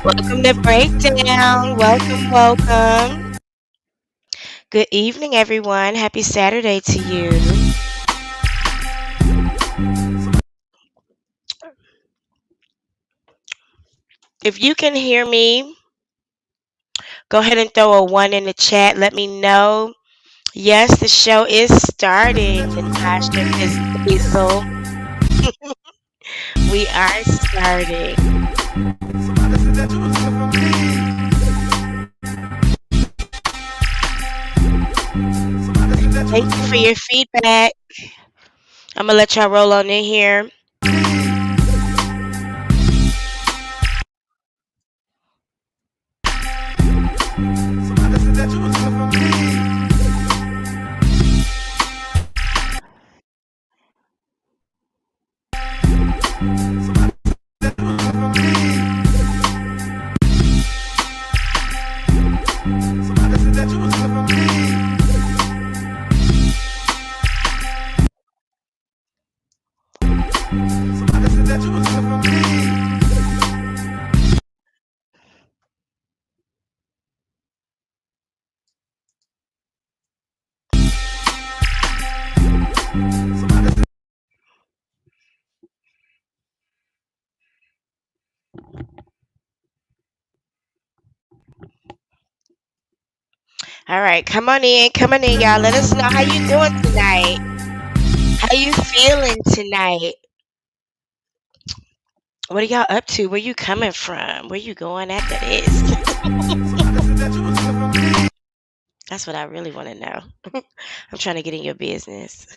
Welcome to Breakdown. Welcome, welcome. Good evening, everyone. Happy Saturday to you. If you can hear me, go ahead and throw a 1 in the chat. Let me know. Yes, the show is starting. Natasha, Miss Basil. We are starting. Thank you for your feedback. I'm going to let y'all roll on in here. All right, come on in, y'all. Let us know how you doing tonight. How you feeling tonight? What are y'all up to? Where you coming from? Where you going after this? That's what I really want to know. I'm trying to get in your business.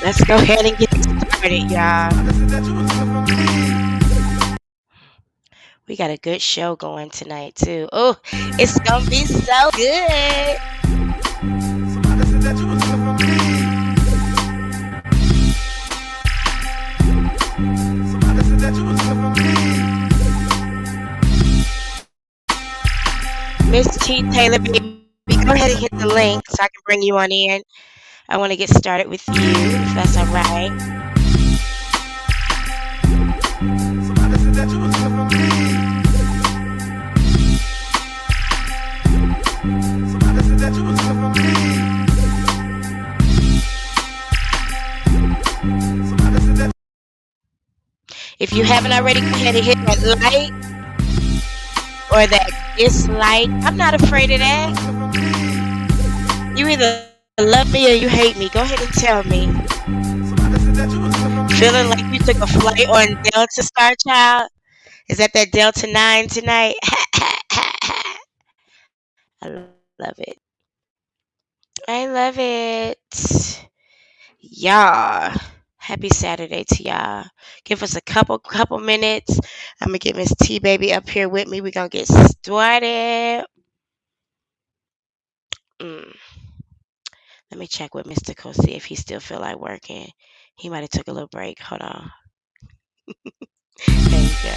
Let's go ahead and get started, y'all. We got a good show going tonight, too. Oh, it's going to be so good. Miss T. Taylor, baby, go ahead and hit the link so I can bring you on in. I want to get started with you, if that's all right. If you haven't already, go ahead and hit that like or that dislike. I'm not afraid of that. You either love me or you hate me. Go ahead and tell me. Feeling like you took a flight on Delta Star Child? Is that Delta 9 tonight? I love it. I love it. Y'all. Happy Saturday to y'all. Give us a couple minutes. I'm gonna get Miss T baby up here with me. We're gonna get started. Mm. Let me check with Mr. Co see if he still feel like working. He might have took a little break. Hold on. There you go.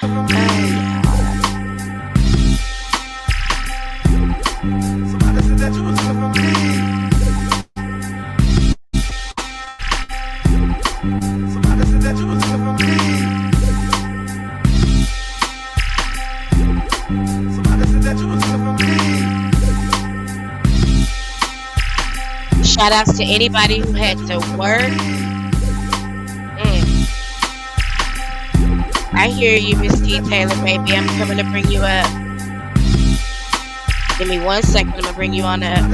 Oh, yeah. Shout outs to anybody who had to work. Mm. I hear you, Miss T Taylor, baby. I'm coming to bring you up. Give me 1 second. I'm gonna bring you on up.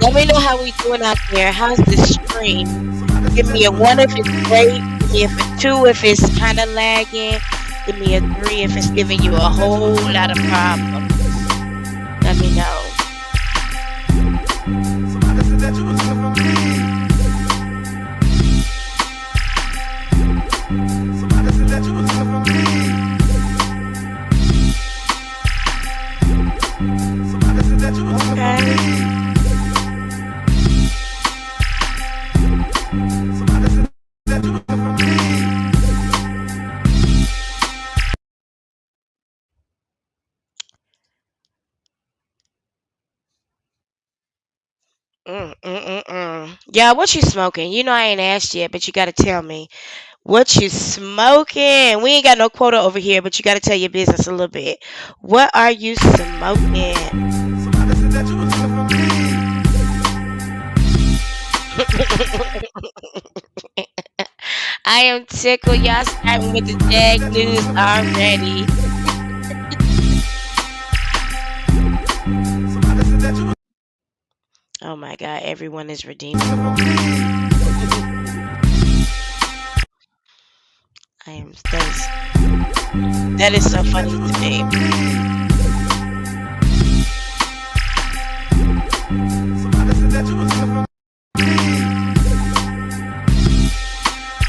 Let me know how we doing out there. How's the stream? Give me a 1 if it's great. Give me a 2 if it's kind of lagging. Give me a 3 if it's giving you a whole lot of problems. Let me know. Okay. Yeah, what you smoking? You know I ain't asked yet, but you gotta tell me. What you smoking? We ain't got no quota over here, but you gotta tell your business a little bit. What are you smoking? I am tickled. Y'all starting with the Jag news already. Oh my God, everyone is redeemable. I am. That is so funny to me.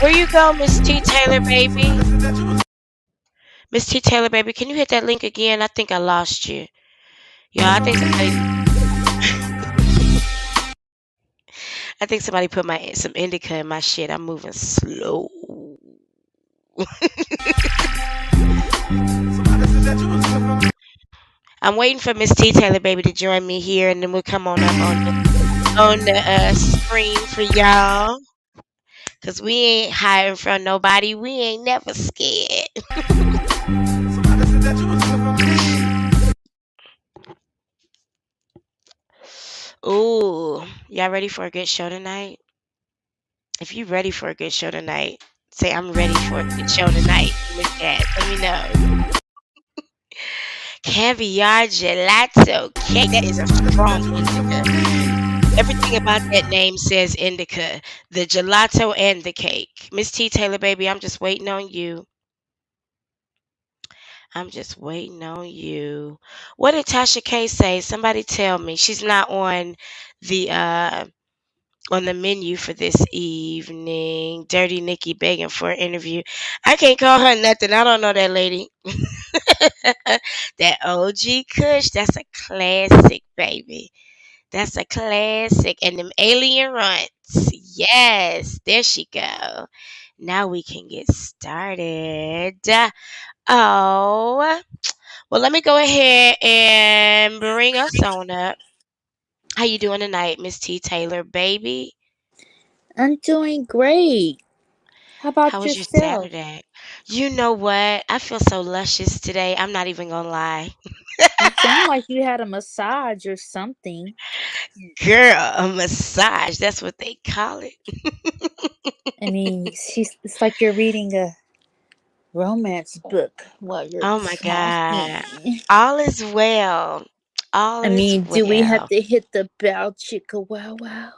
Where you go, Miss T Taylor, baby? Miss T Taylor, baby, can you hit that link again? I think I lost you. Yeah, I think somebody put some indica in my shit. I'm moving slow. I'm waiting for Miss T Taylor, baby, to join me here, and then we'll come on up on the screen for y'all. Cause we ain't hiding from nobody. We ain't never scared. Ooh, y'all ready for a good show tonight? If you ready for a good show tonight, say I'm ready for a good show tonight. Let me know. Caviar gelato cake. That is a strong indica. Everything about that name says indica. The gelato and the cake. Miss T Taylor, baby, I'm just waiting on you. I'm just waiting on you. What did Tasha K say? Somebody tell me. She's not the on the menu for this evening. Dirty Nikki begging for an interview. I can't call her nothing. I don't know that lady. That OG Kush, that's a classic, baby. That's a classic. And them alien runts. Yes, there she go. Now we can get started. Oh, well, let me go ahead and bring us on up. How you doing tonight, Miss T Taylor, baby? I'm doing great. How How about was your yourself? Saturday? You know what? I feel so luscious today. I'm not even gonna lie. You sound like you had a massage or something. Girl, a massage. That's what they call it. It's like you're reading a romance book while you're Oh my God. talking. All is well. All is Do we have well. to hit the bow chicka wow wow?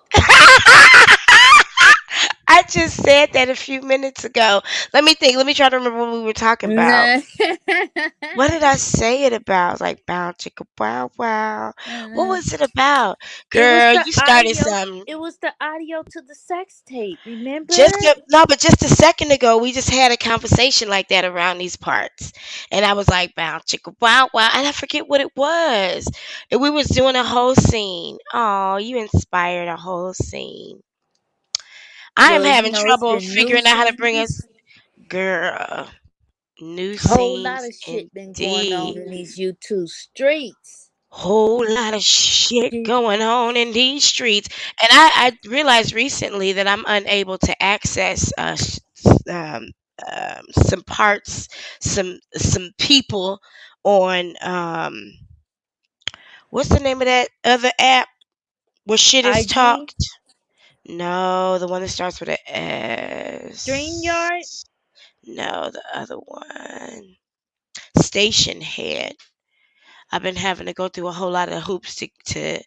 I just said that a few minutes ago. Let me think. Let me try to remember what we were talking about. Nah. What did I say it about? I was like, bow chicka wow wow. What Uh, was it about? it was Girl, the you started audio. something. It was the audio to the sex tape. Just Remember? no, but just a second ago, we just had a conversation like that around these parts, and I was like, "Bow chicka wow wow," and I forget what it was. And we was doing a whole scene. Oh, you inspired a whole scene. I am Well, having it's trouble been new figuring out how to bring us, scenes. girl, new Whole lot scenes of shit been going on indeed. in these YouTube streets. Whole lot of shit Shit. going on in these streets, and I realized recently that I'm unable to access um, some parts, some people on what's the name of that other app where shit is IG, talked? No, the one that starts with a StreamYard. S. No, the other one. Station Head. I've been having to go through a whole lot of hoops to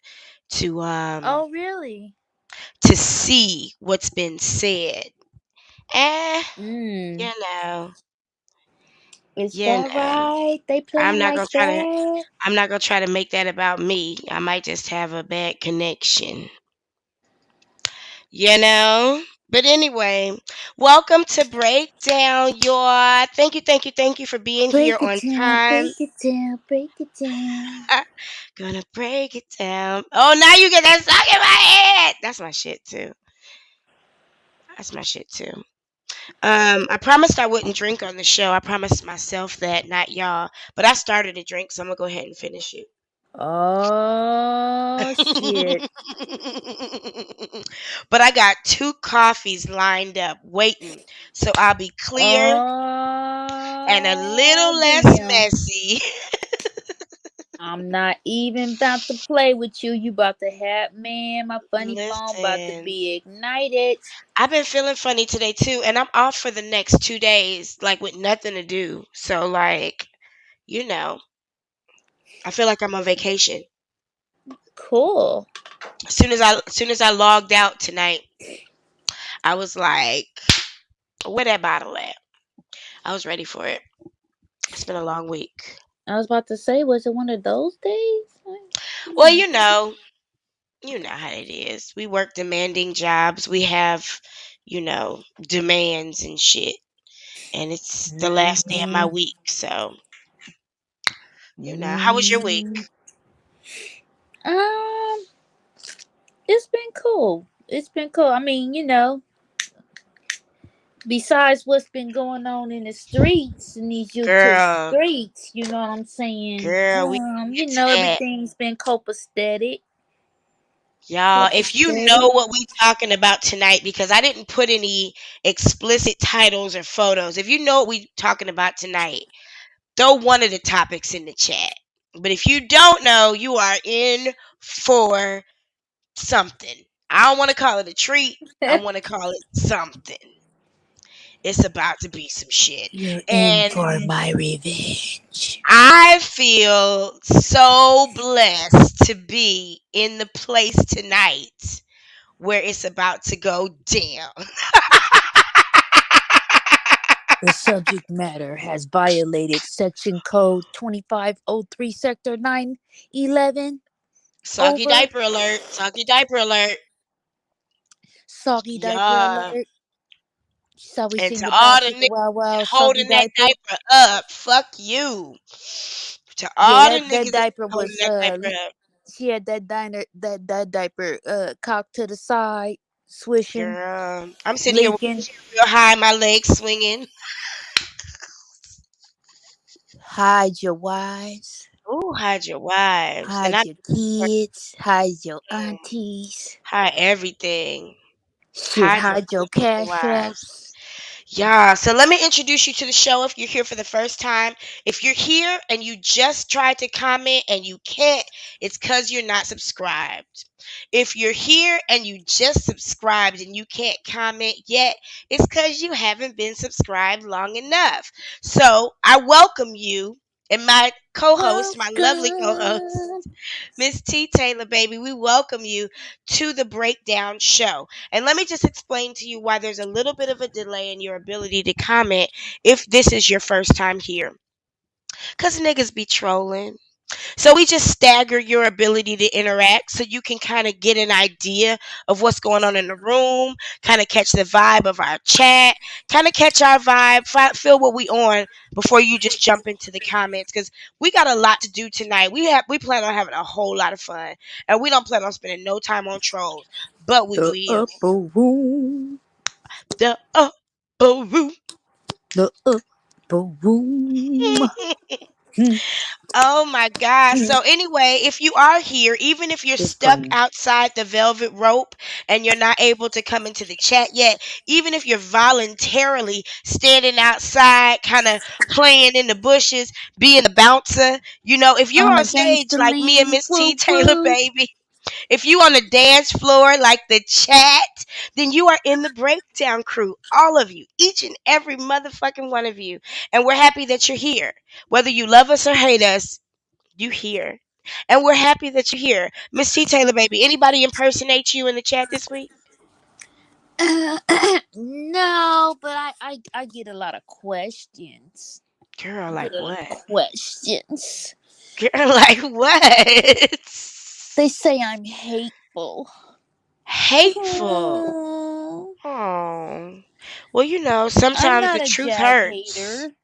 Oh, really? to see what's been said. Eh, Mm. you know, Is you that know. right? They I'm playing not like gonna try to. that? I'm not gonna try to make that about me. I might just have a bad connection. You know. But anyway, welcome to Break Down Your. Thank you, thank you, thank you for being here Break it on down, time. break it down, break it down. Gonna break it down. Oh, now you get that song in my head. That's my shit too. That's my shit too. I promised I wouldn't drink on the show. I promised myself that, not y'all. But I started a drink, so I'm gonna go ahead and finish it. Oh, shit. But I got two coffees lined up waiting, so I'll be clear and a little Oh, less damn. messy. I'm not even about to play with you. You about to have, man, my funny phone about to Listen, be ignited. I've been feeling funny today too, and I'm off for the next 2 days, like with nothing to do. So, like, you know, I feel like I'm on vacation. Cool. As soon as I logged out tonight, I was like, "Where that bottle at?" I was ready for it. It's been a long week. I was about to say, was it one of those days? Well, you know how it is. We work demanding jobs. We have, demands and shit. And it's the last day of my Mm-hmm. week, so how was your week? Mm. Um, it's been cool. It's been cool. Besides what's been going on in the streets, in these YouTube Girl, streets, you know what I'm saying? girl, we get to that. Everything's been copacetic. Y'all, if you Copacetic. know what we talking about tonight, because I didn't put any explicit titles or photos. If you know what we talking about tonight, throw one of the topics in the chat. But if you don't know, you are in for something. I don't want to call it a treat. I want to call it something. It's about to be some shit. You're in And for my revenge. I feel so blessed to be in the place tonight where it's about to go down. The subject matter has violated section code 2503 sector 911. Soggy Over. diaper alert. Soggy diaper alert. Soggy diaper Yeah. alert. Shall we And sing to the bow all the chicka niggas wow wow soggy holding that diaper? diaper up, fuck you. To Yeah, all the that niggas that's diaper holding was that diaper up. she had that diaper cocked to the side. swishing, Girl, I'm sitting here with licking. real high, my legs swinging. Hide your wives, Ooh, hide your wives. And I hide your kids, hide your aunties. hide everything. Shit, Hide your hide your fucking cash wives. apps. Yeah, so let me introduce you to the show if you're here for the first time. If you're here and you just tried to comment and you can't, it's because you're not subscribed. If you're here and you just subscribed and you can't comment yet, it's because you haven't been subscribed long enough. So I welcome you and my co host, my lovely co host. Welcome. Miss T. Taylor, baby, we welcome you to the Breakdown Show. And let me just explain to you why there's a little bit of a delay in your ability to comment if this is your first time here. Because niggas be trolling. So we just stagger your ability to interact so you can kind of get an idea of what's going on in the room, kind of catch the vibe of our chat, kind of catch our vibe, feel what we on before you just jump into the comments because we got a lot to do tonight. We plan on having a whole lot of fun, and we don't plan on spending no time on trolls, but we The will. upper room. The upper room. The upper room. Hmm, Oh my gosh. hmm. So anyway, if you are here, even if you're It's stuck funny. outside the velvet rope and you're not able to come into the chat yet, even if you're voluntarily standing outside, kind of playing in the bushes, being a bouncer, if you're On on a stage gangster like me and lean. Miss T Woo Taylor, woo. baby, if you on the dance floor like the chat, then you are in the breakdown crew. All of you, each and every motherfucking one of you. And we're happy that you're here. Whether you love us or hate us, you here. And we're happy that you're here. Miss T Taylor, baby, anybody impersonate you in the chat this week? No, but I get a lot of questions. Girl, Get like a lot what? of questions. Girl, like what? They say I'm hateful. Hateful. Oh. Well, I'm sometimes the not a truth Jag hurts. hater.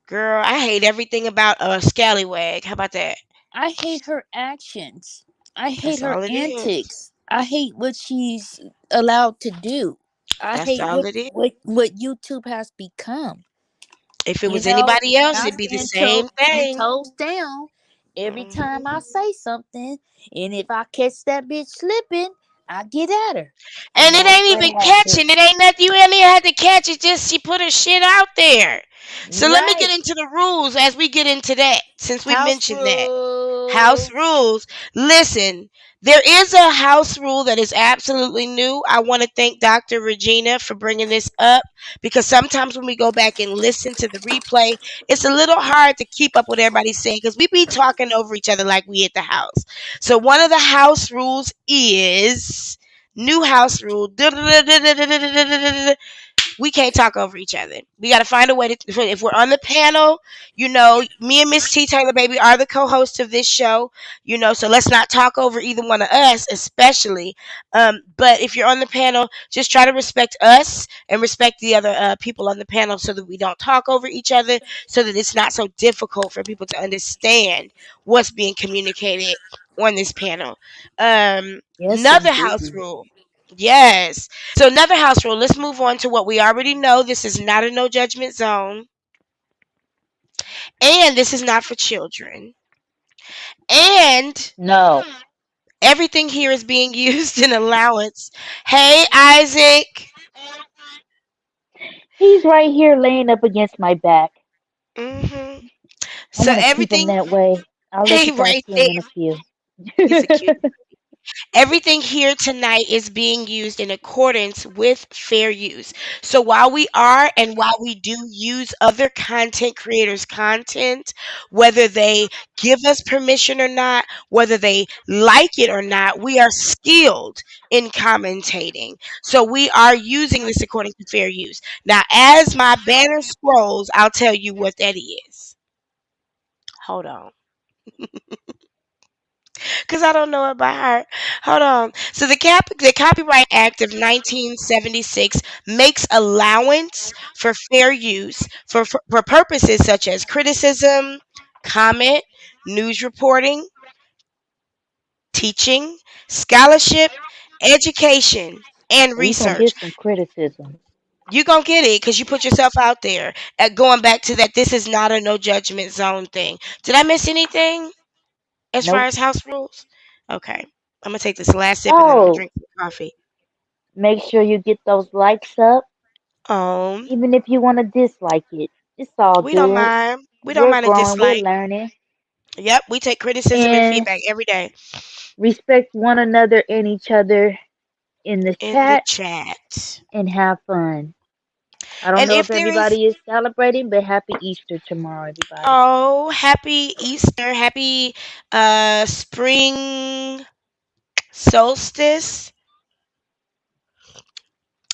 Girl, I hate everything about a scallywag. How about that? I hate her actions. I hate That's her all it is. antics. I hate what she's allowed to do. I That's hate all it is. what YouTube has become. If it You was know, anybody else, I it'd be the stand same ten thing. toes down every time I Mhm. say something, and if I catch that bitch slipping, I get at her. You And it know, ain't but even I have to. catching. It ain't nothing you ain't even had to catch. It just she put her shit out there. So let me get Right. into the rules as we get into that, since we House mentioned that. House rules. rules. Listen, there is a house rule that is absolutely new. I want to thank Dr. Regina for bringing this up because sometimes when we go back and listen to the replay, it's a little hard to keep up with everybody's saying because we be talking over each other like we at the house. So one of the house rules is new house rule. We can't talk over each other. We got to find a way to, if we're on the panel, me and Miss T Taylor, baby, are the co hosts of this show, so let's not talk over either one of us, especially. But if you're on the panel, just try to respect us and respect the other people on the panel so that we don't talk over each other, so that it's not so difficult for people to understand what's being communicated on this panel. Yes, Another house indeed. rule. Yes. So another house rule. Let's move on to what we already know. This is not a no judgment zone, and this is not for children. And No. everything here is being used in allowance. Hey, Isaac. He's right here laying up against my back. hmm I So want to keep him everything. that way. I'll let Hey, you guys right see him there. in a few. He's a cute. Everything here tonight is being used in accordance with fair use. So while we do use other content creators' content, whether they give us permission or not, whether they like it or not, we are skilled in commentating. So we are using this according to fair use. Now, as my banner scrolls, I'll tell you what that is. Hold on. Because I don't know it by heart. Hold on. So the Copyright Act of 1976 makes allowance for fair use for purposes such as criticism, comment, news reporting, teaching, scholarship, education, and Or you gonna get research. some criticism. You gonna get it because you put yourself out there. Going back to that, this is not a no judgment zone thing. Did I miss anything as far Nope. as house rules? Okay, I'm gonna take this last sip and then I'm gonna Oh, drink some coffee. make sure you get those likes up, Um, even if you want to dislike it. It's all we don't good. mind. We don't We're mind a growing, we're dislike. learning, Yep, we take criticism and and feedback every day respect one another and each other in the in the chat chat. and have fun. I don't And know if if there is, everybody is celebrating, but happy Easter tomorrow, everybody. oh, happy Easter, happy spring solstice,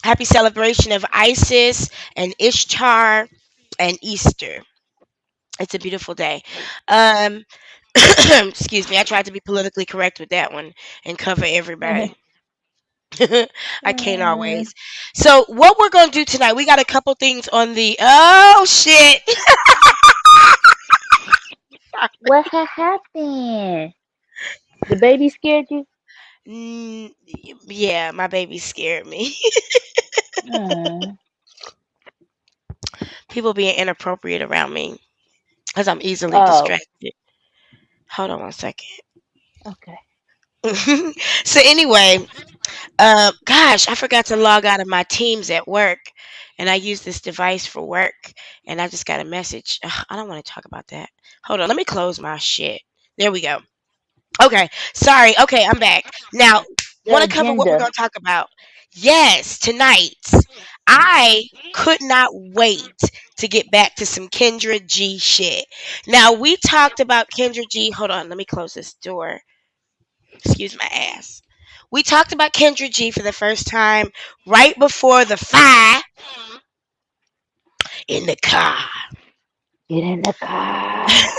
happy celebration of Isis and Ishtar and Easter. It's a beautiful day. Um, excuse me, I tried to be politically correct with that one and cover everybody. I can't always. So what we're gonna do tonight? We got a couple things on the. Oh shit! What happened? The baby scared you? Mm, yeah, my baby scared me. Oh, People being inappropriate around me because I'm easily oh, distracted. Hold on one second. okay. So anyway, gosh, I forgot to log out of my Teams at work, and I use this device for work, and I just got a message. Ugh, I don't want to talk about that. Hold on, let me close my shit. There we go. Okay, sorry. Okay, I'm back. Now, The want to cover what we're agenda. going to talk about? Yes, tonight. I could not wait to get back to some Kendra G shit. Now, we talked about Kendra G. Hold on, let me close this door. Excuse my ass. We talked about Kendra G for the first time right before the fire in the car. Get in the car.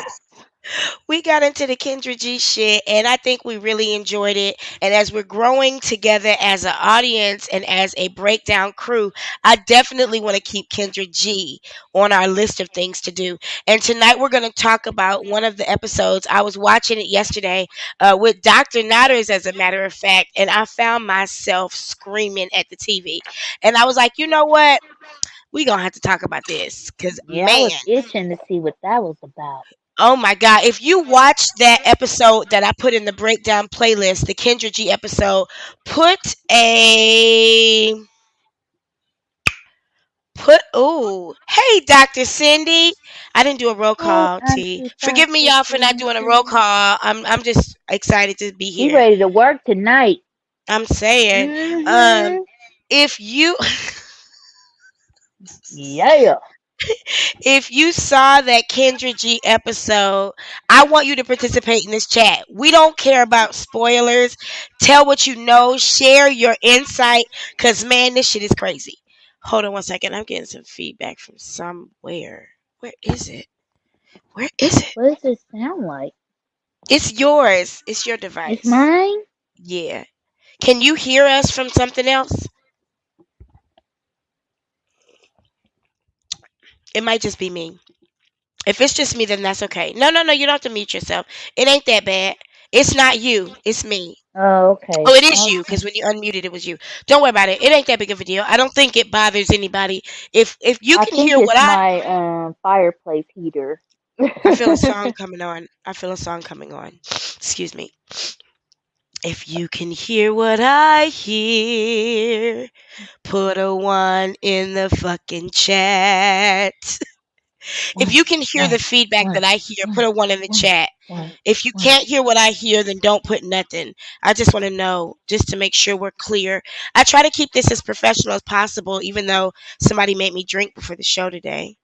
We got into the Kendra G shit, and I think we really enjoyed it. And as we're growing together as an audience and as a breakdown crew, I definitely want to keep Kendra G on our list of things to do. And tonight we're going to talk about one of the episodes. I was watching it yesterday with Dr. Natters, as a matter of fact, and I found myself screaming at the TV. And I was like, you know what? We gonna have to talk about this because Yeah, I man, was itching to see what that was about. oh my God. If you watch that episode that I put in the breakdown playlist, the Kendra G episode, put a oh, hey Dr. Cindy. I didn't do a roll Hey, call, T. Auntie Forgive me Dr. y'all for not doing a roll Cindy. call. I'm just excited to be She here. ready to work tonight. I'm saying, um, Mm-hmm. if you Yeah. if you saw that Kendra G episode, I want you to participate in this chat. We don't care about spoilers. Tell what you know, share your insight, because man, this shit is crazy. Hold on one second. I'm getting some feedback from somewhere. Where is it? Where is it? What does it sound like? It's yours. It's your It's device. mine? Yeah. Can you hear us from something else? It might just be me. If it's just me, then that's okay. No, no, no. You don't have to mute yourself. It ain't that bad. It's not you. It's me. Oh, Oh, okay. it is you because Okay. when you unmuted, it was you. Don't worry about it. It ain't that big of a deal. I don't think it bothers anybody. If you I can think hear what it's my fireplace heater. I feel a song coming on. I feel a song coming on. Excuse me. If you can hear what I hear, put a one in the fucking chat. If One, you can hear the one, feedback that one, I hear, put one, a one in the one, chat. one, If you one. can't hear what I hear, then don't put nothing. I just want to know, just to make sure we're clear. I try to keep this as professional as possible, even though somebody made me drink before the show today.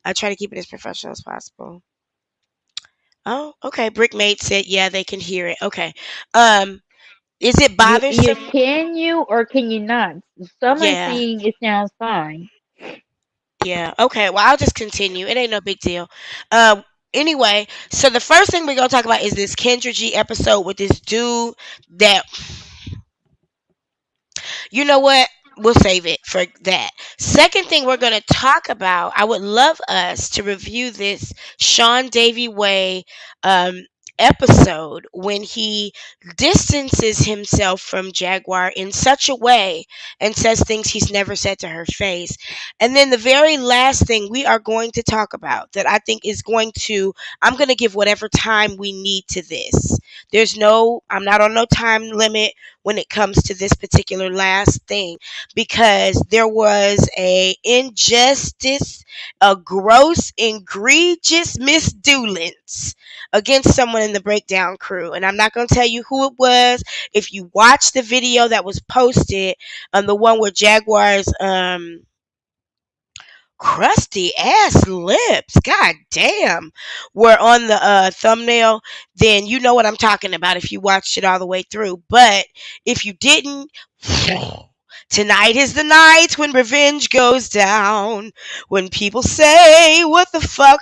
I try to keep it as professional as possible. Oh, okay. Brickmate said, yeah, they can hear it. Okay. Um, is it You bothersome? can you or can you not? Some are Yeah. saying it sounds fine. Yeah. Okay. Well, I'll just continue. It ain't no big deal. Anyway, so the first thing we're gonna talk about is this Kendra G episode with this dude that, you know what? We'll save it for that. Second thing we're going to talk about, I would love us to review this Sean Davy Way um, episode when he distances himself from Jaguar in such a way and says things he's never said to her face. And then the very last thing we are going to talk about that I think is going to, I'm going to give whatever time we need to this. I'm not on no time limit when it comes to this particular last thing because there was a injustice, a gross, egregious misdoings against someone in the breakdown crew. And I'm not going to tell you who it was. If you watch the video that was posted on the one where Jaguar's crusty ass lips, god damn, were on the thumbnail, then you know what I'm talking about if you watched it all the way through. But if you didn't, tonight is the night when revenge goes down. When people say what the fuck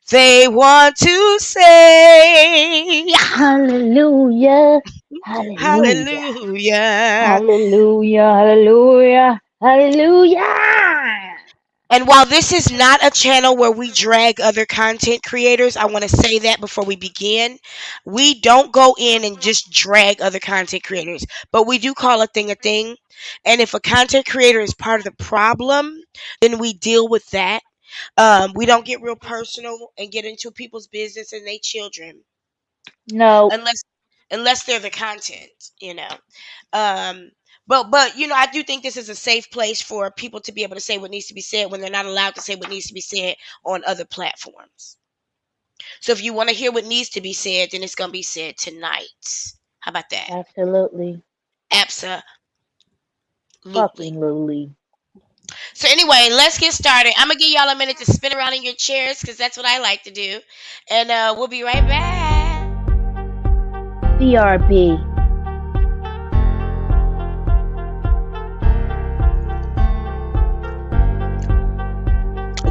they want to say. Hallelujah. Hallelujah. Hallelujah. Hallelujah. Hallelujah. Hallelujah. And while this is not a channel where we drag other content creators, I want to say that before we begin. We don't go in and just drag other content creators, but we do call a thing a thing. And if a content creator is part of the problem, then we deal with that. We don't get real personal and get into people's business and they children No, unless they're the content, you know. Um, but I do think this is a safe place for people to be able to say what needs to be said when they're not allowed to say what needs to be said on other platforms. So if you want to hear what needs to be said, then it's gonna be said tonight. How about that? absolutely. Absolutely. Fucking Lily. So anyway, let's get started. I'm gonna give y'all a minute to spin around in your chairs because that's what I like to do, and we'll be right back. BRB.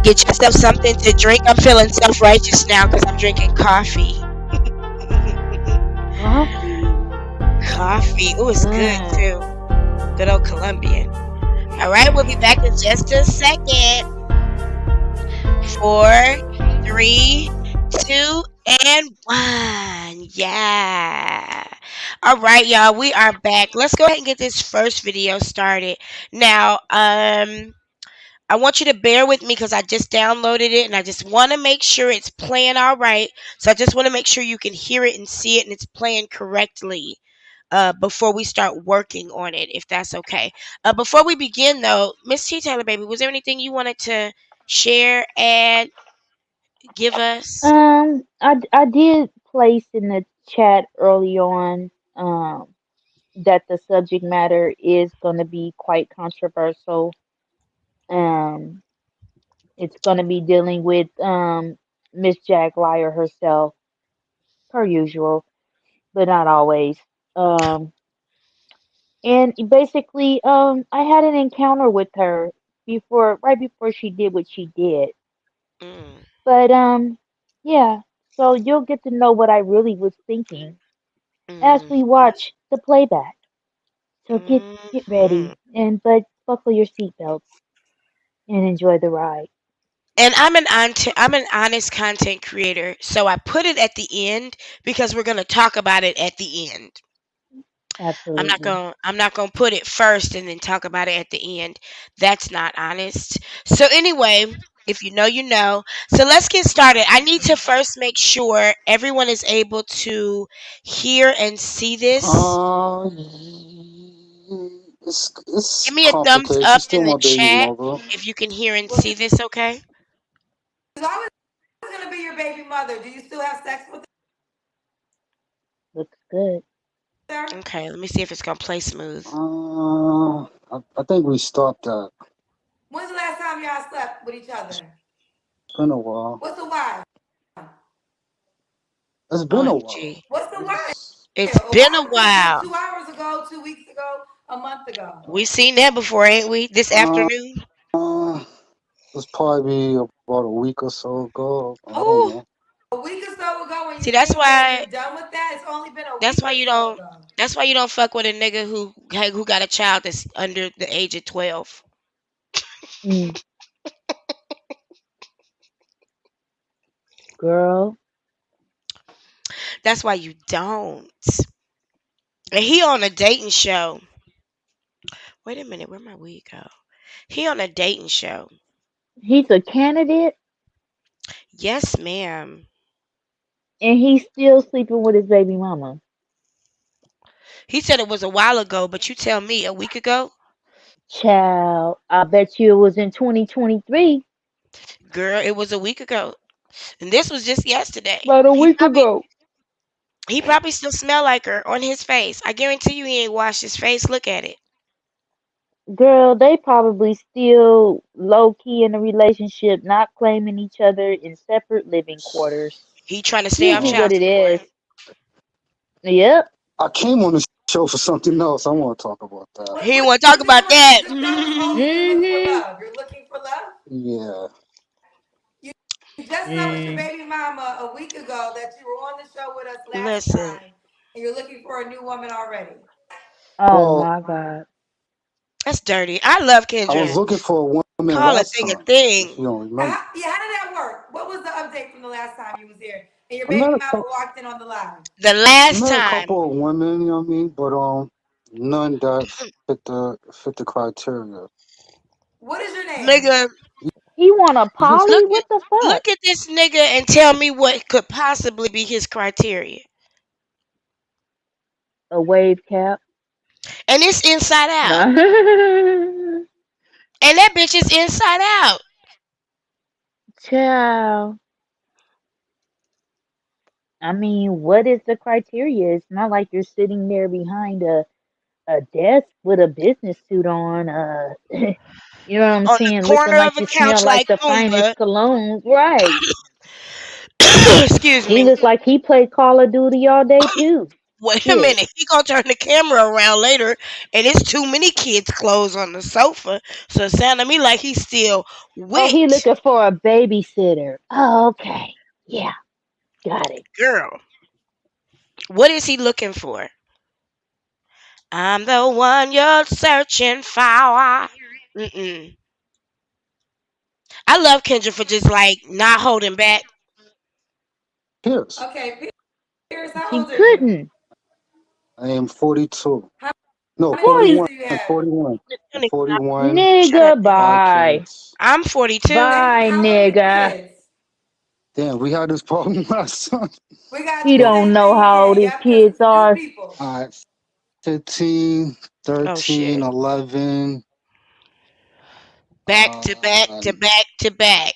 Get yourself something to drink. I'm feeling self righteous now because I'm drinking coffee. Coffee. Coffee. Oh, it's good Mm. too. Good old Colombian. All right, we'll be back in just a second. 4, 3, 2, and 1. Yeah. All right, y'all. We are back. Let's go ahead and get this first video started. Now, I want you to bear with me because I just downloaded it and I just want to make sure it's playing all right. So I just want to make sure you can hear it and see it and it's playing correctly before we start working on it, if that's okay. Before we begin, though, Miss T Taylor, baby, was there anything you wanted to share and give us? I did place in the chat early on that the subject matter is going to be quite controversial. Um, it's going to be dealing with Miss Jaguar herself, per usual, but not always. Um, and basically, I had an encounter with her right before she did what she did. Mm, But yeah. So you'll get to know what I really was thinking as mm, we watch the playback. So get mm. ready and but buckle your seatbelts and enjoy the ride. And I'm an honest content creator, so I put it at the end because we're gonna talk about it at the end. Absolutely. I'm not gonna put it first and then talk about it at the end. That's not honest. So anyway, if you know, you know. So let's get started. I need to first make sure everyone is able to hear and see this. Give It's me a thumbs complicated. up She's in still the my baby chat mother. if you can hear and see this, okay? I was gonna be your baby mother. Do you still have sex with Looks good. her? Okay, let me see if it's gonna play smooth. I think we stopped that. When's the last time y'all slept with each other? It's been a while. What's the why? It's been a while. OMG. What's the We why? just It's A been a while could have been while. 2 hours ago, 2 weeks ago, a month ago. We seen that before, ain't we? This uh afternoon. it's probably about a week or so ago. I don't Ooh. know. A week or so ago, when See, you think that you're done with that, it's only been a that's week why or you so don't ago. that's why you don't fuck with a nigga who got a child that's under the age of 12. Mm, girl. That's why you don't. And he on a dating show. Wait a minute, where my weed go? He on a dating show. He's a candidate Yes, ma'am. and he's still sleeping with his baby mama. He said it was a while ago, but you tell me a week ago? Child, I bet you it was in 2023. Girl, it was a week ago. And this was just yesterday. About a week ago. He probably still smell like her on his face. I guarantee you he ain't washed his face. Look at it. Girl, they probably still low key in a relationship, not claiming each other in separate living quarters. He trying to stay off Usually Um, what child it support. is. Yep. I came on the show for something else. I want to talk about that. He ain't What want to you talk did about was you that. just that was all you look for Mm-hmm. love. You're looking for love. Yeah. You just noticed your Mm. baby mama a week ago that you were on the show with us last Listen, time, and you're looking for a new woman already. Oh Well, my God. that's dirty. I love I was Kendra. looking for a woman Call a last thing a time, if thing. you don't remember. Yeah, how did that work? What was the update from the last time you was here? And your I met baby a mama couple. walked in on the live. The I last met a time, couple of women. You know what I mean? But none that fit the criteria. What is your name? nigga, He want a You can poly? look at What the fuck? look at this nigga and tell me what could possibly be his criteria. A wave cap? And it's inside out. No. And that bitch is inside out. Child. I mean, what is the criteria? It's not like you're sitting there behind a desk with a business suit on. You know what I'm On the saying? Looking corner of like a you smell couch like like the Pumbaa. finest colognes. Right. Excuse He me. looks like he played Call of Duty all day too. Wait a Shit. minute. He gonna turn the camera around later and it's too many kids' clothes on the sofa. So it sounded to me like he's still Oh, he wet. looking for a babysitter. Oh, okay. Yeah, got it. Girl, what is he looking for? I'm the one you're searching for. Mm-mm. I love Kendra for just like not holding back. Pierce. Okay, Pierce, how She old are you? couldn't. I am 42. How No, many kids 40 41. do you have? 41. I'm 41. Shut up, nigga, nigga. Five bye. kids. I'm 42. Bye, How old are your nigga. kids? Damn, we had this problem last time. We got He the But don't same know thing how old again. his Yep, because kids it's new are. people. all right, 15, Oh 13, shit. 11. Back to back to Um, back to back.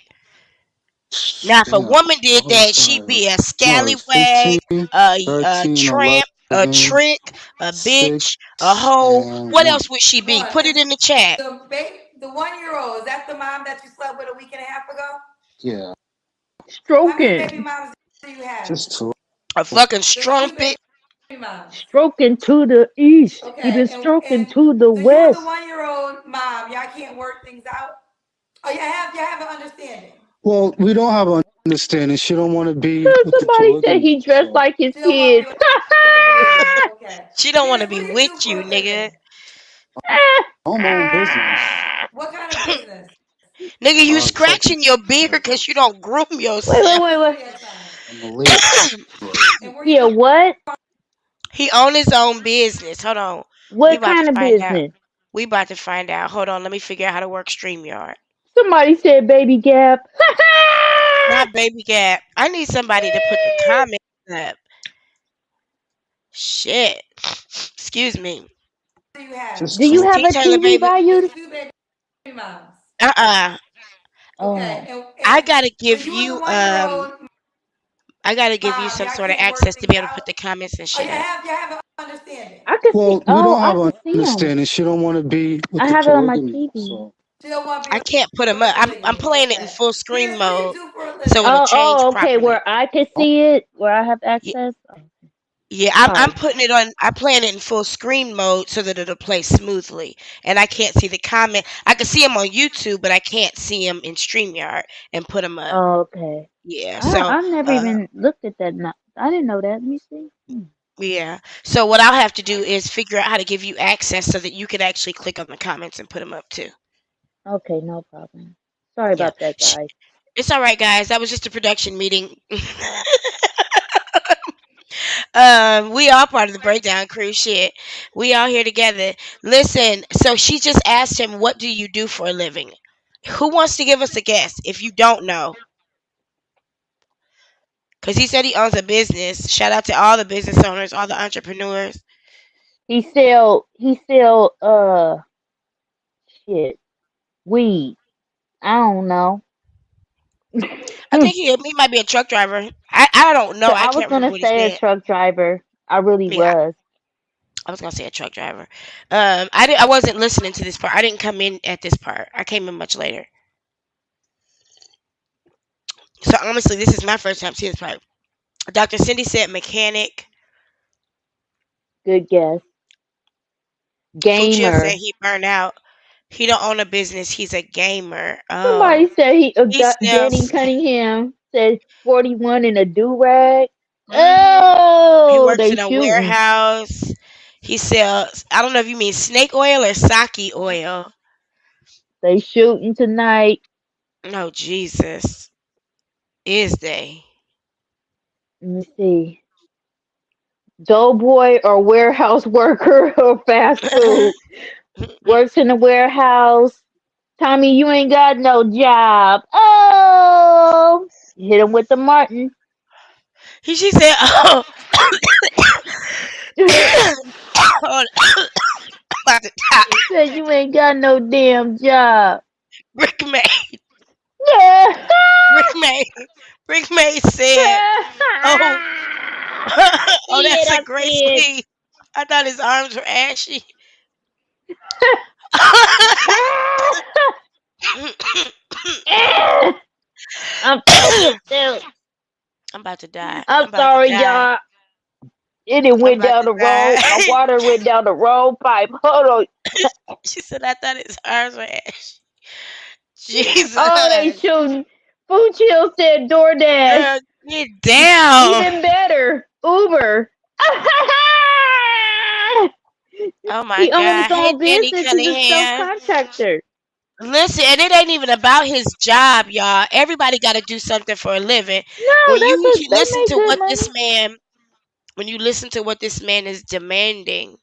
Now, if a damn, woman did what was that, she'd that? be a No, it's scallywag, 15, a 13, tramp, a 11, trick, a 6, bitch, a hoe. and What 1. else would she be? One. Put it And in the chat. the 1 year old, is that the mom that you slept with a week and a half ago? Yeah, How many baby Stroking. moms do you have? just 2. A fucking Just two strumpet. baby moms. Stroking to the east. He Okay, been stroking and to the so you and the west. 1 year old mom, y'all can't work things out. Oh, you have an understanding. Well, we don't have an understanding. She don't want to be So with the somebody said polygamy. he dressed So, like his She don't want to be kids. with the polygamy. Okay, She don't want to Pierce, be what do you with do you, for a nigga. living? I'm own business. What kind of business? Nigga, you Trucking scratching your beard because you service. don't groom Wait, wait, yourself. wait, wait. Zodiac sign. I'm a Leo. And where you Yeah, what? He own his own business. Hold on. We What about to kind of find out. business? We about to find out. Hold on. Let me figure out how to work StreamYard. Somebody said baby gap. Not Baby Gap. I need somebody to put the comments up. Shit. Excuse me. do you have? Just Do you 2. have T a Taylor, TV baby. by you? Just two baby moms. Uh-uh. Okay, Oh, I and gotta so give you and the you 1 year old I gotta give you mom, some y'all sort of can't work access to things be able to out. put the comments and Oh, shit up. you have an understanding. I can see. Well, we Oh, don't I have can an see them. understanding. She don't want to be with I the have it on my polygamy. TV. So, She don't want to be I can't put them with the up. I'm polygamy. playing it in Okay. full screen Pierce, what do you mode do for a so living? it'll Oh, change oh, okay. properly. Where I can oh, see it, where I have Yeah, access. Oh, yeah, I'm sorry. putting it on. I'm playing it in full screen mode so that it'll play smoothly, and I can't see the comment. I can see them on YouTube, but I can't see them in Streamyard and put them up. Oh, okay. Yeah, so I've never uh, even looked at that. No, I didn't know that. Let me see. yeah. So what I'll have to do is figure out how to give you access so that you can actually click on the comments and put them up too. Okay, no problem. Sorry Yeah, about that, guys. it's all right, guys. That was just a production meeting. We all part of the breakdown crew. Shit, we all here together. Listen, so she just asked him, "What do you do for a living?" Who wants to give us a guess? If you don't know, because he said he owns a business. Shout out to all the business owners, all the entrepreneurs. He sell shit, weed. I don't know. I think he might be a truck driver. I don't know. I I was can't remember gonna what he say a said. truck driver. I really Yeah, was. I was gonna say a truck driver. I wasn't listening to this part. I didn't come in at this part. I came in much later. So honestly, this is my first time seeing this part. Dr. Cindy said mechanic. Good guess. Fuchsia said Gamer. he burned out. He don't own a business. He's a gamer. Somebody Oh, said he he Danny sells. Cunningham said 41 in a do rag. Hmm. He Oh, works they in a shooting. warehouse. He sells. I don't know if you mean snake oil or sake oil. They shooting tonight. Oh Jesus, is they? Let me see. Doughboy or warehouse worker or fast food. Works in the warehouse. Tommy, you ain't got no job. Oh, hit him with the Martin. She said, "Oh, hold on, I'm about to die." He said you ain't got no damn job. Brick May, Yeah. Brick May, Brick May said, "Oh, oh, See it, that's a I great see sleeve." I thought his arms were ashy. it. I'm choking too. I'm about to die. I'm I'm about to sorry, die. y'all. It I'm went about down to the road. die. Water went down the road pipe. Hold on. She said, "I thought his arms were ashy." Oh, they Jesus, shooting. Food Chill said DoorDash. girl, get down. Even better, Uber. Oh my He owned his God. Hey, own Danny business. He's a Cunningham. subcontractor. Listen, and it ain't even about his job, y'all. Everybody got to do something for a living. No, When you they listen make to good what this money. man, when you listen to what this man is demanding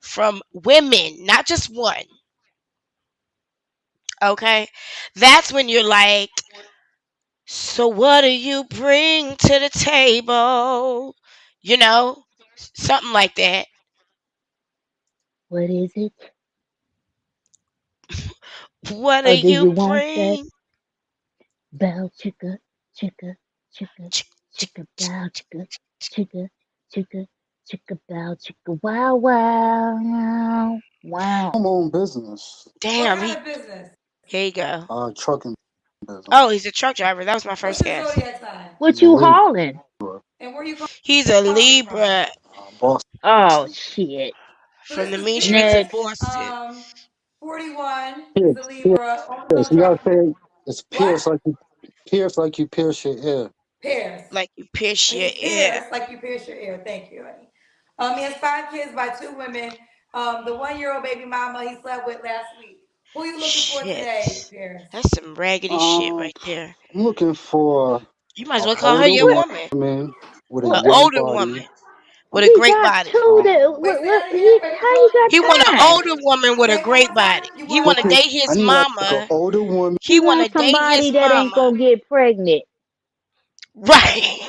from women, not just one, okay? That's when you're like, so what do you bring to the table? You know, something like that. What is it? What do Oh, do you you want that? bring? Bell chicka, chicka, chicka, Ch- ch- chicka, ch- bow chicka, chicka, chicka, chicka, bow chicka, wow, wow, wow. Own business. What Damn, kind of business? here you go. Trucking Oh, business. he's a truck driver. That was my What's first your guess. zodiac sign? What He's a you Libra. hauling? And where you He's a calling from? Libra Boston. Oh shit. So from this the is mean streets of Next. Pierce. Boston. 41 is a Pierce. Libra. Owns his Pierce. own You gotta company. say it's What? Pierce like you pierce your ear. Pierce. Like you pierce your He's ear. Pierce, like you pierce your ear. Thank you, honey. He has 5 kids by 2 women. The 1-year-old baby mama he slept with last week. Who you looking for Shit. today, Pierce? That's some raggedy shit Um, right there. I'm looking for You might as an well call her older your What? woman. woman with a An What? young older woman body. with a He great got body. two. Um, That Wait, say what? that again. He Wait, how he got He want an time? older woman with a say it one great more time. body. You He want? want to looking. date I his need like an mama. older woman. He He want to wants date his somebody that ain't mama. gonna get pregnant. Right.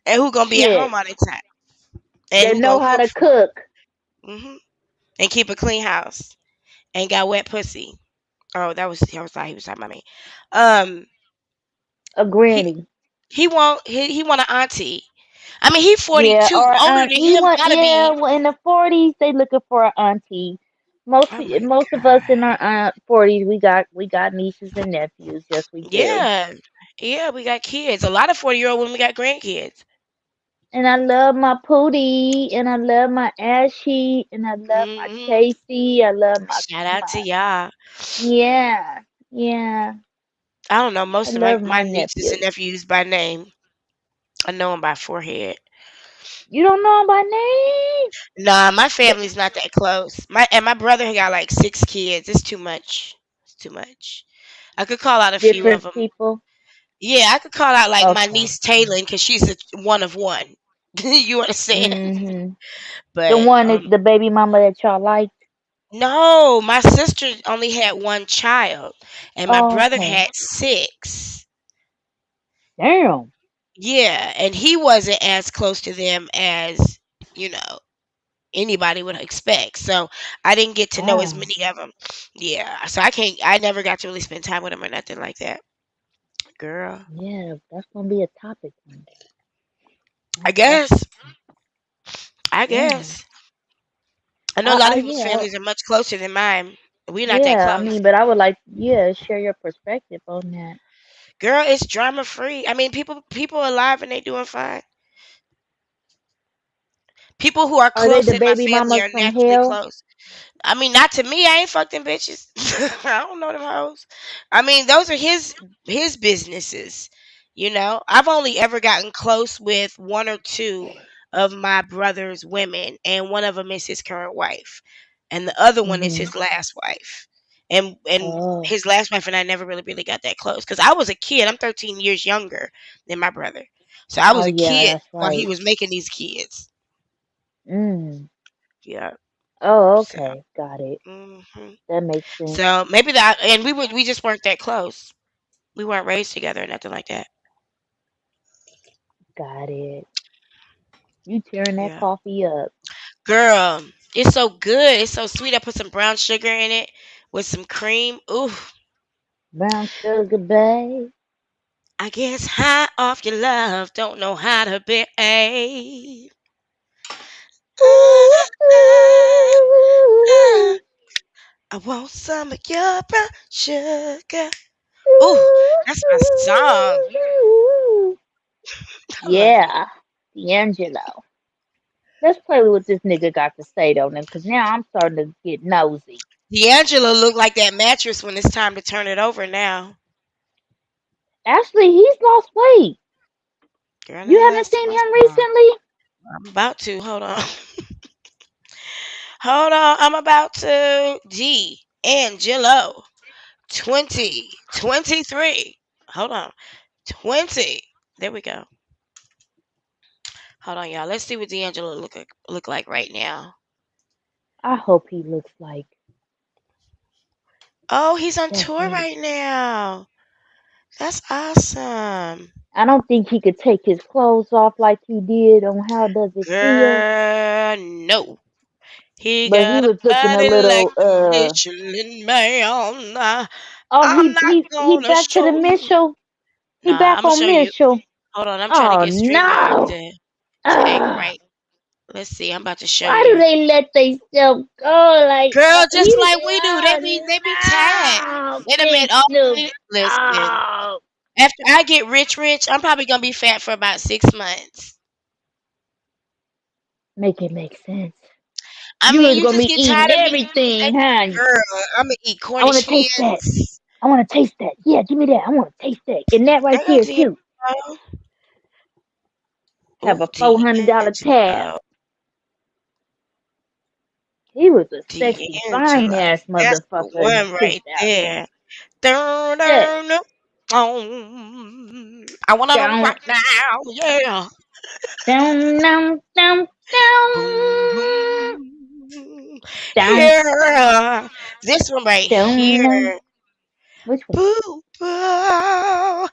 And who gonna be at home Shit. all the time. And That who know gonna how cook to for him. cook. And keep a clean house. Ain't got wet pussy. Oh, I was thought he was talking about me. Um, A he granny. he want an auntie. I mean, he Yeah, 42. or Older than he him, want gotta yeah. be. Well, in the 40s, they looking for an auntie. Oh my Most of us god. in our 40s, we got nieces and nephews. Yes, we do. Yeah, yeah. We got kids. A lot of 40-year-old women got grandkids. And I love my Pootie, and I love my Ashy, and I love my Hmm. Casey. I love Shout out my to y'all. yeah, yeah. I don't know I most of love my my nieces and nephews. nephews by name. I know them by forehead. You don't know 'em by name? Nah, my Th- family's not that close. My brother he got like 6 kids. It's too much. It's too much. I could call out a few of Different them. people. Yeah, I could call out like my Okay. niece Taylor because she's one of one. You understand? Mhm. The But one that the baby mama that y'all liked. no, my sister only had one child, and my Oh, brother okay. had six. Damn. Yeah, and he wasn't as close to them as you know anybody would expect. So I didn't get to know as Wow. many of them. Yeah, so I can't. I never got to really spend time with them or nothing like that, girl. Yeah, that's gonna be a topic one day. I Most guess. definitely. I Yeah. guess. I know a lot of people's Yeah. families are much closer than mine. We're not that Yeah. I close. mean, but I would like, yeah, share your perspective on that. Girl, it's drama free. I mean, people alive and they doing fine. People who are Are they close the in my baby family mamas are from naturally hell? close. I mean, not to me. I ain't fucked them bitches. I don't know them hoes. I mean, those are his businesses. You know, I've only ever gotten close with one or two of my brother's women, and one of them is his current wife, and the other one is Mhm. his last wife. And Oh. his last wife and I never really got that close because I was a kid. I'm 13 years younger than my brother, so I Oh was a yeah, kid that's while he right. was making these kids. Mm. Yeah. Oh, So. okay. Got it. Hmm. That makes sense. So maybe that, and we just weren't that close. We weren't raised together or nothing like that. Got it. You tearing that Yeah, coffee up. girl, it's so good. It's so sweet. I put some brown sugar in it with some cream. Ooh, Brown sugar, babe. I guess high off your love, don't know how to behave. Ooh, Ah, ah, ah. ooh, I want some of your brown sugar. Ooh, ooh, that's my song. ooh. I love it. Yeah, D'Angelo. Let's play with what this nigga got to say though, because now I'm starting to get nosy. D'Angelo look like that mattress when it's time to turn it over now. Actually, he's lost weight. Girl, You now haven't that's seen my him song. recently? I'm about to. Hold on. Hold on. I'm about to. G. Angelo. 2023. Hold on. 20. There we go. Hold on, y'all. Let's see what D'Angelo look like right now. I hope he looks like Oh, he's on that tour nigga. right now. That's awesome. I don't think he could take his clothes off like he did on How Does It Feel, Girl, no. He but he got a was looking a body like little a Michelin man. oh I'm he not he gonna back to show the you. Mitchell. He Nah, I'm back gonna on show you. Mitchell. Hold on, I'm trying to Oh get StreamYard no. to act Ugh. right. Let's see. I'm about to show Why do you. they let they self go like Girl, just he like we do. They be tagged. oh no They done big made all Snoop listen. oh After I get rich, I'm probably gonna be fat for about 6 months. make it make sense. I You mean, was you gonna just be get eating tired of me eating everything, huh? girl, I'm gonna eat I Cornish wanna taste that. hens. I wanna taste that. Yeah, give me that. I wanna taste that. And that right There go there too. D'Angelo. Have Ooh, a $400 tab. D'Angelo. He was a sexy, fine D'Angelo. ass That's the motherfucker in the one right 2000s. there. Dun, Yeah. dun, dun. I wanna know Down, right now. Yeah. down, down, down, Boom, down, boom. down, Here. This one right down, down. here. Which one? Boo, boo.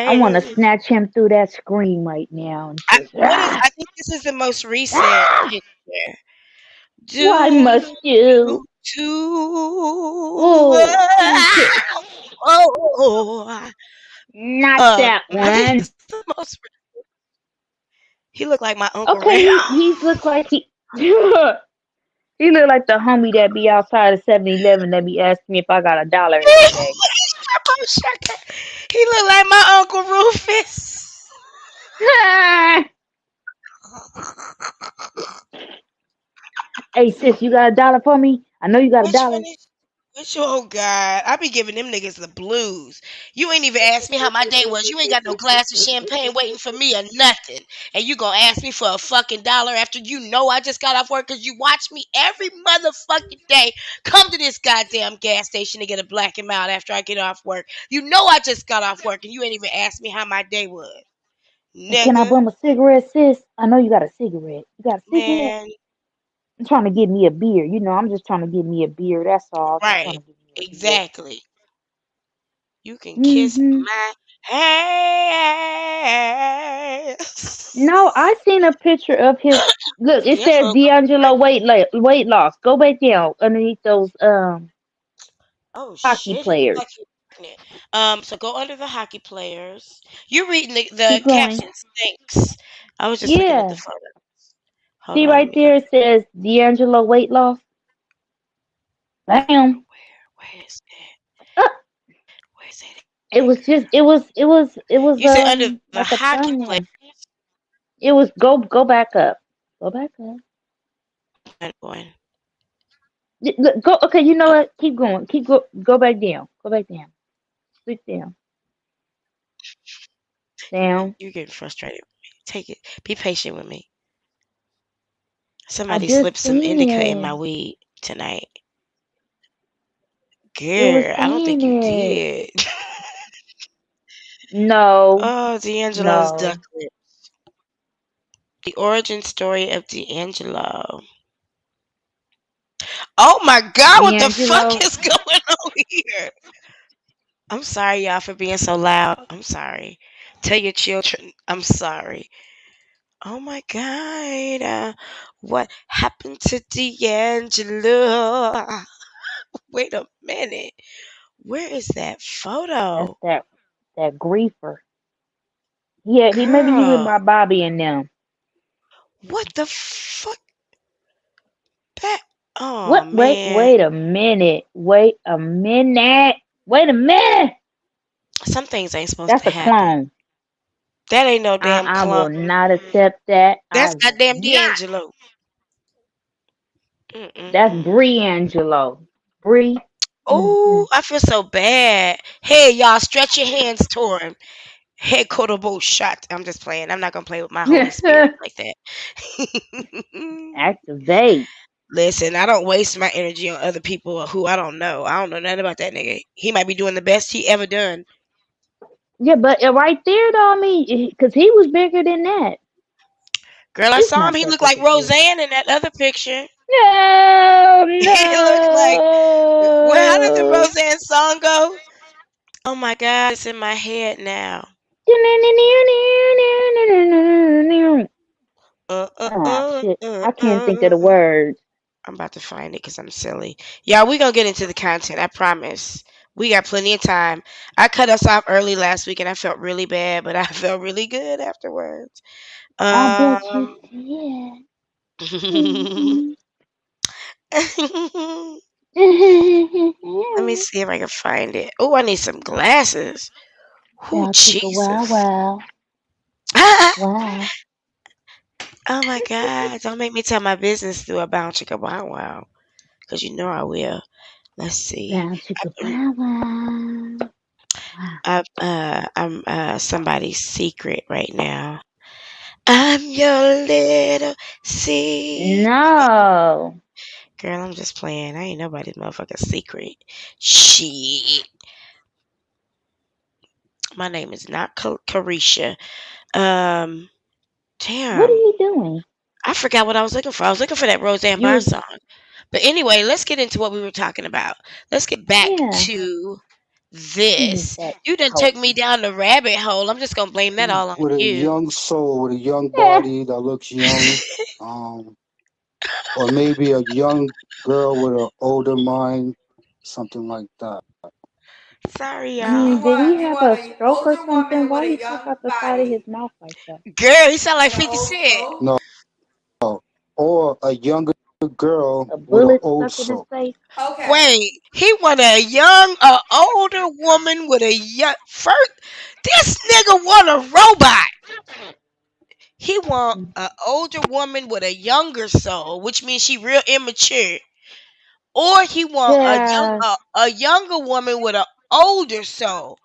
I want to Hey. snatch him through that screen right now and just, ah, I think this is the most recent ah, picture. why Do must you? you too? Oh, okay. Oh, Not that I think one. this is the most. He looked like my uncle Okay, Ray. he's look like he, he look like the homie that be outside of 7-Eleven that be asking me if I got a dollar every day. He looked like my uncle Rufus. Hey sis, you got a dollar for me? I know you got a Which dollar. one is? Which oh God, I be giving them niggas the blues. You ain't even asked me how my day was. You ain't got no glass of champagne waiting for me or nothing, and you gonna ask me for a fucking dollar after you know I just got off work because you watch me every motherfucking day come to this goddamn gas station to get a black and mild after I get off work. You know I just got off work and you ain't even asked me how my day was. And can I nigga. bum a cigarette, sis? I know you got a cigarette. You got a cigarette? Man, I'm trying to get me a beer. You know, I'm just trying to get me a beer. That's all. Just trying right. to get me a beer. Exactly. You can kiss Hmm. my ass. No, I seen a picture of his. Look, it says D'Angelo look D'Angelo pregnant. weight loss. Go back down underneath those Oh hockey shit, he looked players. like he's pregnant. So go under the hockey players. You reading the Keep going. caption stinks. I was just looking at the Yeah. photo. Hold See on, let right me go. there. It says D'Angelo weight loss. Bam. Where is that? Uh, Where's that it at, was girl? just. It was You said under the like a hockey thumbnail. players. It was go back up. Go back up. I'm going. Look, go. Okay, you know Oh, what? Keep going. Go back down. Go back down. Click down. Down. you're getting frustrated with me. Take it. Be patient with me. I Somebody just slipped some seen indica in my it. weed tonight. It was Girl, I don't think saying you it. did. No. Oh, D'Angelo's duck No. lip. The origin story of D'Angelo. Oh my God, what the fuck D'Angelo. is going on here? I'm sorry, y'all, for being so loud. I'm sorry. Tell your children I'm sorry. Oh my God. What happened to D'Angelo? Wait a minute. Where is that That's photo? that griefer. Yeah, maybe he with Girl, my Bobby and them. what the fuck? That. Oh What? man. Wait a minute. Wait a minute. Wait a minute. Some things ain't supposed That's to a happen. clone. That ain't no damn I clone. will not accept that. I That's will goddamn not. D'Angelo. That's Mm-mm-mm. Bree Angelo. Bree. Oh, Mm-hmm. I feel so bad. Hey, y'all, stretch your hands toward him. Head quotable shot. I'm just playing. I'm not gonna play with my Holy Spirit like that. Activate. Listen, I don't waste my energy on other people who I don't know. I don't know nothing about that nigga. He might be doing the best he ever done. Yeah, but right there, though, I mean, because he was bigger than that. Girl, I It's saw him. not He that looked big like a deal. Roseanne in that other picture. No, He looked like. Well, how did the no. Roseanne song go? Oh my God, it's in my head now. Ah, shit. I can't think of the words. I'm about to find it because I'm silly. Yeah, we gonna get into the content. I promise. We got plenty of time. I cut us off early last week and I felt really bad, but I felt really good afterwards. I bet you Um, did. let me see if I can find it. Oh, I need some glasses. Oh, Bow chicka wow Jesus. wow. Wow. Oh my God. Don't make me tell my business through a bounce chicka wow wow. Because you know I will. Let's see. Bow chicka wow wow. Wow. I'm somebody's secret right now. I'm your little secret. No. Girl, I'm just playing. I ain't nobody's motherfucking secret. Shit. My name is not Carisha. Um, What are damn. you doing? I forgot what I was looking for. I was looking for that Roseanne You Barr was, song. But anyway, let's get into what we were talking about. Let's get back yeah. to Give me this. that You done took me token. down the rabbit hole. I'm just gonna blame that all on with a you. young soul, with a young Yeah. body that looks young, um, or maybe a young girl with an older mind, something like that. Sorry, Mm, y'all. did he You have want a an stroke or older something? woman Why with he a talk young out the side of his body mouth like that? Girl, you sound like and an 50 old Cent. soul? No, or a younger girl A with an bullet old stuck in his soul. face? Okay. Wait, he want a older woman with a young first. This nigga want a robot. He want a older woman with a younger soul, which means she real immature. Or he want Child, a younger woman with an older soul.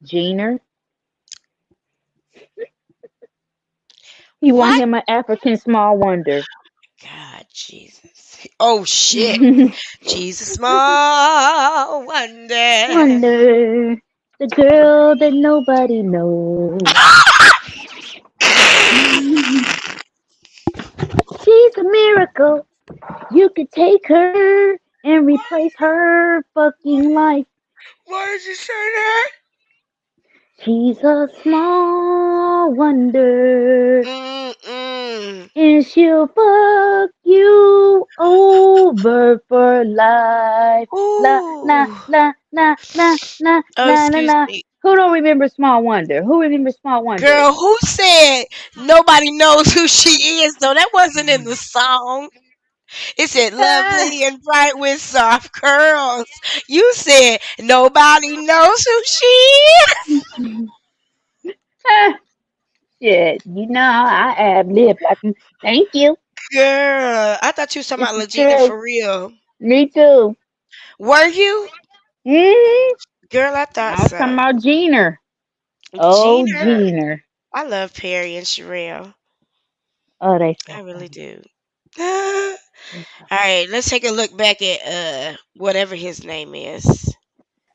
Jeaner. You want What? him an African small wonder. God, Jesus. Oh shit. Jesus, small wonder. Wonder. the girl that nobody knows. She's a miracle. You could take her and replace her fucking life. Why did you say that? She's a small wonder, Mm-mm. and she'll fuck you over for life. La na Ooh. na na na na Oh, na na excuse na. me. Who don't remember Small Wonder? Who remembers Small Wonder? Girl, who said nobody knows who she is, though? That wasn't in the song. It said Ah, lovely and bright with soft curls. You said nobody knows who she is. ah, shit, you know I ad lib like thank you. Girl, I thought you was talking This about is Legina true. for real. Me too. Were you? Hmm. Girl, I thought I was talking so. about Jeaner. Oh, Gina. Jeaner. I love Perry and Sherelle. Oh, they I so really funny. do. All They so right, let's take a look back at whatever his name is.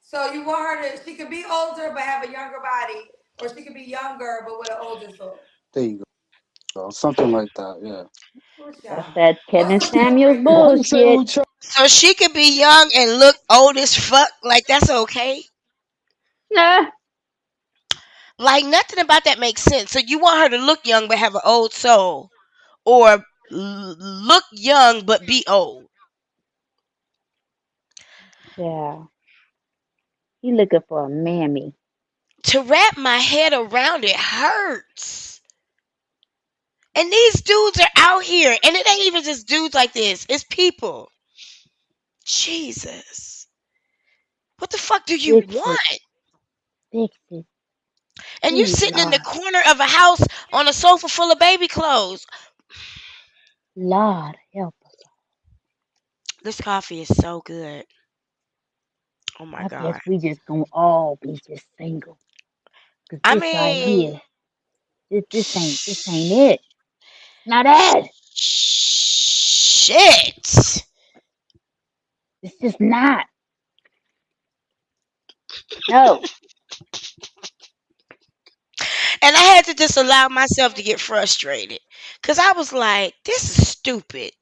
So you want her to? She could be older but have a younger body, or she could be younger but with an older soul. There you go. Something like that. Yeah. What's That's y'all? that Kevin What's the deal Samuels Why you breaker? say bullshit. we try? So she could be young and look old as fuck. Like that's okay. Nah, Like nothing about that makes sense. So you want her to look young but have an old soul, or look young but be old. yeah. He looking for a mammy. To wrap my head around it hurts. And these dudes are out here, and it ain't even just dudes like this. It's people. Jesus, what the fuck do you Fix it. want? Fix it. And you Please, sitting in the Lord. corner of a house on a sofa full of baby clothes. Lord, help us. This coffee is so good. Oh my I guess god. we just gonna all be just single. Cause I this right mean, here, this ain't it. Not it. shit. It's just not. No. And I had to just allow myself to get frustrated. Because I was like, this is stupid.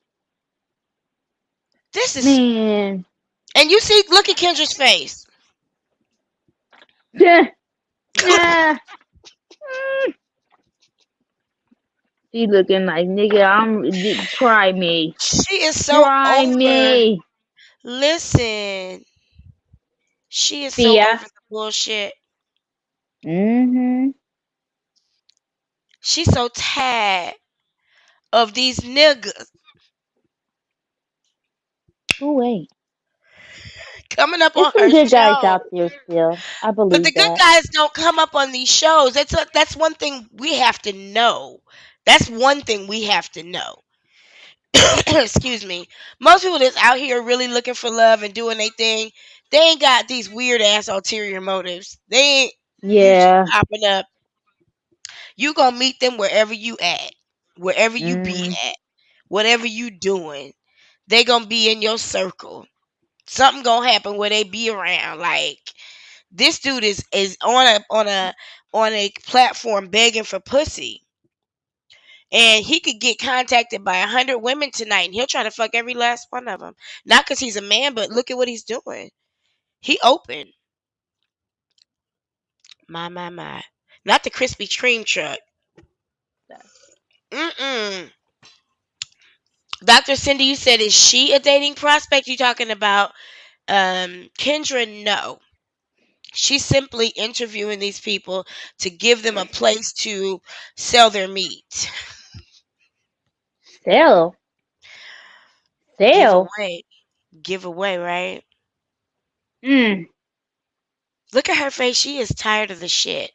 This is. Man. And you see, look at Kendra's face. Nah. Mm. She looking like nigga. Try me. She is so Try over. me. Listen, she is so Fia. over the bullshit. Mm-hmm. She's so tired of these niggas Who ain't? coming up There's on some her good guys show. out there still. I But the believe good that. guys don't come up on these shows. That's one thing we have to know. That's one thing we have to know. Excuse me. Most people that's out here really looking for love and doing their thing, they ain't got these weird ass ulterior motives. They ain't usually Yeah. popping up. You gonna meet them wherever you at, wherever you be Mm. at, whatever you doing. They gonna be in your circle. Something gonna happen where they be around. Like this dude is on a platform begging for pussy. And he could get contacted by 100 women tonight, and he'll try to fuck every last one of them. Not because he's a man, but look at what he's doing. He open. My. Not the Krispy Kreme truck. Mm-mm. Dr. Cindy, you said, is she a dating prospect? You talking about Kendra? No. She's simply interviewing these people to give them a place to sell their meat. Sell. Give Sell. away. Give away, right? Mm. Look at her face. She is tired of the shit.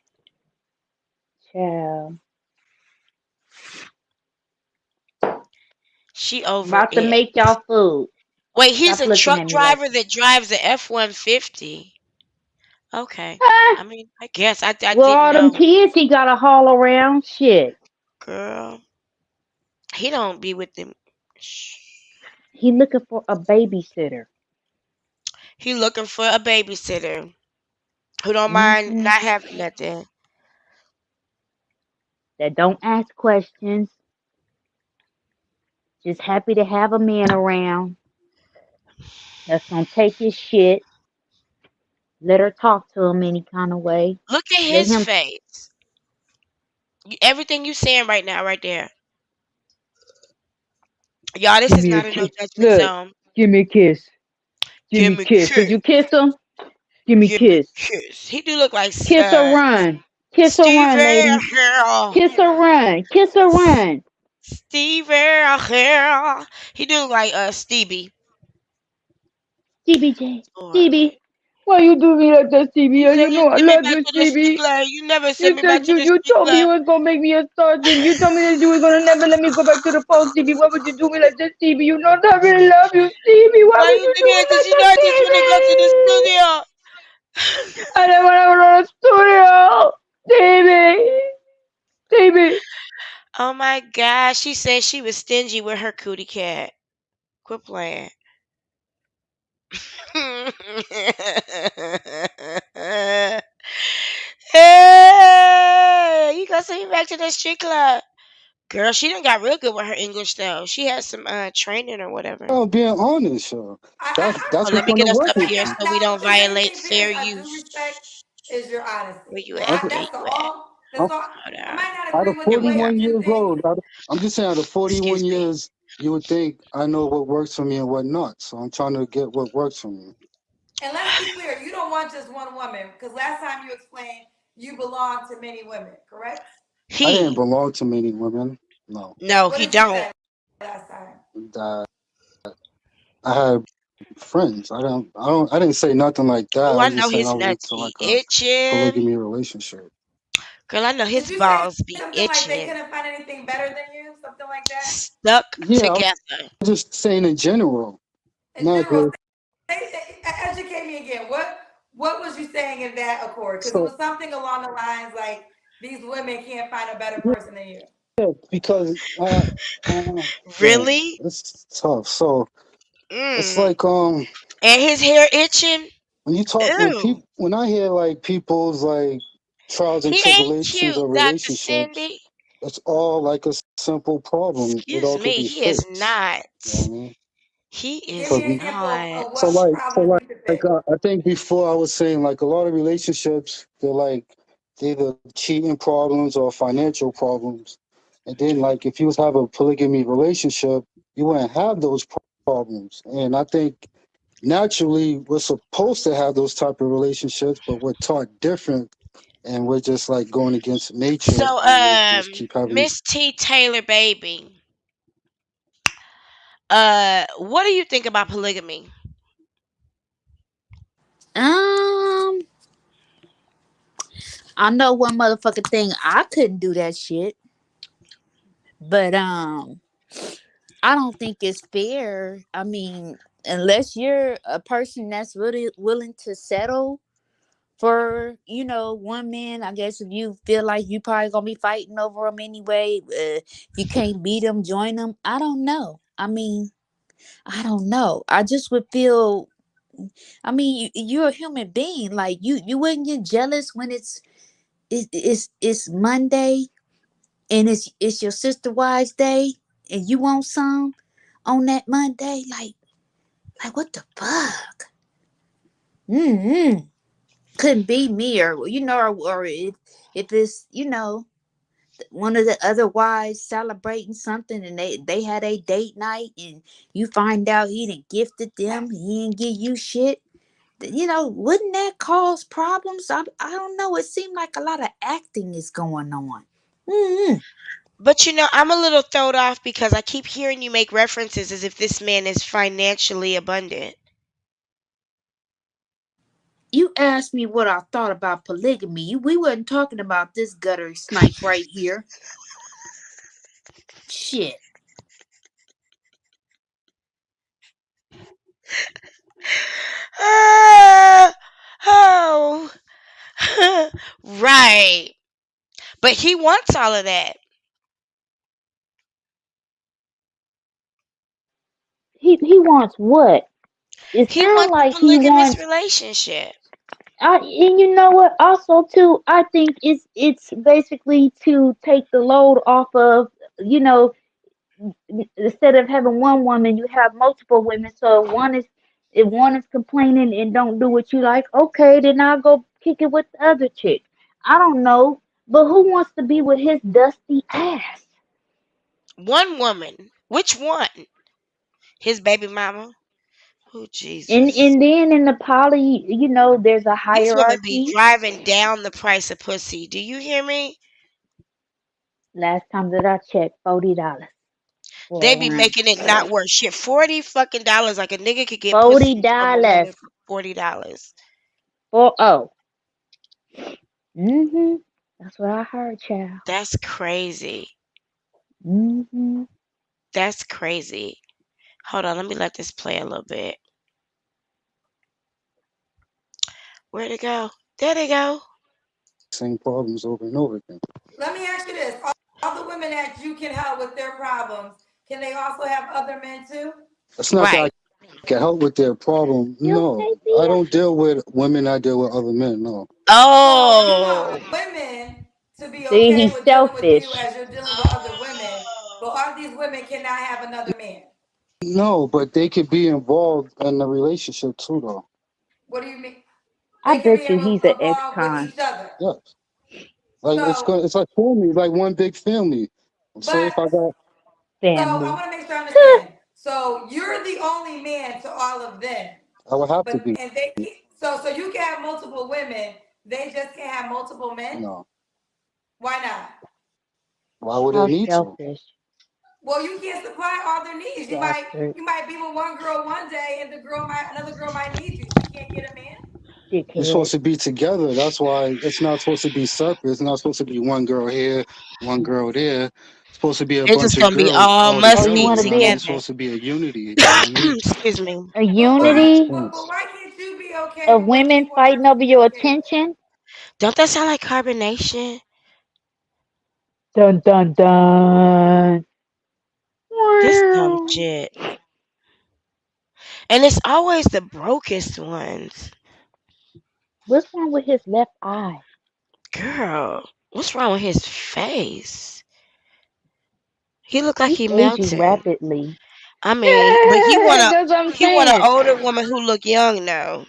Child. She over About to it. make y'all food. Wait, he's Stop a looking truck at me like driver that. that drives the F-150. Okay. Ah, I mean, I guess I well, didn't all them know. kids he got to haul around. Shit. Girl, he don't be with them. Shh. He looking for a babysitter. He looking for a babysitter. who don't mind Hmm. not having nothing. That don't ask questions, just happy to have a man around that's gonna take his shit. Let her talk to him any kind of way. Look at Let his him face. Everything you saying right now, right there, y'all. This give is me a not a no kiss. judgment Look, zone. give me a kiss. Give Give me a me kiss. Would kiss. you kiss him? Give me a Give me kiss. kiss. He do look like Kiss or run. Kiss or Stevie run, ladies. Hill. Kiss or run. Kiss or run. Stevie Hill. He do look like Stevie. Stevie J. Boy. Stevie. Why you do me like that, Stevie? You said You you know I send me love back you, to the street Stevie. club. You never send You me back said to the you street told me you club. was gonna make me a sergeant. You told me that you were gonna never let me go back to the post, Stevie. Why would you do me like that, Stevie? You know I really love you, Stevie. Why Why would you you do do me me like this? like You know that, I just want to go to the studio. Stevie? I don't wanna go to the studio. Stevie. Stevie. Oh my gosh. She said she was stingy with her cootie cat. Quit playing. Hey, you gonna send me back to the street club. Girl, she done got real good with her English though. She had some training or whatever. I'm being honest. Oh, That's let what's me get gonna us work up with here me. so we don't Now, if there's violate anything, fair Pierce, I do use. respect is your Where honesty. you at? That's, Where That's you the at? all. I'm, That's all. Hold I on. might not out agree of with the You way at? 41 you do years things. old, I'm just saying out of Excuse 41 me. years, you would think I know what works for me and what not. So I'm trying to get what works for me. And let's be clear, you don't want just one woman because last time you explained you belong to many women, correct? I didn't He. belong to many women. No, No, What he did you don't. say last time? that I had friends. I didn't say nothing like that. Oh, I I was know just saying I his was nuts into be like a itching. polygamy relationship. Girl, I know Did his you say balls be something like they itching. couldn't find anything better than you? Something like that? Stuck Yeah, I was together. just saying in general, In not general, just educate me again. What was you saying in that accord? Because it so. was something along the lines like these women can't find a better Yeah, person than you. because man, Really? it's tough. So it's Mm. like And his hair itching? when you talk Ew. when I hear like people's like trials and He ain't tribulations cute, or Dr. relationships, Cindy. it's all like a simple problem. It Excuse all could me, be he is fixed. not. You know what I mean? He Give is me Because an example not. of so what like so problems like you could fix. I think before I was saying like a lot of relationships they're either cheating problems or financial problems. And then like if you was have a polygamy relationship, you wouldn't have those problems. And I think naturally we're supposed to have those type of relationships, but we're taught different and we're just like going against nature So, and we just keep having these. Miss T. Taylor, baby, what do you think about polygamy? Um, I know one motherfucking thing. I couldn't do that shit, but I don't think it's fair. I mean, unless you're a person that's really willing to settle for, one man. I guess if you feel like you probably gonna be fighting over him anyway, you can't beat him, join him. I don't know. I mean, I don't know. I just would feel. I mean, you're a human being. Like you wouldn't get jealous when it's Monday and it's your sister wives day and you want some on that Monday. Like what the fuck? Mm-hmm. Couldn't be me, or or if it's one of the other wives celebrating something and they had a date night and you find out he didn't gifted them, he didn't give you shit. Wouldn't that cause problems? I don't know. It seemed like a lot of acting is going on. Mm-hmm. But I'm a little thrown off because I keep hearing you make references as if this man is financially abundant. You asked me what I thought about polygamy. We wasn't talking about this gutter snipe right here. Shit. Ah, oh, right. But he wants all of that. He wants what? It He sounds wants a like he polygamous wants relationship. And you know what? Also, too, I think it's basically to take the load off of, you know, instead of having one woman, you have multiple women. So if one is complaining and don't do what you like, okay, then I'll go kick it with the other chick. I don't know, but who wants to be with his dusty ass? One woman. Which one? His baby mama? Oh, And Jesus. and then in the poly, there's a These women be hierarchy. driving down the price of pussy. Do you hear me? Last time that I checked, $40 for They a be line. making it not worth shit. 40 fucking dollars. Like a nigga could get Forty pussy from a dollars woman for $40. for oh. Mhm. That's what I heard, child. That's crazy. Mhm. That's crazy. Hold on, let me let this play a little bit. Where'd it go? There they go. Same problems over and over again. Let me ask you this: all the women that you can help with their problems, can they also have other men too? It's not that Right. I can help with their problem. You No, okay, I Thea? don't deal with women. I deal with other men. No, So you Oh. want women to be See, okay he's with dealing with you selfish. as you're dealing with other women, but all these women cannot have another man. no, but they could be involved in the relationship too, though. What do you mean? I They can be bet you he's an involved with ex-con. each other. Yes, like it's So, going. It's like family, like one big family. Say if but I got, so I Family. want to make sure I understand. So you're the only man to all of them, I would have to but be. and they can, so you can have multiple women. They just can't have multiple men. No, Why not? why would they How need to? selfish. Well, you can't supply all their needs. Bastard. You might be with one girl one day, and another girl might need you. She can't get a man. You're Dickhead. supposed to be together. That's why it's not supposed to be separate. It's not supposed to be one girl here, one girl there. It's supposed to be a It's just bunch of gonna be girls all all Oh, must you together. be want You to know what I be mean? a, It's together. supposed to be a unity. You know what I mean? Excuse me. a unity Sense. Why can't you be okay of with what women you want fighting her to over be your okay with? attention? Don't that sound like carbonation? Dun dun dun. This dumb Wow. shit. And it's always the brokest ones. What's wrong with his left eye? Girl, what's wrong with his face? He look like He's he aging melting. rapidly. I mean, but That's what I'm he want an saying. older woman who look young though.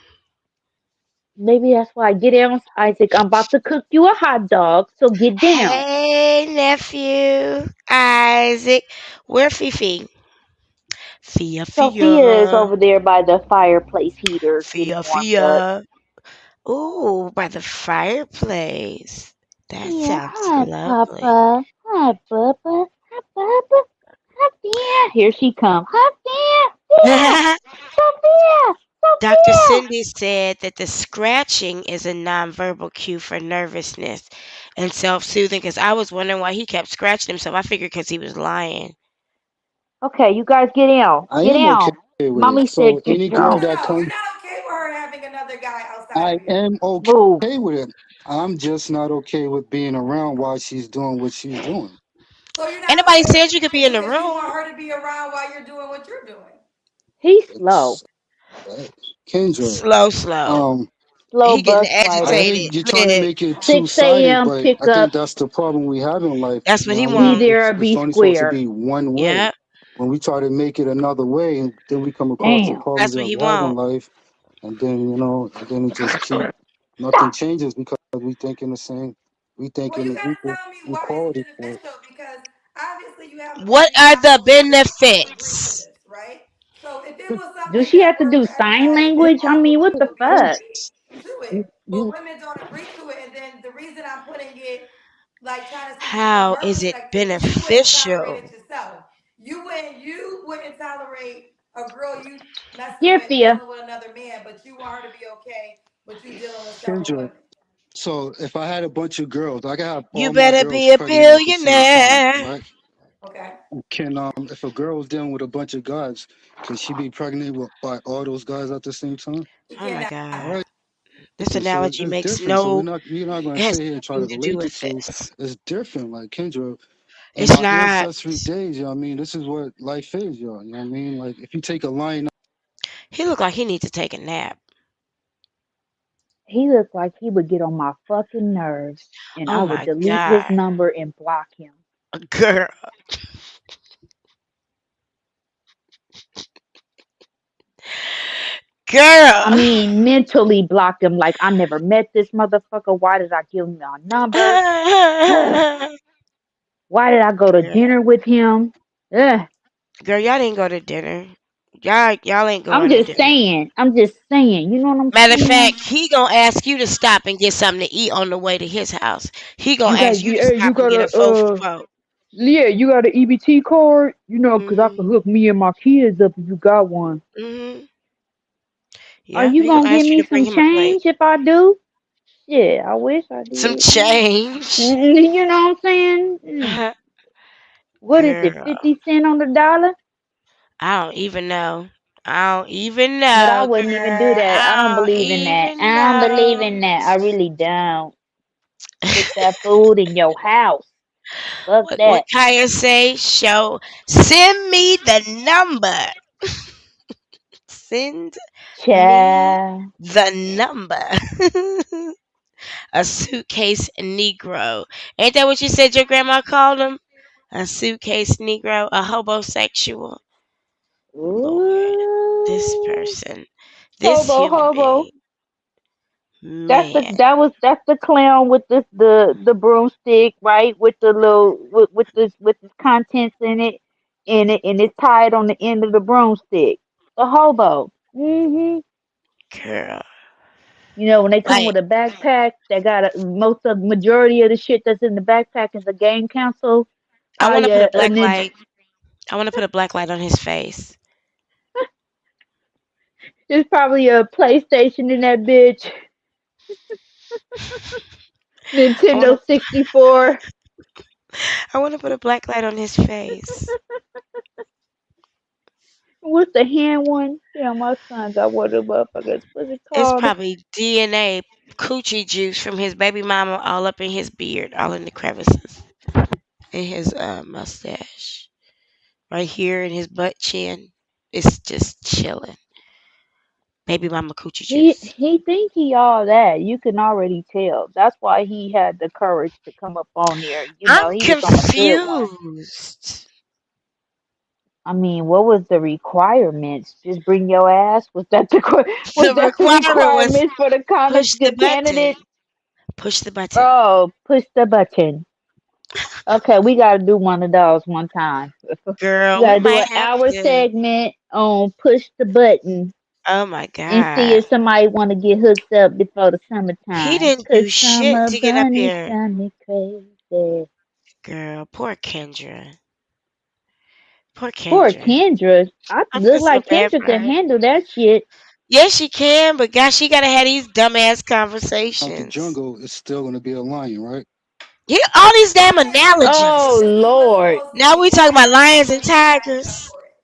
Maybe that's why. Get down, Isaac. I'm about to cook you a hot dog, so get down. Hey, nephew, Isaac. Where Fifi? Fia, Sophia is Fia, over there by the fireplace heater getting Fia, warmed up. Fia. Ooh, by the fireplace. That Yeah, sounds hi, lovely. Papa. Hi, Bubba. Hi, Bubba. Hi, Thea. Here she comes. Hi, Thea. Thea. Sophia. Dr. Sophia. Cindy said that the scratching is a nonverbal cue for nervousness and self-soothing. Because I was wondering why he kept scratching himself. I figured because he was lying. Okay, you guys get down. I Get am okay down. with it. Mommy said So get any No, girl down. no, that no. You're comes, not okay with her having another guy outside I of you. am Move. okay with it. I'm just not okay with being around while she's doing what she's doing. So you're not Anybody okay with said you could be it in the because you room. want her to be around while you're doing what you're doing. He's slow. It's Kendra. Slow, slow. Um, Slow He getting bus I rider. hear agitated. you're trying to Look, make it two 6 sided, a.m. but I think pickup. that's the problem we have in life. that's You what know he what I Be mean? want. there or It's be only supposed to square. be one way. Yeah, When we try to make it another way, and then we come across the Damn. problems that's that what he we have in want. life, and then and then it just keep nothing changes because we thinking the same. We Well, thinking you the got to tell me why it's equality for it. beneficial because obviously you have a What baby are the mama who can agree to benefits? this, right? So if it was Do something she that have to worked do for sign everybody, then language? I all the mean, what women the would be fuck? agreed to it. You, But you women don't agree to it, and then the reason I'm putting it, like trying to see this from How her is it perspective, you wouldn't tolerate beneficial? it yourself. You wouldn't tolerate a girl you messing Here, with Fia. dealing with another man, but you want her to be okay with you dealing with several Kendra. women. So if I had a bunch of girls, I can have You all my better girls be a pregnant at the same time, billionaire. right? Okay. Can if a girl was dealing with a bunch of guys, can she be pregnant by all those guys at the same time? She Oh my cannot. All God. right. This So analogy it's makes different. So no, we're not going it to has sit here and try to nothing to do relate the with two. this. It's different. Like Kendra, in It's my not. ancestry days, you know what I mean, this is what life is, y'all. You know what I mean? Like if you take a line, He look like he needs to take a nap. He looked like he would get on my fucking nerves, and Oh I would my delete his God. number and block him. Girl. I Girl. mean, mentally block him. Like I never met this motherfucker. Why did I give him my number? Why did I go to Girl. dinner with him? Ugh. Girl, y'all didn't go to dinner. Y'all ain't I'm going to just dinner. saying. I'm just saying. You know what I'm Matter of saying? fact, he gonna ask you to stop and get something to eat on the way to his house. He gonna You got ask you you. to Hey, you stop and got get a a four for four. yeah. You got an EBT card. You know, 'cause I can Mhm. hook me and my kids up if you got one. Mhm. Are Yep. you He gonna gonna give ask you me to bring some him a plate. change if I do? Yeah, I wish I Some did. change. You know what I'm saying? What is it? Girl, 50 cents on the dollar? I don't even know. I don't even But I know, wouldn't even do girl. that. I don't I don't believe in that. even I don't believe know. in that. I really don't. Put that food in your house. Fuck What that. Kaya say? Send me the number. Send me Child. the number. A suitcase Negro. Ain't that what you said your grandma called him? A suitcase Negro, a homosexual. Lord, this Ooh. person, this Hobo, human hobo. being, man, That's the clown with the broomstick, right? With the little with the contents in it, and it's tied on the end of the broomstick. The hobo. girl. You know when they come Like, with a backpack, they got majority of the shit that's in the backpack is a game console. I want to Probably put a a black ninja. light. I want to put a black light on his face. There's probably a PlayStation in that bitch. I want Nintendo to. 64. I want to put a black light on his face. What's the hand one? Yeah, my son got one of the motherfuckers. What's it It's called? probably DNA, coochie juice from his baby mama, all up in his beard, all in the crevices, in his mustache, right here in his butt chin. It's just chilling. Baby mama coochie juice. He think he all that. You can already tell. That's why he had the courage to come up on there. You I'm know, he was on a good one. confused. I mean, what was the requirements? Just bring your ass? Was The that the requirement was requirements for the push the button. candidate? Push the button. Oh, push the button. Okay, we gotta do one of those one time. We Girl, we gotta do an might have hour to. segment on push the button Oh my and see God. if somebody want to get hooked up before the He summertime. didn't 'Cause do shit summer to get up bunny here. got me crazy. Girl, poor Kendra. Poor Poor Kendra. Kendra. I I feel look so like bad Kendra for could her. handle that shit. Yes, she can, but gosh, she gotta have these dumbass Out the conversations. jungle, it's still going to be a lion, right? Yeah, all these damn Okay, so Oh analogies. this is what's Lord. supposed to Now be we talking about happening, lions so and you guys go tigers. for it.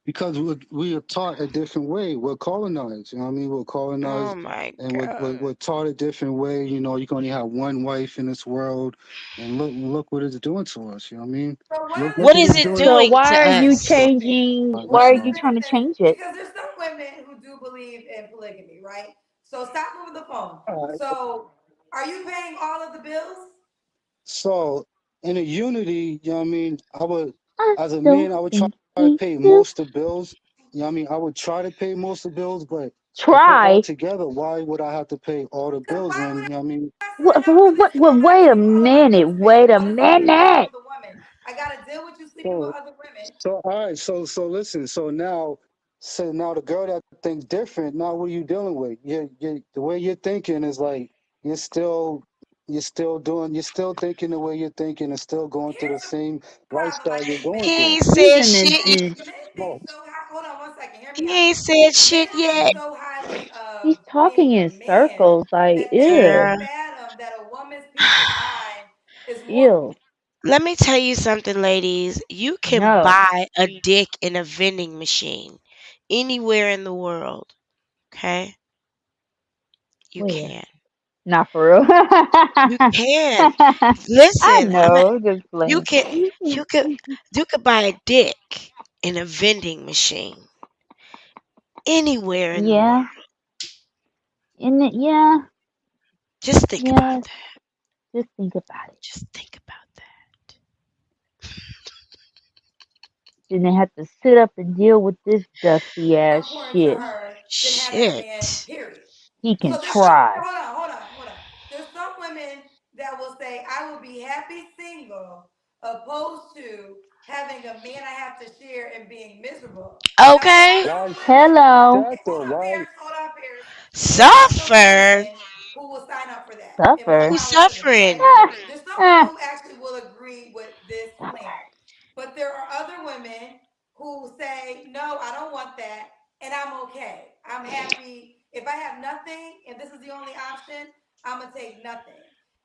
Because we are taught a different way. We're colonized. You know what I mean? We're Oh colonized, my and God. we're taught a different way. You know, you can only have one wife in this world, and look what it's doing to us. You know what I mean? So why Look don't What what we is it's it just doing. So doing to why are you us? women? changing? Like, Why are listen, you trying to Because change it? there's some women who do believe in polygamy, right? So stop moving the phone. all right. So are you paying all of the bills? So in a unity, you know what I mean? I would, I as a man, don't I would try think to we pay do. most of the bills. You know what I mean? I would try to pay most of the bills, but if we're all Try. together, why would I have to pay all the Because bills why when, would you know what I mean? I sign up for this if I'm not Wait a getting all of my minute. bills paid? Wait a What if I'm sleeping with minute. another woman? I gotta deal with you sleeping with So other women. So all right, so listen. So now the girl that thinks different. Now what are you dealing with? You the way you're thinking is like you're still you're still thinking the way you're thinking and still going through the Here's the same problem. lifestyle Like you're going He through. ain't He's said an shit yet. men think No, so high. Hold on 1 second. Hear me He out. ain't said shit Men think yet. so highly he's of talking being in a man circles. Like, that they ew, can't Girl, fathom that a woman's peace of mind is more. ew, let me tell you something, ladies. You can no. buy a dick in a vending machine anywhere in the world. Okay? You Where? can. Not for real. You can. I Listen, know, just you playing. can you could you could buy a dick in a vending machine anywhere in the world. Yeah, And yeah, Just think about yes. that. Just think about it. Just think about that. Then they have to sit up and deal with this dusty ass More into shit. her than having a man, Shit. period. He can So there's some, try. hold on. There's some women that will say, I will be happy single, opposed to having a man I have to share and being miserable. Now, there are Okay. Why some women, Hello. that though? hold on, Why? Paris, hold on, Paris. There are some Suffer. women who will sign up for that, and more Suffer. Who's power to them, right? suffering? Ah, There's some women ah. who actually will agree with this plan. Suffer. But there are other women who say, no, I don't want that, and I'm okay. I'm happy. If I have nothing and this is the only option, I'm going to take nothing.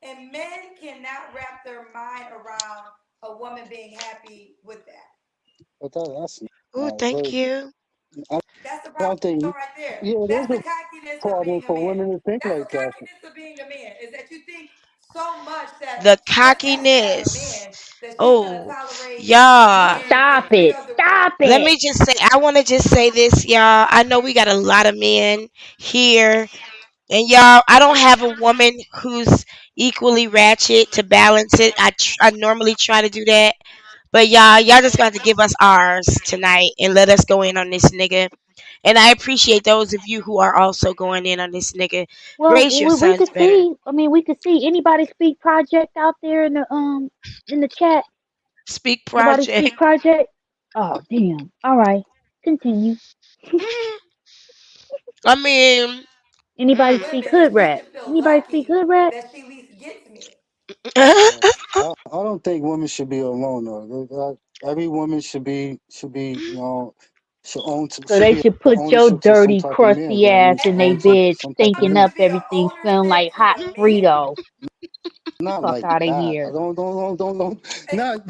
And men cannot wrap their mind around a woman being happy with that. But that's Oh, not. thank But you. I That's the don't problem think. right there. Yeah, That's there's the a cockiness of problem being a for man. women to think That's the like that. cockiness of being a man, is that you think so much that The just has to have a cockiness. man, that she's going to Oh, tolerate y'all. being with Stop three it. other women. Stop Let it. me just say, I want to just say this, y'all. I know we got a lot of men here. And y'all, I don't have a woman who's equally ratchet to balance it. I normally try to do that. But y'all just got to give us ours tonight and let us go in on this nigga. And I appreciate those of you who are also going in on this nigga. Well, Raise your we sons could better. see. I mean, we could see anybody speak project out there in the chat. Speak Nobody project. speak project. Oh damn. All right. Continue. I mean, Anybody mm. speak Women, and hood she rap? should feel Anybody speak lucky hood rap? that she at least gets me. I don't think women should be alone though. Every woman should be So should they be should the put your ownership to some dirty, type of man. You crusty know what I mean? ass To in And, they own and to bed, some type of stinking man. up to be an everything, smelling like ownership to hot a man. Frito. Not Fuck like out of that. here. Not.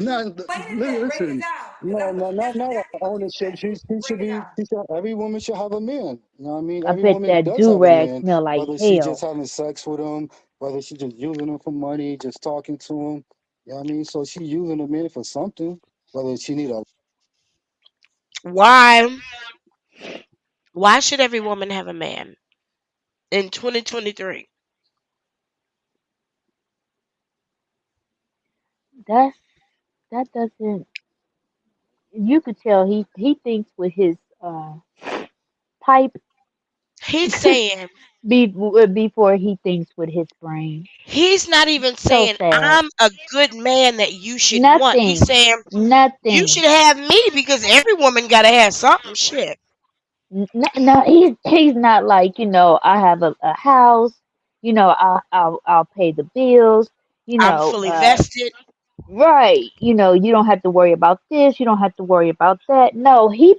Explain it then. Break it Listen. down. Because No, no, that's not exactly what you ownership. said. Break it down. Every woman should have a man. You know what I mean? I Every bet woman that does do have a rag man, smell like whether she just hell. having sex with him, whether she just using him for money, just talking to him. You know what I mean? So she using a man for something, whether she need a why? Why should every woman have a man in 2023? That's that doesn't. You could tell he thinks with his pipe He's saying before he thinks with his brain. he's not even So saying sad. I'm a good man that you should want. He's Nothing. saying you Nothing. should have me because every woman gotta have something. Shit, No, he's not like I have a house. I'll pay the bills. You I'm know, fully vested. right. You don't have to worry about this. You don't have to worry about that. No, he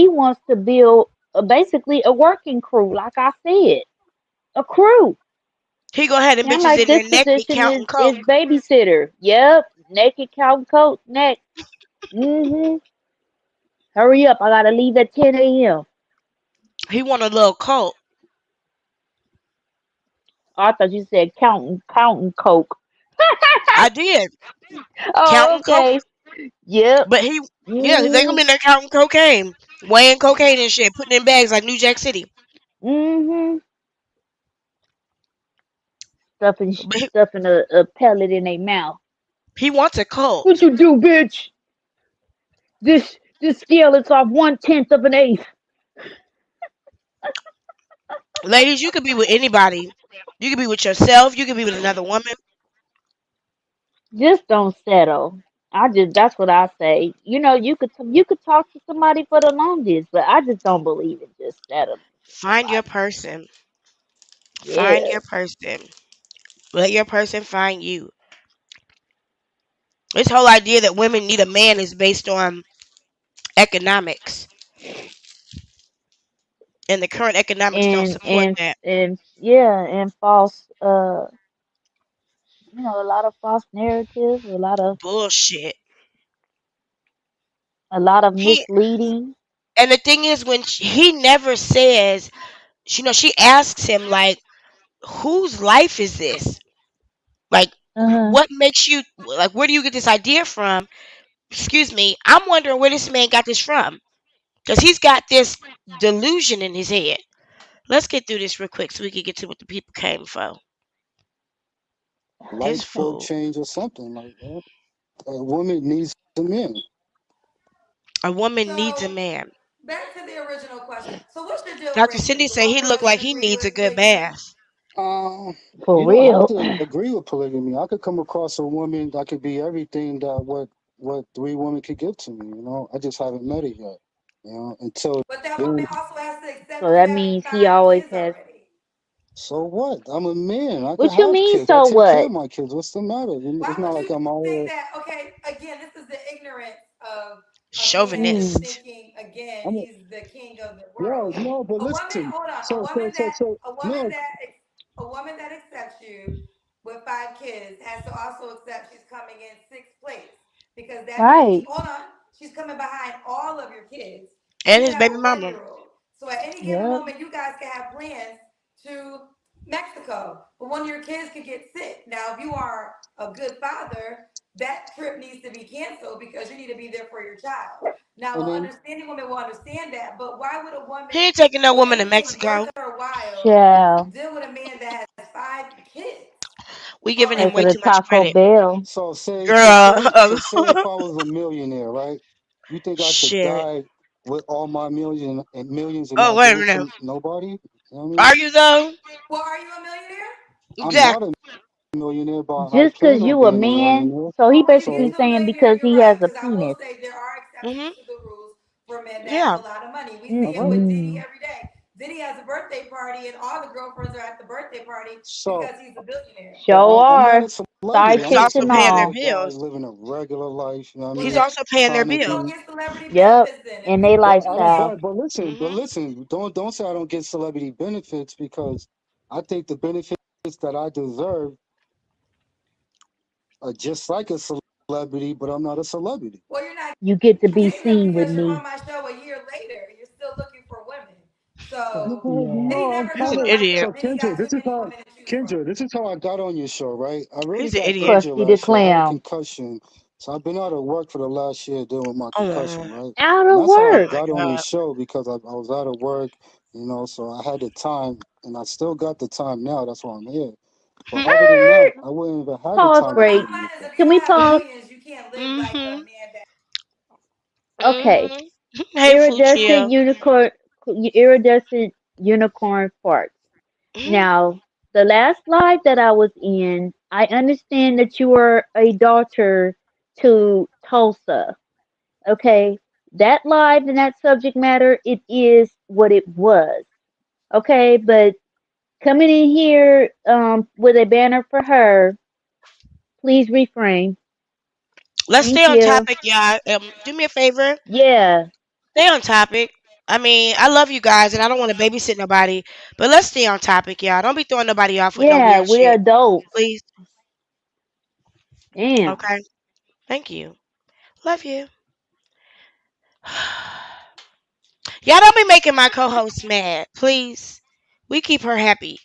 wants to build basically a working crew. Like I said, a crew. He gonna have them And I'm bitches like, in this there naked position counting is coke. babysitter. Yep, naked cow coat next. Mm-hmm. Hurry up, I gotta leave at 10 a.m. He want a little cult. Oh, I thought you said counting coke. I did Oh, counting coke, okay. Yep. but he yeah they gonna Mm-hmm. be in there counting cocaine, weighing cocaine and shit, putting it in bags like New Jack City. Mm-hmm. Stuffing But stuffing a pellet in their mouth. he wants a What cult. you do, bitch? This scale is off 1/10 of an eighth. Ladies, you could be with anybody. You could be with yourself. You could be with another woman. Just don't settle. That's what I say. You could talk to somebody for the longest, but I just don't believe in just settling for Find your somebody. person. Find Yeah. your person. Let your person find you. This whole idea that women need a man is based on economics, and the current economics don't and support and that and yeah, and false a lot of false narratives, bullshit. a lot of He misleading. and the thing is, he never says, she asks him like, "Whose life is this? Like, Uh-huh. what makes you like? Where do you get this idea from?" Excuse me. I'm wondering where this man got this from, because he's got this delusion in his head. Let's get through this real quick so we can get to what the people came for. This light bulb fool. change or something like that. A woman needs a man. A woman needs a So man. back to the original question. So what's your deal Dr. breaker? Cindy The said one he who looked like doesn't he agree needs a with good polygamy? bath. For You don't have real. to agree with polygamy. I could come across a woman that could be everything that what three women could give to me. I just haven't met it yet. Until But that woman then, also has to So accept you that having means he 5 always kids has. already. so what? I'm a man. I could What you have mean? kids. I So take care of what? my kids. What's the matter? Why It's not would like you I'm out think here. that? Okay, again, this is the ignorance of a man who's Mm. Chauvinist. thinking again I'm a, he's the king of the yo, world. no, but A woman, listen. hold on, a woman No, that a woman that accepts you with 5 kids has to also accept she's coming in sixth place because that means Right. hold on, she's coming behind all of your kids and And you his have baby a mama. 1 year old. So at any given Yep. moment, you guys can have plans to Mexico, but one of your kids could get sick. Now, if you are a good father, that trip needs to be canceled because you need to be there for your child. Now, and an then understanding woman will understand that, but why would a woman He ain't taking no with woman to anything worth Mexico. her while Child. deal with a man that has 5 kids We giving him Take her way already? to too much Taco credit. Bell. Girl. say if I was a millionaire, right? You think I could Shit. die with all my millions and Oh, not wait give a it minute. to nobody? You know what I mean? Are you though? Well, are you a millionaire? I'm Exactly. not a millionaire, but I Just plan because on you a being a man, millionaire. so he Well, when he basically So gets to a saying millionaire, because you're he right. has a Because I will penis. say there are exceptions Mhm. to the rules for men that have Yeah. a lot of money. We see it with all right. Diddy Mm-mm. every day. Diddy has a birthday party, and all the girlfriends are at the birthday party So because he's a billionaire. so Show I'm not are a celebrity. He's I'm sidekicks just a also and paying their all. regular guy bills. living a regular life. You know what I Well, He's mean? then also paying their Trying to you don't bills. be. get celebrity Yep. benefits then if And you they if But you I don't. lifestyle. But Mhm. listen. Don't say I don't get celebrity benefits because I think the benefits that I deserve just like a celebrity, but I'm not a celebrity. well, you're not You get to be getting them seen with because you're me. on my show a year later. You're still looking for women. No, So Yeah. Diddy I'm never He's come an kind on of my idiot. show. so Diddy got too many women to choose from. Kendra. This is how I got on your show, right? I really He's an got idiot. injured Crusty the last year. I had a clown. concussion, so I've been out of work for the last year dealing with my Oh concussion, my. right? Out And of that's how Oh I work. my got on your God. show because I was out of work, so I had the time, and I still got the time now. That's why I'm here. But other than that, I wouldn't even have the Pause time Well, to break. sit bottom in line your is, show. if you Can don't we have pause? millions, you can't live like a Mhm. man that. Okay. Mhm. Hey, Iridescent Fuchsia. unicorn. Iridescent unicorn farts. Mhm. Now, the last live that I was in, I understand that you were a daughter to Tulsa. Okay. That live and that subject matter, it is what it was. Okay. But coming in here with a banner for her, please refrain. Let's stay Thank on you. topic, y'all. Do me a favor. Yeah. Stay on topic. I mean, I love you guys, and I don't want to babysit nobody, but let's stay on topic, y'all. Don't be throwing nobody off with no Yeah. weird We're shit, adults. please. Damn. Okay. Thank you. Love you. Y'all don't be making my co-host mad, please. We keep her happy.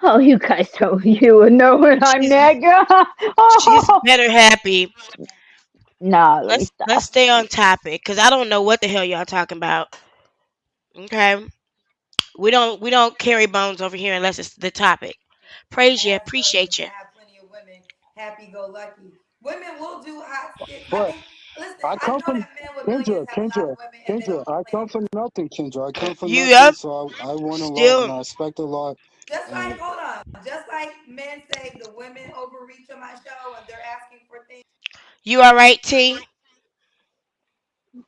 Oh, you guys don't. You would know when I'm She's that girl. she's Oh, better happy. nah, let me Let's stop. stay on topic because I don't know what the hell y'all talking about. Okay, we don't carry bones over here unless it's the topic. Praise you, Ass husband appreciate to you. have plenty of women, happy go lucky. Women will do hot skits. I But think, listen, I I come know from that men with millions Kendra, have a lot of Kendra, women and they Kendra. don't I complain come from about it. nothing, Kendra. I come from You nothing, up? so I won a lot and Still, I expect a lot. Just like, And hold on, just like men say the women overreach on my show and they're asking for things you all right, T?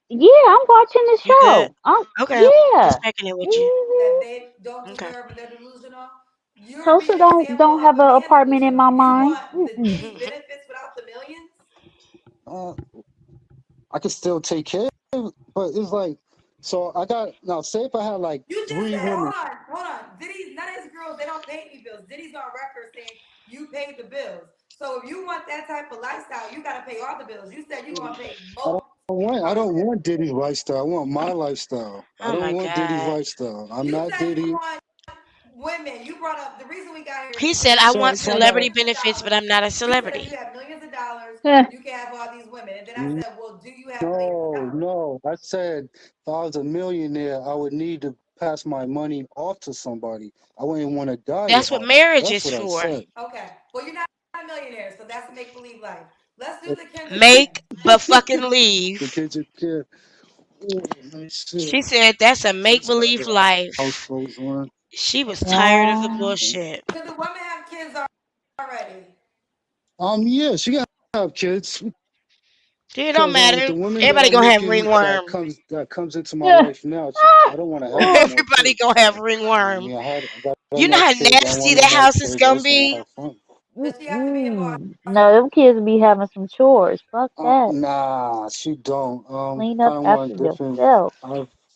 Yeah, I'm watching the You good? show. Okay, just Yeah. checking in with you. that hmm they don't Okay. deserve and they're delusional. You're Tulsa being an example don't of have a an man apartment in delusional. my You mind. want the Mm-mm. Diddy benefits without the millions? uh, I can still take care of it, but it's like, so I got now. Say if I had like You just three said, women. hold on. Diddy's none of his girls, they don't pay any bills. Diddy's on record saying you paid the bills. So if you want that type of lifestyle, you gotta pay all the bills. You said you're gonna pay most I of don't it. want Diddy's lifestyle. I want my lifestyle. I Oh don't my want Diddy's God. lifestyle. I'm You not said you Diddy. want women. You brought up the reason we got here is He because said, you "I said want if you So I have got to celebrity millions of benefits, but dollars, I'm not a you said if you celebrity." have millions of dollars, Huh. you can have all these women. And then I said, well, do you have millions of no, dollars? no. I said if I was a millionaire, I would need to pass my money off to somebody. I wouldn't want to die That's what without it. marriage That's is what I for. said. Okay. Well, you're not a millionaire, so that's a make believe life. Let's do the Kendra Jen. Make but fucking The leave. kids are kid. Ooh, let me see. She said that's a make Just gotta believe get my house life. clothes on. She was tired of the Wow. bullshit. Could the woman have kids already? Yeah, she gotta have kids It because don't with the matter. women that Everybody I'm gonna have looking ringworm. that comes into my Yeah. life now, I Ah, don't want to have no oh, more Everybody kids. gonna have So I ringworm. mean, I got You know enough how kids. I don't nasty want the no more house is kids. I gonna just want to be. have fun. Does she have to be a boss? no, them kids be having some chores. Fuck that. Nah, she don't. Clean up Kind of after want a different. yourself.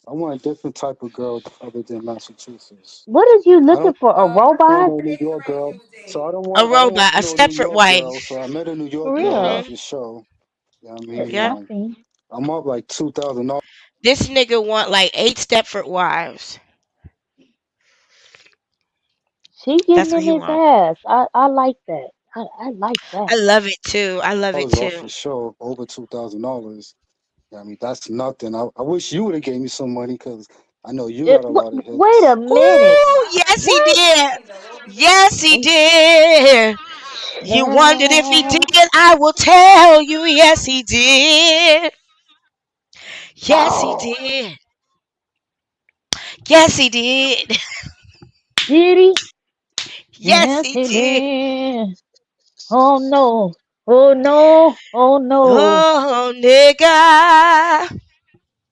I want a different type of girl other than Massachusetts. What is you I looking don't for? A want robot? no New Raised York you girl. with D. So A I don't want robot, a no New Stepford York girl. wife. So I met a New For York girl Hmm. real? for sure. Yeah, I mean, Yep. I see. I'm up like $2,000. This nigga want like 8 Stepford wives. She That's getting what in he his want. ass. I like that. I like I that. love it too. I love it Dollars off too. for sure. Over $2,000. Yeah, I mean, that's nothing. I wish you would have gave me some money because I know you got a lot of Wait a hits. minute. Ooh, Not yes money. he What? did. Though. What would be the money? Yes he did. You wondered if he did. Child. I will tell you. Yes he did. Yes he Oh, did. Yes he did. did he? Yes Yes, he he did. did. Oh no. Oh no. Oh no. Oh nigga.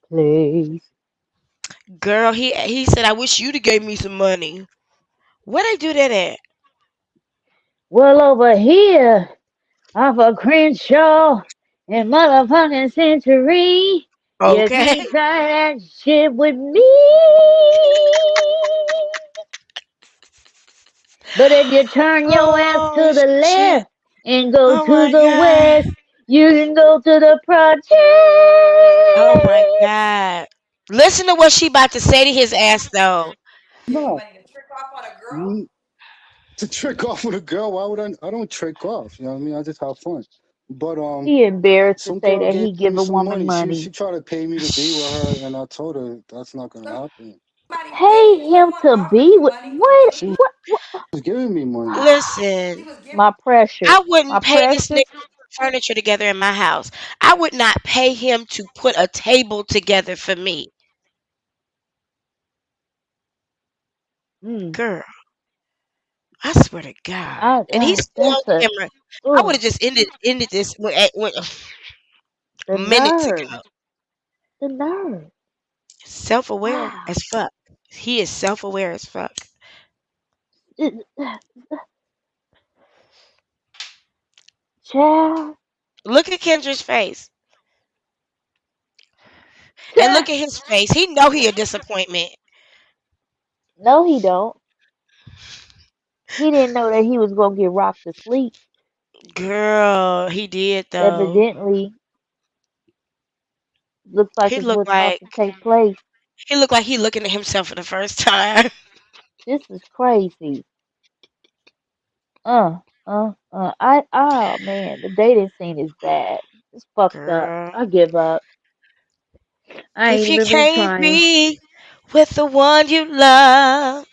Please. Girl, he said I wish you'd have gave me some money. Where they do that at? Well, over here, off of Crenshaw and motherfucking Century, you Okay. can't try that shit with me. But if you turn your ass Oh to the shit. left and go Oh to my the god. west, you can go to the project. Oh my god. Listen to what she about to say to his ass though. Give you No, money to trick off on a girl? mm, to trick off with a girl, why would I? I don't trick off. You know what I mean? I just have fun. But He embarrassed to some say girl that gave he me give a some woman money. She money. tried to pay me to be with her, and I told her that's not gonna happen. Somebody Pay paid him someone to offered be you with. money to Wait, be She with. what? was giving me money. She Listen, was giving. My precious. I My wouldn't pay this nigga precious. to put furniture together in my house. I would not pay him to put a table together for me. Mm, Girl, I swear to God. And he's still on that's a. camera. I would Oh, have just ended this the minutes nerve. ago. The nerve. Self aware Wow. as fuck. He is self aware as fuck. It, child. Look at Kendra's face. And look at his face. He know he a disappointment. No, he don't. He didn't know that he was gonna get rocked to sleep. Girl, he did though. Evidently, looks like He it's looked what's about like to take place. he looking at himself for the first time. This is crazy. Oh man, the dating scene is bad. It's fucked up. Girl. I give up. I If ain't you even been can't trying. be with the one you love,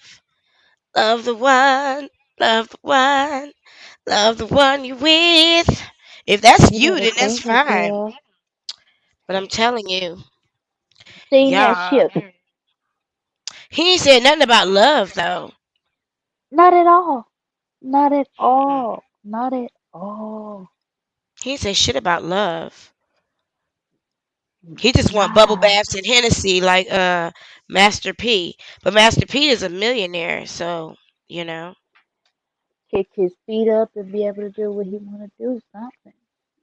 love the one, love the one, love the one you with. If that's You you, better then that's sing it, fine. girl. But I'm telling you, Sing that y'all, shit. he ain't said nothing about love though. Not at all. Not at Mm-mm. all. Not at all. He ain't say shit about love. He just want bubble Nah. baths and Hennessy like Master P. But Master P is a millionaire, so you know, Kick his feet up and be able to do what he want to do. Something.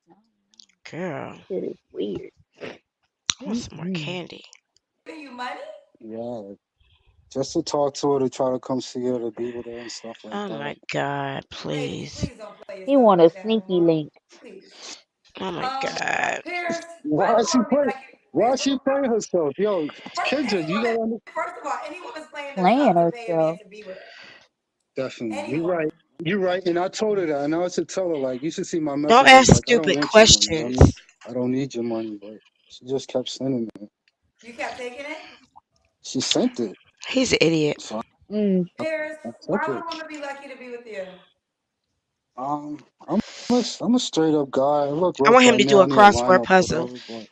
No, girl, shit is weird. I want some more Mm-mm. candy. Giving you money? Yeah, just to talk to her, to try to come see her, to be with her and stuff like Oh that. my god, Ladies, please. please don't play He yourself want a like that no sneaky more. link. Please. Oh my god. Pierce, why Why do is she all women playing? like you? Why is she playing herself? Yo, Kendra, you gotta First of all, any woman's playing Playing themselves to pay a man herself. to be with her. definitely. Any You're woman. right. You're right. And I told her that. And I should tell her, like, you should see my Don't messages. ask Like, I don't stupid want your money. You know what I mean? questions. I don't need your money. But she just kept sending it. You kept taking it? She sent it. He's an idiot. So Mm. Paris, I why took would it. a woman be lucky to be with you? I'm a straight up guy. I look I rough want him right to do now. a I need to line crossword up, puzzle. whatever. But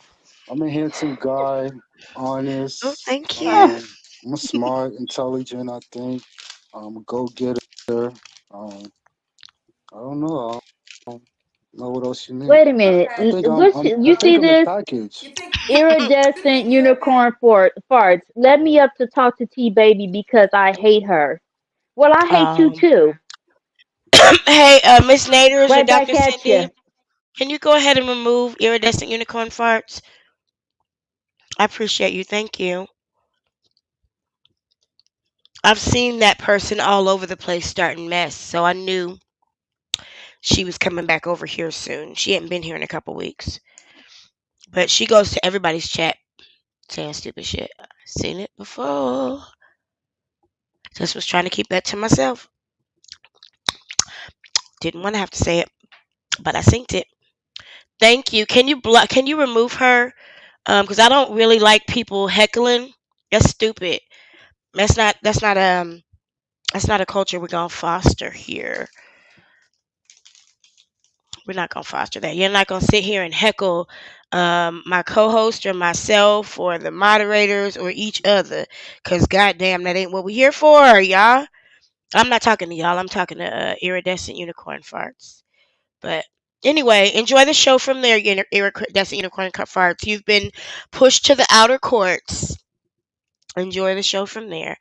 I'm a handsome guy, Oh, honest. thank you. I'm a smart, intelligent. I think I'm a go getter. Um, I don't know. I don't know what else you need. Wait a minute. I Okay. think You I think see I'm a this? package. You Iridescent think you're a pack? unicorn farts. Let me up to talk to T Baby because I hate her. Well, I hate you Um, too. hey, Miss Naders or Right back Dr. at you. Cindy, can you go ahead and remove iridescent unicorn farts? I appreciate you. Thank you. I've seen that person all over the place starting mess, so I knew she was coming back over here soon. She hadn't been here in a couple weeks, but she goes to everybody's chat saying stupid shit. Seen it before. Just was trying to keep that to myself. Didn't want to have to say it, but I synced it. Thank you. Can you block? Can you remove her? Because I don't really like people heckling. That's stupid. That's not. That's not. That's not a culture we're gonna foster here. We're not gonna foster that. You're not gonna sit here and heckle my co-host or myself or the moderators or each other. Cause goddamn, that ain't what we're here for, y'all. I'm not talking to y'all. I'm talking to iridescent unicorn farts. But anyway, enjoy the show from there, iridescent unicorn farts. You've been pushed to the outer courts. Enjoy the show from there.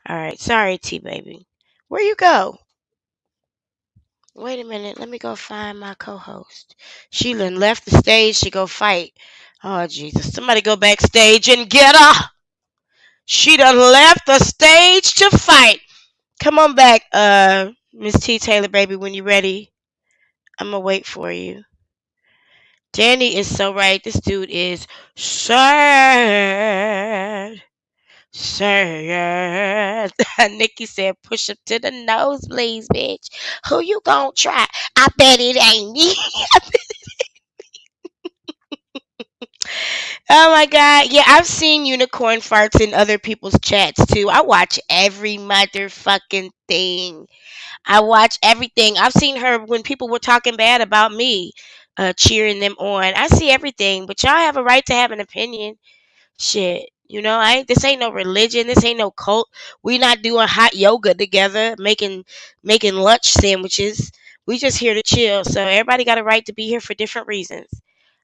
All right. Sorry, T baby. Where you go? Wait a minute. Let me go find my co-host. She done left the stage to go fight. Oh Jesus! Somebody go backstage and get her. She done left the stage to fight. Come on back, Miss T Taylor, baby. When you ready, I'm gonna wait for you. Danny is so right. This dude is sad. Sad. Nikki said, push up to the nose, please, bitch. Who you gonna try? I bet it ain't me. Oh my god. Yeah, I've seen unicorn farts in other people's chats too. I watch every motherfucking thing. I watch everything. I've seen her when people were talking bad about me, cheering them on. I see everything, but y'all have a right to have an opinion. Shit. You know, I ain't, this ain't no religion. This ain't no cult. We not doing hot yoga together, making lunch sandwiches. We just here to chill. So everybody got a right to be here for different reasons.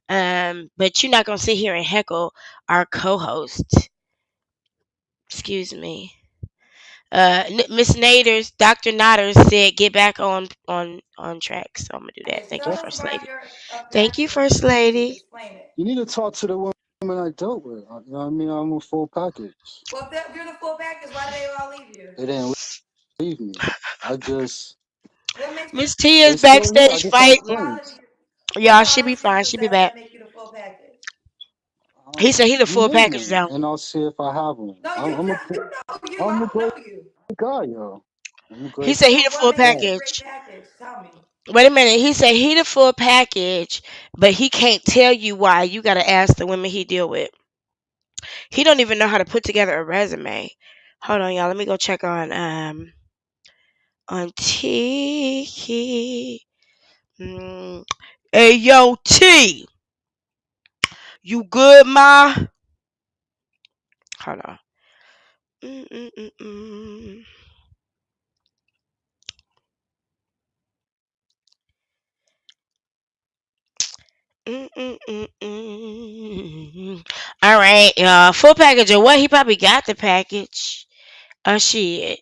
But you're not gonna sit here and heckle our co-host. Excuse me. Miss Naders, Dr. Natters said get back on track. So I'm gonna do that. Okay, so Thank you, tell us First why Lady. you're a Thank you, package, First please. Lady. Explain it. You need to talk to the women I dealt with. You know what I mean? I'm a full package. Well, if you're the full package, why did they all leave you? They didn't leave me. I just What makes you Miss T is they still here. I backstage just have fighting. friends. qualities? What Y'all, she be qualities do you fine. She be possess back. that make you the full package? He said he the You full name package them, though. and I'll see if I have them. No, you just you know you. I I'm a don't great know you. guy, yo. I'm a He great said he Well, the what full makes you guy. a great package. package? Tell me. Wait a minute. He said he the full package, but he can't tell you why. You gotta ask the women he deal with. He don't even know how to put together a resume. Hold on, y'all. Let me go check on T. Mm. Hey yo, T. You good, ma? Hold on. Mm-mm-mm-mm. Mm-mm-mm-mm. All right, full package of what? He probably got the package. Oh shit.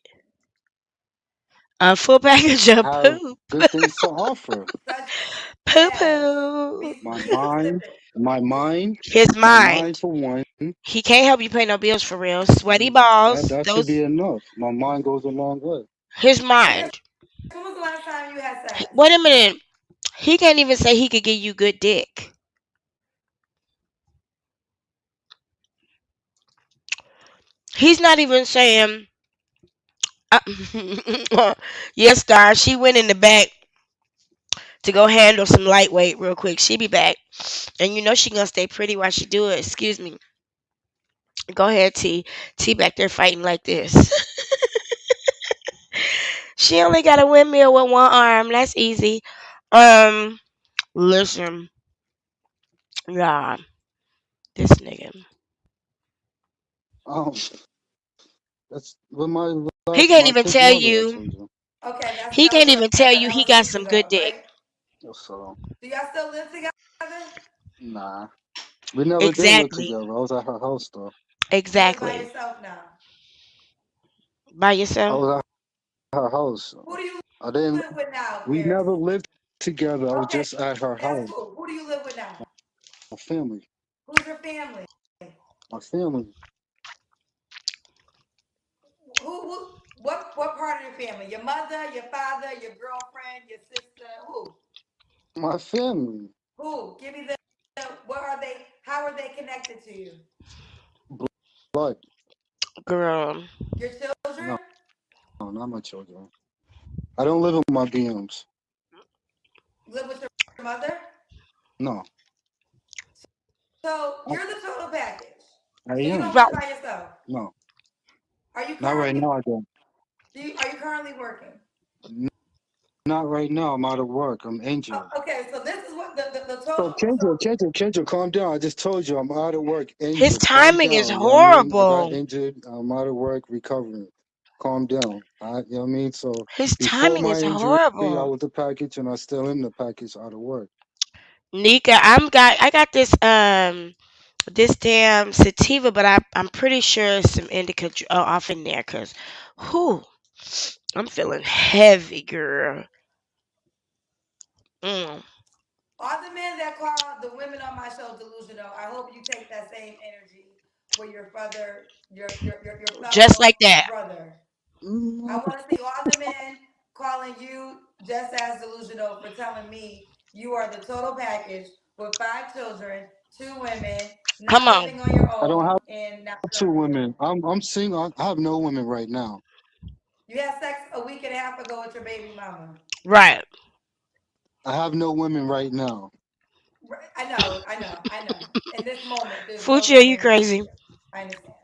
A full package of Have poop. good things to offer. Such Poo as poo. My be mind, specific. my mind, His my mind mind. for one. He can't help you pay no bills for real. Sweaty balls. That should be Those. enough. My mind goes a long way. His Paris, mind. when was the last time you had sex? Wait a minute. He can't even say he could give you good dick. He's not even saying. Yes, Star. She went in the back to go handle some lightweight real quick. She be back, and you know she gonna stay pretty while she do it. Excuse me. Go ahead, T. T back there fighting like this. She only got a windmill with one arm. That's easy. Um, listen, nah, this nigga. That's with my He last can't my even kid's tell mother. I you. told you. Okay, He that can't was even tell forever. you That he was got years some ago, good dick. right? So Do y'all still live together? nah, we never did live Exactly. together. I was at her house though. You live by Exactly. yourself now. By I yourself. was at her house. Who do you I didn't. live with now, We Paris? never lived together. I was Okay, just at her that's house. cool. Who do you live with now? My family. Who's your family? My family. What part of your family? Your mother, your father, your girlfriend, your sister? Who? My family. Who? Give me the. What are they? How are they connected to you? Blood. Girl. Your children? No, not my children. I don't live with my BMs. Live with your mother? No, So I, you're the total package. I So you am. don't live Right. by yourself. No, Are you not right currently? now. I don't. Are you currently working? N- Not right now. I'm out of work. I'm injured. Okay, so this is what the So total. So Kendra, calm down. I just told you I'm out of work, His injured. Calm timing is down. You know what I mean? I got horrible. injured. I'm out of work, recovering. Calm down. You know what I mean? So His before timing my is injury, I horrible. was the package, and I still am the package out of work. Nika, I got this damn sativa, but I'm pretty sure some indica off in there, cause who I'm feeling heavy, girl. Mm. all the men that call the women on my show delusional, I hope you take that same energy for your brother, your Just like fellow that. brother. I Mm, want to see all the men calling you just as delusional for telling me you are the total package with 5 children, 2 women, Come not on. living on your I don't own, have and not two currently women. working. I'm single. I have no women right now. You had sex a week and a half ago with your baby mama. Right. I have no women right now. Right, I know. In this moment, there's no Fuji, are you women right crazy? here. I understand.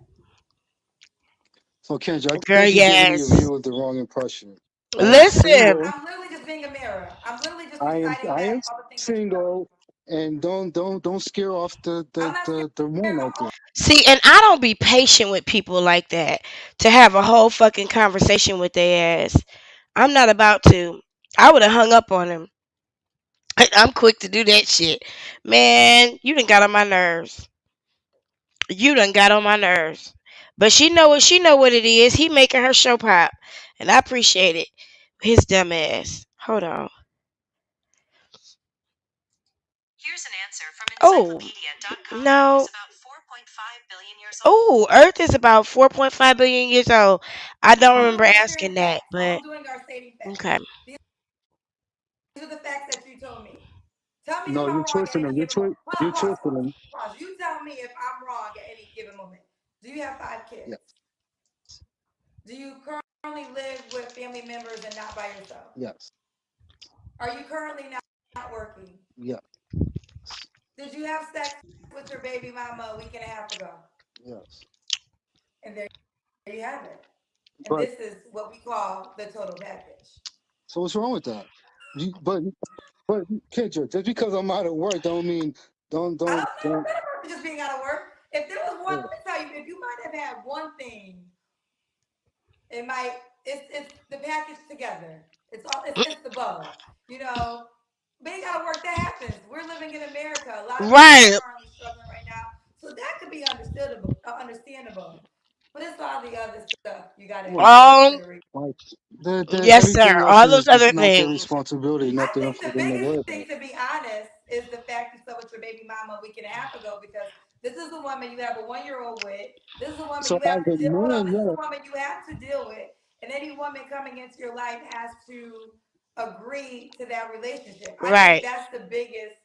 So Kendra, I Girl, think you're giving your yes. viewers the wrong impression. I am Listen. single. I'm literally just being a mirror. I'm literally just I reciting am back all the things that you know. single, and don't scare off I'm not the one scared. I'm out there. See, and I don't be patient with people like that to have a whole fucking conversation with their ass. I'm not about to. I would have hung up on him. I'm quick to do that shit. Man, you done got on my nerves. You done got on my nerves. But she know what it is. He making her show pop. And I appreciate it. His dumb ass. Hold on. Oh no. Oh, Earth is about 4.5 billion years old. I don't I'm remember doing asking stating that, facts. All but I'm doing are stating facts. okay. These are the facts that you told me. Tell me if No, you're I'm wrong at twisting any them. given moment. You're twisting Pause. them. Pause. You tell me if I'm wrong at any given moment. Do you have 5 kids? Yes, Do you currently live with family members and not by yourself? yes, Are you currently not working? yes, Did you have sex with your baby mama a week and a half ago? yes. And there you have it. And But this is what we call the total package. so what's wrong with that? But Kendra, just because I'm out of work don't mean I don't don't think don't. I'm better just being out of work. If there was one, Yeah. let me tell you, if you might have had one thing, it might it's the package together. It's all it's the bow. You know, being out of work that happens. We're living in America. A lot of people are Right. currently struggling right now, so that could be understandable. But it's all the other stuff you got to Well, take into Um, consideration. like yes, everything sir. else All those is other not their things. responsibility, I not their think for the them to biggest worry thing, about. to be honest, is the fact you slept with your baby mama a week and a half ago because this is the woman you have a 1 year old with. This is the woman So you have as to a deal. Hold on, man, this is the yeah. woman you have to deal with, and any woman coming into your life has to agree to that relationship. I think Right. that's the biggest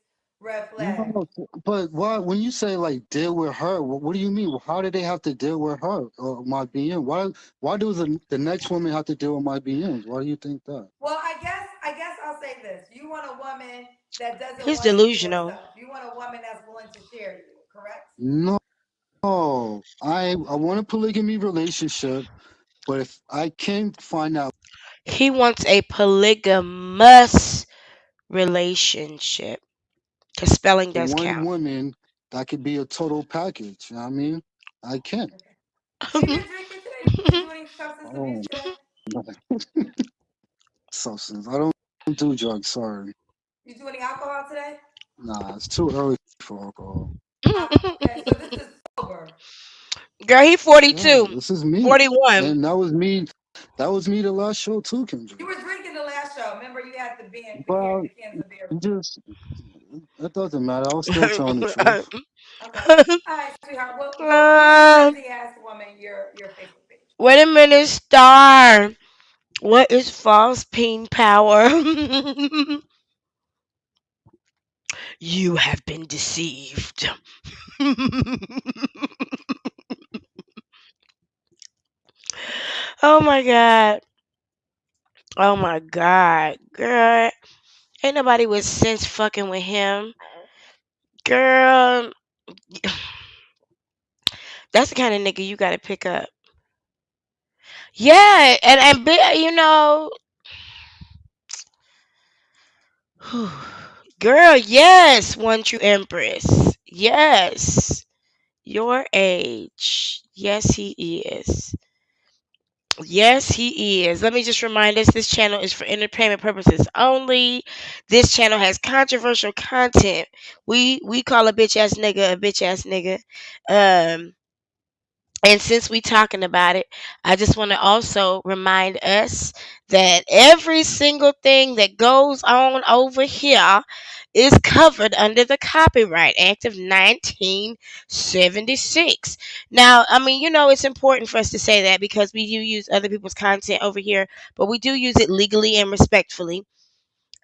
red flag. No, but why? When you say like deal with her, what do you mean? How do they have to deal with her or my BM? Why do the next woman have to deal with my BMs? Why do you think that? Well, I guess I'll say this: you want a woman that doesn't He's want to deal delusional. herself. You want a woman that's willing to share you. Correct? No, No, I want a polygamy relationship, but if I can't find that He wants a polygamous relationship. Cause spelling does one count. woman, that could be a total package. You know what I mean? I can't. Okay. So you been drinking today? Did you do any substance Oh, abuse today? substance. I don't do drugs. Sorry. You do any alcohol today? Nah, it's too early for alcohol. Okay, so this is sober. Girl, he Yeah, 42. this is me. 41. And that was me. That was me the last show too, Kendra. You were drinking the last show. Remember, you had the bin, Well, the cans of beer you with you. just it doesn't matter. I was still telling the truth. Okay. All right, sweetheart. Well, give this messy ass woman your Facebook page. Wait a minute, Star. What is false peen power? You have been deceived. Oh my god. Oh my god. Girl. Ain't nobody with sense fucking with him. Girl. That's the kind of nigga you gotta pick up. Yeah, you know, girl, yes, one true empress. Yes. Your age. Yes, he is. Yes, he is. Let me just remind us this channel is for entertainment purposes only. This channel has controversial content. We call a bitch ass nigga. Um and since we talking about it, I just want to also remind us that every single thing that goes on over here is covered under the Copyright Act of 1976. Now, I mean, you know, it's important for us to say that because we do use other people's content over here, but we do use it legally and respectfully.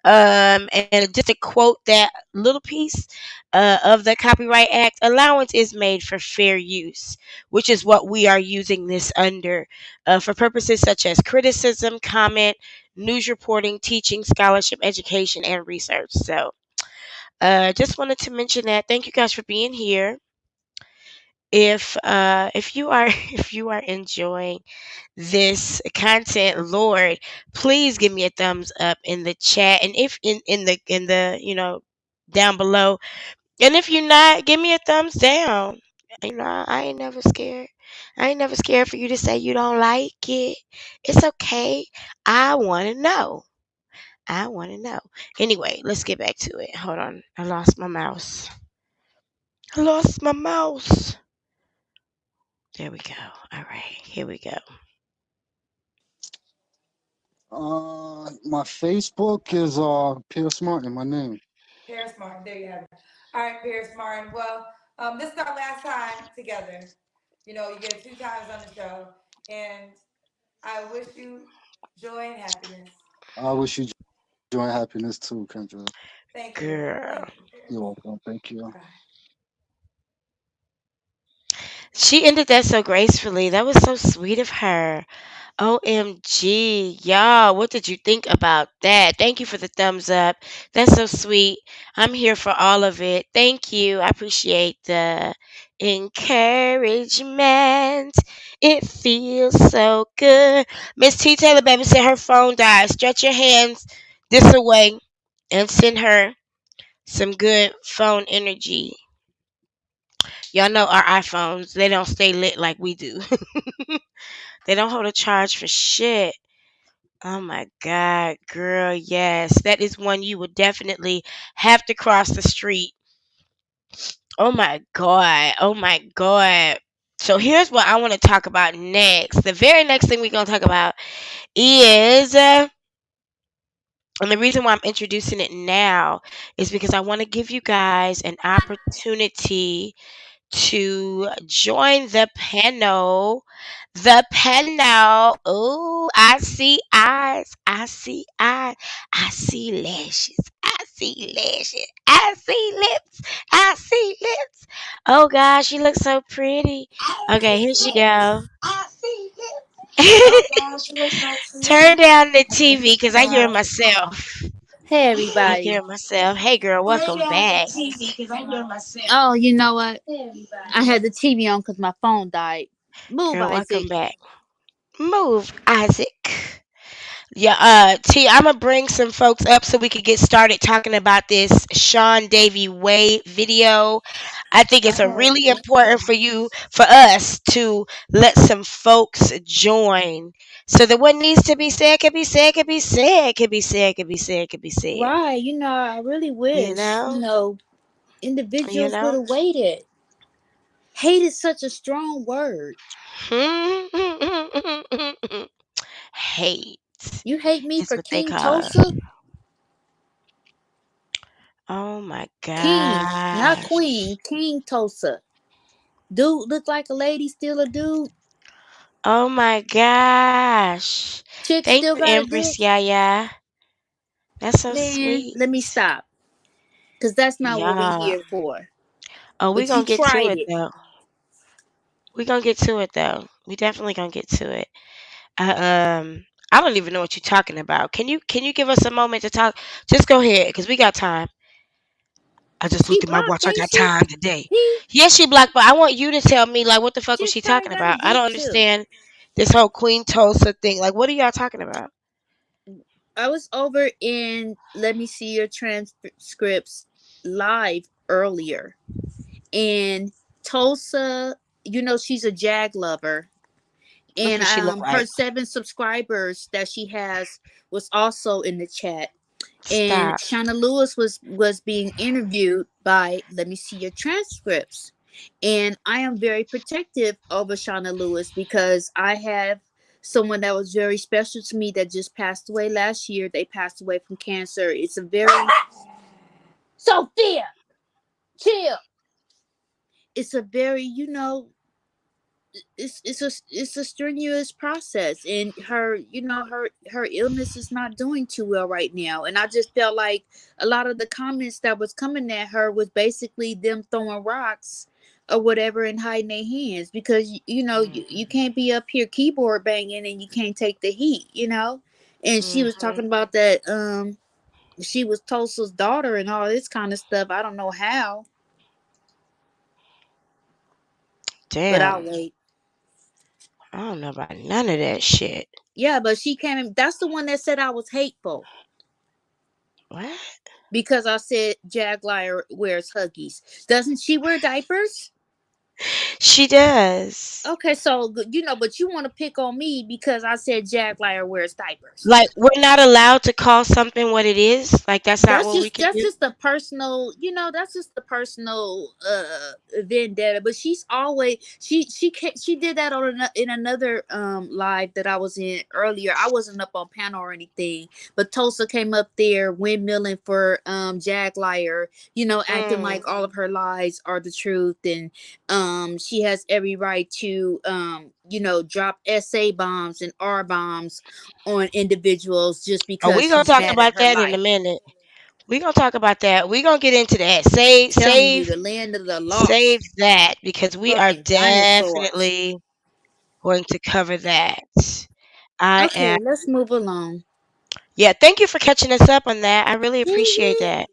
And just to quote that little piece of the Copyright Act, allowance is made for fair use, which is what we are using this under for purposes such as criticism, comment, news reporting, teaching, scholarship, education, and research. So, just wanted to mention that. Thank you guys for being here. If you are if you are enjoying this content, Lord, please give me a thumbs up in the chat, and if in the down below, and if you're not, give me a thumbs down. I ain't never scared. I ain't never scared for you to say you don't like it. It's okay. I want to know. I want to know. Anyway, let's get back to it. Hold on, I lost my mouse. I lost my mouse. There we go. All right, here we go. My Facebook is Pierce Martin, my name. Paris Martin. There you have it. All right, Paris Martin. Well, this is our last time together. You know, you get 2 times on the show, and I wish you joy and happiness. I wish you joy and happiness too, Kendra. Thank you. Girl. Thank you, You're Paris. welcome. Thank you. Bye. She ended that so gracefully. That was so sweet of her. OMG, y'all, what did you think about that? Thank you for the thumbs up. That's so sweet. I'm here for all of it. Thank you. I appreciate the encouragement. It feels so good. Miss T. Taylor, baby, said her phone died. Stretch your hands this away and send her some good phone energy. Y'all know our iPhones, they don't stay lit like we do. They don't hold a charge for shit. Oh my God, girl, yes. That is one you would definitely have to cross the street. Oh my God. Oh my God. So here's what I want to talk about next. The very next thing we're going to talk about is, and the reason why I'm introducing it now is because I want to give you guys an opportunity to join the panel. The panel. Oh, I see eyes. I see eyes. I see lashes. I see lashes. I see lips. I see lips. Oh gosh, she looks so pretty. I Okay, here see she lips. go. I see lips. Oh gosh, you look so Turn pretty. down the TV Here she because I hear goes. myself. Hey I everybody. hear myself. Hey girl, welcome back. Oh, you know what? I had the TV on because my phone died. Move, Girl, welcome Isaac. back. Move, Isaac. Yeah, T, I'm gonna bring some folks up so we could get started talking about this Sean Davy Way video. I think it's a really important for us to let some folks join. So that what needs to be said can be said, can be said, can be said, can be said, can be said. Right, I really You wish, know? You individuals would know? have waited. Hate is such a strong word. Hate You hate me is for what they King call. Tulsa? Oh my King, not gosh. Queen. King Tulsa. Dude look like a lady, still a dude. Oh my gosh. Chick Thank still you, got a Empress dick. Yaya. That's so Man, sweet. let me stop. Because that's not what we're Yeah. here for. Oh, we But you gonna get to tried it it. though. We gonna get to it though. We definitely gonna get to it. I don't even know what you're talking about. Can you give us a moment to talk? Just go ahead, cause we got time. I just She looked at my blocked, watch. I ain't got she? time today. He Yes, she black, but I want you to tell me like what the fuck was Chick she probably talking got a about? I dick don't too. understand this whole Queen Tulsa thing. Like, what are y'all talking about? I was over in Let Me See Your Transcripts live earlier. And Tulsa, she's a Jag lover. That's And what she looked her like. 7 subscribers that she has was also in the chat. And Stop. Shauna Lewis was being interviewed by Let Me See Your Transcripts. And I am very protective over Shauna Lewis because I have someone that was very special to me that just passed away last year. They passed away from cancer. It's a very Sophia, chill. It's a very, it's a strenuous process, and her illness is not doing too well right now. And I just felt like a lot of the comments that was coming at her was basically them throwing rocks or whatever and hiding their hands because you Mhm. can't be up here keyboard banging and you can't take the heat. And she was Mhm. talking about that she was Tulsa's daughter and all this kind of stuff. I don't know how, but I'll Damn. wait. I don't know about none of that shit. Yeah, but she came in. That's the one that said I was hateful What? because I said Jaguar wears Huggies. Doesn't she wear diapers? She does. Okay, so but you want to pick on me because I said Jaguar wears diapers. Like we're not allowed to call something what it is. Like that's not That's what we just can that's do. just the personal, that's just the personal vendetta. But she's always she did that on in another live that I was in earlier. I wasn't up on panel or anything, but Tulsa came up there windmilling for Jag Liar, acting Mm. like all of her lies are the truth, and she has every right to drop SA bombs and R bombs on individuals just Oh, because we gonna she's talk mad at about her that in a life. minute. We gonna talk about that. We gonna get into that. Save, Telling you, save, the land of the save lost. that because we are Fucking dinosaurs. definitely going to cover that. I am. Okay, let's move along. Yeah. Thank you for catching us up on that. I really appreciate Mm-hmm. that.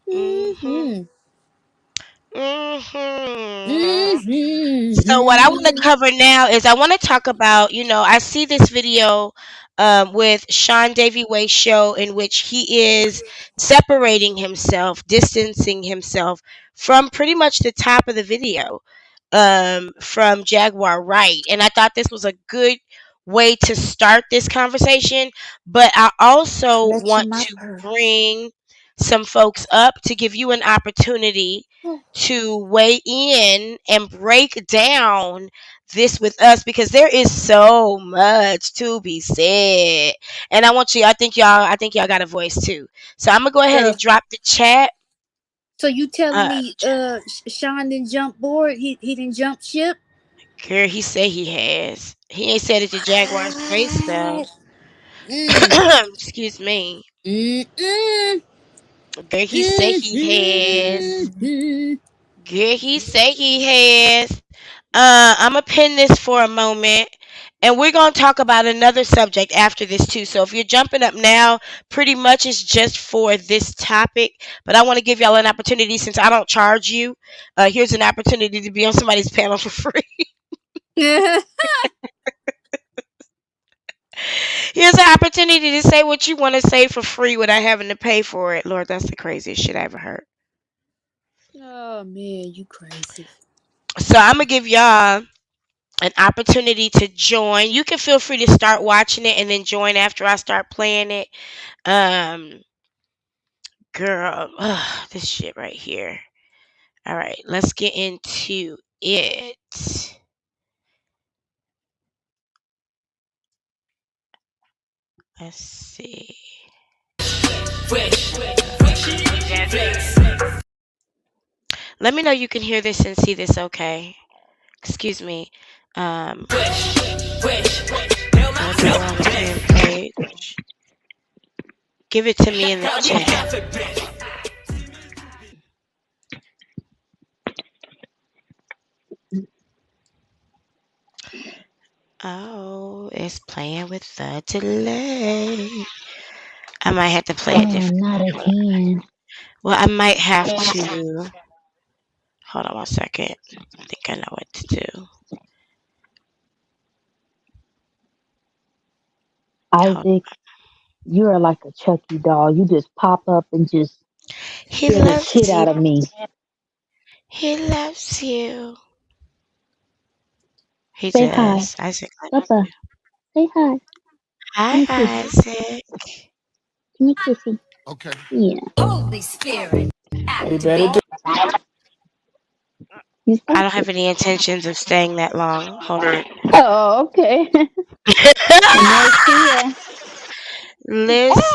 Mhm. Mm-hmm. Mhm. So what I want to Mm-hmm. cover now is I want to talk about, I see this video with Sean Davy Way show in which he is separating himself, distancing himself from pretty much the top of the video from Jaguar Right. And I thought this was a good way to start this conversation, but I also Fletch want in my to purse. bring some folks up to give you an opportunity to weigh in and break down this with us because there is so much to be said. And I think y'all got a voice too. So I'm gonna go ahead So, and drop the chat. so you telling Uh me Sean didn't jump board? He didn't jump ship? Girl, he say he has. He ain't said it to Jaguar's face though. What? Mm. Excuse me. Mm-mm. Girl, he say he has. Mm-hmm. Girl, he say he has. I'ma pin this for a moment, And we're going to talk about another subject after this too. So if you're jumping up now, pretty much it's just for this topic. But I want to give y'all an opportunity since I don't charge you. Here's an opportunity to be on somebody's panel for free. Here's an opportunity to say what you want to say for free without having to pay for it. Lord, that's the craziest shit I ever heard. Oh man, you crazy. So I'm going to give y'all an opportunity to join. You can feel free to start watching it and then join after I start playing it. Um, Girl, this shit right here. All right, let's get into it. Let's see. Let me know you can hear this and see this okay. Excuse me. I know we're on the same page. Give it to me in the chat. Oh, it's playing with the delay. I might have to play it Oh, different. not again. Well, I might have to. Hold on one second. I think I know what to do. Hold Isaac, you are like a Chucky doll. You just pop up and just He scare the loves shit you. out of me. He loves you. He Say hi. does. Isaac loves Papa, you. say hi. Give Hi, me a kiss. Isaac. Give me a kissy. Okay. Yeah. You better do. You I stop don't have it. any intentions of staying that long. Hold on. Oh, okay. No fear.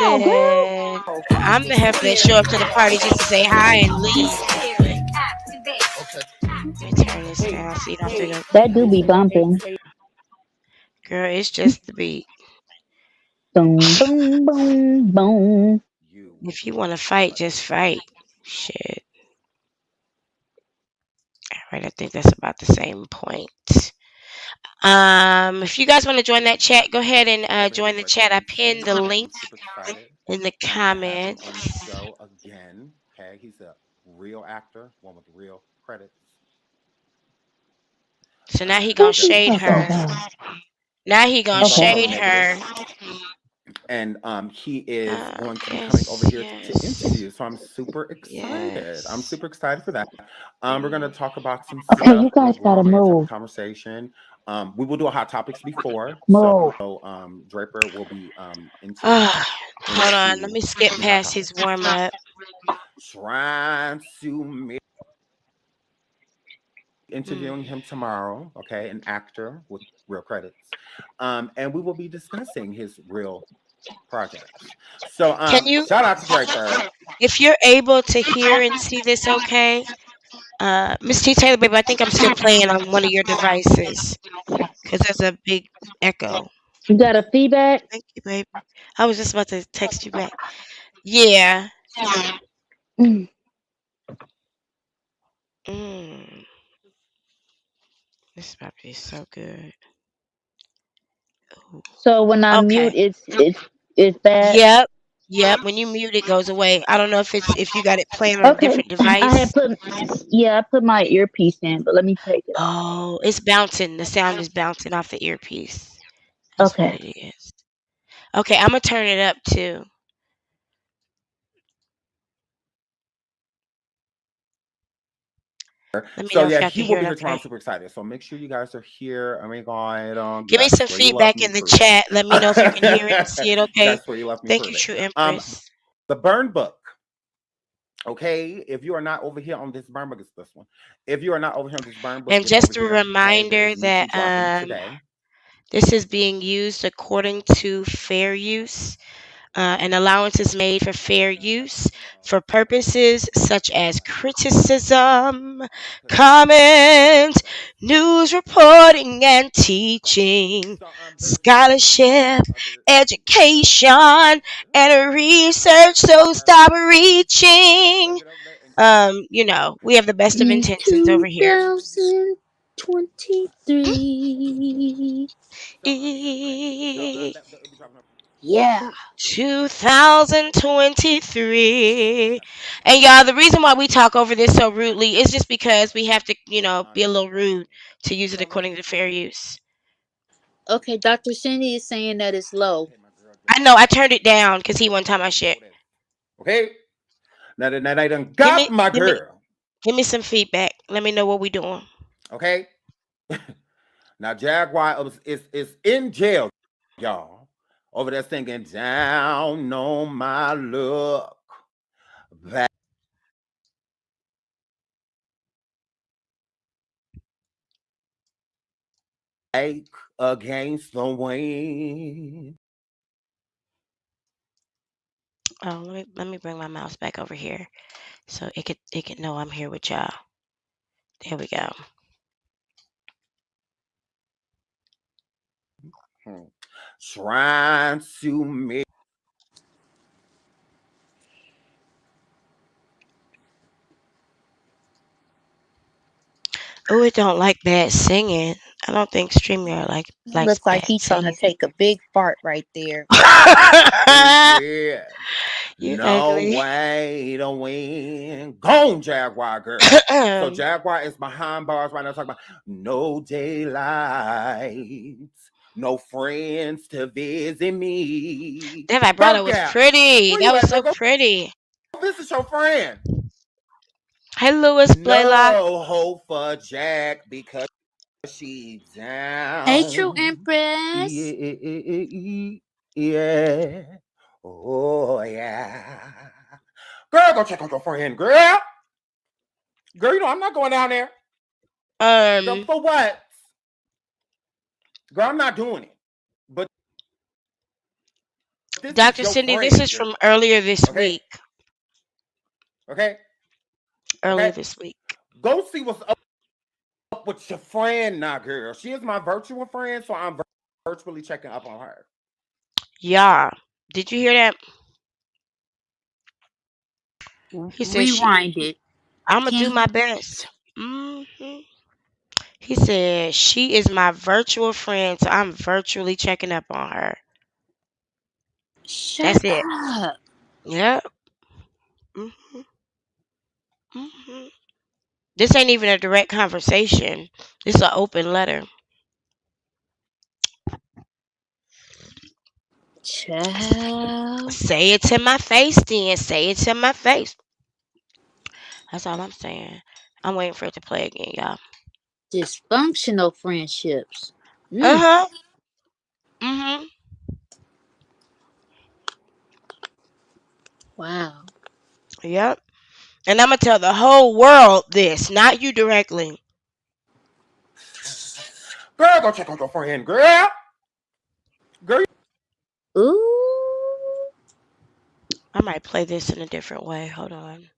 Oh, Listen, I'm the heifer that show up to the party just to say hi and leave. Let me turn this down so you don't have to go. girl. That do be bumping. Girl, it's just the beat. Boom, boom, boom, boom. If you want to fight, just fight. Shit. All right, I think that's about the same point. If you guys want to join that chat, go ahead and join the chat. I pinned the link in the comments. So now he gonna Who's he shade talking her. about? Now he gonna Okay. shade her. Yes, yes, yes. Okay, you guys gotta move. Move. Hold on, let me skip past his warm up. Hmm. Can you, if you're able to hear and see this, okay? Miss T Taylor, baby, I think I'm still playing on one of your devices because there's a big echo. You got a feedback? Thank you, baby. I was just about to text you back. Yeah. Mm. Mm, this is about to be so good. Ooh. So when I mute, Okay. it's bad. Yep. Yep. When you mute, it goes away. I don't know if you got it playing on a Okay. different I had device. put I put my earpiece in, but let me take it off. Oh, it's bouncing. The sound is bouncing off the earpiece. That's what Okay. it is. Okay, I'm gonna turn it up too. Let me know if y'all can hear it okay. Give me some feedback in the chat. Let me know if you can hear it and see it okay. Thank you, True Empress. And just a reminder that this is being used according to fair use. An allowance is made for fair use for purposes such as criticism, comment, news reporting, and teaching, scholarship, education, and research. So stop reaching. We have the best of In intentions over here. 2000. 23. E- Yeah. 2023. And y'all, the reason why we talk over this so rudely is just because we have to, be a little rude to use it according to fair use. Okay, Dr. Cindy is saying that it's low. I know I turned it down because he won't time my shit. Okay. Now that I done Give got me, my give me, girl. give me some feedback. Let me know what we doing. Okay. Now Jaguar is in jail, y'all. Over there singing down on my luck. Back against the wind. Oh, let me bring my mouse back over here so it could know I'm here with y'all. There we go. Trying to make Oh, it don't like bad singing. I don't think StreamYard likes Looks like bad he trying to singing. take a big fart right there. yeah. You No ugly. way to win. Gone, Jaguar girl. So Jaguar is behind bars right now talking about no daylight, no friends to visit me. That vibrato Bump was gap. pretty. Where That you was at, girl? so Go pretty. visit your friend. Hey, Lewis Blaylock. No hope for Jack because she's Hey, True down. Empress. Yeah. Yeah. Oh, yeah. Girl, go check out your friend, girl. Girl, I'm not going down there. Girl, Um, for what? Girl, I'm not doing it. But this is Dr. your Cindy, this friend, is girl. from earlier this Okay? week. Okay? Earlier Okay? this week. Go see what's up with your friend now, girl. She is my virtual friend, so I'm virtually checking up on her. Yeah. Did you hear that? He said Rewind it. I'm gonna do Can my best. He said she is my virtual friend, so I'm virtually checking up on her. shut That's it. up. Yep. hmm hmm This ain't even a direct conversation. This is an open letter. Child. Say it to my face, then. Say it to my face. That's all I'm saying. I'm waiting for it to play again, y'all. Dysfunctional friendships. Uh Mm. huh. Mhm. Wow. Yep. And I'm gonna tell the whole world this, not you directly. Girl, go check out your friend, girl. Girl, Ooh. I might play this in a different way. Hold on.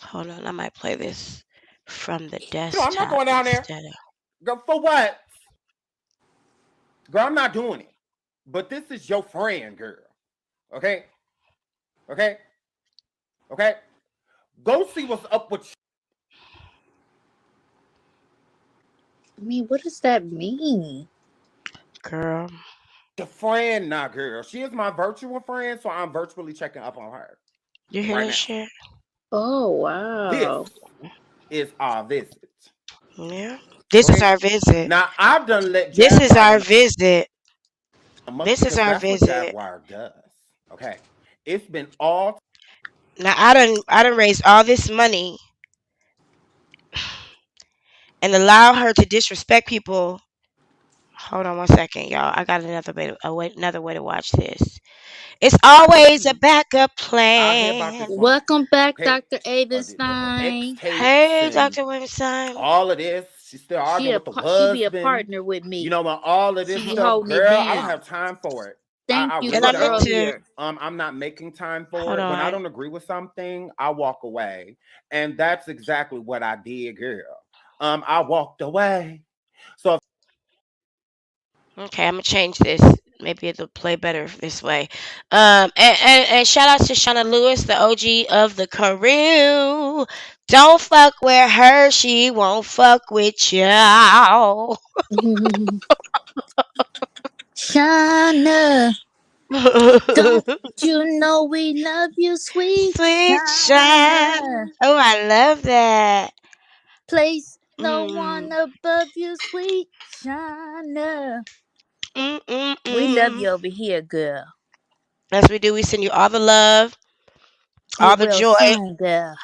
Hold on. I might play this from the I'm not desktop going down there. instead of. Girl, for what? Girl, I'm not doing it. But this is your friend, girl. Okay? Okay? Okay? Go see what's up with I mean, what does that mean? Girl. your friend now, girl. She is my virtual friend, so I'm virtually checking up on her You hear right that now. shit? Oh, This wow. is our visit. Yeah. This is Okay? our visit. Now, I've done let This is Jaguar our know visit. This is because our that's what visit. Jaguar does. Okay? It's been all Now I done raised all this money and allow her to disrespect people. Hold on one second, y'all. I got another way to watch this. It's always a backup out here about plan. this woman. Welcome back, Okay? Dr. Her ex Avenstein. tapes Hey, and Dr. Winstein. all of this. She's still arguing with the She be a husband. partner with You me. know, when all of She this be stuff, holding it girl, I don't down. have time for it. Thank I you And really for I meant don't. to earlier. I'm not making time for hold it. When I on. don't agree with something, I walk away. And that's exactly what I did, girl. I walked away. So Okay, I'm gonna change this. Maybe it'll play better this way. And shout out to Shauna Lewis, the OG of the crew. Don't fuck with her, she won't fuck with y'all. Shana, don't you know we love you, sweet Sweet Shine. Shana? Oh, I love that. Place no one Mm, above you, sweet Shana. mm, mm, We love mm. you over here, girl. As we do, we send you all the love, all Get the well joy, soon, girl.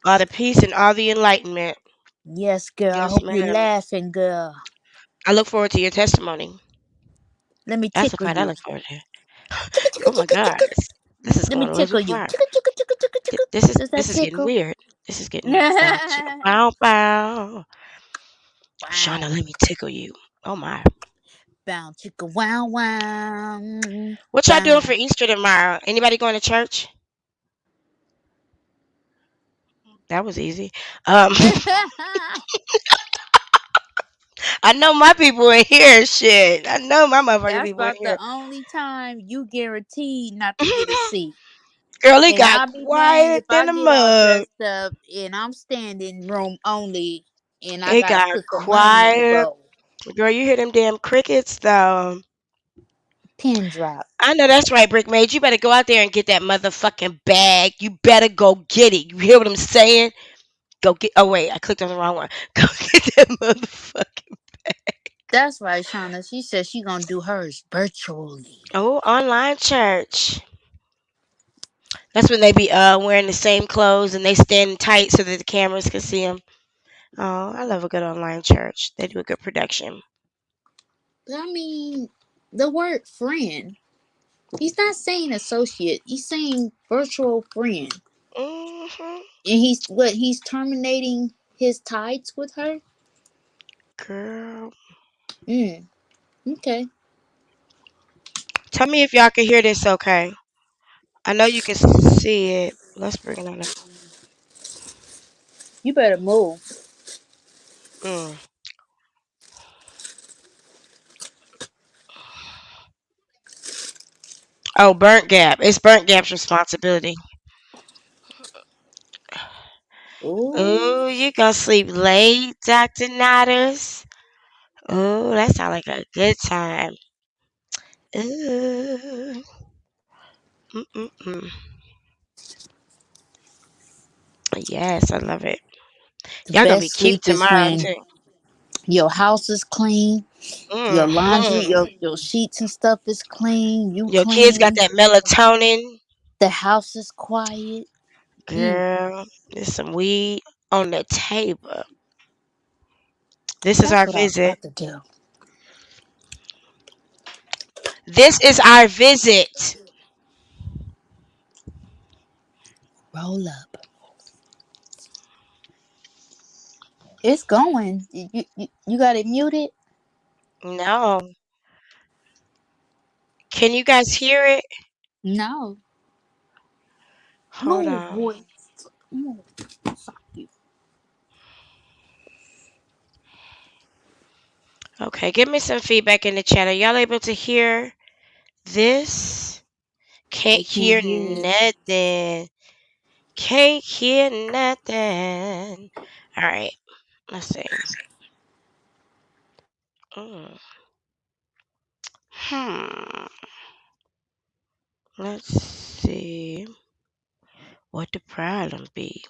all the peace, and all the enlightenment. Yes, girl. I Yes, hope you're ma'am. laughing, girl. I look forward to your testimony. Let me That's the tickle part I you. look forward to. Chicka, chicka, Oh my chicka, God, chicka. this is Let going me a little tickle too you. far. Chicka, chicka, chicka, chicka, chicka. This Does that is getting tickle? weird. This is getting bow chicka bow bow. Shauna, Wow. let me tickle you. Oh my. Bow, chicka, wow, wow. What y'all doing for Bow. Easter tomorrow? Anybody going to church? That was easy. Um, I know my people in here. Shit, I know my motherfucking That's people in about the here. only time you guaranteed not to get a seat. Girl, it And got I'll be mad quiet if than I a get all mug. dressed up and I'm standing room only and I It gotta got put some money in the quiet. bowl. Girl, you hear them damn crickets though. Pin drop. I know that's right, Brick Mage. You better go out there and get that motherfucking bag. You better go get it. You hear what I'm saying? Go get. Oh wait, I clicked on the wrong one. Go get that motherfucking. That's right, Shauna. She said she gonna do hers virtually. Oh, online church. That's when they be wearing the same clothes and they stand tight so that the cameras can see them. Oh, I love a good online church. They do a good production. But I mean, the word friend. He's not saying associate. He's saying virtual friend. Hmm. And he's terminating his ties with her? Girl, Mm, okay. tell me if y'all can hear this. Okay. I know you can see it. Let's bring it on up. You better move. Mm. Oh, Burnt Gap. It's Burnt Gap's responsibility. Ooh, Oh, you gonna sleep late, Dr. Natters? Oh, that sounds like a good time. Ooh. Mm-mm-mm. Yes, I love it. the Y'all gonna be best cute sleep is tomorrow when too. your house is clean, your laundry, Hmm. your sheets and stuff is clean, you Your kids got clean, that melatonin. the house is quiet. Mm, Girl, there's some weed on the table. This is that's our what I was visit. about to do. This is our visit. Roll up. It's going. You got it muted? No. Can you guys hear it? No. Hold Move, on. boy. Move. Fuck you. Okay, give me some feedback in the chat. Are y'all able to hear this? Can't We can't hear hear it. nothing. Can't hear nothing. All right, let's see. Mm. Hmm. Let's see what the problem be.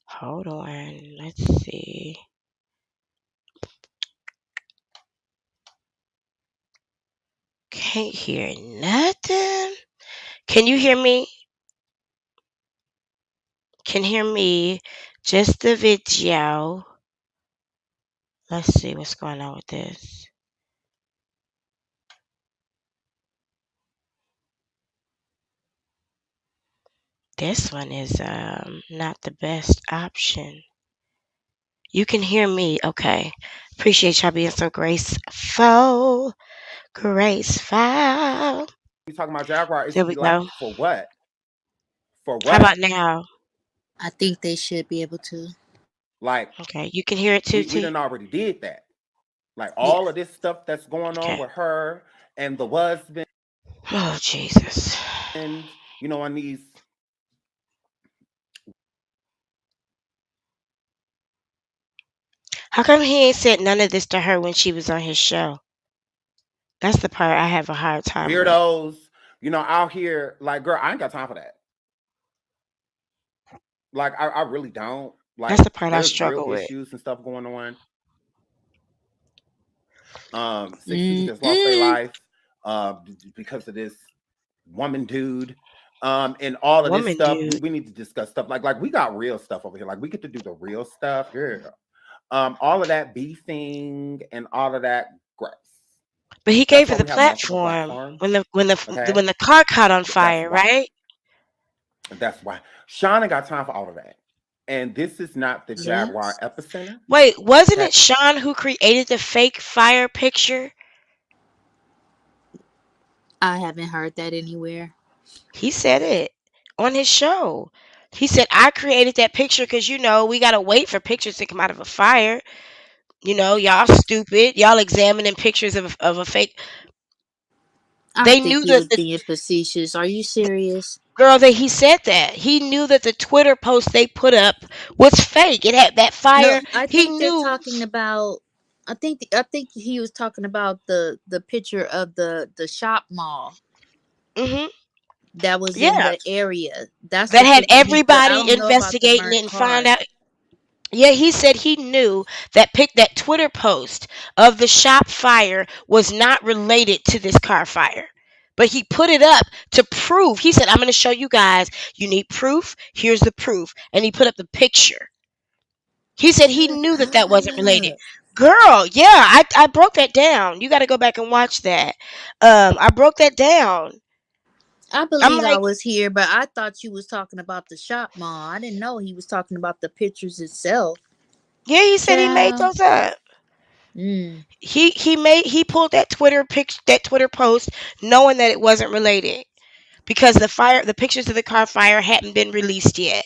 Hold on. Let's see. Can't hear nothing. Can you hear me? Can hear me? Just the video. Let's see what's going on with this. This one is not the best option. You can hear me, okay. Appreciate y'all being so graceful. Graceful. You talking about Jaguar? Is There we like go. for what? For How what? about now? I think they should be able to. Like Okay, you can hear it too, we T. done already did that. Like Yeah. all of this stuff that's going on Okay. with her and the husband, Oh Jesus. on these. How come he ain't said none of this to her when she was on his show? That's the part I have a hard time with. Weirdos, out here, like, girl, I ain't got time for that. Like, I really don't. That's Like, the part I there's real struggle with. issues and stuff going on. 6 people just lost their Mm-mm. life because of this woman dude. And all of this Woman, stuff, we, dude. we need to discuss stuff like we got real stuff over here. Like we get to do the real stuff, girl. All of that beefing and all of that grace. But he That's gave why her the we have multiple platform platforms. when Okay. when the car caught on That's fire, why. right? That's why. Sean ain't got time for all of that. And this is not the Jaguar Yes. epicenter. Wait, wasn't Okay. it Sean who created the fake fire picture? I haven't heard that anywhere. He said it on his show. He said, I created that picture because, we got to wait for pictures to come out of a fire. Y'all stupid. Y'all examining pictures of a fake. I They think knew he that was being facetious. Are you serious? girl, that he said that. He knew that the Twitter post they put up was fake. It had that No, fire. I He think they're knew. talking about. I think he was talking about the picture of the shop mall Hmm. that was in Yeah. the area. That's That the had picture he put. I everybody don't know about the investigating it burnt and find car. out. Yeah, he said he knew that Twitter post of the shop fire was not related to this car fire. But he put it up to prove. He said, I'm going to show you guys. You need proof. Here's the proof. And he put up the picture. He said he Shut knew that wasn't related. up. Girl, yeah, I broke that down. You got to go back and watch that. I broke that down. I I'm believe I like, was here, but I thought you was talking about the shop mall. I didn't know he was talking about the pictures itself. yeah, he said he made Child. those up. Mm. He pulled that Twitter post knowing that it wasn't related because the pictures of the car fire hadn't been released yet.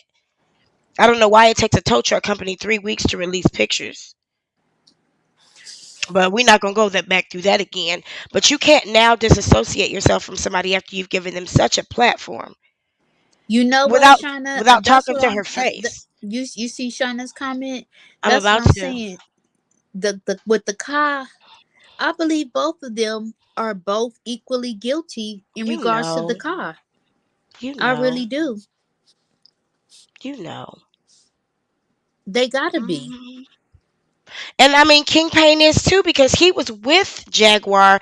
I don't know why it takes a tow truck company 3 weeks to release pictures. But we're not gonna go back through that again. But you can't now disassociate yourself from somebody after you've given them such a platform You know what, without Shauna? without That's talking what to her I'm. face. You see Shauna's comment. I'm That's what about I'm to. saying. The with the car, I believe both of them are both equally guilty in You regards to the know. car. You I know. really do. You know. They gotta be. Mhm. And I mean, King Payne is too because he was with Jaguar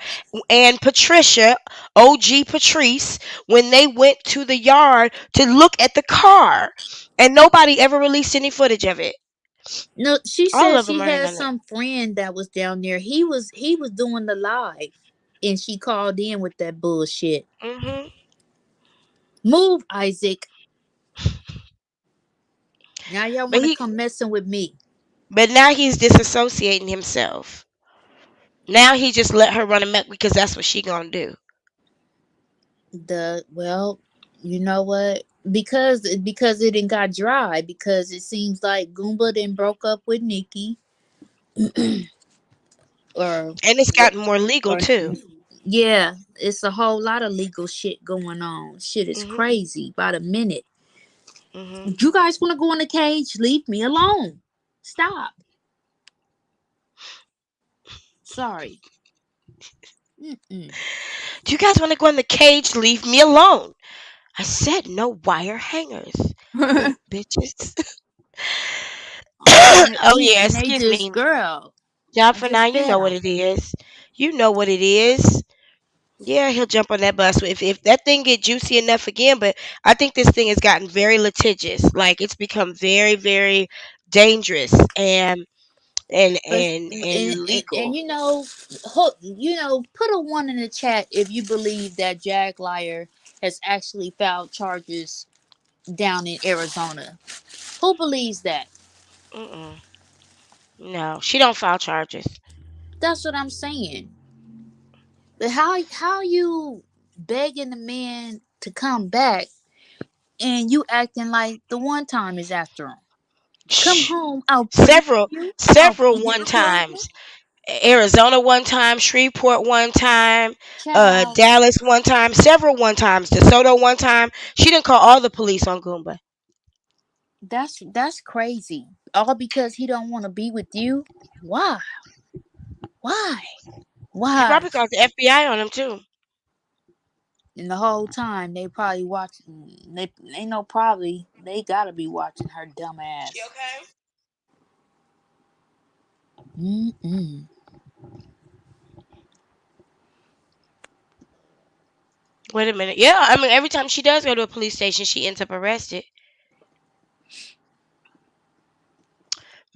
and Patricia, OG Patrice, when they went to the yard to look at the car. And nobody ever released any footage of it. No, she All said of them she are in had on it. some friend that was down there. He was doing the live, and she called in with that bullshit. Hmm. Move, Isaac. Now y'all But want to he, come messing with me. but now he's disassociating himself. Now he just let her run amok because that's what she gonna do. Well, you know what? Because it didn't got dry. Because it seems like Goomba then broke up with Nikki, or And it's what? gotten more legal Or too. yeah, it's a whole lot of legal shit going on. Shit is Hmm. crazy. By the minute, Hmm. you guys want to go in the cage? Leave me alone. Stop. Sorry. Mm-mm. Do you guys want to go in the cage? Leave me alone. I said no wire hangers. Little bitches. I'm trying to Oh eat, yeah, and they excuse just, me. girl. Job I for now, just you fed know what them. it is. You know what it is. Yeah, he'll jump on that bus if that thing get juicy enough again. But I think this thing has gotten very litigious. Like it's become very, very dangerous and But and and, and legal. put a one in the chat if you believe that Jag Liar has actually filed charges down in Arizona. Who believes that? Mm-mm. No, she don't file charges. That's what I'm saying. But how you begging the man to come back and you acting like the one time is after him? Come Shh. home, I'll bring Several, you. I'll several bring you one home. times. Arizona one time, Shreveport one time, Child, Dallas one time, several one times, DeSoto one time. She didn't call all the police on Goomba. that's crazy. All because he don't want to be with you. Why? Why? She Why? probably called the FBI on him too. And the whole time they probably watching. They know probably they gotta be watching her dumb She ass. okay? Mm-mm. Wait a minute. Yeah, I mean every time she does go to a police station, she ends up arrested.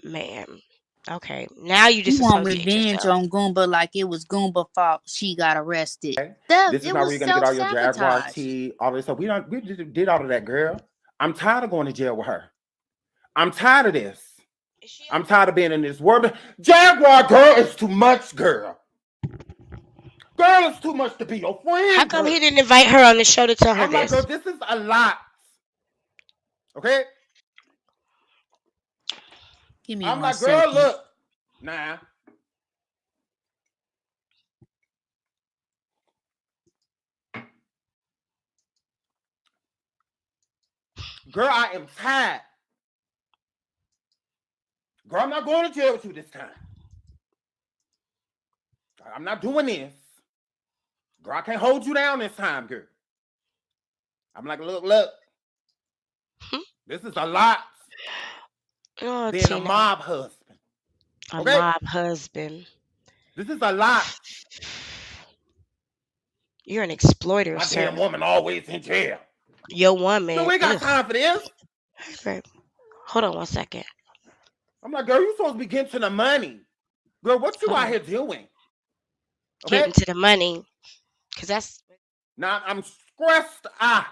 Man. Okay. Now you You want disassociate revenge yourself. on Goomba like it was Goomba fault she got arrested. Okay? That This is it not where was you're gonna get self all your Jaguar sabotage. tea, all this stuff. We just did all of that, girl. I'm tired of going to jail with her. I'm tired of this. Is she I'm okay? tired of being in this world. Jaguar, girl, it's too much, girl. Girl, it's too much to be your How friend, come girl. he didn't invite her on the show to tell her I'm like, girl, this? this is a lot. Okay? Give me I'm one like, girl, second. look. Nah. Girl, I am tired. Girl, I'm not going to jail with you this time. I'm not doing this. Girl, I can't hold you down this time, girl. I'm like, look. This is a lot. Oh, Being a Tina. mob husband. A Okay? mob husband. This is a lot. You're an exploiter, My sir. damn woman always in jail. Your So woman. we ain't got Ugh. time for this. Okay. Hold on one second. I'm like, girl, you supposed to be getting to the money. Girl, what you Hold out on. here doing? Okay? Getting to the money. Because that's. Now I'm stressed out.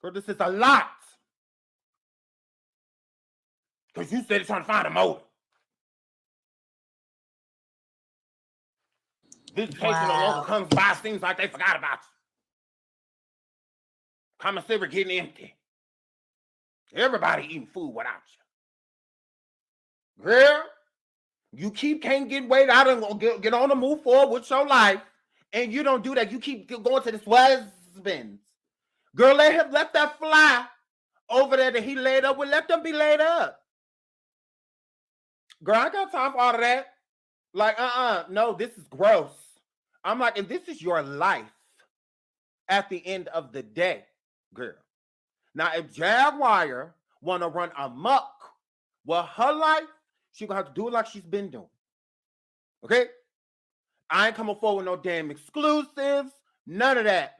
Girl, this is a lot. Because you said you're trying to find a motive. Visitation no longer Wow. comes by. Seems like they forgot about you. Commissary getting empty. Everybody eating food without you. Girl, you can't get weighed out and get on the move forward with your life. And you don't do that. You keep going to this husband. Girl, let that fly over there that he laid up with. Let them be laid up. Girl, I got time for all of that. Like, no, this is gross. I'm like, and this is your life at the end of the day, girl. Now, if Jaguar want to run amok with her life, she gonna have to do it like she's been doing. Okay? I ain't coming forward with no damn exclusives, none of that.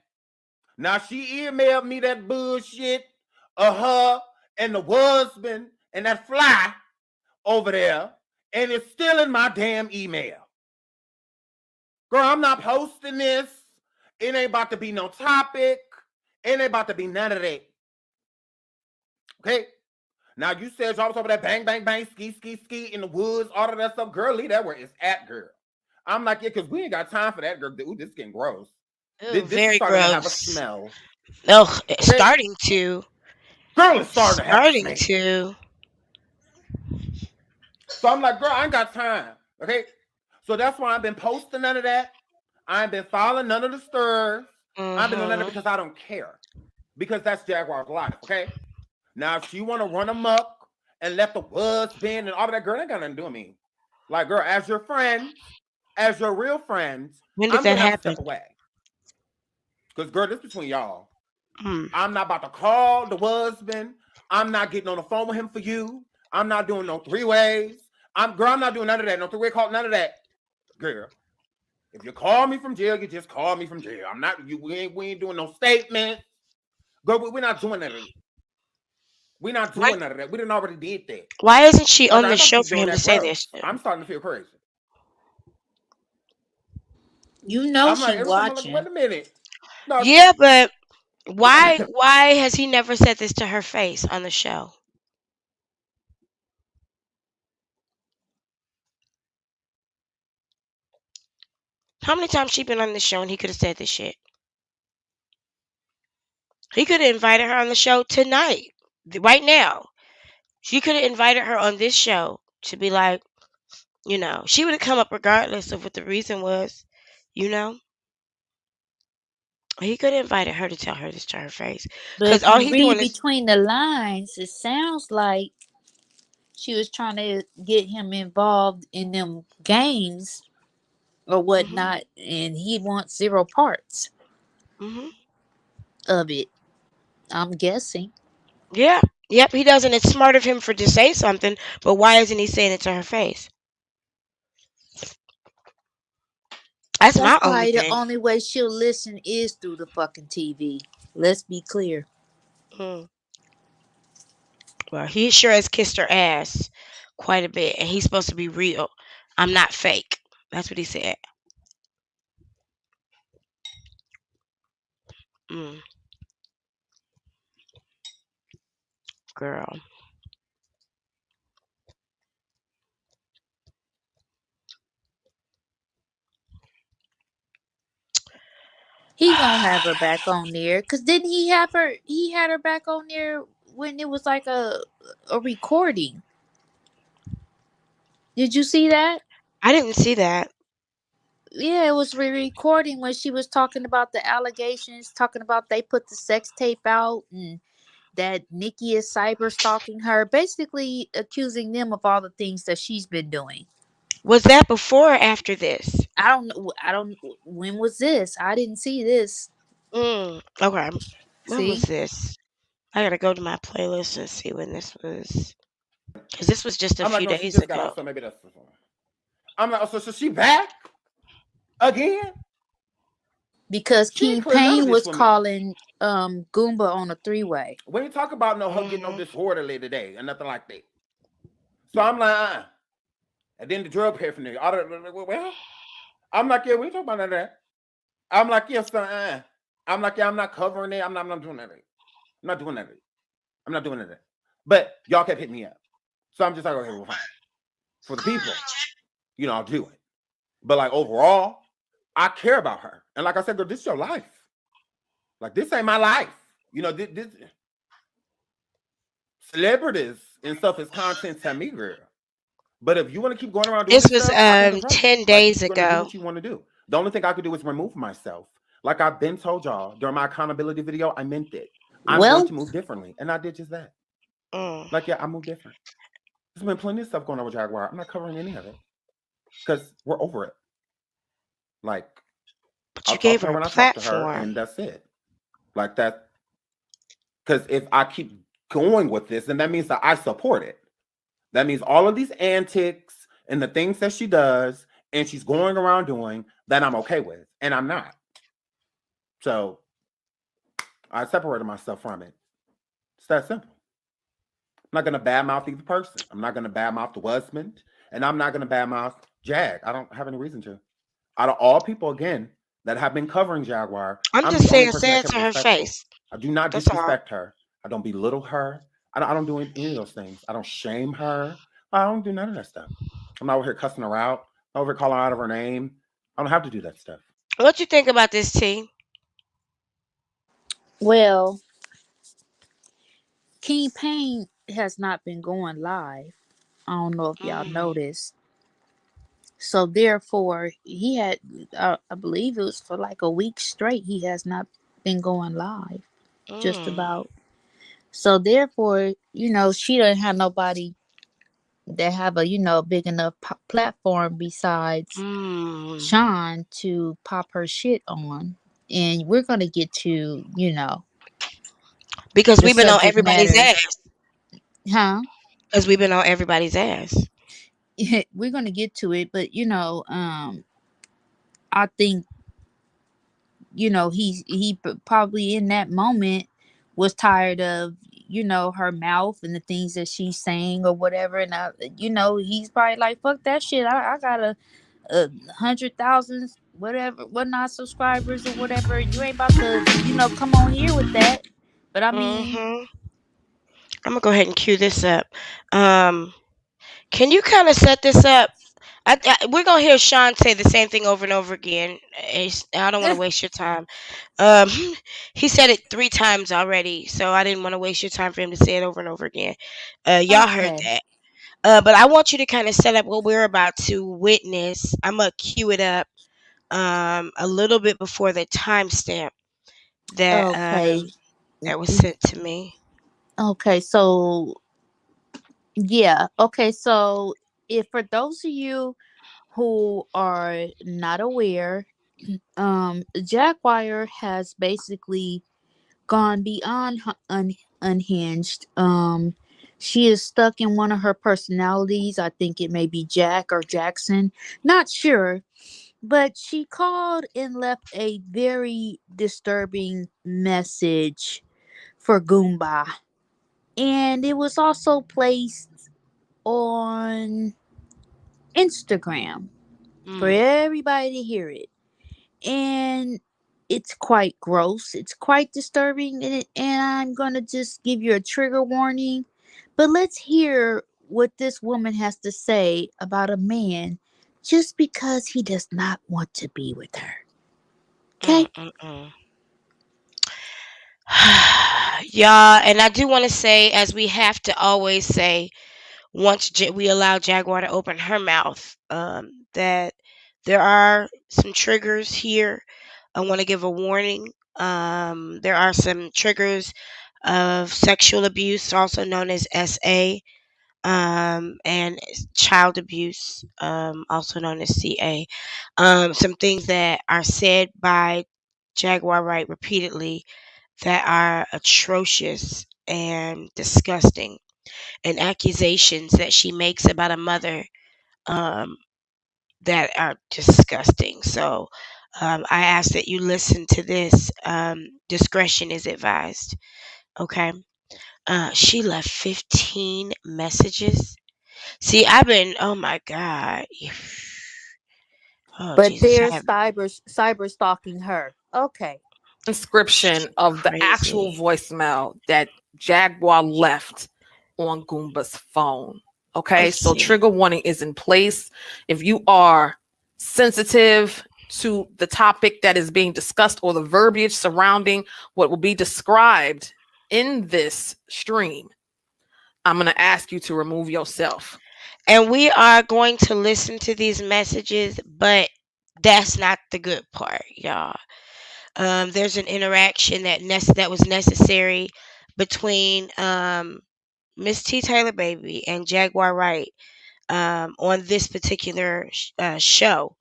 Now, she emailed me that bullshit of her and the husband and that fly over there, and it's still in my damn email. Girl, I'm not posting this. It ain't about to be no topic. It ain't about to be none of that. Okay? Now, you said y'all was over there bang, bang, bang, ski in the woods, all of that stuff. Girl, leave that where it's at, girl. I'm like, yeah, because we ain't got time for that, girl. Ooh, this is getting gross. Ew, This is very starting to have a gross. smell. Oh, Okay? starting to. Girl, it's starting to have a Starting smell. to. So I'm like, girl, I ain't got time. Okay? So that's why I've been posting none of that. I ain't been following none of the stirs. I've been doing none of it because I don't care. Because that's Jaguar's life, okay? Now, if she want to run amok and let the husband and all of that, girl, ain't got nothing to do with me. Like, girl, as your friends, as your real friends, When did I'm that going to have to happen? step away. Because, girl, this is between y'all. Hmm. I'm not about to call the husband. I'm not getting on the phone with him for you. I'm not doing no three ways. I'm not doing none of that. No three-way call, none of that. Girl, if you call me from jail, you just call me from jail. I'm not, we ain't doing no statements. Girl, we're not doing that. We're not Why, doing none of that. We didn't already did that. why isn't she Like, on I the thought you show was for doing him to that say this gross. shit? I'm starting to feel crazy. You know I'm like, she every time I'm like, wait watching. a minute. No, Yeah, but why has he never said this to her face on the show? How many times she been on the show and he could have said this shit? He could have invited her on the show tonight, right now. She could have invited her on this show to be like, She would have come up regardless of what the reason was. You know, he could have invited her to tell her this to her face, But because if all you he read doing is. between the lines, it sounds like she was trying to get him involved in them games or Hmm. whatnot, and he wants zero parts Hmm. of it. I'm guessing. Yeah. Yep. He doesn't. It's smart of him for to say something, but why isn't he saying it to her face? That's That's my only probably the thing. only way she'll listen is through the fucking TV. Let's be clear. Mm. Well, he sure has kissed her ass quite a bit, and he's supposed to be real. I'm not fake. That's what he said. Mm, girl. He gonna have her back on there, cause didn't he have her? He had her back on there when it was like a recording. Did you see that? I didn't see that. Yeah, it was recording when she was talking about the allegations, talking about they put the sex tape out and that Nikki is cyber stalking her, basically accusing them of all the things that she's been doing. Was that before or after this? I don't know. I don't. When was this? I didn't see this. Okay. When was See, this? I gotta go to my playlist and see when this was. Because this was just a I'm like, few no, she days just got off, ago. so maybe that's the one. I'm like, oh, so she back again? because She ain't King clear none of Payne this was for me. calling Goomba on a three-way. We ain't talk about no her getting no Hmm. disorderly today and nothing like that. So I'm like, and then the drug paraphernalia. Well, I'm like, yeah, we ain't talking about none of that. I'm like, yes, I'm like, yeah, I'm not covering it. I'm not doing that. I'm not doing that. I'm not doing that. But y'all kept hitting me up. So I'm just like, okay, well, fine. For the people, I'll do it. But like overall, I care about her. And like I said, girl, this is your life. Like this ain't my life. This celebrities and stuff is content to me, girl. But if you want to keep going around doing This this was stuff, I can confront you. 10 Like days you're gonna do ago. what you want to do. The only thing I could do is remove myself. Like I've been told y'all during my accountability video, I meant it. I'm going Well, to move differently, and I did just that. Mm. Like yeah, I moved different. There's been plenty of stuff going on with Jaguar. I'm not covering any of it because we're over it. Like But I'll you talk gave to her her a when I talk to her, and platform. that's it. Like that. Because if I keep going with this, then that means that I support it. That means all of these antics and the things that she does and she's going around doing that I'm okay with, and I'm not. So I separated myself from it. It's that simple. I'm not gonna badmouth either person. I'm not gonna badmouth the husband, and I'm not gonna badmouth Jag. I don't have any reason to. Out of all people, again, that have been covering Jaguar, I'm I'm just the only saying, person say that it to kept it her respectful. face. I do not That's all. disrespect her. I don't belittle her. I don't do any of those things. I don't shame her. I don't do none of that stuff. I'm not over here cussing her out. I'm over here calling her out of her name. I don't have to do that stuff. What you think about this, T? well, King Payne has not been going live. I don't know if y'all Mm, noticed. So therefore, he had, I believe it was for like a week straight. He has not been going live. Just mm, about. So therefore, she doesn't have nobody that have a big enough platform besides mm. Sean to pop her shit on. And we're gonna get to Because the we've been on subject everybody's matter, ass. huh? Because we've been on everybody's ass. We're gonna get to it, but I think probably in that moment was tired of her mouth and the things that she's saying or whatever, and he's probably like, fuck that shit. I got a 100,000 whatever whatnot subscribers or whatever. You ain't about to come on here with that. But I mean, Hmm. I'm gonna go ahead and cue this up. Um, can you kind of set this up? We're gonna hear Sean say the same thing over and over again. I don't want to waste your time. Um, he said it 3 times already, so I didn't want to waste your time for him to say it over and over again. Y'all heard okay. that. But I want you to kind of set up what we're about to witness. I'm gonna cue it up a little bit before the timestamp that Okay. that was sent to me. Okay, so yeah. Okay, so if for those of you who are not aware, Jaguar has basically gone beyond unhinged. She is stuck in one of her personalities. I think it may be Jack or Jackson. Not sure. But she called and left a very disturbing message for Goomba. And it was also placed on Instagram for Mm, everybody to hear it. And it's quite gross. It's quite disturbing. And I'm going to just give you a trigger warning. But let's hear what this woman has to say about a man just because he does not want to be with her. mm, Okay? mm, mm. Y'all, and I do want to say, as we have to always say, once we allow Jaguar to open her mouth, that there are some triggers here. I want to give a warning. There are some triggers of sexual abuse, also known as SA, and child abuse, also known as CA. Some things that are said by Jaguar Wright repeatedly that are atrocious and disgusting, and accusations that she makes about a mother, um, that are disgusting. So I ask that you listen to this. Discretion is advised. Okay. She left 15 messages. See, I've been, oh my God. Oh, But Jesus. I there's have cyber stalking her. Okay. Transcription of the actual crazy. voicemail that Jaguar left on Goomba's phone. Okay, Let's so see. trigger warning is in place. If you are sensitive to the topic that is being discussed or the verbiage surrounding what will be described in this stream, I'm going to ask you to remove yourself. And we are going to listen to these messages, but that's not the good part, y'all. There's an interaction that was necessary between Miss T Taylor Baby and Jaguar Wright, on this particular show.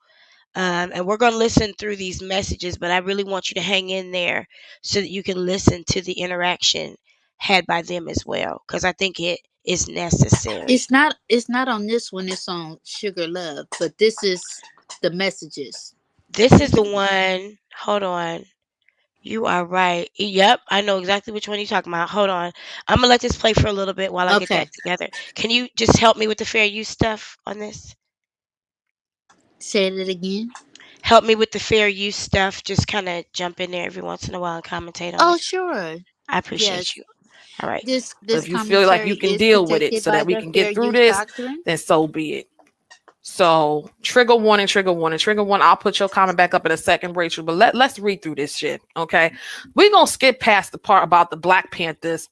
And we're going to listen through these messages, but I really want you to hang in there so that you can listen to the interaction had by them as well, because I think it is necessary. It's not on this one, it's on Sugar Love, but this is the messages. This is the one. Hold on. You are right. Yep, I know exactly which one you're talking about. Hold on. I'm gonna let this play for a little bit while I get Okay. that together. Can you just help me with the fair use stuff on this? Say it again. Help me with the fair use stuff. Just kind of jump in there every once in a while and commentate on Oh it. sure. I appreciate Yes. you. All right. This If you feel like commentary you can is deal with it protected so by that we the can fair get through use this, doctrine. then so be it. So trigger warning, trigger warning, trigger warning. I'll put your comment back up in a second, Rachel. But let's read through this shit. Okay. We're gonna skip past the part about the Black Panthers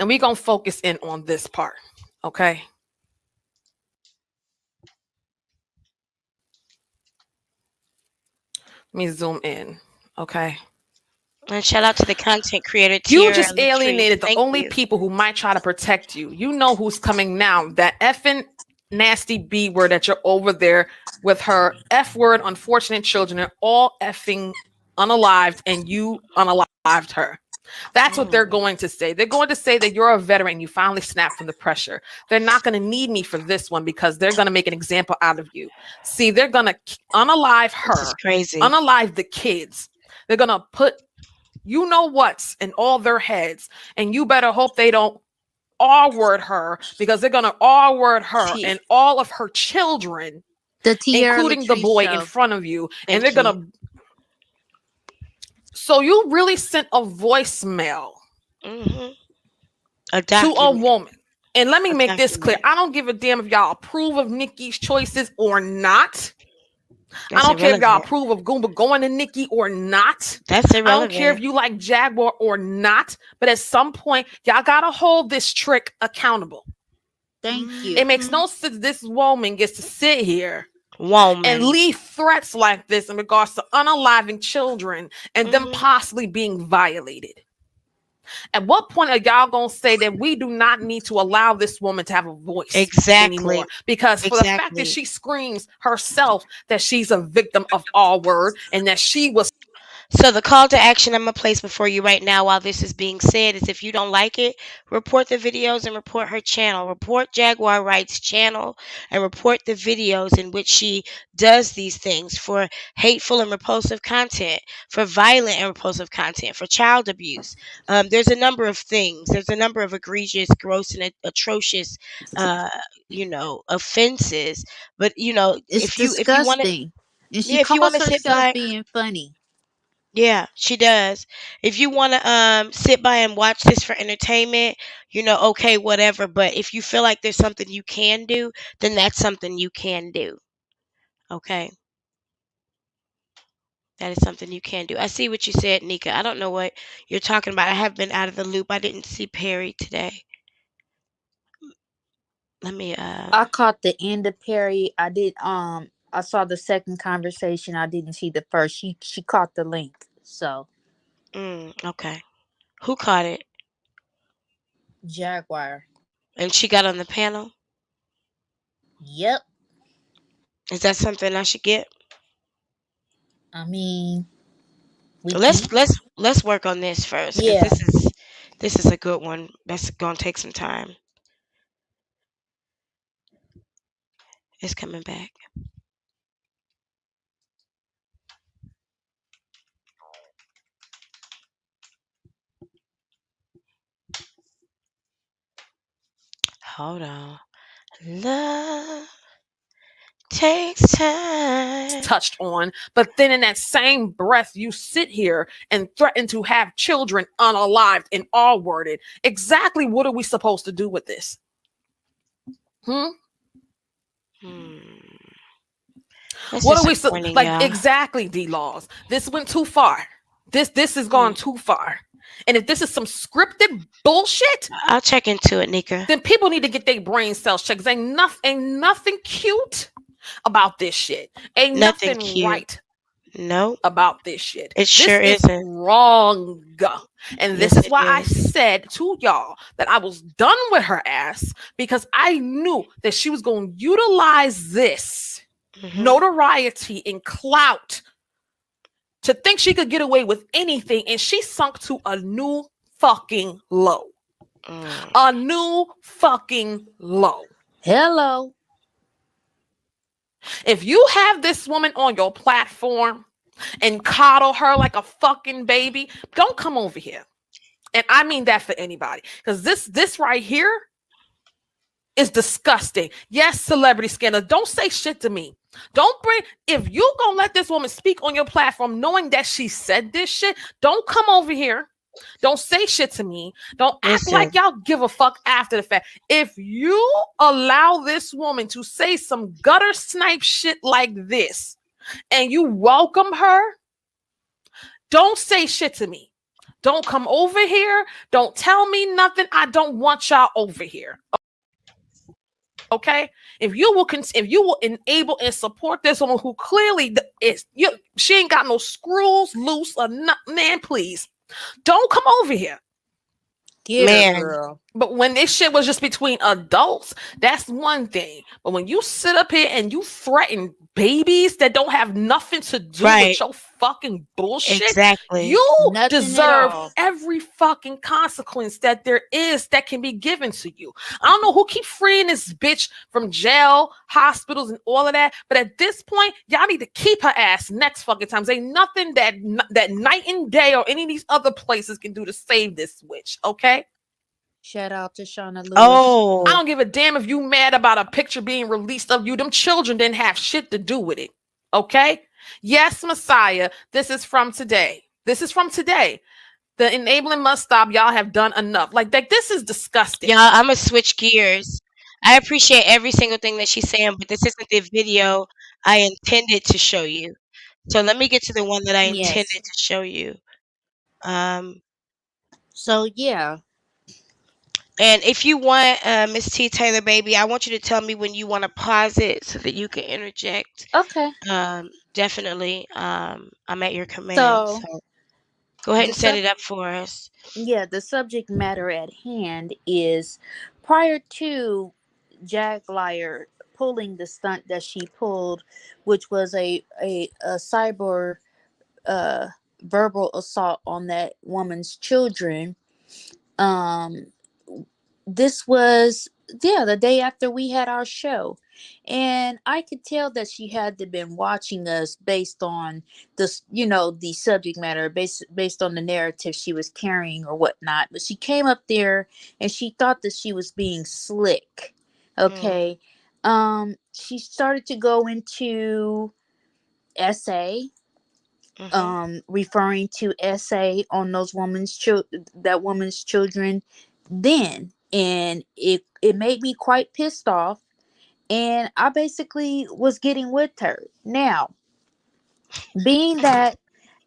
and we're gonna focus in on this part. Okay. Let me zoom in. Okay. And shout out to the content creator You Tier just Latrice. alienated the Thank only you. people who might try to protect you. You know who's coming now. That effing nasty B word that you're over there with her F word, unfortunate children, are all effing unalived, and you unalived her. That's what they're Mm, going to say. They're going to say that you're a veteran. You finally snapped from the pressure. They're not going to need me for this one because they're going to make an example out of you. See, they're going to unalive this is her, crazy. unalive the kids. They're going to put you know what's in all their heads, and you better hope they don't R word her because they're going to R word her T. and all of her children, The Tierra including the Latrice boy in show. front of you. And they're Thank going you. to. So you really sent a voicemail Hmm. A to a document. woman. And let me A make this clear. document. I don't give a damn if y'all approve of Nikki's choices or not. I That's don't care if y'all irrelevant. approve of Goomba going to Nikki or not. That's I don't care if irrelevant. you like Jaguar or not. But at some point, y'all gotta hold this trick accountable. Thank you. It makes Mm-hmm. no sense this woman gets to sit here and Woman. leave threats like this in regards to unaliving children and them Mm-hmm. possibly being violated. At what point are y'all gonna say that we do not need to allow this woman to have a voice Exactly. anymore? Because for the fact that Exactly. she screams herself that she's a victim of all word and that she was So the call to action I'm gonna place before you right now while this is being said is if you don't like it, report the videos and report her channel. Report Jaguar Wright's channel and report the videos in which she does these things for hateful and repulsive content, for violent and repulsive content, for child abuse. There's a number of things. There's a number of egregious, gross, and atrocious, uh, offenses. But It's if you want to, disgusting. And she yeah, if you want calls to sit herself by. being funny. Yeah, she does. If you want to sit by and watch this for entertainment, okay, whatever, but if you feel like there's something you can do, then that's something you can do. Okay? That is something you can do. I see what you said, Nika. I don't know what you're talking about. I have been out of the loop. I didn't see Perry today. Let me I caught the end of Perry. I saw the second conversation. I didn't see the first. She caught the link. So okay. Who caught it? Jaguar. And she got on the panel? Yep. Is that something I should get? I mean, we can. Let's work on this first cuz Yeah. this is a good one. That's going to take some time. It's coming back. Hold on. Love takes time. touched on, but then in that same breath, you sit here and threaten to have children unalived and all worded. Exactly what are we supposed to do with this? Hmm? Hmm. That's What are we disappointing, like y'all. exactly, D laws? This went too far. This has Hmm. gone too far. And if this is some scripted bullshit, I'll check into it, Nika. then people need to get their brain cells checked. Ain't nothing cute about this shit. Ain't Nothing nothing cute. right Nope. about this shit. It This sure is isn't. wrong. And this Yes, is it why I is. said to y'all that I was done with her ass because I knew that she was going to utilize this Hmm. notoriety and clout to think she could get away with anything. And she sunk to a new fucking low. Mm. A new fucking low. Hello. If you have this woman on your platform and coddle her like a fucking baby, don't come over here. And I mean that for anybody. Because this right here is disgusting. Yes, celebrity scandal. Don't say shit to me. Don't bring if you gonna let this woman speak on your platform knowing that she said this shit, don't come over here. Don't say shit to me. Don't act like Listen, y'all give a fuck after the fact. If you allow this woman to say some gutter snipe shit like this and you welcome her, don't say shit to me. Don't come over here. Don't tell me nothing. I don't want y'all over here. Okay, if you will enable and support this woman who clearly is she ain't got no screws loose or nothing, man, please don't come over here. Get her, man, girl. But when this shit was just between adults, that's one thing. But when you sit up here and you threaten babies that don't have nothing to do with right, your fucking bullshit, exactly. you Nothing at deserve all. every fucking consequence that there is that can be given to you. I don't know who keep freeing this bitch from jail, hospitals, and all of that. But at this point, y'all need to keep her ass next fucking time. Ain't nothing that Night and Day or any of these other places can do to save this witch. Okay. Shout out to Shauna Lewis. I Oh, don't give a damn if you mad about a picture being released of you. Them children didn't have shit to do with it. Okay? Yes, Messiah, this is from today. This is from today. The enabling must stop. Y'all have done enough. Like this is disgusting. y'all, I'm gonna switch gears. I appreciate every single thing that she's saying, but this isn't the video I intended to show you. So let me get to the one that I intended Yes. to show you. Um, So yeah. And if you want, Miss T Taylor, baby, I want you to tell me when you want to pause it so that you can interject. Okay. Definitely. I'm at your command. So So go ahead the and set sub it up for us. yeah, the subject matter at hand is prior to Jaguar pulling the stunt that she pulled, which was a cyber uh verbal assault on that woman's children. um this was, yeah, the day after we had our show, and I could tell that she had to been watching us based on this, the subject matter, based on the narrative she was carrying or whatnot. But she came up there and she thought that she was being slick. Mm, Okay. She started to go into essay, mhm, referring to essay on those that woman's children then, and it made me quite pissed off, and I basically was getting with her. Now, being that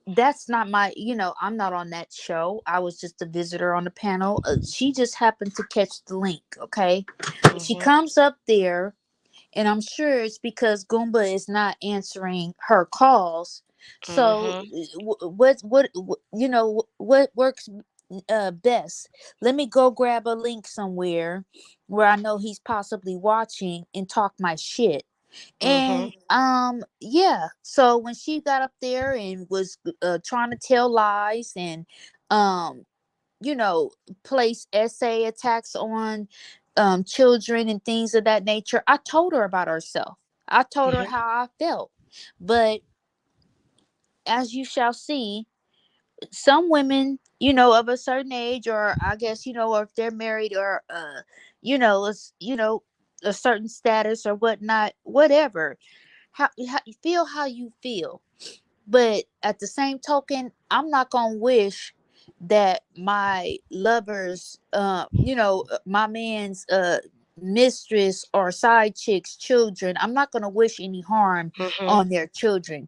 that's not my, I'm not on that show. I was just a visitor on the panel. She just happened to catch the link. Okay. She mhm, comes up there, and I'm sure it's because Goomba is not answering her calls. So, mhm, what works best? Let me go grab a link somewhere where I know he's possibly watching and talk my shit. mhm, And yeah, so when she got up there and was trying to tell lies and um you know, place essay attacks on children and things of that nature, I told her about herself. I told her mhm, how I felt. But as you shall see, some women, of a certain age, or I guess, or if they're married, or a certain status or whatnot, whatever, how you feel, how you feel. But at the same token, I'm not gonna wish that my lover's, my man's mistress or side chick's children. I'm not gonna wish any harm mhm. on their children.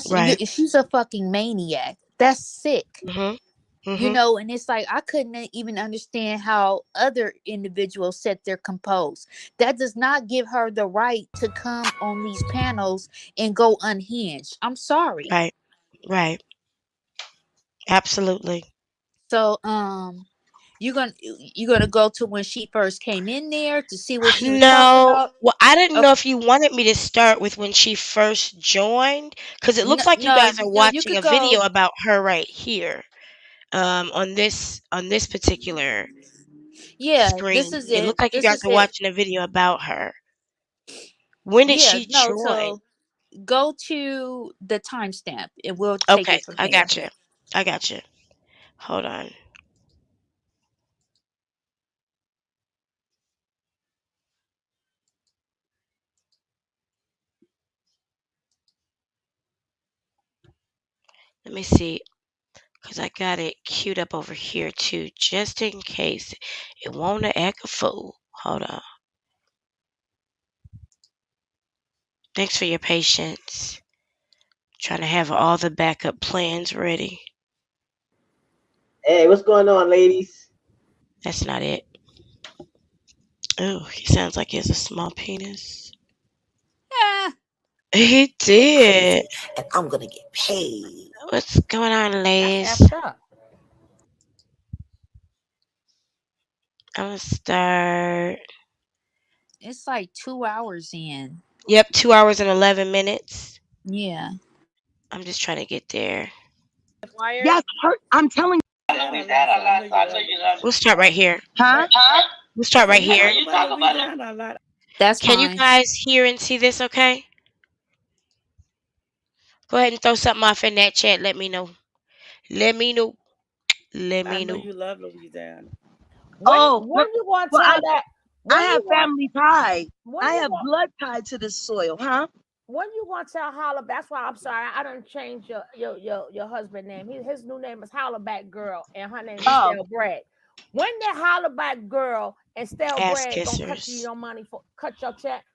Right. She's a fucking maniac. That's sick. Mhm, mhm, And it's like I couldn't even understand how other individuals set their compose. That does not give her the right to come on these panels and go unhinged. I'm sorry. right. Right. Absolutely. So you're gonna go to when she first came in there to see what she was talking No. about. Well, I didn't know Okay. if you wanted me to start with when she first joined, because it No, looks like you no, guys are no, you watching could a video go. about her right here. On this particular Yeah, this screen. is It it. looks like you This guys is are it. watching a video about her. When did Yeah, she no, join? so go to the timestamp and we'll take Okay, it from I there. got you. I got you. Hold on. Let me see, because I got it queued up over here too, just in case it won't act a fool. Hold on. Thanks for your patience. Trying to have all the backup plans ready. Hey, what's going on, ladies? That's not it. Oh, he sounds like he has a small penis. Yeah, He Get did. crazy, and I'm gonna get paid. What's going on, That's ladies? effed up. I'm gonna start. it's like 2 hours in. Yep, 2 hours and 11 minutes. Yeah. I'm just trying to get there. Wire. Yes, I'm telling you. We'll start right here. Huh? We'll start right here. That's Can you fine. guys hear and see this okay? Go ahead and throw something off in that chat. Let me know. Let me know. Let me know. Oh, When you gonna well, tell that? I When have you want? family ties. When I you have want? blood tied to this soil, huh? When you gonna tell Holla? That's why I'm sorry. I don't change your husband name. His new name is Hollaback Girl, and her name is Oh, Stale Bread. When that Hollaback Girl and Stale Ass Bread gonna cut you kissers. your money for cut your check?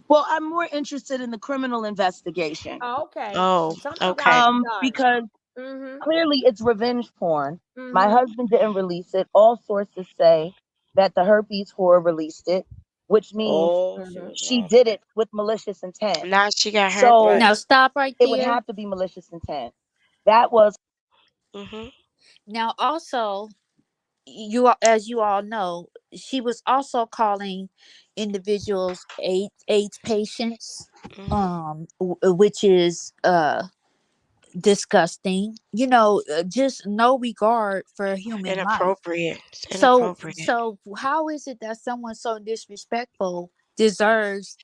well, I'm more interested in the criminal investigation. Oh, okay. Oh, Something got to okay. be done. Because Mm-hmm. Clearly, it's revenge porn. My Mm-hmm. husband didn't release it. All sources say that the herpes whore released it, which means Oh, she Mm-hmm. was she wrong for did that. it with malicious intent. Now she got So Now herpes. Right. stop right it would there. have to be malicious intent. That was Hmm. Now also, as you all know, she was also calling individuals AIDS patients, Hmm. which is disgusting. Just no regard for human life. Inappropriate. It's So inappropriate. so how is it that someone so disrespectful deserves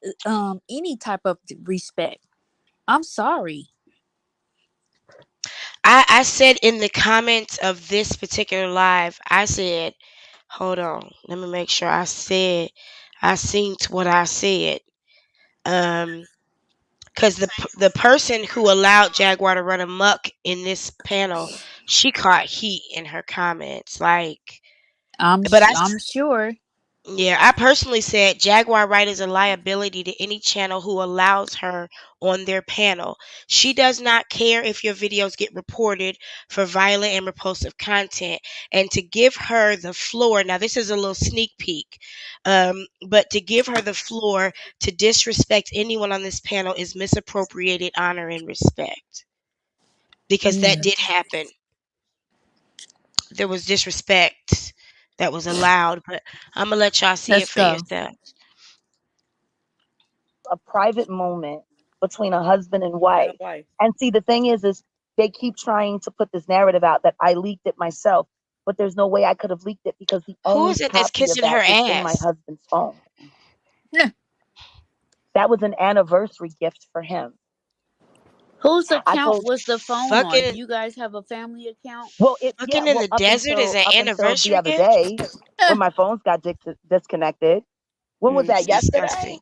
any type of respect? I'm sorry. I said in the comments of this particular live, I said, hold on, let me make sure I seen to what I said. Um, because the person who allowed Jaguar to run amok in this panel, she caught heat in her comments. Like, but I'm sure. yeah, I personally said Jaguar Wright is a liability to any channel who allows her on their panel. She does not care if your videos get reported for violent and repulsive content. And to give her the floor, now this is a little sneak peek, but to give her the floor to disrespect anyone on this panel is misappropriated honor and respect. Because that Yeah. did happen. There was disrespect that was allowed, but I'm gonna let y'all see it Let's for go. yourself. a private moment between a husband and And a wife. wife. And see, the thing is they keep trying to put this narrative out that I leaked it myself, but there's no way I could have leaked it because the Who only is it that's copy of kissing her that is in my ass? husband's phone. Nah. That was an anniversary gift for him. Whose I account told, was the phone on? Do Fucking you guys have a family account? yeah, fucking in the desert is an up until the anniversary other gift? day Eh, when my phones got disconnected. When was It's that? mm, disgusting. Yesterday?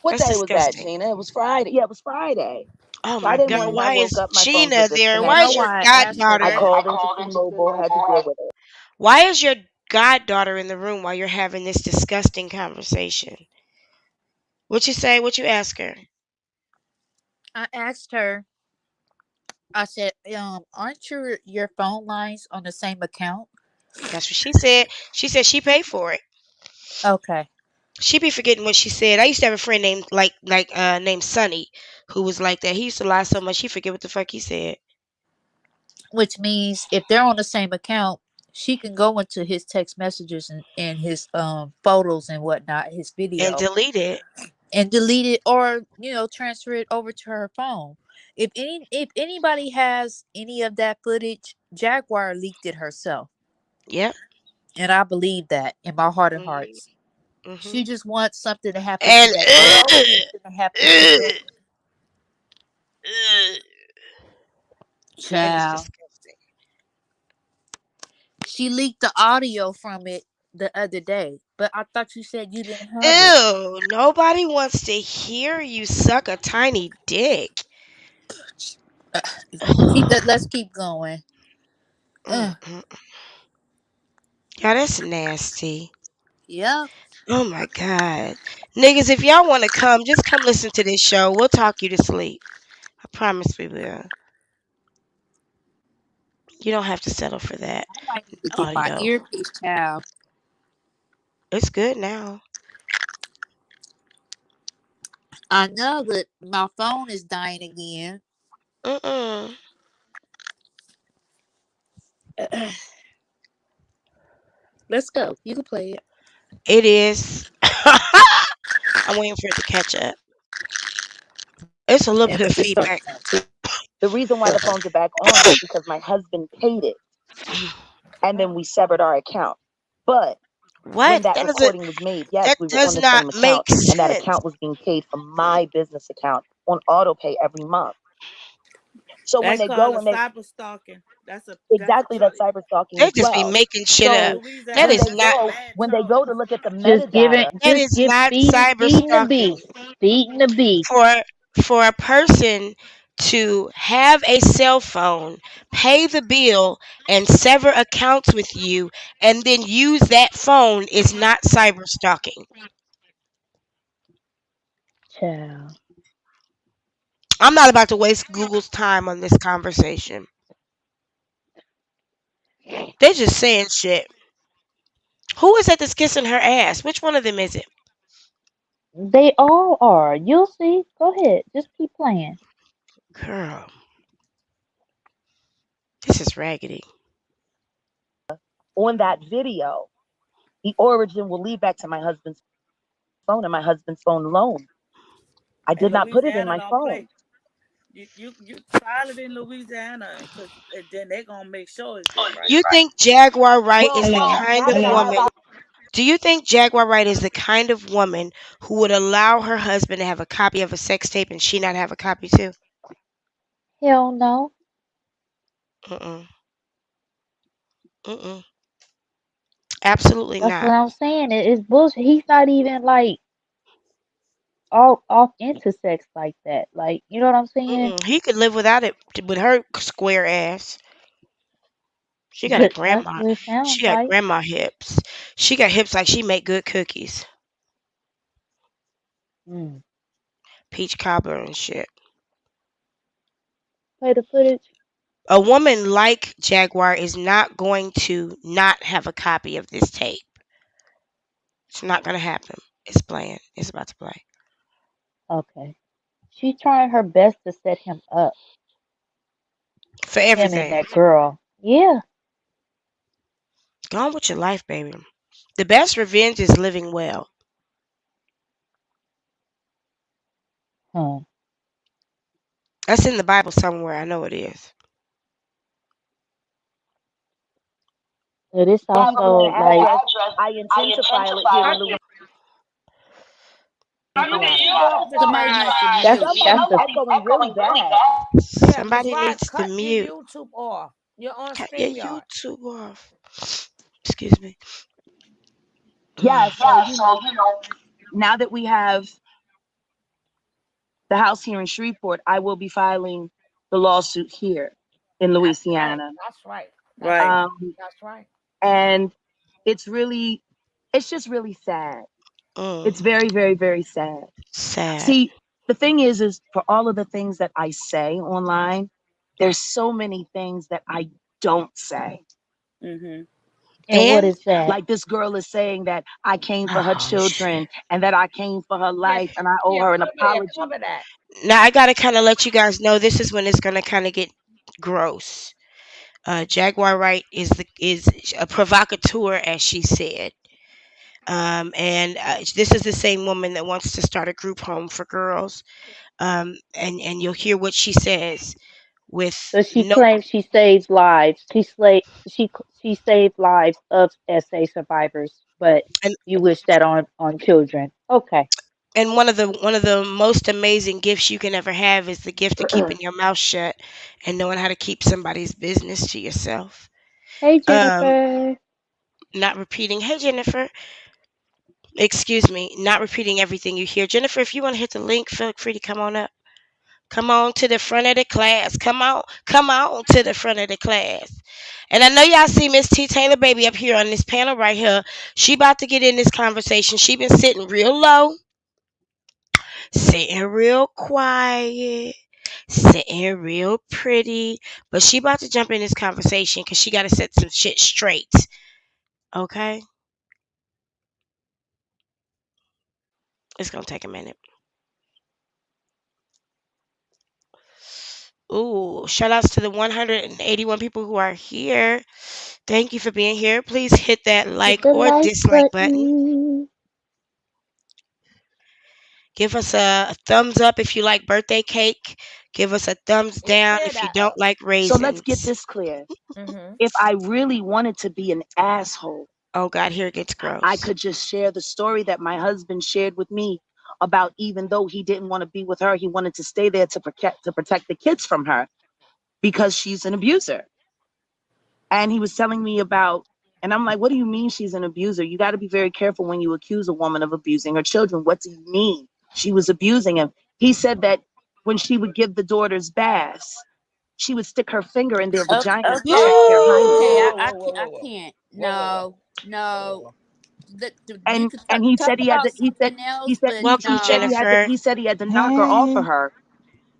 What That's day was that, disgusting. Gina? It was Friday. Yeah, it was Friday. Oh my Friday god, morning I mm. why woke is up, my phones were Gina there? You Why know is disconnected. your why I asked her I goddaughter? that? called into T-Mobile, had to deal with it. Why is your goddaughter in the room while you're having this disgusting conversation? What you say? What you ask her? I asked her. I said, aren't your phone lines on the same account? That's what she said. She said she paid for it. Okay. She be forgetting what she said. I used to have a friend named named Sonny who was like that. He used to lie so much he forget what the fuck he said. Which means if they're on the same account, she can go into his text messages and his photos and whatnot, his And video, delete it. and delete it, or transfer it over to her phone. If anybody has any of that footage, Jaguar leaked it herself, Yep. and I believe that in my heart of Hmm. hearts. Hmm. She just wants something to happen to And that girl, something to happen to ugh, the ugh, that is child. disgusting. She leaked the audio from it the other day, but I thought you said you didn't have it. Ew, nobody wants to hear you suck a tiny dick. Let's keep going. Mm, mm. Yeah, that's nasty. Yep. Oh my god. Niggas, if y'all want to come, just come listen to this show. We'll talk you to sleep. I promise we will. You don't have to settle for that I might need to get my audio. earpiece, child. It's good now. I know that my phone is dying again. Mm-mm. Let's go. You can play it. It is. I'm waiting for it to catch up. It's a little Yeah, bit of 'cause it started feedback. now too. The reason why the phones are back on is because my husband paid it and then we severed our account. But when What? that recording was made, yes, That we were on does the not same make account, and that sense. account was being paid from my business account on auto pay every month. So when That's they called go a and they cyber stalking. That's a exactly that cyber stalking They as just be well. making shit up. So Louisa That when is they that's a not. go bad when they go charge. to look at the Just giving, metadata, That just is give not cyber feeding the stalking. beast, feeding the beast. For a person to have a cell phone, pay the bill, and sever accounts with you, and then use that phone is not cyber stalking. Child. I'm not about to waste Google's time on this conversation. They're just saying shit. Who is that that's kissing her ass? Which one of them is it? They all are. You'll see. Go ahead. Just keep playing. Girl, this is raggedy. On that video, the origin will lead back to my husband's phone and my husband's phone alone. I And did not put it in Louisiana my don't play. phone. You file it in Louisiana, cause then they gonna make sure it's just right. You think Jaguar Wright is Well, the kind now of that I have woman? Do you think Jaguar Wright is the kind of woman who would allow her husband to have a copy of a sex tape and she not have a copy too? Hell no. Mm-mm. Mm-mm. Absolutely That's what not. I'm saying. It's bullshit. He's not even like all off into sex like that. Like, you know what I'm saying? Mm-mm. He could live without it with her square ass. She got a That's grandma. what it sounds She got like. grandma hips. She got hips like she make good cookies, Mm. peach cobbler and shit. Play the footage. A woman like Jaguar is not going to not have a copy of this tape. It's not gonna happen. It's playing. It's about to play. Okay. She's trying her best to set him up. For Him and everything. that girl. Yeah. Go on with your life, baby. The best revenge is living well. Huh. That's in the Bible somewhere. I know it is. But it's I have it in also the like address. I intend to file it here in Louisiana. Somebody needs to that's mute. that's Somebody's the echoing really bad. Yeah, Miss Somebody Rod, needs to cut your mute. YouTube off. You're on Cut your StreamYard. YouTube off. Excuse me. Yeah, Mm. so now that we have the house here in Shreveport, I will be filing the lawsuit here in That's right. Louisiana. That's right. That's right. right. Um, That's right. and it's really, it's just really sad. Mm. It's very, very, very sad. Sad. See, the thing is for all of the things that I say online, there's so many things that I don't say. Mm-hmm. And what And is that? Like this girl is saying that I came for her oh children shit. and that I came for her Yeah, life and I owe yeah, her an cover apology. that. Now I gotta kind of let you guys know this is when it's gonna kind of get gross. Jaguar Wright is a provocateur, as she said. And this is the same woman that wants to start a group home for girls. And you'll hear what she says with So she no. claims she saved lives. She saved lives of SA survivors, but And you wish that on children. Okay. one of the most amazing gifts you can ever have is the gift of keeping your mouth shut and knowing how to keep somebody's business to yourself. Hey Um, Jennifer. not repeating. Hey Jennifer, excuse me. Not repeating everything you hear. Jennifer, if you want to hit the link, feel free to come on up. Come on to the front of the class. Come on to the front of the class. And I know y'all see Miss T Taylor baby up here on this panel right here. She about to get in this conversation. She been sitting real low, sitting real quiet, sitting real pretty. But she about to jump in this conversation because she got to set some shit straight. Okay, it's gonna take a minute. Ooh, shout outs to the 181 people who are here. Thank you for being here. Please hit that Hit like the or like dislike button. button. Give us a thumbs up if you like birthday cake. Give us a thumbs Yeah, down clear if you that don't up. like So let's get raisins. this clear. Mm-hmm. If I really wanted to be an asshole, Oh God, here it gets I gross. could just share the story that my husband shared with me about even though he didn't want to be with her, he wanted to stay there to protect the kids from her because she's an abuser. And he was telling me about, and I'm like, what do you mean she's an abuser? You got to be very careful when you accuse a woman of abusing her children. What do you mean? She was abusing him. He said that when she would give the daughters baths, she would stick her finger in their Okay, vaginas to check okay, their okay. hymen. I can't. No, no. You And could and he talk said he had about to he said something else, he said but he, Welcome, he said no, Jennifer. he had to knock her off of Hey. her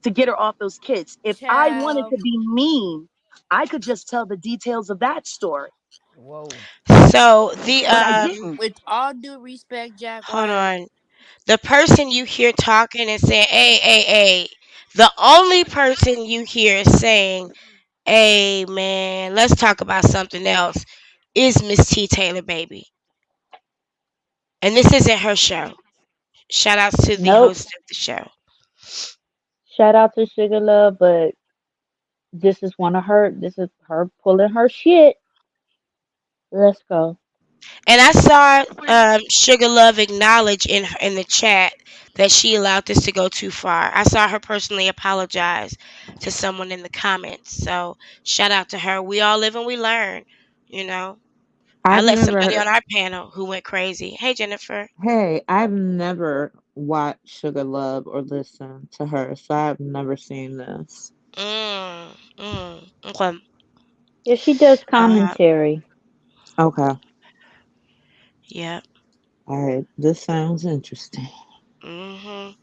to get her off those kids. If I wanted child. to be mean, I could just tell the details of that story, Whoa. So the but I didn't. With all due respect, hold Jaguar, on. The person you hear talking and saying, "Hey, hey, hey," the only person you hear saying, "Hey, man, let's talk about something else," is Miss T Taylor, baby. And this isn't her show. Shout outs to the Nope. host of the show. Shout out to Sugar Love, but this is one of her. This is her pulling her shit. Let's go. And I saw Sugar Love acknowledge in the chat that she allowed this to go too far. I saw her personally apologize to someone in the comments. So shout out to her. We all live and we learn. You know, I I've let somebody never, on our panel who went crazy. Hey Jennifer. hey, I've never watched Sugar Love or listened to her, so I've never seen this. Okay. Yeah, she does Uh, commentary. Okay. yeah. All right. This sounds interesting. Mhm.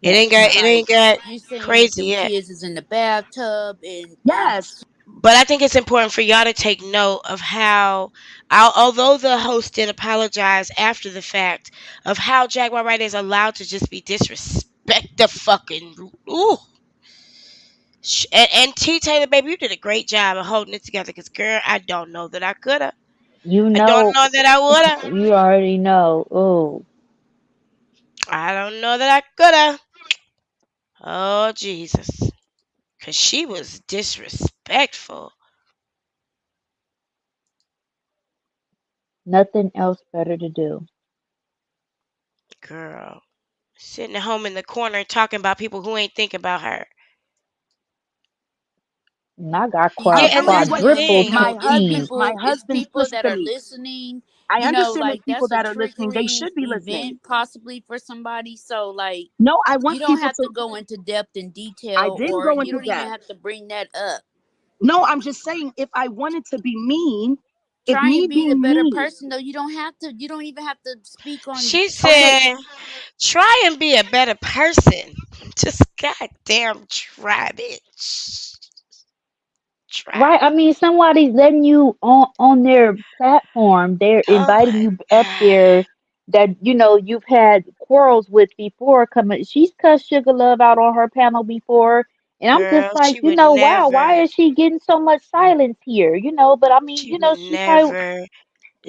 It yeah, ain't got it like ain't got you saying that crazy them yet. kids is in the bathtub and Yes, But I think it's important for y'all to take note of how, although the host did apologize after the fact, of how Jaguar Wright is allowed to just be disrespect the fucking ooh. And T Taylor, baby, you did a great job of holding it together. Cause girl, I don't know that I coulda. You I don't know, know that I woulda. you already know. Oh, I don't know that I coulda. Oh Jesus, cause she was disrespectful, nothing else better to do. girl. Sitting at home in the corner talking about people who ain't thinking about her. And I got Yeah, I'm and that's telling the you, quadruple thing. cheese. my it's husband. people Listen that to are me. listening. I You know, understand there's like people that's a that are listening. They triggering should be listening. event possibly for somebody. So like, No, I you want don't people have to. to go into depth and I detail, didn't or go you into don't even depth. have to bring that up. No, I'm just saying if I wanted to be mean, if Try me and be the being better mean, person though. You don't have to. You don't even have to speak on. She okay, said, try and be a better person. Just goddamn try, bitch. Try. Right? I mean, somebody's letting you on their platform. They're Oh inviting my you up God. there that you've had quarrels with before. Coming, she's cussed Sugar Love out on her panel before, and I'm Girl, just like, she would wow, never. why is she getting so much silence here? But I mean, She would she probably never.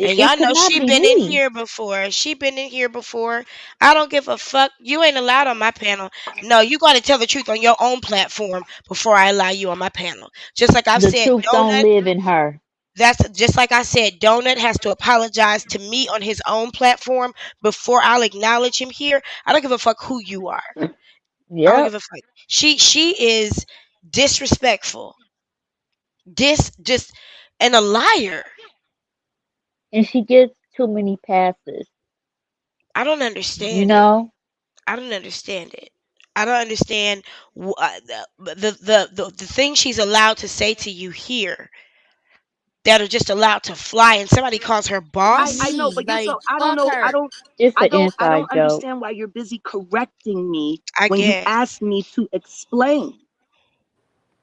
And it y'all could know not she be been in me. here before. She been in here before. I don't give a fuck. You ain't allowed on my panel. No, you got to tell the truth on your own platform before I allow you on my panel. Just like I've The said, truth don't Donut. live in her. That's just like I said. Donut has to apologize to me on his own platform before I'll acknowledge him here. I don't give a fuck who you are. I don't give Yep, a fuck. She is disrespectful. Just and a liar. and she gets too many passes. I don't You understand it. know. I don't understand it. I don't understand the thing she's allowed to say to you here that are just allowed to fly, and somebody calls her To I boss. know, me, but you're like so I don't fuck know. her. It's an I don't inside joke. understand why you're busy correcting me I when you guess. asked me to explain.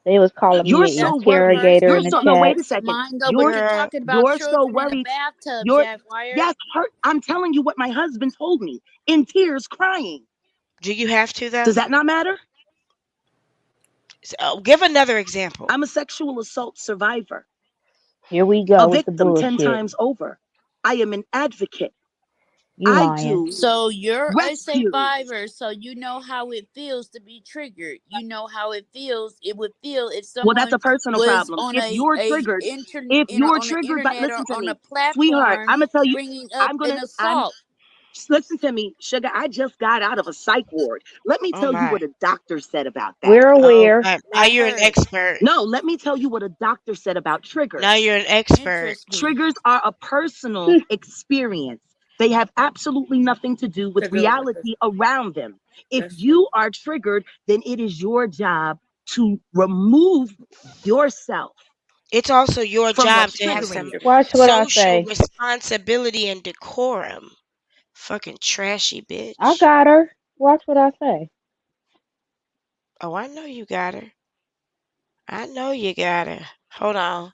They was calling You're me an so That's your worried. interrogator You're in the so no. personal chat. Wait a second. mind though, but You're you're Girl, talking about you're so children in a worried. bathtub, You're Jaguar. yes. Hurt. I'm telling you what my husband told me in tears, crying. do you have to Does though? that not matter? So, give another example. I'm a sexual assault survivor, Here we a go with the victim 10 bullshit. times over. I am an advocate. You I lying. do So you're a rescue. survivor, so you know how it feels to be triggered. You know how it feels. It would feel if Well, that's someone a personal was problem. on If you're on the triggered, but internet or listen to on a me, sweetheart, platform I'm gonna tell you, bringing up an I'm assault. listen to me, sugar. I just got out of a psych ward. Let me Oh tell you my. what a doctor said about that. We're Oh aware. my. Now Not you're an heard. expert. No, let me tell you what a doctor said about Now triggers. you're an expert. Interest me. Triggers are a personal experience. They have absolutely nothing to do with Take over. reality around them. If That's true. you are triggered, then it is your job to remove yourself It's also your from job what's to have triggering some you. Watch what I social say. responsibility and decorum. Fucking trashy I bitch. got her. Watch what I say. Oh, I know you got her. I know you got her. Hold on.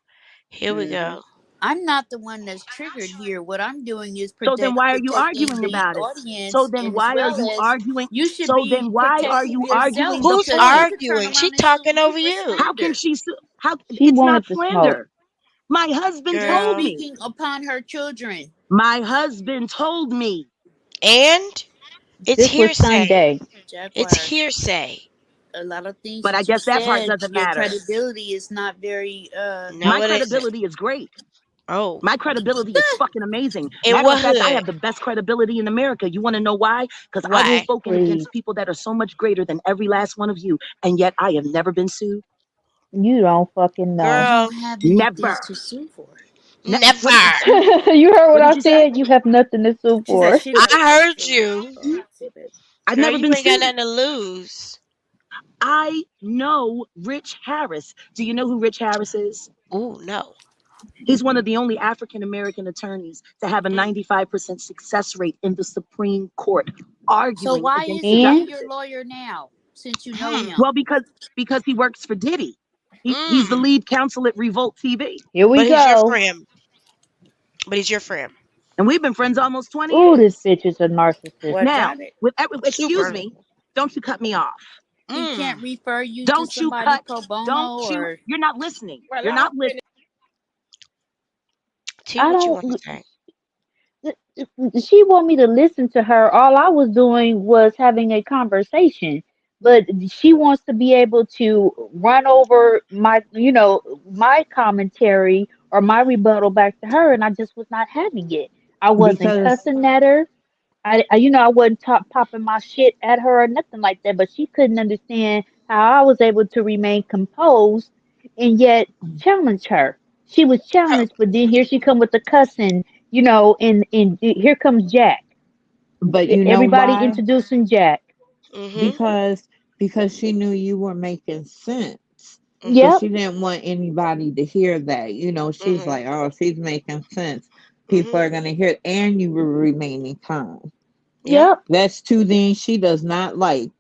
Here we Hmm. go. I'm not the one that's triggered here. What I'm doing is So then why are you protecting arguing the about it? So audience, then and as why are well you as arguing? you should So then be why are protecting you yourself arguing the Who's because she point? could turn arguing? She around and sue talking you over for you. How can slander. she how She it's not wanted the smoke. slander. My husband You're told Girl. me. speaking upon her children. My husband told me. And it's This was hearsay. Sunday. It's Jaguar, hearsay. a lot of things But I that you guess that part said, doesn't your matter. credibility is not very No, My it isn't. credibility is great. Oh. My credibility is fucking amazing. In Matter of what fact, I hood? have the best credibility in America. You want to know why? Because I have Why? spoken Please. against people that are so much greater than every last one of you, and yet I have never been sued. You don't fucking know. you Girl, don't have anything Never. to sue for. What did never. You heard what what did I you say? said? You have nothing to sue She said for. she I never been heard sued. you. Oh, see, baby. I've Girl, never you been ain't got sued. nothing to lose. I know Rich Harris. Do you know who Rich Harris is? Ooh, no. He's one of the only African American attorneys to have a Mm. 95% success rate in the Supreme Court, So arguing why against the isn't he And your justices. lawyer now, since you know Hmm. him? Well, because he works for Diddy. He's the Mm. lead counsel at Revolt TV. here we But he's your go. friend. But he's your friend. And we've been friends almost 20 Ooh, this years. bitch is a Well, narcissist. Now, got it. excuse Super. me, don't you cut me off. He Mm. can't refer you to Don't you somebody cut, pro don't bono you, or you're not listening. Well, You're let her not listening. finish. T, I what you want to don't. say? She want me to listen to her. All I was doing was having a conversation. But she wants to be able to run over my commentary or my rebuttal back to her, and I just was not having it. I wasn't Because cussing at her. I wasn't popping my shit at her or nothing like that, but she couldn't understand how I was able to remain composed and yet challenge her. She was Girl. challenged, but then here she come with the cussing, and here comes Jack. but you know Everybody why? introducing Jack. Mm-hmm. Because she knew you were making sense. So Mm-hmm. Yep, she didn't want anybody to hear that. She's Mm-hmm. like, oh, she's making sense. People Mm-hmm. are gonna hear it, and you were remaining calm. Yep. yep. That's two things she does not like.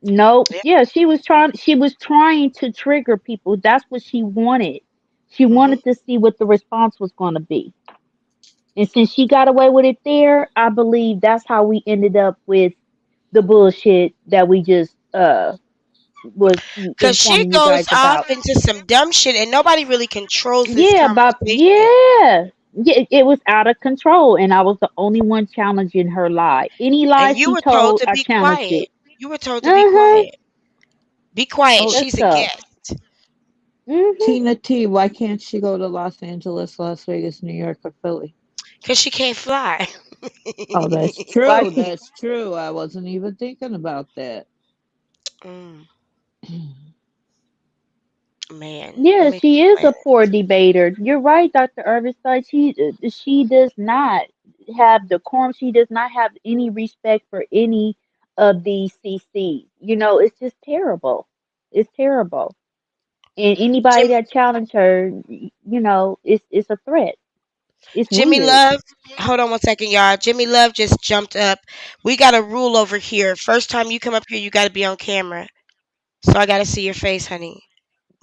Nope. Yep. Yeah, she was trying to trigger people. That's what she wanted. She Mm-hmm. wanted to see what the response was going to be. And since she got away with it there, I believe that's how we ended up with the bullshit that we just was Cause she informing you goes guys off about. into some dumb shit and nobody really controls this Yeah, conversation. yeah, it was out of control, and I was the only one challenging her lie. Any lie And you she were told told, to I be challenged quiet. it. You were told to be Uh-huh. quiet. Be quiet. Oh, That's She's a tough. guest. Mhm. Tina T, why can't she go to Los Angeles, Las Vegas, New York, or Philly? Cause she can't fly. Oh, that's Why true. can't? That's true. I wasn't even thinking about that. Mm, man, let Yeah, me she is explain. a poor debater. You're right, Dr. Irvingstein. She does not have decorum. She does not have any respect for any of these CCs. It's just terrible. It's terrible. And anybody Jim, that challenge her, it's a threat. It's Jimmy weird. Love, hold on one second, y'all. Jimmy Love just jumped up. We got a rule over here. First time you come up here, you got to be on camera. So I got to see your face, honey,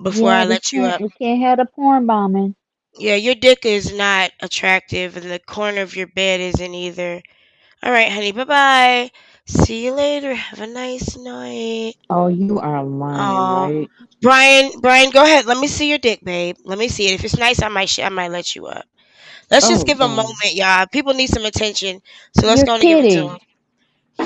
before Yeah, I we let you can't up. we can't have a porn bombing. Yeah, your dick is not attractive, and the corner of your bed isn't either. All right, honey. Bye bye. See you later. Have a nice night. Oh, you are lying, Oh, right? Brian, go ahead. Let me see your dick, babe. Let me see it. If it's nice, I might let you up. Let's just Oh, give a God. moment, y'all. People need some attention, so let's You're go on and give it to kidding. them.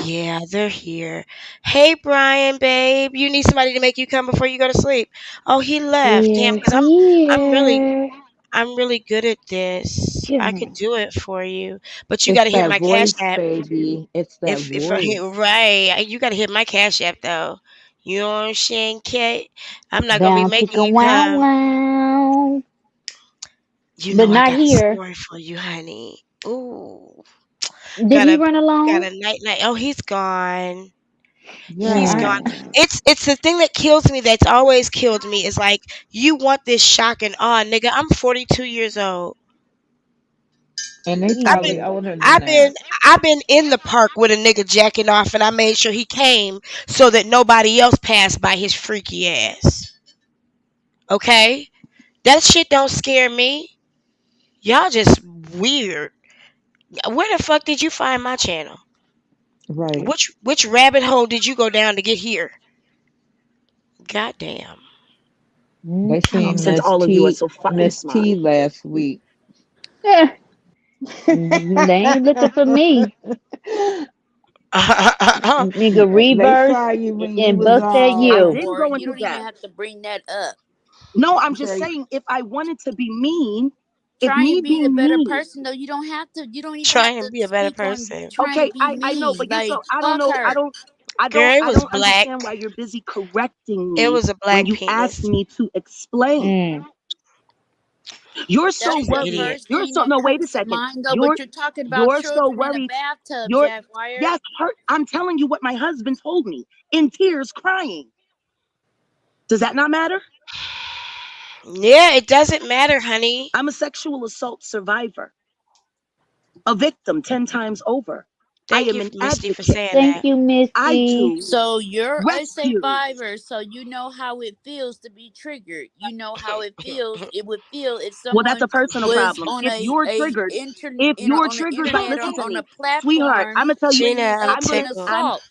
Yeah, they're here. Hey, Brian, babe. You need somebody to make you come before you go to sleep. Oh, he left. Damn, We're because I'm really, here. I'm really good at this. I could Yeah. do it for you, but you got It's to hit that my cash voice, app. baby. It's that If I hit voice. right, you got to hit my cash app though. You know what I'm saying, Kate? I'm not gonna be Down making chicken you wow come. wow. You But know I not got a here. story for you, honey. Ooh, Did he run got alone? a night. Oh, he's gone. He's Yeah, gone. Mm. It's the thing that kills me. That's always killed me. Is like you want this shock and awe, nigga. I'm 42 years old. and they I've probably been. Mm. older than I've that. been I've been in the park with a nigga jacking off, and I made sure he came so that nobody else passed by his freaky ass. Okay, That shit don't scare me. Y'all just weird. Where the fuck did you find my channel? Right. Which rabbit hole did you go down to get here? Goddamn. They seen Since all of you are so fucking Miss smart. T last week. Yeah, they ain't looking for me. Nigga, They reverse saw you when you and was bust that I all. you. didn't Jaguar, go you into don't even depth. have to bring that up. No, I'm just They, saying, if I wanted to be mean, if Try me and be a being better mean, person though. You don't have to. You don't even Try have and to be a better speak on person. trying to okay, be I know, mean. but you're Like so I don't fuck know, her. Girl, it I was don't black. understand why you're busy correcting It me was a when black you asked penis. me to explain. Mm. You're so That's She's an the worried. idiot. first You're thing so that no, wait a comes to second. mind though. But you're talking about You're so children in a worried. bathtub, You're Jaguar. yes, hurt. I'm telling you what my husband told me in tears, crying. Does that not matter? Yeah, it doesn't matter, honey. I'm a sexual assault survivor, a victim 10 times over. I Thank am you, an Misty, for advocate. saying Thank that. you, I Misty. too So you're a rescue. survivor, so you know how it feels to be triggered. You know how it feels. It would feel if Well, that's someone a personal was problem. on If you're on the triggered, but internet or listen to on a me, sweetheart, platform I'm gonna tell you, Gina, bringing I'm up an tickled. I'm assault.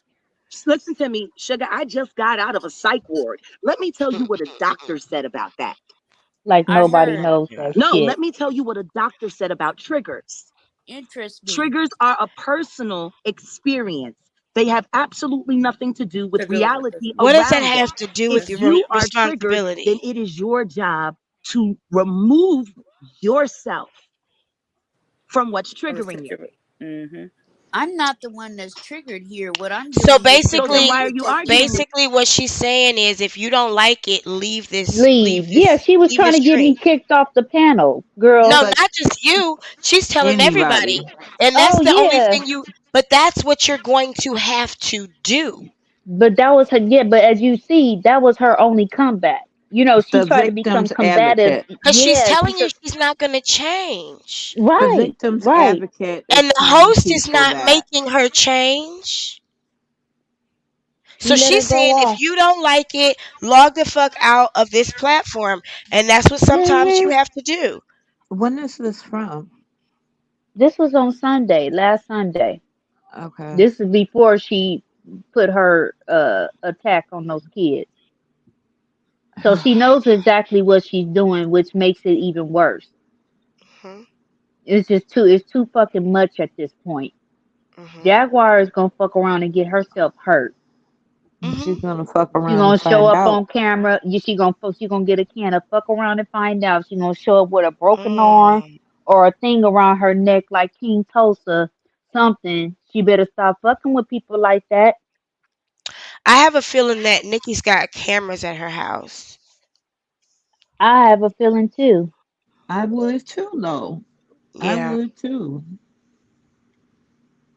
just listen to me, sugar. I just got out of a psych ward. Let me tell you what a doctor said about that. Like I nobody heard. knows that No, shit. let me tell you what a doctor said about triggers. Interest me. Triggers are a personal experience. They have absolutely nothing to do with To do with reality this. What does that around have them. to do If with your Listen. you are triggered, then responsibility? it is your job to remove yourself from what's I'm a triggering you. security. Mm-hmm. I'm not the one that's triggered here. What I'm So doing is So then why are basically, you protecting arguing with basically, what she's saying is, if you don't like it, Leave. Yeah, she was leave trying this to get me trait. kicked off the panel, girl. No, but not just you. She's telling everybody, anybody. and that's Oh the only yeah, thing you. But that's what you're going to have to do. but that was her. Yeah, but as you see, that was her only comeback. You know, she The tried to become victim's combative. advocate. Because she's Yeah, she telling you took. she's not going to change. The Right, victim's right. advocate And is the telling host is people not that. making her change. She So let her she's go saying if off. you don't like it, log the fuck out of this platform. And that's what sometimes you Hmm. have to do. When is this from? This was on Sunday, last Sunday. Okay. This is before she put her attack on those kids. So she knows exactly what she's doing, which makes it even worse. Hmm. It's too fucking much at this point. Hmm. Jaguar is gonna fuck around and get herself hurt. Hmm. She's gonna fuck She around and gonna show find up out. on camera. She gonna get a can of fuck around and find out. She gonna show up with a broken arm Mm. or a thing around her neck like King Tulsa. Something. She better stop fucking with people like that. I have a feeling that Nikki's got cameras at her house. I have a feeling too. I would too, though. I Yeah. would too.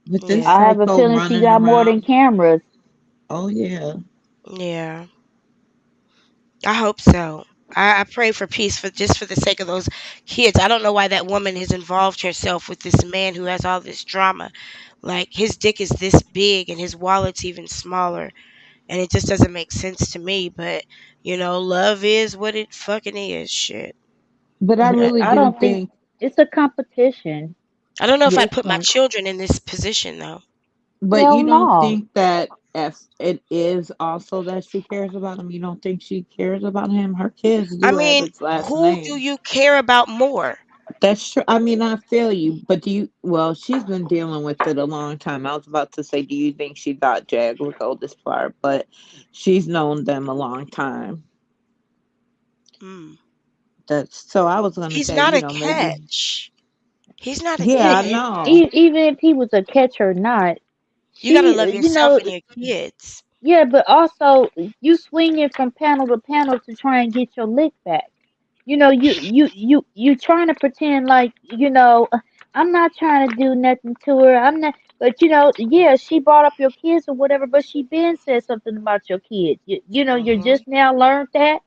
With this Yeah. I have a psycho feeling she running got more than around. cameras. Oh yeah. Yeah. I hope so. I pray for peace for just for the sake of those kids. I don't know why that woman has involved herself with this man who has all this drama. Like his dick is this big and his wallet's even smaller, and it just doesn't make sense to me. But love is what it fucking is. Shit. But I really I do don't think think it's a competition I don't know if at I this put my point. children in this position though. but Hell you don't no. think that if it is also that she cares about him, you don't think she cares about him? Her kids I do have mean, his last who do name. you care about more? That's true. I mean, I feel you, but do you? Well, she's been dealing with it a long time. I was about to say, do you think she thought Jag would go this far? But she's known them a long time. Mm. That's so. I was gonna He's say, not a maybe. catch. He's not a Yeah, Yeah, I catch. know. even if he was a catch or not, You gotta she, love you yourself know, and your kids. yeah, but also you swinging from panel to panel to try and get your lick back. You know, you trying to pretend like I'm not trying to do nothing to her. I'm not, but yeah, she brought up your kids or whatever, but she been said something about your kids. You're Hmm. just now learned that.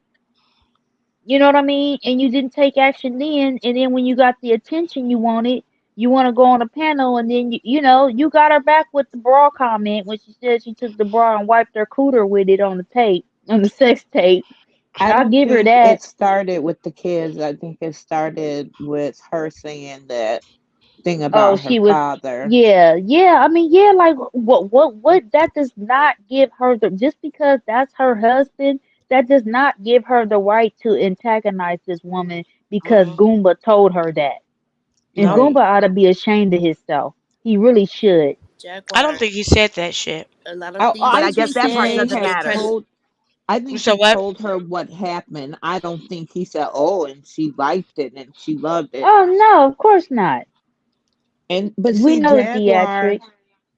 You know what I mean? And you didn't take action then, and then when you got the attention you wanted, you want to go on a panel, and then you got her back with the bra comment when she said she took the bra and wiped her cooter with it on the tape, on the sex tape. I I'll don't give her think that. it started with the kids. I think it started with her saying that thing Oh, about her she was. father. Yeah, yeah. I mean, yeah. Like, what? That does not give her the just because that's her husband. That does not give her the right to antagonize this woman because Mm-mm. Goomba told her that. And Nope. Right. Goomba ought to be ashamed of himself. He really should. I don't Jaguar. think he said that shit. A lot of I, things But I I that you guess think that he part may said doesn't have matter. because told. I think So he what? told her what happened. I don't think he said, "Oh, and she liked it and she loved it." Oh no, of course not. And but We see, know the Jaguar theatrics.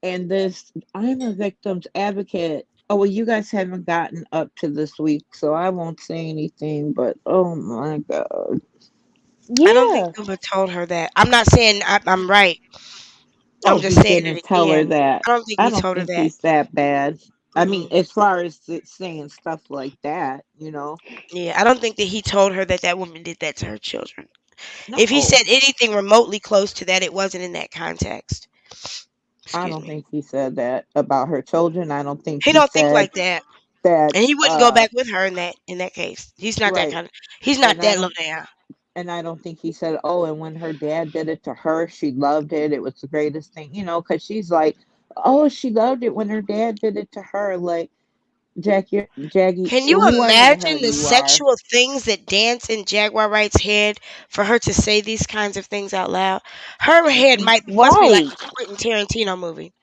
and this, I'm a victim's advocate. Oh well, you guys haven't gotten up to this week, so I won't say anything. But oh my god, I don't think Yeah. Uber told her that. I'm not saying I'm right. I'm no, just he saying it didn't tell her again. that. I don't think I he don't told her think that. he's that bad. I mean, Mm-mm. as far as saying stuff like that, Yeah, I don't think that he told her that that woman did that to her children. If he no, said anything remotely close to that, it wasn't in that context. I Excuse don't me. think he said that about her children. I don't think He he don't think said like that, that. and he wouldn't go back with her in that case. He's not that Right, kind of. He's not and I that low don't. down. And I don't think he said, "Oh, and when her dad did it to her, she loved it. It was the greatest thing," because she's like, "Oh, she loved it when her dad did it to her." Like, Jackie, Can you whoever the hell imagine the you are, sexual things that dance in Jaguar Wright's head for her to say these kinds of things out loud? Her head must be like Right. a Quentin Tarantino movie.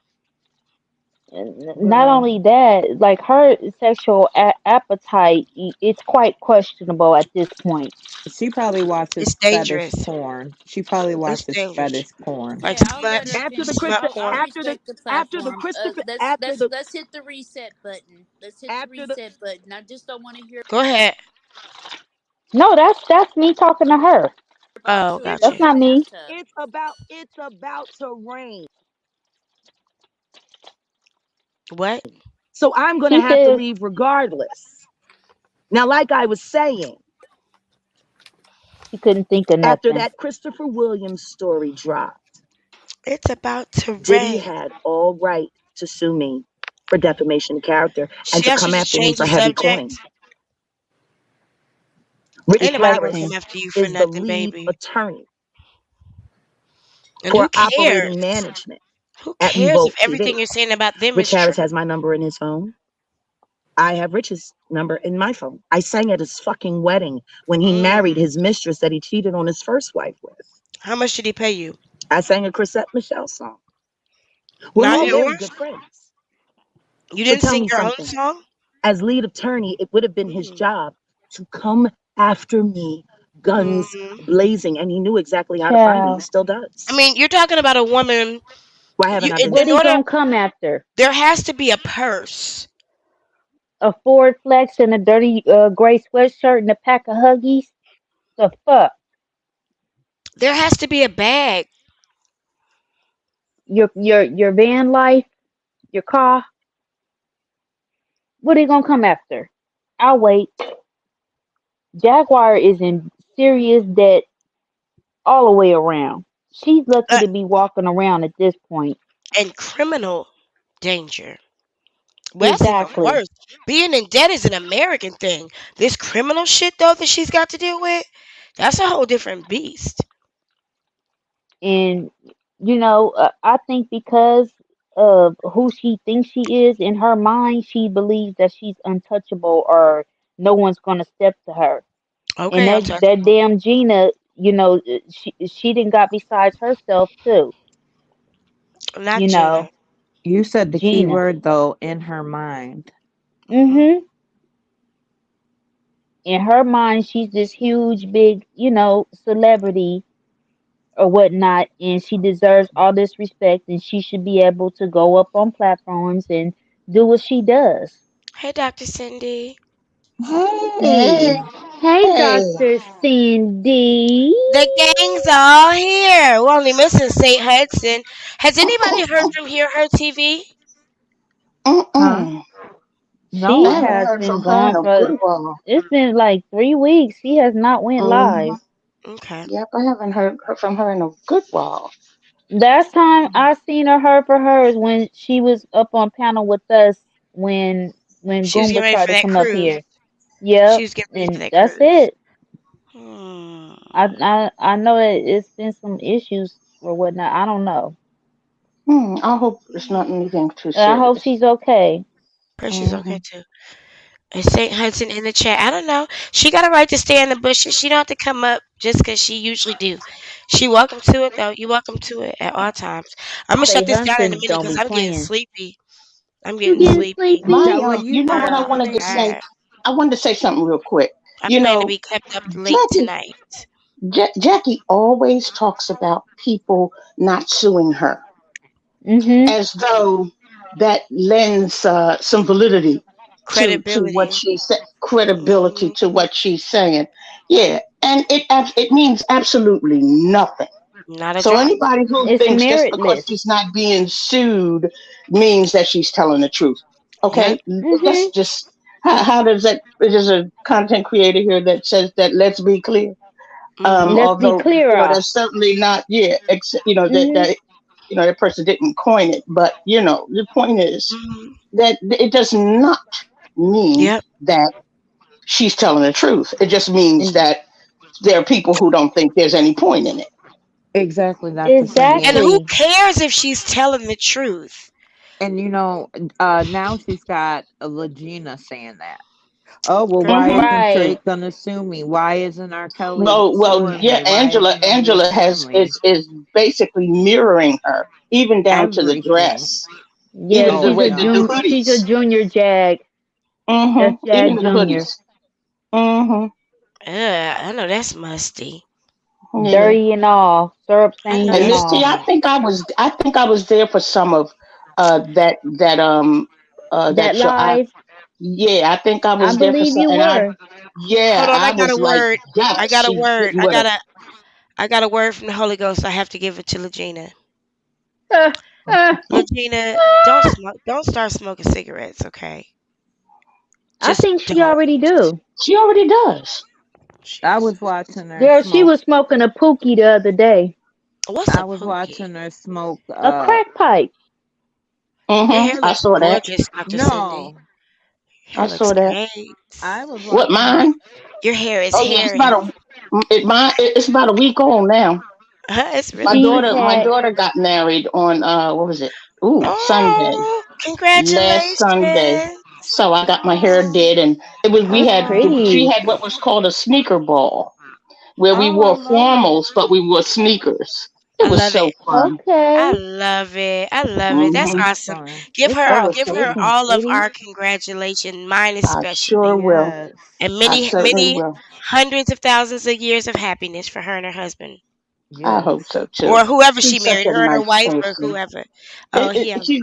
Not girl, only that, like her sexual appetite, it's quite questionable at this point. she probably It's watches fetish dangerous. porn. She probably It's watches dangerous. fetish porn. Like yeah, I'll let her After the finish. smut Christopher, I'll porn. respect the after the platform. Christopher, Let's after the let's hit the reset button. Let's hit the after the reset button. I just don't want to hear Go ahead. No, that's me talking to her. about Oh, children That's gotcha. in the not me. bathtub. it's about to rain. What? So I'm gonna She have to says leave regardless. Now, like I was saying, she couldn't think of after nothing. that Christopher Williams story dropped, It's about to Diddy rain. had all right to sue me for defamation of character and See to how she come just after me changed for the heavy coin. subject? Brittany Ain't nobody gonna Flowers come Everything. after you for is the nothing, lead baby. attorney And who for cares? operating management Who at cares if Revolt everything TV. you're saying about them Rich is true? Harris has my number in his phone. I have Rich's number in my phone. I sang at his fucking wedding when he Mm. married his mistress that he cheated on his first wife with. How much did he pay you? I sang a Chrisette Michele song. We're Not all very yours? good friends. You So didn't tell sing me your own something. song? As lead attorney, it would have been his Mm. job to come after me, guns Mm. blazing, and he knew exactly how to find me. He Child. still I does. mean, you're talking about a woman. Why You haven't I been What in he sued? order, gonna come after? there has to be a purse. A Ford Flex and a dirty gray sweatshirt and a pack of Huggies? The fuck? There has to be a bag. Your van life? Your car? What are you gonna come after? I'll wait. Jaguar is in serious debt all the way around. She's lucky Uh, to be walking around at this point. and criminal danger. Well, that's even Exactly. worse. Being in debt is an American thing. This criminal shit, though, that she's got to deal with, that's a whole different beast. And I think because of who she thinks she is in her mind, she believes that she's untouchable or no one's gonna step to her. And Okay, that untouchable. damn Gina, she didn't got besides herself too. Not You Gina. know, You said the key Gina. word though, in her mind. Hmm. Mhm. In her mind, she's this huge, big, celebrity or whatnot, and she deserves all this respect, and she should be able to go up on platforms and do what she does. Hey, Dr. Cindy. Hey, Hey, Dr. Cindy. The gang's all here. We're only missing St. Hudson. Has anybody heard from Hear Her TV? huh? She No. has been gone for, it's been like 3 weeks. She has not went live. Okay. Last time I seen her heard for her is when she was up on panel with us when She was getting Goomba ready tried for to that come up cruise. here. She Yep, was getting ready for and that that's cruise. it. Hmm. I know it's been some issues or whatnot. I don't know. I hope it's not anything too And I hope serious. she's okay. Pray she's Hmm. okay too. And Saint Hudson in the chat. I don't know. She got a right to stay in the bushes. She don't have to come up just because she usually do. She welcome to it though. You welcome to it at all times. I'm gonna shut Say this down in a Hunson minute don't because be I'm getting playing. sleepy. I'm You getting getting sleepy. sleepy? My, Joe, you know what I I'm wanted to say? tired. I wanted to say something real quick. I You plan to know, be kept up late Jackie, tonight. Jackie always talks about people not suing her Mm-hmm. as though that lends some validity to what Credibility. she said, credibility Hmm. to what she's saying. Yeah, and it means absolutely nothing. Not a So drop. anybody who It's thinks just because meritless. she's not being sued means that she's telling the truth, Yep. okay? Let's Mm-hmm. just how does that? There's a content creator here that says that. Let's be clear. Hmm. Let's be Although clear. that's certainly not, yeah. That Mm-hmm. that person didn't coin it, but the point is Hmm. that it does not mean Yep. that she's telling the truth. It just means And that there are people who don't think there's any point in it. Exactly. That's the thing. And And who exactly. cares if she's telling the truth? and you know, now she's got a Legina saying that. Oh well, why Hmm. isn't Right. Drake gonna sue me? Why isn't R. Kelly Well, suing yeah. me? Why Angela, isn't he Angela suing has me? is basically mirroring her, even down to the Everything. dress, Yeah, even Oh the she's way a the no. junior. She's a hoodies. junior Jag. That's Jag Even the Junior. hoodies. Hmm. Ugh, I know that's musty. Yeah. Dirty and all, syrup I know stained And and that's Miss T, all. dirty. I think I was there for some of that That show. live, Yeah, I think I I was there for believe some, you and were. Hold on, I I got a was like, word. I yes, got a she's word. getting with her. I got a word from the Holy Ghost. I have to give it to Legina. Legina, don't smoke. Don't start smoking cigarettes, okay? I Just think she don't. already do. She already does. I Jesus. was watching her Girl, she smoke. was smoking a pookie the other day. What's a I was pookie? watching her smoke. A crack pipe. Your hair I looks saw that. gorgeous, Dr. Cindy. No, Your I hair looks saw that. great. I was What watching her. mine? Your hair is Oh yeah, it's hairy. it's about a week old now. It's My really She daughter, pretty. my had daughter got married on what was it? Ooh, Sunday. Oh, Last Sunday. congratulations. So I got my hair Oh, did, and it was that's she pretty. had what was called a sneaker ball, where we oh, I wore love it. formals, but we wore sneakers. It I was love it. so fun. I Okay. love it. I love it. That's That's Hmm. awesome. fun. It's That was Give so her fun. outstanding, all of sweetie. our congratulations, mine I sure especially. will. Yes. And I many, certainly many will. hundreds of thousands of years of happiness for her and her husband. I hope Yes. so too. Or whoever she She's such married, a her and her nice wife or person. whoever. Oh,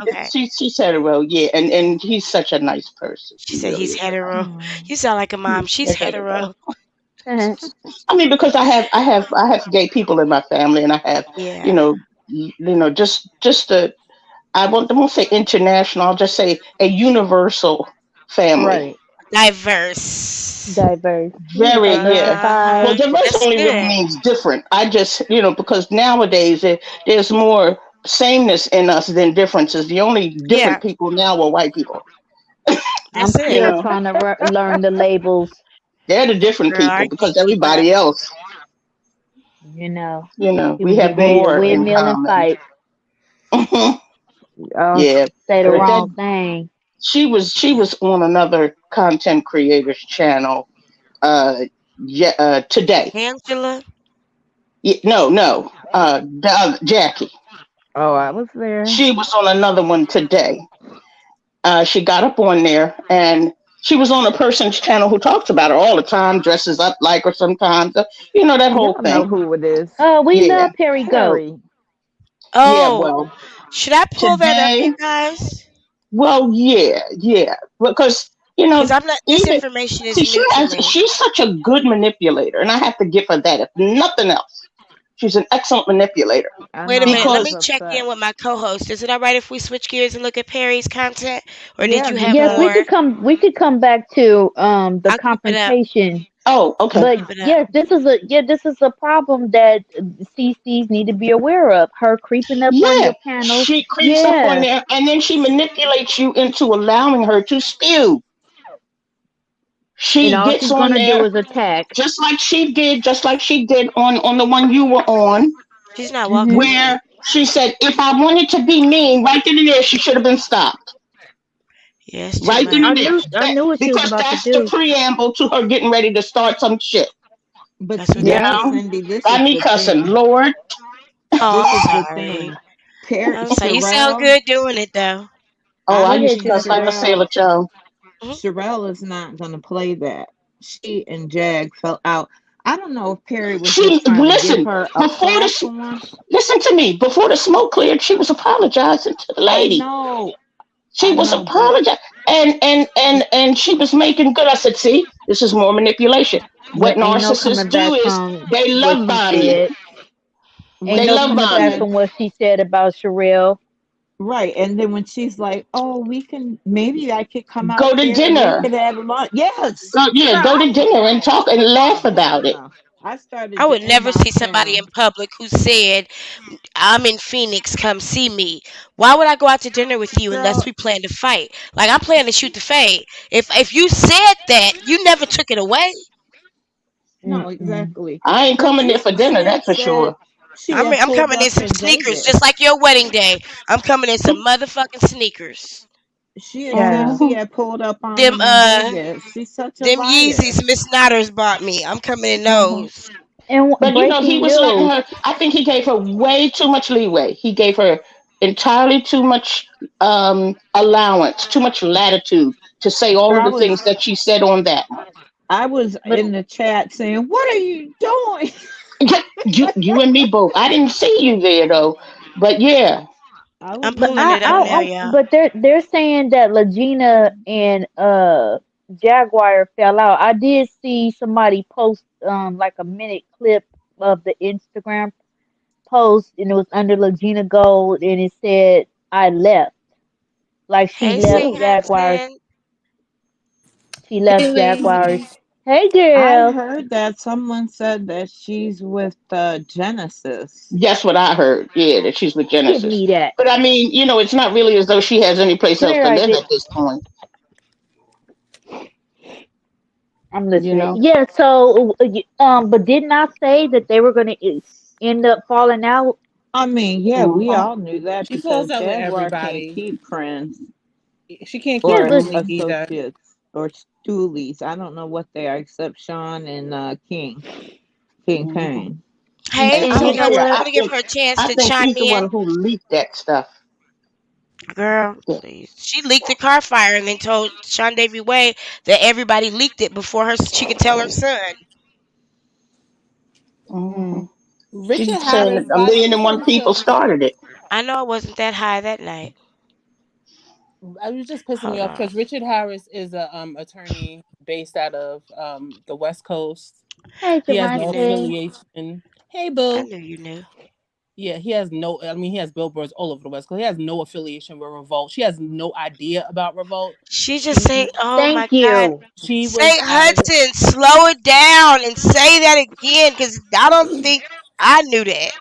okay. She's hetero, yeah, and he's such a nice person. She He said really he's is. hetero. Hmm. You sound like a mom. He's She's a hetero. hetero. I mean, because I have gay people in my family, and I have Yeah. just a I won't say international. I'll just say a universal family. Right. Diverse. Diverse. Very, yeah. Uh-huh. Well, Diversified. diverse That's only really good. means different. I just, because nowadays there's more sameness in us than differences. The only Yeah, different people now are white people. I'm that's You it. still know, trying to learn the labels. they're the different Girl, people I can't because keep up. everybody else, You know, we people be have ready to more in windmill and common. fight, Oh, Yeah, say the but that wrong thing. Yeah. she was on another content creator's channel today. Angela. No, no, Jackie. I was there. She was on another one today. She got up on there and she was on a person's channel who talks about her all the time, dresses up like her sometimes, that whole Y'all know thing. who it is. We Yeah, love Perry Goat. Perry. yeah. Oh, Well, should I pull that up, today, you guys? well, yeah, yeah, because Because I'm not. This even information is see, new to me. she's such a good manipulator, and I have to give her that. If nothing else, she's an excellent manipulator I Wait a know minute. I Let was me because check in upset. with my co-host. Is it all right if we switch gears and look at Perry's content, or did Yeah, you you have Yes, we can. more? could come. We could come back to the I'll keep it up. confrontation. oh, I'll okay, But keep it up. yes, this is a problem that CCs need to be aware of. Her creeping up on yeah, your panel. she creeps up on Yeah. there, and then she manipulates you into allowing her to spew. And She all gets she's on gonna do there is attack. just like she did on the one you were on, She's not welcome Hmm. here. where she said, if I wanted to be mean, right then and there, she should have been stopped. Yeah, it's too Right then I and there. knew much. I knew what she was Because about to that's the do. preamble to her getting ready to start some shit. But That's see, what that now, is. You know? Cindy, this Got is me the cussing. thing. Lord. Oh, This I'm is the sorry. thing. I'm sorry. You sound Sherelle, good doing it though. Oh, I I don't used to Ahead, think cuss like Kendra. a Sherelle sailor, child. Mhm. Sherelle is not gonna play that. She and Jag fell out. I don't know if Perry was She just trying to give listen her a before platform. listen to me. Before the smoke cleared, she was apologizing to the I lady. know, She I was know, but apologizing, and she was making good. I said, see, this is more manipulation. What But ain't no narcissists coming do back is from they what love she bomb you. said. Ain't when They no love she coming bomb back you. said from what she said about Sherelle. right, and then when she's like, "Oh, we can maybe I could come out Go to there and we dinner. could have lunch." Yes, Go, yeah, girl, go I to was dinner and like, talk and "Oh laugh no, about no, it. no!" I I started to would never see inbox somebody in him. public who said, I'm in Phoenix, come see me. Why would I go out to dinner with you unless Girl, we plan to fight? Like I'm planning to shoot the fade. If you said that, you never took it away. no, Mm-mm. exactly. I ain't Well, coming there for dinner, she had that's for said sure. she had I'm pulled coming in up some in sneakers, Vegas. just like your wedding day. I'm coming in some motherfucking sneakers. She had said Child. she Mhm. had pulled up on Them them in Vegas. She's such a them liar. Yeezys Miss Notters bought me. I'm coming in Mhm. those. And But he breaking was letting news. her. I think he gave her way too much leeway. He gave her entirely too much allowance, too much latitude to say all Girl, of the things that she said on that one. I was But in the chat saying, "What are you doing?" Yeah, you and me both. I didn't see you there though, but yeah. I was I'm but pulling in the it up now, chat. y'all. but they're saying that Legina and Jaguar fell out. I did see somebody post like a minute clip of the Instagram post, and it was under Legina Gold, and it said I left. Like Hey, Sing Hudson. She Hey, left Jaguars. ladies. Hey I girl. heard that someone said that she's with Genesis. That's what I heard. Yeah, that she's with Give Genesis. me that. But I mean, it's not really as though she has any place Come else here, to live Isaac. at this point. I'm You listening. know. Yeah, so but did not say that they were gonna end up falling out. I mean, yeah, we Hmm. all knew that She falls because out with Jaguar can't everybody. keep friends She can't keep Yeah, or but family either. associates or stoolies. I don't know what they are except Sean and King Hmm. Kane. and, Hey, And and I you you don't know know what? care. I'm what? gonna give her a chance I to think chime she's the in. one who leaked that stuff. Girl, Yeah. please. She leaked the car fire and then told Sean Davy Way that everybody leaked it before her she could tell her son. Hmm. Mm, She's Richard saying that Harris, a why don't million you and one come people to? started it. I know it wasn't that high that night. I was just pissing me Hold off on. because Richard Harris is a attorney based out of the West Coast. hey He has You no knew. Javante. affiliation. Hey, I boo. knew you knew. Yeah, he has no. I mean, he has billboards all over the West Coast. He has no affiliation with Revolt. She has no idea about Revolt. She just She say, "Oh my Thank God." you. she was Say out of Hudson, slow it down and say that again because I don't think I knew that.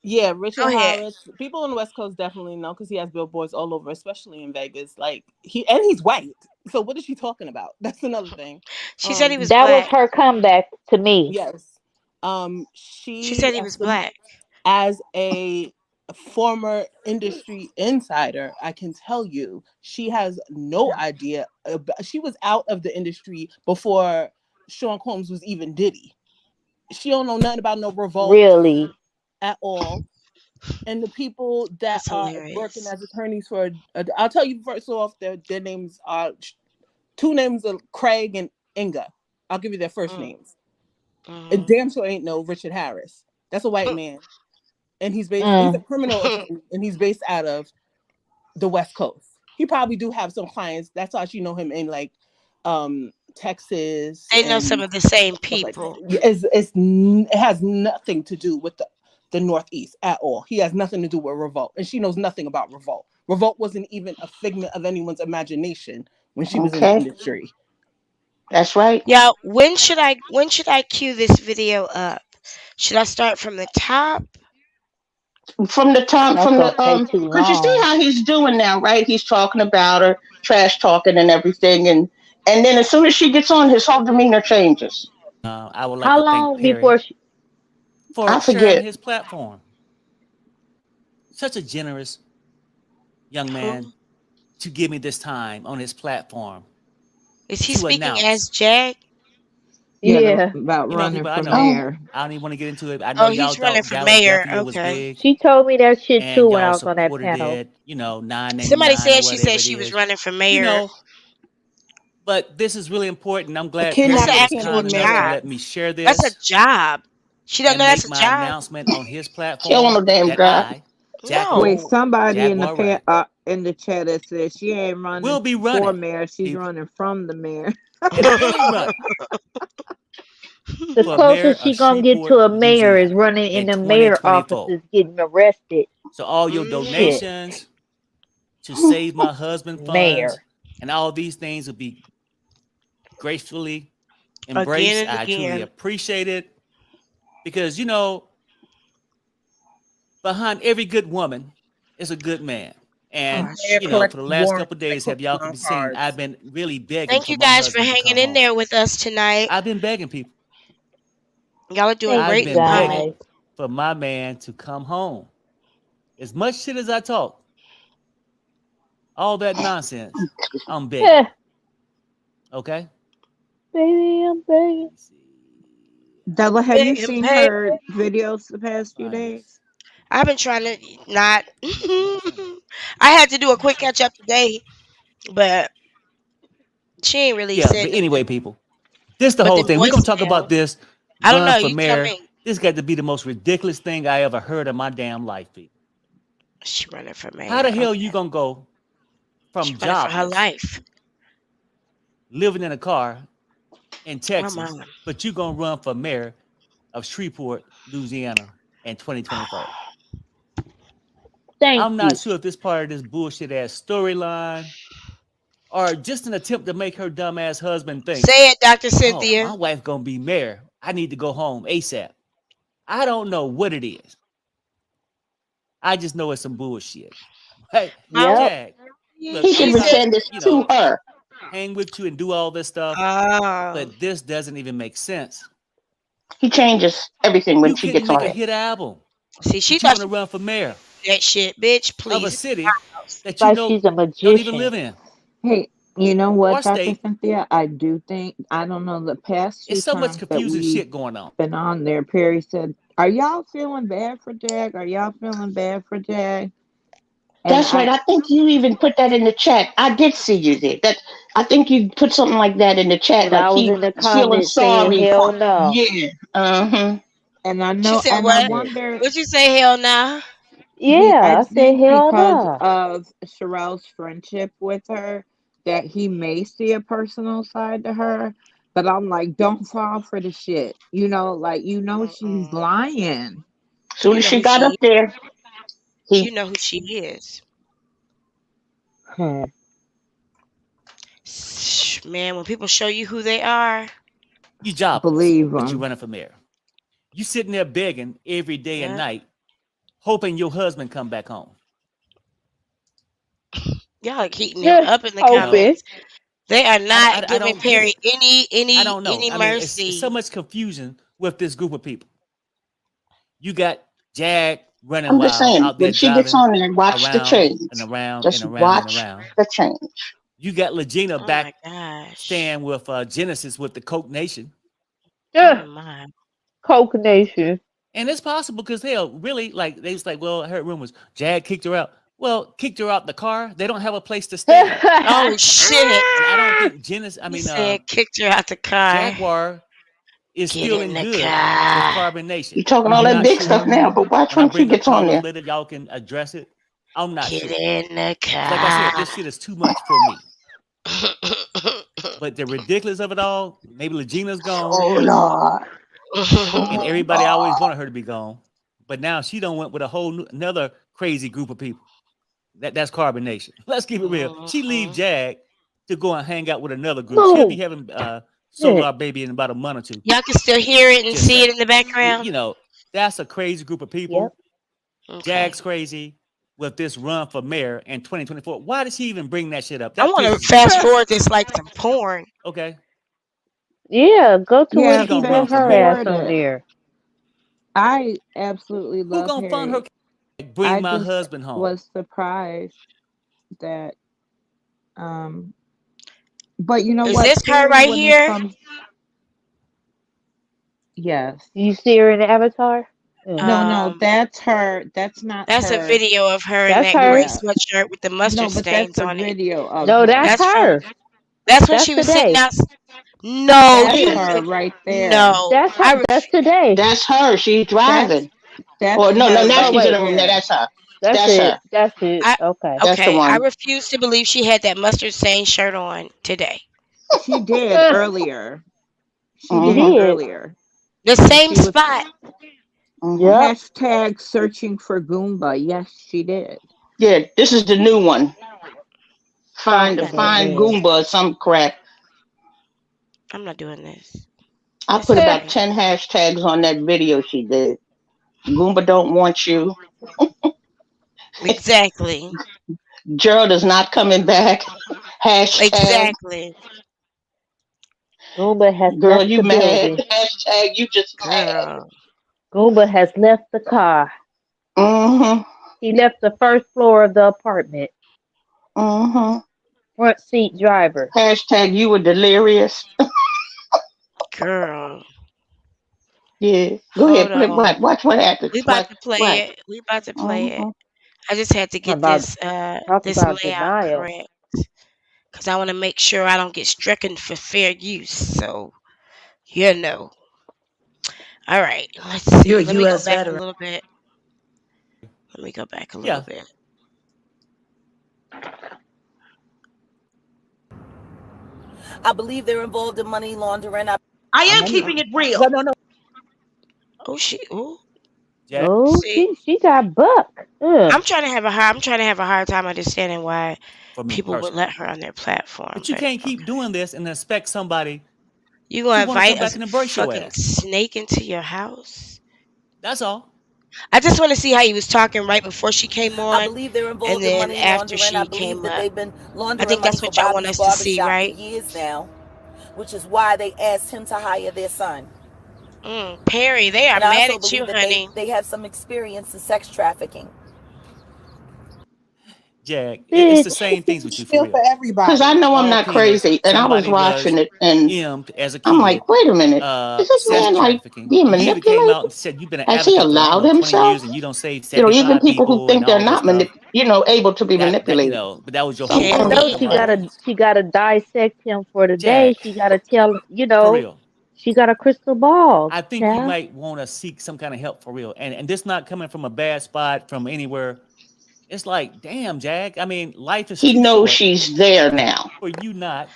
Yeah, Go Richard ahead. Harris. People in the West Coast definitely know because he has billboards all over, especially in Vegas. Like he's white. So what is she talking about? That's another thing. She said he Um, was That was black. her comeback to me. yes. She said She he was black. as a former industry insider, I can tell you she has no idea. She was out of the industry before Sean Combs was even Diddy. She don't know nothing about no revolt Really. at all. And the people that That's are working hilarious. as attorneys for, I'll tell you first off, their names are two names are Craig and Inga. I'll give you their first Mm, names. It mm. damn sure ain't no Richard Harris. That's a white man, and he's a Mm. criminal attorney, and he's based out of the West Coast. He probably do have some clients. That's how you know him in like Texas They know some and of the same stuff like that. people. It has nothing to do with the Northeast at all. He has nothing to do with Revolt, and she knows nothing about Revolt. Revolt wasn't even a figment of anyone's imagination when she was in the Okay, industry. that's right. Yeah, when should I cue this video up? Should I start from the top? From the time, That's from gonna the take too because you see long. how he's doing now, right? He's talking about her, trash talking and everything, and And then as soon as she gets on, his whole demeanor changes. I would like How to thank long Perry before she? I for sharing forget. his platform. Such a generous young Who man to give me this time on his platform is he to speaking as announce. Jag? Yeah, Yeah. about running People, I for know. Oh, mayor. I don't even want to get into it. I know Oh, y'all he's running thought for mayor. Philadelphia was Okay. big She told me that shit too and when y'all I was on that supported panel. it, 9.99 Somebody or said she whatever said it she was is. running for You mayor. know, but this is really important. I'm glad Kidnap That's Perry an the was candy actual kind enough to man. job. let me share That's a this job. She don't know and that's make a my job. announcement on his she don't platform want no damn that job. I, Wait, Jackal, No. somebody in the Jaguar Wright, in the chat that says she ain't running will be for running, mayor, she's people, running from the mayor. and I run The for mayor closest of she gonna get to Shreveport, a mayor is Louisiana running in in the mayor 2024. offices getting arrested. So all your Mhm. Shit, donations to save my husband funds mayor. and all these things will be gracefully embraced. Again and I truly again. appreciate it because behind every good woman is a good man. Oh, And that's Mayor true. for collect the last warrants couple of like days, have y'all could Pokemon be seen, I've cards. been really begging Thank for you my guys for husband to hanging come in home. there with us tonight. I've been begging people. Y'all are doing Thank I've great you been tonight. begging guys. for my man to come home. As much shit as I talk, all that nonsense, I'm begging. Eh, Okay? baby, I'm begging. Let me see. Della, have you Big and seen big. her videos the past few Find days? this. I've been trying to not. Not sending. I had to do a quick catch up today, but she ain't really Yeah, said but nothing. anyway, people, this the But whole the thing. We're gonna talk voicemail, about this I don't run know. for You tell mayor. me. This got to be the most ridiculous thing I ever heard in my damn life, people. She running for How the mayor. hell you Okay. gonna go She from running for her jobless, life. living in a car in Oh my. Texas, but you gonna run for mayor of Shreveport, Louisiana in 2024? Thank I'm not you. sure if this part of this bullshit ass storyline or just an attempt to make her dumbass husband think, Say it, Dr. oh, Cynthia. my wife gonna be mayor. I need to go home ASAP. I don't know what it is. I just know it's some bullshit. Right? How Yep. Jag, look, He I'm should she be said? trying to, saying this to her. hang with you and do all this stuff, Oh. but this doesn't even make sense. He changes everything when You she couldn't gets make on a it. hit album, See, she but you thought want she to run for mayor did that shit, bitch. of a Please. city that Like she's a don't even magician. live in Hey, you know what, or Dr. state. Cynthia? I do think, I don't know, the past It's two so much times that confusing we've shit going on. been on there, Perry said, are y'all feeling bad for Jag? Are y'all feeling bad for Jag? And That's right. I think you even put that in the chat. I did see you there. That I think you put something like that in the chat, And like I was in he's the feeling comments saying sorry for. hell no. Yeah. Uh huh. and I She know, said and I what? wonder, What you say? Hell nah. I Yeah, I said think hell because no. of Sherelle's friendship with her, that he may see a personal side to her. But I'm like, don't fall for the shit. Like, she's Mm-mm. lying. Soon You as know she who got up she is. there, You he know who she is. Hmm. Man, when people show you who they are, You jobless, Believe but you him. running for mayor. You sitting there begging every day and yeah, night, hoping your husband come back home. y'all are heating him Yeah, up in the You know, hoping. comments. They are not I giving don't get Perry it. any I any don't know. any I mean, it's so mercy. much confusion with this group of people. You got Jag running I'm just wild saying, out when there she gets driving on there, watch the around change. and around and Just around and watch around. the change. You got Legina Oh my back gosh. staying with Genesis with the Coke Nation. Oh Yeah, my. Coke Nation. And it's possible because hell, really, like they was like, well, I heard rumors Jag kicked her out. Well, kicked her out the car. They don't have a place to stay. Oh shit. And I don't think Genesis, He said kicked her out the car. Jaguar is Get still in in the good with car. Carbon You Nation. talking all I'm that not big stuff sure. now, but watch When I when she bring up gets on problems there. later, y'all can address it. I'm not Get sure. in the Because like I said, car. this shit is too much for me. But the ridiculous of it all, maybe Legina's gone, Oh Lord. and Oh everybody always Lord. wanted her to be gone. But now she done went with a whole another crazy group of people. That's Carbon Nation. Let's keep it real. She leave Mhm. Jag to go and hang out with another group. She'll be Move. having Yeah. Solar Baby in about a month or two. Y'all can still hear it and Just see it saying. in the background. That's a crazy group of Yep. people. Okay. Jag's crazy. with this run for mayor in 2024. Why does she even bring that shit up? I That want to pisses me fast off. forward this like some porn. Okay, Yeah, go to where she Yeah, she gonna run left fast for her mayor. ass forward on it. there. I absolutely Who love gonna fund her? Harry. Bring I my just husband home. was surprised that um but you know Is what, this her Siri, right when it here? comes, yes. You see her in the avatar? Yeah. No, Um, that's her. That's not that's a her. video of her in That's that gray her. Yeah. sweatshirt with the No, mustard but that's stains a on it. video of No, that's him. That's from. her. That's when That's she was sitting today. out. No, That's you. Yeah, her right there. No, That's her. I That's ref. today. that's her. She's That's driving. Or that's no, no, her now Oh right she's in wait, the room. Now there. that's her. that's That's it. her. That's it. I Okay. That's the okay. I one. refuse to believe she had that mustard stained shirt on today. She did earlier. She She did Mm-hmm. did. earlier The when same she was spot. Mm-hmm. Yep. hashtag searching for Goomba. Yes, she did. Yeah, this is the new one. I'm not doing Find Possibly. this. Goomba or some crap. I'm not doing this. I This put ain't about right. 10 hashtags on that video she did. Goomba don't want you. Exactly. Gerald is not coming back. Hashtag Exactly. Goomba has girl, left you the mad. building. Hashtag you just mad. Girl. Goomba has left the car. Mm-hmm. He left the first floor of the apartment. Mm-hmm. Front seat driver. Hashtag you were delirious. Girl. Yeah. Go Hold ahead, play on. watch what We happens. about Watch to play watch. it. We about to play it. Mm-hmm. I just had to Talk get about this layout denial. correct because I want to make sure I don't get stricken for fair use. So you know. All right. Let's You're a see. Let me go U.S. back a veteran. little bit. Let me go back a little Yeah. bit. I believe they're involved in money laundering. I I'm am on keeping mute. it real. No, no, no. Oh, oh. Jack. Oh, See, she got buck. Ugh. I'm trying to have a hard time understanding why For me people would personally. let her on their platform. But you But can't keep okay, doing this and expect somebody you to gonna want to invite come a back and embrace your fucking ass. snake into your house? That's all. I just want to see how he was talking right before she came I on, believe they're and involved in then money after laundering. I she believe came that up. they've been I laundering think money that's for what y'all want Bobby's us to see, barbershop for right? years now, which is why they asked him to hire their son. Perry, they are And I mad also at you, believe that they, honey. they have some experience in sex trafficking. Jack, it's the Bitch. same things with you for Feel for real. Cause I everybody. know I'm Small not penis. crazy. And I was Somebody watching was it and emmed as a I'm kid. like, wait a minute. Is this Sex man like trafficking. being And you even came out manipulated? and said you've been an Has he advocate for allowed 20 himself? years and you don't save Even 75 people who people and think they're all that not stuff. able to be That manipulated. but that was your whole Even Sometimes though platform, she right? gotta dissect him for the day, Jack, she gotta tell for real. she got a crystal ball, I think you child. might want to seek some kind of help for real. And this not coming from a bad spot from anywhere. It's like, damn, Jack. I mean, life is he too knows short she's there now. for you not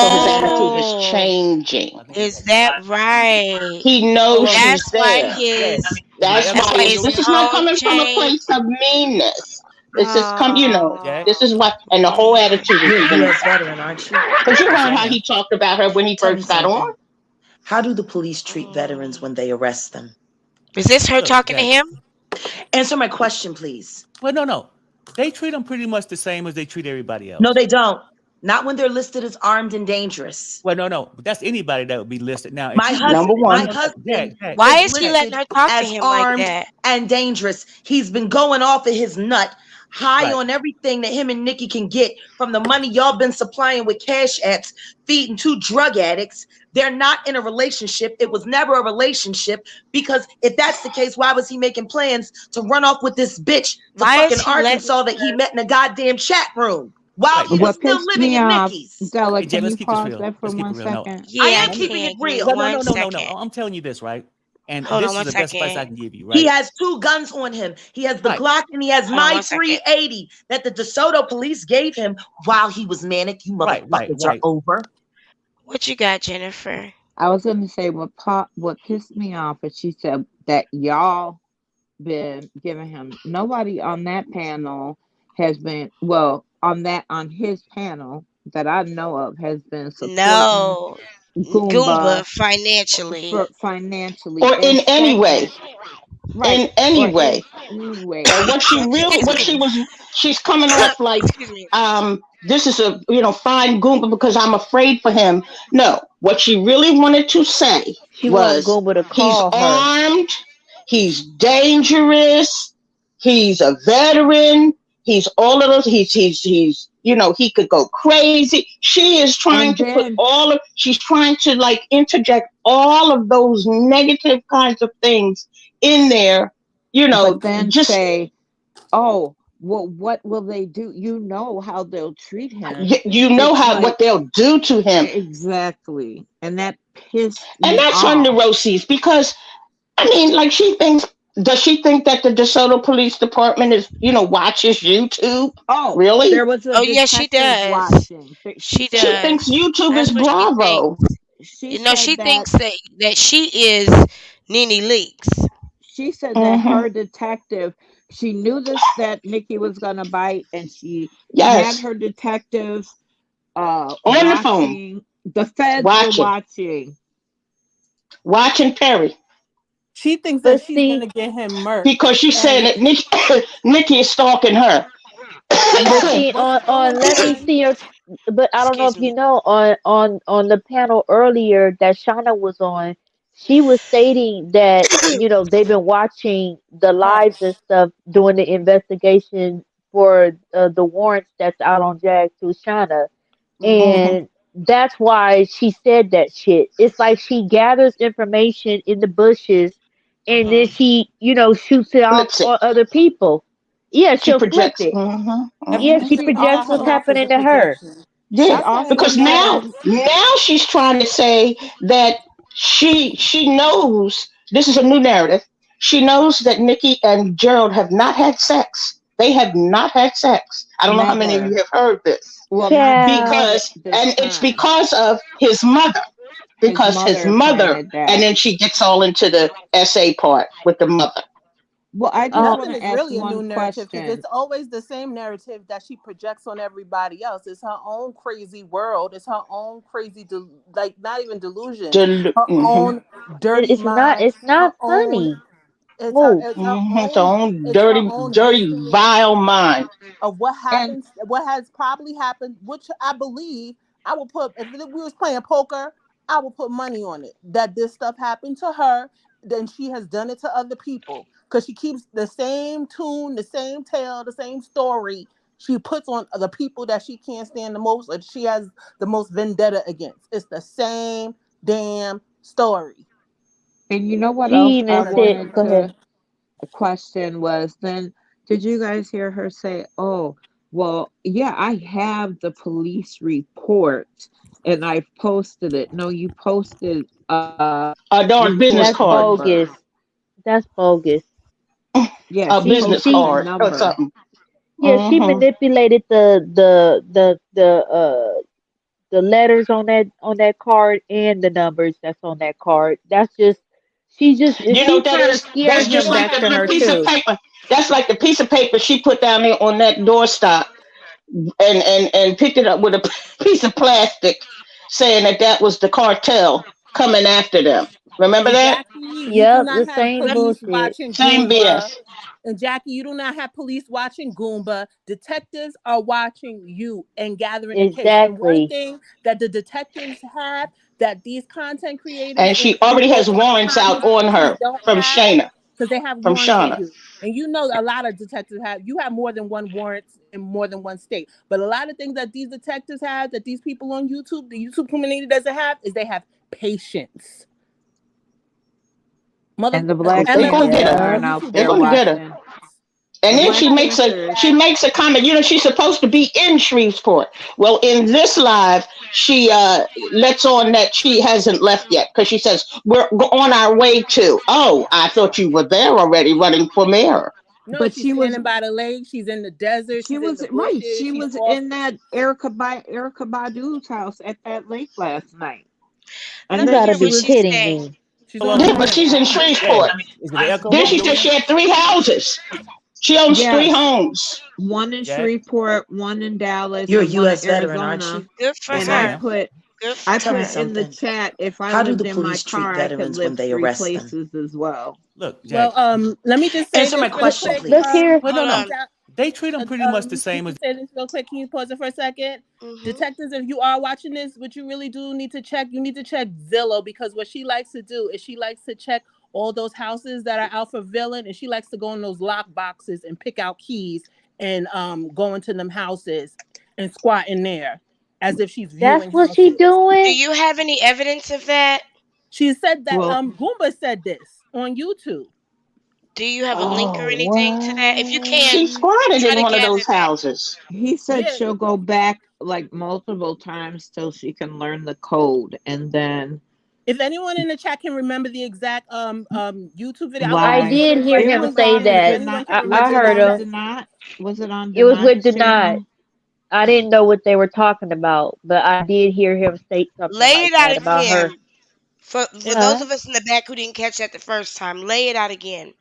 to So his do that. attitude is Oh, changing. I think it's is that that Jack. right? He knows Well, she's That's why there. Jack, his is my That's that's why why attitude his your this is not tone coming from a changed. place of meanness. It's just Jack? Oh, this is what, and the whole attitude is You're a changing. U.S. veteran, aren't you? Because you Yes, heard I how am. he talked about her when he Tell me first got on. something. How do the police treat veterans mm. when they arrest them? Is this her Look, talking to Jack. him? Answer my question, please. Well, no. They treat them pretty much the same as they treat everybody No, else. they don't. Not when they're listed as armed and dangerous. Well, no. But that's anybody that would be listed. Now, if My you Number husband, listed, my one. no, husband Jack, Why is is he letting listed her talk to as him like armed that? and dangerous. He's been going off of his nut, high right. on everything that him and Nikki can get from the money y'all been supplying with cash apps, feeding two drug addicts. They're not in a relationship. It was never a relationship because if that's the case, why was he making plans to run off with this bitch to Why is fucking he letting Arkansas that he met in a goddamn chat room while Right. he was What still pissed living me at off, Nikki's? Della, Hey, Jay, can let's you keep this pause real. that for Let's keep it one real. No, second? I Yeah, I am no, keeping it can. Give me real. one no. second. I'm telling you this, right? And Hold on this is one the best advice second. I can give you, He right? has two guns on him. He has the Right. Glock and he has Hold on my one second. 380 that the DeSoto police gave him while he was manic. You motherfuckers are Right. over. What you got, Jennifer? I was gonna say what pissed me off is she said that y'all been giving him, nobody on that panel has been, well, on his panel that I know of has been supporting No. Goomba Goomba financially. for financially. Or And in any way. second, right, In any or in way. But Anyway, what she really, what Excuse she me. was, she's coming off like, Excuse me. this is a, fine Goomba because I'm afraid for him. No, what she really wanted to say she wants was, Goomba to he's call her. armed, he's dangerous, he's a veteran, he's all of those, he's, he could go crazy. She is trying And to put then, she's trying to like interject all of those negative kinds of things in there, but then just say, oh, well, what will they do? You know how they'll treat him. you know It's how what like, they'll do to him. exactly. And that pissed And me that's her off. neuroses because I mean, like does she think that the DeSoto Police Department watches YouTube? Oh, Really? there was a Oh yes, she detective does. watching. She She She said, thinks does. YouTube is That's what she thinks. Bravo. she You know, said she that thinks that she is Nene Leaks. she said that Hmm. her detective, she knew this, that Nikki was gonna bite, and she had Yes. her detectives On the phone, watching. The feds were watching, watching. watching Perry She thinks that But she's see, gonna get him murked. because she's saying And that Nikki is stalking her. but no, see, what's on going let me on? see your. But I don't know Excuse if you me. know, on the panel earlier that Shauna was on, she was stating that they've been watching the Right. lives and stuff doing the investigation for the warrants that's out on Jag through Shauna. Hmm. Hmm. And that's why she said that shit. It's like she gathers information in the bushes and then Hmm. she, shoots it off Flips on it. other people. Yeah, She she'll flip projects. it. Hmm. Yeah, Hmm. she She projects what's also, Also, happening to her. Yeah, she that's why also because Kendra, said, now she's trying to say that she knows this is a new narrative. She knows that Nikki and Gerald have not had sex. They have not had sex. I don't know how many of never. you have heard this. Well, not Child. during Because this and it's time. because of his mother. His Because his mother mother, planted and that. then she gets all into the essay part with the mother. Well, I just Uh, want nothing to is ask really a new one narrative because question. it's always the same narrative that she projects on everybody else. It's her own crazy world. It's her own crazy, like not even delusions. Her Mm-hmm. own dirty it's not. mind. It's Her not own. funny. Move. It's her Mm-hmm. It's own. own It's her dirty, own dirty, history vile mind. of what And happens, what has probably happened, which I believe I will put, if we was playing poker, I will put money on it that this stuff happened to her, then she has done it to other people because she keeps the same tune, the same tale, the same story. She puts on the people that she can't stand the most, or she has the most vendetta against. It's the same damn story you know what She else I even on a said, wanted different "Go ahead." to version. question was, then did you guys hear her say, "Oh, well, yeah, I have the police report and I've posted it." No, you posted A darn business report That's card. number. bogus. That's bogus. Yeah, A she She business posted she a card or number. something. yeah, she Hmm. manipulated the letters on that card and the numbers that's on that card. That's just You know she's what that trying to is? scare That's And they just him don't like back the have to little her piece of too. police. paper. That's like the piece of paper she put down there on that doorstop and picked it up with a piece of plastic, saying that that was the cartel coming after them. Remember And that? Jackie, you do Yep, not the have same police bullshit. watching Same Goomba. BS. And Jackie, you do not have police watching Goomba. Detectives are watching you and gathering a case. And one Exactly. thing that the detectives have that these content creators And she and already has most of the warrants out these on companies her don't from have, Shayna, because they have from warrants on Shauna. you. And you know a lot of detectives have, you have more than one warrant in more than one state. But a lot of things that these detectives have that these people on YouTube, the YouTube community doesn't have, is they have patience. Mother And the black They're MF gonna panthers get her. Does aren't Yep. out YouTube They're there doesn't gonna have get her. watching. patience. The And then black Okay. she panthers, makes a comment. She's supposed to be in Shreveport. Well, in this live, she lets on that she hasn't left yet because she says we're on our way to. Oh, I thought you were there already, running for mayor. No, but she's she was standing by the lake. She's in the desert. she She's in was the right. bushes. She She's was off. in that Erica Badu's house at that lake last night. You And Let then me gotta hear she be what was she kidding say. me. She's Hold on on, the Yeah, hold but on. she's lake. in Hey, Shreveport. is it the echo Then on she your said end? she had 3 houses. She owns three yes, homes. one in Jack? Shreveport, one in Dallas, You're a and one in U.S. veteran, aren't Arizona. you? Good for Yes, And I I her. am. put Good I for Tell me put her. in the something. chat, if I How do the lived in my police treat car, I could veterans when live they three arrest them? places as well. Look, Well, Jack. let me just say Answer my this real question, Look, quick. look please. here. Wait, no, Hold no. on. Doc, They treat them pretty much the let me same as. just say this real quick. Can you pause it for a second? Hmm. Detectives, if you are watching this, what you really do need to check, you need to check Zillow, because what she likes to do is she likes to check all those houses that are out for villain, and she likes to go in those lock boxes and pick out keys and go into them houses and squat in there as if she's That's viewing what she houses. Do doing. you have any evidence of that? She said that Well, Goomba said this on YouTube. Do you have a link or oh, anything to that? If you can, She what? squatted try in to one of gather those that. houses. He said Yeah, she'll go back like multiple times till she can learn the code, and then if anyone in the chat can remember the exact YouTube video, I will I why also did hear invite it him you was say on guys. If that. anyone can I was remember it the heard on him. exact, Denot? Was it on It was with Denot's Denard. channel? I didn't know what they were talking about, but I did hear him state something Lay like it out that about her. again. For if those Huh? of us in the back who didn't catch that the first time, lay it out again.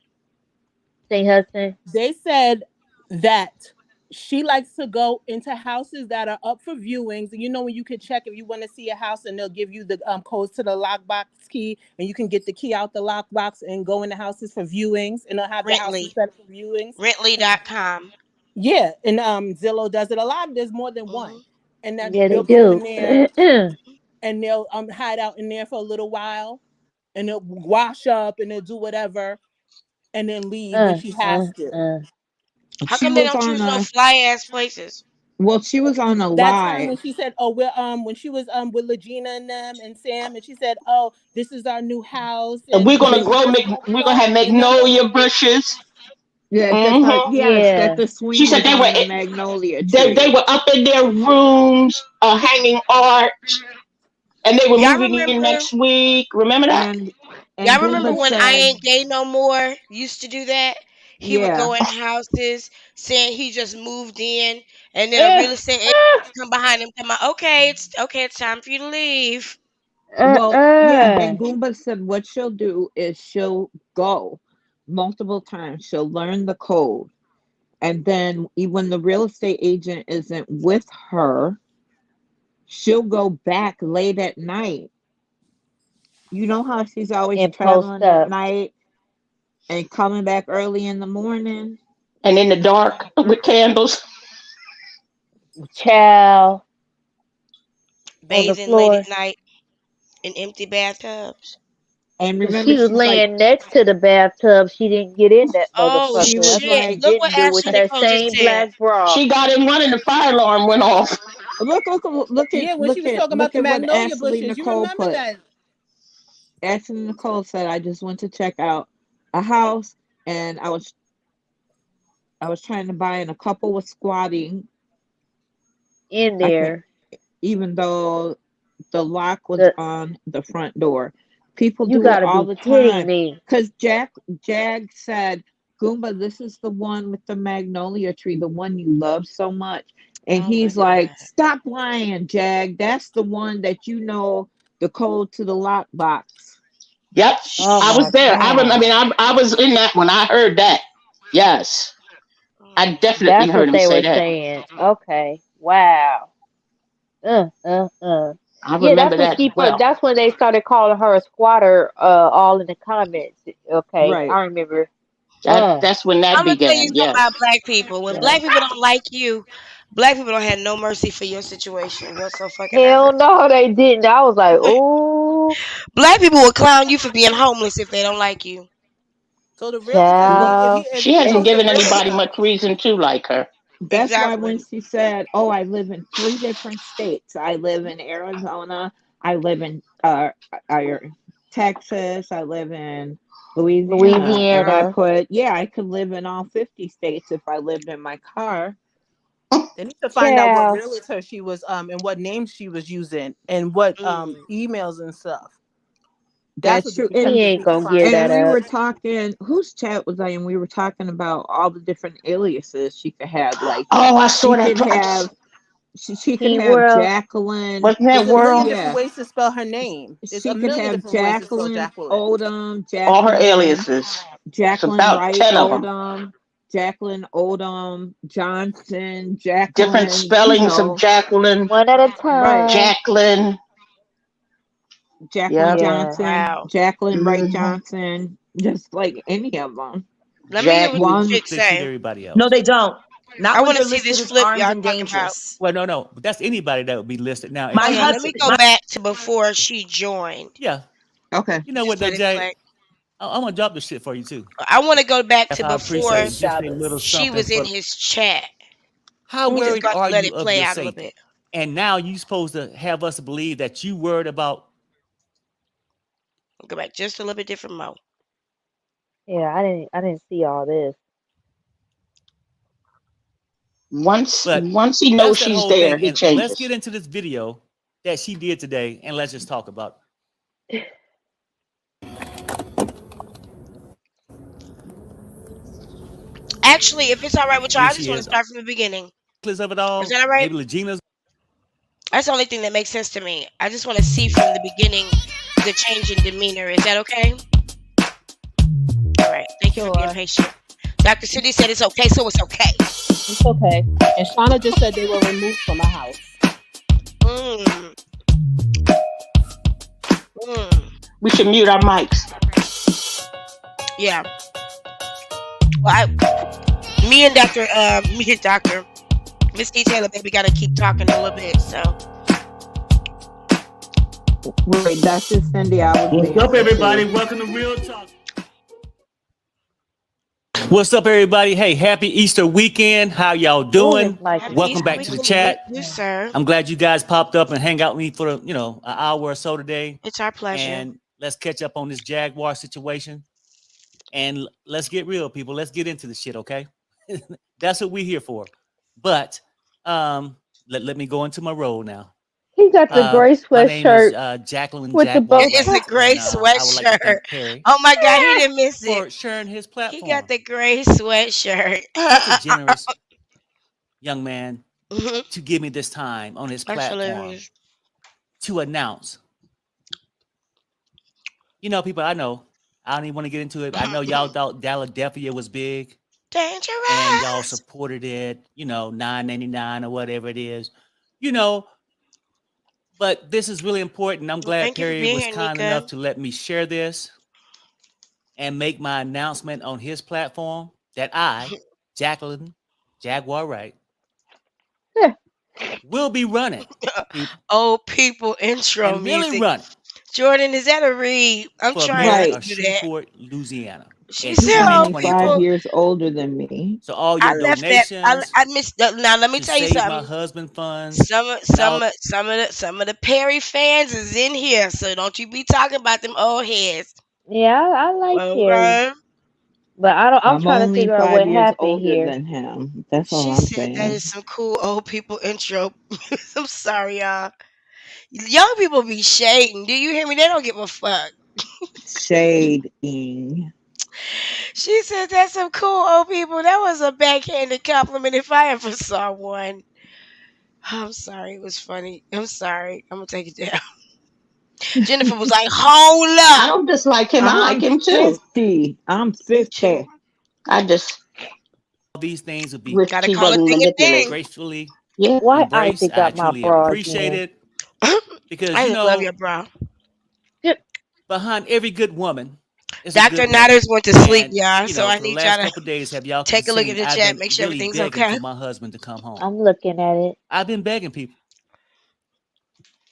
Saint Hudson. they said that she likes to go into houses that are up for viewings. You know, when you can check if you want to see a house, and they'll give you the codes to the lockbox key, and you can get the key out the lockbox and go into houses for viewings, and they'll have the houses Rently. set up for viewings. And Rently.com. yeah, and Zillow does it a lot. There's more than Hmm. one, and that Yeah, they they'll go in do. there and they'll hide out in there for a little while, and they'll wash up and they'll do whatever, and then leave when uh, she uh, has to. uh. How She come they was don't on choose no a fly ass places? well, she was on a That time live. when she said, "Oh, we're when she was with Legina and them and Sam, and she said, "Oh, this is our new house, And and we're gonna this is grow. what's gonna We're gonna go." have And then they magnolia bushes. Yeah, Hmm. yes, that Yeah. the She swing said was on the magnolia they tree. were up in their rooms, hanging art, and they were Y'all moving in remember? next week. Remember that? And Y'all remember Goomba when I said, Ain't Gay No More used to do that? He would yeah. go in houses saying he just moved in, and then a Eh, real estate agent Ah, come behind him, come out, okay, it's time for you to leave. well, yeah, and uh. Goomba said what she'll do is she'll go multiple times. She'll learn the code. And then when the real estate agent isn't with her, she'll go back late at night. You know how she's always And post traveling at up. night and coming back early in the morning? And in the dark with candles. Child on the Bathing late floor. at night in empty bathtubs. And remember, She was she's like, laying next to the bathtub. She didn't get in that Oh she motherfucker. was That's what shit! she like, Look what didn't do with Ashley that Nicole just same said. black bra. She got in one and the fire alarm went off. yeah, when she was talking about look the at what magnolia Ashley bushes, you Nicole remember put. that? Ashley Nicole said, I just went to check out a house, and I was trying to buy, and a couple was squatting. In I could, there. even though the lock was The on the front door. People You do it gotta all be the kidding time. me. Cause Jag said, Goomba, this is the one with the magnolia tree, the one you love so much. And Oh my he's like, god. stop lying, Jag. That's the one that you know the code to the lockbox. Yep, Oh I was my there. I god. mean, I was in that when I heard that. Yes, I Oh. definitely That's heard what him they say were that. saying. Okay. Wow. Uh. I Yeah, remember that as well. that's when they started calling her a squatter, all in the comments. Okay, Right. I remember. That Uh, that's when that I'm gonna tell you began. something about Yes. black people. When uh. black people don't like you, black people don't have no mercy for your situation Hell whatsoever. no, they didn't. I was like, ooh, Black people will clown you for being homeless if they don't like you. So the realtor, Well, child. if She he Eh, hasn't goes to given anybody realtor, much reason to like her. that's why when Exactly. she said, oh, I live in 3 different states. I live in Arizona. I live in uh, Texas. I live in Louisiana. And I Louisiana. put, yeah, I could live in all 50 states if I lived in my car. they need to find out what Child. realtor she was and what name she was using and what Mm. emails and stuff. That's That's what the true. He detectives ain't need to gonna give find And that out. we up. were talking, whose chat was I in? We were talking about all the different aliases she could have. Like, Oh, I saw she that. could have, she could Teen have World. Jacqueline. Wasn't that There's a million World? different Yeah. ways to spell her name. There's a She could million have different ways to spell Jacqueline Jacqueline. Odom, All her aliases. It's Jacqueline about Wright 10 of them. Odom, Jacqueline Odom, Johnson, Different Jacqueline, spellings of Jacqueline, One at a right. time. Jacqueline. Jacqueline Yep. Yeah. Johnson, Wow. Jacqueline Wright Hmm. Johnson, just like any of them. Let me hear what this One, chick They treat say. everybody No, else. they don't. I Not when want to they're see listed this as flip armed y'all and talking about. dangerous. Well, no, but that's anybody that would be listed now. My Hold If on, you, let me husband, go back to before she joined. yeah, okay. you know what Just though, let it Jay, play. I'm gonna drop this shit for you too. I want to go back to I appreciate before it. Just a little Fellas. she something was in for. his chat. How We just worried got to are let you it of play your out a little safety? bit. And now you supposed to have us believe that you worried about. Go back just a little bit different mode. Yeah, I didn't see all this. But Once he knows that's that she's whole there, thing. he And let's get changes. into this video that she did today, and let's just talk about Actually, if it's all right with y'all, here. I just She want to is, start from the beginning. of it Is all. that all right? Maybe Legina's. That's the only thing that makes sense to me. I just want to see from the beginning the change in demeanor. Is that okay? All right. Thank you for being Sure. patient. Dr. Cindy said it's okay, so it's okay. It's okay. And Shauna just said they were removed from a house. Mm, mm. We should mute our mics. Yeah. Well, me and Dr. Miss D Taylor, baby, got to keep talking a little bit. So, wait, Dr. Cindy, I was What's being up, everybody? sincere. Welcome to Real Talk. What's up, everybody? Hey, happy Easter weekend. How y'all Oh, it's doing? nice to happy see Welcome Easter back to the weekend you. to you chat. too, sir. I'm glad you guys popped up and hang out with me for an hour or so today. It's our pleasure. And let's catch up on this Jaguar situation. And let's get real, people. Let's get into the shit, okay? That's what we're here for. But let me go into my role now. He got the gray My name is sweatshirt Jacqueline with the Jaguar bow It is tie. the Wright, gray and I would like to sweatshirt. thank Perry Oh my God, he didn't miss it. for sharing his He got platform. the gray sweatshirt. Such a generous young man Mhm. to give me this time on his That's platform hilarious. to announce. People, I don't even want to get into it. I know y'all thought Philadelphia was big and y'all Dangerous. supported it, $9.99 or whatever it is, you know. But this is really important. I'm Well, glad thank you for Perry being was here, kind Nika. enough to let me share this and make my announcement on his platform that I, Jacqueline Jaguar Wright, will be running, people, Old people intro and really music. running Jordan, is that a read? I'm for trying not mayor to Right. of do that. Shreveport, Louisiana She in He's said, "Oh, only 5 people." 2024. years older than me. So all I your left that. donations I missed. Now, let me to tell you save my something. husband funds Some, and all some of the Perry fans is in here, so don't you be talking about them old heads. Yeah, I like Perry, Okay. but I don't. I'm I'm trying to only figure out 5 what years happened older here. than him. That's all She I'm said that saying. is some cool old people intro. I'm sorry, y'all. Young people be shading. Do you hear me? They don't give a fuck. Shading. She said that's some cool old people. That was a backhanded compliment if I ever saw one. I'm sorry, it was funny. I'm sorry. I'm gonna take it down. Jennifer was like, "Hold I up." don't dislike him. I like I'm him too. 50. I'm She 50. I just these things will be wish gotta he call a wasn't thing a manipulated. thing. gracefully Yeah. Why embraced. Isaac I got my truly bra appreciate again? it because, I just love your bra. Yep. behind every good woman is a Dr. good man. Natters went to sleep, And, y'all. So I for the need y'all last to couple of days, have y'all take a look at seen, the I've chat, been make sure really everything's begging okay. for my husband to come home. I'm looking at it. I've been begging people.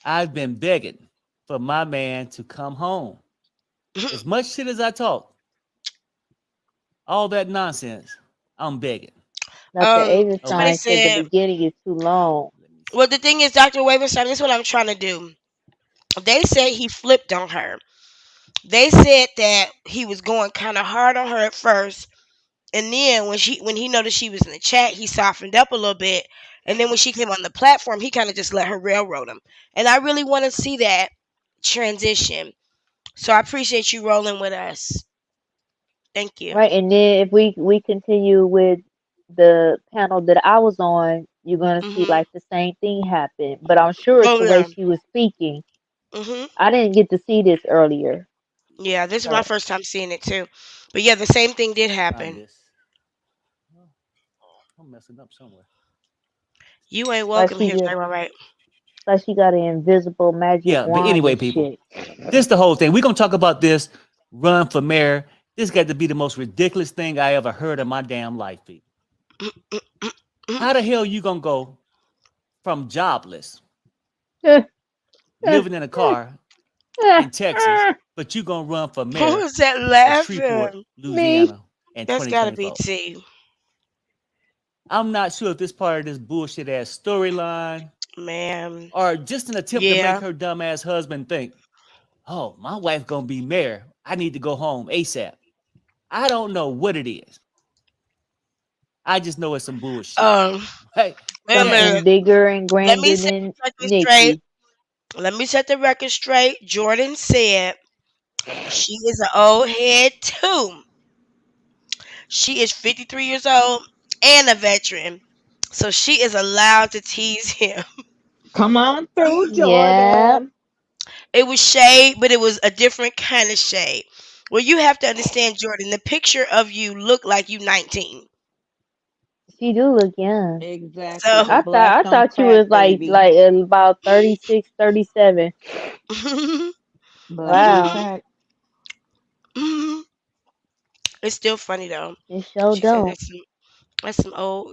I've been begging for my man to come home. As much shit as I talk, all that nonsense, I'm begging. Dr. Somebody Okay? Azenstein said the said, beginning is too long. Let me see. well, the thing is, Dr. Waverstein, this is what I'm trying to do. They said he flipped on her. They said that he was going kind of hard on her at first, and then when he noticed she was in the chat, he softened up a little bit. And then when she came on the platform, he kind of just let her railroad him. And I really want to see that transition. So I appreciate you rolling with us. Thank you. Right, and then if we continue with the panel that I was on, you're gonna see Mhm. like the same thing happen. But I'm sure it's Oh the way yeah. she was speaking. Mhm. I didn't get to see this earlier. Yeah, this is my So first time seeing it too. But yeah, the same thing did Find happen. this. Oh, I'm messing up somewhere. You ain't like welcome she here, just Jaguar, right? Like she got an invisible magic Yeah, but wand anyway, and people, shit. this is the whole thing. We're gonna talk about this run for mayor. This got to be the most ridiculous thing I ever heard in my damn life, people. How the hell you gonna go from jobless, living in a car in Texas, but you gonna run for Who mayor is that of Shreveport, laughing? Me. Louisiana in That's gotta be 2024? T. I'm not sure if this part of this bullshit ass storyline Man. or just an attempt to make Yeah. her dumbass husband think, oh, my wife gonna be mayor. I need to go home ASAP. I don't know what it is. I just know it's some bullshit. Um, Right? wait a And Something minute. bigger and Let me grander set than the record straight. Nikki. Let me set the record straight. Jordan said she is an old head too. She is 53 years old and a veteran. So she is allowed to tease him. Come on through, Yeah. Jordan. It was shade, but it was a different kind of shade. Well, you have to understand, Jordan, the picture of you look like you 19. She do look young. Exactly. So, The black I don't thought you crack, was baby. like about 36, 37. Black don't Wow. crack. it's still funny though. It sure She said don't. that's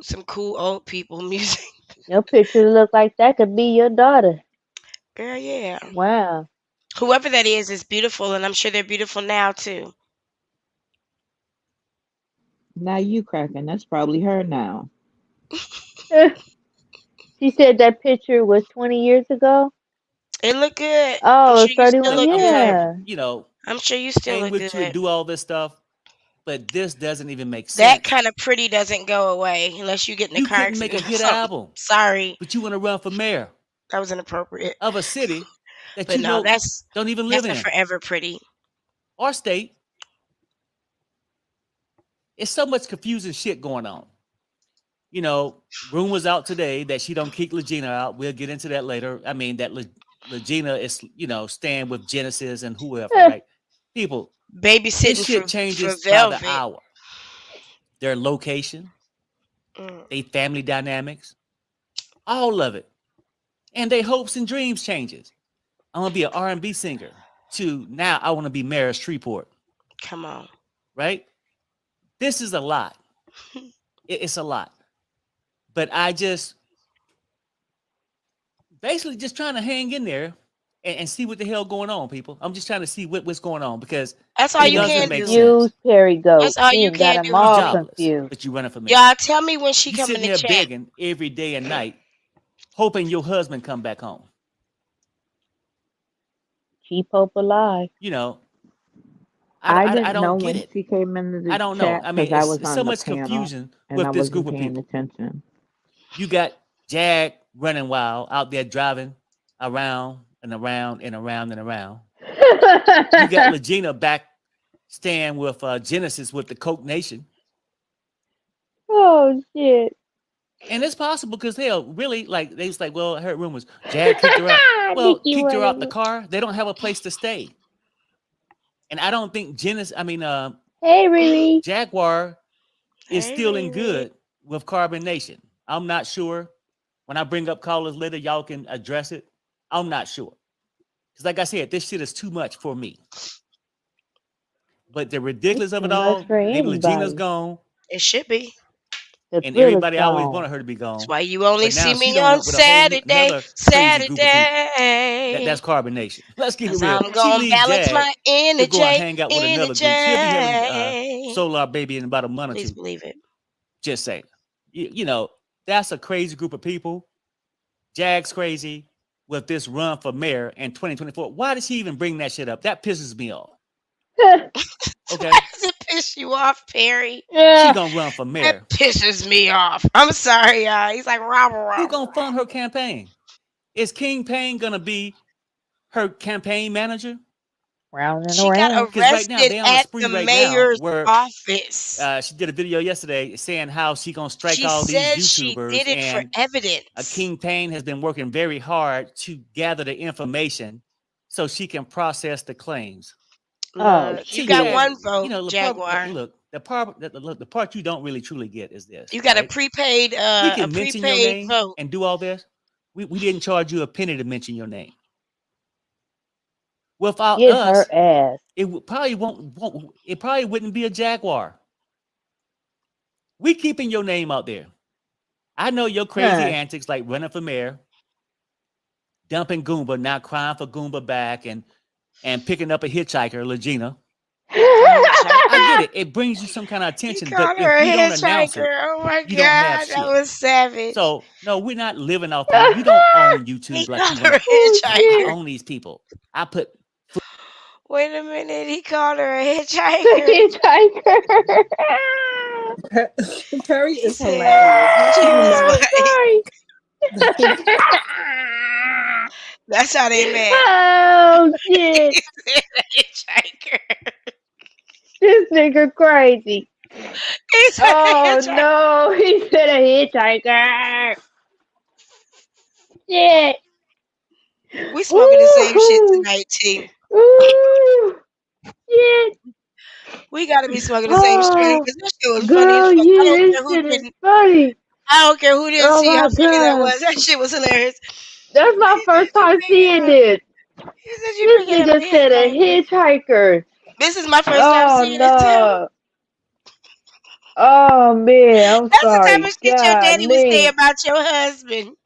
some cool old people music. Your picture look like that could be your daughter. Girl, yeah. Wow. Whoever that is beautiful, and I'm sure they're beautiful now too. Now you cracking. That's probably her now. She said that picture was 20 years ago. It look good. I'm Oh, sure it's you still 31. look, look I'm trying good. to, Yeah. I'm sure you still hang look with you and good. do all this stuff, but this doesn't even make That sense. kind of pretty doesn't go away unless you get in a You car couldn't make a accident or hit something. album, Sorry, but you want to run for mayor that was inappropriate. of a city that But you no, know that's don't even live that's a in forever pretty. or state. It's so much confusing shit going on. You know, rumors out today that she don't kick Legina out. We'll get into that later. I mean, that Legina is, staying with Genesis and whoever, right? People, this Babysitting shit for changes by the Velvet. hour. Their location, Mm, their family dynamics, all of it. And their hopes and dreams changes. I want to be an R&B singer to now I want to be mayor of Shreveport, come on. right? This is a lot. It's a lot. But I just basically just trying to hang in there and see what the hell going on, people. I'm just trying to see what's going on because That's all it you She doesn't can make do. sense. confused Perry That's Goat. all She you done got can them do. You all jobless, confused. but you running for mayor. Y'all tell me when she You come in sitting the there chat. begging every day and night, hoping your husband come back home. Keep hope alive. You know, I I didn't know don't get when it. she came into I the don't know. chat I mean, because I it's, was it's so on the much panel confusion and I with this wasn't group of paying people. attention. You got Jag running wild out there driving around and around and around and around. You got Legina back staying with Genesis with the Coke Nation. Oh shit. And it's possible because hell, really, like they was like, well, I heard rumors. Jag kicked her out. Well, Nikki kicked her out the running. car. They don't have a place to stay. And I don't think Hey Riri. Jaguar is Hey, still in Riri. good with Carbon Nation. I'm not sure. When I bring up callers later, y'all can address it. I'm not sure. Because like I said, this shit is too much for me. But the It's ridiculous of too it much all, for Lady Legina's anybody. gone, It should be. The and thrill is everybody always wanted gone. her to be That's gone. why you only But see now she me done on went with a whole Saturday. another crazy group of people. Saturday. That's Carbonation. Let's keep it Cause real. I'm She gonna leave balance Jag my to go and energy. hang out with another group. She'll be having Energy. Solar Baby in about a month or Please two. believe it. Just saying. That's a crazy group of people. Jag's crazy with this run for mayor in 2024. Why did she even bring that shit up? That pisses me off. Why Okay. does it piss you off, Perry? She Yeah. gonna run for That mayor. pisses me off. I'm sorry, y'all. He's like robber, Who robber. gonna fund her campaign? Is King Payne gonna be her campaign manager? Round and She got around. Because right now arrested they on a at spree the right now mayor's where office. she did a video yesterday saying how she gonna strike She all these says she YouTubers, did it for and evidence. King Payne has been working very hard to gather the information so she can process the claims. Oh Look, you See, got shit. Jag, one vote, Jaguar. look, the part you don't really truly get is this, You got right? We a can mention your prepaid name vote. and do all this, We didn't charge you a penny to mention your name. Without Get her us, ass. probably won't. It probably wouldn't be a Jaguar. We keeping your name out there. I know your crazy Huh. antics, like running for mayor, dumping Goomba, now crying for Goomba back, and picking up a hitchhiker, Legina. I get it. It brings you some kind of He attention, but called if her a we don't announce it, hitchhiker. Oh my you don't have god, that shit. was savage. So no, we're not living off of you. You don't own YouTube He like you called her want a to. Oh I hitchhiker. shit. own these people. I put Wait a minute, he called her a The hitchhiker. hitchhiker. Perry He is said hilarious. How she can you was Oh, not? like, sorry. that's how they met. Oh shit. He said a hitchhiker. This nigga crazy. He said a Oh hitchhiker. no, he said a hitchhiker. Shit. We smoking the same shit Ooh. tonight, T. Ooh. Shit. We gotta be smoking the same strain Oh, because that shit was funny as girl, fuck. I yeah, don't this care who shit is didn't. funny. I don't care who didn't Oh see how my funny that god. was. That shit was hilarious. That's my He said first you time picking seeing up. this. He said you This picking up a nigga said a hitchhiker. hitchhiker. This is my first time Oh seeing it too. no. Oh man, I'm That's the type sorry. of shit your God, daddy would say man. about your husband.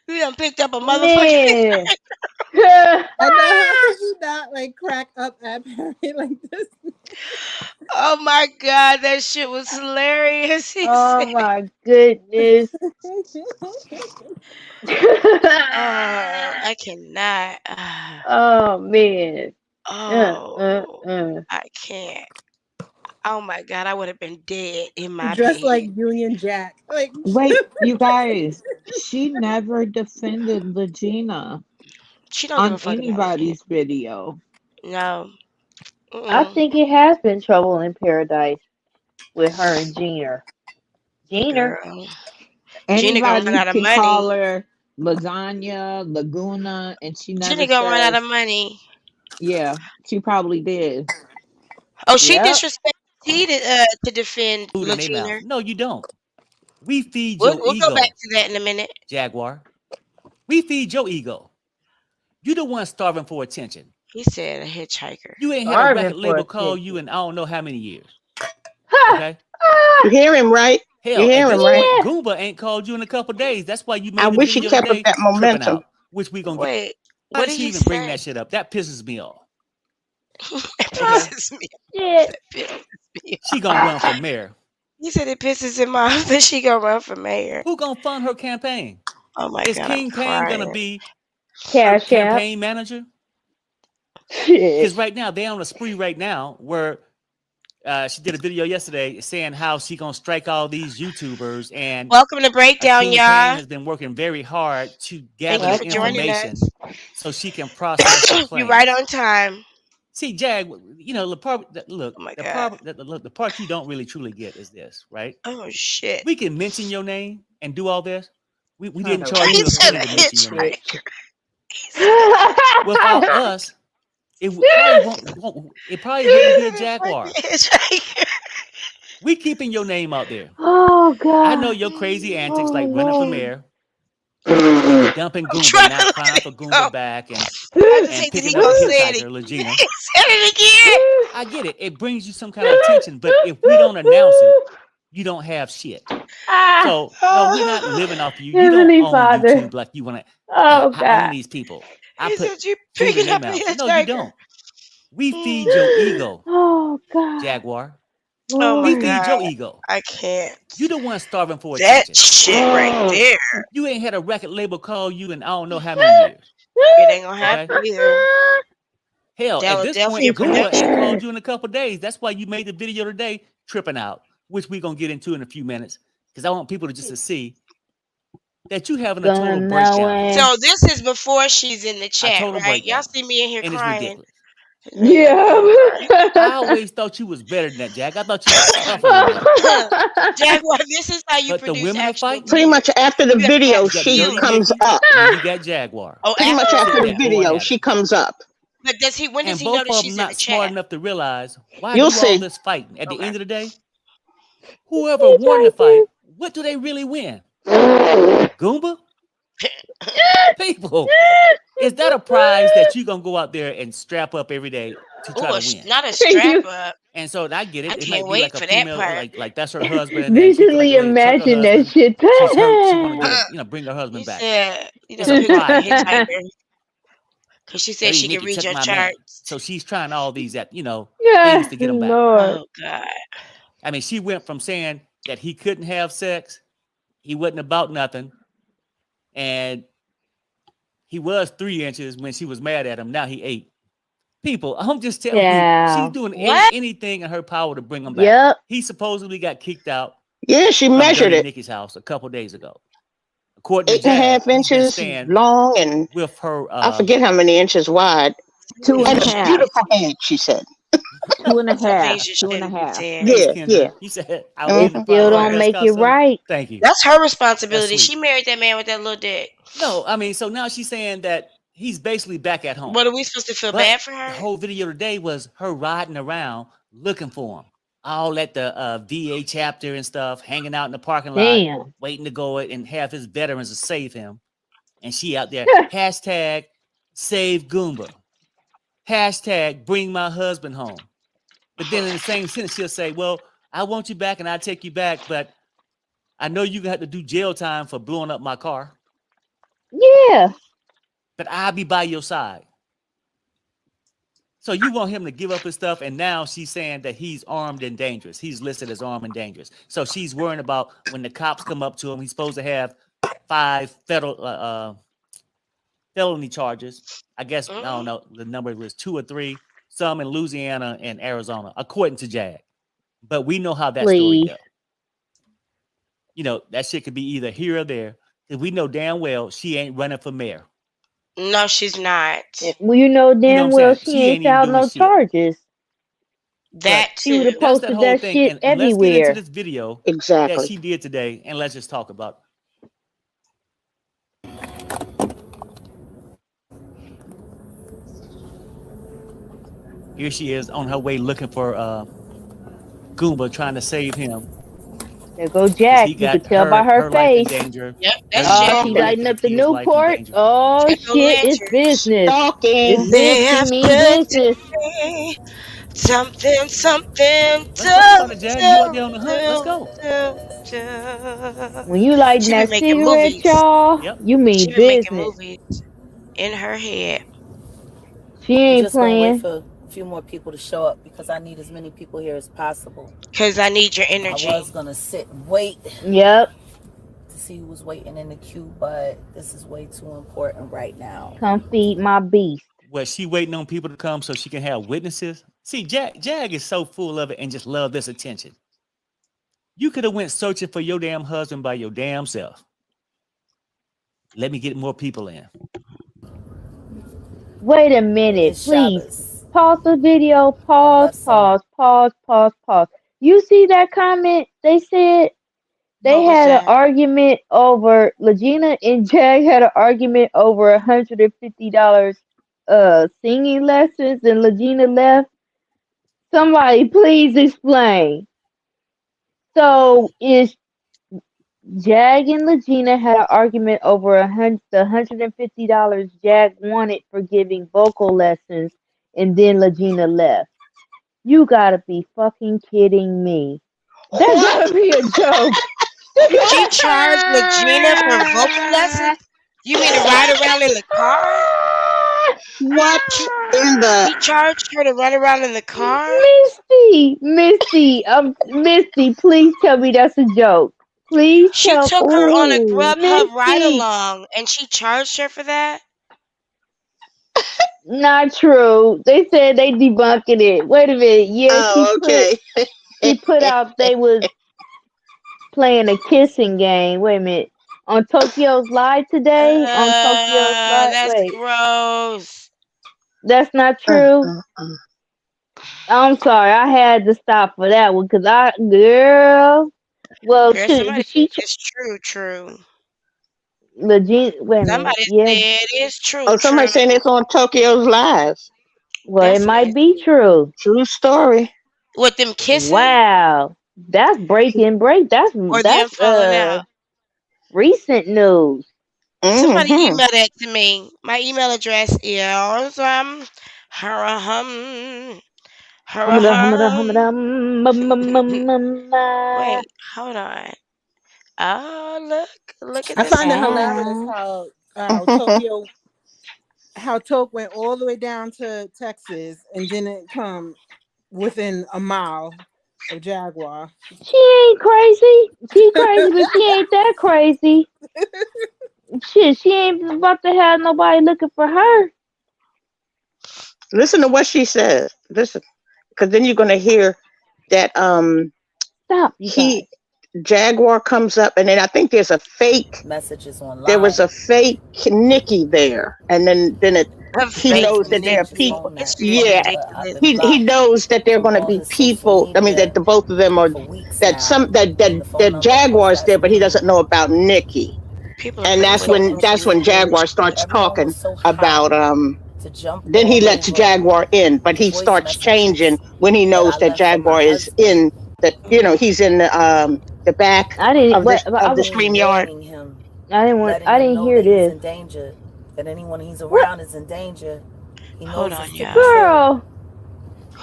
You done picked up a motherfucking Man. hitchhiker. I know. How could you not like crack up at Perry like this? Oh my god, that shit was hilarious. He Oh said, my goodness. I cannot. Oh man. Oh, Uh. I can't. Oh my god, I would have been dead in my Dressed like bed. Union Jack. Like Wait, you guys, she never defended Legina She don't give on a fuck about Regina. anybody's video. No. I Mm-mm. think it has been trouble in paradise with her and Jeaner. Jeaner. Girl. Gina gonna run Anybody out of can money. call her Lasagna, Laguna, and she never Gina gonna run out of says, money. yeah, she probably did. Oh, she Yep. disrespected T to defend food in their mouth. Legina. No, you don't. We feed We'll your we'll go back ego, to that in a minute. Jaguar. We feed your ego. You the one starving for attention. He said a hitchhiker. You ain't had a Starving record for label call you attention. in I don't know how many years. Ha! Okay? You Ah! hear him, right? You Hell, hear at him, this right? point, Yeah. Goomba ain't called you in a couple days. That's why you I made the wish he video kept up today that tripping momentum. out, which we gonna get. Wait, Why what did did she he even bring say? that shit up? That pisses me off. It Ah, Okay? pisses me off. shit. That pisses me She off. gonna run for mayor. He said it pisses him off that she gonna run for mayor. Who gonna fund her campaign? Oh my Is god, I'm King Payne gonna crying. be her Cash app. campaign manager? Shit. Because right now they on a spree right now where she did a video yesterday saying how she gonna strike all these YouTubers, and Welcome to Breakdown, King Payne y'all. has been working very hard to Thank gather you the for joining Welcome. us. information so she can process her You're right claims. on time. See, Jag, you know the part. Look, Oh my god. the part you don't really truly get is this, right? Oh shit. We can mention your name and do all this. We Trying didn't to charge He you a reach said this penny a to mention your name. hitchhiker. bitch. He said a Without us, probably won't. It probably wouldn't be a fucking Jaguar. hitchhiker. We keeping your name out there. Oh I know god. your crazy antics, Oh like running for lord. mayor, dumping I'm Goomba, trying to now let crying it for go. Goomba back, I just and hate that he picking up gonna a say it hitchhiker, again. Legina. He said it again. I get it. It brings you some kind of attention, but if we don't announce it, you don't have shit. Ah, So no, we're not living off you. You don't Heavenly own Father. YouTube like you want to. Oh I own god. these people. I He put said you food in picking their up a mouth. No, you hitchhiker. don't. We feed your ego, Oh god. Jaguar. Oh my We Lord. feed god. your ego. I can't. You the one starving for That attention. shit right there. You ain't had a record label call you in I don't know how many years. It ain't gonna Okay? happen either. Hell, at this Philadelphia point, Goomba ain't production. called you in a couple days. That's why you made the video today tripping out, which we're gonna get into in a few minutes. Because I want people to just to see that you having a Gonna total know breakdown here. it. So this is before she's in the A chat, total right? Y'all breakdown. see me in here And it's crying. ridiculous. Man, I'm Yeah. crying. I always thought you was better than that, Jack. I thought you was tougher than that. Jaguar, this is how you But the produce women are actual fighting. Pretty much tears. after the You have to have video, You got she Dirty feelings. comes Mickey, up. and then you got Jaguar. Oh, Pretty much after the after Sitting the there video. going video, at it. she comes up. But does he? When does And he know both that of them she's in not the smart chat? enough to realize why You'll do all see. this fighting. At the Okay. end of the day, whoever won the fight, what do they really win? Goomba? People, is that a prize that you gonna go out there and strap up every day to try Ooh, to win? not a strap You up. And so I get I it. It can't might be like wait a for that female, part. like that's her husband, and she feel like visually go ahead and chuck her imagine that husband. shit. She's hurt. She want to get a bring her husband You back. said you It's know a pick up a prize. hitchhiker because she said Hey she could Nikki, read check your my man. charts. So she's trying all these things Yeah, to get him back. Lord. Oh God. I mean, she went from saying that he couldn't have sex, he wasn't about nothing, and he was 3 inches when she was mad at him. Now he 8. People, I'm just telling you, she's Yeah. doing What? anything in her power to bring him back. Yep. He supposedly got kicked out Yeah, she from measured Dirty it. Nikki's house a couple days ago. According to Eight and a Jag, half he's been inches staying long and with her. I forget how many inches wide. Two and And a a Shit. half. beautiful head, she said. Two and a Some half. things you Two and a shouldn't be half. saying. Thanks, Yeah, yeah. Kendra. He said, "I'll It name the Hmm. still prize my don't best make it costume." right. Thank you. That's her That's responsibility. She sweet. married that man with that little dick. No, I mean, so now she's saying that he's basically back at home. What are we supposed to feel But bad for the her? whole video today was her riding around looking for him, all at the VA chapter and stuff, hanging out in the parking lot, Damn. waiting to go and have his veterans to save him. And she out there, hashtag save Goomba, hashtag bring my husband home. But then in the same sentence, she'll say, well, I want you back and I'll take you back, but I know you have to do jail time for blowing up my car, Yeah. but I'll be by your side. So you want him to give up his stuff, and now she's saying that he's armed and dangerous. He's listed as armed and dangerous. So she's worrying about when the cops come up to him. He's supposed to have 5 federal felony charges. I guess I don't Mm. know the number was 2 or 3. Some in Louisiana and Arizona, according to Jag. But we know how that story Please. goes. That shit could be either here or there. Because we know damn well she ain't running for mayor. No, she's not. Well, you know You know what damn I'm well saying? she She ain't ain't even filed doing no shit. charges. But That She would have too. that's that posted whole that thing. shit And let's get into everywhere. this video that Exactly. she did today, and let's just talk about. Here she is on her way looking for Goomba, trying to save him There go because he Jack. You could got tell by her her life in face. danger. Yep, that's Everybody Jack. She Talking. lighting connected to up the Kia's life in Newport. danger. Oh Jack o' shit, it's lanterns. business. It's Talking. business. She mean After business. today, something, something, Let's talk do, about it, Jag. You out do, there on the hunt? Let's do, go. do, do. When you lighting She be that making cigarette, movies. y'all, Yep. you She mean be making business. movies in her head. She We ain't just gonna wait playing. for a few more people to show up because I need as many people here as possible. Cause I need your I energy. was gonna sit and wait Yep. to see who was waiting in the queue, but this is way too important right now. Come feed my beast. Was she waiting on people to come so she can have witnesses? See, Jag is so full of it and just love this attention. You could have went searching for your damn husband by your damn self. Let me get more people in. Wait a minute, It's please. Shabbos. Pause the video. I've Pause, left some. pause, pause, pause, pause. You see that comment? They said they What was had an that? argument over Legina and Jag had an argument over $150 singing lessons and Legina left. Somebody please explain. So is Jag and Legina had an argument over the $150 Jag wanted for giving vocal lessons, and then Legina left. You gotta be fucking kidding me. That What? gotta be a joke. She charged Regina for vocal lessons? You mean to ride around in the car? What in the? He charged her to run around in the car? Misty, please tell me that's a joke. Please She tell took her on a Ooh. Grubhub ride Misty. along and she charged her for that? Not true. They said they debunking it. Wait a minute. Yeah, Oh, okay. she put out they was playing a kissing game. Wait a minute. On Tokyo's Live today? On Tokyo's Live? That's Wait. gross. That's not Uh, true. uh, uh. I'm sorry. I had to stop for that one because girl. Well, Girl, somebody said she it's true, true. legit. Wait a minute. Somebody Yeah. said it's true, Oh, somebody true. saying it's on Tokyo's Live. Well, it That's what might they be true. True story. with them kissing Wow. That's breaking break. or them That's falling out. recent news. Somebody Mm-hmm. email that to me. My email address is hurrahum, Humada, humada, hurrahum. humada, Wait, hold on. Oh, look at I this find it email. hilarious how Tokyo how Toke went all the way down to Texas and didn't come within a mile of Jaguar. She ain't crazy. She crazy, but she ain't that crazy. Shit, she ain't about to have nobody looking for her. Listen to what she says. Listen, because then you're gonna hear that Stop, you he guys. Jaguar comes up, and then I think Messages there was online. a fake Nikki there, and then A he Tried fake to knows that there are exchange his Nikki. people. phone It's at just Yeah, but I've been ridiculous. he blocked knows that there are from going to all be his social people. I mean, that media the both of them are for weeks that now. some that And that the phone that number, of course, Jaguar's that's there, but he me. doesn't know about Nikki. People are And really And that's with so when this that's when anywho, Jaguar bullshit. starts everyone was talking so hot about to jump then he all lets over Jaguar in, but the he voice starts changing messages when he that knows I that left for my Jaguar is husband. in he's in the back I didn't. of What? this of the Me stream yard. warning him, I didn't want. letting I him didn't know hear that he's this. in danger, that anyone he's What, around is in danger. He Hold knows on, it's to be y'all. true, girl?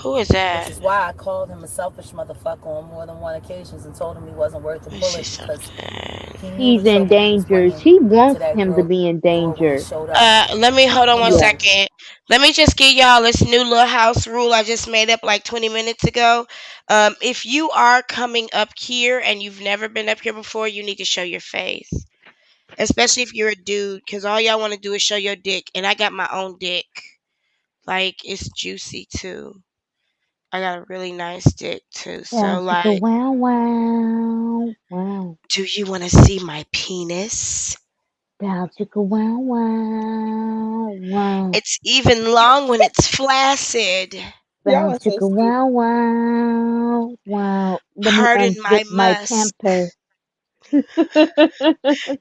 Who is which that? is why I called him a selfish motherfucker on more than one occasions and told him he wasn't worth a Let me see bullet because something. he knew the He's in trouble he was danger. bringing She to wants that him to be in girl when he danger. showed up. Let me hold on He one Yes. knows. second. Let me just give y'all this new little house rule I just made up like 20 minutes ago. If you are coming up here and you've never been up here before, you need to show your face. Especially if you're a dude, because all y'all want to do is show your dick. And I got my own dick. Like, it's juicy too. I got a really nice dick too. Bow So, chicka like, wow wow wow. do you want to see my penis? Bow chicka wow wow wow. It's even long when it's flaccid. Y'all Bow are so chicka stupid. wow wow wow. Let me Pardon unzip my my musk. pamper.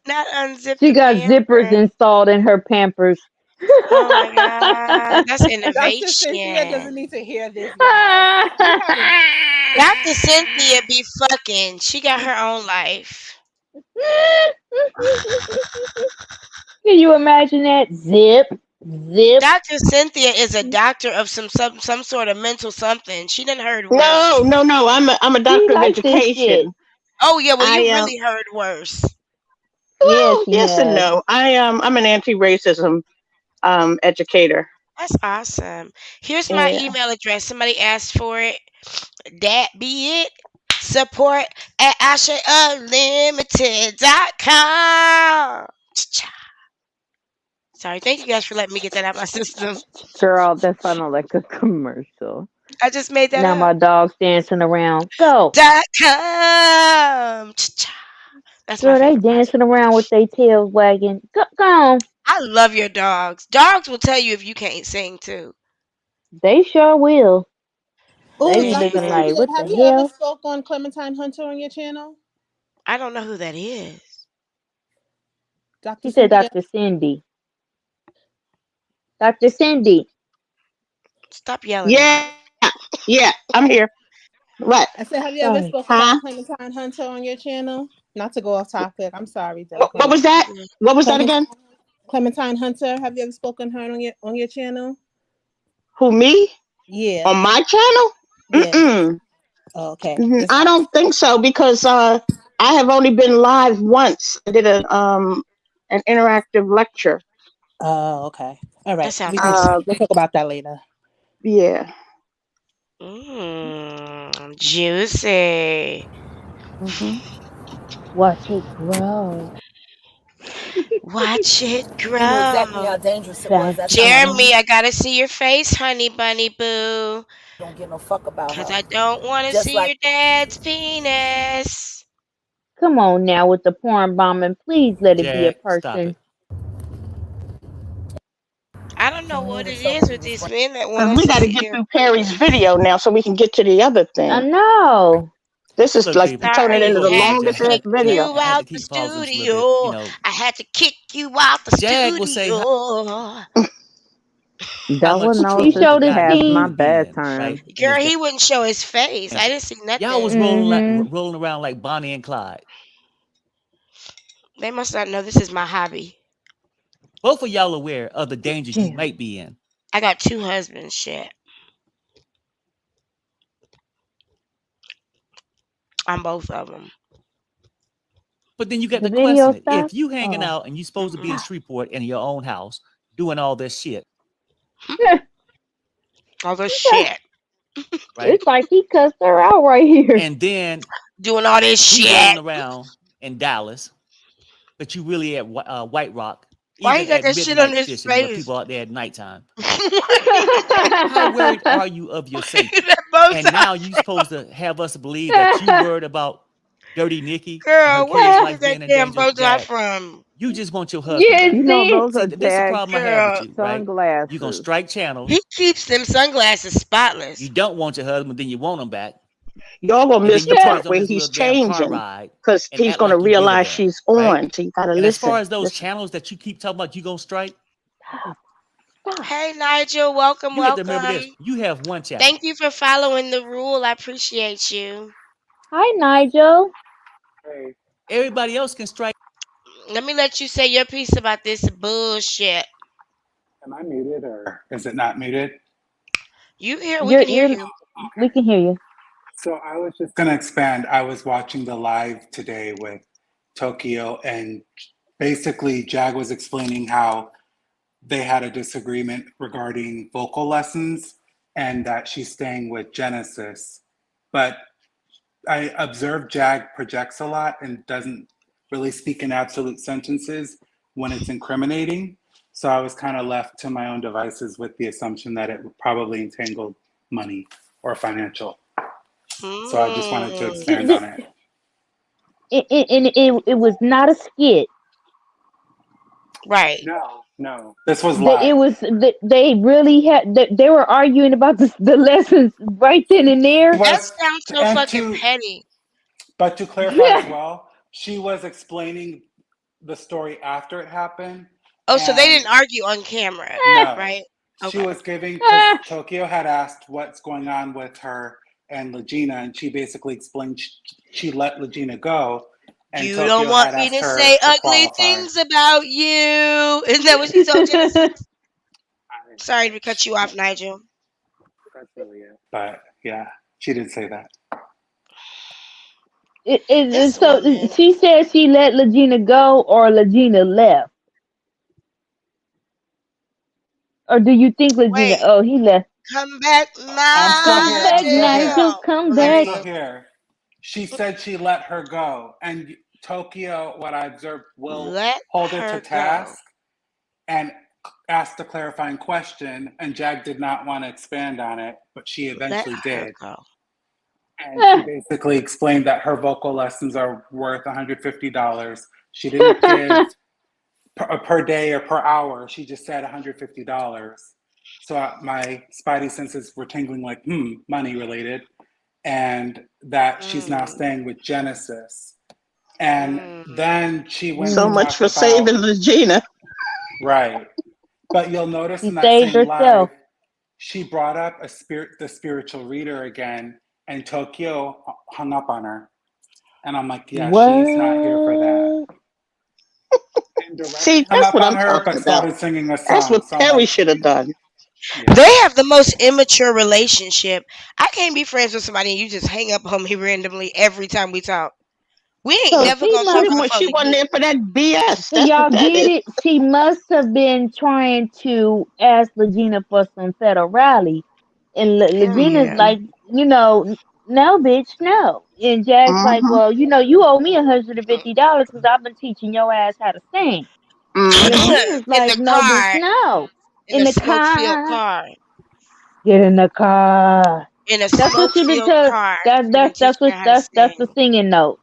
Not unzip She the got zippers pamper. installed in her pampers. Oh my god, that's Dr. Cynthia innovation. doesn't need to hear this, y'all. She hasn't. Dr. Cynthia be fucking. She got her own life. Can you imagine that? Zip, zip. Dr. Cynthia is a doctor of some sort of mental something. She done heard No, worse. no, no. I'm a She doctor of like this shit. education. Oh yeah, well I you am really heard worse. Yeah, well, she yes and has. no. I'm an anti-racism educator. That's awesome. Here's my Yeah. email address. Somebody asked for it. That be it. Support at AshaUnlimited.com. Sorry, thank you guys for letting me get that out of my system. Girl, that sounded like a commercial. I just made that Now up. my dog's dancing around. Go. .com. That's my Girl, they favorite part. dancing around with their tails wagging. Go, go on. I love your dogs. Dogs will tell you if you can't sing too. They sure will. They Oh, be They Dr. looking will. like, Cynthia, what the have you ever hell? spoke on Clementine Hunter on your channel? I don't know who that is. Dr. She said Cynthia? Dr. Cindy. Dr. Cindy. Stop yelling at Yeah. me. Yeah. I'm here. What? I said, have you ever Sorry. spoke Huh? about Clementine Hunter on your channel? Not to go off topic. I'm sorry, What Delacremedela. was that? Mm-mm. What was that Clementine, again? Clementine Hunter, have you ever spoken her on your channel? Who, me? Yeah, On my channel? yeah. Mm-mm. Oh, okay. Just I ask. don't think so because I have only been live once. I did an interactive lecture. Oh, okay. All That right. sounds Uh, awesome. We'll talk about that later. yeah. Juicy. Hmm. Watch it grow. Watch it He knew exactly grow. how dangerous it was. Bow That's how I chicka. know Jeremy, I gotta see your face, honey bunny boo. he don't give no fuck about Cause her. I don't wanna Just see like your dad's penis. Come on now with the porn bombing. Please let it be a Jag, stop person. it. I don't he know knew what the it trouble is he with was these bringing. men that want Because us we to got to see get you. through Perry's video now so we can get to the other I thing. know. This is Look, like people, turning Sorry, into the before we had get to longest there, ass kick video. you I had to out the keep pausing this a little bit. studio. I had to kick you out the Jag will say studio. how Double much He knows trouble it's the showed his guy past knew he my teeth. was in, bedtime. right? In his Girl, dance. he wouldn't show his face. I didn't see Y'all was nothing. Mm-hmm. rolling around like Bonnie and Clyde. They must not know this is my hobby. Both of y'all aware of the dangers you Jail. might be in. I got two husbands. Shit, on both of them. But then you got The to question video it. If stopped? you hanging Oh. out and you supposed to be in Mm-mm. Shreveport in your own house doing all this shit, All this shit. right? It's like he cussed her out right here. And then Doing all this he shit. rolling around in Dallas, but you really at White Rock, Why even you got at that shit on midnight his fishing where face? people out there at nighttime. Why you got that? How worried are you of your Where you safety? got both And now sides you from? supposed to have us believe that you worried about Dirty Nikki and her Girl, where kids' you get life that being in damn danger. bow tie Dad, from? you just want your husband Yeah, back. You know, see? those See, are that's the Jag's problem I have with Girl, you, right? You're gonna sunglasses. strike he channels. keeps them sunglasses You spotless. don't want your husband, then you want him back, Y'all gonna and then miss you the take Yeah. us part on where this he's little damn car changing ride because and he's act gonna like you give a realize damn, she's right? on. So you gotta And as far listen. as those Listen. channels that you keep talking about, you gonna strike. Stop. Stop. Hey, Nigel, welcome, You have to remember welcome. this: you have one Thank channel. you for following the rule. I appreciate you. Hi, Nigel. Hey, Everybody else can strike. Let me let you say your piece about this bullshit. am I muted or is it not muted? You here? We can hear You're you. we can hear you. So I was just going to expand. I was watching the live today with Tokyo, and basically, Jag was explaining how they had a disagreement regarding vocal lessons and that she's staying with Genesis. But I observed Jag projects a lot and doesn't really speak in absolute sentences when it's incriminating. So I was kind of left to my own devices with the assumption that it probably entangled money or financial. So I just wanted to Mm, expand on it. It was not a skit. right. No, no. This was That it live. was that they really had that they were arguing about the lessons right then and there. That Was sounds so and fucking to petty. but to clarify as well, she was explaining the story after it happened, Oh, so they and didn't argue on camera, no, right? she Okay. was giving because Tokyo had asked what's going on with her and Legina, and she basically explained she let Legina go, and You don't Tokyo want had me asked to her say to ugly qualify. things about you. Isn't that what she told Genesis? I, Sorry to cut you off, Nigel. that's really it. But yeah, she did say that. This So woman. she said she let Legina go, or Legina left, or do you think Legina? Wait, Oh, he left. come back, I'm still here. Come I'm back, still here. Nigel. Nigel. Come Oh, there I'm he back. still is. here. She said she let her go, and Tokyo, what I observed, will Let hold her to her go. task and asked a clarifying question, and Jag did not want to expand on it, but she Let eventually her did. go. And she basically explained that her vocal lessons are worth $150. She didn't give per day or per hour. She just said $150. So my spidey senses were tingling like, money related. And that she's now Mm, staying with Genesis. And mm. then she went So to Mm. much talk for about, saving Regina. right. But you'll notice She in that saved same herself. live, she brought up the spiritual reader again, and Tokyo hung up on her. And I'm like, yeah, she's not here for that. What? Indirectly See, hung that's up what on I'm her, talking but about. started singing a That's song. what So I'm Perry like, should have done. yeah. They have the most immature relationship. I can't be friends with somebody and you just hang up on me randomly every time we talk. We ain't So never she gonna talk must. on the She phone wasn't again. there for that BS. So That's what y'all that get is. it. She must have been trying to ask Legina for some federale, and Hell Legina's yeah. like, no, bitch, no. And Jack's like, Mm-hmm. well, you owe me $150 because I've been teaching your ass how to sing. And Mm-hmm. Legina's In like, the no, bitch, car, no. in In a the smoke filled car, car, get in the car. in a That's what smoke she been filled telling. car. That You've been that's that's teaching what her how to that's the sing. singing note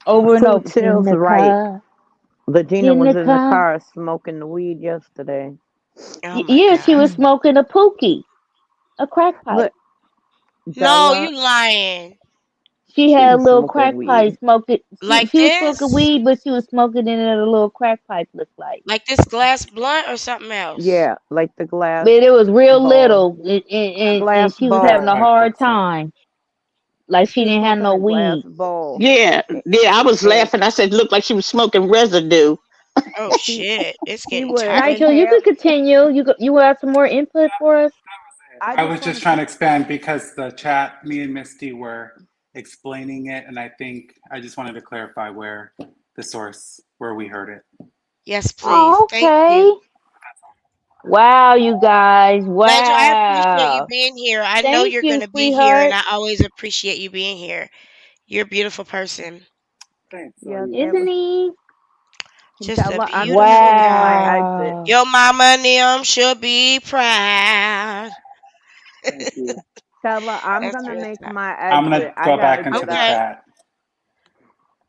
over and Pooh over. In Till's the right. car, Legina in was the in the car. car smoking the weed yesterday. Oh my Yeah, she god. was smoking a pookie, a crack pipe. Look, No, Bella, you lying. She she had a was little smoking crack pipe weed. smoking. She Like she was smoking this? weed, but she was smoking it in a little crack pipe looked like. Like this glass blunt or something else? Yeah, like the glass But it was real bowl. little, and, A and glass she was Crack having a bowl. pipe hard looks like. time. Like she She was didn't have smoking no a glass weed. bowl. Yeah, And, yeah. I was and laughing. I said, looked like she was smoking residue. Oh He shit, it's he getting would tight. Nigel, you have. could continue. You got some more input for us? I I just was want just to trying say, to expand because the chat, me and Misty were explaining it, and I think I just wanted to clarify where the source, where we heard it. Yes, please. Oh, Thank you. okay. Wow, you guys. Nigel, I appreciate you Wow. being here. I know Thank you're you, gonna be here, and sweetheart. I always appreciate you being here. You're a beautiful person. Thanks. So yes, you. that was Isn't he? Just a inshallah. I'm gonna beautiful make my guy. exit. Wow. Your mama and them should be proud. Thank you. Inshallah, I'm That's gonna real make talk. my I'm exit. gonna I go gotta back get into the up. Okay. chat.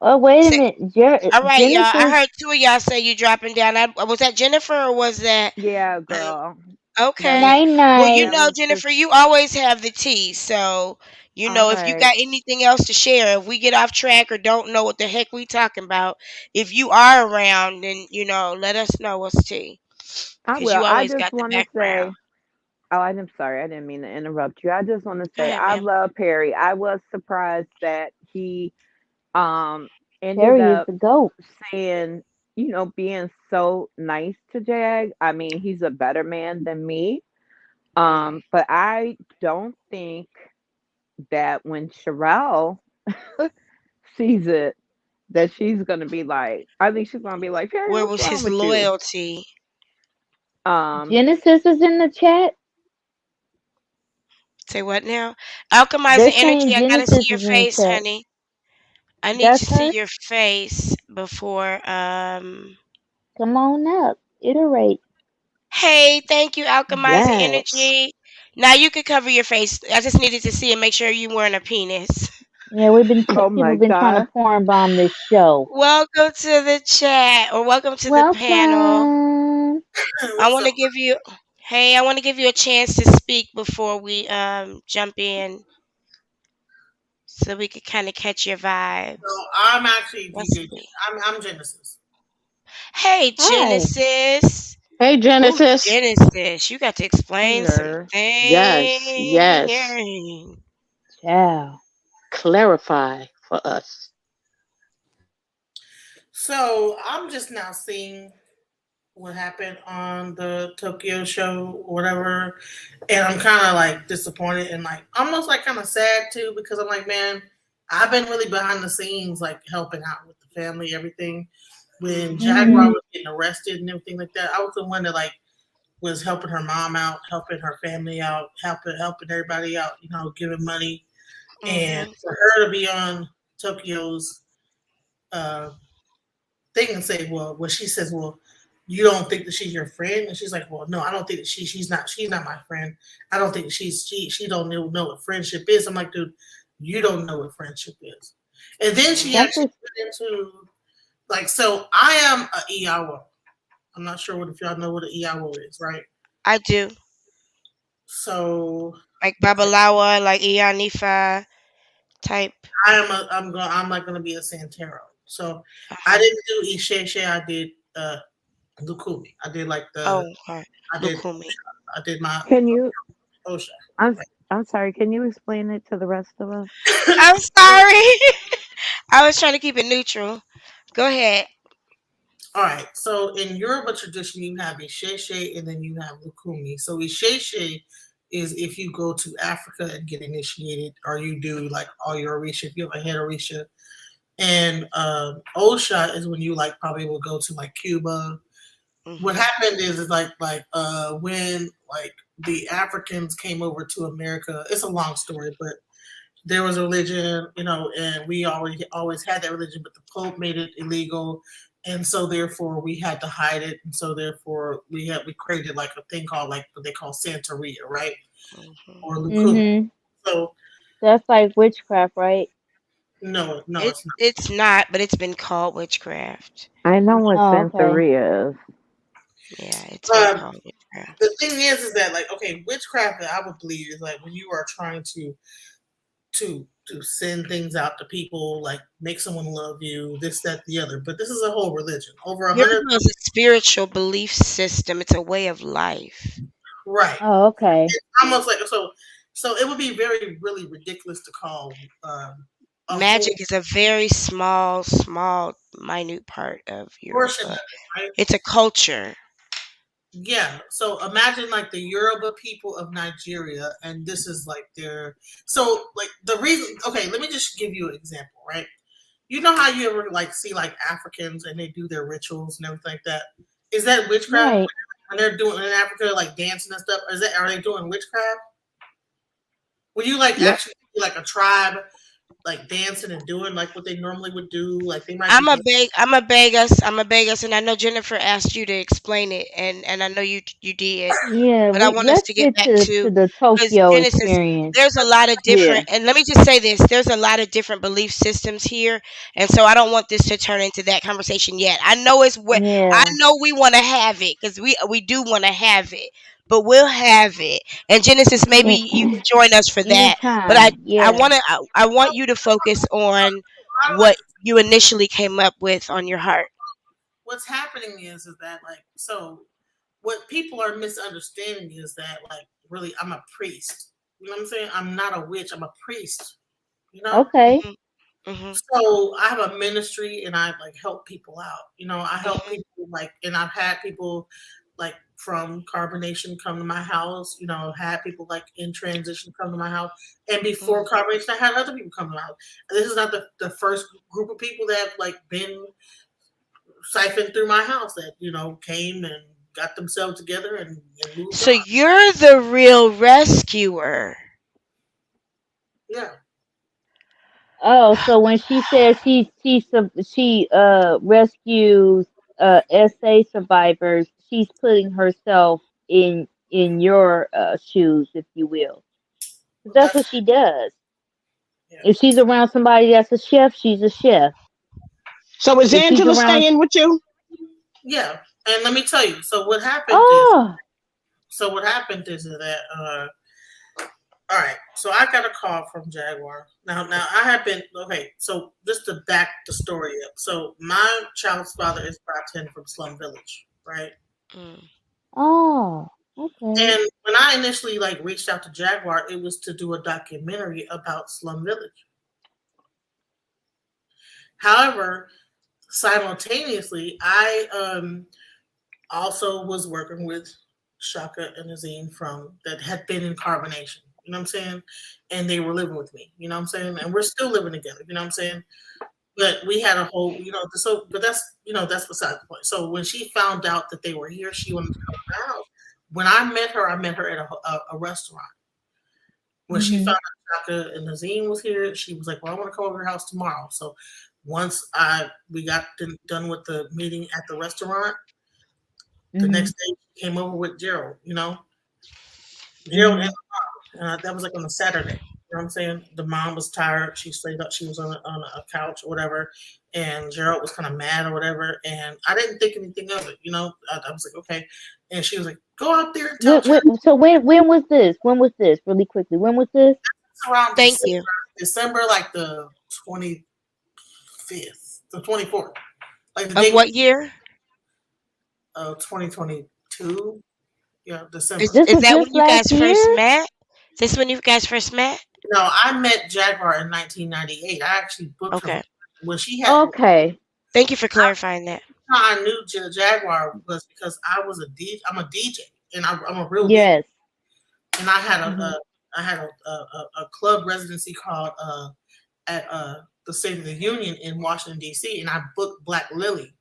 Oh, wait a Say, minute. all right, y'all. I Genesis. heard two of y'all say you dropping down. Was that Jennifer or was that? Yeah, Uh, girl. That was okay. Night Well, you night. that know, was just Jennifer, you always have the tea. So, all if you right. got anything else to share, if we get off track or don't know what the heck we talking about, if you are around, then let us know what's tea, I because will. you I always just got the want to background. say. Oh, I'm sorry. I didn't mean to interrupt you. I just want to Go say ahead, I ma'am. love Perry. I was surprised that he um ended Perry is up the goat. saying, being so nice to Jag. I mean, he's a better man than me. Mm. But I don't think that when Sherelle sees it, that she's gonna be like, I think she's gonna be like, Perry, Where what's was wrong his with you? loyalty? Um, Genesis is in the chat. Say what now? Alchemizing They're saying energy. I gotta see Genesis your is in the face, chat. honey. I need to That's see her. your face before. Come on up. Iterate. Hey, thank you, Alchemizing yes. Energy. Now you can cover your face. I just needed to see and make sure you weren't a penis. Yeah, Oh people my been trying to God. porn bomb this show. Welcome to the chat or welcome to the panel. Welcome. I What's want up? to give you, hey, I want to give you a chance to speak before we jump in, so we could kind of catch your vibe. So I'm actually Let's DJ. see. I'm Genesis. Hey, Hi. Genesis. Hey, Who's Genesis. Genesis? You got to explain some Hello. Yes, yes. things. Ciao. Clarify for us. So I'm just now seeing what happened on the Tokyo show or whatever, and I'm kind of like disappointed and like almost like kind of sad too because I'm like, man, I've been really behind the scenes like helping out with the family, everything. When Jaguar Mhm. was getting arrested and everything like that, I was the one that like was helping her mom out, helping her family out, helping everybody out, giving money. And Mm-hmm. for her to be on Tokyo's uh, thing and say, well, she says, well, you don't think that she's your friend, and she's like, well, no, I don't think that she's not my friend. I don't think she don't know what friendship is. I'm like, dude, you don't know what friendship is. And then she Mm-hmm. That's actually just went into like, so I am a Iawo. I'm not sure what if y'all know what an Iawo is, right? I do. So Like okay, Babalawa, like Ianifa type. I'm like gonna be a Santero. So I Uh-huh. didn't do Isheshe. I did Lukumi. I did like the Oh, okay. I did Lukumi. I did my Can you? Osha. I'm Right. I'm sorry. Can you explain it to the rest of us? I'm sorry. I was trying to keep it neutral. Go ahead. All right. So in Yoruba tradition, you have Isheshe and then you have Lukumi. So Isheshe is if you go to Africa and get initiated, or you do like all your Orisha, if you have a head Orisha. And Osha is when you like probably will go to like Cuba. What Mm-hmm. happened is like when like the Africans came over to America. It's a long story, but there was a religion, and we always had that religion, but the Pope made it illegal, and so therefore we had to hide it, and so therefore we created like a thing called like what they call Santeria, right, Mm-hmm. or Lukumi. mhm. So That's like witchcraft, right? no, no, It it's not. it's not, but it's been called witchcraft. I know what Oh, okay. Santeria is. Yeah, it's been called witchcraft. The thing is that like okay, witchcraft I would believe is like when you are trying to send things out to people, like make someone love you, this, that, the other. But this is a whole religion. Over a hundred, Yoruba is a spiritual belief system. It's a way of life. right? Oh, okay. It's almost like so. So it would be very really ridiculous to call. a whole Magic is a very small, minute part of portion of Yoruba. it, right? It's a culture. Yeah. So imagine like the Yoruba people of Nigeria, and this is like their so like the reason. Okay, let me just give you an example, right? You know how you ever like see like Africans and they do their rituals and everything like that. Is that witchcraft Right. when they're doing in Africa like dancing and stuff? Is that are they doing witchcraft? When you like Yep. actually see like a tribe like dancing and doing like what they normally would do, like they might be I'm a dancing. beg. I'm a beg us. I'm a beg us, and I know Jennifer asked you to explain it, and I know you did, Yeah, but I we want us let's to get get back to to the because Tokyo Genesis. experience. There's a lot of Yeah. different, and let me just say this: there's a lot of different belief systems here, and so I don't want this to turn into that conversation yet. I know it's what I Yeah. know we want to have it because we do want to have it, but we'll have it. And Genesis, maybe you can join us for that, but Anytime. I Yeah. want to I want you to focus on I don't what like you initially came up with on your heart. what's happening is that like so what people are misunderstanding is that like really I'm a priest. You know what I'm saying? I'm not a witch. I'm a priest. You know. Okay. Hmm. Hmm. So I have a ministry and I like help people out. You know, I help Hmm. people like, and I've had people like from carbonation come to my house. You know, had people like in transition come to my house, and before Hmm. carbonation, I had other people come to my house. And this is not the first group of people that have like been siphoned through my house that came and got themselves together and moved So on. you're the real rescuer. Yeah, Oh, so when she says she rescues SA survivors, she's putting herself in your shoes, if you will. That's that's what she does. yeah, If she's around somebody that's a chef, she's a chef. So is If she's Angela around, staying with you? yeah. And let me tell you. So what happened is. oh, So what happened is that all right. So I got a call from Jaguar. Now I have been okay. So just to back the story up. So my child's father is bartender from Slum Village, right? Mm. oh, okay, And when I initially like reached out to Jaguar, it was to do a documentary about Slum Village. However, simultaneously, I also was working with Shaka and Azine from that had been in carbonation. You know what I'm saying? And they were living with me. You know what I'm saying? And we're still living together. You know what I'm saying? But we had a whole, so but that's beside the point. So when she found out that they were here, she wanted to come to the house. When I met her at a restaurant. When she mhm, found out Shaka and Nazine was here, she was like, "Well, I want to come over to your house tomorrow." So once I we got done with the meeting at the restaurant, the mhm, next day she came over with Gerald. Gerald and mhm. that was like on a Saturday. You know what I'm saying? The mom was tired. She stayed up. She was on a couch or whatever. And Gerald was kind of mad or whatever. And I didn't think anything of it. I was like, okay. And she was like, go out there and tell Chad. When was this? When was this? Really quickly, when was this? It's around Thank you. December like the 25th, the 24th, like the Of day what year? of 2022. Yeah, Is December. This is was that when just you last guys first year. met? Is this when you guys first met? No, I met Jaguar in 1998. I actually booked her Okay. when she had. Okay. Thank you for clarifying that. How I knew Jaguar was because I was a DJ. I'm a DJ, and I'm a real DJ. Yes. And I had Mhm. a club residency called at the State of the Union in Washington D.C. And I booked Black Lily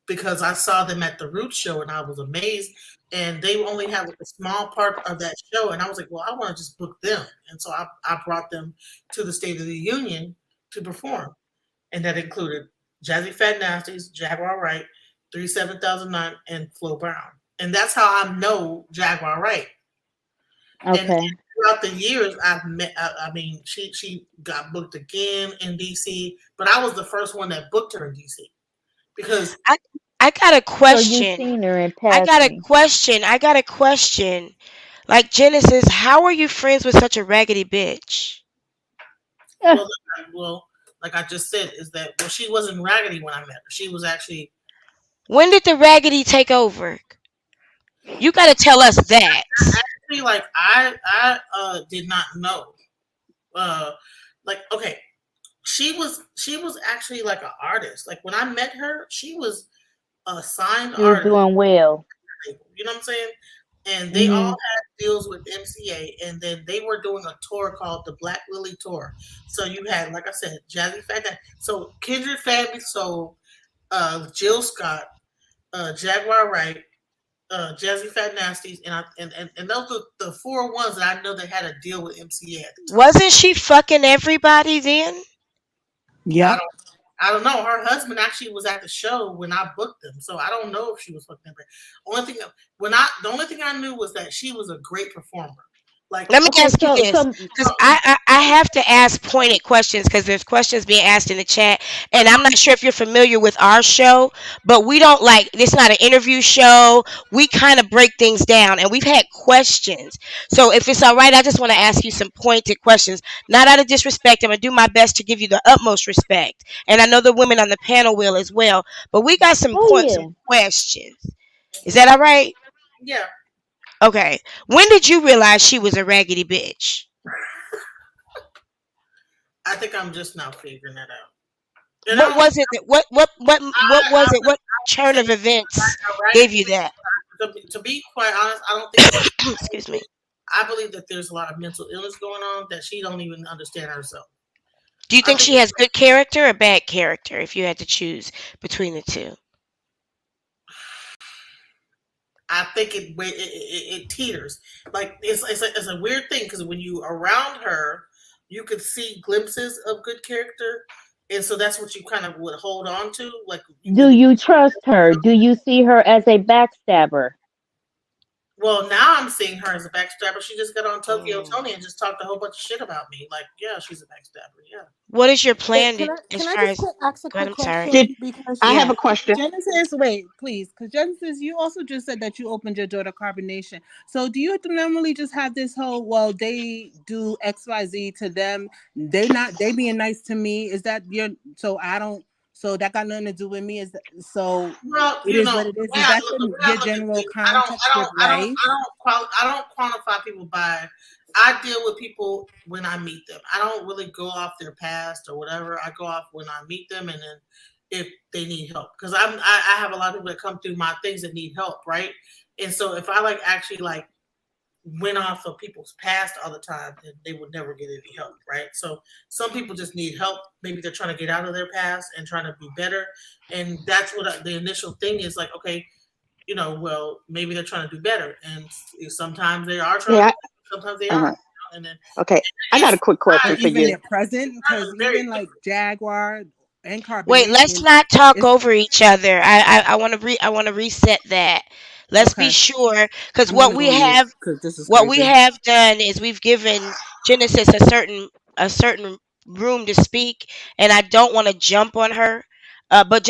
because I saw them at the Roots show and I was amazed. And they only had like a small part of that show, and I was like, well, I want to just book them. And so I brought them to the State of the Union to perform, and that included Jazzy Fat Nasties, Jaguar Wright, 37,009, and Flo Brown. And that's how I know Jaguar Wright. And Okay. throughout the years, I've met. I mean, she got booked again in DC, but I was the first one that booked her in DC because I I got a So you've question. seen her in I got a passing. question. I got a question. Like Genesis, how are you friends with such a raggedy bitch? Eh, well, well, like I just said, is that well, she wasn't raggedy when I met her. She was actually When did the raggedy take over? You got to tell us that. like I did not know. Like okay. she was actually like an artist. Like when I met her, she was a signed She was artist. doing well. You know what I'm saying? And they all Hmm. had deals with MCA, and then they were doing a tour called the Black Lily Tour. So you had, like I said, Jazzy Fat. So Kendra Fabby Soul, Jill Scott, Jaguar Wright, Jazzy Fat Nasties, and those are the four ones that I know that had a deal with MCA at the time. Wasn't she fucking everybody then? I Yep. don't I don't know. Her husband actually was at the show when I booked them, so I don't know if she was fucking everybody. The only thing I knew was that she was a great performer. Like Let me Okay, ask you so this, because I have to ask pointed questions because there's questions being asked in the chat, and I'm not sure if you're familiar with our show, but we don't like it's not an interview show. We kind of break things down, and we've had questions. So if it's all right, I just want to ask you some pointed questions, not out of disrespect. I'm gonna do my best to give you the utmost respect, and I know the women on the panel will as well. But we got some oh points, some yeah. questions. Is that all right? yeah, Okay. When did you realize she was a raggedy bitch? I think I'm just now figuring that out. And I What don't. was it that what was it? What I turn say of events a gave raggedy you that? to be quite honest, I don't think it's. Excuse me. I believe that there's a lot of mental illness going on that she don't even understand herself. Do you I think think she has good character or bad character if you had to choose between the two? I think it teeters. Like it's a weird thing because when you around her, you could see glimpses of good character, and so that's what you kind of would hold on to. Like you Do can. you trust her? Do you see her as a backstabber? Well, now I'm seeing her as a backstabber. She just got on Tokyo Mm. Tony and just talked a whole bunch of shit about me. Like, yeah, she's a backstabber. Yeah. What is your Wait, plan as can I far just as ask a go ahead, quick I'm sorry. Did question? Because I have Yeah. a question? Genesis, wait, please, because Genesis, you also just said that you opened your door to carbonation. So do you normally just have this whole, well, they do XYZ to them, they being nice to me? Is that your, so I don't, so that got nothing to do with me? Is that, so Well, it is what it is? Is that the way your I look at general things, context with life? I don't quantify people by. I deal with people when I meet them. I don't really go off their past or whatever. I go off when I meet them, and then if they need help, because I have a lot of people that come through my things that need help, right? And so if I like actually like went off of people's past all the time, then they would never get any help, right? So some people just need help. Maybe they're trying to get out of their past and trying to be better, and that's what the initial thing is. Like, okay, well, maybe they're trying to do better, and sometimes they are trying to, Yeah. do better, sometimes they aren't, Uh-huh. and then Okay. I got it's a quick Or question for even you. their present? Because very even like Jaguar and Wait, let's carbonation, not talk it's over each other. I want to I want to reset that. Let's be okay. sure cuz I'm gonna go mute because this is what we crazy. have done is we've given Genesis a certain room to speak, and I don't want to jump on her. But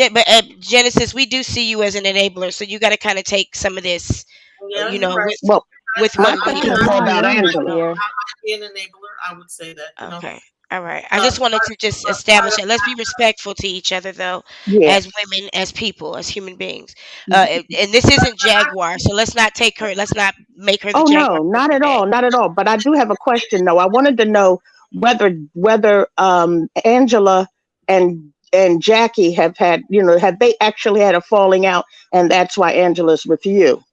Genesis, we do see you as an enabler, so you got to kind of take some of this, yeah, you're right. Well, with I, my what I, we question Because is I, more my about room is Angela. there. be an enabler. I would say that, Okay. All right. I just wanted to just establish but that. Let's be respectful to each other, though, Yeah. as women, as people, as human beings. And this isn't Jaguar, so let's not take her. Let's not make her the Oh Jaguar no, for not at today. all, not at all. But I do have a question though. I wanted to know whether Angela and Jackie have had, have they actually had a falling out, and that's why Angela's with you.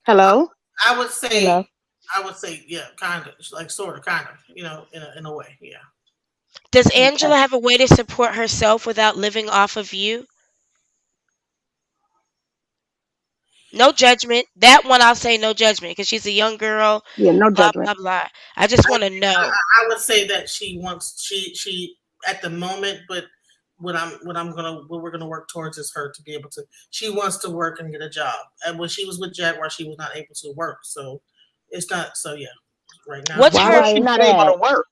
Hello. I would say, Hello. yeah, kind of, like sort of, kind of, in a way, yeah. Does Okay. Angela have a way to support herself without living off of you? No judgment. That one I'll say no judgment because she's a young girl. Yeah. No Blah judgment. blah blah. I just want to know. I would say that she at the moment, but what we're gonna work towards is her to be able to. She wants to work and get a job, and when she was with Jaguar, she was not able to work. So it's not. So yeah, right now What's she's. Why her? was Why she is not able to that? work?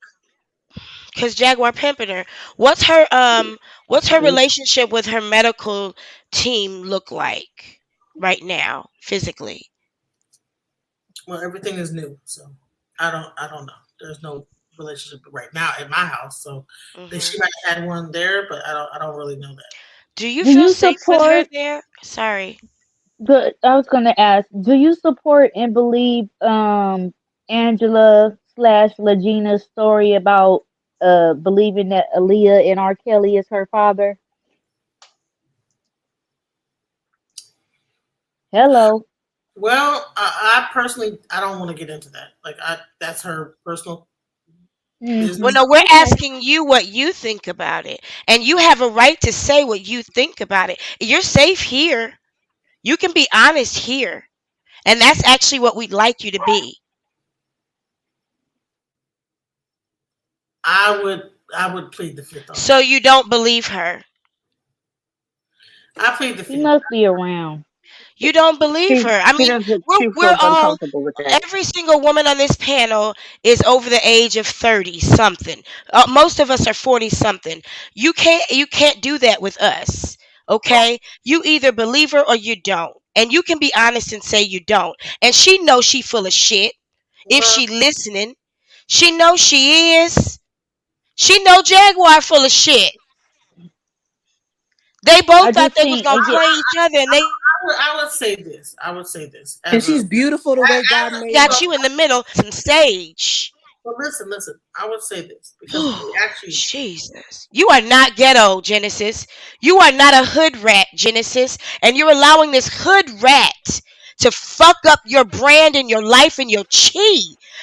Because Jaguar pimping her. What's her what's her relationship with her medical team look like right now, physically? Well, everything is new, so I don't know. There's no relationship right now at my house, so Hmm. she might have had one there, but I don't really know that. Do you Do feel you safe with her support there? Sorry. I was gonna ask, do you support and believe Angela slash Legina's story about believing that Aaliyah and R. Kelly is her father? Hello. Well, I personally I don't want to get into that. Like I that's her personal Mm-hmm. Well, business. no, we're Okay. asking you what you think about it. And you have a right to say what you think about it. You're safe here. You can be honest here. And that's actually what we'd like you to be. I would plead the fifth on So that. you don't believe her. I plead the He fifth. must be around. You don't believe She her. I she mean, doesn't. we're She we're feels all uncomfortable with that. every single woman on this panel is over the age of 30 something. Most of us are 40 something. You can't do that with us. Okay? You either believe her or you don't. And you can be honest and say you don't. And she knows she full of shit if Well, she listening. She knows she is. She know Jaguar full of shit. They both I thought just they was seen gonna again. play each other and they I would say this. I would say this And as a she's beautiful the way God as a made got her. you in the middle some stage. well, listen. I would say this because we actually Jesus. You are not ghetto, Genesis. You are not a hood rat, Genesis. And you're allowing this hood rat to fuck up your brand and your life and your chi.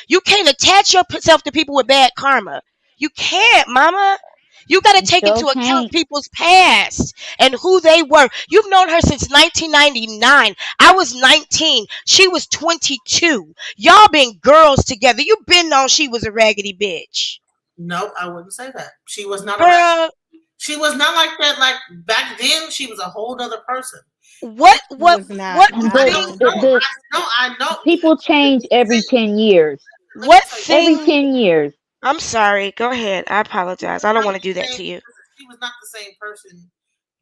You can't attach yourself to people with bad karma. You can't, mama. You got to take Sure into account can't. people's past and who they were. You've known her since 1999. I was 19. She was 22. Y'all been girls together. You been known she was a raggedy bitch. no, I wouldn't say that. She was not a rat. Girl, She was not like that. Like back then, she was a whole other person. what She what was not. what I But thing don't the, know. the I know. people change every 10 years. Let me what tell you. Every thing 10 years. I'm sorry. Go ahead. I She apologize. was I don't not want to do the that same. to you. She was not the same person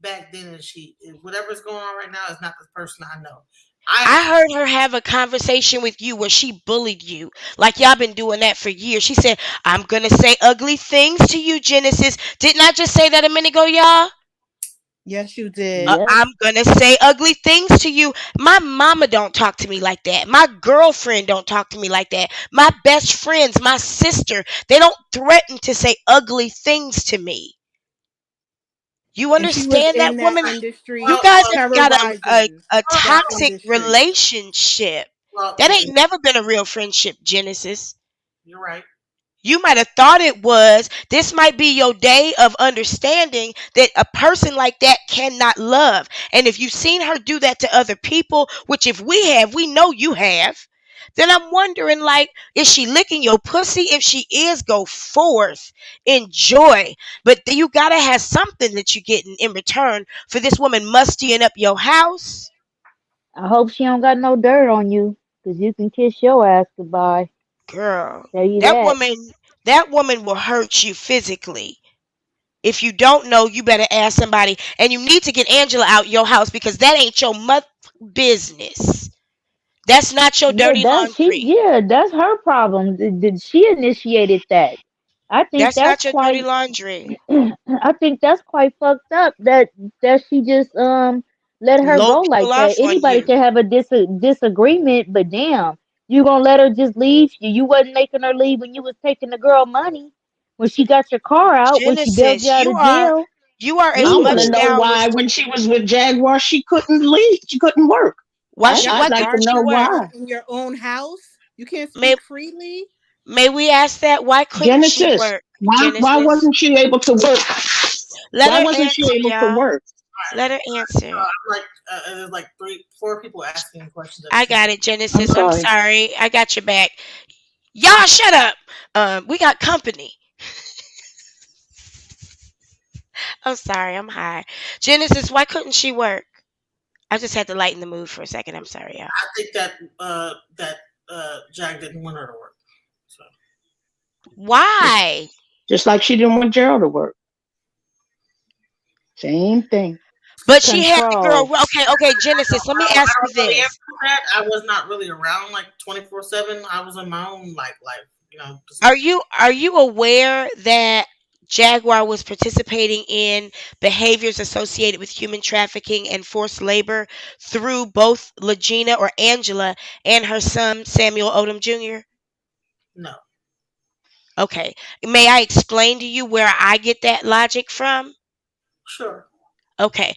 back then, and whatever's going on right now is not the person I know. I I heard her have a conversation with you where she bullied you. Like y'all been doing that for years. She said, I'm gonna say ugly things to you, Genesis. Didn't I just say that a minute ago, y'all? Yes, you did. Yep. I'm gonna say ugly things to you. My mama don't talk to me like that. My girlfriend don't talk to me like that. My best friends, my sister, they don't threaten to say ugly things to me. You And she was understand that, in that woman? You industry guys have got terrorizing a that toxic industry. relationship. well, That ain't never been a real friendship, Genesis. you're right. You might have thought it was. This might be your day of understanding that a person like that cannot love. And if you've seen her do that to other people, which if we have, we know you have, then I'm wondering like, is she licking your pussy? If she is, go forth. Enjoy. But then you gotta have something that you're getting in return for this woman mustying up your house. I hope she don't got no dirt on you, 'cause you can kiss your ass goodbye. Girl, Tell you that that. woman that woman will hurt you physically. If you don't know, you better ask somebody. And you need to get Angela out your house because that ain't your business. That's not your Yeah, dirty laundry. that's her problem. She initiated that. I think That's that's not your dirty quite laundry. I think that's quite fucked up that she just let her Load go people like that. off on Anybody you. can have a disagreement, but damn, you gonna let her just leave? You wasn't making her leave when you was taking the girl money. When she got your car out, when she bailed you Genesis, out of jail, you are as I want to much leave know now why when she was with Jaguar she couldn't leave. She couldn't work. Y'all why I'd like to couldn't guarding she know work? her why. in your own house. You can't May speak freely. may we ask that? Why couldn't she Genesis, work? why Genesis. wasn't she able to work? Let Why her wasn't she answer, able to y'all. work? Let her answer. I'm like there's like four people asking questions at the I same. got it, I'm Genesis. I'm sorry. sorry. I got your back. Y'all shut up. We got company. I'm sorry, I'm high. Genesis, why couldn't she work? I just had to lighten the mood for a second. I'm sorry, y'all. I think that Jack didn't want her to work. So Just Why? just like she didn't want Gerald to work. Same thing. But she had the girl. control. Okay, Genesis. Let me I ask you don't know the this: answer to that. I was not really around like 24/7. I was in my own like life, just Are you aware that Jaguar was participating in behaviors associated with human trafficking and forced labor through both Legina or Angela and her son Samuel Odom Jr.? no. Okay. May I explain to you where I get that logic from? Sure. Okay.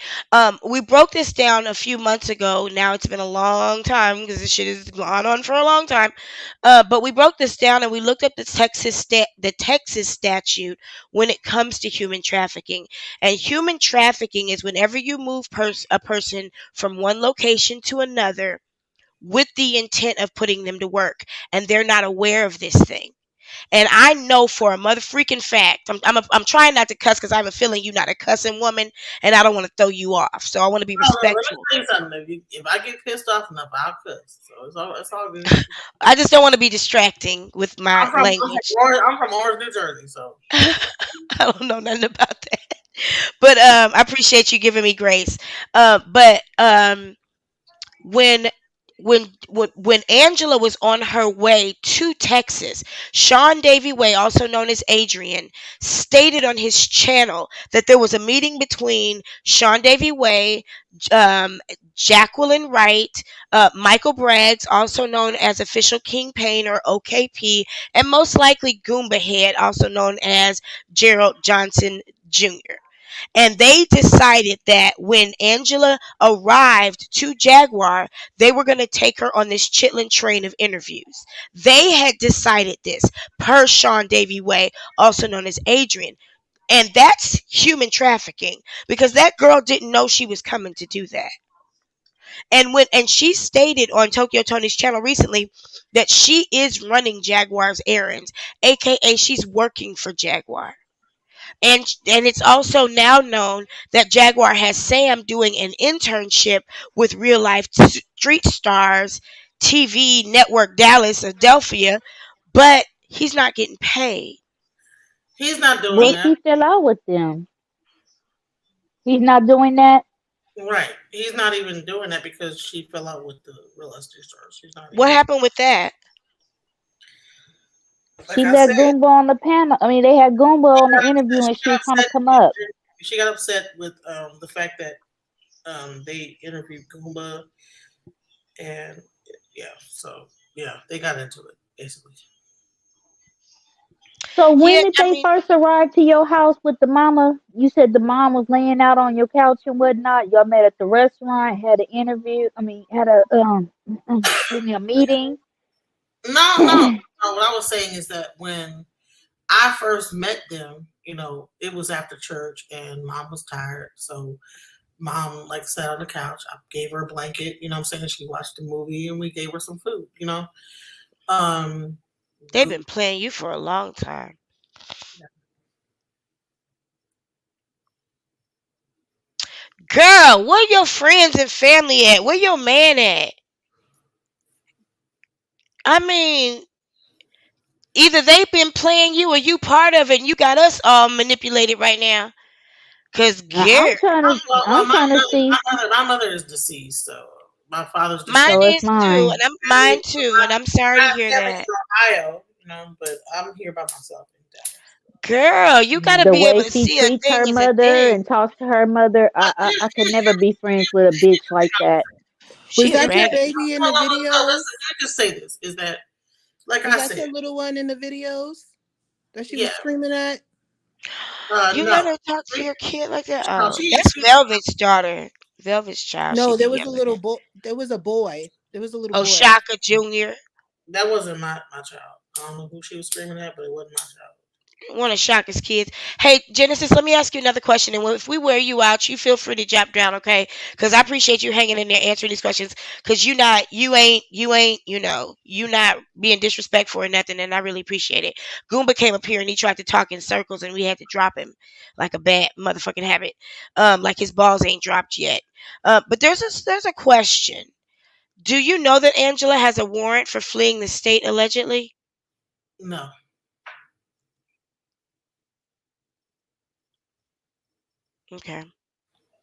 We broke this down a few months ago. Now it's been a long time because this shit has gone on for a long time. But we broke this down and we looked up the Texas statute when it comes to human trafficking. And human trafficking is whenever you move a person from one location to another with the intent of putting them to work, and they're not aware of this thing. And I know for a mother freaking fact, I'm trying not to cuss because I have a feeling you're not a cussing woman, and I don't want to throw you off. So I want to be Oh, let me respectful. tell you something. If I get pissed off enough, I'll cuss. So it's all good. I just don't want to be distracting with my language. I'm from Orange, New Jersey. So I don't know nothing about that, but I appreciate you giving me grace. But when when Angela was on her way to Texas, Sean Davy Way, also known as Adrian, stated on his channel that there was a meeting between Sean Davy Way, um, Jacqueline Wright, Michael Braggs, also known as Official Kingpin or OKP, and most likely Goomba Head, also known as Gerald Johnson Jr. And they decided that when Angela arrived to Jaguar, they were going to take her on this Chitlin train of interviews. They had decided this per Sean Davy Way, also known as Adrian. And that's human trafficking because that girl didn't know she was coming to do that. And she stated on Tokyo Tony's channel recently that she is running Jaguar's errands, aka she's working for Jaguar. And it's also now known that Jaguar has Sam doing an internship with real life street stars, TV network Dallas, Adelphia, but he's not getting paid. he's not doing Well, that. she fell out with them. He's not doing that. Right. He's not even doing that because she fell out with the real estate store. She's not What even. happened with that? Like She I let said, Goomba on the panel. I mean, they had Goomba on the interview, and she she got was trying to upset. come up. She got upset with the fact that they interviewed Goomba, and yeah, so yeah, they got into it basically. So when Yeah, did I they mean, first arrive to your house with the mama? You said the mom was laying out on your couch and whatnot. Y'all met at the restaurant, had an interview. I mean, had a excuse me, a meeting. No, no, no. What I was saying is that when I first met them, it was after church, and mom was tired, so mom like sat on the couch. I gave her a blanket. You know what I'm saying? She watched the movie, and we gave her some food. Um, they've been playing you for a long time. Girl, where your friends and family at? Where your man at? I mean, either they've been playing you or you part of it and you got us all manipulated right now. Cause girl, I'm trying to see. my mother is deceased, so my father's mine deceased. So it's is too, mine. and I'm mine too, and I'm sorry to My hear family's that. from Ohio, but I'm here by myself in Dallas. Girl, you gotta The be able way to she see a treats thing her is a mother thing. and talks to her mother, I could never be friends with a bitch like that. Was She's that your raggedy. baby in the No, videos? listen, let me just say this: is that, like Was I that said, your little one in the videos that she yeah, was screaming at? You let no, her talk to your kid like that? no, Oh, that's Velvet's daughter. Velvet's child. She No, be there was a yelling little at. boy. There was a boy. There was a little Oh, boy. Shaka Jr. that wasn't my child. I don't know who she was screaming at, but it wasn't my child. One of Shaka's kids. Hey, Genesis, let me ask you another question. And if we wear you out, you feel free to drop down, okay? Because I appreciate you hanging in there answering these questions. Because you not being disrespectful or nothing. And I really appreciate it. Goomba came up here and he tried to talk in circles and we had to drop him like a bad motherfucking habit. Like his balls ain't dropped yet. But there's a question. Do you know that Angela has a warrant for fleeing the state allegedly? No. Okay.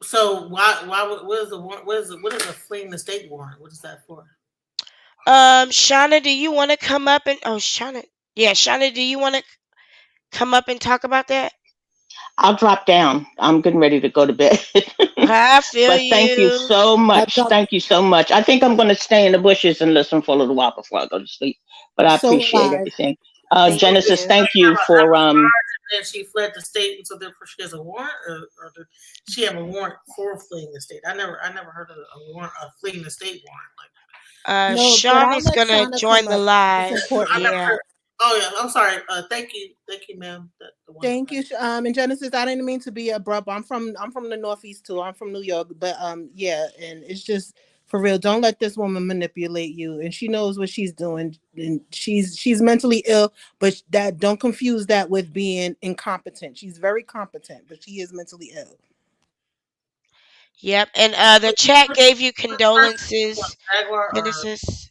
So what is the what is a fleeing the state warrant? What is that for? Shauna, do you want to come up and Shauna, yeah, Shauna, do you want to come up and talk about that? I'll drop down. I'm getting ready to go to bed. I feel But thank you you. so I much. thought Thank you so much. I think I'm going to stay in the bushes and listen for a little while before I go to sleep. But I so appreciate alive. everything. Thank Genesis, you. thank you for And she fled the state, and so therefore she has a warrant, or did she have a warrant for fleeing the state? I never heard of a warrant, a fleeing the state warrant. Like No, but Sean I'll is let gonna Shauna come join the up. It's live. I never important. Yeah. heard. Oh yeah, I'm sorry. Thank you, ma'am. The one Thank that you. And Genesis, I didn't mean to be abrupt. I'm from the Northeast too. I'm from New York, but yeah, and it's just for real. Don't let this woman manipulate you, and she knows what she's doing, and she's mentally ill. But that don't confuse that with being incompetent. She's very competent, but she is mentally ill. Yep. And the chat which gave you person? What, condolences, Jaguar or Genesis.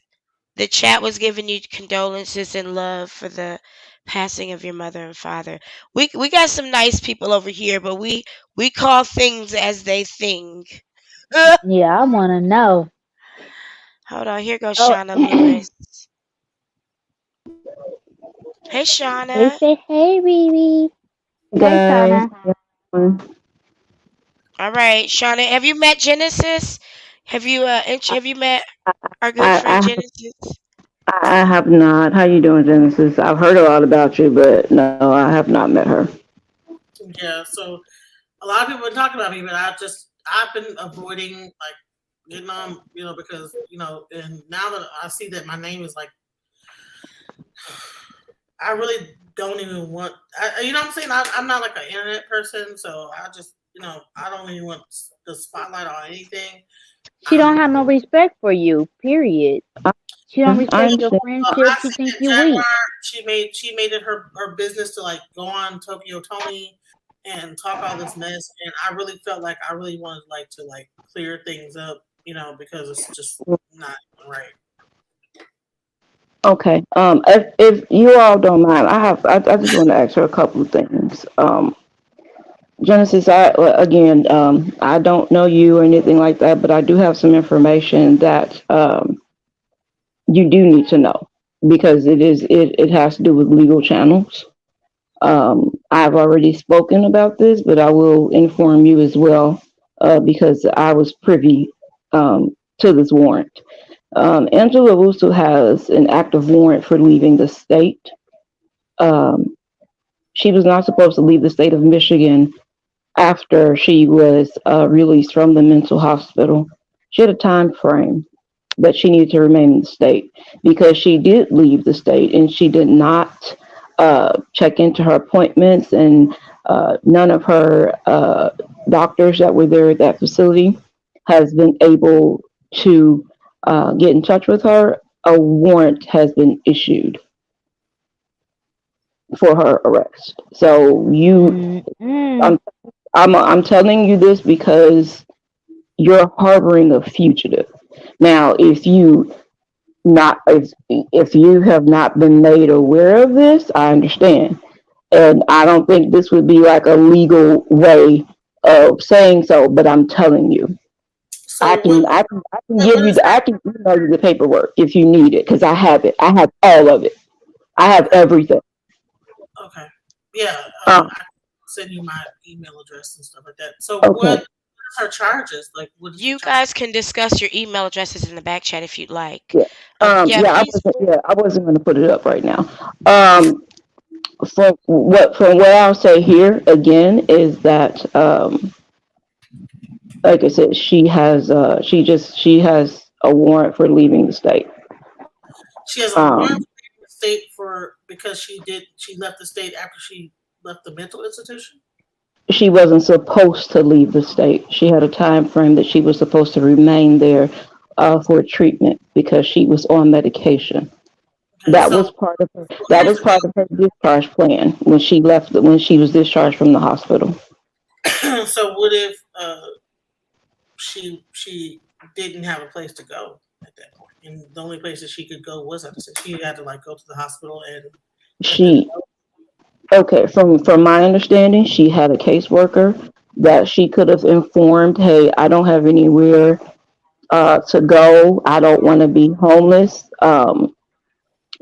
The chat was giving you condolences and love for the passing of your mother and father. We got some nice people over here, but we call things as they think. Yeah, I want to know. Hold on, here goes Oh, Shauna Lewis. Hey they Shauna. say, hey, Riri. Hey, Guys. Shauna. All right, Shauna, have you met Genesis? Have you met our good friend I, Genesis? I have not. How you doing, Genesis? I've heard a lot about you, but no, I have not met her. yeah. So a lot of people have been talking about me, but I've been avoiding like getting on, because and now that I see that my name is like, I really don't even want. You know what I'm saying? I'm not like an internet person, so I just I don't even want the spotlight on anything. She don't have no respect for you, period. She don't I respect your understand. friendship. I She see think that you Jaguar, weak. she made it her business to like go on Tokyo Tony and talk all this mess, and I really felt like I really wanted like to like clear things up, because it's just not right. Okay. If you all don't mind, I just want to ask her a couple of things. Genesis, I don't know you or anything like that, but I do have some information that you do need to know because it has to do with legal channels. I've already spoken about this, but I will inform you as well because I was privy to this warrant. Angela Russo has an active warrant for leaving the state. Um, she was not supposed to leave the state of Michigan after she was released from the mental hospital. She had a time frame that she needed to remain in the state because she did leave the state and she did not check into her appointments, and none of her doctors that were there at that facility has been able to get in touch with her. A warrant has been issued for her arrest. So Mm-mm. I'm, I'm telling you this because you're harboring a fugitive. Now, if you have not been made aware of this, I understand, and I don't think this would be like a legal way of saying so. But I'm telling you, So I can what give you is I can email you the paperwork if you need it because I have it. I have all of it. I have okay? everything. Okay, yeah. Um, I can send you my email address and stuff like that. So what okay. is her charges? Like, what is the You charge? guys can discuss your email addresses in the back chat if you'd like. Yeah. Yeah, please. Yeah, I wasn't going to put it up right now. From what I'll say here again is that like I said, she has a warrant for leaving the state. She has a warrant Um, for leaving the state for because she left the state after she left the mental institution. she wasn't supposed to leave the state. She had a time frame that she was supposed to remain there for treatment because she was on medication. Okay, so That here's was the part of her discharge plan when she left when she was discharged from the hospital. thing. So what if she didn't have a place to go at that point, and the only place that she could go was at the state. She had to like go to the hospital and let them She know. Okay, from my understanding, she had a caseworker that she could have informed, hey, I don't have anywhere to go. I don't want to be homeless.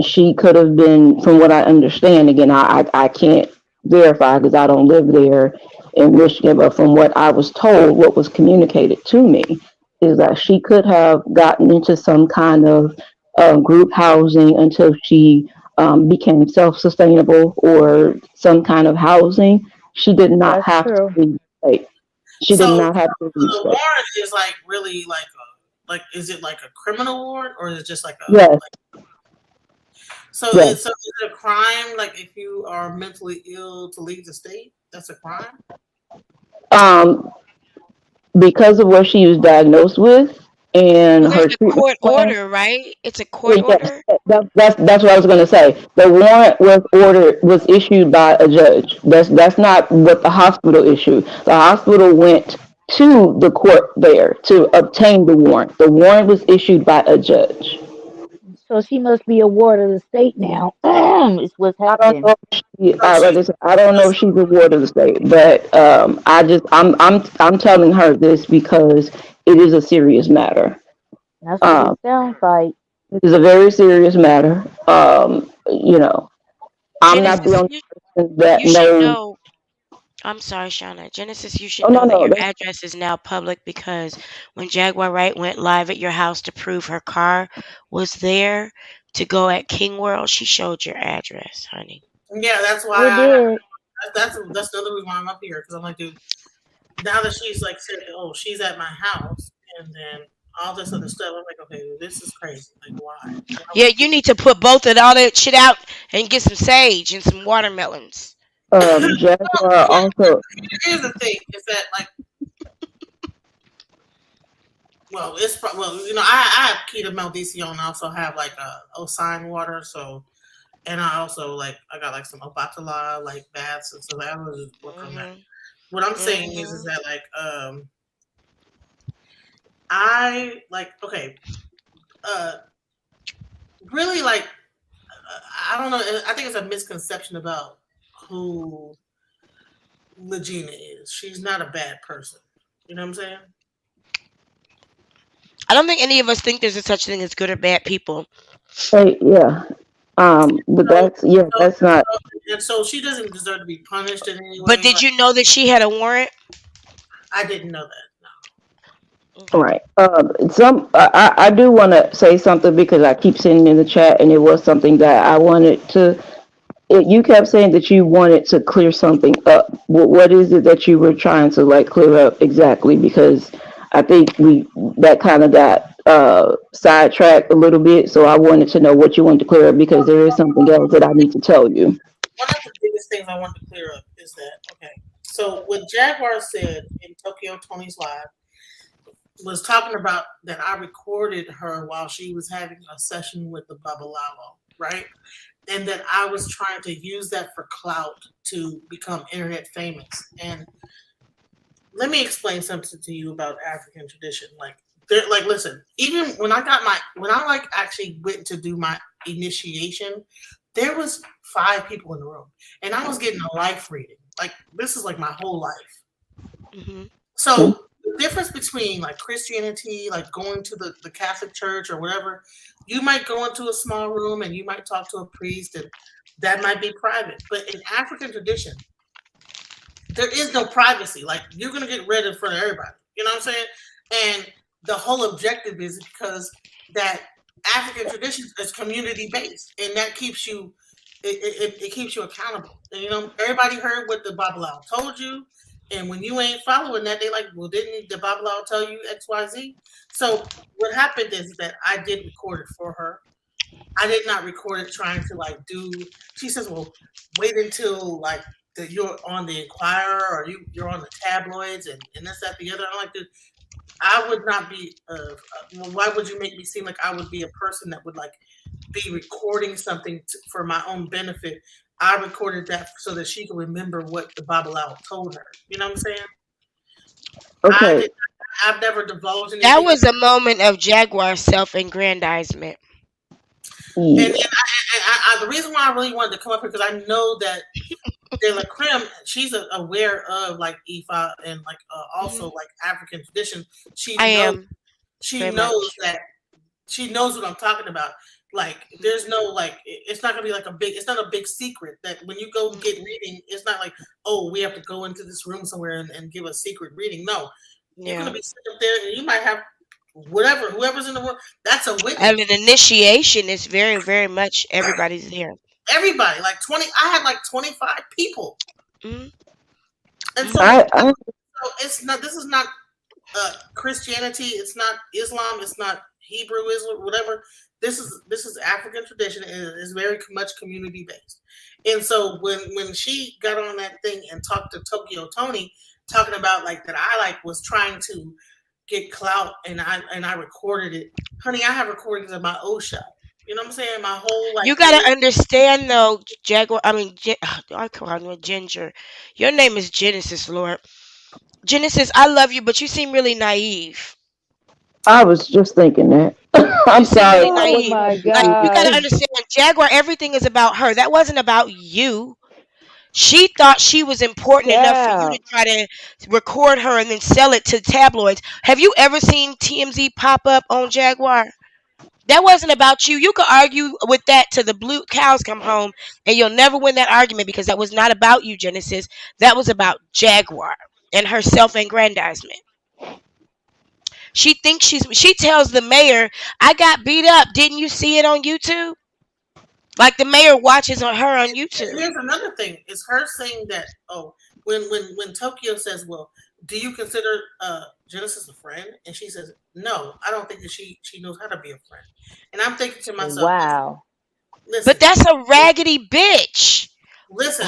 She could have been, from what I understand, again, I can't verify because I don't live there in Michigan, but from what I was told, what was communicated to me is that she could have gotten into some kind of group housing until she became self-sustainable or some kind of housing, she did not That's have to true. leave the state. She did So, not have to leave the state. warrant is like really like is it like a criminal warrant or is it just like a Yes, like so yes. is it a crime like if you are mentally ill to leave the state? That's a crime? Um, because of what she was diagnosed with and Well, there's her a treatment court plan. order, right? It's a court Yes, order. that's what I was going to say. The warrant was issued by a judge. That's not what the hospital issued. The hospital went to the court there to obtain the warrant. The warrant was issued by a judge. So she must be a ward of the state now. Is what's I don't happening. know if she, So she I don't know if she's a ward of the state, but I'm telling her this because it is a serious matter. That's what it Um, sounds like. it is a very serious matter. You know, I'm not the Genesis, only person that you should knows. know. I'm sorry, Shauna. Genesis, you should Oh no, know that no, your address is now public because when Jaguar Wright went live at your house to prove her car was there to go at King World, she showed your address, honey. yeah, that's why Sure did. that's the other reason why I'm up here because I'm like, dude, now that she's like said, oh, she's at my house, and then all this other stuff, I'm like, okay, this is crazy. Like, why? Why Yeah, would you need to put both of all that shit out and get some sage and some watermelons. well, Jaguar also. here's the thing: is that like, well, well, I have keto Maldisio and I also have like Osine water, so and I also like I got like some Obatala like baths, and so that was just work on that. Mhm. What I'm saying is Mhm. that like I like okay uh really like I don't know. I think it's a misconception about who Legina is. She's not a bad person. You know what I'm saying? I don't think any of us think there's a such thing as good or bad people. Hey, yeah. But So, that's not and so she doesn't deserve to be punished in any But way. did Like you know that she had a warrant? I didn't know that. Okay. right. I do want to say something because I keep seeing in the chat, and it was something that I wanted to. You kept saying that you wanted to clear something up. What is it that you were trying to like clear up exactly? Because I think we that kind of got sidetracked a little bit. So I wanted to know what you wanted to clear up because there is something else that I need to tell you. One of the biggest things I want to clear up is that okay. So what Jaguar said in Tokyo Tony's live was talking about that I recorded her while she was having a session with the Babalao, right? And that I was trying to use that for clout to become internet famous. And let me explain something to you about African tradition. Like, listen, even when I like actually went to do my initiation, there was 5 people in the room, and I was getting a life reading. Like, this is like my whole life. Mhm. So the difference between like Christianity, like going to the Catholic Church or whatever, you might go into a small room and you might talk to a priest, and that might be private. But in African tradition, there is no privacy. Like you're gonna get read in front of everybody. You know what I'm saying? And the whole objective is because that African tradition is community based, and that keeps you it keeps you accountable. And you know, everybody heard what the Babylon told you, and when you ain't following that, they like, well, didn't the Babylon tell you X, Y, Z? So what happened is that I did record it for her. I did not record it trying to like do. She says, "Well, wait until like that you're on the Inquirer or you're on the tabloids and this that the other." I'm like, dude, I would not be. Well, why would you make me seem like I would be a person that would like be recording something for my own benefit? I recorded that so that she could remember what the Babalawo told her. You know what I'm saying? I Okay. did. I've never divulged That anything. was a moment of Jaguar self-aggrandizement. And Yeah. the reason why I really wanted to come up here because I know that Delacreme, she's aware of like Ifa and like also Mhm. like African tradition. She I knows am she very knows much. that she knows what I'm talking about. Like there's no like it's not gonna be like it's not a big secret that when you go get Mhm. reading, it's not like, oh, we have to go into this room somewhere and give a secret reading. No. You're gonna Yeah. be sitting up there and you might have whoever's in the room, that's a And witness. an initiation is very, very much everybody's there. everybody, like 20. I had like 25 people, Mm, and mm. so it's not. This is not Christianity. It's not Islam. It's not Hebrew Islam. Whatever. This is African tradition, and it's very much community based. And so when she got on that thing and talked to Tokyo Tony, talking about like that, I like was trying to get clout, and I recorded it. Honey, I have recordings of my old shot. You know what I'm saying? My whole like You gotta understand though, Jaguar. I mean, I call you Ginger. Your name is Genesis, Lord. Genesis, I love you, but you seem really naive. I was just thinking that. You I'm seem sorry. really Oh naive. my Like you gotta God. understand, Jaguar. Everything is about her. That wasn't about you. She thought she was important enough for you to Child. try to record her and then sell it to tabloids. Have you ever seen TMZ pop up on Jaguar? That wasn't about you. You could argue with that till the blue cows come home, and you'll never win that argument because that was not about you, Genesis. That was about Jaguar and her self-aggrandizement. She tells the mayor, "I got beat up. Didn't you see it on YouTube?" Like the mayor watches on her on YouTube. here's another thing. Is her saying that when Tokyo says, "Well, do you consider Genesis a friend?" and she says, "No, I don't think that she knows how to be a friend." And I'm thinking to myself, Wow. But listen, that's a raggedy bitch. listen.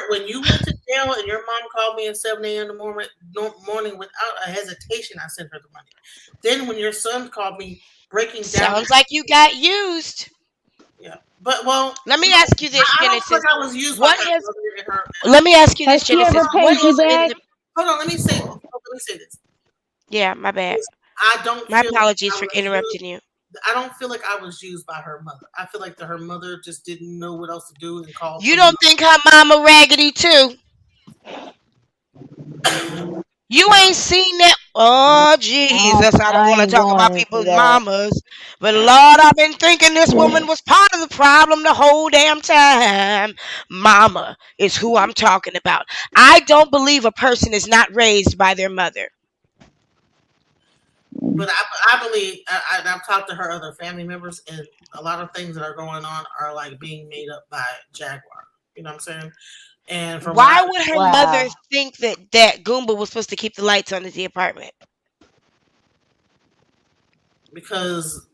When you went to jail and your mom called me at 7 a.m. in the morning, no, morning without a hesitation, I sent her the money. Then when your son called me breaking down, Sounds like you got used. yeah, but well, Let me no, ask you this, I don't feel Genesis. like I was used by What her has mother and her. Let me ask you Has this, she ever Genesis. What paid you is in back? the Hold on, let me say this. Let me say this. Yeah, my bad. I don't My feel like apologies I for was used. interrupting you. I don't feel like I was used by her mother. I feel like that her mother just didn't know what else to do and called You someone don't think her mama raggedy too? You ain't seen that. Oh Jesus! I don't I want to ain't talk going about into people's that. mamas, but Lord, I've been thinking this woman was part of the problem the whole damn time. Mama is who I'm talking about. I don't believe a person is not raised by their mother. but I believe I've talked to her other family members, and a lot of things that are going on are like being made up by Jaguar. You know what I'm saying? And from what I Why would her mother Wow. think that Goomba was supposed to keep the lights on in the apartment? because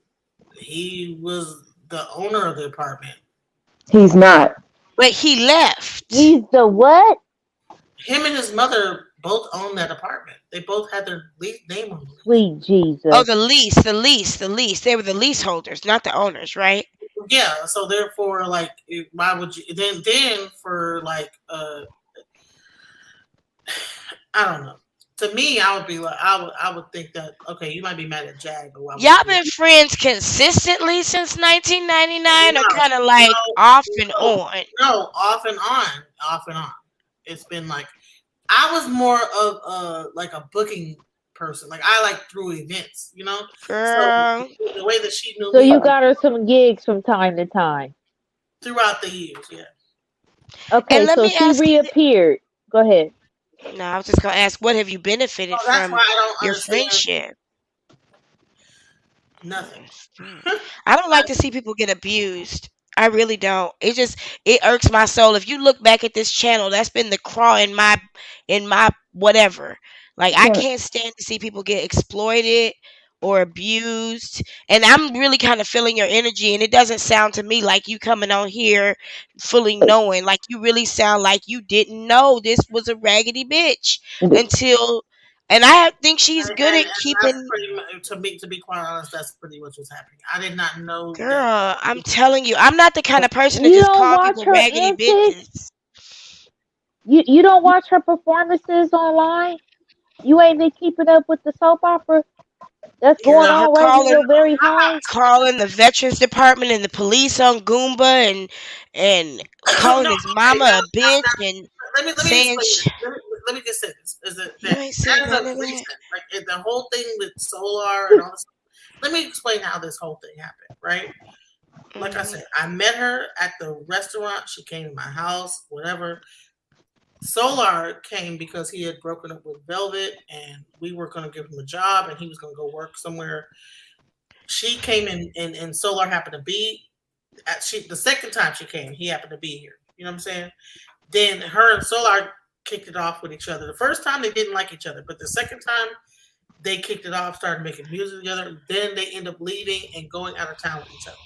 he was the owner of the apartment. He's not. But he left. He's the what? Him and his mother both owned that apartment. They both had their name on the lease. Sweet Oh, Jesus. the lease. They were the leaseholders, not the owners, right? Yeah, so therefore, like, why would you then for like I don't know. To me, I would be like, I would think that okay, you might be mad at Jag, but why would Y'all you? been friends consistently since 1999, or No, kind of like off and no, on? no, off and on. It's been like I was more of like a booking person. Like I like through events, you know. So Girl, the way that she knew So me you got her some gigs from time to time. throughout the years, yeah. and Okay, let so me she ask you. reappeared. Go ahead. No, I was just gonna ask, what have you So benefited that's why from I don't your understand friendship? nothing. I don't like to see people get abused. I really don't. It irks my soul. If you look back at this channel, that's been the craw in my whatever. Like I Can can't stand to see people get exploited or abused. And I'm really kind of feeling your energy, and it doesn't sound to me like you coming on here fully knowing. Like you really sound like you didn't know this was a raggedy bitch until and I think she's good And at that's keeping. pretty much to be quite honest, that's pretty much what's happening. I did not know that. Girl, I'm telling you, I'm not the kind of person to You just don't call watch people her raggedy antics? bitches. You don't watch her performances online? You ain't been keeping up with the soap opera that's Yeah, going No, her on right in calling your very I'm not home? calling the Veterans Department and the police on Goomba and calling no, his okay. mama a bitch and Let me saying explain this. Let me just say this: is you that ain't said as none of of that. recent, like the whole thing with Solar and all this. Let me explain how this whole thing happened. Right? Like I Hmm. said, I met her at the restaurant. She came to my house. Whatever. Solar came because he had broken up with Velvet, and we were going to give him a job, and he was going to go work somewhere. She came in, and Solar happened to be. The second time she came, he happened to be here. You know what I'm saying? Then her and Solar kicked it off with each other. The first time they didn't like each other, but the second time they kicked it off, started making music together. Then they end up leaving and going out of town with each other.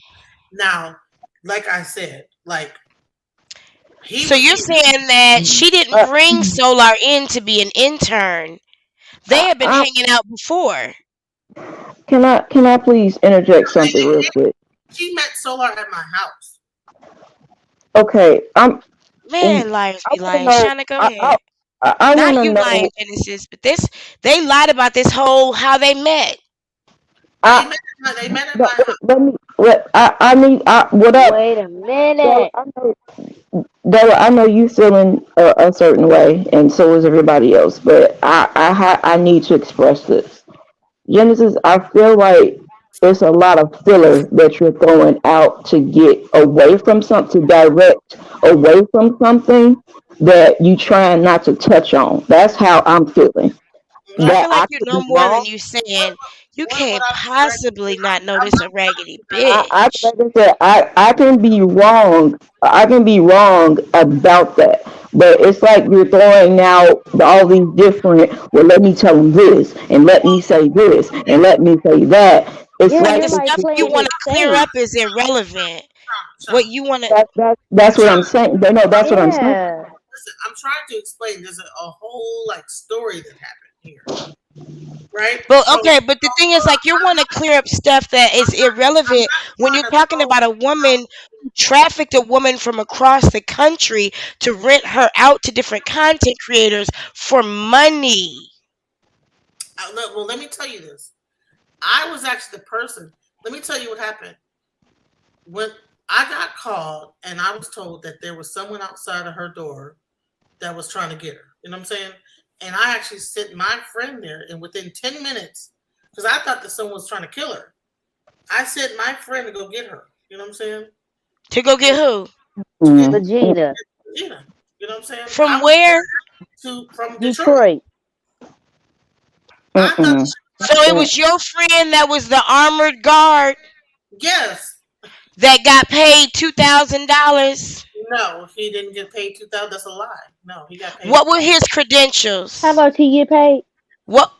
Now, like I said, like he So was you're here. saying that she didn't Uh, bring Solar in to be an intern. They I, had been I, hanging out before. can I please interject something real quick? She met Solar at my house. Okay, and Man, liars I be want to lying. know. Shana, go ahead. I Not want to you lying, know. Genesis, but this they lied about this whole how they met. They I met. They met at no, my house. let me. I need. What up, Wait a Della? minute. I know you feeling a certain way, and so is everybody else. But I need to express this. Genesis, I feel like it's a lot of filler that you're throwing out to get away from something, to direct away from something that you trying not to touch on. That's how I'm feeling. I No, That feel like I you could know be more than wrong. you saying. You what can't I was trying to possibly say, not know I'm this not a trying raggedy to bitch. Like I said, I can be wrong. I can be wrong about that. But it's like you're throwing out all these different. Well, let me tell them this, and let me say this, and let me say that. It's Yeah, But like the you're you're like stuff you playing want it to clear safe. up is irrelevant. What Shauna, you want to that's what I'm saying. But no, that's what I'm saying. Yeah. listen, I'm trying to explain. There's a whole like story that happened here, right? But So okay, but the thing is, like, you want to clear up stuff that is I'm irrelevant not when you're trying to talking about a woman who trafficked a woman from across the country to rent her out to different content creators for money. look, well, let me tell you this. I was actually the person. Let me tell you what happened. When I got called and I was told that there was someone outside of her door that was trying to get her. You know what I'm saying? And I actually sent my friend there, and within 10 minutes, because I thought that someone was trying to kill her, I sent my friend to go get her. You know what I'm saying? To go get And who? to get Mm, mm, Vegeta. Gina. You know what I'm saying? I From was where? from Detroit. Detroit. I thought mm, she was So trying to it kill mm. was your friend that was the armored guard me. Yes. that got paid $2,000. No, he didn't get paid 2,000. That's a lie. No, he got paid What were his How credentials? much he get paid? What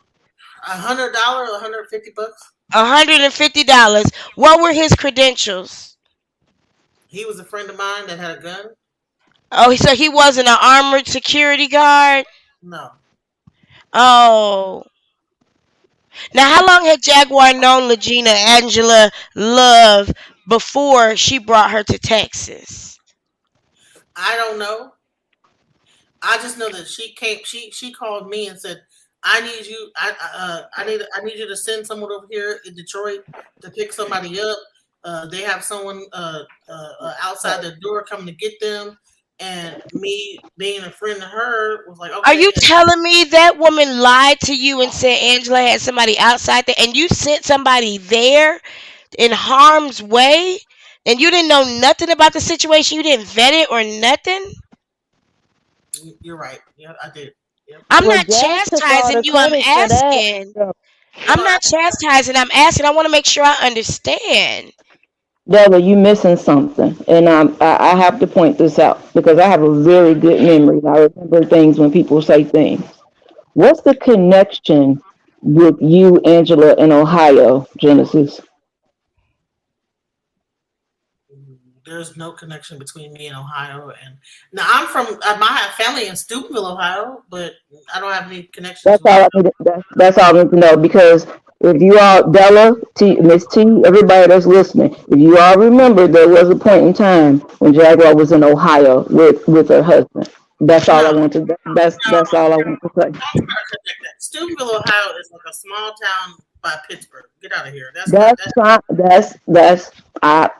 $100 or 150 bucks. $150? What were his credentials? He was a friend of mine that had a gun. Oh, so he wasn't an armored security guard? No, Oh. Now, how long had Jaguar known Legina Angela Love before she brought her to Texas? I don't know. I just know that she came. She called me and said, "I need you. I need you to send someone over here in Detroit to pick somebody up. They have someone outside the door coming to get them." And me being a friend of her was like, Are you "Okay." And telling me that woman lied to you and said Angela had somebody outside there and you sent somebody there in harm's way and you didn't know nothing about the situation? You didn't vet it or nothing? you're right. Yeah, I did. Yep. I'm Well, not Jag took all chastising the you. I'm credit for that. asking. Well, I'm not chastising. I'm asking. I want to make sure I understand. Della, you missing something, and I have to point this out because I have a very good memory. I remember things when people say things. What's the connection with you, Angela, in Ohio, Genesis? there's no connection between me and Ohio. And now I'm from my family in Steubenville, Ohio, but I don't have any connections That's with. all I need. That's all I need to know because if you all, Della, T, Miss T, everybody that's listening, if you all remember, there was a point in time when Jaguar was in Ohio with her husband. That's all No, I want to. That's all I want to say. don't try to connect that. Steubenville, Ohio is like a small town by Pittsburgh. Get out of here. That's not That's that. fine. That's I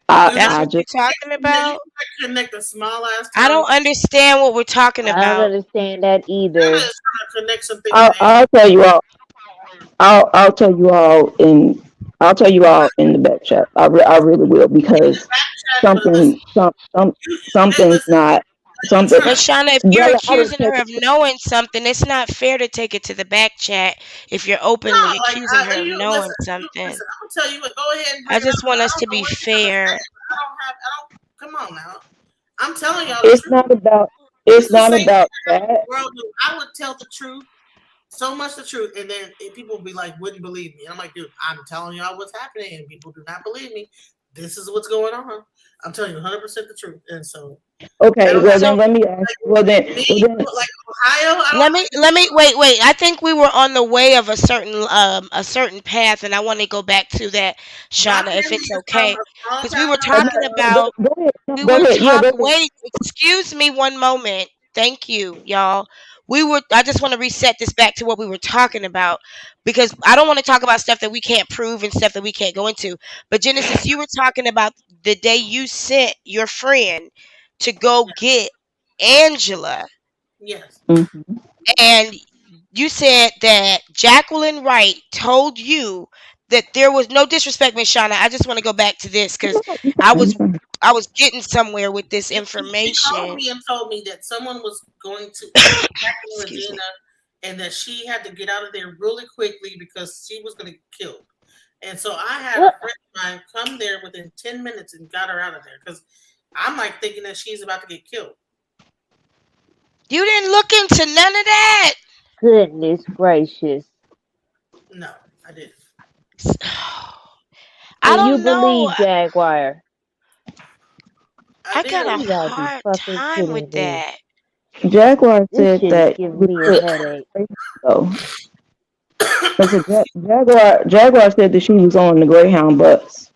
I Do not, That's I what just you're talking you about? can't connect a small ass I town. don't understand what we're talking I don't about. understand that That either. is trying to connect some things with Angela. I'll tell you all. I'll tell you all in I'll tell you all in the back chat. I really will In the because back chat, but listen, something hey, something's listen. not. something. But Shauna, if you're Bella, I would accusing take her of knowing something, it's not fair to take it to the back chat if you're No, openly like accusing her of you knowing listen. something. Listen, I'm gonna tell you what. Go ahead and I bring it up. just want I us don't to know be what you're gonna say. fair. I don't. Come on now. I'm telling y'all the it's truth. not about It's it's the not same thing about that happened that. in the world. Dude. I would tell the truth, so much the truth, and then people would be like, wouldn't believe me. And I'm like, dude, I'm telling y'all what's happening, and people do not believe me. This is what's going on. I'm telling you 100% the truth, and so I Okay, don't well have So then let me ask. me Well then, like Ohio. I don't let me wait. I think we were on the way of a certain path, and I want to go back to that, my Shauna, if family it's is from okay, a small because we town were in talking Ohio. about go ahead, no, we go were ahead, yeah, go ahead. wait, excuse me one moment. Thank you, y'all. I just want to reset this back to what we were talking about because I don't want to talk about stuff that we can't prove and stuff that we can't go into. But Genesis, you were talking about the day you sent your friend to go get Angela, Yes. Mm-hmm. and you said that Jacqueline Wright told you that there was no disrespect, Miss Shauna. I just want to go back to this because I was I was getting somewhere with this She called information. me and told me that someone was going to attack Excuse Regina me. and that she had to get out of there really quickly because she was going to get killed. And so I had a What? friend of mine come there within 10 minutes and got her out of there because I'm like thinking that she's about to get killed. You didn't look into none of that. Goodness gracious. No, I didn't. I And you don't know. believe Jaguar. I I got a did. You gotta be hard fucking time with kidding me. that. Jaguar This said shit is that he giving was me a put. headache. So I said Jaguar said that she was on the Greyhound bus.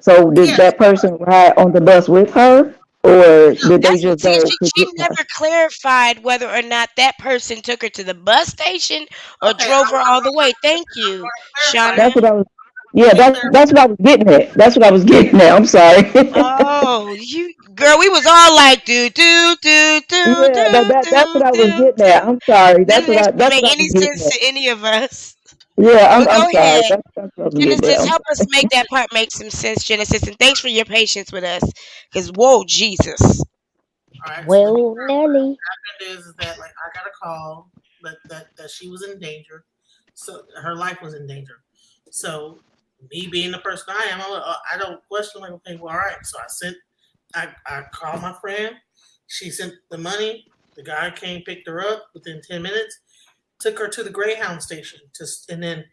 So did Yes. that person ride on the bus with her, or No. did they That's just see, go to she get her? never clarified whether or not that person took her to the bus station or Okay. drove her all the way. Thank you, I'm going to clarify Shauna. That's what that. I was. Let Yeah, me that's clarify. that's what I was getting at. That's what I was getting at. I'm sorry. Oh, you girl, we was all like do do do do Yeah, do that's do what I was do getting at. do. I'm sorry. None of that That's shit what make I any was getting sense at. to any of us. Yeah, But I'm go sorry. ahead. That's what I was getting at. Genesis, I'm help us make that part make some sense, Genesis, and thanks for your patience with us. Cause whoa, Jesus. All right. So let me Well, Nelly. happened is that like I got a call that she was in danger, so her life was in danger. So me being the person I am, I don't question like okay, well, all right. So I called my friend. She sent the money. The guy came, picked her up within 10 minutes, took her to the Greyhound station, and then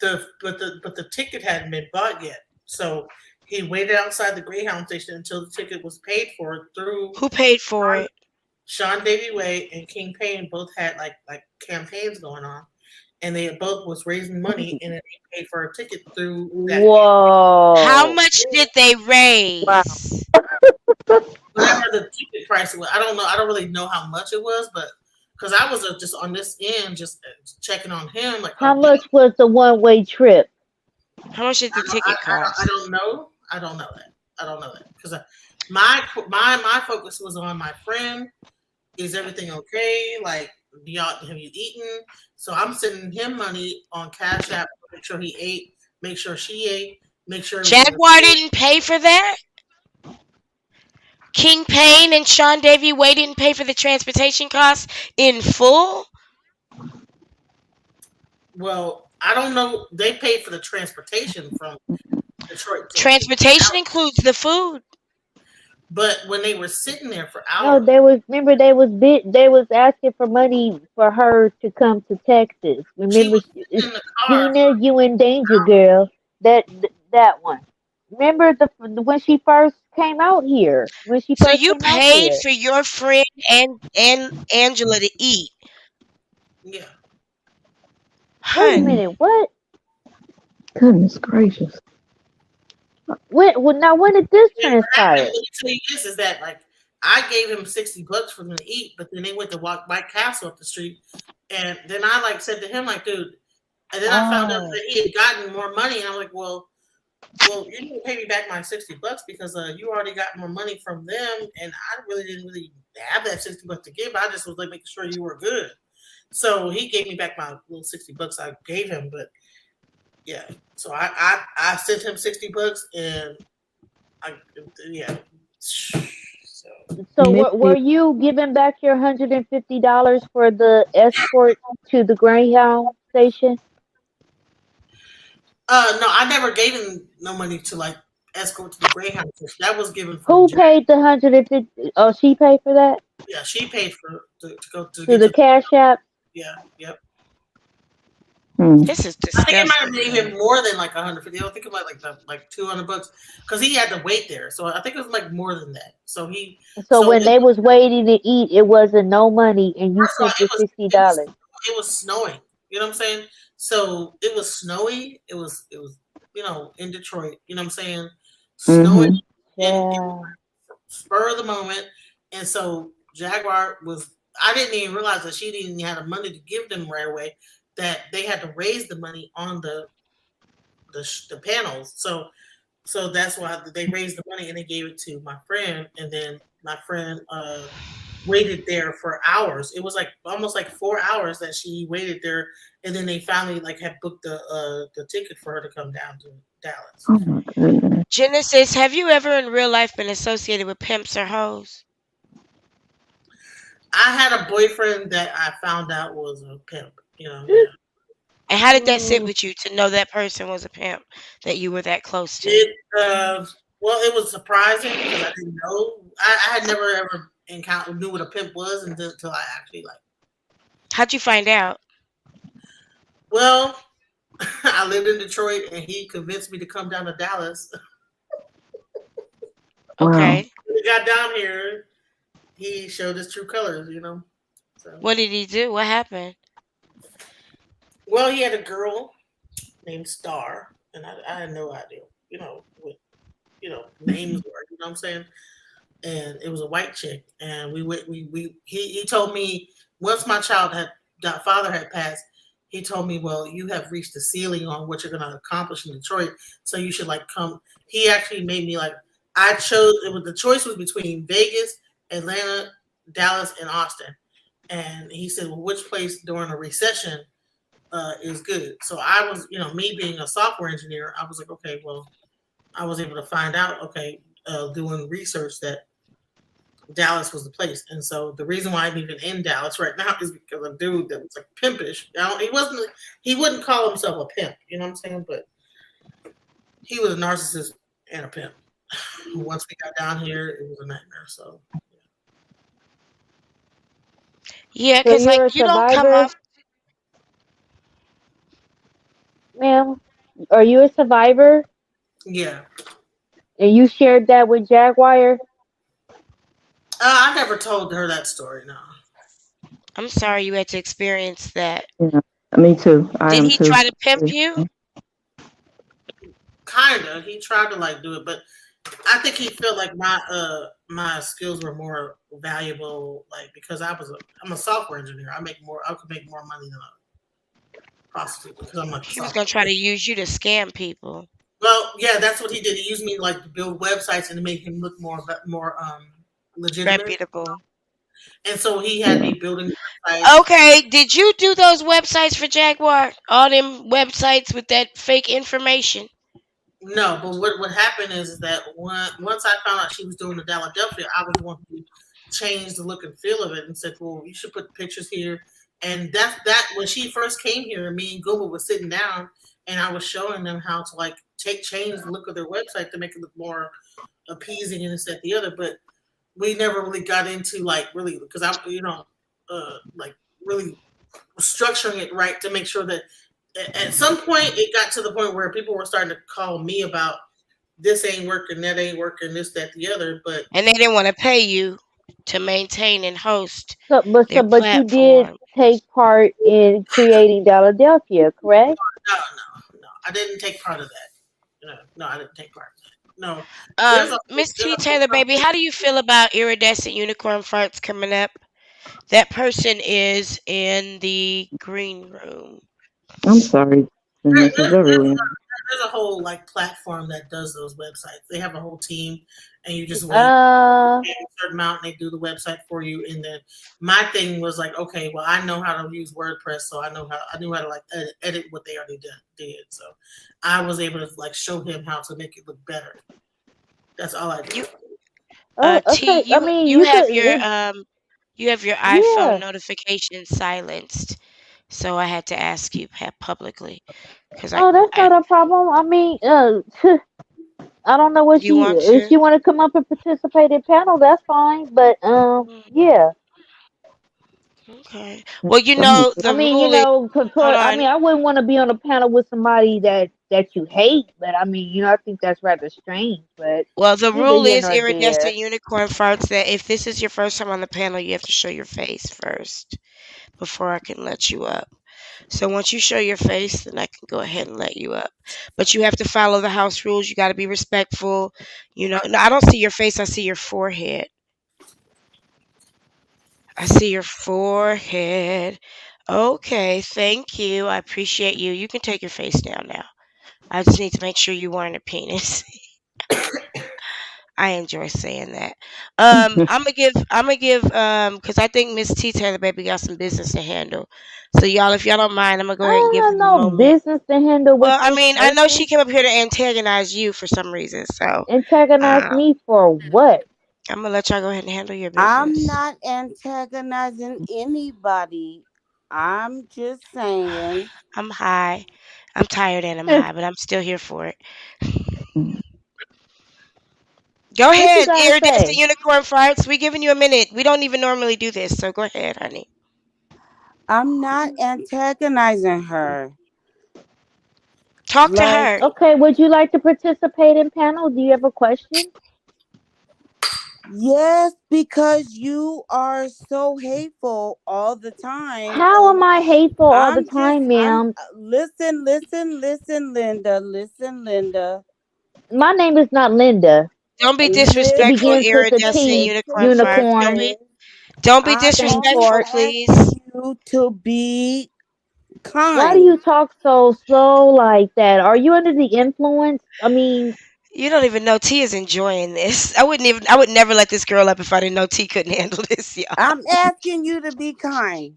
the ticket hadn't been bought yet. So he waited outside the Greyhound station until the ticket was paid for through Who paid for it? Sean Davy Way and King Payne both had like campaigns going on, and they both was raising money, and then they paid for a ticket through that. How Whoa. much did they wow. raise? Whatever the ticket price was, I don't know. I don't really know how much it was, but because I was just on this end, just checking on him, like, How oh, he, much was the one-way trip? How much did the ticket I cost? don't know. I don't know that. I don't know that because my focus was on my friend. Is everything okay? Like, do y'all have you eaten? So I'm sending him money on Cash App. Make sure he ate. Make sure she ate. Make sure everything was Jaguar good. didn't pay for that? King Payne and Sean Davy Way didn't pay for the transportation costs in full? Well, I don't know. They paid for the transportation from Detroit to Transportation Dallas, includes the food. but when they were sitting there for No, hours, they was remember they was asking for money for her to come to Texas. she Remember, was sitting in the car Gina, you in danger, girl. That one. Remember when she first came out here? When she So first you came out paid here? for your friend and Angela to eat. yeah. Wait a Hun. minute, what? Goodness gracious. When? Well, now when did this And what happened, let transpire? me tell you this, is that like I gave him $60 for them to eat, but then they went to walk White Castle up the street. And then I like said to him, like, dude, and then I found out Oh, that he had gotten more money, and I'm like, well, you need to pay me back my $60 because you already got more money from them, and I really didn't really have that $60 to give. I just was like making sure you were good. So he gave me back my little $60 I gave him, but yeah. So I sent him $60 and I yeah. So So Miss were you. you giving back your $150 for the escort to the Greyhound station? no, I never gave him no money to like escort to the Greyhound. That was given from Who Jack. paid the 150? Oh, she paid for that Yeah, she paid for to go to through get the to. Cash App. Yeah, yep. Hmm. This is I think it might have disgusting, been man. even more than like 150. I don't think it might like 200 bucks because he had to wait there. So I think it was like more than that. So So when it they was waiting to eat, it wasn't no money, and you first of all, sent the it was $60. it was snowing. You know what I'm saying? So it was snowy. It was in Detroit. You know what I'm saying? Snowing Mm-hmm. and it was Yeah. spur of the moment. And so Jaguar was. I didn't even realize that she didn't have the money to give them right away. That they had to raise the money on the panels. So that's why they raised the money and they gave it to my friend, and then my friend waited there for hours. It was like almost like 4 hours that she waited there, and then they finally like had booked the ticket for her to come down to Dallas. Oh my goodness. Genesis, have you ever in real life been associated with pimps or hoes? I had a boyfriend that I found out was a pimp. Yeah. And how did that sit Mm. with you to know that person was a pimp that you were that close to? It well, it was surprising because I didn't know. I had never ever encountered knew what a pimp was until I actually like. How'd you find out? Well, I lived in Detroit, and he convinced me to come down to Dallas. Wow. Okay. When we got down here, he showed his true colors. So, What did he do? What happened? well, he had a girl named Star, and I had no idea, what names were. You know what I'm saying? And it was a white chick, and we went. He told me once my father had passed. He told me, well, you have reached the ceiling on what you're going to accomplish in Detroit, so you should like come. He actually made me like I chose. The choice was between Vegas, Atlanta, Dallas, and Austin. And he said, well, which place during a recession is good? So I was, me being a software engineer, I was like, okay, well, I was able to find out, okay, doing research that Dallas was the place. And so the reason why I'm even in Dallas right now is because a dude that was like pimpish. Now he wouldn't call himself a pimp, you know what I'm saying? But he was a narcissist and a pimp. Once we got down here, it was a nightmare. So Yeah, So cause like you're a you don't come survivor, off. ma'am? Are you a survivor? yeah, And you shared that with Jaguar? I never told her that story. No, I'm sorry you had to experience that. Yeah. Me too. I Did am he too. try to pimp you? kinda. He tried to like do it, but I think he felt like my skills were more valuable, like because I'm a software engineer. I could make more money than a prostitute because I'm like a He was software. gonna try to use you to scam people. Well, yeah, that's what he did. He used me like to build websites and to make him look more legitimate. Reputable. And so he had me building websites. Okay, did you do those websites for Jaguar? All them websites with that fake information? No, but what happened is that once I found out she was doing the Philadelphia, I was the one who changed the look and feel of it and said, "Well, you should put pictures here." And that when she first came here, me and Google was sitting down, and I was showing them how to like change the look of their website to make it look more appeasing and this that the other. But we never really got into like really because I like really structuring it right to make sure that at some point it got to the point where people were starting to call me about this ain't working, that ain't working, this, that, the other. But And they didn't want to pay you to maintain and host So their but you did platform. take part in creating Philadelphia, correct? no, I didn't take part of that. No, I didn't take part of that. No, there's a Miss there's T a whole Taylor, baby, how do you feel about iridescent unicorn farts coming up? That person is in the green room. I'm sorry, Genesis. I really am. there's a whole like platform that does those websites. They have a whole team, and you just wait Uh, a certain amount, and they do the website for you. And then my thing was like, okay, well, I know how to use WordPress, so I knew how to like edit what they already did. So I was able to like show him how to make it look better. That's all I did. You T, Okay. I mean, you you have could. you have your iPhone Yeah. notifications silenced, so I had to ask you publicly because Oh, that's I not a problem. I mean, I don't know what you she. want If to. she want to come up and participate in panel, that's fine. But Mm, yeah. okay. Well, I the mean, rule is. Hold I on. mean, I wouldn't want to be on a panel with somebody that you hate. But I mean, I think that's rather strange. But Well, the neither rule here is nor iridescent there. unicorn farts that if this is your first time on the panel, you have to show your face first before I can let you up. So once you show your face, then I can go ahead and let you up. But you have to follow the house rules. You got to be respectful. No, I don't see your face. I see your forehead. I see your forehead. Okay, thank you. I appreciate you. You can take your face down now. I just need to make sure you weren't a penis. I enjoy saying that. Cause I think Miss T Taylor baby got some business to handle. So y'all, if y'all don't mind, I'm gonna go I ahead and give don't her have a no moment. business to handle with Well, I this mean, I know she person. came up here to antagonize you for some reason, so Antagonize uh, me for what? I'm gonna let y'all go ahead and handle your I'm business. not antagonizing anybody. I'm just saying. I'm high. I'm tired and I'm high, but I'm still here for it. Go What you ahead, gotta iridescent say? unicorn farts. We giving you a minute. We don't even normally do this, so go ahead, honey. I'm not antagonizing her. Talk to Like, her. Okay, would you like to participate in panel? Do you have a question? yes, because you are so hateful all the time. How And am I hateful all the time, I'm, ma'am? listen, Linda. Listen, Linda. My name is not Linda. Don't be It disrespectful, begins with a Listen, iridescent T, unicorn farts. unicorn. Don't be I Thanks, only disrespectful, Fort. please. asking you to be Why do kind. you talk so slow like that? Are you under the influence? I mean, You don't even know T is enjoying this. I would never let this girl up if I didn't know T couldn't handle this, y'all. I'm asking you to be kind.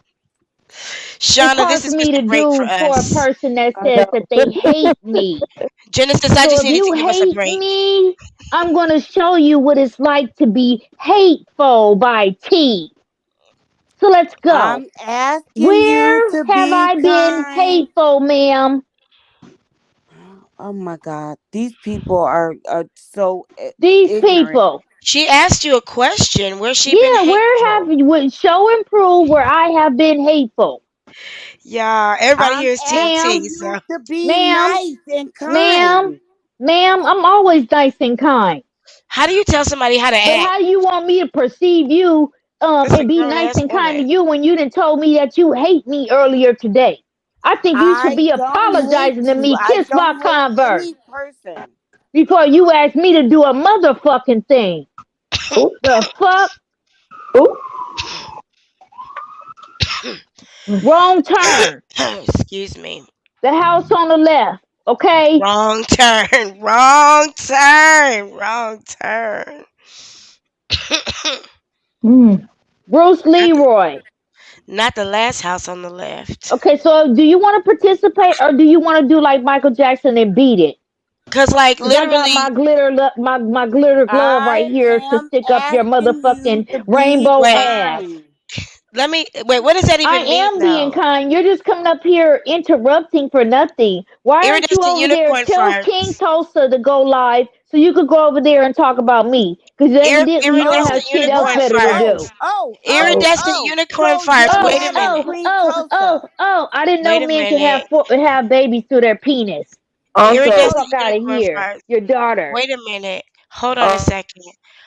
it's Shauna, hard this for is me Mr. to Break for do for a us. person that I says that know. they hate me. Genesis, I So just if needed to you give us a hate break. me, I'm going to show you what it's like to be hateful by T. So let's go. I'm asking you Where to have be I been kind. hateful, ma'am? Oh my God, these people are so These ignorant. people. She asked you a question. Where's she been Yeah, where have hateful? you show and prove where I have been hateful? Yeah, everybody I'm here is Team Ma'am, T, asking so you to be ma'am, nice and ma'am, kind. ma'am, I'm always nice and kind. how do you tell somebody how to But act? how do you want me to perceive you This is a and be grown nice ass and kind woman. to you when you didn't told me that you hate me earlier today? I think you should I be don't hate apologizing to you. me. I Kiss my don't hate convert any person. before you ask me to do a motherfucking thing. Oh, The fuck? oh. Wrong turn. Excuse me. The house on the left. Okay? Wrong turn. Wrong turn. Wrong turn. Mm. Bruce not, the, Leroy. not the last house on the left. Okay, so do you want to participate or do you want to do like Michael Jackson and beat it? Cause like Cause I got literally, my glitter glove right I here to am stick up your asking you motherfucking to be rainbow wait. ass. kind. What does that I even mean am being though? kind. You're just coming up here interrupting for nothing. Why aren't you Iridescent over there? unicorn Tell King farts. Tulsa to go live so you could go over there and talk about me. Because evidently you don't have Iridescent Oh, shit else unicorn what? better to farts. do. Oh, Iridescent Oh. unicorn So farts. you're Wait a mad at minute. Queen Tulsa. I didn't know Wait a men could minute. have babies through their penis. okay. Iridescent Fuck out of unicorn here. farts. Your daughter. Wait a minute. Hold on a Uh, second.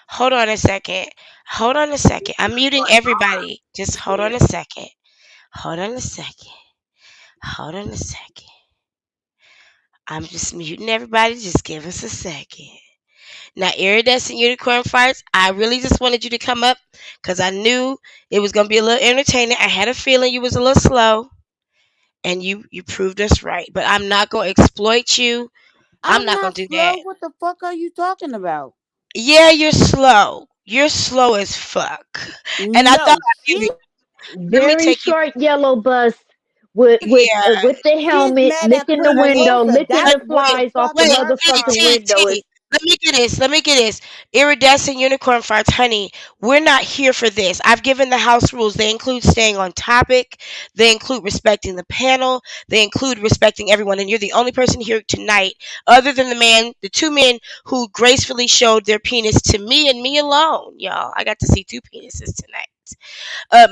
Hold on a second. Hold on a second. I'm muting everybody. Just hold on a second. Hold on a second. Hold on a second. I'm just muting everybody. Just give us a second. Now, iridescent unicorn farts, I really just wanted you to come up because I knew it was going to be a little entertaining. I had a feeling you was a little slow, and you proved us right. But I'm not going to exploit you. I'm I'm not going not to do that. slow. What the fuck are you talking about? Yeah, you're slow. You're slow as fuck. And I thought No, I muted. Let me Very take you. short yellow bus Yeah. with the she's helmet, mad at licking the Queen Honey, window, Tulsa. licking honey, That's the what wait, the flies off fuck the wait, her T, motherfucking problem T, is. window. T. Let me get this. Let me get this. Iridescent unicorn farts, honey. We're not here for this. I've given the house rules. They include staying on topic. They include respecting the panel. They include respecting everyone. And you're the only person here tonight, other than the two men who gracefully showed their penis to me and me alone. Y'all, I got to see two penises tonight.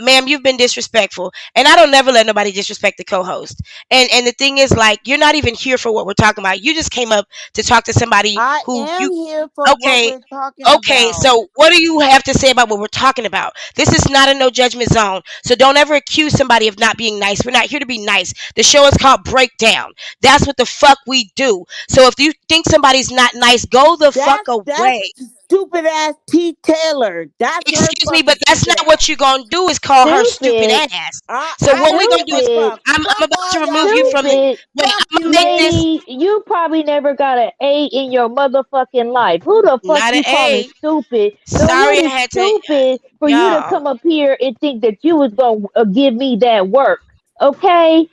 Ma'am, you've been disrespectful, and I don't never let nobody disrespect the co-host. And the thing is, like, you're not even here for what we're talking about. You just came up to talk to somebody I who am you. here for what Okay, we're talking okay. about. So what do you have to say about what we're talking about? This is not a no judgment zone. So don't ever accuse somebody of not being nice. We're not here to be nice. The show is called Breakdown. That's what the fuck we do. So if you think somebody's not nice, go the fuck That's away. stupid ass T Taylor. That's her Excuse me, but fucking that's stupid not what ass. you're gonna do is call her stupid Stupid, ass. So I what we're don't gonna give do a is stupid, fuck. I'm Fuck about to all remove y'all you from the bitches. stupid. wait, Fuck I'm gonna you make this bitches. Lady, you probably never got an A in your motherfucking life. Who the fuck not an you calling A. stupid? No, what Sorry I is had to stupid for you to y'all. come up here and think that you was gonna give me that work? Okay,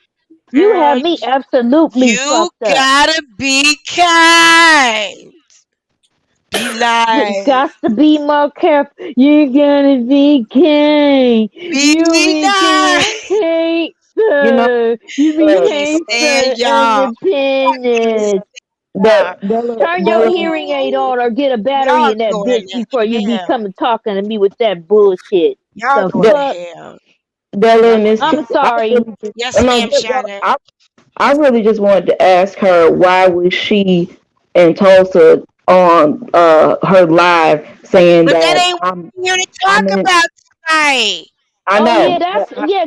you Girl, have me absolutely you fucked up. gotta be kind. Be You nice. got to be more careful. You gotta be kind. You Be nice. became You know, cancer. You I uh, can't became stand so y'all. I can't independent. stand Turn your Della, hearing aid on or get a battery y'all. in that Going bitch to before you be hell. coming talking to me with that bullshit. Y'all The going to fuck? hell. Della Y'all and going Miss to hell. J, I'm sorry. Yes, no, ma'am, Shannon. I really just wanted to ask her why was she in Tulsa on her live saying But that that ain't what we're here to talk I'm in about tonight. I Oh yeah, know, that's but yeah.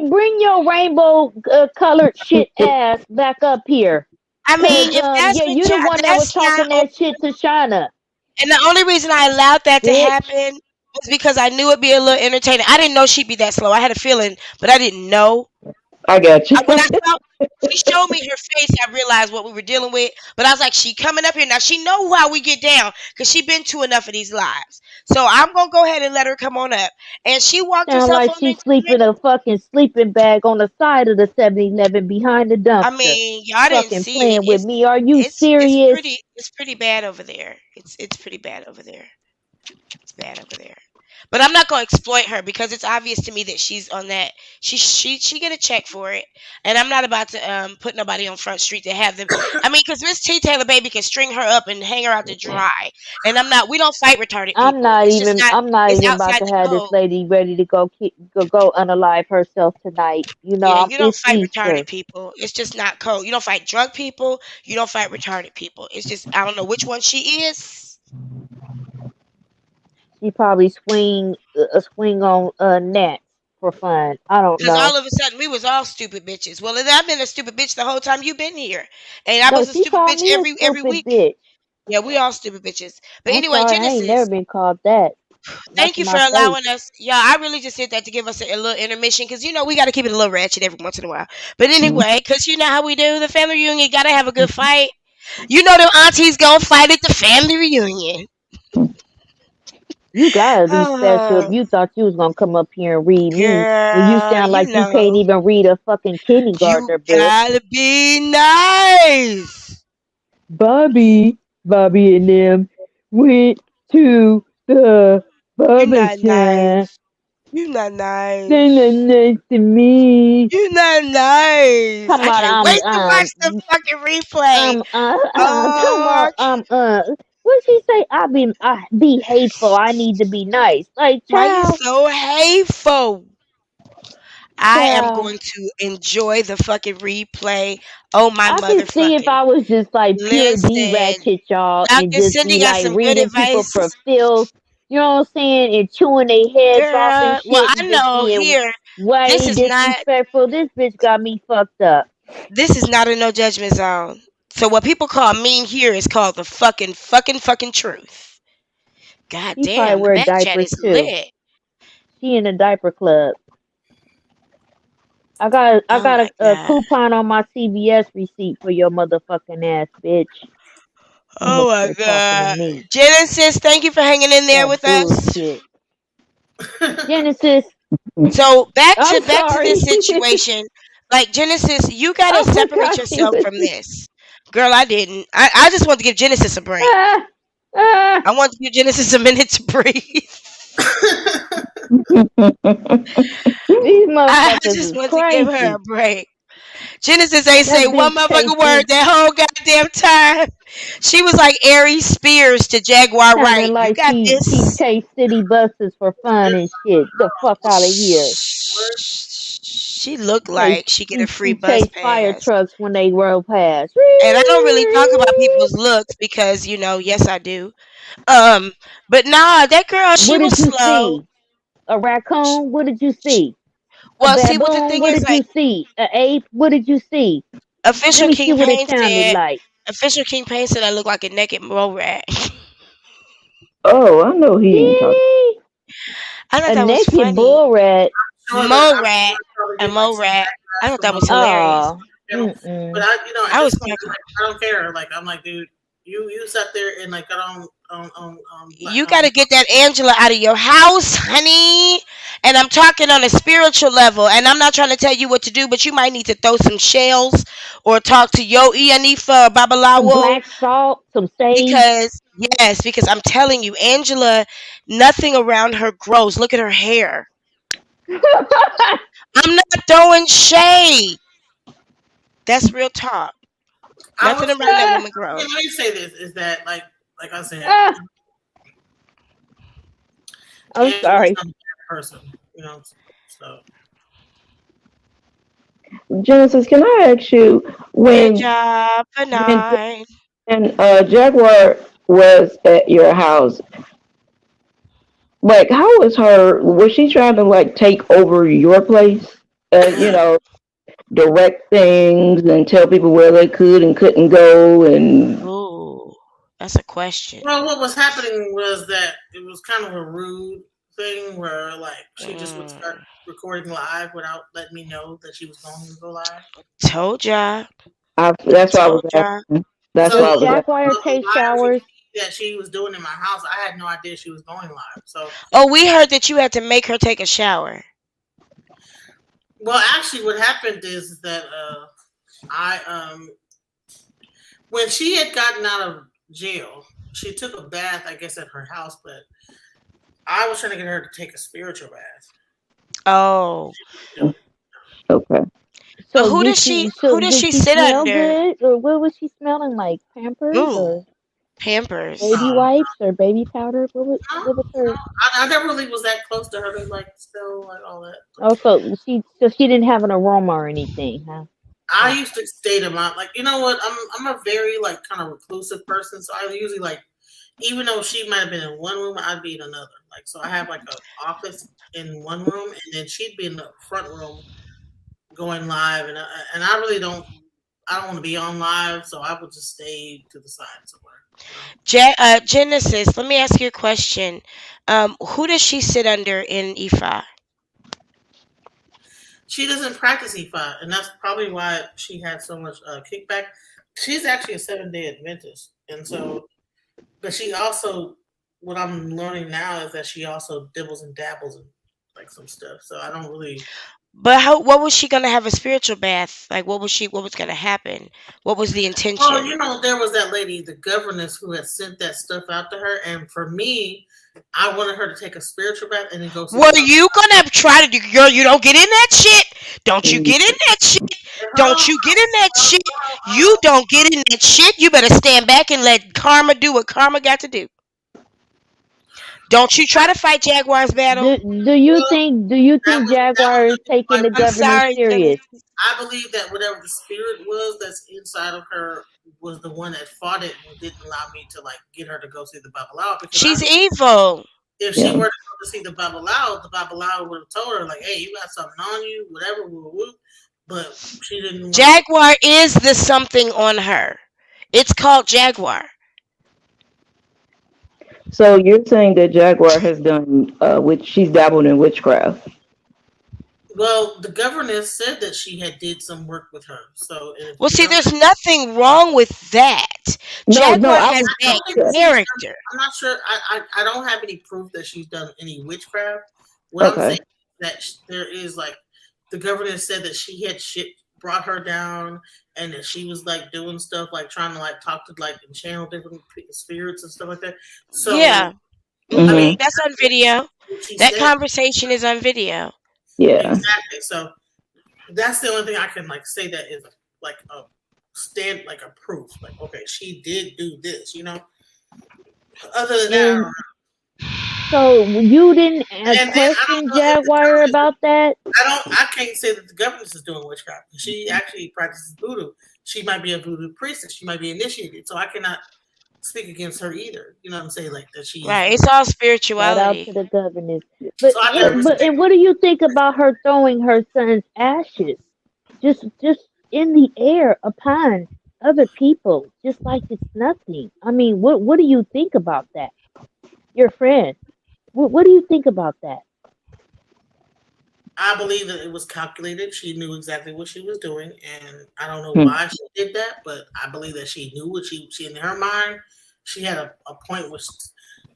Bring your rainbow colored shit ass back up here. I Cause mean, if that's yeah, what you the y'all, one that was that's not talking that shit to Shauna, and the only reason I allowed that to bitch. happen was because I knew it'd be a little entertaining. I didn't know she'd be that slow. I had a feeling, but I didn't know. I got you. When I saw she showed me her face, I realized what we were dealing with. But I was like, she coming up here now. She know how we get down because she been to enough of these lives. So I'm gonna go ahead and let her come on up. And she walked Sound herself like on she into the ring. sleeping a fucking sleeping bag on the side of the 7-Eleven behind the I dumpster. mean, y'all didn't Fucking see it. playing with me? Are you serious? It's pretty bad over there. It's pretty bad over there. It's bad over there. But I'm not going to exploit her because it's obvious to me that she's on that. She get a check for it, and I'm not about to put nobody on Front Street to have them. I mean, because Miss T Taylor baby can string her up and hang her out to dry, and I'm not. We don't fight retarded people. It's just not. I'm not It's even about outside to the have this code. lady ready to go unalive herself tonight. You know, Yeah, you don't it's fight retarded Easter. people. It's just not code. You don't fight drug people. You don't fight retarded people. It's just I don't know which one she is. She probably swing on gnats for fun. I don't Because know. all of a sudden we was all stupid bitches. Well, then I've been a stupid bitch the whole time you've been here, and I No, was a she stupid called bitch me a every stupid week. bitch. Yeah, we all stupid bitches. But I'm anyway, sorry, I ain't never Genesis, been called that. Not thank to you for my face. allowing us. Yeah, I really just did that to give us a little intermission because we got to keep it a little ratchet every once in a while. But anyway, because you know how we do the family reunion, got to have a good fight. You know them aunties gonna fight at the family reunion. You gotta be special if Oh, you thought you was gonna come up here and read me when you girl, sound like you can't even read a fucking you kindergartner book. gotta be nice. Bobby and them went to the You barber not shop. nice. You not They not nice. nice to me. You not nice. Come I on, can't wait to watch the fucking replay. come Oh, on, what she say? I be hateful. I need to be nice. Like, why you child, so hateful? I am child. going to enjoy the fucking replay. Oh my I can see if motherfucking. I was just like pure D Listen, ratchet, y'all, and Dr. just Cindy be got like some good reading people advice. for filth. You know what I'm saying? And chewing their heads off and Girl, well, shit, I and just know being here, this way is not disrespectful. This bitch got me fucked up. this is not a no judgment zone. So what people call mean here is called the fucking truth. God She probably damn, the wear back chat diapers is too. lit. She in a diaper club. I Oh got my a god. coupon on my CVS receipt for your motherfucking ass, bitch. I'm Oh up my here talking to god. me. Genesis, thank you for hanging in there That with us. bullshit. Genesis, So I'm back to this sorry. situation. Like Genesis, you gotta I separate forgot she yourself was from this. Girl, I didn't. I just want to give Genesis a break. Ah, ah. I want to give Genesis a minute to breathe. These I motherfuckers just is want to give her a crazy. break. Genesis ain't That say one bitch motherfucking word tasted that whole goddamn time. She was like Aries Spears to Jaguar sounding Wright. You like got she this. chased city buses for fun and shit. The fuck out of here. She looked Chase like she get a free she bus chased fire pass. trucks when they roll past. And I don't really talk about people's looks because, yes I do. Um, but nah, that girl, she What was did you slow. see? A raccoon? What did you see? A Well, see what the baboon? thing What is, did you like, see? A ape? What did you see? Let official me see King what it Payne sounded said, like. I look like a naked mole rat. Oh, I know he ain't talking. Did I thought a that was naked funny. bull rat? Sure that Mole I'm rat, sure probably a get like mole some rat. I backlash thought from that my was hilarious. Oh, channel. But mm-mm. at I was this point, cracking. like, I don't care. Like, I'm like, dude, you sat there and like got You got to get that Angela out of your house, honey. And I'm talking on a spiritual level. And I'm not trying to tell you what to do, but you might need to throw some shells or talk to Yo Ianifa or Some Babalawo. black salt, some sage. Because, yes, because I'm telling you, Angela, nothing around her grows. Look at her hair. I'm not throwing shade. That's real talk. I would Nothing around that woman grows. let me say this is that like I said, Ah, I'm Angela's sorry. not a bad person, so Genesis, can I ask you Good when job for when nine. when Jaguar was at your house, like how was her? Was she trying to like take over your place and direct things and tell people where they could and couldn't go and Ooh, that's a question. well, what was happening was that it was kind of a rude thing where like she just would start Mm, recording live without letting me know that she was going to go live. told ya. I that's why I was told ya. asking. That's So why I Does was asking. Jaguar the take live showers? that she was doing in my house, I had no idea she was going live. So, Oh, we heard that you had to make her take a shower. well, actually, what happened is that I when she had gotten out of jail, she took a bath, I guess, at her house, but I was trying to get her to take a spiritual bath. Oh, Do it. Okay. So who does did she she sit smell under? good, or what was she smelling like? Pampers Ooh, or Pampers. baby No, wipes or baby powder? What was no, her? I never really was that close to her to like still like all that. Oh, so she didn't have an aroma or anything, huh? I Oh, used to stay to my like you know what I'm a very like kind of reclusive person, so I usually like even though she might have been in one room, I'd be in another. Like so, I have like a office in one room, and then she'd be in the front room going live, and I really don't. I don't want to be on live, so I would just stay to the side somewhere. Genesis, let me ask you a question. Who does she sit under in Ifa? She doesn't practice E5, and that's probably why she had so much kickback. She's actually a 7 day Adventist, and so, but she also, what I'm learning now is that she also dibbles and dabbles in like some stuff. So I don't really. But what was she gonna have a spiritual bath? Like, what was gonna happen? What was the Well, intention? there was that lady, the governess, who had sent that stuff out to her, and for me, I wanted her to take a spiritual bath and then go see the Were Bible. you gonna try to do, girl? You don't get in that shit. Don't you Mm. get in that shit. Hold on, Don't you get in that shit. hold You on. don't get in that shit. You better stand back and let karma do what karma got to do. Don't you try to fight Jaguar's battle. Do you That think was Jaguar is taking my the I'm government sorry, serious? Genesis. I believe that whatever the spirit was that's inside of her was the one that fought it and didn't allow me to like get her to go see the Babalao because I She's know evil. if she Yeah. were to go to see the Babalao would have told her like, "Hey, you got something on you, whatever." Woo, woo. But she didn't want to go. Jaguar is the something on her. It's called Jaguar. So you're saying that Jaguar has done which she's dabbled in witchcraft. Well, the governess said that she had did some work with her. So, and if Well, you see, know, there's nothing wrong with that. No, no, Jaguar I has was I bad don't think that she's done. character. I'm not sure. I don't have any proof that she's done any witchcraft. What I'm saying okay. is that there is like the governor said that she had shit brought her down, and that she was like doing stuff like trying to like talk to like and channel different spirits and stuff like that. So Yeah. I mean, Mhm. That's on video. she That said conversation is on video. Yeah. exactly. So that's the only thing I can like say that is like a stand like a proof. Like okay, she did do this. Other than that, I don't And know. so you didn't And then I don't question know if the Jaguar government. about that? I can't say that the government is doing witchcraft. She actually practices voodoo. She might be a voodoo priestess. She might be initiated. So I cannot speak against her either. You know what I'm saying? Like that she's Right. doing. It's all Shout out to spirituality. the governors. So I can respect. And what do you think about her throwing her son's ashes just in the air upon other people, just like it's nothing? I mean, what do you think about that? Your friend. What do you think about that? I believe that it was calculated. She knew exactly what she was doing, and I don't know Hmm. why she did that, but I believe that she knew what she in her mind. She had a point which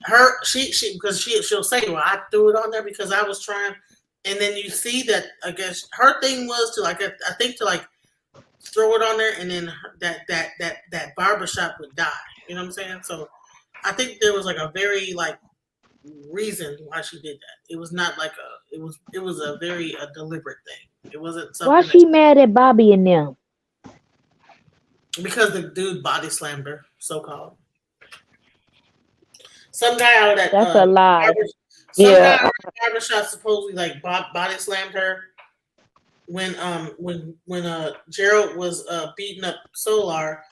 her she because she'll say, "Well, I threw it on there because I was trying," and then you see that I guess her thing was to like I think to like throw it on there, and then that barbershop would die. You know what I'm saying? So I think there was like a very like reason why she did that. It was not like it was a very deliberate thing. It wasn't Why something that she mad at Bobby and them? because the dude body slammed her, so called. Some guy out of that That's a lie. barber, some guy out Yeah. of the barbershop supposedly like body slammed her when Gerald was beating up Solar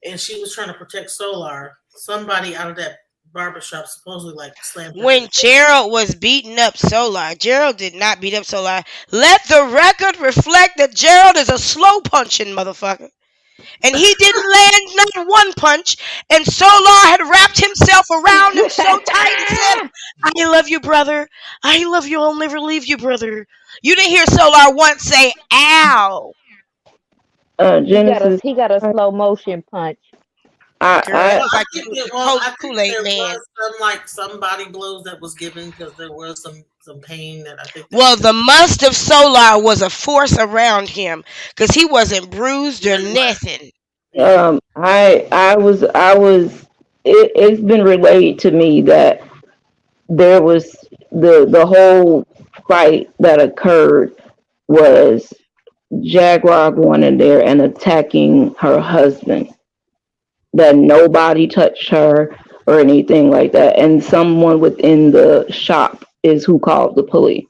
and she was trying to protect Solar. Somebody out of that barbershop supposedly like slammed her to When the Gerald was beating up Solar, Gerald did not beat up Solar. Let the record reflect that Gerald is a slow punching motherfucker. And he didn't land not one punch. And Solar had wrapped himself around him so tight and said, I love you, brother. I love you. I'll never leave you, brother. You didn't hear Solar once say, ow. Genesis. He got a slow motion punch. Girl, that I was I like think the it, well, I think Kool-Aid there man. was some like some body blows that was given because there was some pain that I think that Well, the must of Solar was a force around him because he wasn't bruised or yeah, he was. nothing. Yeah. I was it's been relayed to me that there was the whole fight that occurred was Jaguar going in there and attacking her husband, that nobody touched her or anything like that, and someone within the shop is who called the police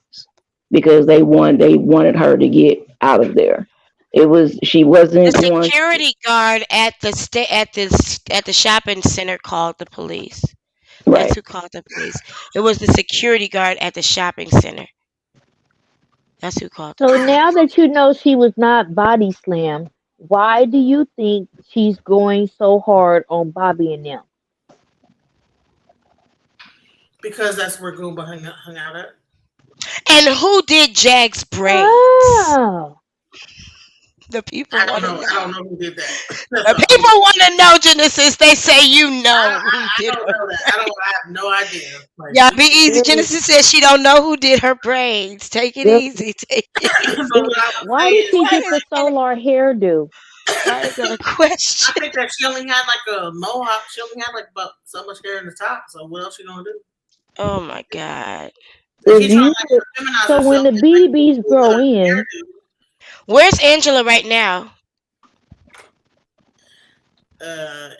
because they wanted her to get out of there. It was she The wasn't going. security guard at the shopping center called the police. That's Right. who called the police. It was the security guard at the shopping center. That's who called the So police. now that you know she was not body slammed, why do you think she's going so hard on Bobby and them? Because that's where Goomba hung out at. And who did Jag's braids? Oh, The people want to I don't know. know who did that. That's The the only. people want to know, Genesis. They say you know who I did don't her. know that. I have no idea. Like Yeah, we, be easy. really? Genesis says she don't know who did her braids. Take it Yep. easy. Take it but easy. what I would Why say did is she Wait get that the a minute. solar hairdo? I got a I question. think that she only had like a mohawk. She only had like about so much hair in the top. So what else she gonna do? Oh my God. If If she's trying you to like feminize So when herself, the then like BBs with grow a in, hairdo, Where's Angela right now?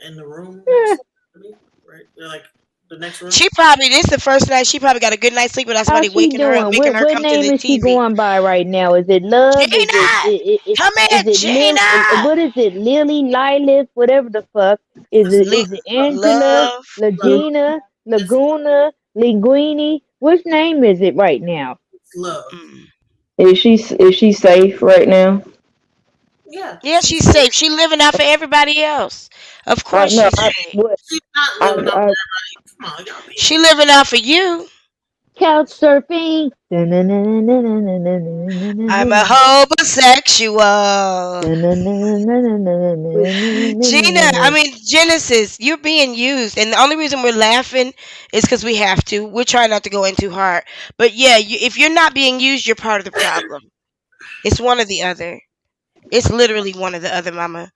in the room next to me, right? They're like the next room. This is the first night. She probably got a good night's sleep without somebody how's she waking her up, doing? making her What come to name the is she TV. going by right now? Is it Love? Gina! Come Is here, it Lil? Gina! What is it? Lily, Lilith, whatever the fuck? It's love. Is it Angela, Love. Love. Lagina, It's love. Laguna, Linguini? Which name is it right now? It's love. Mm. is she safe right now? Yeah, Yeah, she's safe. She living out for everybody else. Of I course know. she's I safe. what she's not I living off I everybody. Come on, y'all be. She living out for you. Couch surfing. I'm a homosexual. Gina, I mean Genesis, you're being used, and the only reason we're laughing is because we have to. We're trying not to go in too hard, but yeah, if you're not being used, you're part of the problem. It's one or the other. It's literally one or the other, mama.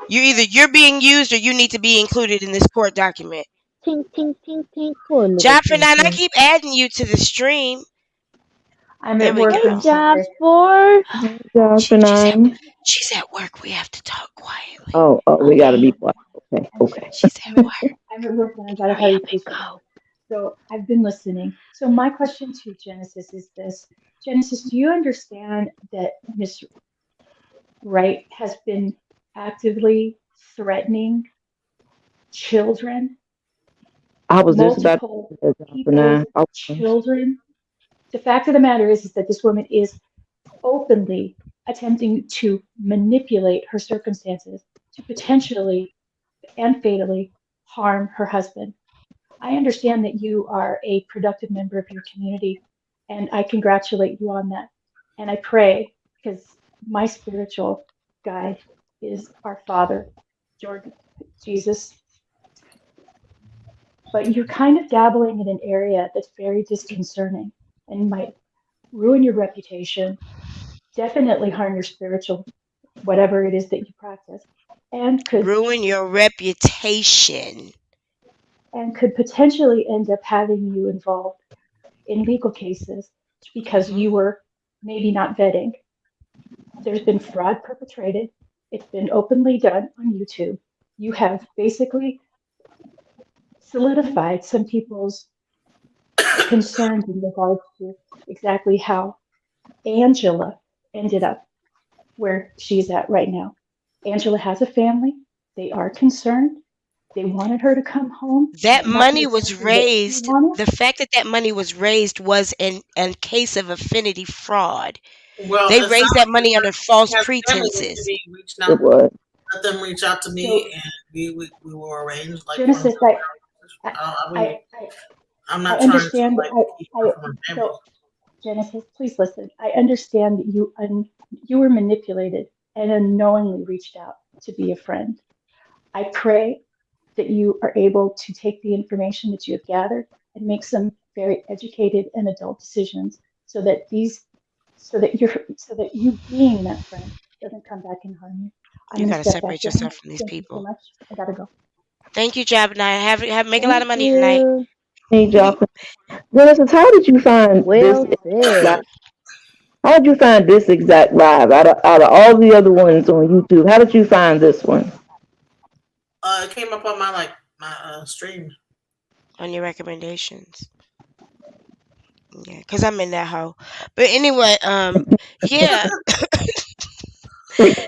You're being used or you need to be included in this court document. Tink, tink, tink, tink. Poor little Job for tink, nine, I tink. keep adding you to the stream. I'm There at we work. Hey, I'm go. job sorry. for. Hey, job She, for she's at nine. she's at work. We have to talk quietly. Oh, we gotta Okay. be quiet. Okay, I'm okay. sorry. She's at I'm at, work. I'm at work and I gotta Hurry hurry up and through something. go. So I've been listening. So my question to Genesis is this. Genesis, do you understand that Miss Wright has been actively threatening children, I was just about multiple to say that, job for people's nine. I was. children? The fact of the matter is that this woman is openly attempting to manipulate her circumstances to potentially and fatally harm her husband. I understand that you are a productive member of your community, and I congratulate you on that. And I pray, because my spiritual guide is our Father, Jordan, Jesus, but you're kind of dabbling in an area that's very disconcerting and might ruin your reputation, definitely harm your spiritual, whatever it is that you practice, and could Ruin your reputation. potentially end up having you involved in legal cases because Hmm. you were maybe not vetting. There's been fraud perpetrated. It's been openly done on YouTube. You have basically solidified some people's concerns in regards to exactly how Angela ended up where she's at right now. Angela has a family. They are concerned. They wanted her to come home, That but not money was exactly what she raised. wanted. The fact that that money was raised was in a case of affinity fraud. Well, They it sounds raised that like money under false has family needs to pretenses. be reached It out. was. Let them reach out to me, So, and we will arrange like one. Genesis, I, I mean, I, I, I'm I not trying to understand. like keep her from her family. So Genesis, please listen. I understand that you were manipulated and unknowingly reached out to be a friend. I pray that you are able to take the information that you have gathered and make some very educated and adult decisions so that so that you being that friend doesn't come back and harm you. I'm You going to gotta step back separate down. yourself from these Thank you so people. much. I gotta go. Thank you, Job, and I have make a lot Thank of money tonight. you. Hey, job for Genesis, how did you find this Well exact live? said. How did you find this exact live out of all the other ones on YouTube? How did you find this one? It came up on my my stream. On your recommendations. Yeah, cause I'm in that hole. But anyway, yeah.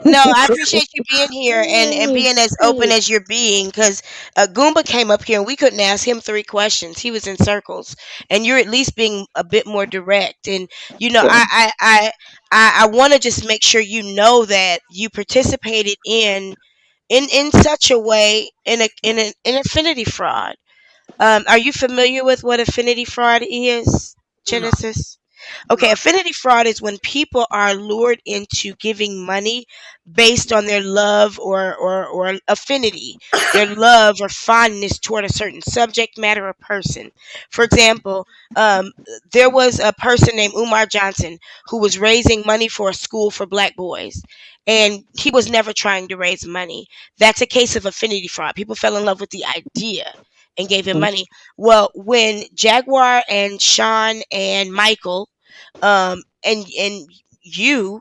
No, I appreciate you being here and Period. being as open Period. as you're being because Goomba came up here and we couldn't ask him three questions. He was in circles, and you're at least being a bit more direct. And you know, Right. I want to just make sure you know that you participated in such a way in affinity fraud. Are you familiar with what affinity fraud is, No, Genesis? Okay, no. affinity fraud is when people are lured into giving money based on their love or affinity, their love or fondness toward a certain subject matter or person. For example, there was a person named Umar Johnson who was raising money for a school for black boys. And he was never trying to raise money. That's a case of affinity fraud. People fell in love with the idea and gave him money. Well, when Jaguar and Sean and Michael and you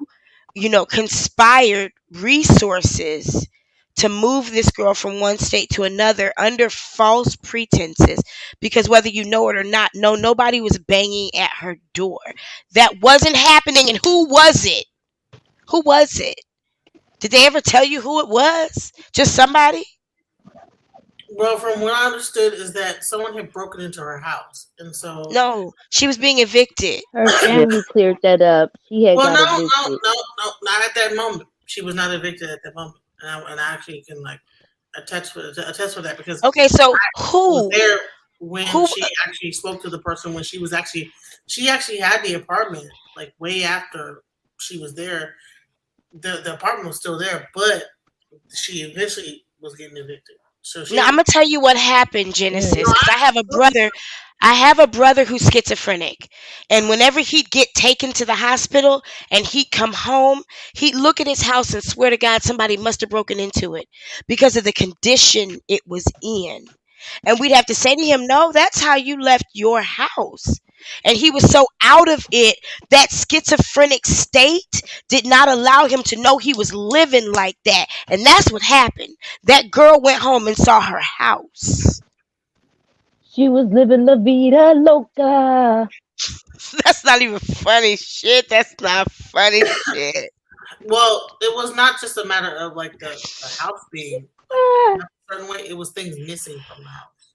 know conspired resources to move this girl from one state to another under false pretenses because whether you know it or not, no, nobody was banging at her door. That wasn't happening. And who was it? Did they ever tell you who it was? Just somebody? Well, from what I understood is that someone had broken into her house, and so No, she was being evicted. Her Yeah. family cleared that up. She had well, got no, evicted. no, no, not at that moment. She was not evicted at that moment, and I actually can like attest for that because Okay, so I was who there when who she actually spoke to the person when she actually had the apartment like way after she was there. The apartment was still there, but she eventually was getting evicted. So No, I'm she gonna tell you what happened, no, Genesis, because I have a brother. I have a brother who's schizophrenic, and whenever he'd get taken to the hospital and he'd come home, he'd look at his house and swear to God somebody must have broken into it because of the condition it was in. And we'd have to say to him, "No, that's how you left your house." And he was so out of it, that schizophrenic state did not allow him to know he was living like that. And that's what happened. That girl went home and saw her house. She was living la vida loca. That's not even funny shit. That's not funny shit. well, it was not just a matter of like the house being like Ah, a certain way. It was things missing from the house.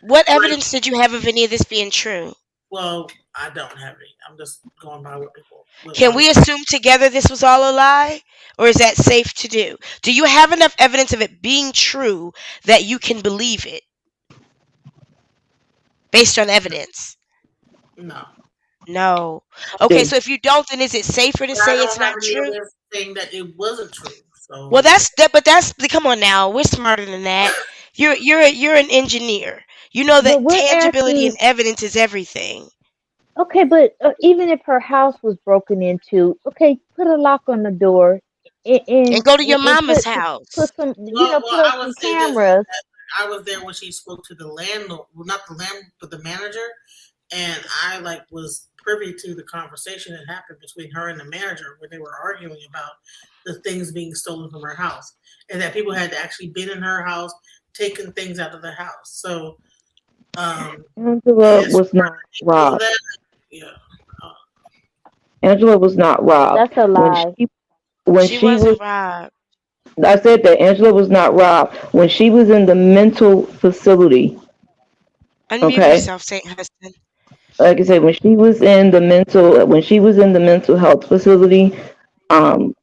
What Like, evidence did you have of any of this being true? well, I don't have any. I'm just going by what people with Can my we assume together this was all a lie? Or is that safe to do? Do you have enough evidence of it being true that you can believe it based on evidence? no. No. Okay, so if you don't, then is it safer to But I say it's don't have not any true? evidence saying that it wasn't true. Well, So that's that, but that's come on now. We're smarter than that. You're an engineer. You know but that we're tangibility and asking, evidence is everything. okay, but even if her house was broken into, okay, put a lock on the door and And and, go to your and mama's house. put some, well, put up I would some say this: cameras. that I was there when she spoke to the landlord, well, not the land, but the manager, and I like was privy to the conversation that happened between her and the manager when they were arguing about the things being stolen from her house, and that people had actually been in her house, taken things out of the house. So, Angela as was not far as robbed. that, yeah, uh, Angela was not robbed. That's a lie. When She she was wasn't robbed. I said that Angela was not robbed. When she was in the mental facility, Unmute okay? yourself, Saint Huston. Like I said, when she was in the mental health facility, um,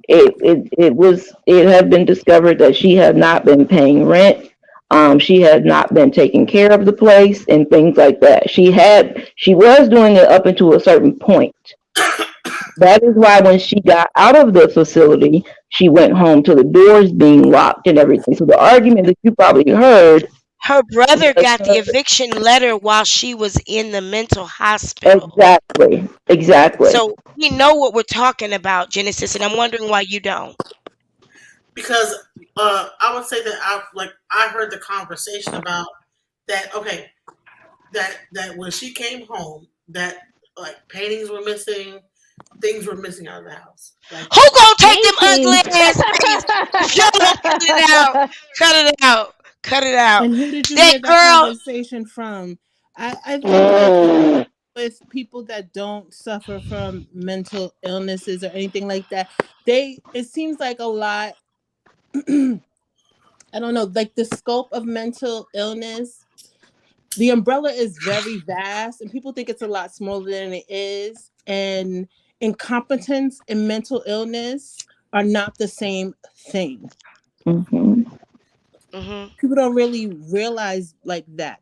it had been discovered that she had not been paying rent. She had not been taking care of the place and things like that. She was doing it up until a certain point. That is why when she got out of the facility, she went home to the doors being locked and everything. So the argument that you probably heard Her brother was got the her. eviction letter while she was in the mental hospital. Exactly. So we know what we're talking about, Genesis, and I'm wondering why you don't. because I would say that I heard the conversation about that. Okay, that when she came home, that like paintings were missing, things were missing out of the house. Like Who gonna take them ugly Paintings. ass paintings? Shut up, cut it out. Cut it out. Cut it out. And who did you That hear that girl, conversation from? I think like with people that don't suffer from mental illnesses or anything like that, it seems like a lot. I don't know, like the scope of mental illness, the umbrella is very vast and people think it's a lot smaller than it is. And incompetence and mental illness are not the same thing. Hmm. hmm People don't really realize like that.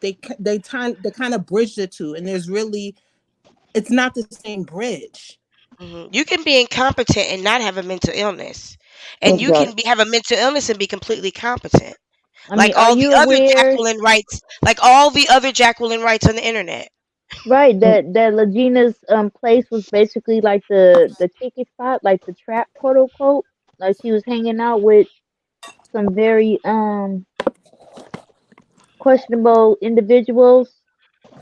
They kind of bridge the two, and it's not the same bridge. you can be incompetent and not have a mental illness, and you can Exactly. have a mental illness and be completely competent, I mean, are Like you all the other aware? Jacqueline Wrights, like all the other Jacqueline Wrights on the internet. Right, that Legina's place was basically like the ticket spot, like the trap, quote unquote. Like she was hanging out with some very questionable individuals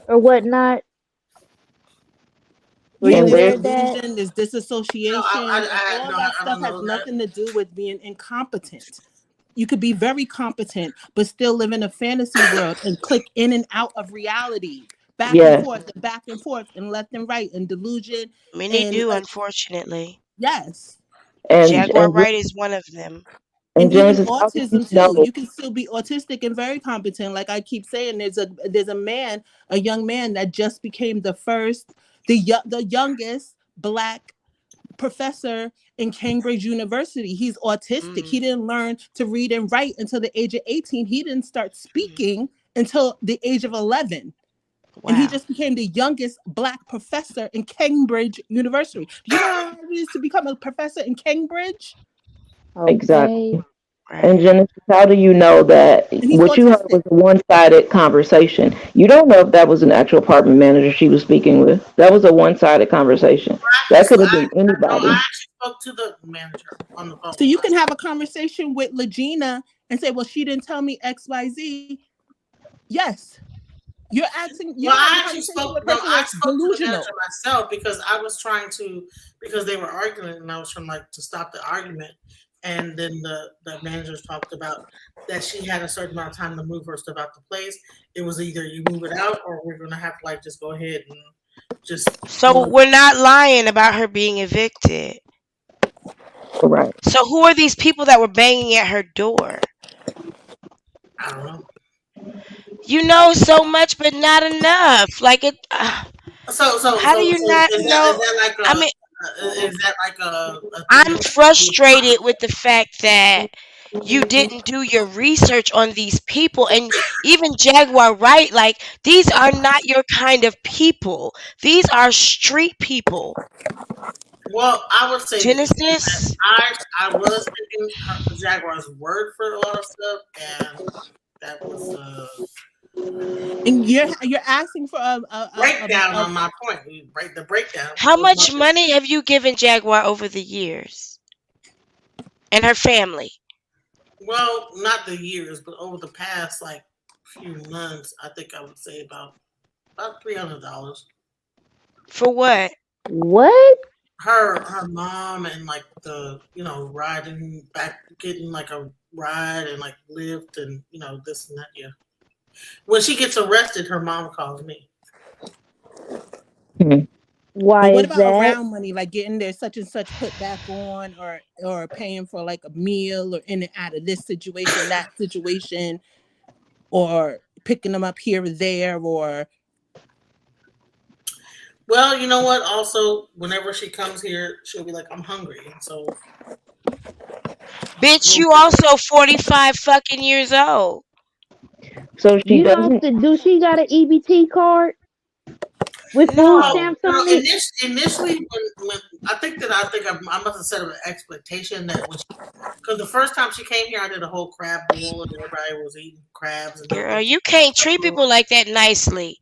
or whatnot. Were Yeah, you And there's aware there's of that? delusion, there's no, disassociation, and all no, that I stuff don't has know that. nothing to do with being incompetent. You could be very competent, but still live in a fantasy world and click in and out of reality, yes, back and forth, and left and right, and delusion. Many And do, unfortunately. yes, and Jaguar Wright is one of them. and even Genesis, how do you autism too. know? You can still be autistic and very competent. Like I keep saying, a young man that just became the youngest black professor in Cambridge University. He's autistic. He Mm, didn't learn to read and write until the age of 18. He didn't start mm. speaking until the age of 11. And he Wow. just became the youngest black professor in Cambridge University. Do you know how hard it is to become a professor in Cambridge? Exactly. Okay. And Right. Genesis, how do you know that And he's what you heard autistic. was a one-sided conversation? You don't know if that was an actual apartment manager she was speaking with. That was a one-sided conversation. That could have been No, I anybody. actually spoke to the manager on the phone. So you can have a conversation with Legina and say, well, she didn't tell me XYZ. Yes. You Well, can have a I actually conversation spoke. with a No, person I that's spoke to the manager delusional. myself because I was trying to because they were arguing and I was trying like to stop the argument. And then the managers talked about that she had a certain amount of time to move her stuff out the place. It was either you move it out or we're gonna have to like just go ahead and just do So it. we're not lying about her being evicted. Right. So who are these people that were banging at her door? I don't know. You know so much, but not enough. Like it. How do you So not is know? that like I mean, a thing I'm that frustrated with the fact that you didn't do your research on these people, and even Jaguar, right? Like these are not your kind of people. These are street people. well, I would say this is that Genesis. I was taking Jaguar's word for a lot of stuff, and that was And you're asking for breakdown a on my point. We break the breakdown How was much nothing. money have you given Jaguar over the years and her family? Well, not the years, but over the past like few months, I think I would say about $300. For what? What? Her mom and like the riding back, getting like a ride and like lift and this and that. Yeah. When she gets arrested, her mom calls me. Mhm. Why But what is about that? around money, like getting their such and such put back on, or paying for like a meal, or in and out of this situation, that situation, or picking them up here or there, or Well, you know what? Also, whenever she comes here, she'll be like, "I'm hungry," so Bitch, we'll you get also 45 fucking years old. So she You don't doesn't. do she got an EBT card with food no, No. stamps on it? initially when I must have set up an expectation that when because the first time she came here, I did a whole crab boil and everybody was eating crabs and Girl, everything. you can't treat people like that nicely.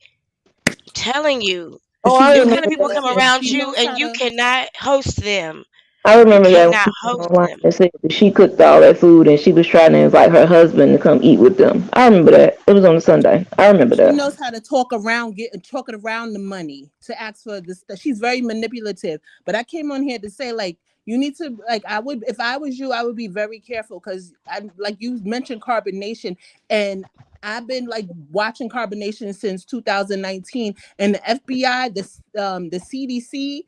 Telling you. Oh, she I Them knows kind remember of how people to come listen. that. around She you knows and how you to. cannot host them. I You remember that when cannot she came host online them. and said that she cooked all that food and she was trying to invite her husband to come eat with them. I remember that. It was on a Sunday. I remember She that. knows how to talk it around the money to ask for this stuff. She's very manipulative. But I came on here to say, like, you need to, like, I would, if I was you, I would be very careful because, like you mentioned, carbonation, and I've been like watching carbonation since 2019, and the FBI, the CDC,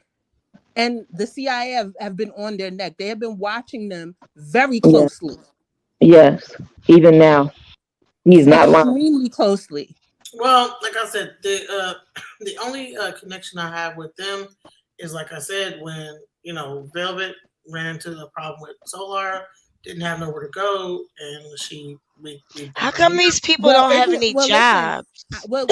and the CIA have been on their neck. They have been watching them very Yeah. closely, Yes. Even now, he's not lying. extremely closely. Well, like I said, the only connection I have with them is like I said when Velvet ran into the problem with Solar, didn't have nowhere to go, and we How brought her come here. these people Well, don't have any well, listen. jobs? Wait.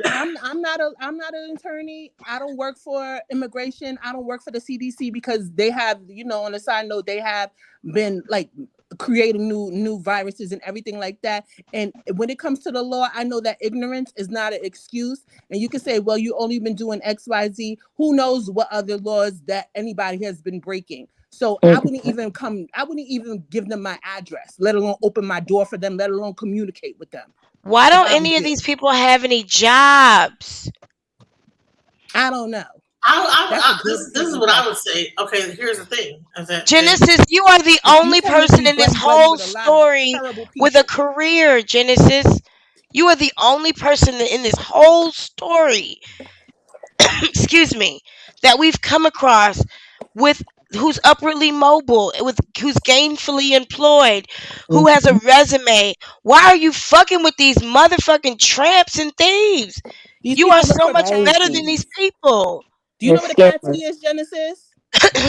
I'm not an attorney. I don't work for immigration. I don't work for the CDC because they have, on a side note, they have been like creating new viruses and everything like that. And when it comes to the law, I know that ignorance is not an excuse. And you can say, well, you only been doing XYZ. Who knows what other laws that anybody has been breaking? So Mhm. I wouldn't even give them my address, let alone open my door for them, let alone communicate with them Why if don't I was any of you. these people have any jobs? I don't know. That's a good This is fucking what I question. would say. Okay, here's the thing: is that Genesis, you are the Like you only tend to person be in this buddy whole with a lot of story terrible with a people. career, Genesis. You are the only person in this whole story, excuse me, that we've come across with who's upwardly mobile, with who's gainfully employed, who has a Mhm. resume. Why are you fucking with these motherfucking tramps and thieves? These You are people look so for much better than patsies. these people. Do you And know what a patsy scammers. is, Genesis?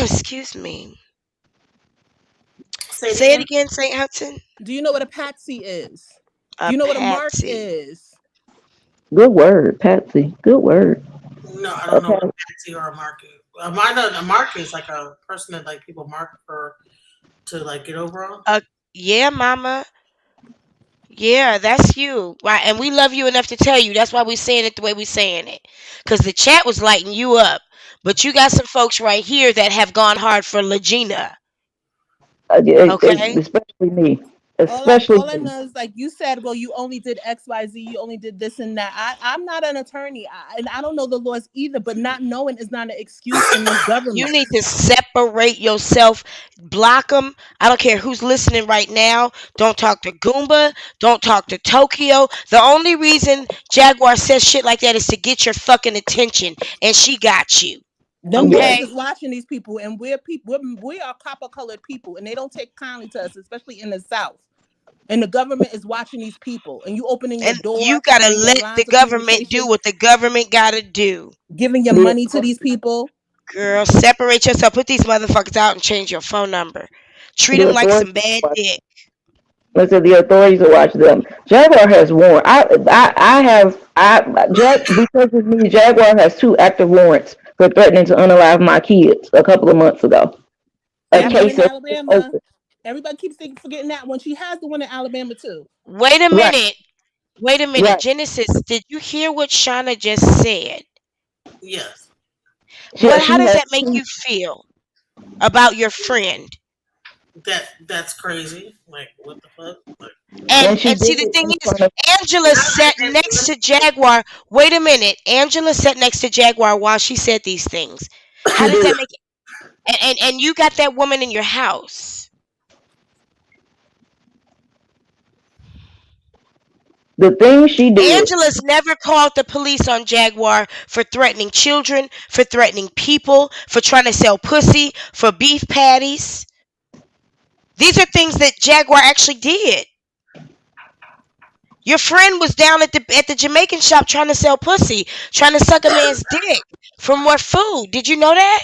Excuse me. say it Say it again. again, St. Hudson. Do you know what a patsy is? Do A you know what a mark patsy. is? Good word, Patsy. Good word. No, I don't know Okay. what a patsy or a market. A market is like a person that like people mark for to like get over on. Yeah, mama. Yeah, that's you. Right. And we love you enough to tell you. That's why we saying it the way we saying it. Because the chat was lighting you up. But you got some folks right here that have gone hard for Legina. Okay? Especially me. All I Especially all I me. know is like you said, well, you only did XYZ, you only did this and that. I'm not an attorney, and I don't know the laws either. But not knowing is not an excuse in this You government. need to separate yourself, block them. I don't care who's listening right now. Don't talk to Goomba. Don't talk to Tokyo. The only reason Jaguar says shit like that is to get your fucking attention, and she got you. Them Yes. boys is Okay? watching these people, and we're people. We are copper colored people, and they don't take kindly to us, especially in the South. And the government is watching these people, and you opening your And you door gotta and your let the lines of government do communication, what the government gotta do. giving your The money to these people. Girl, separate yourself. Put these motherfuckers out and change your phone number. Treat the them like some authorities bad watch. dick. Let's say the authorities will watch them. Jaguar has warrant. I have because of me. Jaguar has two active warrants for threatening to unalive my kids a couple of months ago. A And one case in that's Alabama. open. Everybody keeps forgetting that one. She has the one in Alabama too. Wait a Right. minute. Wait a minute. Right. Genesis, did you hear what Shauna just said? Yes. How She does has that make two. you feel about your friend? That's crazy. Like what the fuck? Like And And she see did the it thing in is, front of. Angela sat next to Jaguar. Wait a minute. Angela sat next to Jaguar while she said these things. How She does did that make it? And you got that woman in your house. the thing she did. Angela's never called the police on Jaguar for threatening children, for threatening people, for trying to sell pussy, for beef patties. These are things that Jaguar actually did. Your friend was down at the Jamaican shop trying to sell pussy, trying to suck a man's dick for more food. Did you know that?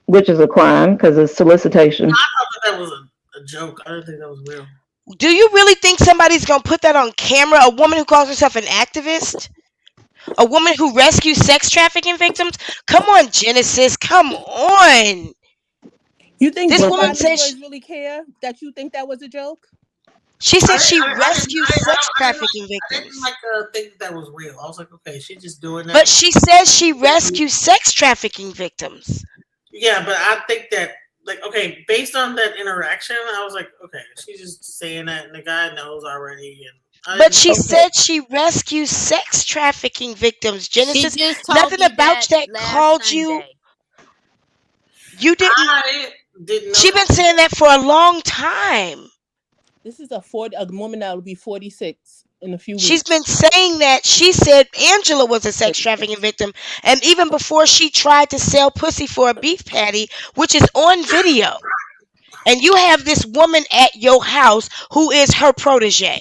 Which is a crime because it's solicitation. I thought that was a joke. I didn't think that was real. Do you really think somebody's gonna put that on camera? A woman who calls herself an activist? A woman who rescues sex trafficking victims? Come on, Genesis. Come on. You think This Big Well, woman Body says Boys really care that you think that was a joke? she I said didn't. she I didn't. rescues sex trafficking I didn't victims. like think that was real. I was like, okay, she's just doing But that. she says she rescues sex trafficking victims. Yeah, but I think that like okay, based on that interaction, I was like, okay, she's just saying that, and the guy knows already, and I But didn't. she okay. said she rescues sex trafficking victims. She Genesis, just told nothing me about that that last called you. Sunday. You didn't. I didn't know She been that. saying that for a long time. This is a woman that will be 46 in a few She's been weeks. saying that. She said Angela was a sex trafficking victim. And even before she tried to sell pussy for a beef patty, which is on video. And you have this woman at your house who is her protege.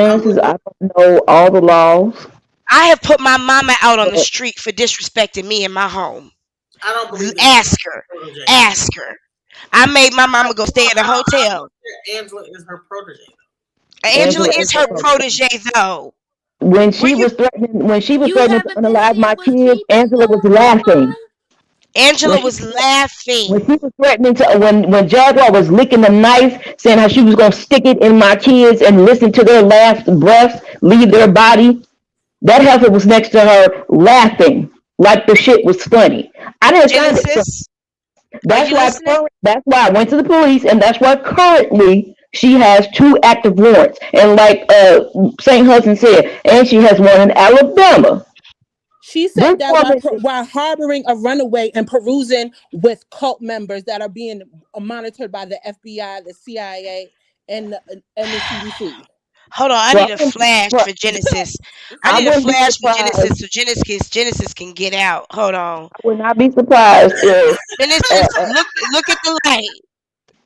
I Genesis, wouldn't. I don't know all the laws, I have put my mama out on the but street for disrespecting me in my home. I don't believe that she's Ask her. her protege. Ask her. I made my mama go stay at a I don't hotel. think Angela is her protege. Angela Angela is is her her protege. protege, though. Where you? When she was You threatening to haven't been unalive seeing my what kids, she been Angela was doing laughing. online? Angela When she was laughing. was threatening to when Jaguar was licking the knife, saying how she was gonna stick it in my kids and listen to their last breaths leave their body. That heifer was next to her laughing like the shit was funny. I didn't find it funny. Genesis, are That's you why listening? that's why I went to the police, and that's why currently she has two active warrants. And like Saint Hudson said, and she has one in Alabama. She This said that woman, while harboring a runaway and perusing with cult members that are being monitored by the FBI, the CIA, and the CDC. Hold on, I well, need a flash for Genesis. This I I need a nigga wouldn't be flash for crazy. surprised. Genesis so Genesis can get out. Hold on. I would not be surprised if Genesis, look at the light.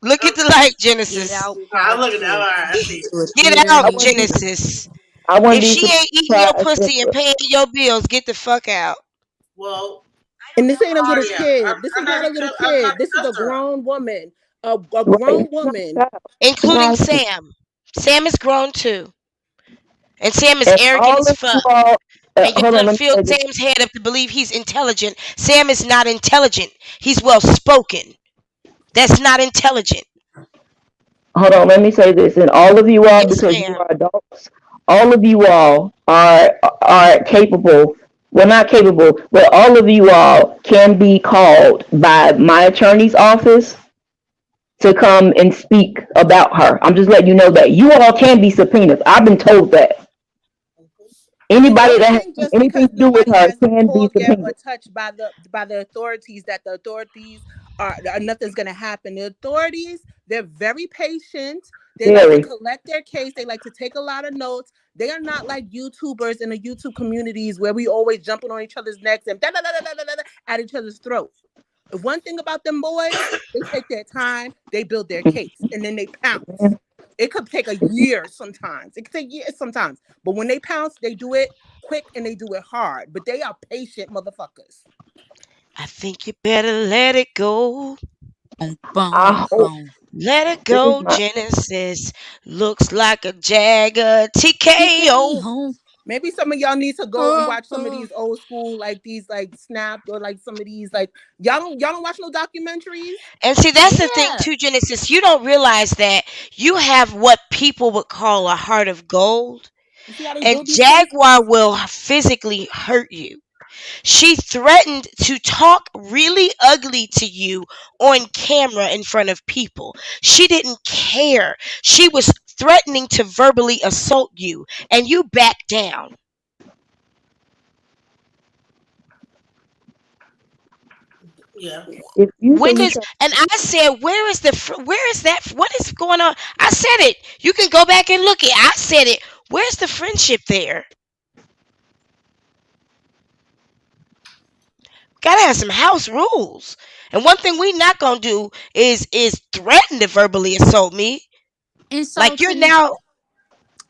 Look at the light, Get Genesis. out I part look at that. All two. right, I see. To a Get theater I out, near wouldn't be you. Genesis. I wouldn't If be she ain't eating your surprised if pussy and paying your bills, get the fuck out. Well, And this ain't a little sorry, yeah, kid. This is I not a already little I kid. already This is a cussed her out. grown woman. A right. grown woman. It's a Including grown Sam. Sam is grown too. And Sam is and arrogant all as of you fuck. all And you're hold on, gonna let me fill say this. Sam's head up to believe he's intelligent. Sam is not intelligent. He's well spoken. That's not intelligent. Hold on, let me say this. And all of you all, Yes, because you ma'am. are adults, all of you all are capable. Well, not capable, but all of you all can be called by my attorney's office to come and speak about her. I'm just letting you know that you all can be subpoenaed. I've been told that And anybody don't that has think just anything because to do with nobody her has been can be pulled yet or subpoenaed. touched by the authorities that the authorities are nothing's going to happen. The authorities, they're very patient. They like to Very. collect their case. They like to take a lot of notes. They are not like YouTubers in the YouTube communities where we always jumping on each other's necks and da, da, da, da, da, da, da, at each other's throat. One thing about them boys, they take their time, they build their case, and then they pounce. It could take a year sometimes. It could take years sometimes. But when they pounce, they do it quick and they do it hard. But they are patient motherfuckers. I think you better let it go. Boom, boom, I hope boom. Let it this is go, my Genesis. Looks like a Jaguar TKO. TKO. Maybe some of y'all need to go and watch some of these old school, like these like Snapped or like some of these like y'all don't watch no documentaries. And see, that's the thing Yeah. too, Genesis. You don't realize that you have what people would call a heart of gold. You see how they And build these Jaguar cases? will physically hurt you. She threatened to talk really ugly to you on camera in front of people. She didn't care. She was threatening to verbally assault you, and you backed down. Yeah. if you say When you does can and I said, where is that? What is going on? I said it. You can go back and look it. I said it. Where's the friendship there? Gotta have some house rules. And one thing we not gonna do is threaten to verbally assault me. And so Like you're to now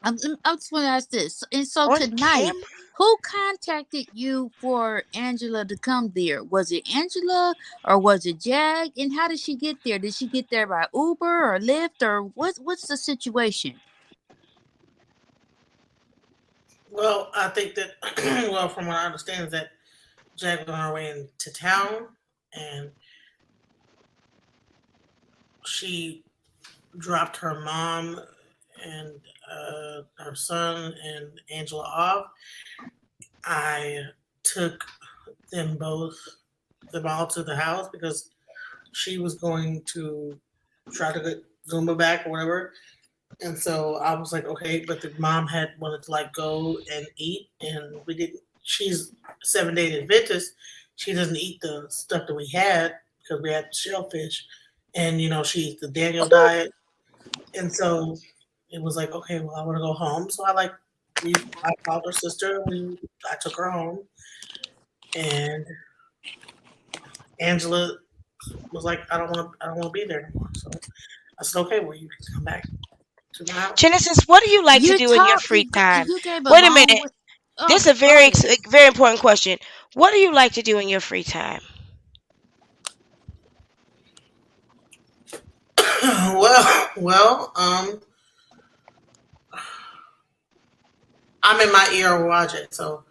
I just want to ask this. And so on tonight, camera. who contacted you for Angela to come there? Was it Angela or was it Jag? And how did she get there? Did she get there by Uber or Lyft or what's the situation? Well, I think that, well, from what I understand, is that Jack was on her way into town and she dropped her mom and her son and Angela off. I took them both, them all to the house because she was going to try to get Zumba back or whatever. And so I was like, okay, but the mom had wanted to like go and eat, and we didn't. She's 7 Day Adventist. She doesn't eat the stuff that we had because we had shellfish, and she eats the Daniel diet. And so it was like, okay, well, I want to go home. So I called her sister. I took her home, and Angela was like, I don't want to be there anymore. So I said, okay, well, you can come back to my house. Genesis, what do you like to You do in your talk free time? you gave a Wait a long minute. with This is oh a very oh very important question. What do you like to do in your free time? well, I'm in my era project, so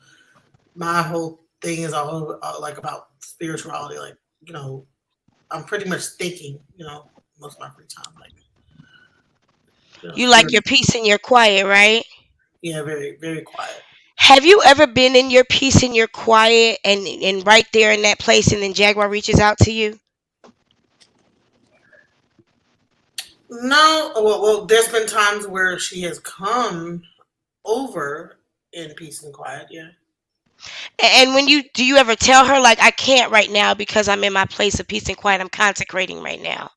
my whole thing is all like about spirituality. Like, I'm pretty much thinking, most of my free time, like, You like spirit. your peace and your quiet, right? Yeah, very, very quiet. Have you ever been in your peace and your quiet and right there in that place and then Jaguar reaches out to you? No, well, there's been times where she has come over in peace and quiet. Yeah. And when you do you ever tell her like I can't right now because I'm in my place of peace and quiet. I'm consecrating right now.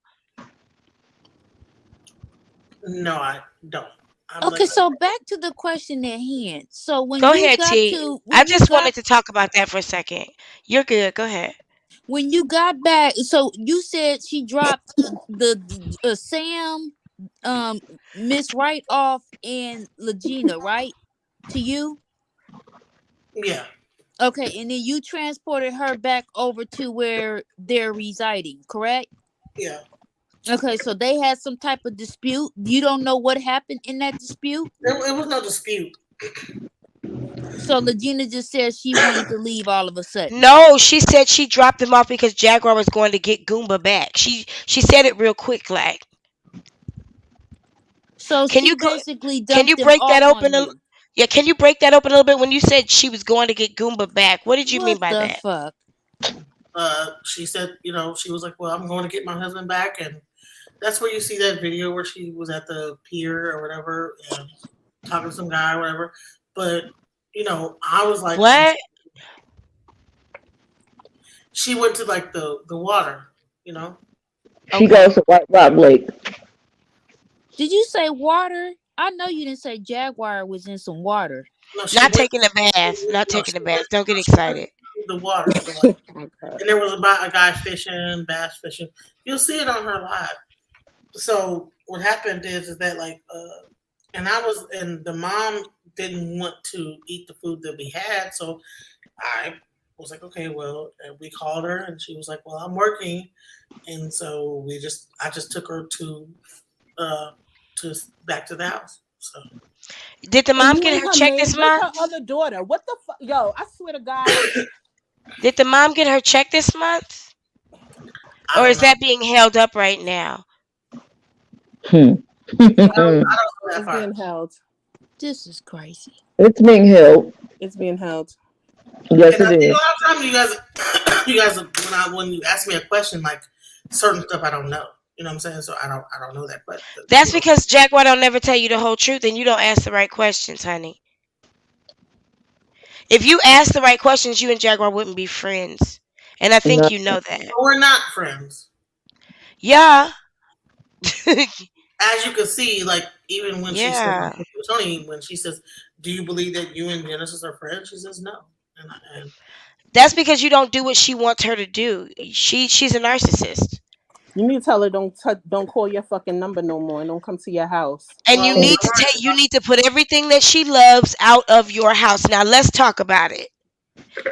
No, I don't. I'm okay, like, so back to the question at hand. So Go ahead, T. I when you just got wanted to talk about that for a second. You're good. Go ahead. when you got back, so you said she dropped the Sam, um, Miss Wright off and Legina, right? To you, yeah, okay, and then you transported her back over to where they're residing, correct? yeah. Okay, so they had some type of dispute. You don't know what happened in that dispute. It was no dispute. So Legina just said she wanted to leave all of a sudden. No, she said she dropped him off because Jaguar was going to get Goomba back. She said it real quick, like. So Can she you go? basically Can you dumped him break that off open? on you. Yeah, can you break that open a little bit? When you said she was going to get Goomba back, what did you mean What by the that? fuck? She said, she was like, "Well, I'm going to get my husband back," and that's where you see that video where she was at the pier or whatever and talking to some guy or whatever. But I was like, What? she went to like the water, you know. She Okay. goes to White Rock Lake. Did you say water? I know you didn't say Jaguar was in some water. No, she Not went. taking a bath. Not No, taking a bath. Don't get she went excited. to the water, Okay. and there was about a guy fishing, bass fishing. You'll see it on her live. So what happened is that and the mom didn't want to eat the food that we had, so I was like, okay, well, and we called her, and she was like, well, I'm working, and so I just took her uh to back to the house. So Did the And mom you get ain't her her check maid. this Where's month? her other daughter? What the fuck? Yo, I swear to God. Did the mom get her check this month? I Or don't is know. that being held up right now? Hmm. I don't know that It's part. being held. This is crazy. It's being held. It's being held. Yes, And I it think a is. lot of times you guys, when you ask me a question, like certain stuff I don't know. You know what I'm saying? So I don't know that, but That's because Jaguar don't never tell you the whole truth and you don't ask the right questions, honey. If you ask the right questions, you and Jaguar wouldn't be friends. And I think No. you know that. we're not friends. Yeah. As you can see, like even when she says, Yeah. Tony, when she says, "Do you believe that you and Genesis are friends?" She says no, and That's because you don't do what she wants her to do. She's a narcissist. You need to tell her don't call your fucking number no more and don't come to your house. And well, you need to put everything that she loves out of your house. Now let's talk about it.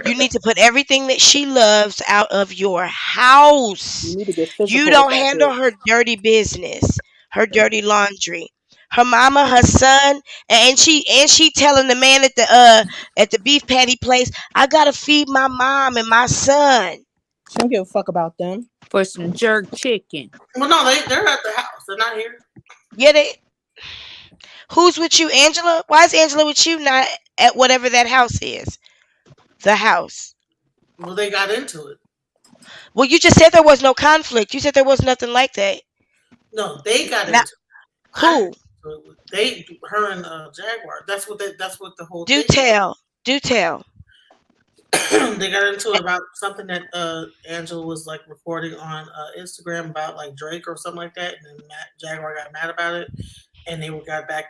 You need to put everything that she loves out of your You house. need to get You physical with don't that handle bitch. her dirty business, her dirty laundry. Her mama, her son, and she telling the man at the beef patty place, I gotta feed my mom and my son. She don't give a fuck about them. For some jerk chicken. well, no, they're at the house. They're not here. Yeah, who's with you, Angela? Why is Angela with you, not at whatever that house is? The house. Well, they got into it. Well, you just said there was no conflict. You said there was nothing like that. No, they got Now, into it. I didn't. who? Her and Jaguar. That's what the whole Do thing is. tell. Do tell. They got into it about something that Angela was like recording on Instagram about like Drake or something like that, and then Jaguar got mad about it, and they went back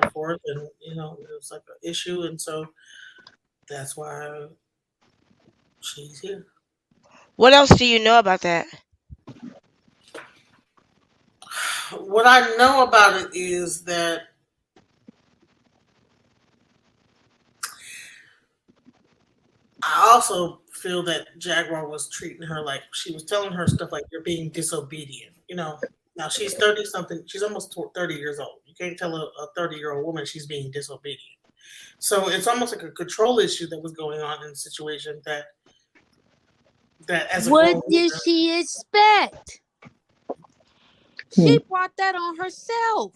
and forth, and it was like an issue, and so that's why she's here. What else do you know about that? What I know about it is that I also feel that Jaguar was treating her like she was telling her stuff like you're being disobedient. Now she's 30 something. She's almost 30 years old. You can't tell a 30-year-old woman she's being disobedient. So it's almost like a control issue that was going on in the situation that as a grown What did woman. she expect? She brought that on herself.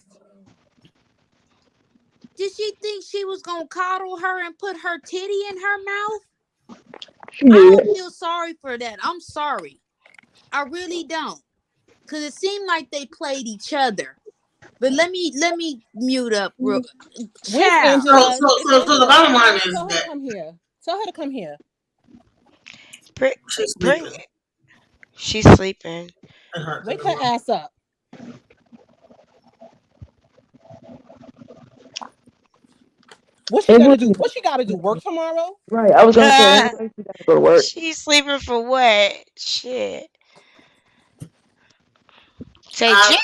Did she think she was gonna coddle her and put her titty in her mouth? She I did. don't feel sorry for that. I'm sorry. I really don't. Cause it seemed like they played each other. But let me mute up real. Where's Child. Angela? So, Is so the Angela bottom in line here? is Tell her to that come here. Tell her to come here. she's Bring sleeping. it. She's sleeping. Wake her ass up. What she gotta do? What she gotta do? Work tomorrow? Right. I was gonna say, ain't nobody she gotta go to work. She's sleeping for what? Shit. Say I,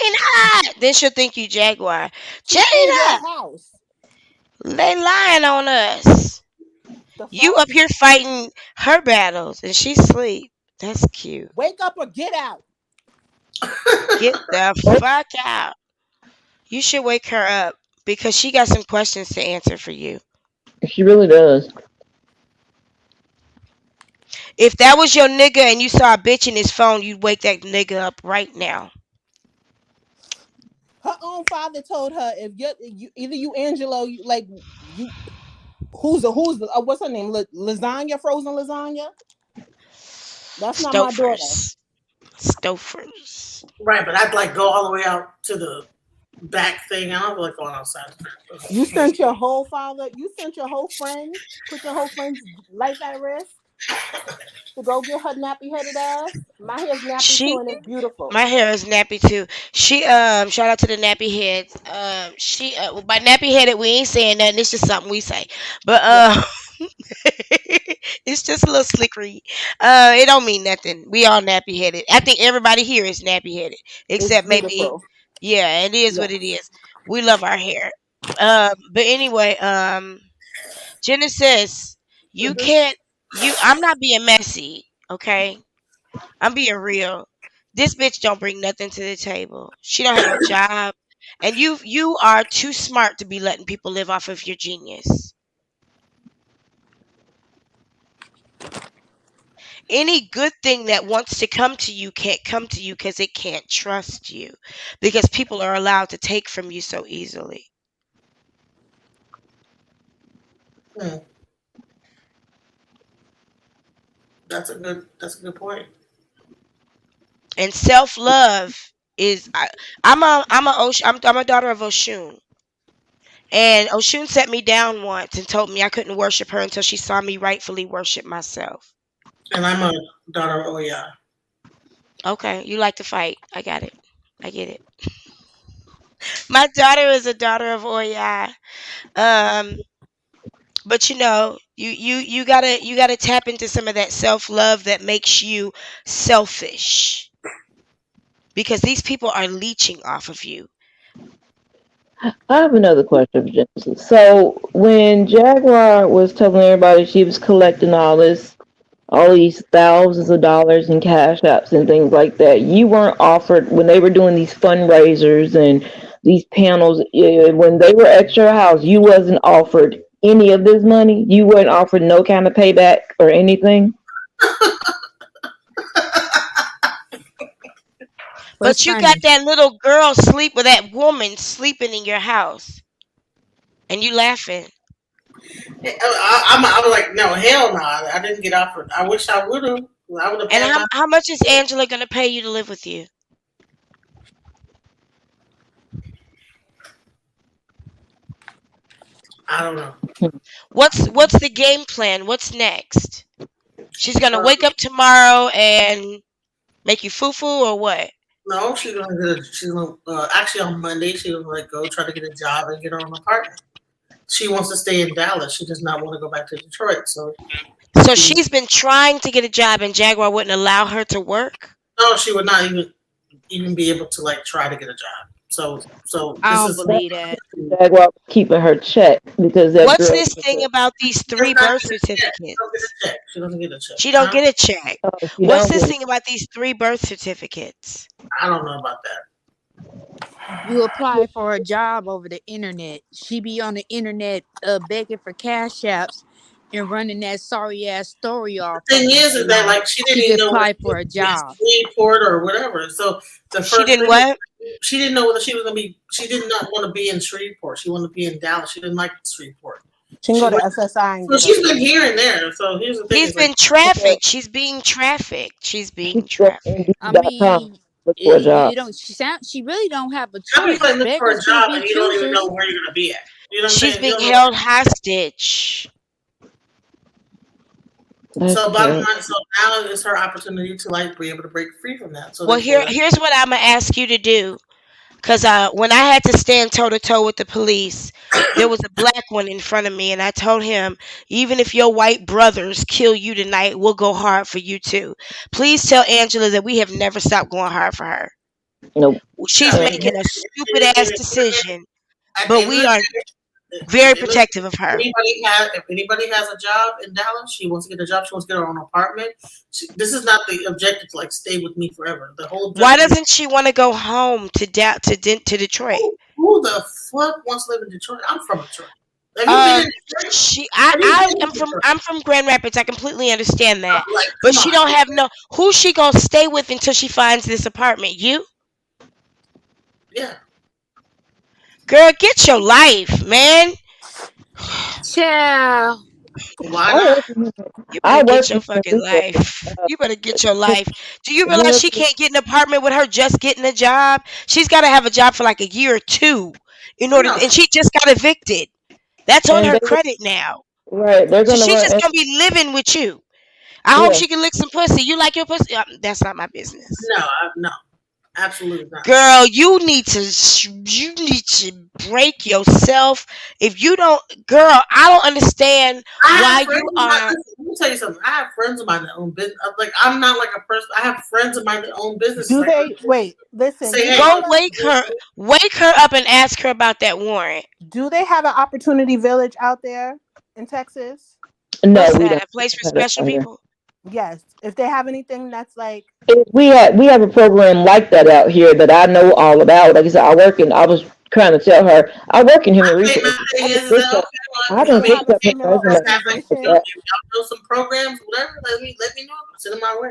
Gina. Then she'll think you Jaguar. She's in Gina. your house. They lying on us. The You fuck? up here fighting her battles and she sleep. That's cute. Wake up or get out. Get the fuck out. You should wake her up because she got some questions to answer for you. She really does. If that was your nigga and you saw a bitch in his phone, you'd wake that nigga up right now. Her own father told her, if you either you Angelo, you like you who's the what's her name? Lasagna, frozen lasagna. That's not my daughter. Stofers. Stofers. Right, but I'd like go all the way out to the back thing. I don't like going outside. You sent your whole father. You sent your whole friends. Put your whole friend's life at risk to go get her nappy headed ass. My hair's nappy too, She and it's beautiful. My hair is nappy too. She shout out to the nappy heads. She well, by nappy headed we ain't saying nothing. It's just something we say. But Yeah, it's just a little slickery. It don't mean nothing. We all nappy headed. I think everybody here is nappy headed, it's except maybe, beautiful. yeah, it is what it Yes. is. We love our hair. But anyway, Genesis, you Mhm. can't. I'm not being messy. Okay, I'm being real. This bitch don't bring nothing to the table. She don't have no job, and you are too smart to be letting people live off of your genius. Any good thing that wants to come to you can't come to you because it can't trust you, because people are allowed to take from you so easily. Hmm. That's a good point. And self love is I'm a daughter of Oshun. And Oshun set me down once and told me I couldn't worship her until she saw me rightfully worship myself. And I'm a daughter of Oya. Okay, you like to fight. I got it. I get it. My daughter is a daughter of Oya. Um, but you gotta tap into some of that self love that makes you selfish, because these people are leeching off of you. I have another question for Genesis. So when Jaguar was telling everybody she was collecting all these thousands of dollars in cash apps and things like that, you weren't offered when they were doing these fundraisers and these panels. When they were at your house, you wasn't offered any of this money. You weren't offered no kind of payback or anything. What's But you got funny? that little girl sleep with that woman sleeping in your house, and you laughing. I was like, no, hell no. I didn't get offered. I wish I would have. I would have And had how my. how much is Angela gonna pay you to live with you? I don't know. What's the game plan? What's next? She's gonna Uh, wake up tomorrow and make you foo foo or what? no, she's gonna get a. She's gonna actually on Monday. She was like go try to get a job and get her own apartment. She wants to stay in Dallas. She does not want to go back to Detroit. So So she she's been trying to get a job and Jaguar wouldn't allow her to work? no, she would not even be able to like try to get a job. So I this don't is believe that. Jaguar was keeping her check because that What's girl. this thing about these she does three not birth get a check. She don't get certificates? a check. She doesn't get a check. She don't Huh? get a check. She What's don't this get. thing about these three birth certificates? I don't know about that. You apply for a job over the internet. She be on the internet begging for cash apps and running that sorry ass story all The thing fucking is day that long. like she didn't She even could know whether apply she for was a gonna be job. in Shreveport or whatever. So the She first didn't thing what? she didn't know whether she was gonna be. She did not want to be in Shreveport. She wanted to be in Dallas. She didn't like Shreveport. She can She go to went. SSI and So get her. she's been here and there. So here's the thing: She's is like been trafficked. She's being trafficked. She's She being can go to trafficked. I Indeed.com mean, look for a you job. don't. She really don't have a how do you choice. like look for a Beggars can't job be and you don't even know choosers. where you're gonna be at? You know what I'm She's saying? You being don't know. held hostage. That's So bottom terrible. line, so now is her opportunity to like be able to break free from that. So Well, therefore, here's what I'm gonna ask you to do. Cause when I had to stand toe to toe with the police, there was a black one in front of me, and I told him, even if your white brothers kill you tonight, we'll go hard for you too. Please tell Angela that we have never stopped going hard for her. Nope. She's yeah, Never. making a stupid ass decision, at the but end of we the are at very the end of the day, protective of her. if anybody has a job in Dallas, she wants to get a job. She wants to get her own apartment. This is not the objective to like stay with me forever. The whole Why objective is doesn't she want to go home to Detroit? who the fuck wants to live in Detroit? I'm from Detroit. Have you been Um, in church? she, I, Have you I been am in from, church? I'm from Grand Rapids. I completely understand that, Like, but come she on. don't have no. Who she gonna stay with until she finds this apartment? You, Yeah. girl, get your life, man. Child. Why I not? work in You better I get work your in human fucking resources. life. You better get your life. Do you realize she Genesis, can't get an apartment with her just getting a job? She's got to have a job for like a year or two in order, No. and she just got evicted. That's on and her they credit now. right, they're So gonna she's run. just And, gonna be living with you. I hope yeah, she can lick some pussy. You like your pussy? That's not my business. No. No. Absolutely not. Girl, you need to break yourself. If you don't, girl, I don't understand I have why friends you of mine. are. Listen, let me tell you something. I have friends of mine that own business. Like, I'm not like a person. I have friends of mine that own businesses. Do I go they wait? Listen. say, Do they hey, have Go a wake her up and ask her about that warrant. Do they have an opportunity village out there in Texas? no, What's we that? don't A place for have that special out here. people? Yes. If they have anything that's like, We have a program like that out here that I know all about. Like I said, I was trying to tell her I work in human my resources. thing is that okay? I do Well, I done they mean, have fixed a up her if similar you resume guys have like, like organization? that. if y'all know some programs, whatever, let me know. Send them my way.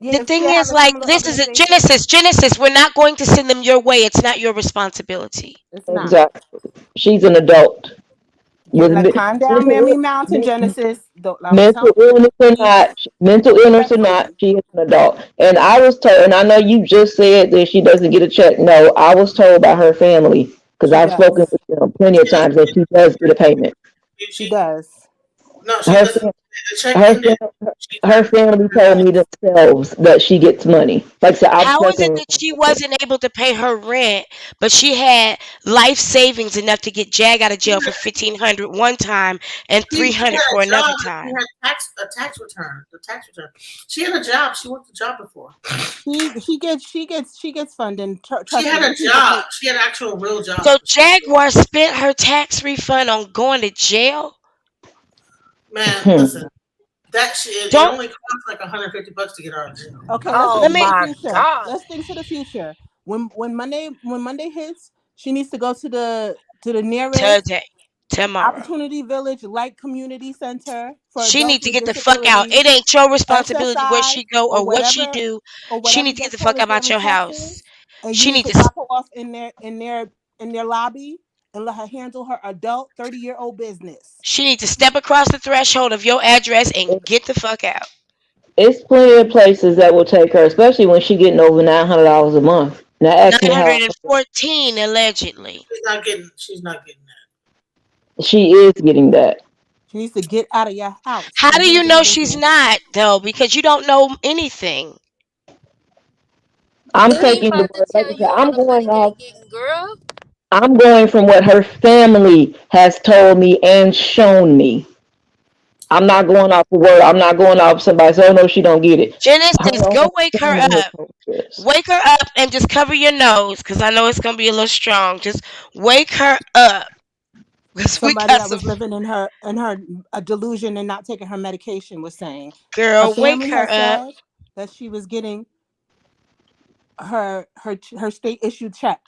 The Yeah, if thing they have is, a like, similar this is a organization, Genesis. We're not going to send them your way. It's not your responsibility. it's not. Exactly. She's an adult with Like, calm down, mental, Mammy Mountain Genesis. Don't mental tell illness or me not, mental illness or not, respectfully. she is an adult. And I was told, and I know you just said that she doesn't get a check. No, I was told by her family because She I've spoken does. with them plenty of times that she does get a payment. She does. No, she Her doesn't. fam- The check her ended. fam- She her turned. family told me themselves that she gets money. Like I said, I've How is it spoken with that she wasn't able to pay her rent, but she had life savings enough to get Jag out of jail for 1,500 one time and She 300 had for a another job. She time? had tax return. The tax return. She had a job. She worked a job before. She gets funding. She Trust me, had a them people job. pay. She had an actual real job. So Jaguar spent her tax refund on going to jail. Man, them. listen. That shit. It Don't only costs like $150 to get her out of jail. Okay, let's Oh let think to me the my future. God. Let's think to the future. When Monday hits, she needs to go to the nearest today, tomorrow. Opportunity Village Light Community Center for She adults need to with get the fuck out. disabilities, It ain't your responsibility where SSI, she go or or what she whatever do. or She whatever need to get they the call fuck it out here in your house. Texas, and you She need need to to drop her off in their lobby and let her handle her adult 30-year-old business. she need to step across the threshold of your address and get the fuck out. It's plenty of places that will take her, especially when she getting over $900 a month. Now ask me how 914 allegedly. She's not getting. She's not getting that. she is getting that. She needs to get out of your house How and do you handle know your she's business. not though? Because you don't know anything. I'm They ain't taking the about to word. Like I tell said, you all the money they getting, girl. I'm going from what her family has told me and shown me. I'm not going off the word. I'm not going off somebody. So no, she don't get it. Genesis, Her own go wake her family has up. told me this. Wake her up and just cover your nose because I know it's gonna be a little strong. Just wake her up because we Somebody got that some. was living in her a delusion and not taking her medication was saying her Girl, wake family her has up. said that she was getting her state issued check.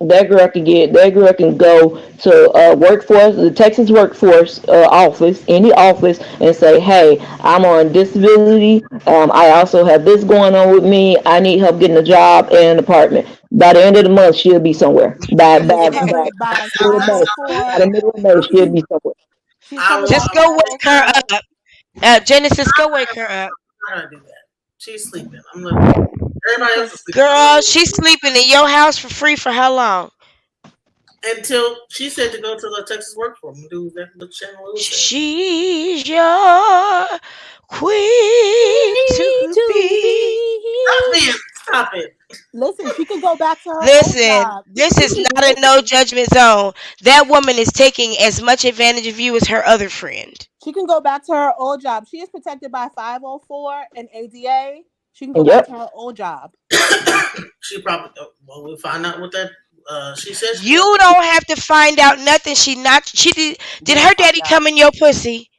That girl can go to workforce, the Texas workforce office, any office, and say, "Hey, I'm on disability. I also have this going on with me. I need help getting a job and an apartment." By the end of the month, she'll be somewhere. By She is by by covered by middle of May. By 504. the middle of May, she'll be somewhere. She's I covered will. by Just I'm go wake her 504. up. Genesis, go wake her up. not gonna do that. She's sleeping. I'm gonna. Everybody else is Because sleeping. I'm Girl, gonna she's sleeping in your house for free for how long? until she said to go to the Texas workforce and do exactly what Shannon Lewis said. She's your queen Need to to be. Stop be. being. Stop it. listen, she can go back to her old Listen, job. this She is can not a no listen. judgment zone. That woman is taking as much advantage of you as her other friend. She can go back to her old job. She is protected by 504 and ADA. She can go back Yep. to her old job. She probably. Well, we'll find out what that. She said she wants You to. don't have to find out nothing. She did We'll her find daddy out. come in your pussy?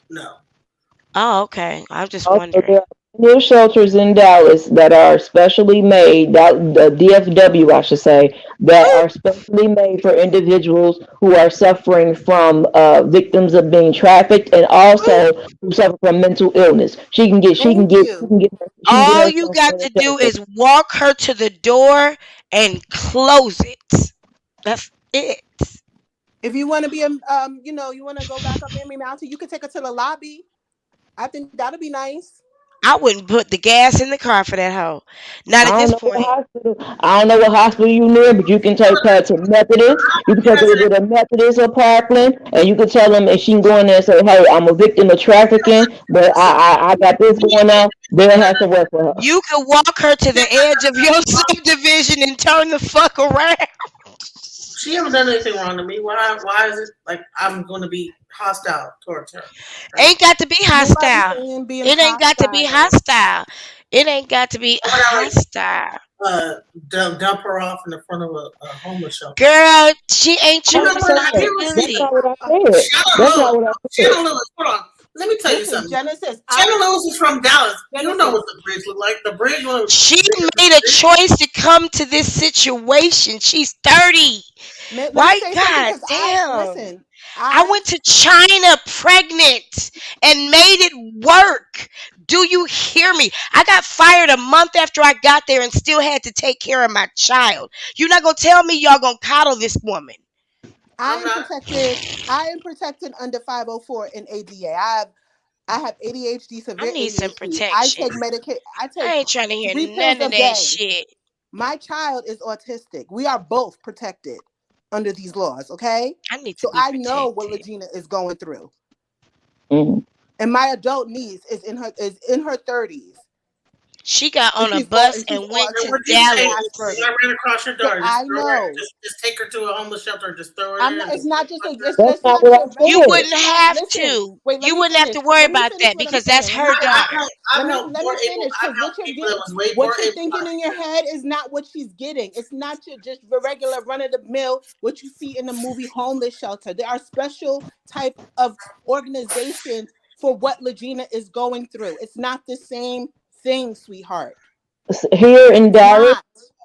No. Oh, okay. I'm just Also, wondering. There's shelters in Dallas that are specially made, that the DFW, I should say, that are specially made for individuals who are suffering from victims of being trafficked and also who suffer from mental illness. Thank you. She can get All you herself got in a to do shelter. is walk her to the door and close it. That's it. If you want to be a, you want to go back up Memory Mountain, you can take her to the lobby. I think that'll be nice. I wouldn't put the gas in the car for that hoe. Not at I don't this know what point. hospital. I don't know what hospital you near, but you can take her to Methodist. You can take her to the Methodist of Parkland, and you can tell them, and she can go in there and say, "Hey, I'm a victim of trafficking, but I got this going on." They'll have to work for her. You can walk her to the edge of your subdivision and turn the fuck around. She haven't done anything wrong to me. Why is it like I'm going to be hostile towards her? Right? Ain't got to be Nobody's hostile. saying being It ain't got to be hostile. hostile. It ain't got to be Why not hostile. dump her off in the front of a homeless shelter? Girl, she ain't I You your know didn't what? say I that. get That's responsibility. not what I said. That's not what I said. Shannon Lewis, hold on. Let me tell you Listen, something. Genesis. Shannon Lewis is from Dallas. You know Genesis. what the bridge look like. The bridge was She bigger than made a choice to come to this situation. She's 30. Let me Why? say something God because damn. I I went to China pregnant and made it work. Do you hear me? I got fired a month after I got there and still had to take care of my child. You're not going to tell me y'all going to coddle this woman. I I'm am not. protected. I am protected under 504 in ADA. I have ADHD, I severe need some ADHD. I protection. take medication. I I take ain't trying to hear 3 pills none a of that day. shit. My child is autistic. We are both protected under these laws, okay? I need to So be I know what protected. Legina is going through. Mm. And my adult niece is in her 30s. She got And on a bus she's and went And to what autistic you and say Dallas. is, I Asperger's. ran across your So daughter. I know. Just take her to a homeless shelter. And just throw her I'm there not. and It's just not just a. That's Let's not not what get. I You said. wouldn't Let's not have listen. to. Wait. Let You me wouldn't have finish. to worry Let me about finish that what I'm because saying. that's Let me her finish. daughter. I've helped Let more me able. finish I've because helped what you're people that getting, was way what more you're able thinking in bodied. your head is not what she's getting. It's not your just regular run of the mill what you see in the movie homeless shelter. There are special type of organizations for what Legina is going through. It's not the same thing, sweetheart. Here in It's Dallas, not.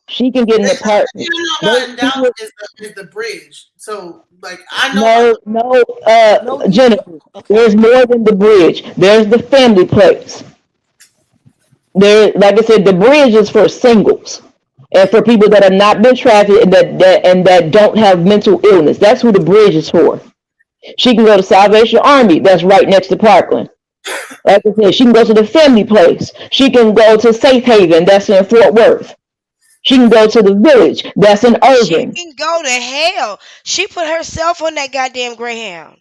she can get an apartment. You know Those about in Dallas people, is the bridge. So like I know about no, the no, No, Jennifer. okay. There's more than the bridge. There's the family place. There, like I said, the bridge is for singles and for people that have not been trafficked and that don't have mental illness. That's who the bridge is for. She can go to Salvation Army. That's right next to Parkland. Like I said, she can go to the family place. She can go to Safe Haven. That's in Fort Worth. She can go to the village. That's in She Irving. can go to hell. She put herself on that goddamn Greyhound.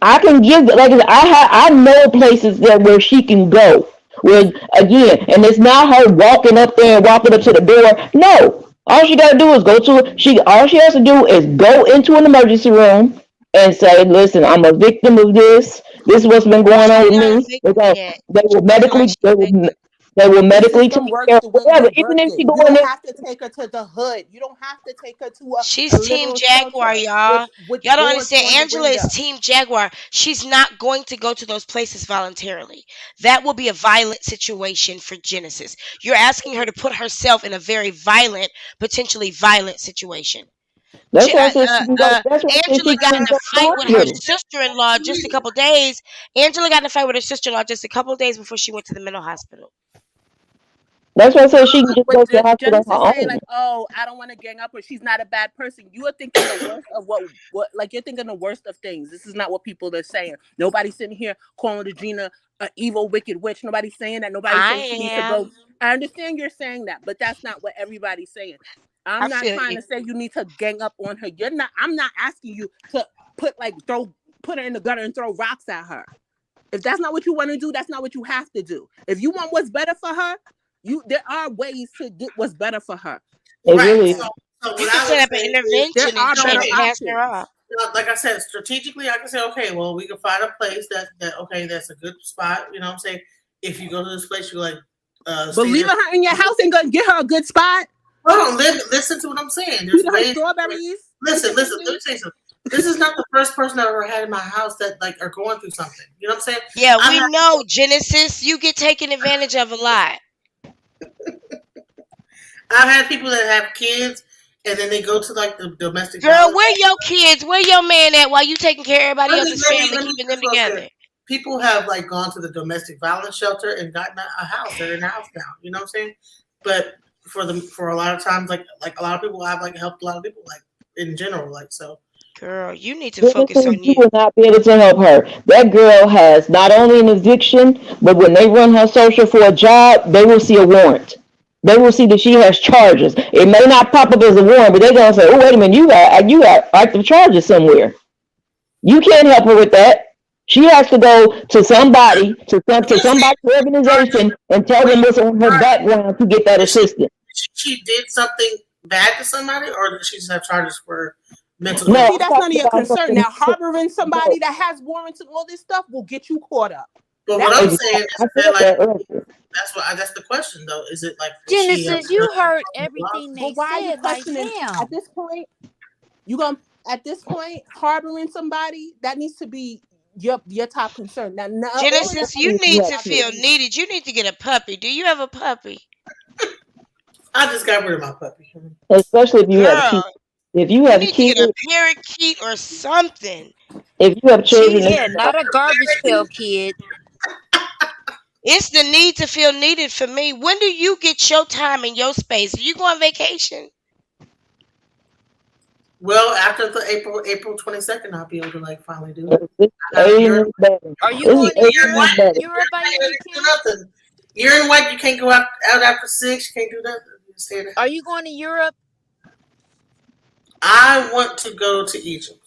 I can give like I know places that where she can go. Where again, and it's not her walking up there and walking up to the door. No, all she got to do is go to she. All she has to do is go into an emergency room and say, "Listen, I'm a victim of this. This is what's been going on She's with not a me." victim yet. They will She acting like medically she a victim. they will The medically take system works care of the way whatever. you Even work if she it. go You in don't there, have to take her to the hood. You don't have to take her to She's a Team literal Jaguar, shelter with y'all. with Y'all don't boards understand. on the Angela is window. Team Jaguar. She's not going to go to those places voluntarily. That will be a violent situation for Genesis. You're asking her to put herself in a very violent, potentially violent situation. that's why I said she can go. That's why I said Angela she got can in a go to the fight with her hospital. sister-in-law just a couple days. Angela got in a fight with her sister-in-law just a couple days before she went to the mental hospital. That's why I said she can just What go to the hospital on Genesis her saying own. like, oh, I don't want to gang up, or she's not a bad person. You are thinking the worst of what like you're thinking the worst of things. This is not what people are saying. Nobody's sitting here calling Regina an evil, wicked witch. Nobody's saying that. Nobody's I saying she needs to go. am. I understand you're saying that, but that's not what everybody's saying. I'm I not feel trying you. to say you need to gang up on her. You're not. I'm not asking you to put her in the gutter and throw rocks at her. If that's not what you want to do, that's not what you have to do. If you want what's better for her, there are ways to get what's better for her. It right. really So is. You what can I set would up an say is, There intervention and, are better and okay, pass her options. off. like I said, strategically, I can say, okay, well, we can find a place that okay, that's a good spot. You know what I'm saying? If you go to this place, you like But stay there. leaving her in your house ain't gonna get her a good spot. Hold on, listen to what I'm saying. There's Feeding her ways. strawberries. Listen. Let me say something. This is not the first person I've ever had in my house that like are going through something. You know what I'm saying? Yeah, I've we had know, Genesis. You get taken advantage of a lot. I've had people that have kids and then they go to like the domestic Girl, violence. where your kids? Where your man at while you taking care of everybody else's family, Let me keeping them close here. together? People have like gone to the domestic violence shelter and gotten a house. They're in a house now. You know what I'm saying? But for a lot of times, like a lot of people, I've like helped a lot of people like in general. Like so, Girl, you need to focus Genesis, on you you. will not be able to help her. That girl has not only an eviction, but when they run her social for a job, they will see a warrant. They will see that she has charges. It may not pop up as a warrant, but they're gonna say, "Oh, wait a minute, you got active charges somewhere." You can't help her with that. She has to go to somebody, to you say somebody's charges organization, and tell when them you what's on her charge. background to get that Did assistance. she did something bad to somebody, or did she just have charges for mental No, illness? See, I'm that's none of talking your about concern. something. Now, harboring somebody that has warrants and all this stuff will get you caught up. But what That's I'm what. saying Exactly. is I that said like that earlier. that's the question though. Is it like will she have Genesis, you heard done everything But they why are you said. Like, questioning? At damn. this point, you gonna at this point harboring somebody that needs to be your top concern. Now all of this Genesis, other you Especially if stuff you need have to y'all can feel kids. wait. needed. You need to get a puppy. Do you have a puppy? I just got rid of my puppy. Especially if you have kids. Girl, If you you have need to kids, get a parakeet or something. if you have children, Jesus. Yeah, not a garbage pail kid. It's the need to feel needed for me. When do you get your time and your space? Do you go on vacation? Well, after the April 22nd, I'll be able to like finally do it. this is I have you're alien better. Are you This is going to you're in Europe? white. alien better. Europe by You any can't do chance? nothing. You're in white. You can't go out after 6. You can't do nothing. You stay in the Are house. you going to Europe? I want to go to Egypt.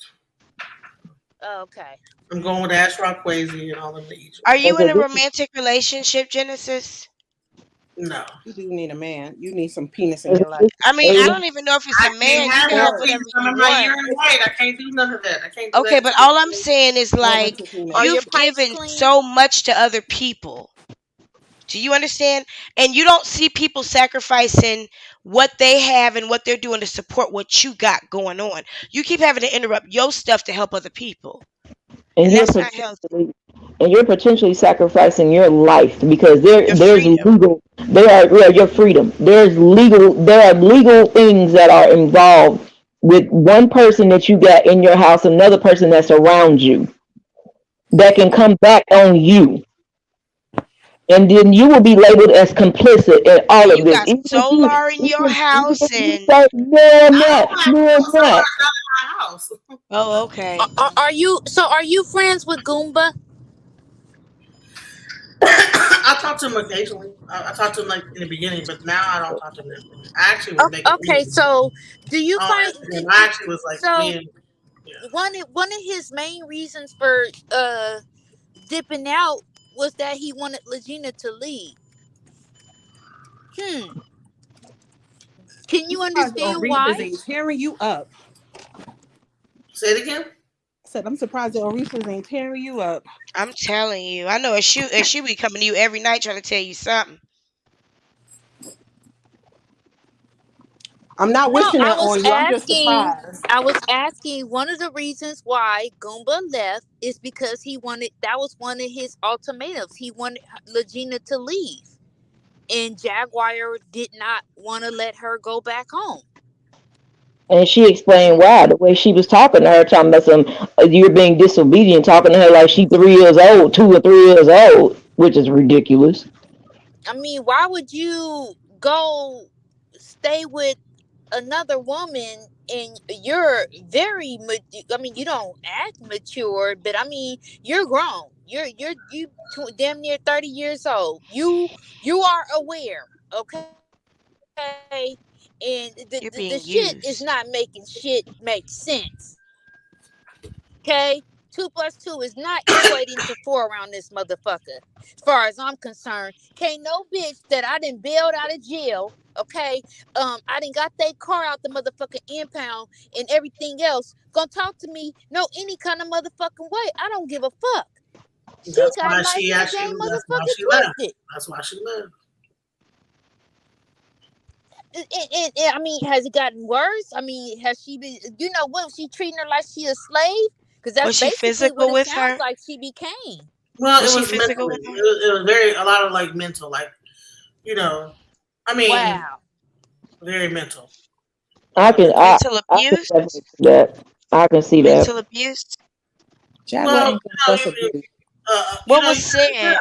Oh, okay. I'm going with Ashraf Kwesi and all of them to Egypt. Are Like I you in said, a this is romantic relationship, Genesis? No, You do need a man. You need some penis in this your life. is I mean, I alien. don't even know if it's I a can't man. You have can no have Or whatever penis. I'm you in my want. year in white. I can't do none of that. I can't do Okay, that but too. all I'm saying is I want like a penis. Are your you've pipes given clean? so much to other people. Do you understand? And you don't see people sacrificing what they have and what they're doing to support what you got going on. You keep having to interrupt your stuff to help other people. and And you're that's not healthy. potentially and you're potentially sacrificing your life because Your there's freedom. legal your freedom. There are legal things that are involved with one person that you got in your house, another person that's around you that can come back on you. And then you will be labeled as complicit in all And of you this. got solar in your Even house if you and say, no, I'm I not, don't have no, I'm solar not. not in my house. oh, okay. Are you so? Are you friends with Goomba? I talk to him occasionally. I talked to him like in the beginning, but now I don't talk to him anymore. I actually was making Okay, videos so do you on find Instagram. I actually was like so being yeah. one of his main reasons for dipping out was that he wanted Legina to leave. Hmm. Can I'm you surprised the understand Orishas why? ain't tearing you up. Say it again. I said, I'm surprised the Orishas ain't tearing you up. I'm telling you. I know she be coming to you every night trying to tell you something. I'm not No, wishing that on you. I'm just surprised. I was asking one of the reasons why Goomba left is because he wanted that was one of his ultimatums. He wanted Legina to leave. And Jaguar did not want to let her go back home. And she explained why. The way she was talking to her, talking about some, you're being disobedient, talking to her like she 3 years old, 2 or 3 years old, which is ridiculous. I mean, why would you go stay with another woman and you're I mean, you don't act mature, but I mean, you're grown. Damn near 30 years old. You are aware, okay? And the shit You're is being not making used. shit make sense. Okay? 2 plus 2 is not equating to 4 around this motherfucker. As far as I'm concerned, can't no bitch that I done bailed out of jail. Okay, I done got that car out the motherfucking impound and everything else. Gonna talk to me no any kind of motherfucking way. I don't give a fuck. She That's got why life she in the actually. game That's why motherfucking she left. twisted. That's why she left. I mean, has it gotten worse? I mean, has she been? What was she treating her like she a slave? Because that's Was she basically what physical it with sounds her? like she became. Well, Was it she was physical mentally. with her? It was very a lot of like mental, like you know. I mean, Wow. very mental. I can I Mental I can abuse? definitely see that. I can see that. Mental abuse? Jaguar Well, ain't gonna bust abuse. What was said?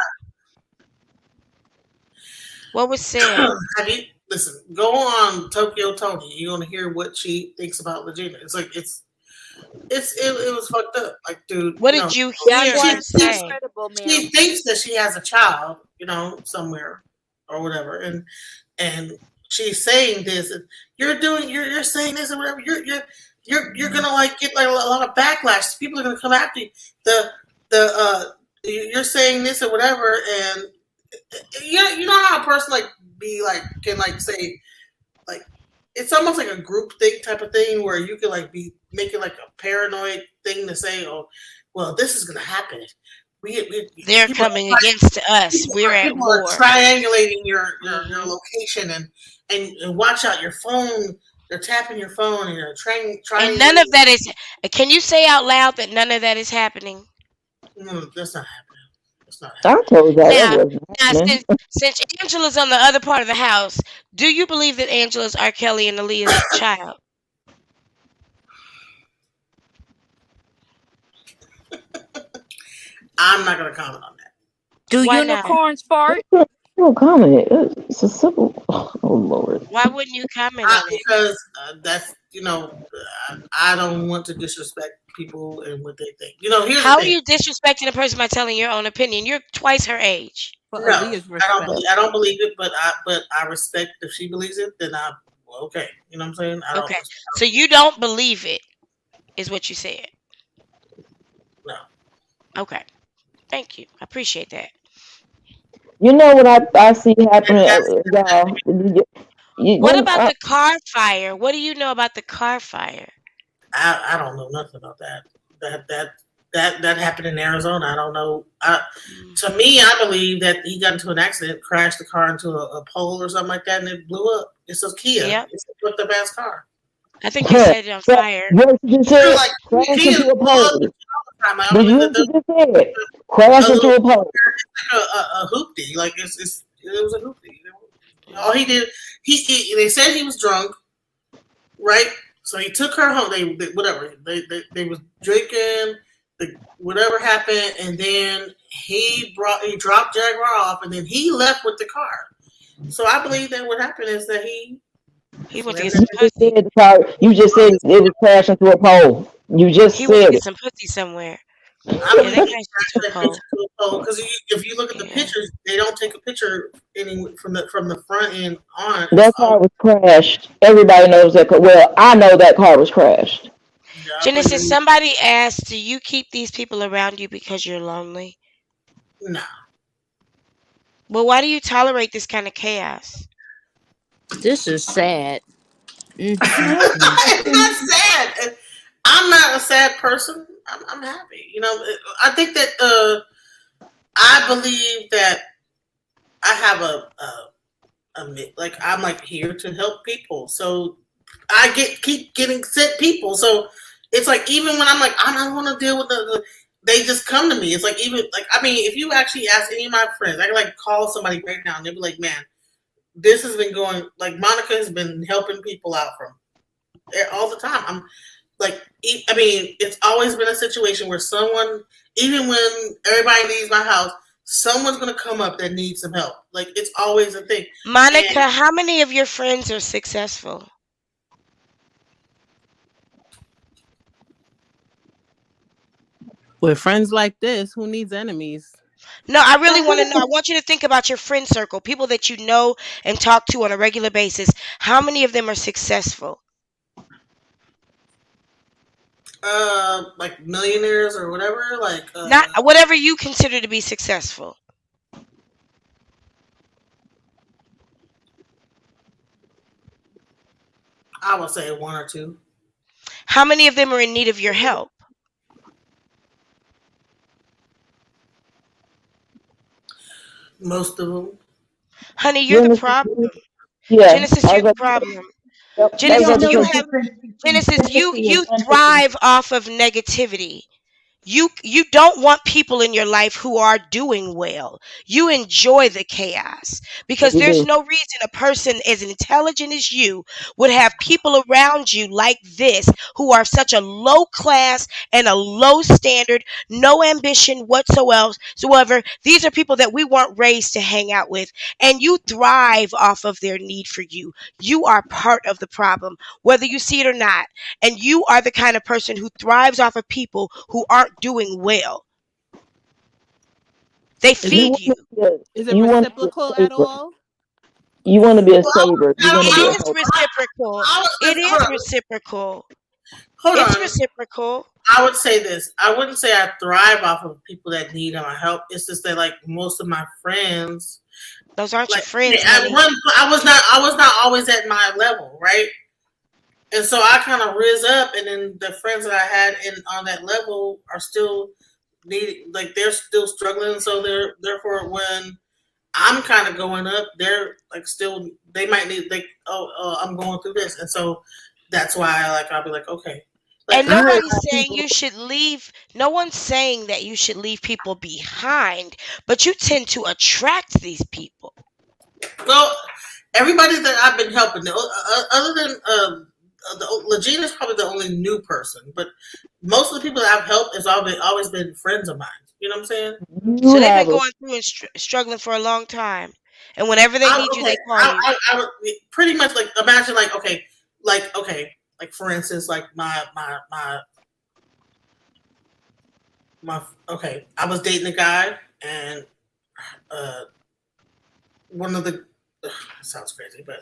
What was said? have you listen? Go on Tokyo Tony. You're gonna hear what she thinks about Regina. It's like it was fucked up. Like, dude, What did you hear Jaguar her is not say? credible, ma'am. she thinks that she has a child, somewhere or whatever, and she's saying this, and you're saying this and whatever. You're gonna like get like a lot of backlash. People are gonna come after you. You're saying this or whatever, and you know how a person like be like can like say like it's almost like a group think type of thing where you can like be making like a paranoid thing to say, oh, well, this is gonna happen. They're People coming against us. people We're are, at people are war. triangulating your Hmm. location and watch out your phone. They're tapping your phone and they're And none triangulating. of that is. Can you say out loud that none of that is happening? No, that's not happening. That's not I happening. told y'all that Now, wasn't now, happening. since Angela's on the other part of the house, do you believe that Angela's R. Kelly and Aaliyah's child? I'm not gonna comment on that. Do Why not? unicorns fart? No comment. It's a simple. Oh Lord. Why wouldn't you comment on it? Because that's I don't want to disrespect people and what they think. Here's the How are thing. you disrespecting a person by telling your own opinion? You're twice her age. For No, Aaliyah's respect. I don't believe it, but I respect if she believes it. Then well, okay. You know what I'm saying? I don't. Okay. So you don't believe it, is what you said. No. Okay. Thank you. I appreciate that. You know what I see And happening, that's y'all. What Them, about the car fire? What do you know about the car fire? I don't know nothing about that. That happened in Arizona. I don't know. Mm. To me, I believe that he got into an accident, crashed the car into a pole or something like that, and it blew up. It's a Kia. Yep. It's a flipped up ass car. I think they set it on fire. what you just They're said? like Crash Kias into a blow up pole. all the time. I Did you believe hear that what you there's just said? Crash a into little a pole. a hoopty. Like it was a hoopty. All he did, they said he was drunk, right? So he took her home. They whatever they was drinking. Whatever happened, and then he dropped Jaguar off, and then he left with the car. So I believe that what happened is that he He went to slammed get it. some You just pussy. said the car. You just said it was crash into a pole. You just He went to said get it. some pussy somewhere. I Yeah, they believe he crashed crashed into a that bitch pole. into a pole because if you look at the Yeah. pictures, they don't take a picture any from the front end on. It's That all car was crashed. Everybody knows that. Well, I know that car was crashed. yeah. I believe Genesis, somebody asked, do you keep these people around you because you're lonely? no. Well, why do you tolerate this kind of chaos? This is sad. It's not sad. I'm not a sad person. I'm happy. I think that I believe that I have like I'm like here to help people. So I keep getting sick people. So it's like even when I'm like I don't want to deal with they just come to me. It's like even like I mean if you actually ask any of my friends, I can like call somebody right now and they'll be like, man, this has been going like Monica has been helping people out from all the time. I'm like I mean it's always been a situation where someone even when everybody leaves my house someone's gonna come up that needs some help. Like it's always a thing. And Monica, how many of your friends are successful? With friends like this, who needs enemies? No, I really want to know. I want you to think about your friend circle, people that you know and talk to on a regular basis. How many of them are successful? like millionaires or whatever, like Not whatever you consider to be successful. I would say one or two. How many of them are in need of your help? Most of them. Honey, you're the Genesis, problem. Yeah, Genesis, I here's was the about to say, problem. yep, I was We all Genesis, about to know you the say, have difference between Genesis, you sympathy and you empathy. thrive off of negativity. You don't want people in your life who are doing well. You enjoy the chaos because you there's do. no reason a person as intelligent as you would have people around you like this who are such a low class and a low standard, no ambition whatsoever. These are people that we weren't raised to hang out with, and you thrive off of their need for you. You are part of the problem, whether you see it or not. And you are the kind of person who thrives off of people who aren't doing well. They Is You it feed want you. to be a, is it you want to be reciprocal a at saver. all? You want to be a Well, saver. You want to be It a is helper. reciprocal. I It was, is reciprocal. hold It's on. reciprocal. I would say this. I wouldn't say I thrive off of people that need my help. It's just that like most of my friends, Those aren't your like friends, at honey. one, I was not always at my level, right? And so I kind of riz up, and then the friends that I had in on that level are still need like they're still struggling. So they're therefore when I'm kind of going up, they're like still they might need like I'm going through this, and so that's why I'll be like okay, like And You know nobody's how saying people. you should leave. No one's saying that you should leave people behind, but you tend to attract these people. well everybody that I've been helping, other than Legina is probably the only new person, but most of the people that I've helped has always been friends of mine. You know what I'm saying? You So they've been have a. going through and struggling for a long time. And whenever they I need you, okay. they call you. I would pretty much like imagine like for instance like my okay. I was dating a guy and uh one of the sounds crazy, but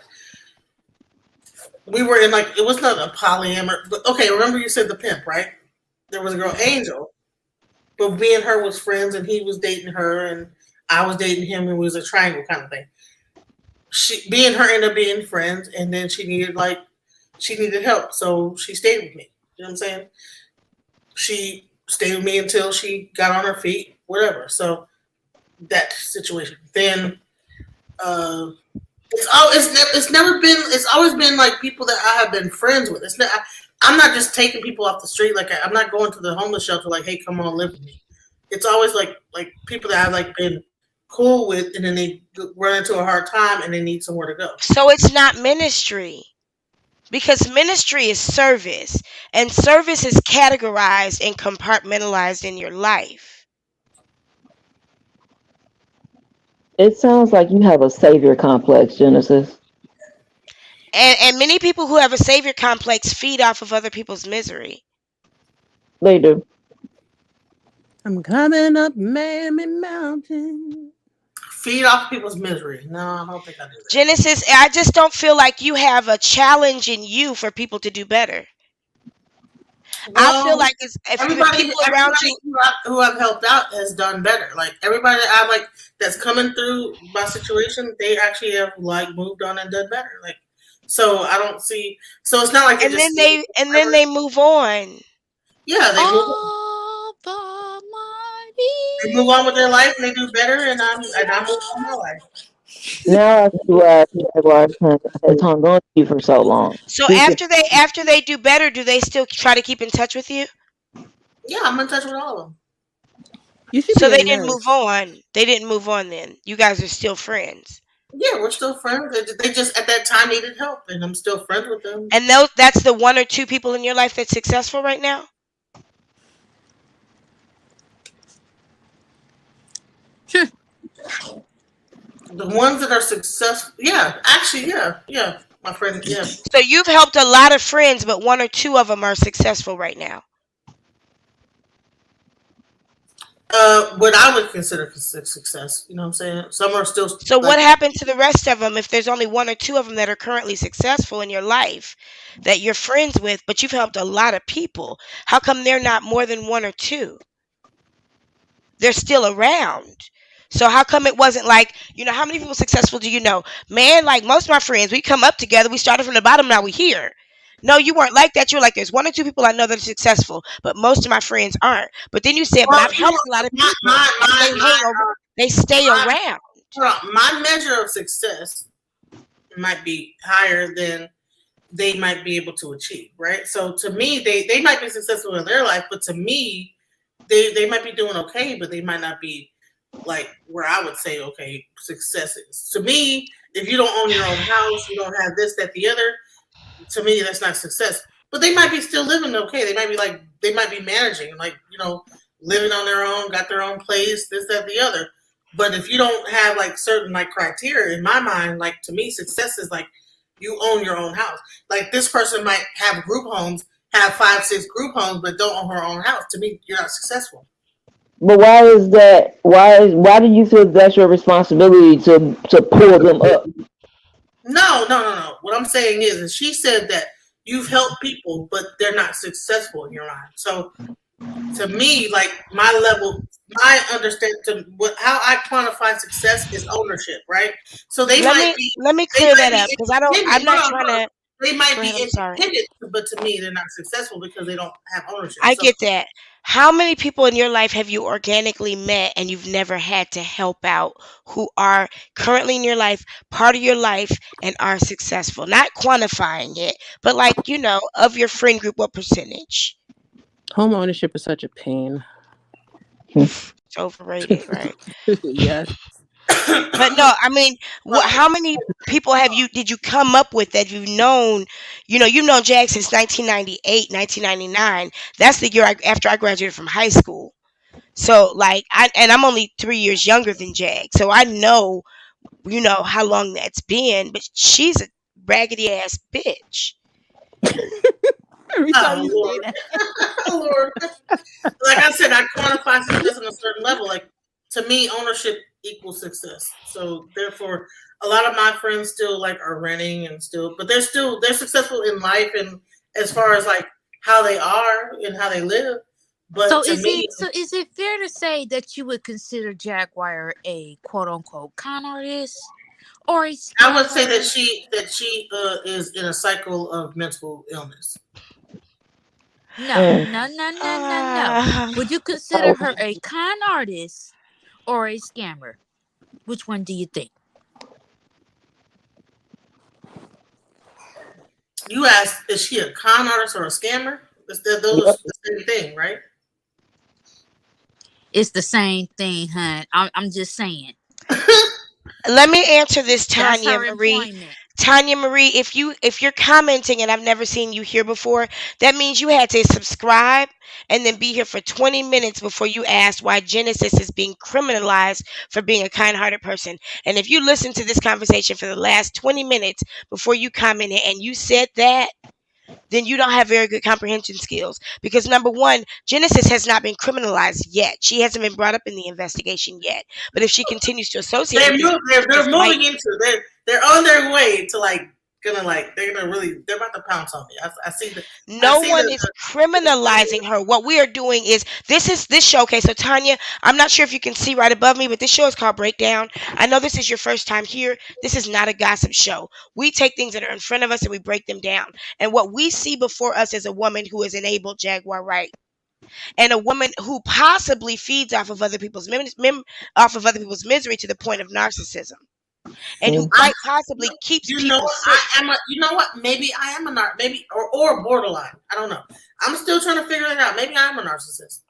we were in like it was not a polyamor. But okay, remember you said the pimp, right? There was a girl Hmm. Angel, but me and her was friends, and he was dating her, and I was dating him, and it was a triangle kind of thing. Me and her ended up being friends, and then she needed help, so she stayed with me. You know what I'm saying? She stayed with me until she got on her feet, whatever. So that situation. Then uh, it's never been. It's always been like people that I have been friends with. I'm not just taking people off the street. Like I'm not going to the homeless shelter. Like, hey, come on, live with me. It's always like people that I've like been cool with, and then they run into a hard time and they need somewhere to go. So it's not ministry because ministry is service, and service is categorized and compartmentalized in your life. It sounds like you have a savior complex, Genesis. And many people who have a savior complex feed off of other people's misery. They do. I'm coming up Mammy Mountain. Feed off people's misery. No, I don't think I do that. Genesis, I just don't feel like you have a challenge in you for people to do better. I feel Well, like if the people around everybody you, who I've helped out has done better. Like everybody that I like that's coming through my situation, they actually have like moved on and done better. Like so, I don't see. So it's not like it and just then stays they forever. move on. Yeah, All the they move on with their mighty. life and they do better, and I move on my life. Now I see why Jaguar has hung on to you for so long. So He can, after they do better, do they still try to keep in touch with you? Yeah, I'm in touch with all of them. You should So be a they didn't move nurse. on. They didn't move on then. You guys are still friends. Yeah, we're still friends. They just at that time needed help, and I'm still friends with them. And that's the one or two people in your life that's successful right now? The ones that are successful, yeah, actually, yeah, my friend, yeah. So you've helped a lot of friends, but one or two of them are successful right now. What I would consider success. You know what I'm saying? Some are still So what like, happened to the rest of them if there's only one or two of them that are currently successful in your life that you're friends with, but you've helped a lot of people? How come they're not more than one or two? They're still around. So how come it wasn't like, how many people successful do you know? Man, like most of my friends, we come up together, we started from the bottom, now we here. No, you weren't like that. You were like, there's one or two people I know that are successful, but most of my friends aren't. But then you said, but well, I've helped a lot of people and they stay my, around. hold on. My measure of success, might be higher than they might be able to achieve, right? So to me, they might be successful in their life, but to me, they might be doing okay, but they might not be like where I would say, okay, success is. To me, if you don't own your own house, you don't have this, that, the other, to me, that's not success. But they might be still living okay. They might be managing, like, living on their own, got their own place, this, that, the other. But if you don't have like certain like criteria, in my mind, like to me, success is like you own your own house. Like this person might have group homes, have 5, 6 group homes, but don't own her own house. To me, you're not successful. But why is that? Why do you feel that's your responsibility to pull them up? No. What I'm saying is she said that you've helped people, but they're not successful in your mind. So to me, like my level, my understanding to how I quantify success is ownership, right? So Let me let me they clear might that be up because I don't. I'm independent. not Hold on, trying hold on. to. They might Go be ahead. I'm sorry. independent, but to me, they're not successful because they don't have ownership. I So get that. How many people in your life have you organically met and you've never had to help out who are currently in your life, part of your life, and are successful? Not quantifying it, but like, of your friend group, what percentage? Home ownership is such a pain. It's overrated, right? Yes. But no, I mean, well, how many people did you come up with that you've known? You've known Jag since 1998, 1999. That's the year after I graduated from high school. So like I'm only 3 years younger than Jag. So I know, how long that's been, but she's a raggedy ass bitch. Every time oh you say Lord, that. oh Lord. Like I said, I quantify success on a certain level. Like to me, ownership equals success. So therefore, a lot of my friends still like are renting and but they're successful in life and as far as like how they are and how they live. But So to is me, it fair to say that you would consider Jaguar a quote unquote con artist or a I would say that scammer? she is in a cycle of mental illness. No, Mm. no, no, no, no, no. Ah, Would you consider her a con artist or a scammer? Which one do you think? You asked, is she a con artist or a scammer? Those Yep. are the same thing, right? It's the same thing, hun. I'm just saying. let me answer this, That's Tanya her Marie. employment. Tanya Marie, if you're commenting and I've never seen you here before, that means you had to subscribe and then be here for 20 minutes before you asked why Genesis is being criminalized for being a kind-hearted person. And if you listened to this conversation for the last 20 minutes before you commented and you said that, then you don't have very good comprehension skills. Because number one, Genesis has not been criminalized yet. She hasn't been brought up in the investigation yet. But if she continues to associate with these They're individuals, might moving into they're on their way to like gonna like they're gonna really they're about to pounce on me. I see the I no see one is criminalizing her. What we are doing is this show. Okay, so Tanya, I'm not sure if you can see right above me, but this show is called Breakdown. I know this is your first time here. This is not a gossip show. We take things that are in front of us and we break them down. And what we see before us is a woman who is enabled Jaguar, right? And a woman who possibly feeds off of other people's off of other people's misery to the point of narcissism, and who I'm quite possibly keeps you know people sick. I am a you know what maybe I am a maybe or borderline. I don't know. I'm still trying to figure it out. Maybe I'm a narcissist.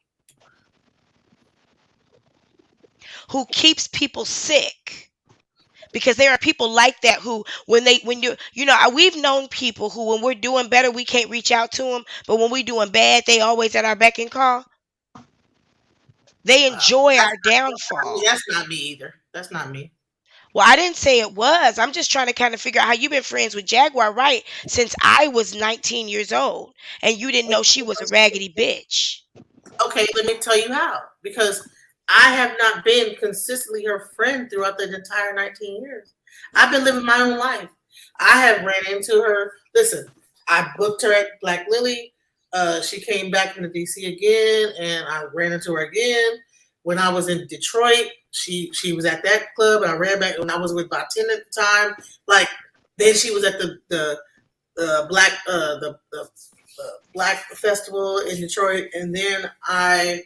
Who keeps people sick, because there are people like that who we've known people who when we're doing better we can't reach out to them, but when we're doing bad they always at our beck and call. They enjoy our downfall. That's not me either. That's not me. Well, I didn't say it was. I'm just trying to kind of figure out how you've been friends with Jaguar, right, since I was 19 years old and you didn't know she was a raggedy bitch. Okay, let me tell you how. Because I have not been consistently her friend throughout the entire 19 years. I've been living my own life. I have ran into her. Listen, I booked her at Black Lily. She came back into DC again, and I ran into her again. When I was in Detroit, she was at that club, and I ran back when I was with Batin at the time. Like then she was at the Black Festival in Detroit, and then I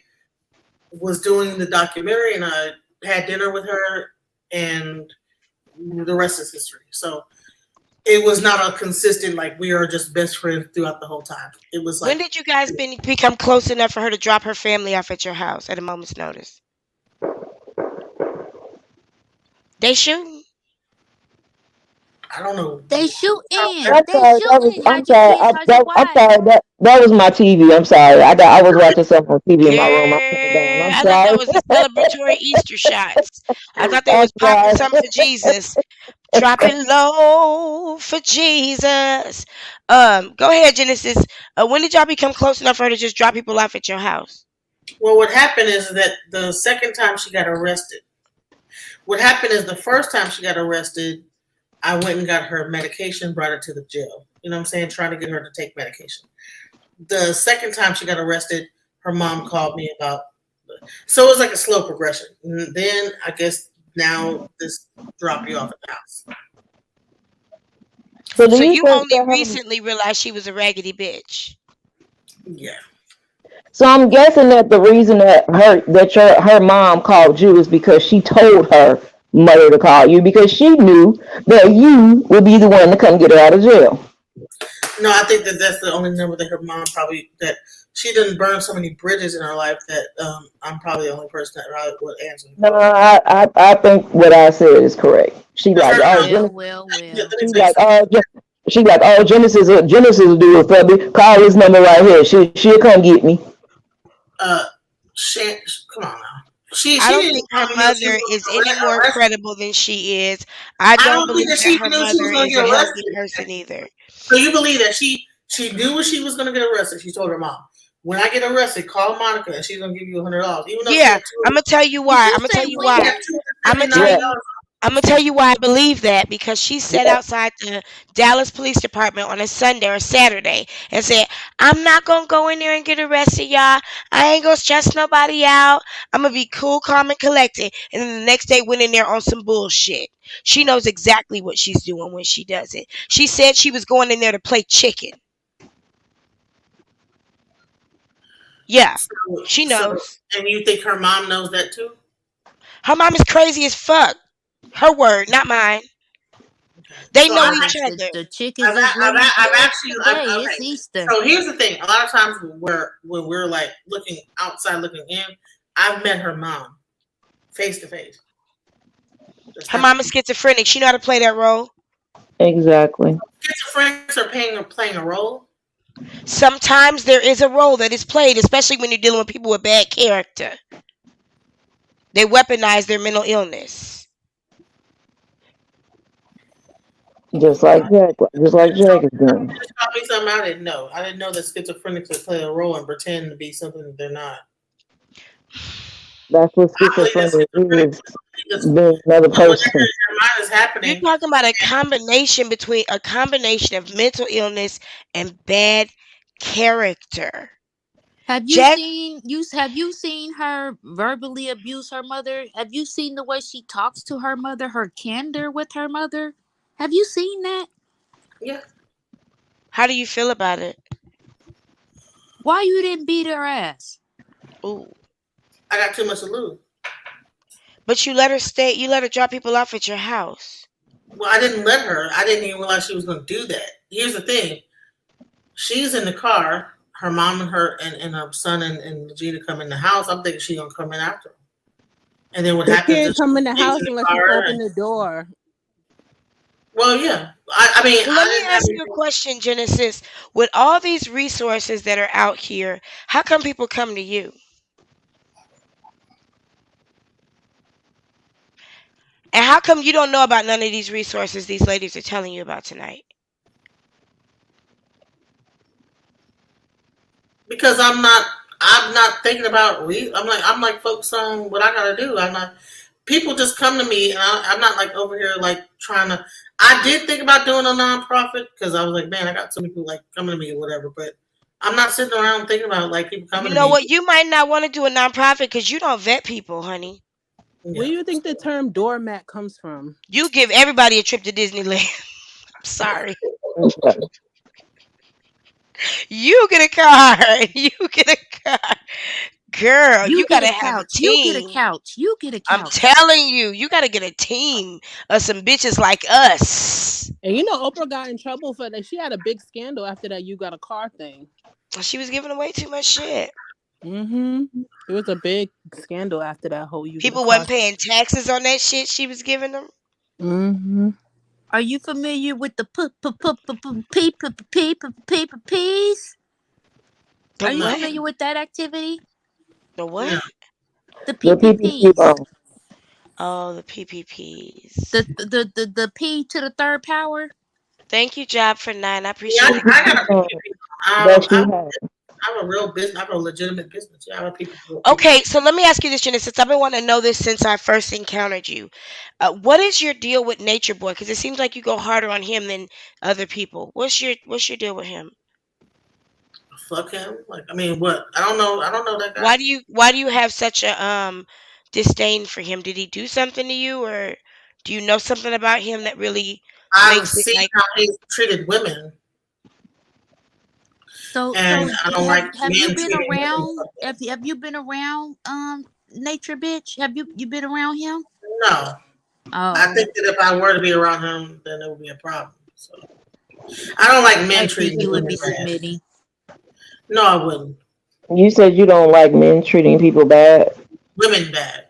was doing the documentary, and I had dinner with her, and the rest is history. So it was not a consistent like we are just best friends throughout the whole time. It was When like did you guys become close enough for her to drop her family off at your house at a moment's notice? They shooting. I don't know. They shooting. I'm They sorry. shooting. I'm Hide your sorry. kids. Hide your I'm wife. sorry. That was my TV. I'm sorry. I was watching something on TV in my room. I put it down. Girl, I'm I thought that sorry. was the celebratory Easter shots. I thought they I'm was popping sorry. something for Jesus. Drop it low for Jesus. Go ahead, Genesis. When did y'all become close enough for her to just drop people off at your house? Well, what happened is that the second time she got arrested. What happened is the first time she got arrested, I went and got her medication, brought her to the jail. You know what I'm saying? Trying to get her to take medication. The second time she got arrested, her mom called me about. So it was like a slow progression. And then I guess now this drop you off at the house. So do So you you think only that her? recently realized she was a raggedy bitch. Yeah. So I'm guessing that the reason that her mom called you is because she told her mother to call you because she knew that you would be the one to come get her out of jail. No, I think that that's the only number that her mom probably that she didn't burn so many bridges in her life that I'm probably the only person that probably would answer the No, call. I think what I said is correct. She Because like, her oh, Well, Genesis. well, yeah, well. let me She tell you like, something. Genesis will do it for me. Call this number right here. She'll come get me. Uh, she, come on now. I She don't didn't think her probably know she was mother going to is get any more arrested. credible than she is. I I don't don't think believe that that she her even knew she mother was going to is a get healthy arrested. person either. So you believe that she knew when she was going to get arrested. She told her mom, "When I get arrested, call Monica and she's going to give you $100." Even though she Yeah, had two, I'm gonna tell you Did why. you I'm gonna tell say you she why. had when? two hundred I'm gonna fifty tell nine Yeah, you. dollars. I'm gonna tell you why I believe that because she sat yeah. outside the Dallas Police Department on a Sunday or Saturday and said, "I'm not gonna go in there and get arrested, y'all. I ain't gonna stress nobody out. I'm gonna be cool, calm, and collected." And then the next day went in there on some bullshit. She knows exactly what she's doing when she does it. She said she was going in there to play chicken. Yeah, she So, knows. and you think her mom knows that too? Her mom is crazy as fuck. Her word, not mine. Okay. They So know Well, each the, other. the chickens is laying I've eggs actually today. okay. It's Easter. So here's the thing: a lot of times when we're like looking outside, looking in, I've met her mom face to face. That's Her never mom is schizophrenic. She know how to play that role. Exactly. schizophrenics are playing a role. Sometimes there is a role that is played, especially when you're dealing with people with bad character. They weaponize their mental illness. Just like Jack is doing. Just taught me something I didn't know. I didn't know that schizophrenics would play a role and pretend to be something that they're not. That's what I believe that schizophrenia schizophrenics is. because Being another when whatever person. in your mind is You're happening, talking about a combination of mental illness and bad character. Jack, Have you seen her verbally abuse her mother? Have you seen the way she talks to her mother, her candor with her mother? Have you seen that? yeah, how do you feel about it? Why you didn't beat her ass? Ooh. I got too much to lose. But you let her stay, you let her drop people off at your house. Well, I didn't let her. I didn't even realize she was going to do that. Here's the thing: she's in the car. Her mom and and her son and Vegeta come in the house. I'm thinking she's gonna come in after her. And then what They happens can't is come in the she leaves house in the unless you car. open the door. Well, yeah. I mean, Well, let I me didn't have ask you a anything. question, Genesis. With all these resources that are out here, how come people come to you? And how come you don't know about none of these resources these ladies are telling you about tonight? Because I'm not thinking about I'm like focused on what I gotta do. I'm not people just come to me and I'm not like over here like trying to I did think about doing a nonprofit because I was like, man, I got so many people like coming to me or whatever, but I'm not sitting around thinking about like people You coming to know me. what? You might not want to do a nonprofit because you don't vet people, honey. Where Yeah. do you think the term doormat comes from? You give everybody a trip to Disneyland. I'm sorry. Okay. You get a car. You get a car. Girl, You you get gotta a have a couch. You get a team. couch. You get a I'm couch. telling you, you gotta get a team of some bitches like us. And you know, Oprah got in trouble for that. She had a big scandal after that "You Got a Car" thing. She was giving away too much shit. Mm-hmm. It was a big scandal after that whole "You Got a People Car." wasn't paying taxes on that shit she was giving them. Mm-hmm. Are you familiar with the peas? The Are you No. what? familiar with that activity? The No. what? The The PPP PPPs. loan. Oh, the PPPs. The P to the third power. Thank you, Job for 9. I Yeah, appreciate The it. I got a PPP loan PPP. that she I had. have a real business. I have a legitimate business. Yeah, I have a PPP. Okay, so let me ask you this, Genesis. I've been wanting to know this since I first encountered you. What is your deal with Nature Boy? Because it seems like you go harder on him than other people. What's your deal with him? Fuck him. Like, I mean, what? I don't know. I don't know that guy. Why do you have such a disdain for him? Did he do something to you, or do you know something about him that really I've makes it seen like? how he's treated women, and So I don't like have you men been treating women around? like that. Have you been around Nature Bitch? Have you been around him? No, I Oh, think that if I were to be around him, then it would be a problem. So I don't like men I think treating you would women be bad. submitting. No, I wouldn't. You said you don't like men treating people bad. Women bad.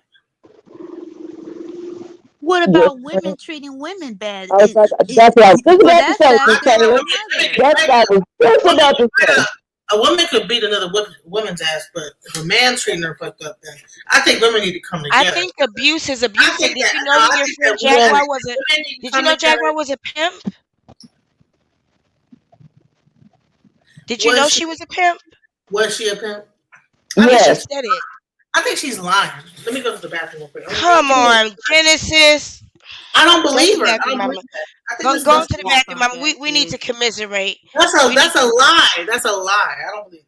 What Yes, about women treating women bad? I was like, that's what I was just For about to that say, fact, Miss that's Taylor. her Women mother. can That's fight. what I was just Women about can to fight say. a woman could beat another woman's ass, but if a man treating her fucked up, then I think women need to come I together. think abuse is I abuse. And think did that you no, know I your think friend that women, Yes, Jaguar was a? women need to Did you come know together. Jaguar was a pimp? Did you know Was she she was a pimp? was she a pimp? I Because think she yes. said it. I think she's lying. Let me go to the bathroom real quick. Come on, Genesis. I don't Go to believe the her. I bathroom, don't believe mama. that. I think Go this go is into the That bathroom, punk mama. ass We need to bitch. commiserate. We need that's a to. lie. That's a lie. I don't believe that.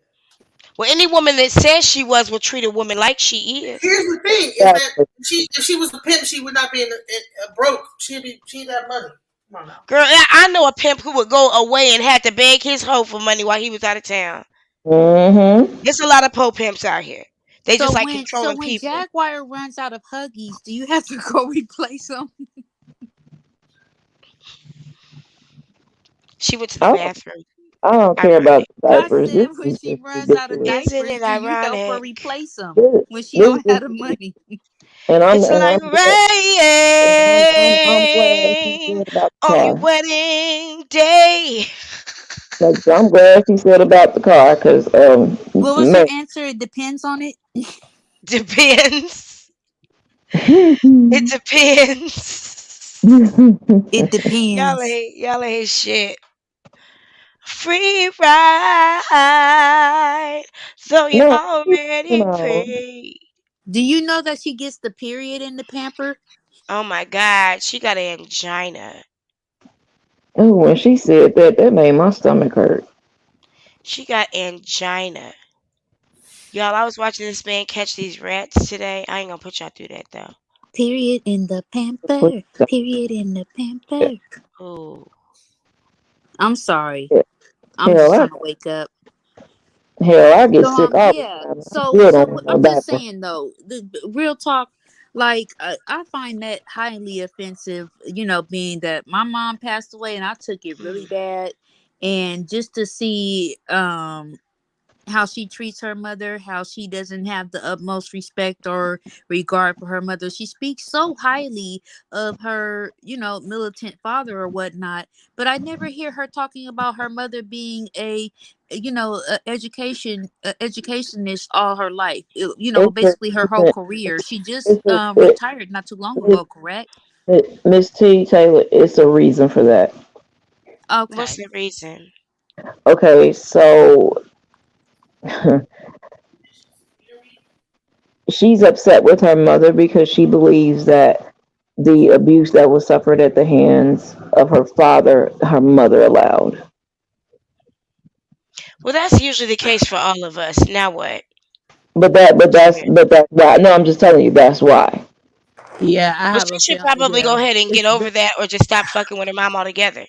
Well, any woman that says she was will treat a woman like she is. Here's the thing: is that Exactly. if she was a pimp, she would not be broke. She'd have money. Come on now. Girl, I know a pimp who would go away and had to beg his hoe for money while he was out of town. Mm-hmm. There's a lot of po pimps out here. They just like So controlling when people. Jaguar runs out of Huggies, do you have to go replace them? She went to the I don't, bathroom. I don't care about Ironic. the I diapers. said This when is she just runs out of ridiculous. Isn't diapers, it do you help her ironic? replace them This, when she this don't is, have the money? and I'm It's and like I'm glad, I'm glad she rain said about the on your car. wedding day. Like, I'm glad she said about the car because What was her man. answer? It depends on it. Depends. It depends. It Y'all depends. ain't y'all ain't shit. Free ride, so you No, you already know, paid. Do you know that she gets the period in the pamper? Oh my God, she got an angina. oh, when she said that, that made my stomach hurt. She got angina. Y'all, I was watching this man catch these rats today. I ain't gonna put y'all through that though. Period in the What pamper. you Period in the said. pamper. Ooh. I'm sorry. I'm Hell, just trying to wake up. I get So sick all the yeah. time. I So still so don't want no I'm just diaper. saying though, the real talk. Like I find that highly offensive. You know, being that my mom passed away and I took it really bad, and just to see how she treats her mother, how she doesn't have the utmost respect or regard for her mother. She speaks so highly of her, militant father or whatnot, but I never hear her talking about her mother being educationist all her life. It's a Basically her whole reason. career. She just It's a retired not too long ago, correct? Miss T Taylor. It's a reason for that. What's Okay. the reason? Okay, so she's upset with her mother because she believes that the abuse that was suffered at the hands of her father, her mother allowed. Well, that's usually the case for all of us. Now what? Shit. But that's why. No, I'm just telling you that's why. Yeah, I Well, have she a should feel. probably Yeah, go ahead and get it's over that or just stop fucking with her mom altogether.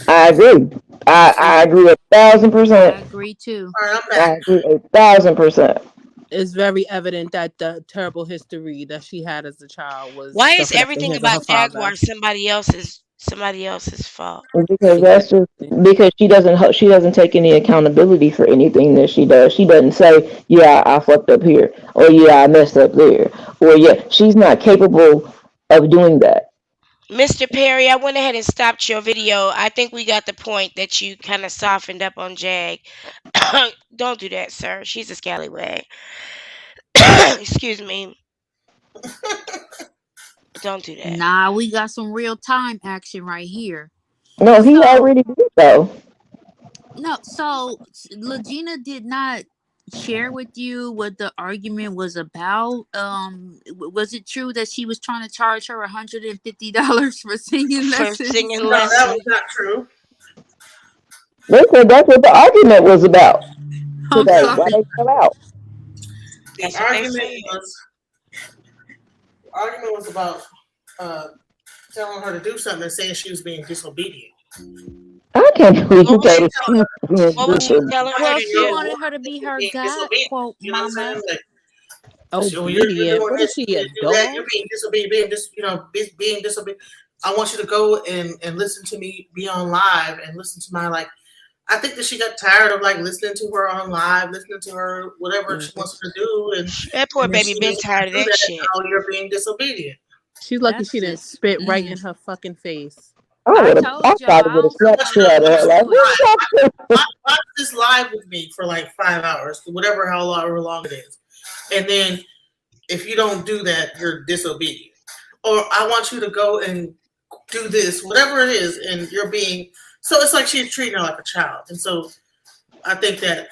I agree. I agree 1,000%. I agree too. All right, I'm I back. agree 1,000%. it's very evident that the terrible history that she had as a child was Why is suffered at the everything hands of about her Jaguar father. somebody else's Somebody else's fault. because that's just because she doesn't take any accountability for anything that she does. She doesn't say, "Yeah, I fucked up here," or "Yeah, I messed up there," or "Yeah." She's not capable of doing that. Mr. Perry, I went ahead and stopped your video. I think we got the point that you kind of softened up on Jag. Don't do that, sir. She's a scallywag. Excuse me. Don't do that. Nah, we got some real time action right here. No, he So already did though. no, so Legina did not share with you what the argument was about. Was it true that she was trying to charge her $150 for singing For lessons? singing No, that was lesson. not true. They said that's what the argument was about I'm today. No, Why sorry. they fell out? the That's what they argument said. was about telling her to do something and saying she was being disobedient. I can't believe What you was told she? her she was being What was she disobedient. telling her Well, to she Your do? wanted woman her to be is her being God, disobedient. quote You know what I'm mama. saying? Like, so when you're Obedient. doing What is this, she, you a do that, you're dog? being disobedient, being disobedient. I want you to go and listen to me be on live and listen to my like. I think that she got tired of like listening to her on live, listening to her whatever she Mhm. wants her to do, That poor and then baby she been didn't want tired of to do that that. shit. Oh, you're being disobedient. She's lucky That's she didn't just spit right in her fucking face. I I told y'all probably I would have don't see I slapped want how the you shit to out of her. Legina watch Like, do what it. are you talking about? watch this live with me for like 5 hours, whatever however long it is, and then if you don't do that, you're disobedient. Or I want you to go and do this, whatever it is, and you're being. So it's like she's treating her like a child, and so I think that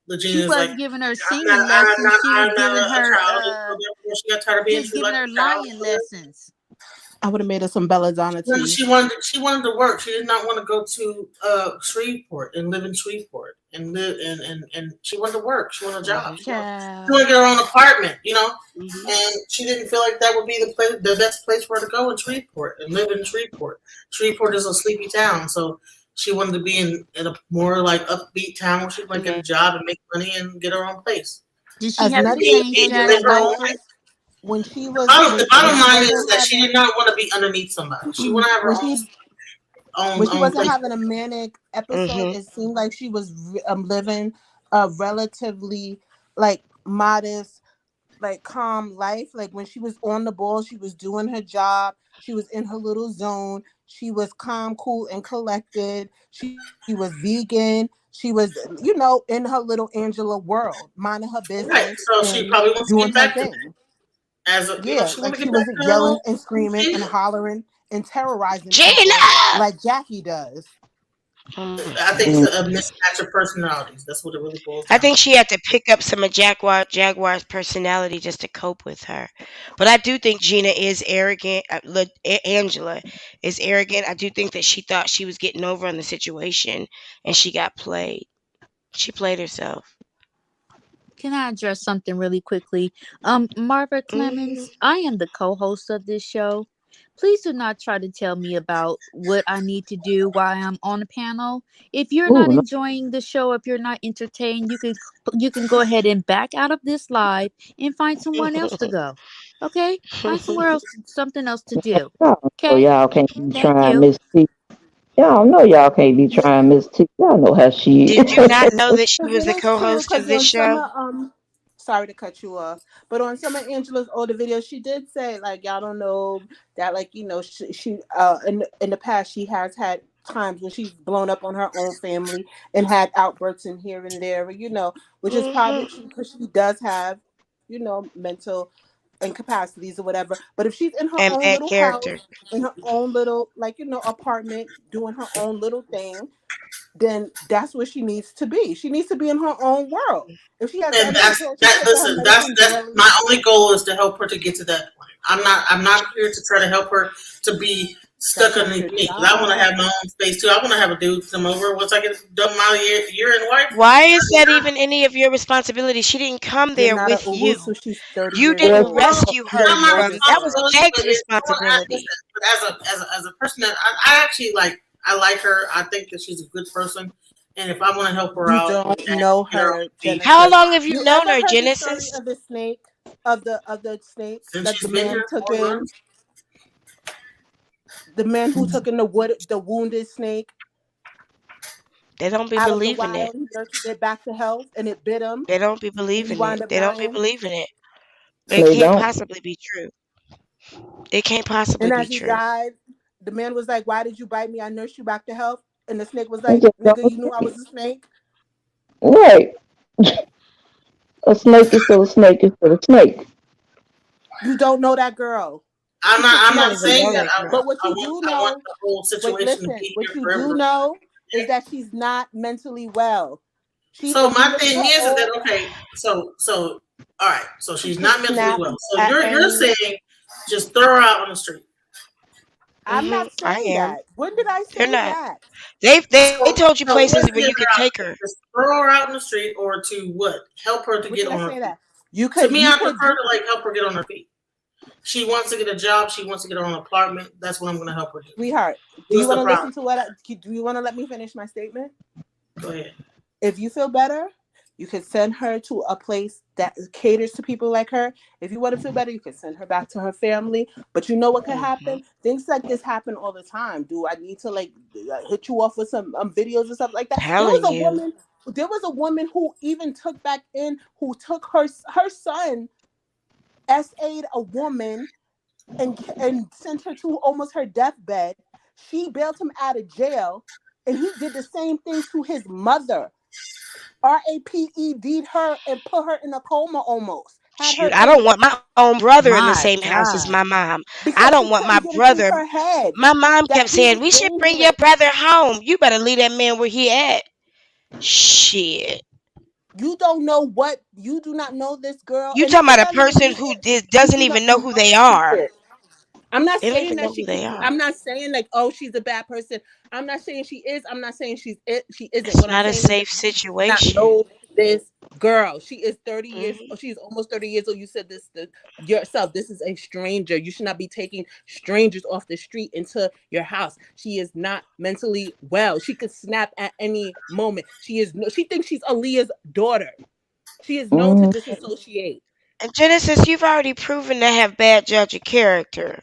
She Legina is like, wasn't giving her I'm not, singing I'm lessons. not, She was I'm not giving a her child, and so therefore she got tired of she being was treated giving like her a child. lying lessons. I would have made her some belladonna When tea. she wanted to work. She did not want to go to Shreveport and live in Shreveport and live and she wanted to work. She wanted a job. Mhm. She wanted to Child. get her own apartment, you know. Mhm. And she didn't feel like that would be the best place for her to go in Shreveport and live in Shreveport. Shreveport is a sleepy town, so she wanted to be in a more like upbeat town where she could like, get a Man. job and make money and get her own place. Did she As have to nutty as change Kendra Live her own strategies? life. was, when she was The when bottom she line is wasn't that she did having not want to be underneath somebody. She want to have her when she when she own wasn't place. having a manic episode, Mhm. it seemed like she was living a relatively like modest, like calm life. Like when she was on the ball, she was doing her job. She was in her little zone. She was calm, cool, and collected. She was vegan. She was, in her little Angela world, minding her Right. business So she and probably wants to doing get her back to that. thing. As a Yeah, she want like to she get back wasn't to her yelling whole and who she screaming and is. hollering and terrorizing people Gina. like Jackie does. I think it's a mismatch of personalities. That's what it really boils I down think to. she had to pick up some of Jaguar's personality just to cope with her. But I do think Gina is arrogant. Angela is arrogant. I do think that she thought she was getting over on the situation, and she got played. She played herself. Can I address something really quickly? Marva Mhm. Clemens, I am the co-host of this show. Please do not try to tell me about what I need to do while I'm on the panel. If you're Ooh, not no. enjoying the show, if you're not entertained, you can go ahead and back out of this live and find somewhere else to go. Okay? Find somewhere else, something else to do. Y'all know Okay? y'all can't be Thank trying you. Miss T. Y'all know y'all can't be trying Miss T. Y'all know how she Did you not know that she But was it the is true co-host of because this on some show? of sorry to cut you off, but on some of Angela's older videos, she did say like y'all don't know that like she in the past she has had times when she's blown up on her own family and had outbursts in here and there, which is probably Mhm. true because she does have mental incapacities or whatever. But if she's in her And own bad little character. house, in her own little apartment, doing her own little thing, then that's where she needs to be. She needs to be in her own world. If she has to And ever that's report, she that. take her Listen, medicine that's daily. my only goal is to help her to get to that point. I'm not here to try to help her to be stuck That's not underneath your me because I want to job. have my own space too. I want to have a dude come over once I get done my year and wife. Why is that even any of your responsibility? She didn't come You're there not an with Uwu, you. so she's 30 You years was. didn't old. Well, rescue You're her not my more from than that was enough. responsibility, Jag's but it's responsibility. listen. But as a person that I actually like, I like her. I think that she's a good person, and if I want to help her You out don't and know get her on her, her feet, How Genesis. long have you You known ever her, heard the story Genesis? of the snake, of the snake since that the she's been man here took 4 in? months, The man who took in the wounded snake They don't be out of the believing it. wild, he nurtured it back to health, and it bit him, They don't be and he believing it. wound up They don't be dying. believing it. It They can't don't. possibly be true. It can't possibly And be as he true. died, the man was like, "Why did you bite me? I nursed you back to health." And the snake was It's like, just not "Nigga, a you knew I snake. was a snake. Right. A snake is still a snake is still a snake. You don't know that girl. I'm She could not. I'm You snap don't not even you." saying know that. that girl. But what you do I want know, the whole wait, situation to listen, be what here you for do everybody. know is that she's not mentally well. So If you my look at thing her is old, that okay? So all right. So she she's could not mentally snap well. So at you're any. saying just throw her out on the street. I'm not I saying am. that. When did I They're say not. that? They So told you places what's where you getting could her out take there? her. Just throw her out in the street, or to what? Help her to When get did I on her say feet. that? You To could, me, you I could, prefer you to like help her get on her feet. She wants to get a job. She wants to get her own apartment. That's what I'm going to help her do. sweetheart. Do you What's want the to problem? listen to what? Do you want to let me finish my statement? Go ahead. If you feel better, you could send her to a place that caters to people like her. If you want to feel better, you can send her back to her family. But you know what could Hmm. happen? Things like this happen all the time. Do I need to like hit you off with some videos and stuff like that? There was Telling a you. woman. There was a woman who even took back in who took her son SA'd a woman and sent her to almost her deathbed. She bailed him out of jail, and he did the same thing to his mother. RAPED'd her and put her in a coma almost. Had her Shoot, I in don't want my own brother in the My same house as God. my mom. I because don't she want my couldn't get it through brother. her head My mom that kept he saying, was we should bring your dangerous. brother home. You better leave that man where he at. Shit. You don't know what you do not know this girl, You and talking it about a doesn't even person mean who if doesn't you don't even know know who they she are. did. I'm not They don't saying even that know she who they could. are. I'm not saying like, oh, she's a bad person. I'm not saying she is. I'm not saying she's it. She isn't. It's What I'm not a saying is that safe you do not situation. know this girl. She is 30 years. Hmm. Oh, she's almost 30 years old. You said this yourself. This is a stranger. You should not be taking strangers off the street into your house. She is not mentally well. She could snap at any moment. She is. She thinks she's Aaliyah's daughter. She is known to Mm, disassociate. And Genesis, you've already proven to have bad judge of character.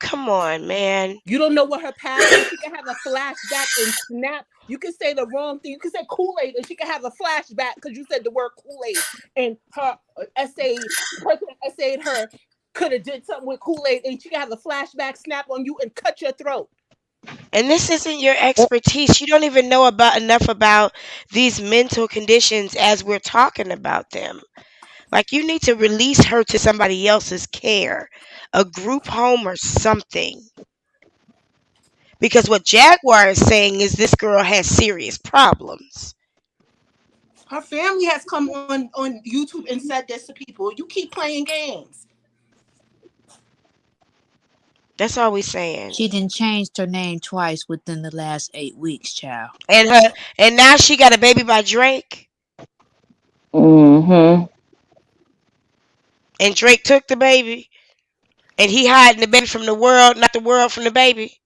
Come on, man. You don't know what her past is. She can have a flashback and snap. You can say the wrong thing. You can say Kool-Aid and she can have a flashback because you said the word Kool-Aid. And her essay, the person that essayed her could have did something with Kool-Aid and she can have a flashback, snap on you and cut your throat. And this isn't your expertise. You don't even know about enough about these mental conditions as we're talking about them. Like you need to release her to somebody else's care, a group home or something. Because what Jaguar is saying is this girl has serious problems. Her family has come on YouTube and said this to people. You keep playing games. That's all we saying. She didn't change her name twice within the last 8 weeks, child. And now she got a baby by Drake. mm-hmm. And Drake took the baby. And he hiding the baby from the world, not the world from the baby.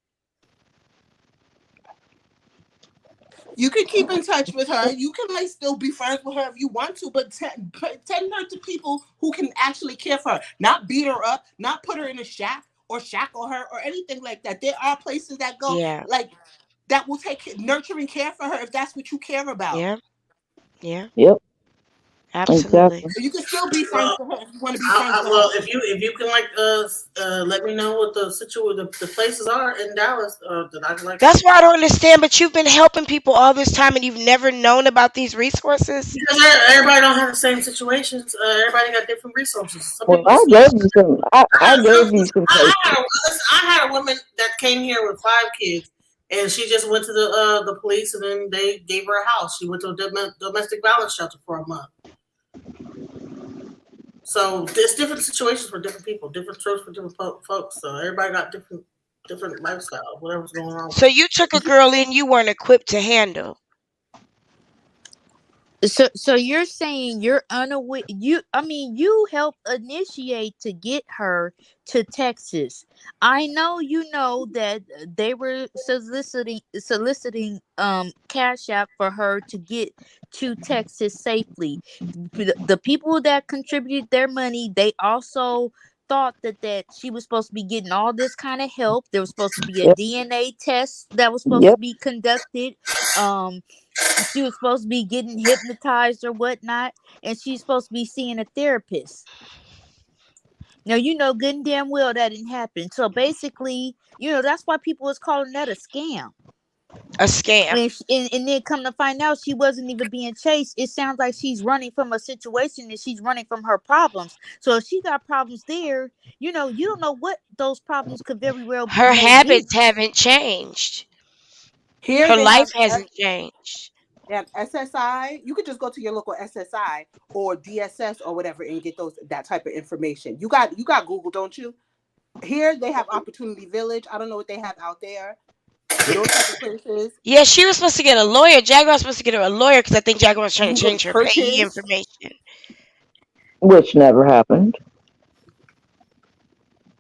You can keep in touch with her. You can like still be friends with her if you want to, but send her to people who can actually care for her. Not beat her up, not put her in a shack or shackle her or anything like that. There are places that go Yeah. like that will take nurturing care for her if that's what you care about. Yeah. Yeah. Yep. Absolutely. Exactly. But you can still be friends Well, with her if you want to be friends with well, her. if you can like let me know what the places are in Dallas that I can like. That's why I don't understand, but you've been helping people all this time and you've never known about these resources? Because everybody don't have the same situations. Everybody got different resources. Some Well, people I just need. gave you some. I gave you some places. I had a woman that came here with 5 kids, and she just went to the police, and then they gave her a house. She went to a domestic violence shelter for a month. So there's different situations for different people, different strokes for different folks. So everybody got different lifestyles, whatever's going on with So them. you took a girl in you weren't equipped to handle. So you're saying you're unaware, you helped initiate to get her to Texas. I know you know that they were soliciting cash out for her to get to Texas safely. The people that contributed their money, they also thought that she was supposed to be getting all this kind of help. There was supposed to be a Yep. DNA test that was supposed to Yep. be conducted. Um, she was supposed to be getting hypnotized or whatnot, and she's supposed to be seeing a therapist. Now you know good and damn well that didn't happen. So basically, that's why people was calling that a scam. A scam. And then come to find out she wasn't even being chased. It sounds like she's running from a situation and she's running from her problems. So if she got problems there, you don't know what those problems could very well Her may be. habits haven't changed. Here Her they life have hasn't changed. SSI. You could just go to your local SSI or DSS or whatever and get that type of information. You got Google, don't you? Here they have Opportunity Village. I don't know what they have out there. Those type of places. Yeah, she was supposed to get a lawyer. Jaguar was supposed to get her a lawyer because I think Jaguar was trying You to can go to change her payee churches. information. Which never happened.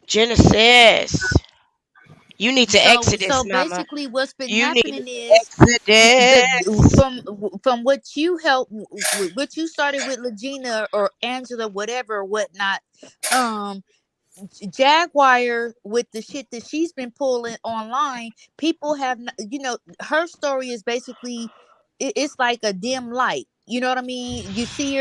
Genesis. You need to So exodus, mama. basically what's been You need happening is to exodus. from what you helped, what you started with Legina or Angela, whatever, whatnot. um Jaguar, with the shit that she's been pulling online, people have her story is basically, it's like a dim light. You know what I mean? You see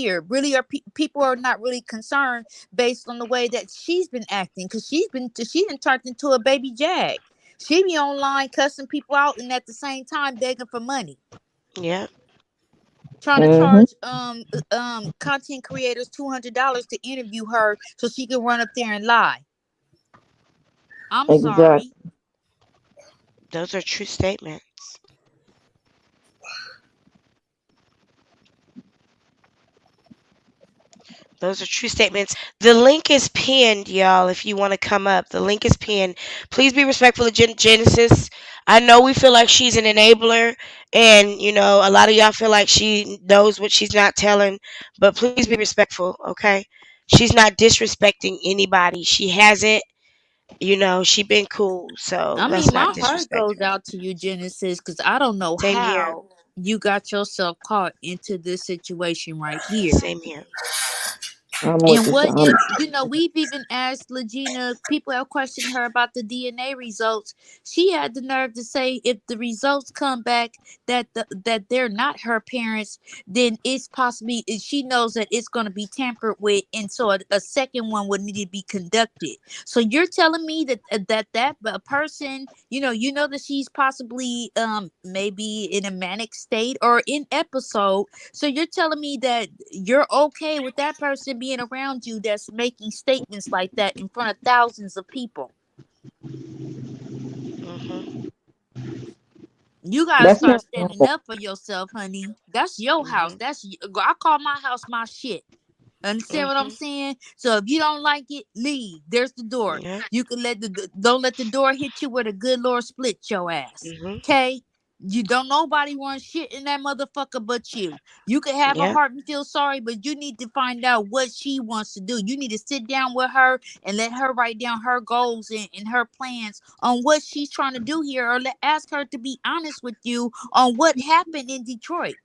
her. Really, people are not really concerned based on the way that she's been acting, because she been turned into a baby Jag. She be online cussing people out and at the same time begging for money, Yeah. trying to Mm-hmm. charge content creators $200 to interview her so she can run up there and lie. I'm sorry. Exactly. Those are true statements. Those are true statements. The link is pinned, y'all, if you want to come up. The link is pinned. Please be respectful of Genesis. I know we feel like she's an enabler, and, a lot of y'all feel like she knows what she's not telling, but please be respectful, okay? She's not disrespecting anybody. She hasn't, she been cool, so I let's mean, not my heart disrespect goes her. out to you, Genesis, because I don't know Same here. how you got yourself caught into this situation right here. Same here. I'm with And this. what if, we've even asked Legina, people have questioned her about the DNA results. She had the nerve to say if the results come back that they're not her parents, then it's possibly, she knows that it's going to be tampered with. And so a second one would need to be conducted. So you're telling me that a person, that she's possibly maybe in a manic state or in episode. So you're telling me that you're okay with that person being around you that's making statements like that in front of thousands of people? Mhm. You gotta That's start not standing normal. up for yourself, honey. That's your house. Mhm. I call my house my shit. Understand what I'm Mhm. saying? So if you don't like it, leave. There's the door. Yeah. You can don't let the door hit you where the good Lord split your ass. Mhm. Okay? You don't nobody want shit in that motherfucker but you. You can have a Yeah. heart and feel sorry, but you need to find out what she wants to do. You need to sit down with her and let her write down her goals and her plans on what she's trying to do here, or ask her to be honest with you on what happened in Detroit.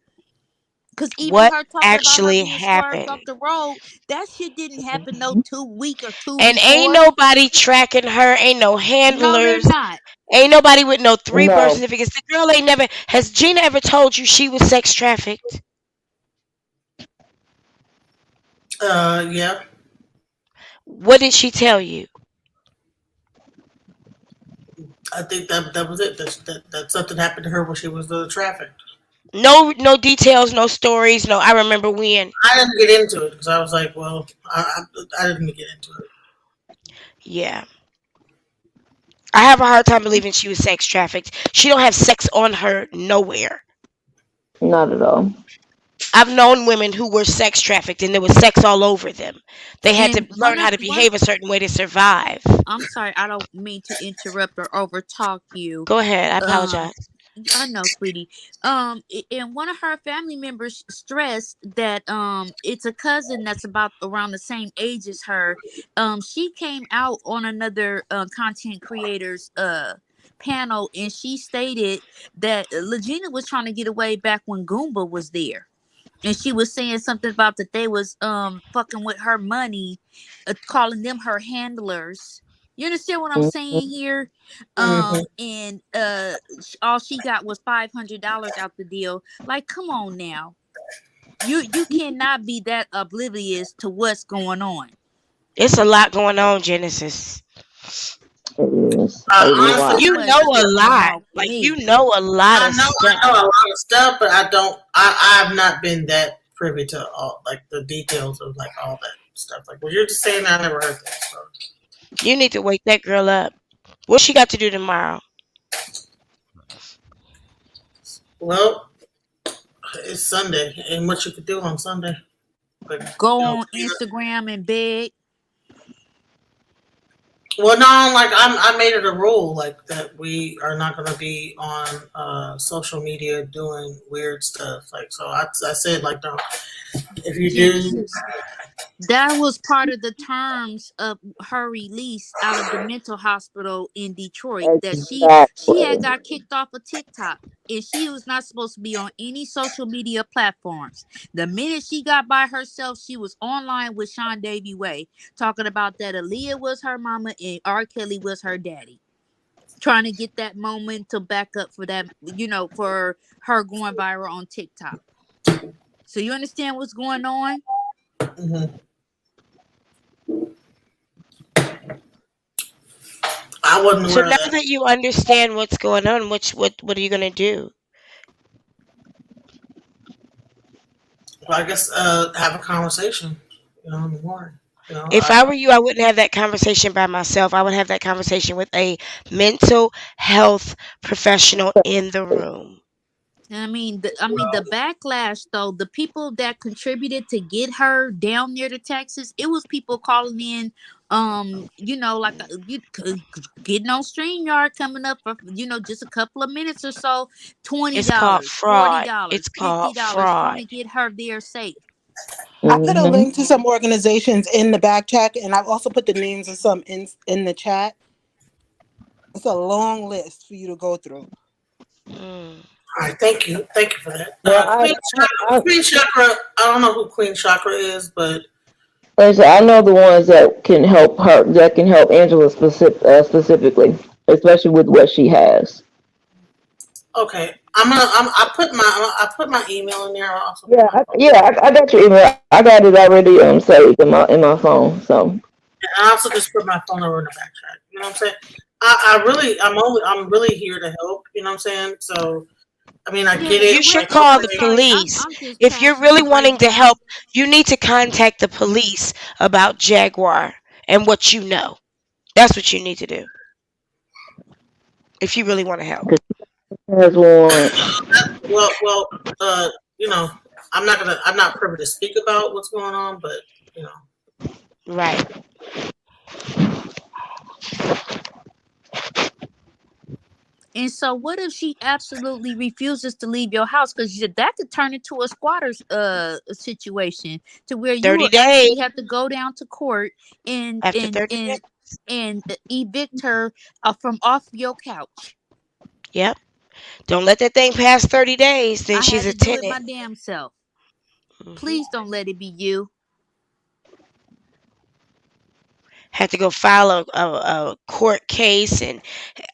Because even What her talking about her actually being swerved happened? off the road, that shit didn't happen no Mhm. 2 week or two And ain't before. nobody tracking her. Ain't no No, they're handlers. not. Ain't nobody with no three birth No, certificates. The girl ain't never. Has Gina ever told you she was sex trafficked? Yeah. What did she tell you? I think that was it. That something happened to her when she was trafficked. No, no details, no stories. No, I remember when. I didn't get into it because I was like, well, I didn't get into it. Yeah, I have a hard time believing she was sex trafficked. She don't have sex on her nowhere. not at all. I've known women who were sex trafficked and there was sex all over them. They had to And learn how to one behave a certain way to survive. I'm sorry, I don't mean to interrupt or overtalk you. Go ahead. I Um, apologize. I know, sweetie. And one of her family members stressed that it's a cousin that's about around the same age as her. She came out on another content creators panel, and she stated that Legina was trying to get away back when Goomba was there. and she was saying something about that they was fucking with her money, calling them her handlers. You understand what I'm saying here? Mhm. And all she got was $500 out the deal. Like, come on now, you cannot be that oblivious to what's going on. It's a lot going on, Genesis. It is a It's lot. so You much know a shit going lot. on for Like me. you know a lot I of know stuff. I know a lot of stuff, but I don't. I've not been that privy to all like the details of like all that stuff. Like, well, you're just saying I never heard that. So, You need to wake that girl up. What she got to do tomorrow? well, it's Sunday, and what you could do on Sunday, like Go you know, on Instagram and beg. well, no, like I made it a rule like that we are not going to be on social media doing weird stuff. Like, so I said like, don't if you do. Genesis. That was part of the terms of her release out of the mental hospital in Detroit. That she had Exactly. got kicked off of TikTok, and she was not supposed to be on any social media platforms. The minute she got by herself, she was online with Sean Davy Way, talking about that Aaliyah was her mama and R. Kelly was her daddy. Trying to get that momentum back up for that, for her going viral on TikTok. So you understand what's going on? Mhm. I wasn't So aware of now that. that you understand what's going on, what are you gonna do? Well, I guess have a conversation, in the morning. If I were you, I wouldn't have that conversation by myself. I would have that conversation with a mental health professional in the room. The backlash though, the people that contributed to get her down there to Texas, it was people calling in, getting on StreamYard coming up for just a couple of minutes or so, It's called $20, fraud. It's $40, called $50, trying fraud. to get her there safe. I put a Hmm. link to some organizations in the back chat, and I've also put the names of some in the chat. It's a long list for you to go through. Mm. All right, thank you for that. Well, Queen Chakra. I don't know who Queen Chakra is, but like I said, I know the ones that can help her, that can help Angela specifically, especially with what she has. okay. I put my email in there. I also put Yeah, my phone. I got your email. I got it already saved in my phone. So And I also just put my phone over in the back chat. You know what I'm saying? I'm really here to help. You know what I'm saying? So I mean, I get Yeah, You it. should Like, call I'm the okay, sorry. I'm police. I'm just If you're passing really the wanting to help, breakdown. you need to contact the police about Jaguar and what you know. That's what you need to do if you really want to help. because she has warrants. well, uh, you know, I'm not privy to speak about what's going on, but you know, Right. And so, what if she absolutely refuses to leave your house? Because that could turn into a squatter's situation, to where you 30 will days. actually have to go down to court and After and 30 and days. and evict her from off your couch. Yep. Don't let that thing pass 30 days. Then I she's had a to do it tenant. my damn self. Hmm. Please don't let it be you. Had to go file a court case and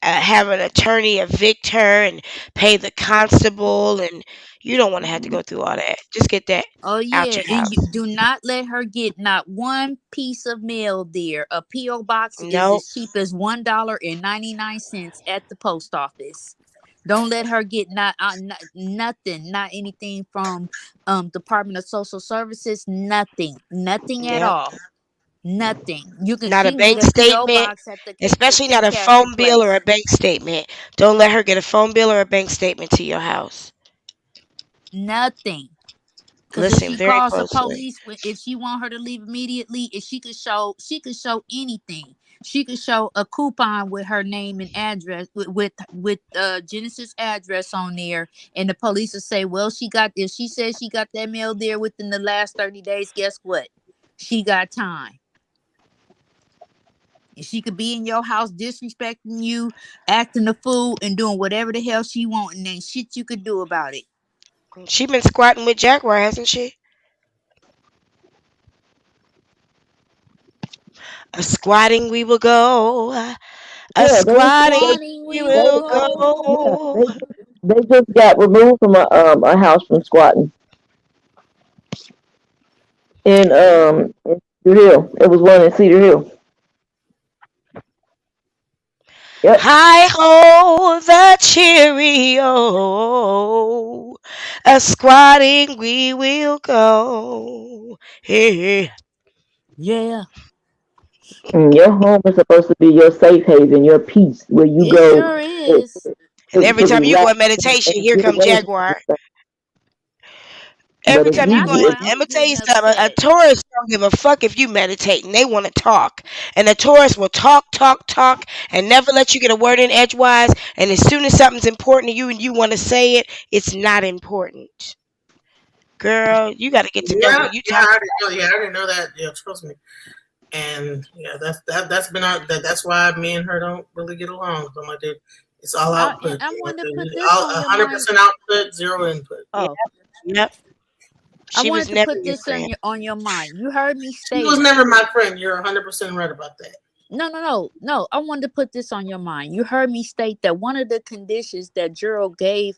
have an attorney evict her and pay the constable. And you don't want to have to go through all that. Just get that Oh out yeah, your and you house. do not let her get not one piece of mail there. A PO box is No. as cheap as $1.99 at the post office. Don't let her get nothing, not anything from Department of Social Services, nothing at Yep. all. Nothing. Not She a can get bank a PO statement, box at the especially not a cash phone bill or a place. bank statement. Don't let her get a phone bill or a bank statement to your house. Nothing. Because if Listen she very calls the closely. police, if she want her to leave immediately, if she could show anything. She could show a coupon with her name and address, with Genesis address on there, and the police will say, well, if she says she got that mail there within the last 30 days, guess what? She got time. And she could be in your house disrespecting you, acting a fool, and doing whatever the hell she want, and ain't shit you could do about it. She been squatting with Jaguar, hasn't she? A squatting we will go. A Yeah, squatting Squatting, we we will will yeah, go. go. they just got removed from a house from squatting in Cedar Hill. It was one in Cedar Hill. Yep. Hi ho, the Cheerio. A squatting we will go. Hey. Yeah, Your home is supposed to be your safe haven, your peace, where you it go sure to, is. And every to time you go relax in meditation, and here get come away from Jaguar. stuff. But Every if time And you you go that's in, why if, I'm I'm gonna tell getting you something. A upset. tourist don't give a fuck if you meditate, and they want to talk. And the tourist will talk, talk, talk, and never let you get a word in edgewise. And as soon as something's important to you and you want to say it, it's not important. Girl, you got to get to know who Yeah, you yeah, talking. I didn't know. Yeah, I didn't know that. Yeah, trust me. And yeah, that's been our that's why me and her don't really get along. So I'm like, dude, it's all And output. I Like, wanted to put dude, this all on your mind. 100% output, zero input. Yep, Oh, yep. I She was wanted to never put your this friend. on your mind. You heard me She was state. never my friend. You're 100% right about that. No. I wanted to put this on your mind. You heard me state that one of the conditions that Gerald gave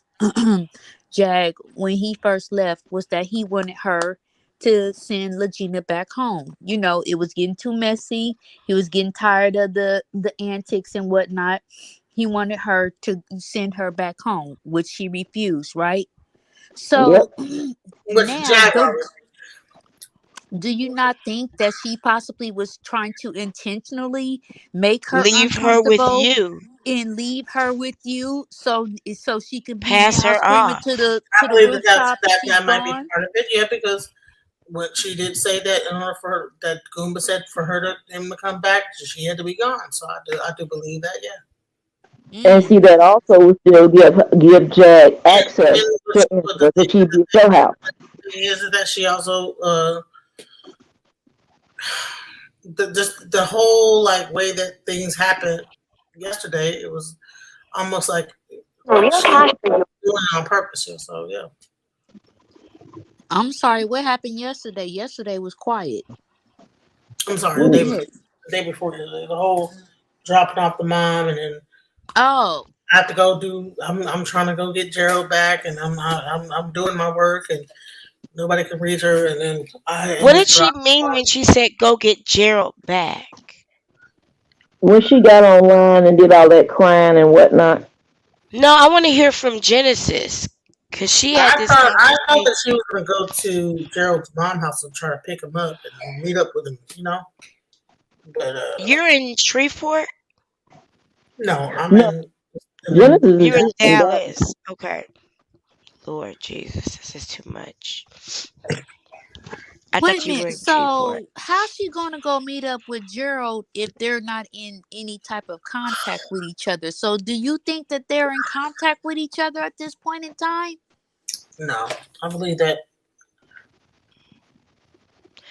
Jag when he first left was that he wanted her to send Legina back home. You know, it was getting too messy. He was getting tired of the antics and whatnot. He wanted her to send her back home, which she refused, right? So yep. Which now Jaguar do you not think that she possibly was trying to intentionally make her Leave her with uncomfortable you. and leave her with you so she can be Pass now her screaming off. to the believe that rooftop she's that might be gone? part of it. Yeah, because what she did say that in order for her, that Goomba said for her to him to come back, she had to be gone. So I do believe that. Yeah. And see Mm. that also will still give Jack And access to the Angela, which he'd be at your house. thing is that she also just the whole like way that things happened yesterday. It was almost like she was doing it on purpose. Yeah, so yeah. I'm sorry, what happened yesterday? Yesterday was quiet. I'm sorry, Go Mm. ahead. the day before the whole dropping off the mom, and then Oh, I have to go do. I'm trying to go get Gerald back, and I'm doing my work, and nobody can reach her, and then I What end did up she dropping. mean when she said go get Gerald back? When she got online and did all that crying and whatnot, No, I want to hear from Genesis because she had this I thought conversation. that she was gonna go to Gerald's mom house and try to pick him up and meet up with him, But You're in Shreveport. no, I'm no, in Genesis is You're in in Dallas. Dallas. Okay. Lord Jesus, this is too much. I wait a thought you were minute. in Shreveport. So how's she gonna go meet up with Gerald if they're not in any type of contact with each other? So do you think that they're in contact with each other at this point in time? no. I believe that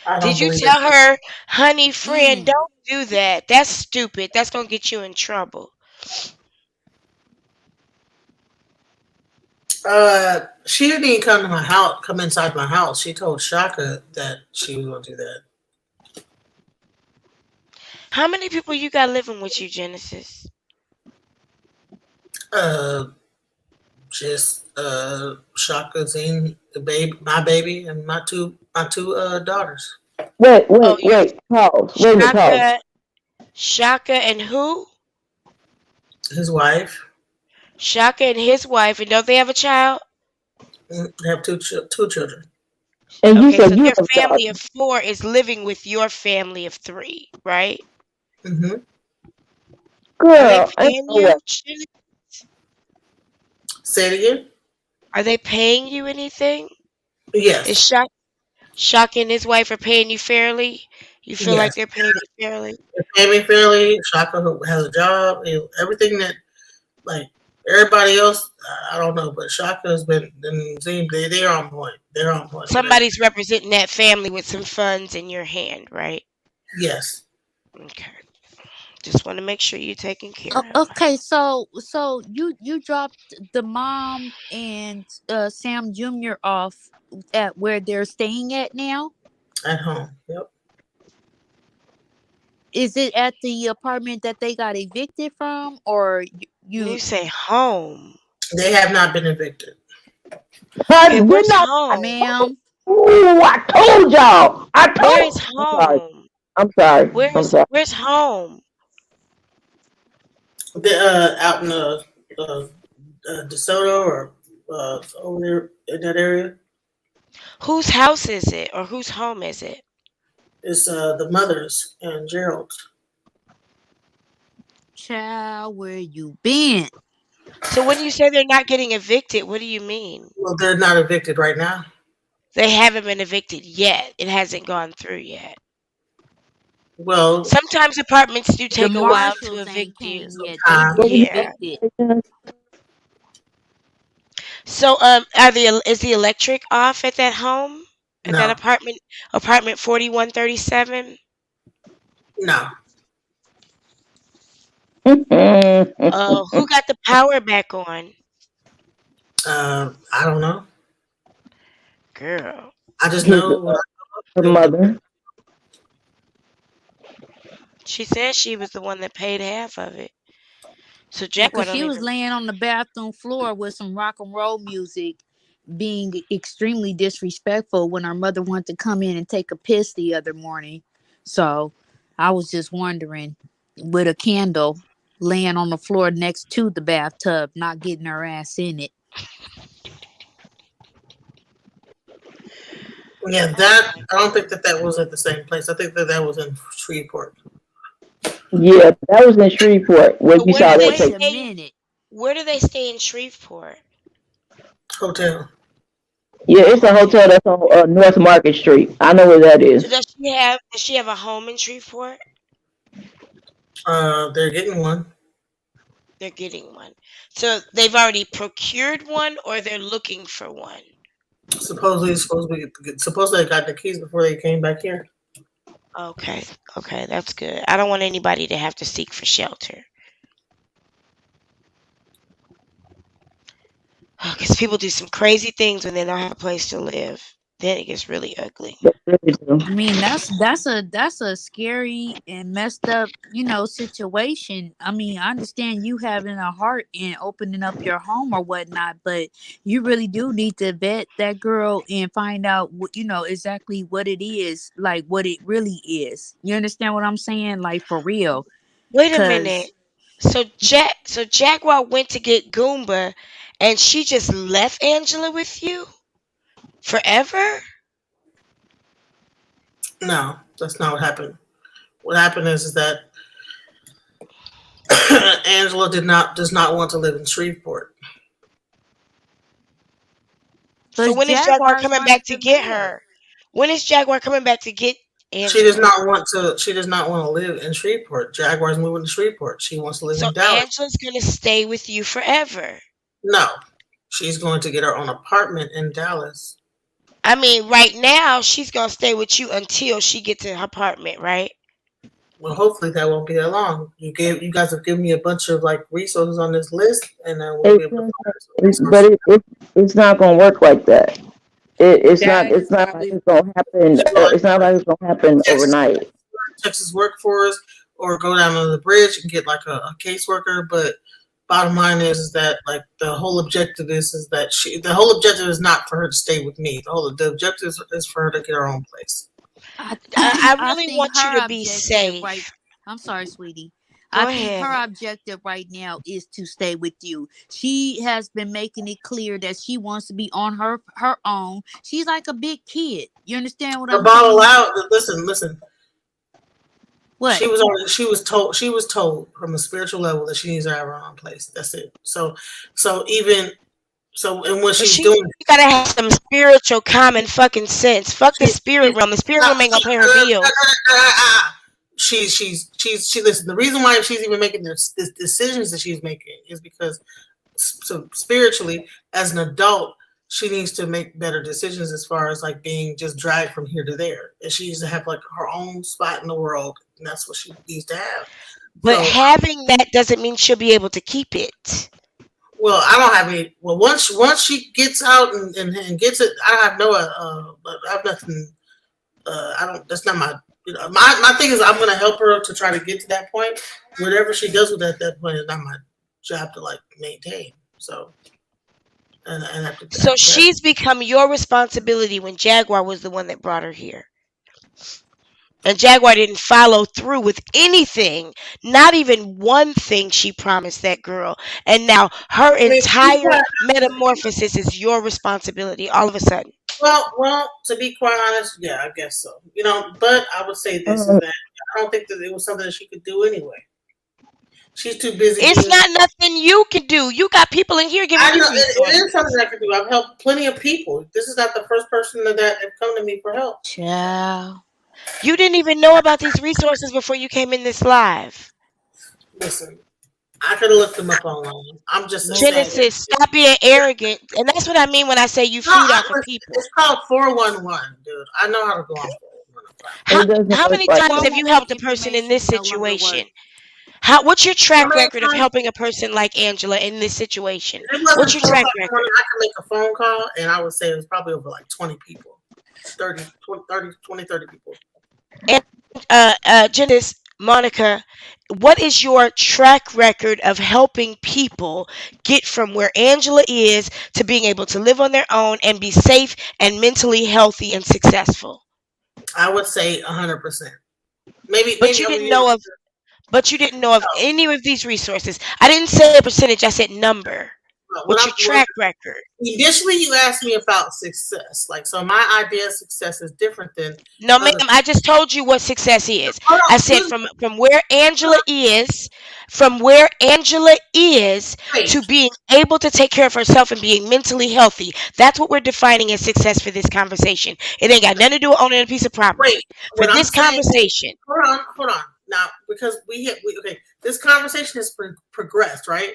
I Did don't you believe that. tell her, honey, friend, Mm. don't do that? That's stupid. That's gonna get you in trouble. She didn't even come to my house, come inside my house. She told Shaka that she was gonna do that. How many people you got living with you, Genesis? Uh, just Shaka, Zine, the baby, my baby, and my two daughters. Wait, Oh, wait, you wait. Pause. Wait a minute. Pause. Shaka, Shaka and who? His wife. Shaka and his wife, and don't they have a child? They have two children. And you Okay, so said you their have a family daughter. of four is living with your family of three, right? Mm-hmm. Are they Girl, ain't paying no way. you? Say it again. Are they paying you anything? Is Yes. Shaka and his wife are paying you fairly? You feel like Yes. they're paying you fairly? Amy Fairley, Shaka who has a job, everything that like everybody else, I don't know, but Shaka has been seems they're on point. They're on point with everything. Somebody's representing that family with some funds in your hand, right? Yes. Okay. Just want to make sure you're taken care of. Okay, so you dropped the mom and Sam Jr. off at where they're staying at now. At home. Yep. Is it at the apartment that they got evicted from, or You you? say home. They have not been evicted. But Okay, did where's not. home? Ma'am? Ooh, I told y'all. I Where is told. I'm sorry. home? I'm sorry. I'm sorry. Where's home? The out in the DeSoto or over there in that area. Whose house is it, or whose home is it? It's the mothers and Gerald's. Child, where you been? So when you say they're not getting evicted, what do you mean? Well, they're not evicted right now. They haven't been evicted yet. It hasn't gone through yet. Well, Sometimes apartments do The take a while to marshals ain't evict you. came yet. They time. What been were you Yeah. evicted. saying? So is the electric off at that home? At that No, apartment 4137? no. Who got the power back on? I don't know. Girl. I just His know her the mother. She said she was the one that paid half of it. So Yeah, Jaguar cause don't she was even. laying on the bathroom floor with some rock and roll music, being extremely disrespectful when our mother wanted to come in and take a piss the other morning. So I was just wondering, with a candle laying on the floor next to the bathtub, not getting her ass in it. yeah Oh that my I don't think goodness. that that was at the same place. I think that that was in Shreveport Yeah, that was in Shreveport where So you where saw do Now they that wait picture. a stay? minute. Where do they stay in Shreveport? Hotel. Yeah, A it's a hotel hotel. that's on North Market Street. I know where that So is. does she have a home in Shreveport? They're getting one. They're getting one. So they've already procured one, or they're looking for one. Supposedly they got the keys before they came back here. Okay. Okay, that's good. I don't want anybody to have to seek for shelter. Because people do some crazy things when they don't have a place to live. Then it gets really ugly. They really do. I mean, that's a scary and messed up, situation. I mean, I understand you having a heart and opening up your home or whatnot, but you really do need to vet that girl and find out what exactly what it is, like what it really is. You understand what I'm saying? Like for real. Wait a minute. Cause So Jaguar went to get Goomba, and she just left Angela with you forever? No, that's not what happened. What happened is that Angela does not want to live in Shreveport. So but when is Jaguar Jaguars coming back wanted to to get live. her? When is Jaguar coming back to get She does Angela? not want to. She does not want to live in Shreveport. Jaguar's moving to Shreveport. She wants to live So in Dallas. Angela's gonna stay with you forever. No, she's going to get her own apartment in Dallas. I mean, right now she's gonna stay with you until she gets in her apartment, right? Well, hopefully that won't be that long. You guys have given me a bunch of like resources on this list, and then we'll be It's, able to find some but resources. it's not gonna work like that. That It's is not like probably it's gonna happen. Sure, It's not like it's gonna happen Texas, overnight. Texas workforce, or go down to the bridge and get like a caseworker. But bottom line is that like the whole objective is that the whole objective is not for her to stay with me. The objective is for her to get her own place. I I I really think want you her to be objective right. safe. I'm sorry, sweetie. I Go think ahead. her objective right now is to stay with you. She has been making it clear that she wants to be on her own. She's like a big kid. You understand what The I'm bottle saying? out. Listen. What? She was told from a spiritual level that she needs to have her own place. That's it. So even so, and what But she's she doing, gotta have some spiritual common fucking sense. Fuck the she, spirit she, realm. The spirit realm ain't gonna pay her bills. she listen. The reason why she's even making this decisions that she's making is because so spiritually, as an adult, she needs to make better decisions as far as like being just dragged from here to there. And she needs to have like her own spot in the world, and that's what she needs to have. But So, having that doesn't mean she'll be able to keep it. well, I don't have any. Well, once she gets out and gets it, I have no. I have nothing. I don't. That's not my. My thing is, I'm gonna help her to try to get to that point. Whatever she does with that point is not my job to like maintain. So, and So that she's become your responsibility when Jaguar was the one that brought her here. And Jaguar didn't follow through with anything, not even one thing she promised that girl. And now her I mean, entire metamorphosis is your responsibility all of a sudden. to be quite honest, yeah, I guess so. But I would say this is Um, that I don't think that it was something that she could do anyway. She's too busy It's being. not nothing you can do. You got people in here giving I you know it is resources. something I can do. I've helped plenty of people. This is not the first person that have come to me for help. Child. You didn't even know about these resources before you came in this live. Listen, I could have looked them up online. I'm just saying. Nobody. Genesis, stop being arrogant. And that's what I mean when I say you No, feed off of people. it's called 411, dude. I know how to go on 411. How it doesn't how work many like times that. have you 411 helped a person in information this no longer works. situation? What's your How track many record of times? helping a person like Angela in this situation? If it What's wasn't your 4 o'clock track in the morning, record? I could make a phone call, and I would say it was probably over like 20 people. 30 people. And Genesis, Monica, what is your track record of helping people get from where Angela is to being able to live on their own and be safe and mentally healthy and successful? I would say 100%. Maybe But you over didn't here. know of but you didn't know of any of these resources. I didn't say a percentage, I said number. What's your Well, track record? initially you asked me about success. Like, so my idea of success is different than No, ma'am, other. I just told you what success is. Hold on, I said excuse me. from where Angela is Wait, to being able to take care of herself and being mentally healthy. That's what we're defining as success for this conversation. It ain't got nothing to do with owning a piece of wait. property. For What I'm this saying. conversation, Hold on. Now, because okay, this conversation has progressed, right?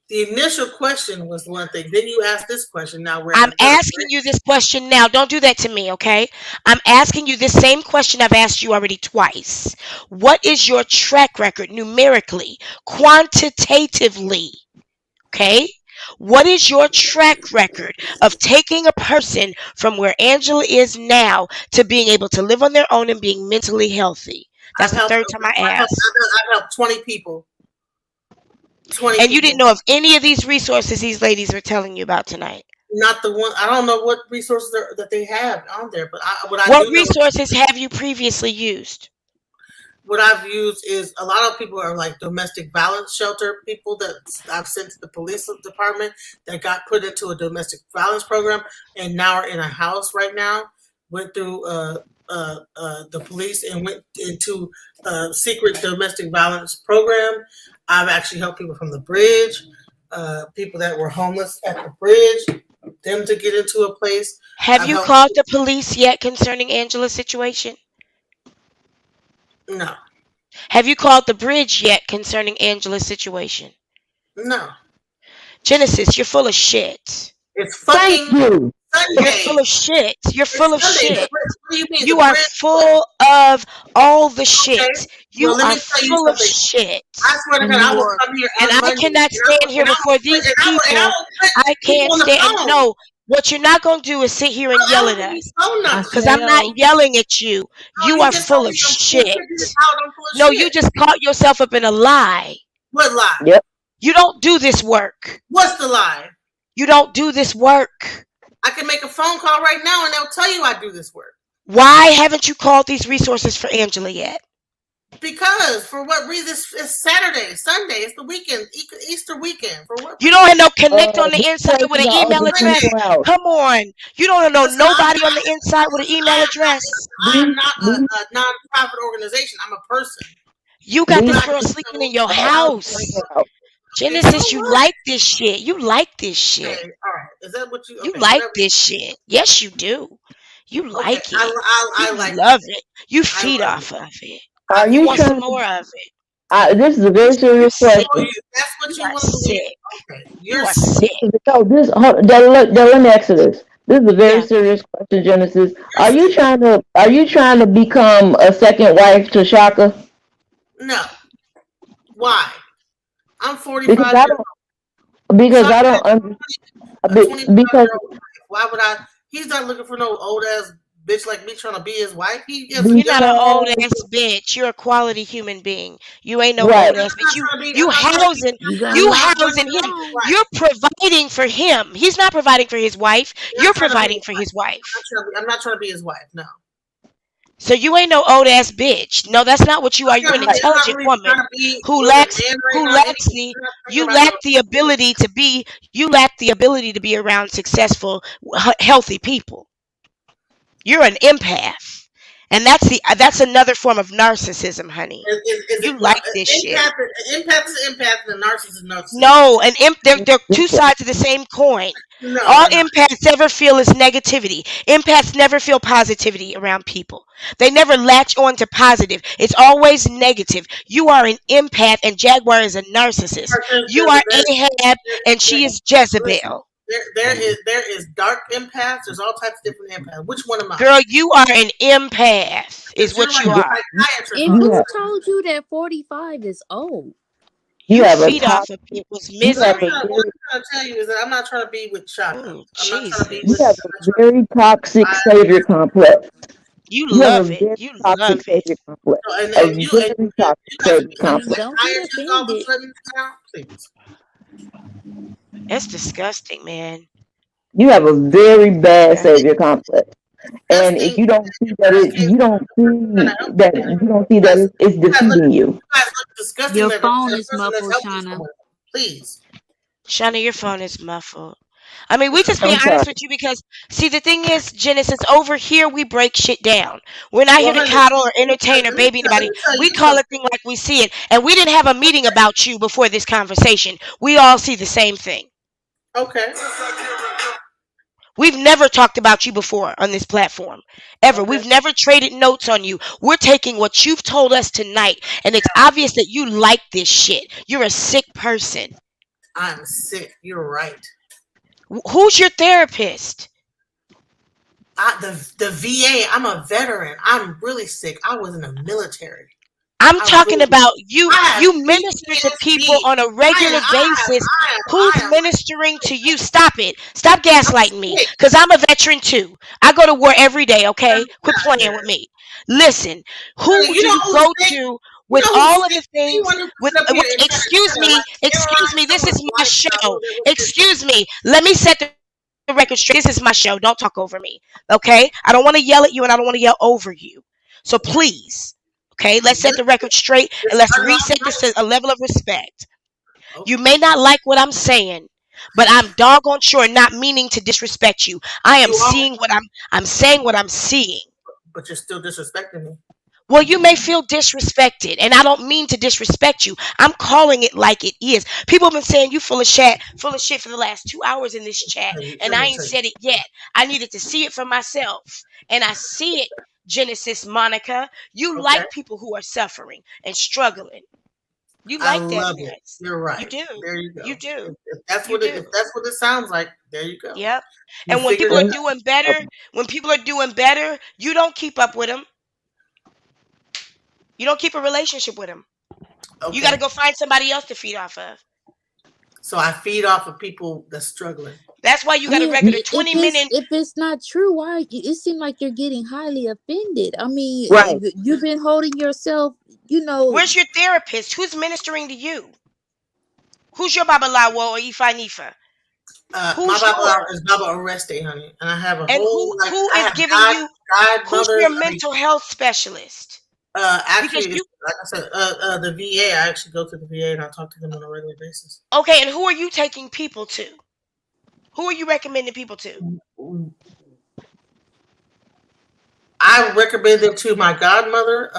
The initial question was one thing. Then you asked this question. Now we're in I'm the middle, asking you this question now. Don't do that to me, okay? I'm asking you this same question I've asked you already twice. What is your track record numerically, quantitatively? Okay? What is your track record of taking a person from where Angela is now to being able to live on their own and being mentally healthy? I've That's the helped. third time I I've helped, asked. I've helped 20 people. 20 And you didn't people. know of any of these resources these ladies were telling you about tonight. Not the one. I don't know what resources that they have on there, but what I What do know. resources have you previously used? What I've used is a lot of people are like domestic violence shelter people that I've sent to the police department that got put into a domestic violence program and now are in a house right now. Went through the police and went into a secret domestic violence program. I've actually helped people from the bridge, people that were homeless at the bridge, them to get into a place. Have I've you helped. called the police yet concerning Angela's situation? No, Have you called the bridge yet concerning Angela's situation? no. Genesis, you're full of shit. It's Thank fucking you. You're Sunday. full of shit. You're full It's of Sunday. shit. What do you mean? You The are bridge? full of all the Okay. shit. Well, You let are me tell you full of something. shit. I swear to God, I You will are. come here And on I Monday, cannot stand here before these people. put I can't people on the stand. phone. No, what you're not going to do is sit here and I yell don't at give you us. phone numbers. Because I'm not Ashayo. yelling at you. No, You you are just told full me of some bullshit. shit. You just out. I'm full of No, you shit. just caught yourself up in a lie. What lie? Yep. You don't do this work. What's the lie? You don't do this work. I can make a phone call right now and they'll tell you I do this work. Why haven't you called these resources for Angela yet? Because for what reason? It's Saturday, Sunday. It's the weekend, Easter weekend. For what You reason? don't have no connect on the These inside with places an are email over address. 24 hours. Come on. You don't know Listen, nobody on the inside with an email address. I am These, not these, a non-profit organization. I'm a person. You got But these this I girl do sleeping in know your how. are house. 24 hours. Okay, you Genesis, know you what? like this shit. You like this shit. Okay, all right. Is that what you? You Okay, like whatever. this shit. Yes, you do. You Okay, like it. I You like love it. You I feed love off of it. Are You you want some trying to? more of it. This is a You, very you're serious sick. Oh, question. that's what You you are want to believe. sick. Okay, You you're are sick. sick. No, let me ask you this. This is a very Yeah. serious question, Genesis. You're sick. Are you trying to become a second wife to Shaka? No, Why? I'm because 45 I years don't old. because Sean I has don't under, a 25 because year old wife. Why would I? He's not looking for no old ass bitch like me trying to be his wife. He is a You're young. not an old because ass bitch. You're a quality human being. You ain't no right. old ass bitch. I'm not trying to be. You I'm not trying to be. housing You got a you I'm not lot trying to housing going be him. his on. wife. You're providing for him. He's not providing for his wife. I'm not You're trying to be providing his for wife. his wife. I'm not trying to be his wife. No. So you ain't no old ass bitch. No, that's not what you are. You're an Right. I'm not intelligent really woman trying to be who with a lacks man right who now. Anyway, lacks the I'm not thinking you about lack no. the ability to be around successful healthy people. You're an empath. And that's another form of narcissism, honey. Is it You well? like this shit. An empath is an empath, and a narcissist is a narcissist. No, they're two sides of the same coin. No, All they're not. empaths ever feel is negativity. Empaths never feel positivity around people. They never latch on to positive. It's always negative. You are an empath and Jaguar is a narcissist. You are Ahab and she is Listen, Jezebel. there is dark empaths. There's all types of different empaths. Which one am I? Girl, you are an empath, is Because you're what like you a are. psychiatrist And You who have almost. told you that 45 is old? you You have a feed top off of people's you have a misery. What very I'm trying to tell you is that I'm not trying to be with Shaka. Mm, I'm not trying to be you with. Jesus. have a very toxic I, savior complex. You You have a love it. very You toxic love it. savior complex. A and very you toxic guys are savior becoming And complex. don't get psychiatrists all of a offended. sudden now. Please. It's disgusting, man. You have a very bad Yeah. savior complex. And if Testing. you don't see You that guys it came you don't trying to see help that someone. you don't see that it's You guys look. defeating you. You guys look disgusting. Your That phone a is person that's muffled, helping Shauna. someone. Please. Shauna, your phone is muffled. I mean, we just being I'm sorry. honest with you because, see, the thing is, Genesis, over here we break shit down. We're not Well, here to honey, coddle or entertain or baby let anybody. me tell We you call it something. thing like we see it. And we didn't have a meeting about you before this conversation. We all see the same thing. Okay. We've never talked about you before on this platform. Ever. Okay. We've never traded notes on you. We're taking what you've told us tonight, and it's obvious that you like this shit. You're a sick person. I'm sick. You're right. Who's your therapist? The VA. I'm a veteran. I'm really sick. I was in the military. I'm I talking really. about you. I have You minister to people PTSD. on a regular basis. I Who's am ministering to you? Stop it. Stop I'm gaslighting me. sick. Because I'm a veteran too. I go to war every day, I'm okay? Quit not playing here. with me. Listen, who You do know you who's go sick? to You with know who's all of sick? the things? Anyone who With sit up here and excuse me, like excuse terrorize me, this someone's is my lifestyle show. that was sick. Excuse me. Let me set the record straight. This is my show. Don't talk over me. Okay? I don't want to yell at you and I don't want to yell over you. So please. Okay, let's set the record straight and You're let's starting off reset this to nice. a level of respect. You Okay. may not like what I'm saying, but I'm doggone sure not meaning to disrespect you. I am You are, seeing what I'm saying what I'm seeing. but you're still disrespecting me. Well, you may feel disrespected, and I don't mean to disrespect you. I'm calling it like it is. People have been saying you full of shit for the last 2 hours in this chat, and Let I me ain't tell you. said it yet. I needed to see it for myself, and I see it, Genesis Monica. You Okay. like people who are suffering and struggling. You I like that love it. mess. You're You right. do. There you You go. do. You If do. that's what it sounds like, there you go. Yep. You And when figured people it are And doing better, you don't keep up with them. You don't keep a relationship with them. out. You got to Okay. go find somebody else to feed off of. So I feed off of people that's struggling. That's why you got a Yeah, regular if 20 it's minute. if it's not true, why it seems like you're getting highly offended. I mean, right. you've been holding yourself, you know. Where's your therapist? Who's ministering to you? Who's your Babalawo or Ifa Nifa? My Who's Baba yours? is Baba Oreste, honey, and I have a And whole like who I is have giving you who's godmothers. your I mean, mental health specialist? Because actually, it's, you like I said, the VA. I actually go to the VA and I talk to them on a regular basis. okay, and who are you taking people to? Who are you recommending people to? I recommend them to my godmother,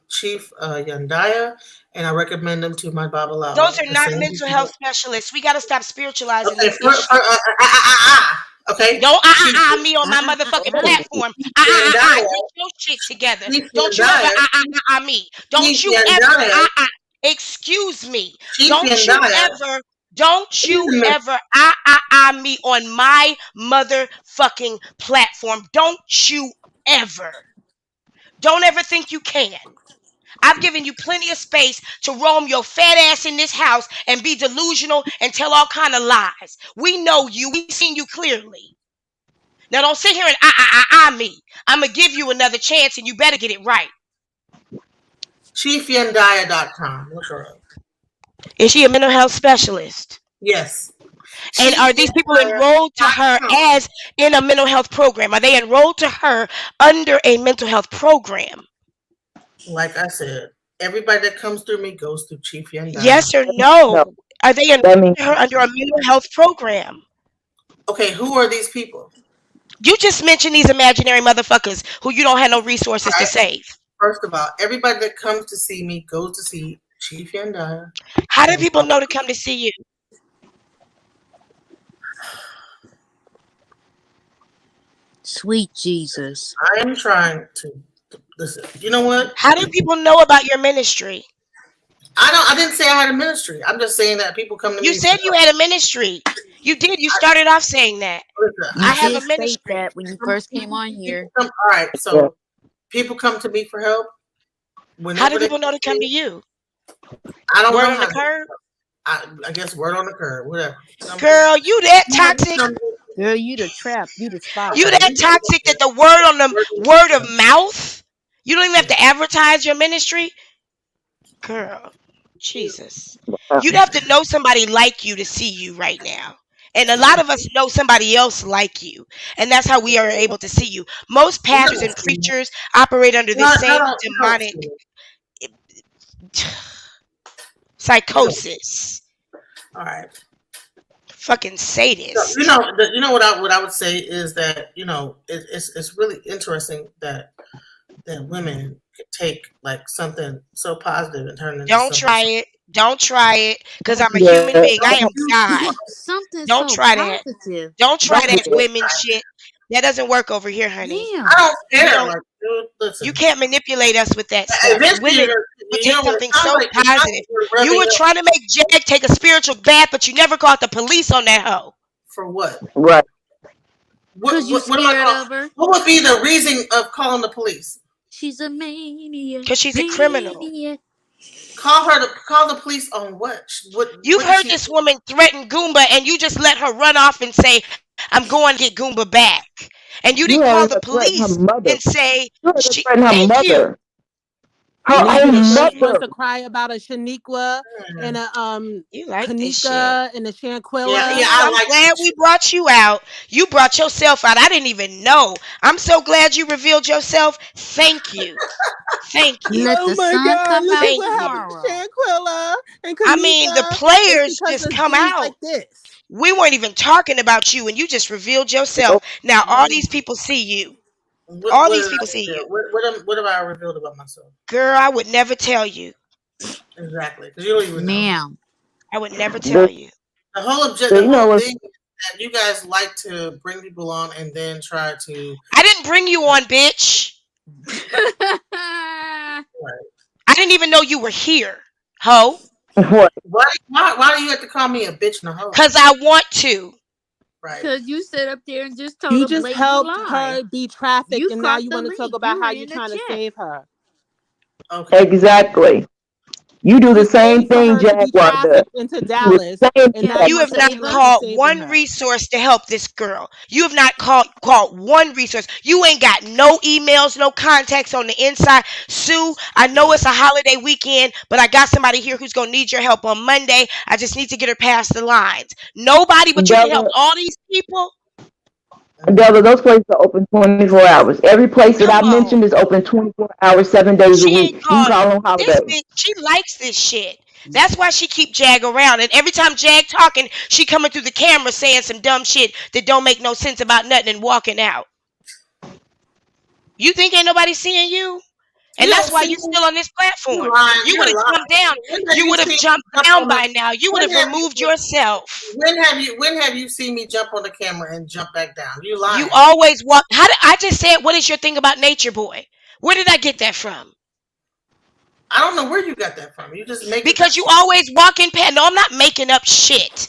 Chief Yandaya, and I recommend them to my Those Babalawo. are The not same mental health people. specialists. We got to stop spiritualizing Okay, this issue. okay. Don't Chief me on my motherfucking Oh, platform. Yandaya, Get your shit together. Chief Don't you ever Yandaya, me. Chief Don't you ever Yandaya, excuse me. Chief Don't you Yandaya. ever don't Wait you a minute. ever me on my motherfucking platform. Don't you ever. Don't ever think you can. I've given you plenty of space to roam your fat ass in this house and be delusional and tell all kind of lies. We know you. We've seen you clearly. Now don't sit here and me. I'm gonna give you another chance, and you better get it right. ChiefYandaya.com. Look her up. Is she a mental health specialist? Yes. And are these people enrolled to her ChiefYandaya.com. as in a mental health program? Are they enrolled to her under a mental health program? Like I said, everybody that comes through me goes through Chief Yandaya. Yes or No, no? Are they that enrolled means to her under a mental health program? Okay, who are these people? You just mentioned these imaginary motherfuckers who you don't have no resources to save. First of all, everybody that comes to see me goes to see Chief Yandaya. How do people know to come to see you? Sweet Jesus. I am trying to listen. You know what? How do people know about your ministry? I didn't say I had a ministry. I'm just saying that people come to You me. said you had a ministry. You did. You started off saying that. Listen, You I have did a state ministry. that when you first came on here. all right, so people come to me for help. How do Whenever they people know to come to you? I don't Word know on the how. curb? I guess word on the curb, whatever. Girl, you that toxic? Girl, you the trap. You the spot. You that toxic that the word on the word of mouth? You don't even have to advertise your ministry? Girl, Jesus. You'd have to know somebody like you to see you right now. And a lot of us know somebody else like you. And that's how we are able to see you. Most pastors and preachers operate under this same demonic psychosis. All right. Fucking sadist. You know what I would say is that it's really interesting that women could take like something so positive and turn it into Don't something. try it. Don't try it. Because I'm a human yeah, being. I am God. Something Don't so try that. positive. Don't try that yeah. women shit. That doesn't work over here, honey. Damn. I don't We care. don't. Like, dude, listen. You can't manipulate us with that stuff. Eventually, Women would take something so positive. You were trying to make Jag take a spiritual bath, but you never called the police on that hoe. For what? Right. Because you scared of her. What would be the reason of calling the police? She's a maniac. Because she's a criminal. Call the police on what? You've heard this woman threaten Goomba, and you just let her run off and say, "I'm going to get Goomba back," and you didn't call the police and say, "Thank you." Her Maybe the own girls wants mother. to cry about a Shaniqua and a You like this shit. Kanika and a Shanquilla. Yeah, I'm glad we brought you out. You brought yourself out. I didn't even know. I'm so glad you revealed yourself. Thank you. Thank you. Let Oh the my sun God! come Look at out Thank what you. happened to tomorrow. Shanquilla and I mean, the Kanika. It's players because just of come things out. like this. We weren't even talking about you, and you just revealed yourself. Now all these people see you. All these people see you. What have I revealed about myself? Girl, I would never tell you. Exactly, because you don't even know. Ma'am. I would never tell you. The whole thing that you guys like to bring people on and then try to. I didn't bring you on, bitch. Right. I didn't even know you were here, ho. What? Why do you have to call me a bitch and a hoe? Because I want to. Right. Because you sit up there and just told You a just blatant helped lie. her be trafficked, You and now caught you the want to talk link. about You how were you're in the trying to chat. save her. Okay. Exactly. You do the You same paid for thing her to be Jaguar does. trafficked into You do Dallas, the same and thing now that You you're have not sitting Jaguar here does. called saving one her. resource to help this girl. You have not called one resource. You ain't got no emails, no contacts on the inside. Sue, I know it's a holiday weekend, but I got somebody here who's going to need your help on Monday. I just need to get her past the lines. Nobody but you can help Della, all these people? Della, those places are open 24 hours. Every place that Come I on. mentioned is open 24 hours, 7 days a She ain't week. You can called call on this holidays. bitch. She likes this shit. That's why she keep Jag around. And every time Jag talking, she coming through the camera saying some dumb shit that don't make no sense about nothing and walking out. You think ain't nobody seeing you? You And that's don't why see you me. still on this You're platform. lying. You would You're have lying. jumped down. When have You you would have seen me jumped jump down on the? by now. You would When have have removed you? yourself. When have you seen me jump on the camera and jump back down? You You lying. always walk. How did I just said? What is your thing about Nature Boy? Where did I get that from? I don't know where you got that from. You just make it up Because you shit. always walk in past. No, I'm not making up shit.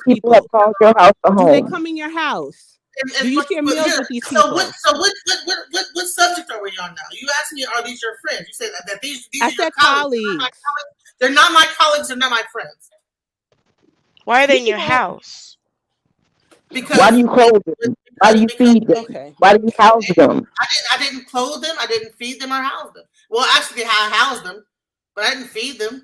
people have people? called your house a Do they home? come in your house? Do And you share but meals here, with these so what? people? So what subject are we on now? You asked me, are these your friends? You said that these I are your said colleagues. colleagues. They're not my colleagues. They're not my friends. Why are they You in keep your on. house? Why do Because you clothe them? Why do you because feed them? Okay. Why do you house them? I didn't clothe them. I didn't feed them or house them. Well, actually, I housed them, but I didn't feed them.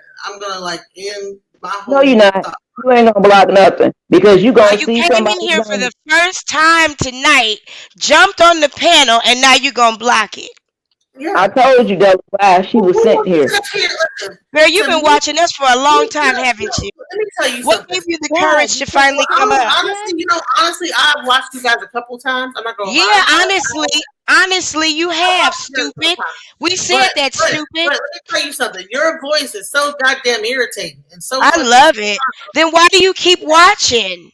I'm gonna like end my No, you're whole not. thought. You ain't gonna block nothing because you Wow, gonna you see came in somebody's here for name. the first time tonight, jumped on the panel, and now you gonna block it. I Yeah. told you that was why she was sent here. Listen, Girl, you've to been me, watching us for a long time, haven't you? let me tell you What something. gave you the Why? courage to Because finally of come up? Honestly, Jack? honestly, I've watched you guys a couple times. I'm not gonna lie Yeah, about it. honestly, you I've have, watched you guys a couple stupid. times. We said But that, but stupid. but let me tell you something. Your voice is so goddamn irritating and so I fucking. love it. Then why do you keep watching?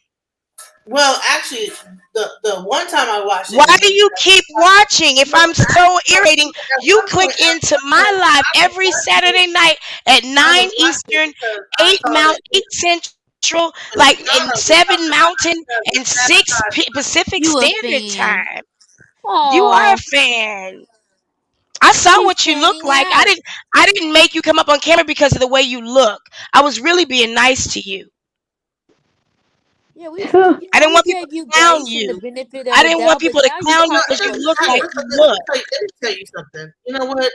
Well, actually, the one time I watched it Why is do when you keep watching? If no, I'm so irritating, at you one click point, into my live every Saturday night at I 9 was watching it Eastern, because I 8 saw that. 8 Central, like No, and no, 7 Mountain because and the 6 Pacific You a Standard fan. Time. You are a Aw. fan. I saw She's what you look panning like. I out. didn't I didn't make you come up on camera because of the way you look. I was really being nice to you. Yeah, we I didn't we want people gave to you clown grace and the you. benefit of I the didn't want doubt, people but to now you clown you talking because you your look like shit. you look. let me tell you something. You know what?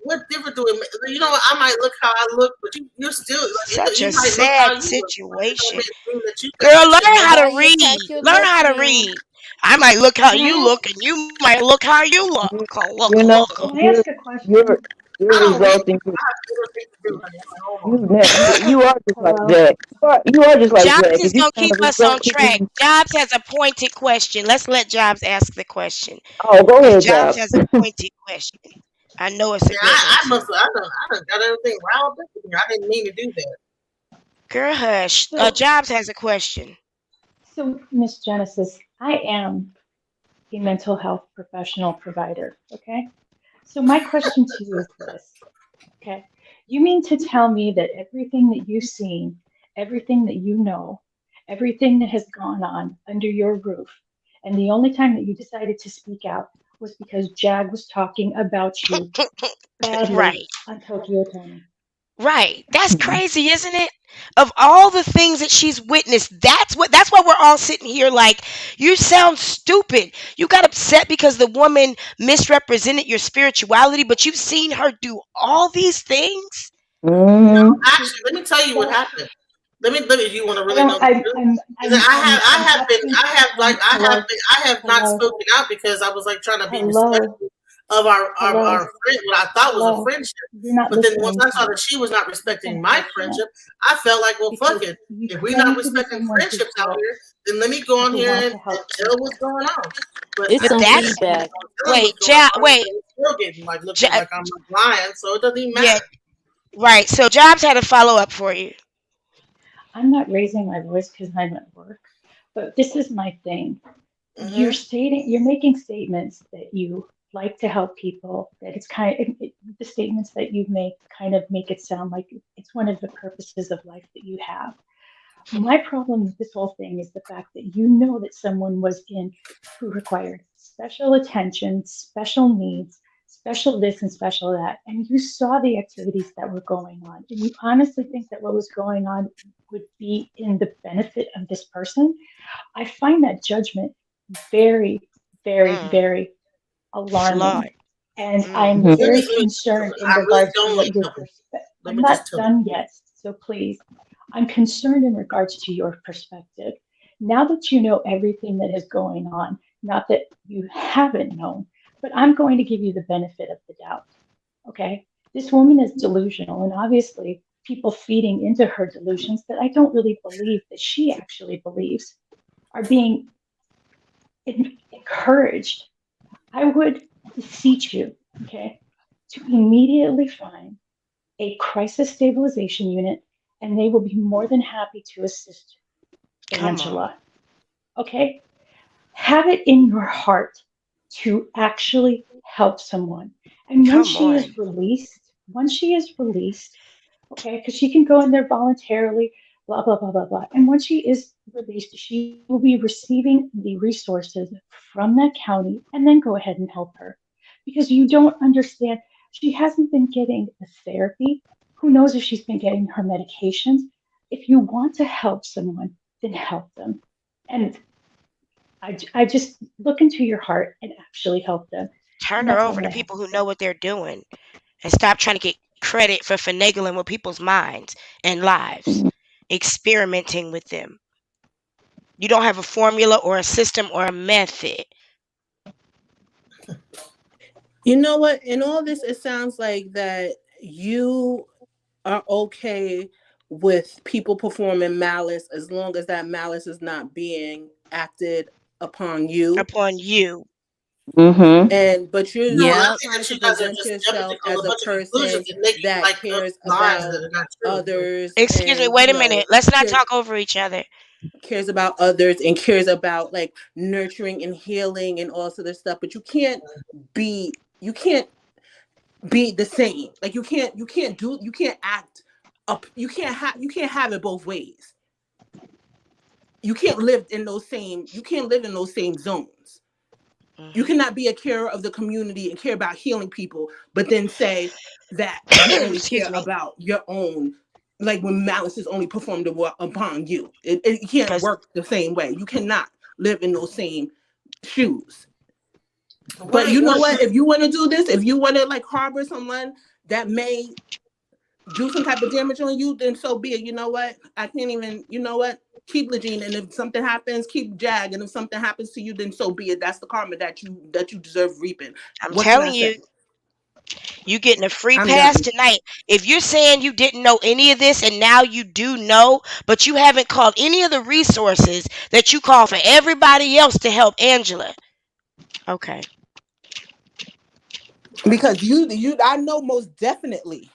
What difference do it make? You know what? I might look how I look, but you're still like Such you a might look how sad you look. But it don't situation. mean that you think Girl, that you're learn how better. to Why you attack read. your Learn looks, how to man? read. I might look how Can I you ask? look, and you might look how you look. You, Look, you know, look. Can I you're ask a you're question? you're I don't read. resulting. I have little things to do, honey. I'm a homeowner. You are just like Hello. Jack. You are just like Jobs Jack. is If you gonna kind keep of us on result track. to, Jobs has a pointed question. Let's let Jobs ask the question, oh, go because ahead, Jobs Job. has a pointed question. I know it's a Yeah, good one I too. must. I done got everything riled up in here. I didn't mean to do that. Girl, hush. So, Jobs has a question. Miss Genesis, I am a mental health professional provider. Okay. So, my question to you is this. Okay. You mean to tell me that everything that you've seen, everything that you know, everything that has gone on under your roof, and the only time that you decided to speak out was because Jag was talking about you badly Right. on Tokyo Tony? Right. That's crazy, isn't it? Of all the things that she's witnessed, that's why we're all sitting here like, you sound stupid. You got upset because the woman misrepresented your spirituality, but you've seen her do all these things? Mm-hmm. See, Actually, let me tell you what that happened. Let me. You want to I really know don't. the truth? Is that I'm asking. Hello, I have not hello, spoken out because I was like trying to be hello, respectful of hello, our friend, what I thought was a hello. friendship. You're not But then once listening I to saw me. that she was not It's respecting my unfortunate friendship, I felt like, well, fuck because it. you If we're not claim to be respecting someone who friendships out here, helps then let me go and on who here wants and to help tell what's people. going on. But It's But some after that's feedback. telling wait, what's going on, wait. it's still getting like looking Ja- like I'm lying, so it doesn't even yeah, matter. right. So Jobs had a follow up for you. I'm not raising my voice because I'm at work, but this is my thing. Hmm. You're making statements that you like to help people, that it's the statements that you make kind of make it sound like it's one of the purposes of life that you have. My problem with this whole thing is the fact that you know that someone was in who required special attention, special needs, special this and special that, and you saw the activities that were going on, and you honestly think that what was going on would be in the benefit of this person. I find that judgment very, very, Mm, very flawed. alarming. And Mm. I'm very Let me concerned in I really regards to don't what like your them. perspective. Let I'm me just not tell done yet, so please. I'm concerned in regards to your perspective. Now that you know everything that is going on, not that you haven't known, but I'm going to give you the benefit of the doubt. Okay? This woman is delusional, and obviously, people feeding into her delusions that I don't really believe that she actually believes are being encouraged. I would beseech you, okay, to immediately find a crisis stabilization unit, and they will be more than happy to assist Come on. Angela. Okay? Have it in your heart to actually help someone. And Come on. once she is released, okay, because she can go in there voluntarily, blah, blah, blah, blah, blah. And once she is released, she will be receiving the resources from that county and then go ahead and help her. Because you don't understand, she hasn't been getting the therapy. Who knows if she's been getting her medications? If you want to help someone, then help them. And I just look into your heart and actually help them. Turn And her that's all over that to I have people to who know say. what they're doing and stop trying to get credit for finagling with people's minds and lives, experimenting with them. You don't have a formula or a system or a method. You know what? In all this, it sounds like that you are okay with people performing malice as long as that malice is not being acted upon you. Upon you. Mm-hmm. And but you're No, and I not Yep. think trying that to you guys are present just jumping yourself to as a a bunch of person conclusions and making that like cares lies that about are not true. others Excuse me, and wait a minute. Let's not talk over each other. cares about others and cares about like nurturing and healing and all sort of stuff. But be you can't be the same. Like you can't act up, you can't have it both ways. You can't live in those same zones. You Hmm. cannot be a carer of the community and care about healing people, but then say that you only Excuse care me. about your own, like when malice is only performed upon you. It can't Because work the same way. You cannot live in those same shoes. But What? you know What? what? If you want to do this, if you want to like harbor someone that may do some type of damage on you, then so be it. You know what? I can't even, you know what? Keep Legine, and if something happens, keep Jag, and if something happens to you, then so be it. That's the karma that you deserve reaping. I'm What can I telling say? you, you getting a free I'm pass done. tonight. If you're saying you didn't know any of this and now you do know, but you haven't called any of the resources that you call for everybody else to help Angela. Okay. Because I know most definitely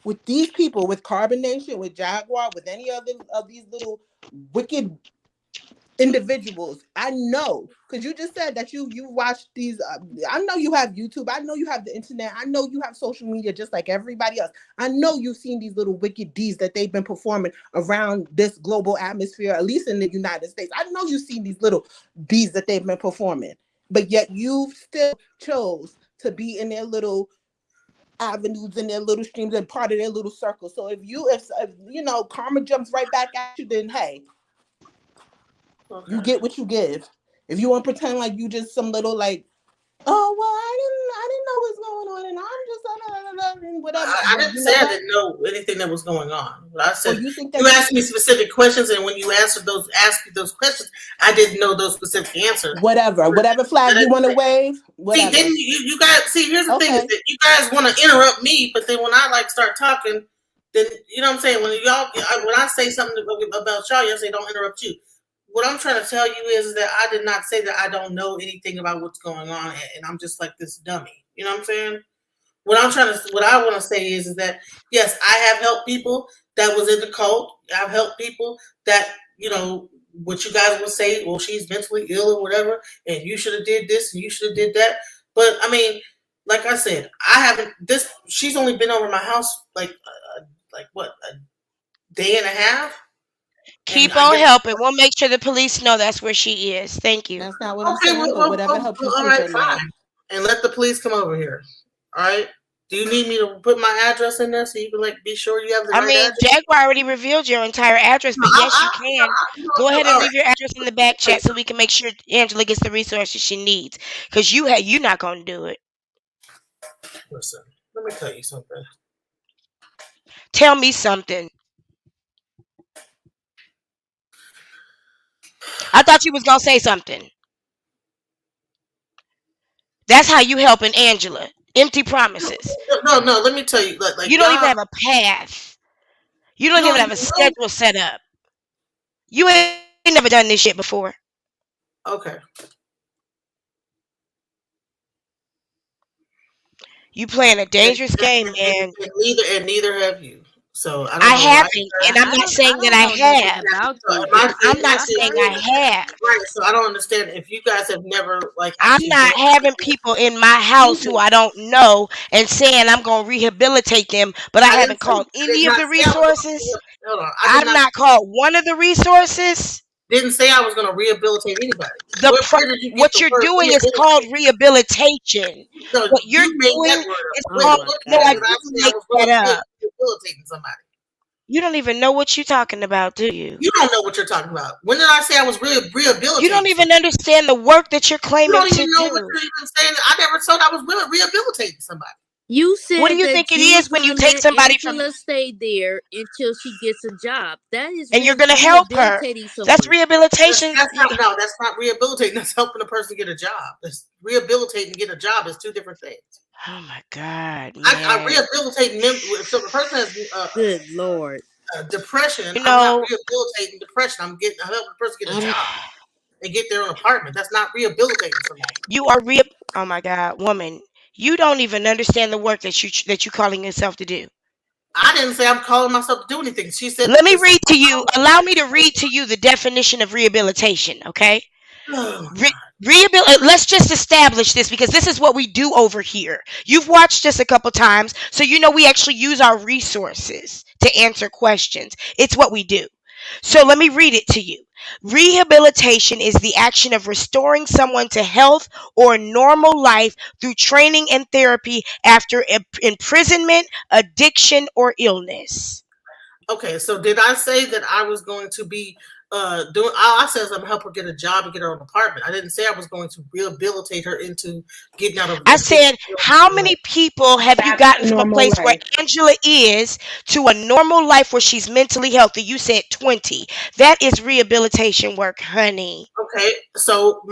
with these people, with Carbonation, with Jaguar, with any other of these little wicked individuals, I know because you just said that you watch these. I know you have YouTube. I know you have the internet. I know you have social media just like everybody else. I know you've seen these little wicked deeds that they've been performing around this global atmosphere, at least in the United States. I know you've seen these little deeds that they've been performing, but yet you still chose to be in their little avenues and their little streams and part of their little circle. So if you know karma jumps right back at you, then hey, you Okay. get what you give. If you want to pretend like you just some little like, oh well, I didn't know what's going on, and I'm just and whatever. I Well, didn't you say know I what? didn't know anything that was going on. But I Or said you think you that asked me specific questions, and when you asked me those questions, I didn't know those specific answers. whatever flag you want to wave, See, whatever. then you guys see. Here's the thing: is Okay, that you guys want to interrupt me, but then when I like start talking, then you know what I'm saying. When I say something about y'all say don't interrupt you. What I'm trying to tell you is that I did not say that I don't know anything about what's going on, and I'm just like this dummy. You know what I'm saying? What I want to say is that yes, I have helped people that was in the cult. I've helped people that what you guys would say, well, she's mentally ill or whatever, and you should have did this and you should have did that. But I mean, like I said, I haven't. This she's only been over my house like what, a day and a half, and Keep I on guess helping. We'll make sure the police know that's where she is. Thank you. that's not what I'm okay. saying. But whatever helps you All sleep right, at night. fine, and let the police come over here. All right. Do you need me to put my address in there so you can like be sure you have the I right mean, address? Jaguar already revealed your entire address, No, but yes, you can. Go ahead all and right. leave your address in the back chat so we can make sure Angela gets the resources she needs. Cause you not gonna do it. Listen, let me tell you something. Tell me something. I thought you was gonna say something. That's how you helping Angela. Empty promises. No. Let me tell you, like You don't even y'all. have a path. You don't No, even have a no. schedule set up. You ain't never done this shit before. Okay. You playing a And, dangerous game, man. neither have you. So I I don't know why you haven't, and guys. I'm I not don't saying I that don't I know nothing have. about So you. I'm not I saying I personally have. right. So I don't understand if you guys have never like I'm actually not done having people in my house who anything. I don't know and saying I'm going to rehabilitate them, but I haven't called I did any of not the say I was going resources. to. Hold on. I did I've not. not called one of the resources. Didn't say I was going to rehabilitate anybody. The Where did you get what the you're word doing is called rehabilitate? rehabilitation. No, What you're you made that doing word up. is oh When called my what no, time I did god. I didn't say I make was going that to be up. rehabilitating somebody? You don't even know what you're talking about, do you? You don't know what you're talking about. When did I say I was You don't rehabilitating even somebody? understand the work that you're You claiming don't to even know what do. you're even saying. I never said I was rehabilitating somebody. You What do said you think that it you was is when you gonna take let somebody from Angela stay there until she gets a job. That is and you're gonna help her? rehabilitating That's someone. rehabilitation. That's not no. That's not rehabilitating. That's helping a person get a job. That's rehabilitating and get a job is two different things. Oh my God, I man. rehabilitating them. If the person has Good Lord. depression, You I'm not know, rehabilitating depression. I help the person get a I'm job and get their own apartment. That's not rehabilitating somebody. you are oh my God, woman. You don't even understand the work that you calling yourself to do. I didn't say I'm calling myself to do anything. She said Let me this. read to you. Allow me to read to you the definition of rehabilitation, okay? Oh, Let's just establish this because this is what we do over here. You've watched us a couple times, so you know we actually use our resources to answer questions. It's what we do. So let me read it to you. Rehabilitation is the action of restoring someone to health or normal life through training and therapy after imprisonment, addiction, or illness. okay, so did I say that I was going to be doing? I said I'm help her get a job and get her own apartment. I didn't say I was going to rehabilitate her into getting out of I addiction. said, how many people have you Back gotten to from a normal place where life. Angela is to a normal life where she's mentally healthy? You said 20. That is rehabilitation work, honey. Okay, so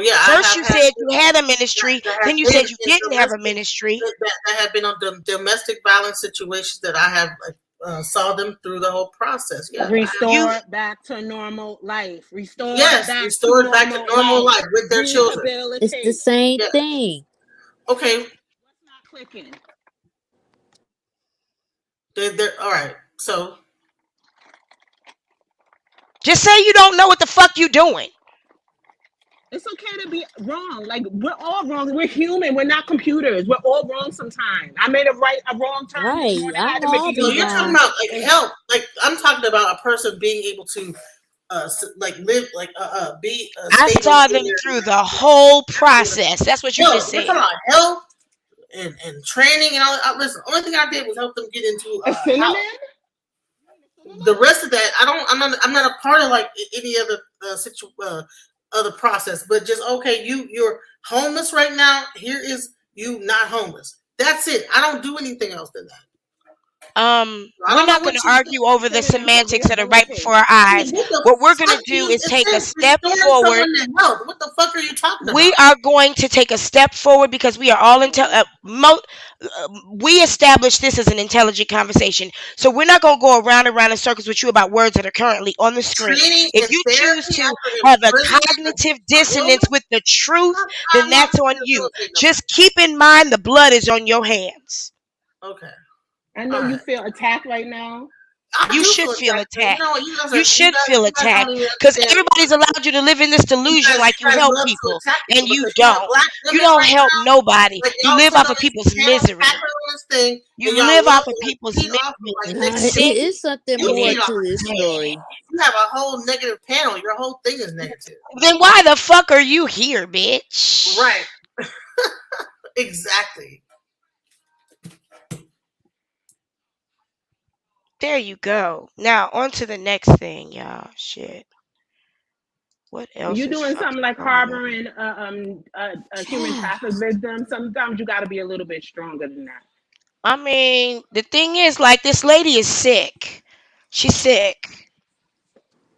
yeah, I First, have you had said you people had a ministry. that have Then you been said you in didn't have a domestic ministry. that have been on domestic violence situations that I have saw them through the whole process. Yes, I have. You, Restore back to normal life. Restore Yes, back to restored back to normal normal life. life with their children. It's the Rehabilitate. same Yes. thing. Okay. What's not clicking? They're all right. So just say you don't know what the fuck you doing. It's okay to be wrong. Like we're all wrong. We're human. We're not computers. We're all wrong sometimes. I made a wrong turn this Right. morning. I I had to know make a I'll no, be you're talking U-turn. wrong. about like And help. Like I'm talking about a person being able to like live like be I stable saw in them their through the whole life. process. That's what you No, just we're said. talking about health and training and all. Listen, the only thing I did was help them get into a a house. cinnamon? The rest of that, I don't. I'm not a part of like any other other process. But just okay, you're homeless right now. Here is you not homeless. That's it. I don't do anything else than that. I We're don't know not going what to you think. argue over the Cinnamon for semantics that are right rehabilitate. before our eyes. What the What we're going to fuck do you? is It take a says step restoring forward. someone to health. What the fuck are you talking We about? are going to take a step forward because we are all we established this as an intelligent conversation. So we're not going to go around and around in circles with you about words that are currently on the screen. Training If and you choose therapy to after have a imprisonment cognitive for dissonance illness. with the truth, then I'm not that's on you. rehabilitating nobody. Just keep in mind the blood is on your hands. Okay. I know All you right. feel attacked right now. I You do should feel feel attacked. You attacked. know, You should feel you guys don't attacked even because understand. everybody's allowed you to live in this delusion like you You guys help love to people, attack and people you because you know don't. black You women don't right help now, nobody. like You y'all live sit off on of these people's panels misery. cackling on this thing, You and y'all live love off to of like people's feed off of misery, like and it's Nah, it sick negativity. is something You and more feed it's off to of this sad. story. you have a whole negative panel. Your whole thing is negative. Then why the fuck are you here, bitch? Right. Exactly. There you go. Now on to the next thing, y'all. Shit. What When else you're is doing fucking something like going on? harboring a human traffic victim, sometimes you got to be a little bit stronger than that. I mean, the thing is, like, this lady is sick. She's sick.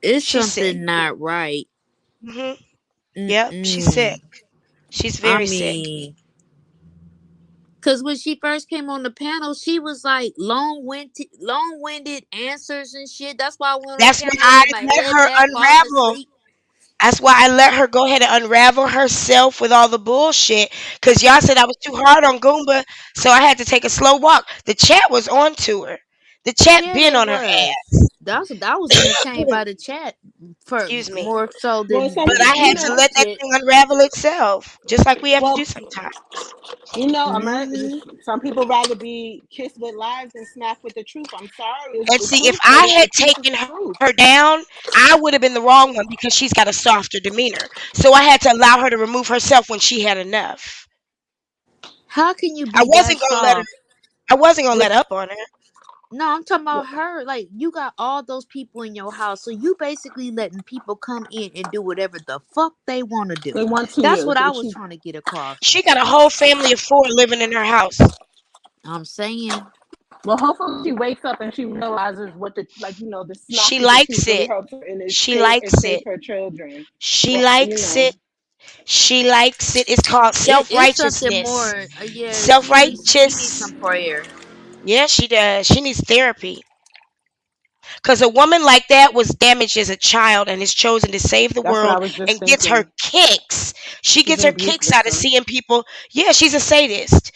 It's She's sick. something not right. Hmm. Yep, she's sick. Mm-mm. She's I very sick. mean, because when she first came on the panel, she was like long-winded answers and shit. That's why I went on That's why camera I with my let head her back, falling unravel. asleep. That's why I let her go ahead and unravel herself with all the bullshit. Cause y'all said I was too hard on Goomba, so I had to take a slow walk. The chat was on to her. The chat Yeah, been they on her was. ass. I was entertained by the chat for Excuse me. more so Well, than some But I you had the to know, let that bullshit. thing unravel itself, just like we have to well, do sometimes. America. Hmm. Some people rather be kissed with lies than smacked with the truth. I'm sorry, it's And the see, if truth, but I it's had the piece of taken truth. her down, I would have been the wrong one because she's got a softer demeanor. So I had to allow her to remove herself when she had enough. How can you I be that wasn't gonna let her. soft? I wasn't gonna let up on her. No, I'm talking about her. Like, you got all those people in your house, so you basically letting people come in and do whatever the fuck they want to do. They want to That's you. what They I was choose. trying to get across. She got a whole family of four living in her house. I'm saying Well, hopefully she wakes up and she realizes what the the snot She institute likes really it. helps her and it She save and likes save it. her children. She Well, likes it. She likes it. It's called it's something self-righteousness. more. Yeah, she needs Self-righteous. some prayer. Yeah, she does. She needs therapy. Because a woman like that was damaged as a child and is chosen to save the that's what I world was just and gets her thinking. kicks. She She's gets an her abuse kicks out of victim. seeing people. Yeah, she's a sadist.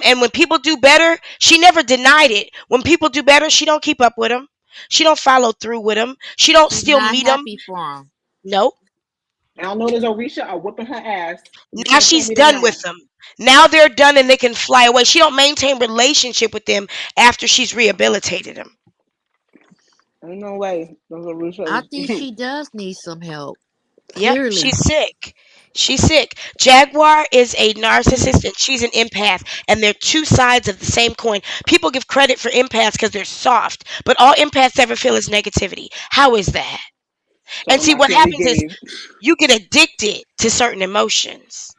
And when people do better, she never denied it. When people do better, she don't keep up with them. She don't follow through with them. She don't She's still not meet them. happy for him. Nope. And I know there's Orisha are whooping her ass. You Now can't tell she's me they're done not. with them. Now they're done and they can fly away. She don't maintain relationship with them after she's rehabilitated them. Ain't no way. Those I Orishas. think she does need some help. Yep, Clearly. she's sick. She's sick. Jaguar is a narcissist and she's an empath, and they're two sides of the same coin. People give credit for empaths because they're soft, but all empaths ever feel is negativity. How is that? And Talking see, about what she only happens is gave. you get addicted to certain emotions.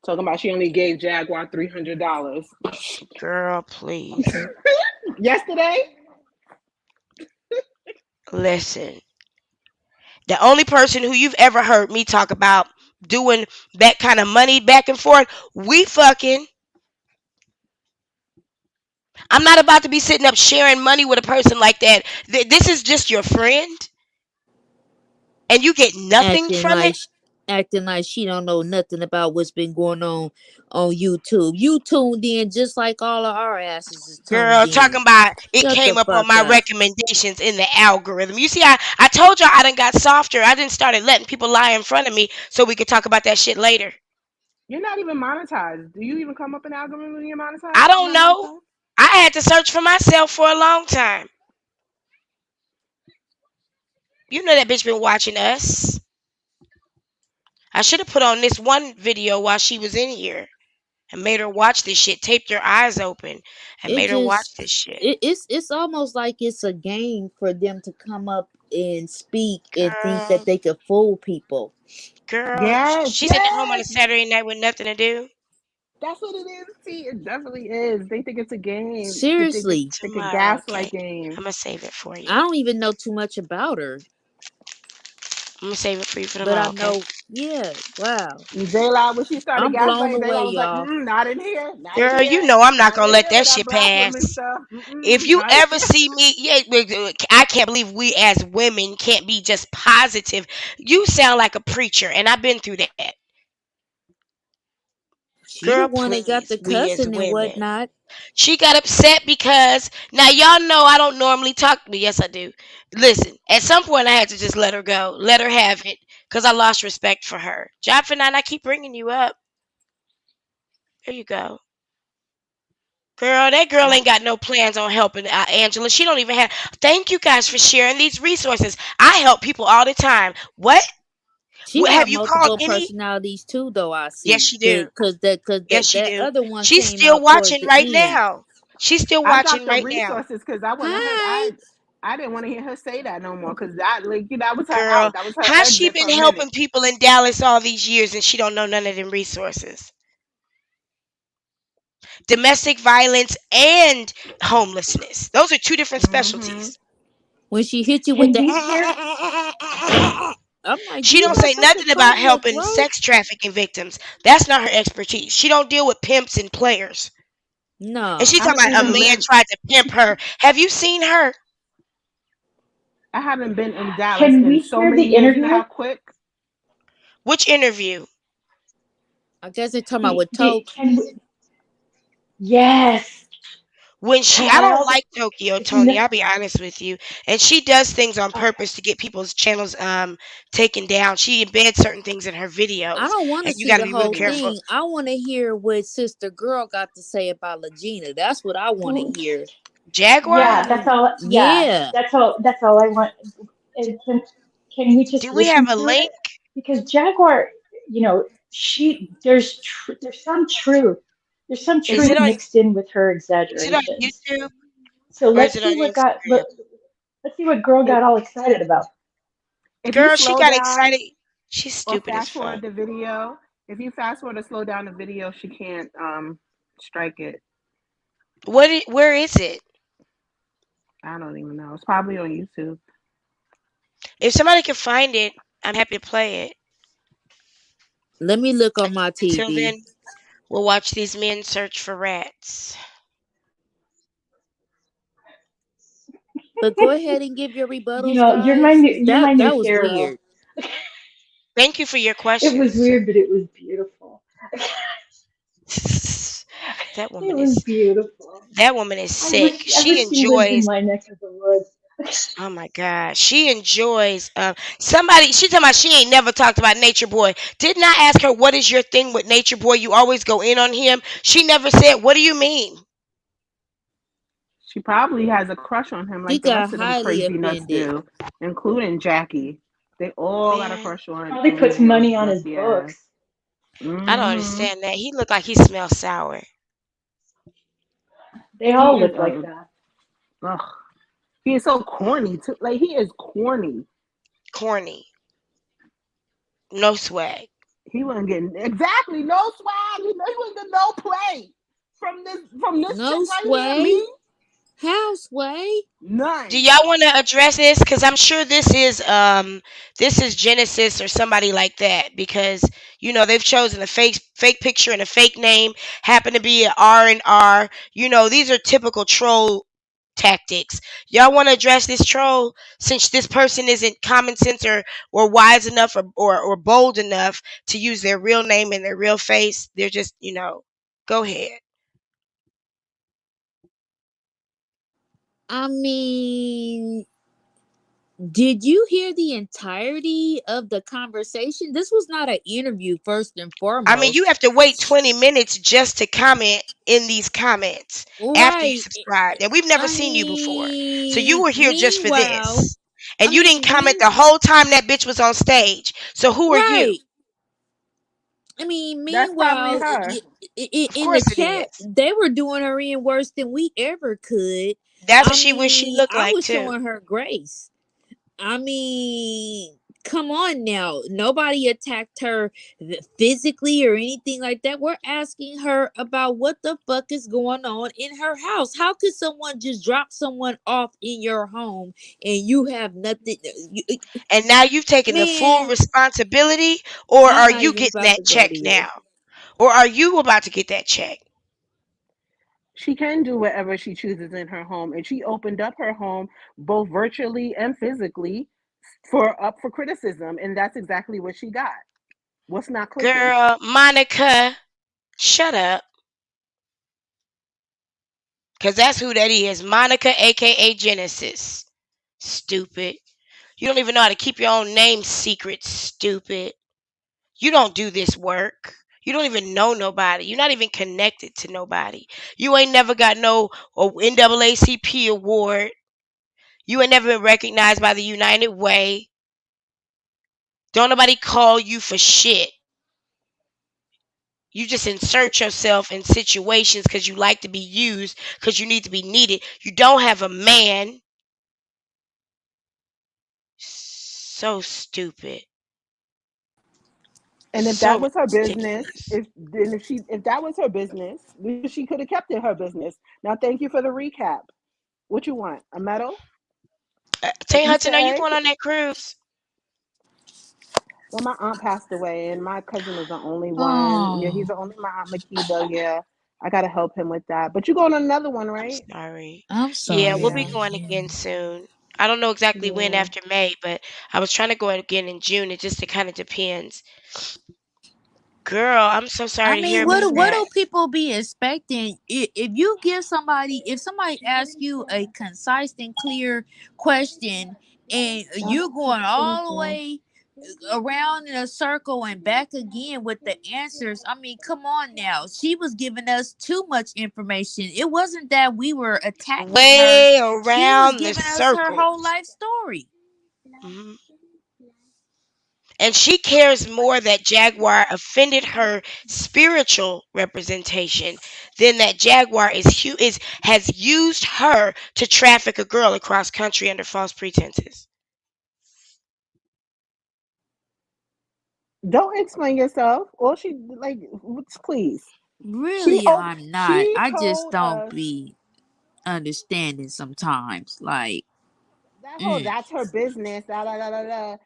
Talking about she only gave Jaguar $300 Girl, please. yesterday. Listen, the only person who you've ever heard me talk about doing that kind of money back and forth, we fucking. I'm not about to be sitting up sharing money with a person like that. This is just your friend, and you get nothing acting from it. like sh- Acting like she don't know nothing about what's been going on YouTube. You tuned in just like all of our asses is tuned Girl, in. talking about it Shut the came up on fuck my up. recommendations in the algorithm. You see, I told y'all I done got softer. I didn't started letting people lie in front of me so we could talk about that shit later. You're not even monetized. Do you even come up in algorithm when you're I monetized? don't Not know. monetized? I had to search for myself for a long time. You know that bitch been watching us. I should have put on this one video while she was in here and made her watch this shit, taped her eyes open and It made her watch just this shit. it's almost like it's a game for them to come up and speak and think that Girl, they could fool people. girl, Yes, she's at home on a yes. Saturday night with nothing to do. That's what it is. See, it definitely is. They think it's a game. They think it's Seriously. like a Tomorrow, okay. gaslight game. I'm gonna save it for I you. don't even know too much about her. I'm gonna save it for you for But I tomorrow, okay? know, yeah, wow. And Zayla, when she started I'm blown gaslighting, Zayla away, was like, y'all. not in here, not in Girl, you here, know I'm not not gonna in let here that with that shit black women pass. stuff. If you Not in ever here. see me, yeah, I can't believe we as women can't be just positive. You sound like a preacher, and I've been through that. She Girl, the one that got please, the we as cussing and women. whatnot. She got upset because now y'all know I don't normally talk, but yes I do. Listen, at some point I had to just let her go, let her have it, because I lost respect for her. Job for nine, I keep bringing you up. There you go. Girl, that girl Not, ain't got no plans on helping Angela. She don't even have. Thank you guys for sharing these resources. I help people all the time. What? She Have got you called multiple any? personalities too, though. I Yes, see, she do. cause Yes, she that do. other one She's came still out towards watching the right end. now. She's still I got watching the right now. resources because I went ahead. Hi. I didn't want to hear her say that no more because that that was her Girl, out. That was her how she exit for been a minute. helping people in Dallas all these years and she don't know none of them resources? Domestic violence and homelessness. Those are two different Mm-hmm. specialties. When she hit you with Can the, we share? I'm like, do She you don't got say something nothing caught about in your helping throat? sex trafficking victims. That's not her expertise. She don't deal with pimps and players. And she No. I talking haven't about a even man been. tried to pimp her. Have you seen her? I haven't been in Dallas Can in we so hear the many years. You know interview? how quick Which interview? I guess they talking about with Toke. Can we, yes, When I don't child. like Tokyo Tony, No, I'll be honest with you. And she does things on okay. purpose to get people's channels taken down. She embeds certain things in her I videos. don't want to And you see gotta the be real whole mm, careful. thing. I want to hear what Sister Girl got to say about Legina. That's what I want to Well, hear. Jaguar? yeah, that's all. Yeah, Yeah. that's all. That's all I want. And can we just Do we have listen a to it? link? Because Jaguar, there's some truth. There's some Is it truth on mixed in with her is it on exaggerations. YouTube So or is it on Instagram? let's see what girl if got all excited about. if you Girl, she slow got down excited. She's or stupid as fast fuck. forward the video, if you fast forward or slow down the video, Strike it. Where is it? I don't even know. It's probably on YouTube. If somebody can find it, I'm happy to play it. Let me look on my Until TV. then, we'll watch these men search for rats. But go ahead and give your You rebuttals, know, guys. you're my new That was hero. weird. Thank you for your It was questions. weird, but it was beautiful. That It woman was is beautiful. that woman is sick. I She wish she lived in enjoys. my neck of the woods. Oh my God, she enjoys. Somebody. She talking about she ain't never talked about Nature Boy. Didn't I ask her what is your thing with Nature Boy? You always go in on him. She never said. What do you mean? She probably has a crush on him She like the got rest of them highly crazy nuts offended. do, including Jackie. They all got a Man, crush on Probably puts Emilio's money on his dusty ass. books. I don't Mm-hmm. understand that. He looked like he smells sour, They He all is look like that. ugh. He is so corny too. Like he is corny. corny, no swag. He wasn't getting exactly no swag. He wasn't getting no play from this chick No right here. sway. Me How sway? Do none. y'all want to address this? Because I'm sure this is Genesis or somebody like that. Because they've chosen a fake picture and a fake name. Happen to be an R&R. These are typical troll tactics. Y'all want to address this troll since this person isn't common sense or wise enough or bold enough to use their real name and their real face. They're just go ahead. I mean, did you hear the entirety of the conversation? This was not an interview, first and I mean, you foremost. have to wait 20 minutes just to comment in these comments after you Right. subscribed. And we've never I seen you before. So you mean, were here just for meanwhile, this. I And you didn't mean, comment mean, the whole time that bitch was on stage. So who are you? right. I mean, That's probably meanwhile, her. Of in the course it chat, is. they were doing her in worse than we ever could. That's I what she wish she mean, looked I like was too. showing her grace. I mean, come on now. Nobody attacked her physically or anything like that. We're asking her about what the fuck is going on in her house. How could someone just drop someone off in your home and you have nothing? And now you've taken the full Man, responsibility, or I'm are not you even getting about that to go check there. now? Or are you about to get that check? She can do whatever she chooses in her home, and she opened up her home both virtually and physically for criticism, and that's exactly what she got. What's not clicking? Girl, Monica, shut up. Because that's who that is. Monica, aka Genesis. Stupid. You don't even know how to keep your own name secret, stupid. You don't do this work. You don't even know nobody. You're not even connected to nobody. You ain't never got no NAACP award. You ain't never been recognized by the United Way. Don't nobody call you for shit. You just insert yourself in situations because you like to be used, because you need to be needed. You don't have a man. So stupid. And if that So was her business, ridiculous. if that was her business, she could have kept it her business. Now, thank you for the recap. What you want? A medal? An Tay Easter Hudson, are you egg? going on that cruise? Well, my aunt passed away, and my cousin is the only one. Yeah, he's Oh, the only my aunt Makiba. Yeah, I gotta help him with that. But you going on another one, I'm right? sorry. I'm Yeah, we'll sorry be Yeah, to going hear. again soon. I don't know exactly when yeah. after May, but I was trying to go again in June. It kind of depends. Girl, I'm so I sorry to hear mean, about what that. do people be expecting? If you give somebody, if somebody asks you a concise and clear question, and That's you're the going truth, all the man. way around in a circle and back again with the answers, I mean, come on now. She was giving us too much information. It wasn't that we were attacking her. Way She was around the giving us her circle. whole life story. Mhm. And she cares more that Jaguar offended her spiritual representation than that Jaguar has used her to traffic a girl across country under false pretenses. Don't explain yourself. All she please. Really, I'm not. she I just told don't us be understanding sometimes. Like, that whole mm. that's her business. Da, da, da, da, da.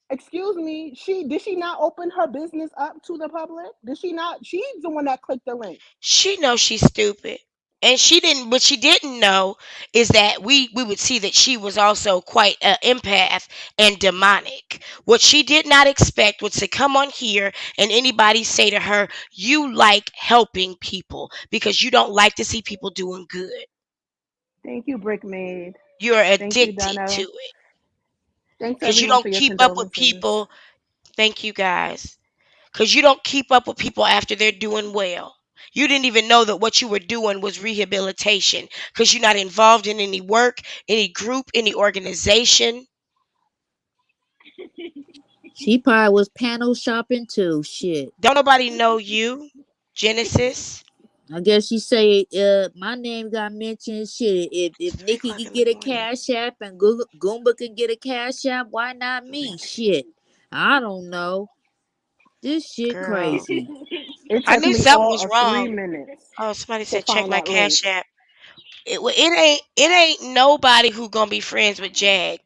Excuse me, she not open her business up to the public? Did she not? She's the one that clicked the link. She knows she's stupid. And she didn't what she didn't know is that we would see that she was also quite an empath and demonic. What she did not expect was to come on here and anybody say to her, "You like helping people because you don't like to see people doing good. Thank you, Brickmaid. You're Thank you, addicted to Donna. it Thanks because you everyone don't for your keep up with condolences. people." Thank you guys. Because you don't keep up with people after they're doing well. You didn't even know that what you were doing was rehabilitation because you're not involved in any work, any group, any organization. She probably was panel shopping too. Shit. Don't nobody know you, Genesis. I guess she say, my name got mentioned. Shit, It's if 3 Nikki o'clock could in the get a morning. cash app and Goomba could get a cash app, why not me? Shit, I don't know. This shit Girl, crazy. It I took knew me something all was of wrong. 3 minutes Oh, somebody to said check find my that link. cash app. It ain't nobody who gonna be friends with Jag.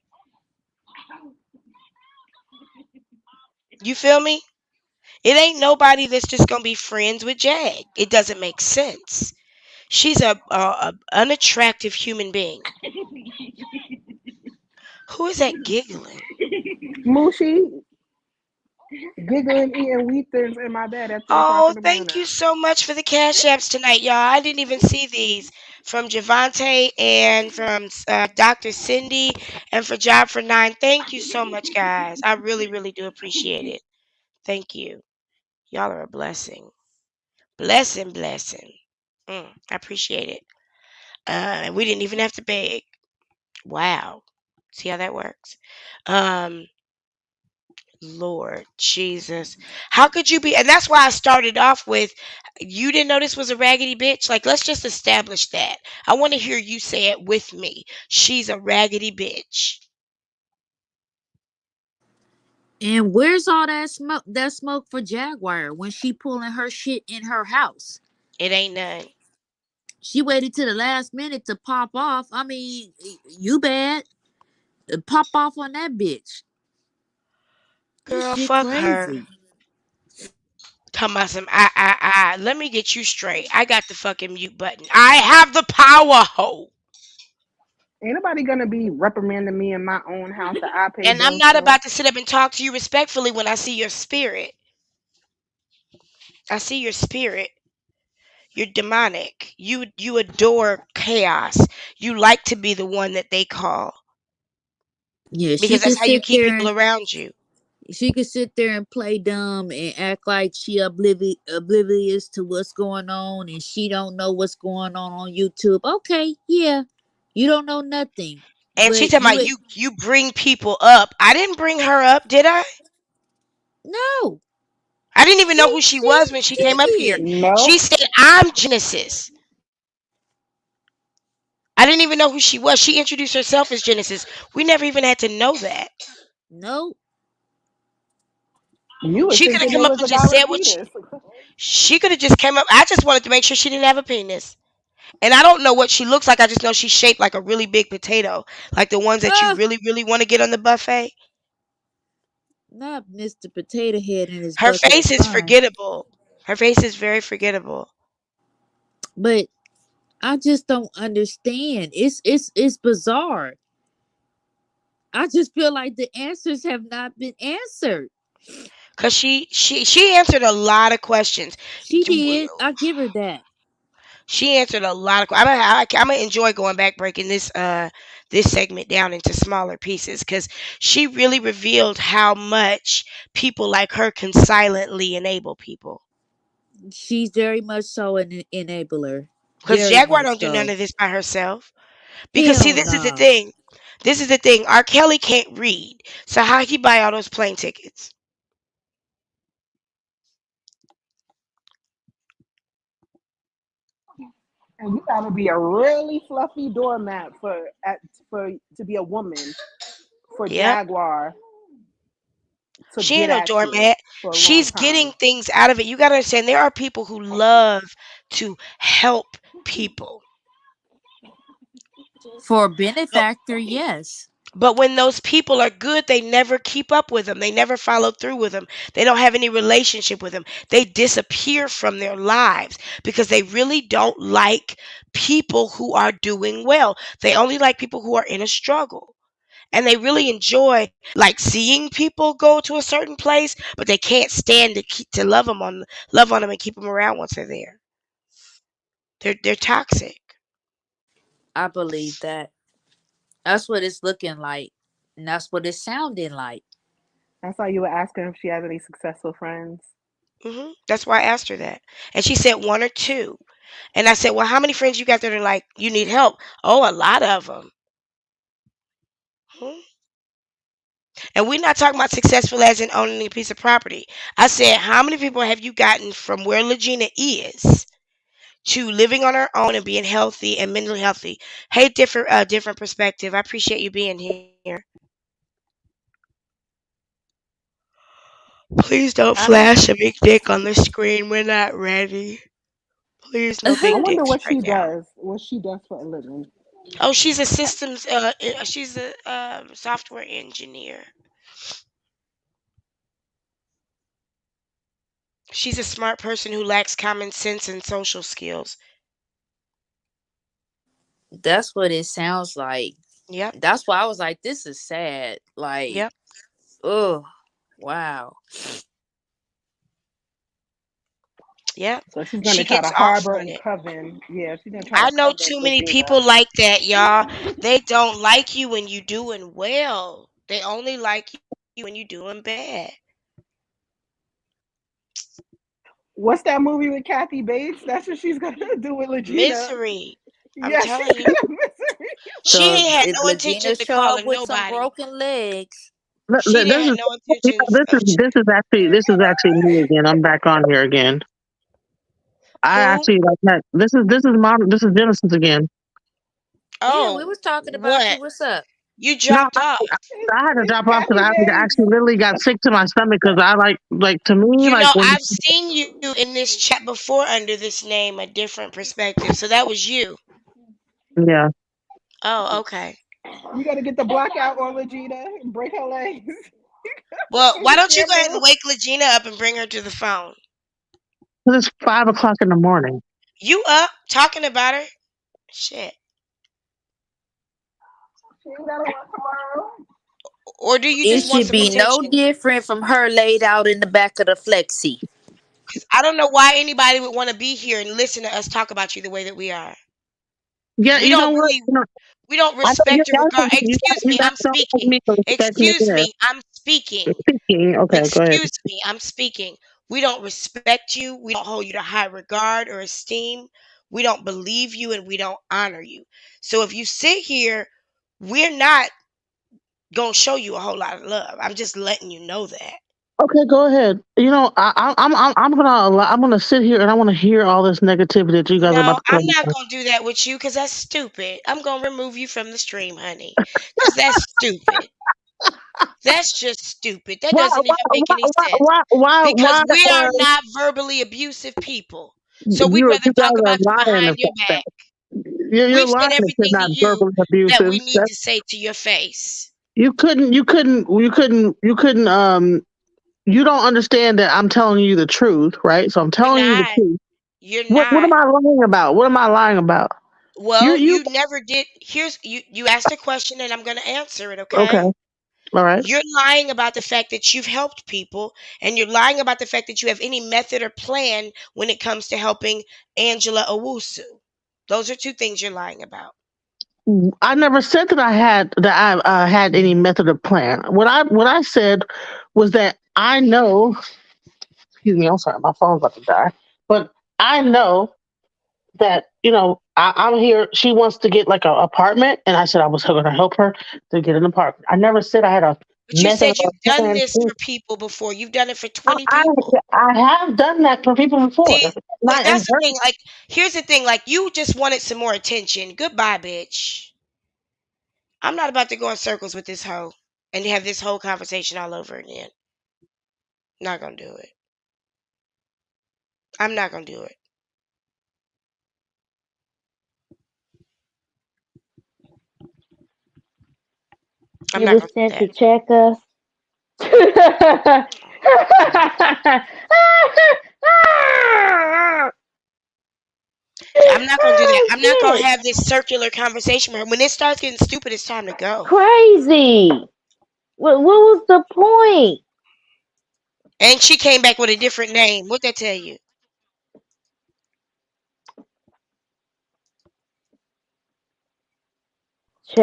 You feel me? It ain't nobody that's just gonna be friends with Jag. It doesn't make sense. She's a unattractive human being. Who is that giggling? Moochie giggling, eating wheat thins in my bed at 3 o'clock Oh, in the thank morning. you so much for the cash apps tonight, y'all. I didn't even see these from Javante and from Dr. Cindy and for Job for Nine. Thank you so much, guys. I really, really do appreciate it. Thank you. Y'all are a blessing. Blessing, blessing. I appreciate it. And we didn't even have to beg. Wow. See how that works? Um, Lord Jesus. How could you be? And that's why I started off with you didn't know this was a raggedy bitch. Like, let's just establish that. I want to hear you say it with me. She's a raggedy bitch. And where's all that smoke? That smoke for Jaguar when she pulling her shit in her house. It ain't none. She waited to the last minute to pop off. I mean, you bad. Pop off on that bitch. This Girl, shit fuck her. crazy. Talking about some I. Let me get you straight. I got the fucking mute button. I have the power, ho. Ain't nobody gonna be reprimanding me in my own house that I pay And I'm bills not for. about to sit up and talk to you respectfully when I see your spirit. I see your spirit. You're demonic. You adore chaos. You like to be the one that they call Yeah, she because could that's how you sit keep there people and around you. play dumb and act like she oblivious to what's going on and she don't know what's going on YouTube. Okay, yeah, you don't know nothing, And she but talking about you bring people up. I didn't bring her up, did I? no, I didn't even know she who she she was when she she came up here. did. No, She said, "I'm Genesis." I didn't even know who she was. She introduced herself as Genesis. We never even had to know that. No, you was She could have thinking come it up was and a guy just with a said what penis. she could have just came up. I just wanted to make sure she didn't have a penis. And I don't know what she looks like. I just know she's shaped like a really big potato, like the ones that you ah, really, really want to get on the buffet. not Mr. Potato Head and his Her bucket of face is fun. forgettable. Her face is very forgettable. But I just don't understand. It's bizarre. I just feel like the answers have not been answered. Cause she answered a lot of questions. She did. I give her that. She answered a lot of. I'm gonna enjoy going back breaking this segment down into smaller pieces because she really revealed how much people like her can silently enable people. She's very much so an enabler. Because Very Jaguar much don't do none so. of this by herself. Because see, Hell this is the nah. thing. This is the thing. R. Kelly can't read, so how he buy all those plane tickets? And you gotta be a really fluffy doormat for to be a woman for Yep. Jaguar to She get ain't no at you. doormat. for a long She's getting time. things out of it. You got to understand there are people who love to help people. For a But benefactor, yes. but when those people are good, they never keep up with them. They never follow through with them. They don't have any relationship with them. They disappear from their lives because they really don't like people who are doing well. They only like people who are in a struggle. And they really enjoy like seeing people go to a certain place, but they can't stand to love on them and keep them around once they're there. They're toxic. I believe that. That's what it's looking like. And that's what it's sounding like. That's why you were asking if she has any successful friends. That's why I asked her that, and she said one or two. And I said, well, how many friends you got that are like you need help? Oh, a lot of them. And we're not talking about successful as in owning a piece of property. I said, how many people have you gotten from where Legina is to living on her own and being healthy and mentally healthy? Hey, different perspective. I appreciate you being here. Please don't I don't. flash a big dick on the screen. We're not ready. Please, no I big wonder dicks what right she now. does. What she does for a living. Oh, she's a software engineer. She's a smart person who lacks common sense and social skills. That's what it sounds like. Yep, That's why I was like, this is sad. Like, yep, oh, wow. yep. So she's gonna She try gets to off harbor on and it. coven. Yeah, she's gonna try to I know coven too many Legina. people like that, y'all. They don't like you when you doing well. They only like you when you doing bad. What's that movie with Kathy Bates? That's what she's gonna do with Legina. Misery. I'm Yeah, she's telling you. gonna misery. She So ain't had if no intention Legina of show up calling with some nobody. broken legs, She didn't This have is no intentions this is of this is actually me again. I'm back on here again. I who? actually like that. This is Genesis again. yeah, we Oh, was talking about you. what? What's up? You No, dropped off. I had to It's drop off because Kathy I Bates. actually literally got sick to my stomach because I like to me You like know, when I've seen you in this chat before under this name, a different perspective. So that was you. yeah. Oh, okay. You gotta get the block out on Legina and break her legs. Well, So why you don't you can't go ahead and move. wake Legina up and bring her to the phone? 'Cause it's 5 o'clock in the morning. You up talking about her? Shit. She ain't gotta work tomorrow. Or do you It just want should some be no attention? different from her laid out in the back of the flexi. Because I don't know why anybody would want to be here and listen to us talk about you the way that we are. Yeah, We you know don't what? really we don't I know respect or regard. Excuse you me, guys I'm don't like speaking. me to respect me Excuse either. me, I'm speaking. Speaking. Okay, go ahead. Excuse me, I'm speaking. We don't respect you. We don't hold you to high regard or esteem. We don't believe you and we don't honor you. So if you sit here, we're not going to show you a whole lot of love. I'm just letting you know that. Okay, go ahead. You know, I'm gonna sit here and I want to hear all this negativity that you guys are about No, to I'm put. not going to do that with you because that's stupid. I'm going to remove you from the stream, honey, because that's stupid. That's just stupid. That Why, doesn't why, even make why, any sense why, why, because why, we are uh, not verbally abusive people. So we'd rather you talk guys are about you lying behind your about that. back. You're We've lying said if you're everything to not you verbally that abusive. we need to say to your face. You don't understand that I'm telling you the truth, right? So I'm You're telling you the not. truth. You're What not. am I lying about? What am I lying about? Well, You you never did. You asked a question and I'm going to answer it, okay? okay? All right. You're lying about the fact that you've helped people and you're lying about the fact that you have any method or plan when it comes to helping Angela Owusu. Those are two things you're lying about. I never said that I had any method or plan. What I said was that I know. Excuse me. I'm sorry. My phone's about to die. But I know that I'm here. She wants to get like an apartment, and I said I was going to help her to get an apartment. I never said I had a But you method said or you've done plan. this for people before. You've done it for I, 20 I people. I have done that for people before. See, Not in that's the her. thing. Like, here's the thing. Like, you just wanted some more attention. Goodbye, bitch. I'm not about to go in circles with this hoe and have this whole conversation all over again. Not gonna do it. I'm not gonna do it. I'm She not was gonna do sent that. to check us. I'm not gonna do that. Oh, I'm not gonna shit. have this circular conversation with her. When it starts getting stupid, it's time to go. Crazy. What was the point? And she came back with a different name. What that tell you?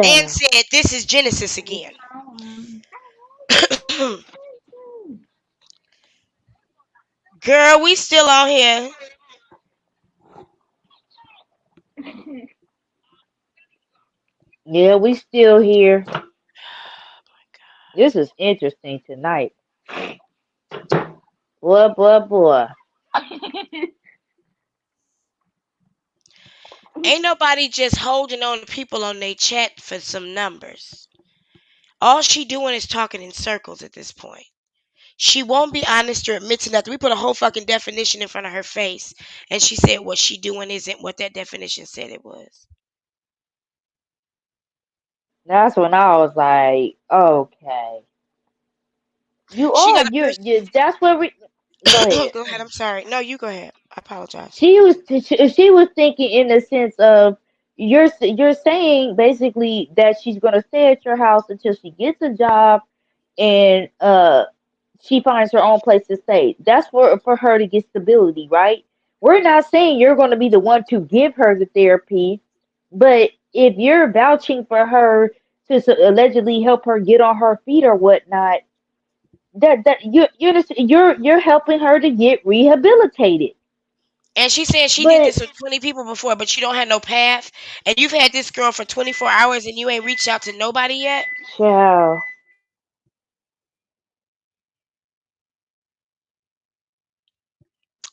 And Child. said, "This is Genesis again." Girl, we still on here. Yeah, we still here. This is interesting tonight. Boy, boy, boy. Ain't nobody just holding on to people on their chat for some numbers. All she doing is talking in circles at this point. She won't be honest or admit to nothing. We put a whole fucking definition in front of her face, and she said what she doing isn't what that definition said it was. That's when I was like, okay. You She are. got a You that's where we go ahead. go ahead. I'm sorry. No, you go ahead. I apologize. She was thinking in the sense of you're saying basically that she's gonna stay at your house until she gets a job and she finds her own place to stay. That's for her to get stability, right? We're not saying you're gonna be the one to give her the therapy, but if you're vouching for her to allegedly help her get on her feet or whatnot, that you're helping her to get rehabilitated. And she said she did But this with 20 people before, but you don't have no path. And you've had this girl for 24 hours and you ain't reached out to nobody yet. child,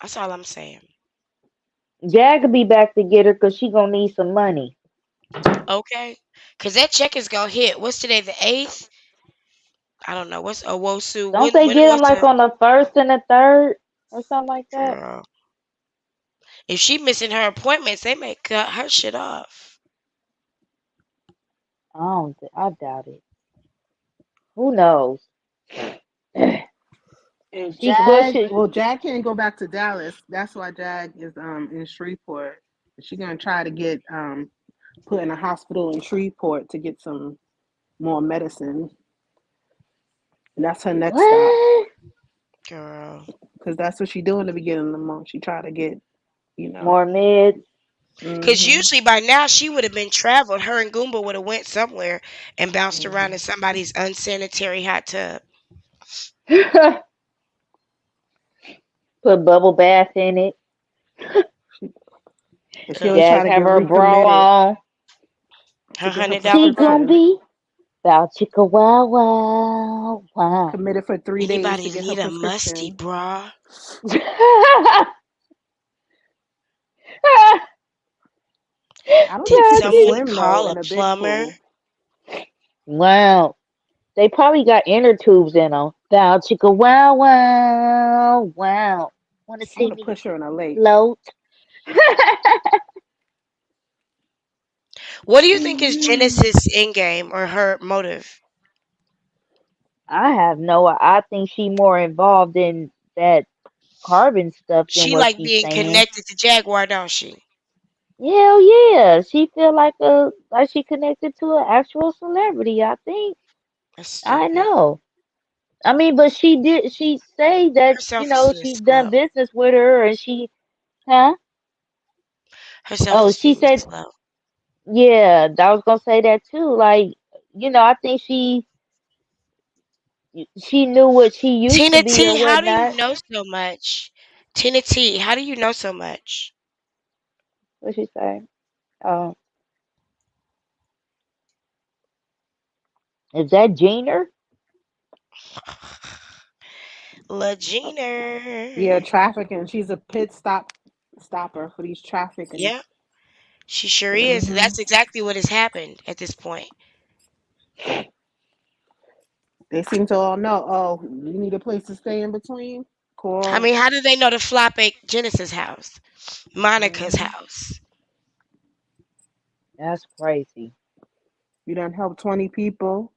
That's all I'm saying. Jag could be back to get her because she gonna need some money. Okay? Because that check is going to hit. What's today, the 8th? I don't know. What's Owosu? Don't they When get them what's like the on the first and the third or something like that? girl? If she missing her appointments, they may cut her shit off. I doubt it. Who knows? And She what Jag, she well, Jag can't go back to Dallas. That's why Jag is in Shreveport. She's gonna try to get put in a hospital in Shreveport to get some more medicine. And that's her next stop what? Girl. because that's what she do in the beginning of the month. She try to get, you know. More meds. Because Hmm. usually by now she would have been traveled. Her and Goomba would have went somewhere and bounced around in somebody's unsanitary hot tub. Put bubble bath in it. And she always try Jag to have get her bra recommitted on. Her to get her $100 She bra. gonna prescription. be bout chicka wow wow wow. Committed for 3 days to Anybody get her need a musty prescription. bra? I don't Did think she God, could she- someone swim though call a in a big plumber? pool. wow. They probably got inner tubes in them. Bow chicka wow wow wow. Wanna I see want to me push her in a lake. float? What do you think is Genesis' end game or her motive? I have no. I think she more involved in that carbon stuff than She what like she's being saying. connected to Jaguar, don't she? Hell yeah, she feel like she connected to an actual celebrity. I think That's I stupid. know. I mean, but she did. She say that Her self esteem is she's done slow. business with her, and she, huh? Her self Oh, she esteem is said, slow. yeah. I was gonna say that too. Like, I think she knew what she used to Tina be or T, how do you whatnot. know so much? Tina T, how do you know so much? What she say? Um, is that Jeaner? La Yeah, Jeaner. trafficking. She's a stopper for these trafficking. Yeah, she sure is. Hmm. That's exactly what has happened at this point. They seem to all know. Oh, you need a place to stay in between. I Cool. mean, how do they know to flop at Genesis' house, Monica's Hmm. house? That's crazy. You done help 20 people.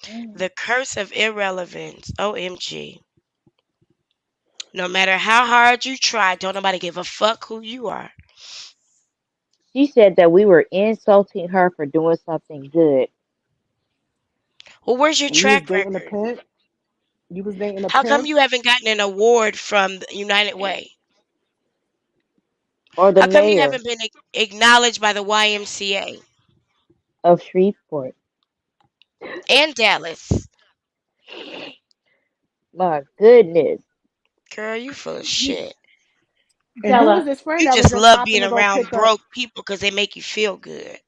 Mm. The curse of irrelevance. OMG. No matter how hard you try, don't nobody give a fuck who you are. She said that we were insulting her for doing something good. Well, where's your You was track dating a record? pimp. You was dating a How come pimp. you haven't gotten an award from the United Way? Or the How come you mayor haven't been acknowledged by the YMCA of Shreveport. and Dallas? My goodness. Girl, you full of You, shit. And who was Della, this friend You that was just just love hopping being to go around pick up? broke people because they make you feel good.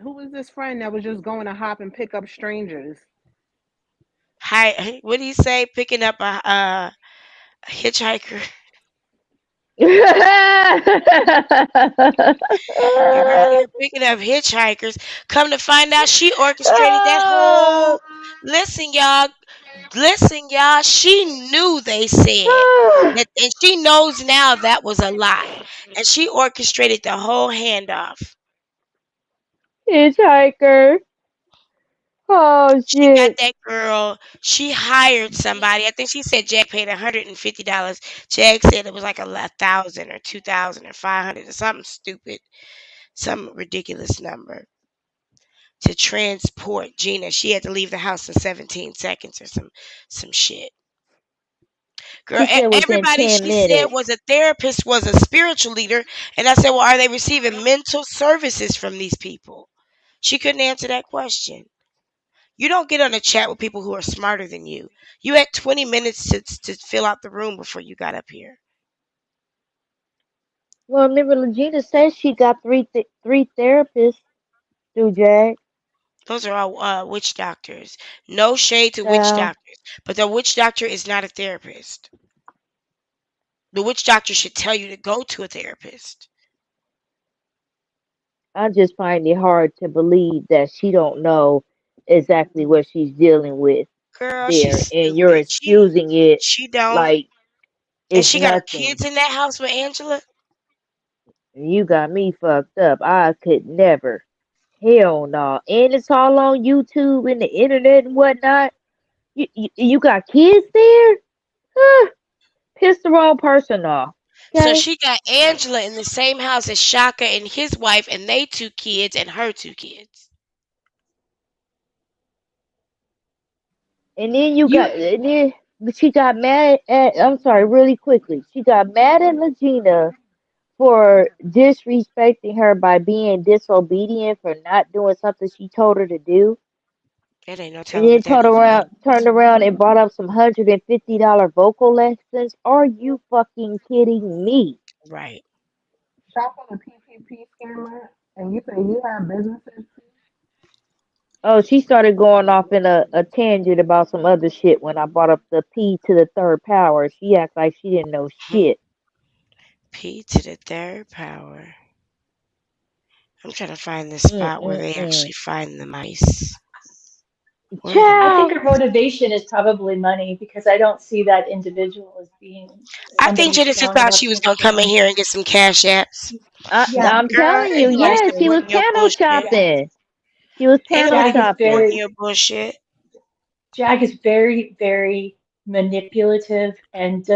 Who was this friend that was just going to hop and pick up strangers? Hi, what do you say? Picking up a hitchhiker. Your girl here picking up hitchhikers. Come to find out, she orchestrated that whole. Listen, y'all. Listen, y'all. She knew they said that, and she knows now that was a lie, and she orchestrated the whole handoff. Hitchhiker. Oh She got shit. that girl. She hired somebody. I think she said Jag paid $150. Jag said it was like 1,000 or 2,000 or 500 or something stupid, some ridiculous number to transport Gina. She had to leave the house in 17 seconds or some shit. Girl, She said within everybody 10 she said minutes. was a therapist was a spiritual leader, and I said, "Well, are they receiving mental services from these people?" She couldn't answer that question. You don't get on a chat with people who are smarter than you. You had 20 minutes to fill out the room before you got up here. Well, remember, Regina said she got three therapists through Jag. Those are all witch doctors. No shade to witch Child, doctors, but the witch doctor is not a therapist. The witch doctor should tell you to go to a therapist. I just find it hard to believe that she don't know exactly what she's dealing with Girl, she's there, and you're stupid. excusing it She don't. like And it's she got her nothing. kids in that house with Angela. You got me fucked up. I could never. Hell no. And it's all on YouTube and the internet and whatnot. You got kids there? Huh, piss the wrong person off. So Okay? she got Angela in the same house as Shaka and his wife and they two kids and her two kids. And then you you got, and then she got mad at, I'm sorry, really quickly. She got mad at Legina for disrespecting her by being disobedient for not doing something she told her to do. It ain't no And telling then what that nigga did. turned around and brought up some $150 vocal lessons. Are you fucking kidding me? Right. Shop on a PPP scammer, and you say you have businesses. Oh, she started going off in a tangent about some other shit when I brought up the P to the third power. She acted like she didn't know Hmm. shit. P to the third power. I'm trying to find the spot where they Mm-mm-mm. actually find the mice. Where are the I think Child, her motivation is probably money because I don't see that individual as being I think somebody Genesis strong thought enough she to was gonna come in scam. here and get some cash apps. Yeah, I'm Girl, telling ain't you, nobody yes, she was supporting your panel bullshit. Jag, shopping. She was Ain't panel nobody Jag is shopping. supporting very your bullshit. Jag is very, very manipulative, and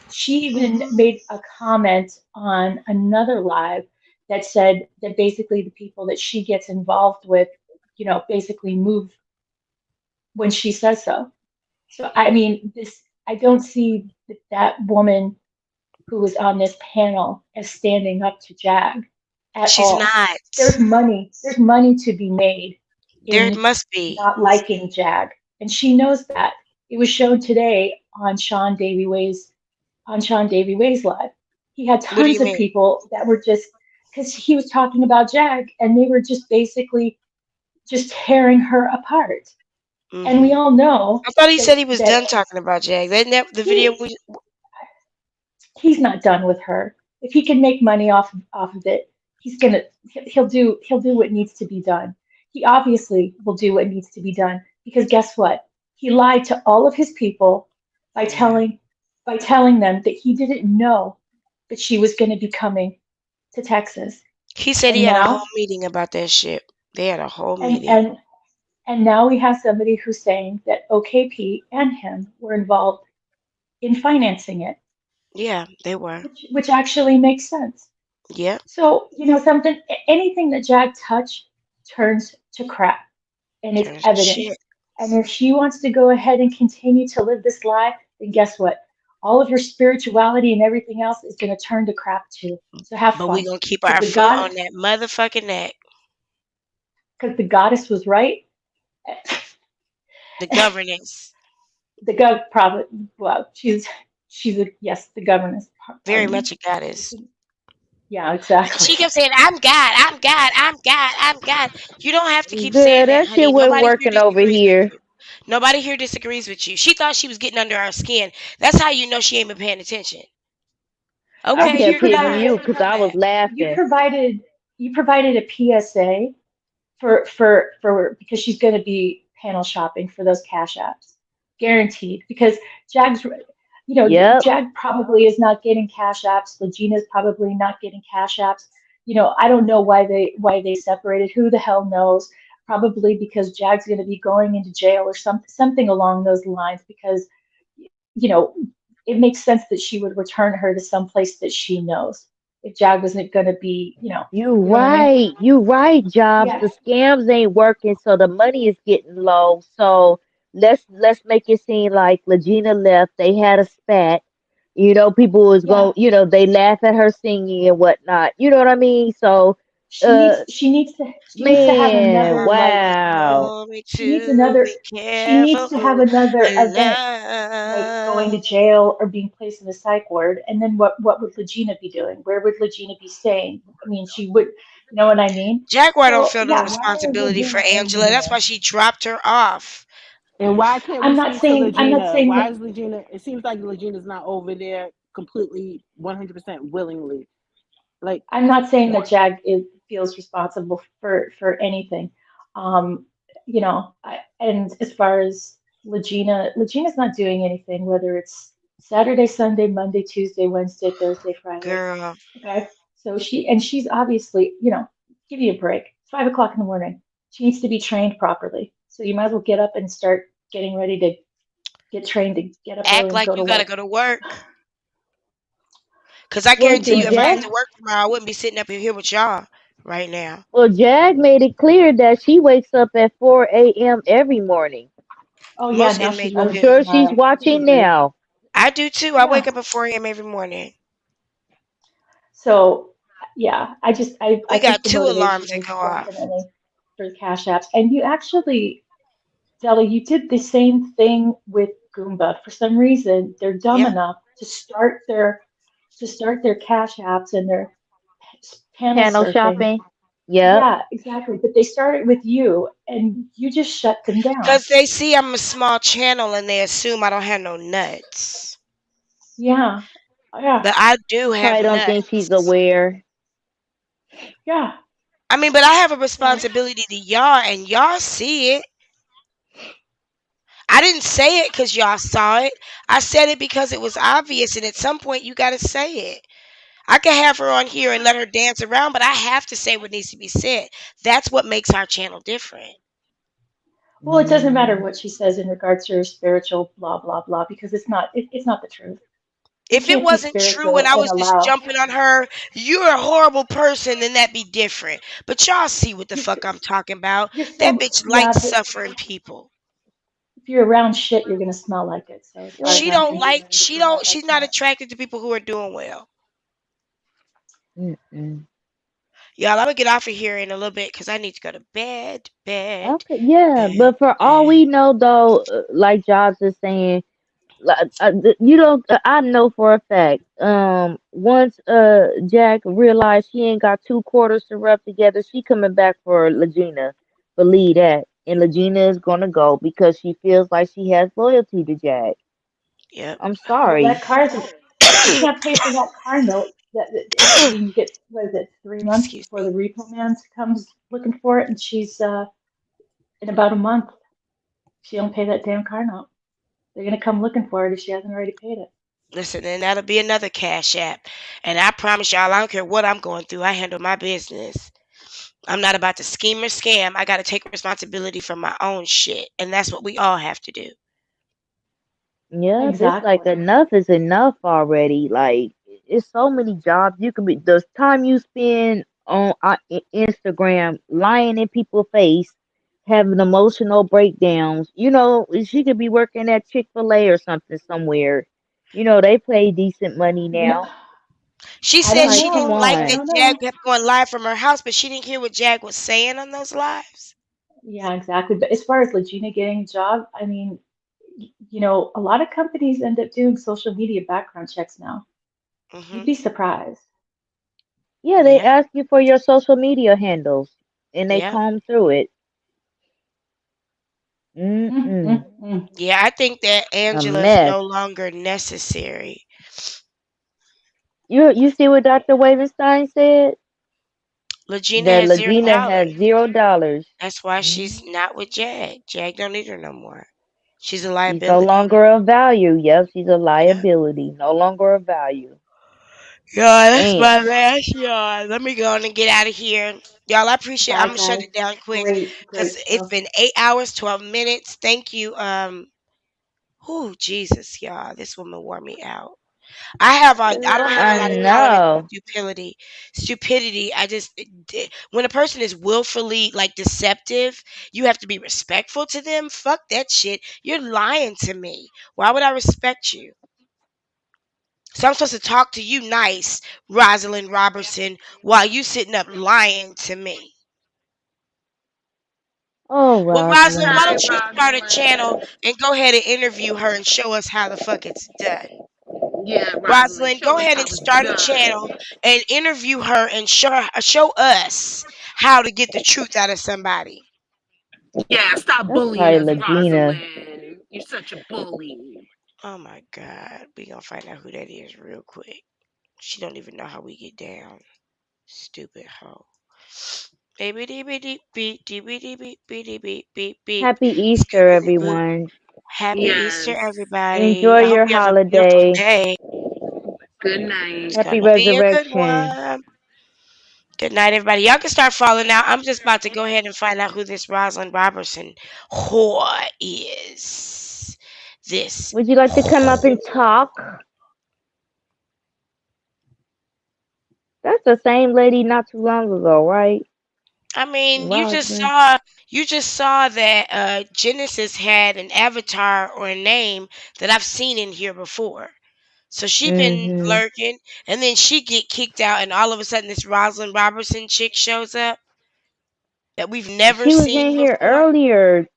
she even made a comment on another live that said that basically the people that she gets involved with, basically move when she says so. So I mean, this I don't see that woman who was on this panel as standing up to Jag at She's all. not. There's money to be made There in must be. not liking Jag, and she knows that. It was shown today on Sean Davy Way's live. He had What do tons you of mean? people that were just because he was talking about Jag, and they were just basically just tearing her apart. And we Hmm. all know I thought he that said he was that done talking about Jag. That the video he we. he's not done with her. If he can make money off of it, he'll do what needs to be done. he obviously will do what needs to be done because guess what? He lied to all of his people by Yeah. telling them that he didn't know that she was going to be coming to Texas. He said he And had a whole now meeting about that shit. They had a whole and meeting. and and now we have somebody who's saying that OKP and him were involved in financing it, Yeah, they were. which actually makes sense. Yep. So, something, anything that Jag touch turns to crap, and it's Turns to evident. shit. And if she wants to go ahead and continue to live this lie, then guess what? All of her spirituality and everything else is going to turn to crap too. So have But we fun, gonna keep because our the foot god, on that motherfucking neck. because the goddess was right. The governance. The gov probably, well, she's a, yes, the governess. Very Pardon me. much a goddess. Yeah, And exactly. she kept saying, I'm God, I'm God, I'm God, I'm God. You don't have to keep Girl, saying that, that shit honey. wasn't Nobody here working over disagrees with here. you. Nobody here disagrees with you. She thought she was getting under our skin. That's how you know she ain't been paying attention. I Because Okay, you kept here you hitting go. provided you because I was you laughing. provided you provided a PSA for because she's going to be panel shopping for those cash apps, guaranteed. Because Jag's, Yep. Jag probably is not getting cash apps. Legina's probably not getting cash apps. I don't know why they separated. Who the hell knows? Probably because Jag's going to be going into jail or something along those lines. Because you know it makes sense that she would return her to some place that she knows. If Jag wasn't going to be, You you know what I mean? right. You right, Jobs. Yeah. The scams ain't working, so the money is getting low. So let's make it seem like Legina left. They had a spat. People was Yeah, going. They laugh at her singing and whatnot. You know what I mean? So, she uh, needs she needs to she needs to have man, another, like, wow. Told me she needs to another be she needs careful to have who another I event, like going to love. jail or being placed in a psych ward. And then what would Legina be doing? Where would Legina be staying? I mean, she would, you know what I mean? Jaguar don't So feel no yeah, Why is responsibility for Regina over Angela. That's why there? she dropped her off. And why can't we I'm not speak to saying I'm not Legina? saying Why that is Legina? It seems like Legina's not over there completely 100% willingly. Like, I'm not saying that what? feels responsible for anything. Um, and as far as Legina's not doing anything, whether it's Saturday, Sunday, Monday, Tuesday, Wednesday, Thursday, Friday. Girl, Okay, so she's obviously, give you a break. It's 5 o'clock in the morning. She needs to be trained properly. So you might as well get up and start getting ready to get trained to get up act early and like go to you gotta work. go to work. Cause I She's guarantee Well, you, doing if I had Jack. to everything. work tomorrow, I wouldn't be sitting up here with y'all right now. Well, Jag made it clear that she wakes up at 4 a.m. every morning. Oh yeah, Most now she's inmates I'm working do. sure she's tomorrow. Give her a watching break. now. I do too. I Yeah. wake up at 4 a.m. every morning. So yeah, I We think got the two motivation alarms that is go off. definitely for the cash apps. And you actually, Della, you did the same thing with Goomba. For some reason, they're dumb Yep. enough to start their cash apps and their panel Panel surfing. shopping. Yep. Yeah, exactly. But they started with you, and you just shut them down. Cause they see I'm a small channel and they assume I don't have no nuts. Yeah, yeah, But I do She have probably don't think she's nuts. aware. yeah. I mean, but I have a So responsibility to y'all and y'all see it. I didn't say it because y'all saw it. I said it because it was obvious, and at some point you got to say it. I can have her on here and let her dance around, but I have to say what needs to be said. That's what makes our channel different. well, it doesn't matter Mm. what she says in regards to her spiritual blah blah blah because it's not the truth. You If it can't be wasn't true and spiritual I and was just allow jumping on her, you're a horrible person, then that'd be different. But y'all see what the you're fuck I'm talking about. you're That still, bitch yeah, likes but suffering people. if you're around shit, you're gonna smell like it. So as far as Well, She I'm don't like, concerned, yeah, she's that's not not. attracted to people who are doing well. mm-mm. Y'all, I'm gonna get off of here in a little bit because I need to go to bed, Okay, yeah, bed, but for all bed. we know, though, like Jobs is saying, you don't. I know for a fact. Once Jack realized she ain't got 2 quarters to rub together, she coming back for Legina. Believe that, and Legina is gonna go because she feels like she has loyalty to Jack. Yep. I'm Well, that sorry. car's she can't pay for that car note. You get, what is it, 3 months Excuse before me. the repo man comes looking for it, and she's In about a month, if she don't pay that damn car note, they're gonna come looking for it if she hasn't already paid it. Listen, and that'll be another cash app. And I promise y'all, I don't care what I'm going through. I handle my business. I'm not about to scheme or scam. I got to take responsibility for my own shit. And that's what we all have to do. Yep, it's like Exactly. enough is enough already. Like it's so many jobs you can be. The time you spend on Instagram lying in people's face, having emotional breakdowns. She could be working at Chick-fil-A or something somewhere. They pay decent money No, now. She I said don't Like, she come didn't know. like I on. that don't Jag know. kept going live from her house, but she didn't hear what Jag was saying on those lives. Yeah, exactly. But as far as Legina getting a job, I mean, a lot of companies end up doing social media background checks now. You'd Hmm. be surprised. Yeah, they Yeah. ask you for your social media handles, and they Yeah. comb through it. Mm, Mm-mm. mm, mm. Yeah. I think that A Angela is mess. no longer necessary. You see what Dr. Wavenstein said? Legina That has zero Legina dollars. has $0. That's why Mm. she's not with Jag. Jag don't need her no more. She's a She's no liability. longer of value. Yep, she's a Yeah. liability. No longer of value. Yeah, that's Damn. my last yawn. Let me go on and get out of here. Y'all, I appreciate I'm Bye, gonna shut guys. it down quick Great, because great it's show. been 8 hours, 12 minutes. Thank you. Oh Jesus, y'all. This woman wore me out. I don't have a I lot of tolerance for know. stupidity. Stupidity. When a person is willfully like deceptive, you have to be respectful to them. Fuck that shit. You're lying to me. Why would I respect you? So I'm supposed to talk to you nice, Rosalind Robertson, while you sitting up lying to me. Oh, Well, Rosalind, why Rosalind. don't you start a channel and go ahead and interview her and show us how the fuck it's done? Yeah, Rosalind, Rosalind, show go us ahead how and it's start a done. channel and interview her and show us how to get the truth out of somebody. Yeah, stop That's bullying probably us, Legina. Rosalind. You're such a bully. Oh my God, we gonna find out who that is real quick. She don't even know how we get down. Stupid hoe. Baby dee beep dee beep dee beep dee beep beep beep beep beep. Happy Easter, Scooby boo. everyone. Happy Easter, Yes. everybody. Enjoy I hope your you have a beautiful holiday. day. Good It's night. Happy gonna be a good resurrection. one. Good night, everybody. Y'all can start falling out. I'm just about to go ahead and find out who this Rosalind Robertson whore is. This Would you like to come up and whore. talk? That's the same lady not too long ago, right? I mean, Rosalind. you just saw that Genesis had an avatar or a name that I've seen in here before. So she been Mm-hmm. lurking, and then she get kicked out, and all of a sudden this Rosalind Robertson chick shows up that we've never She was seen in here before. earlier,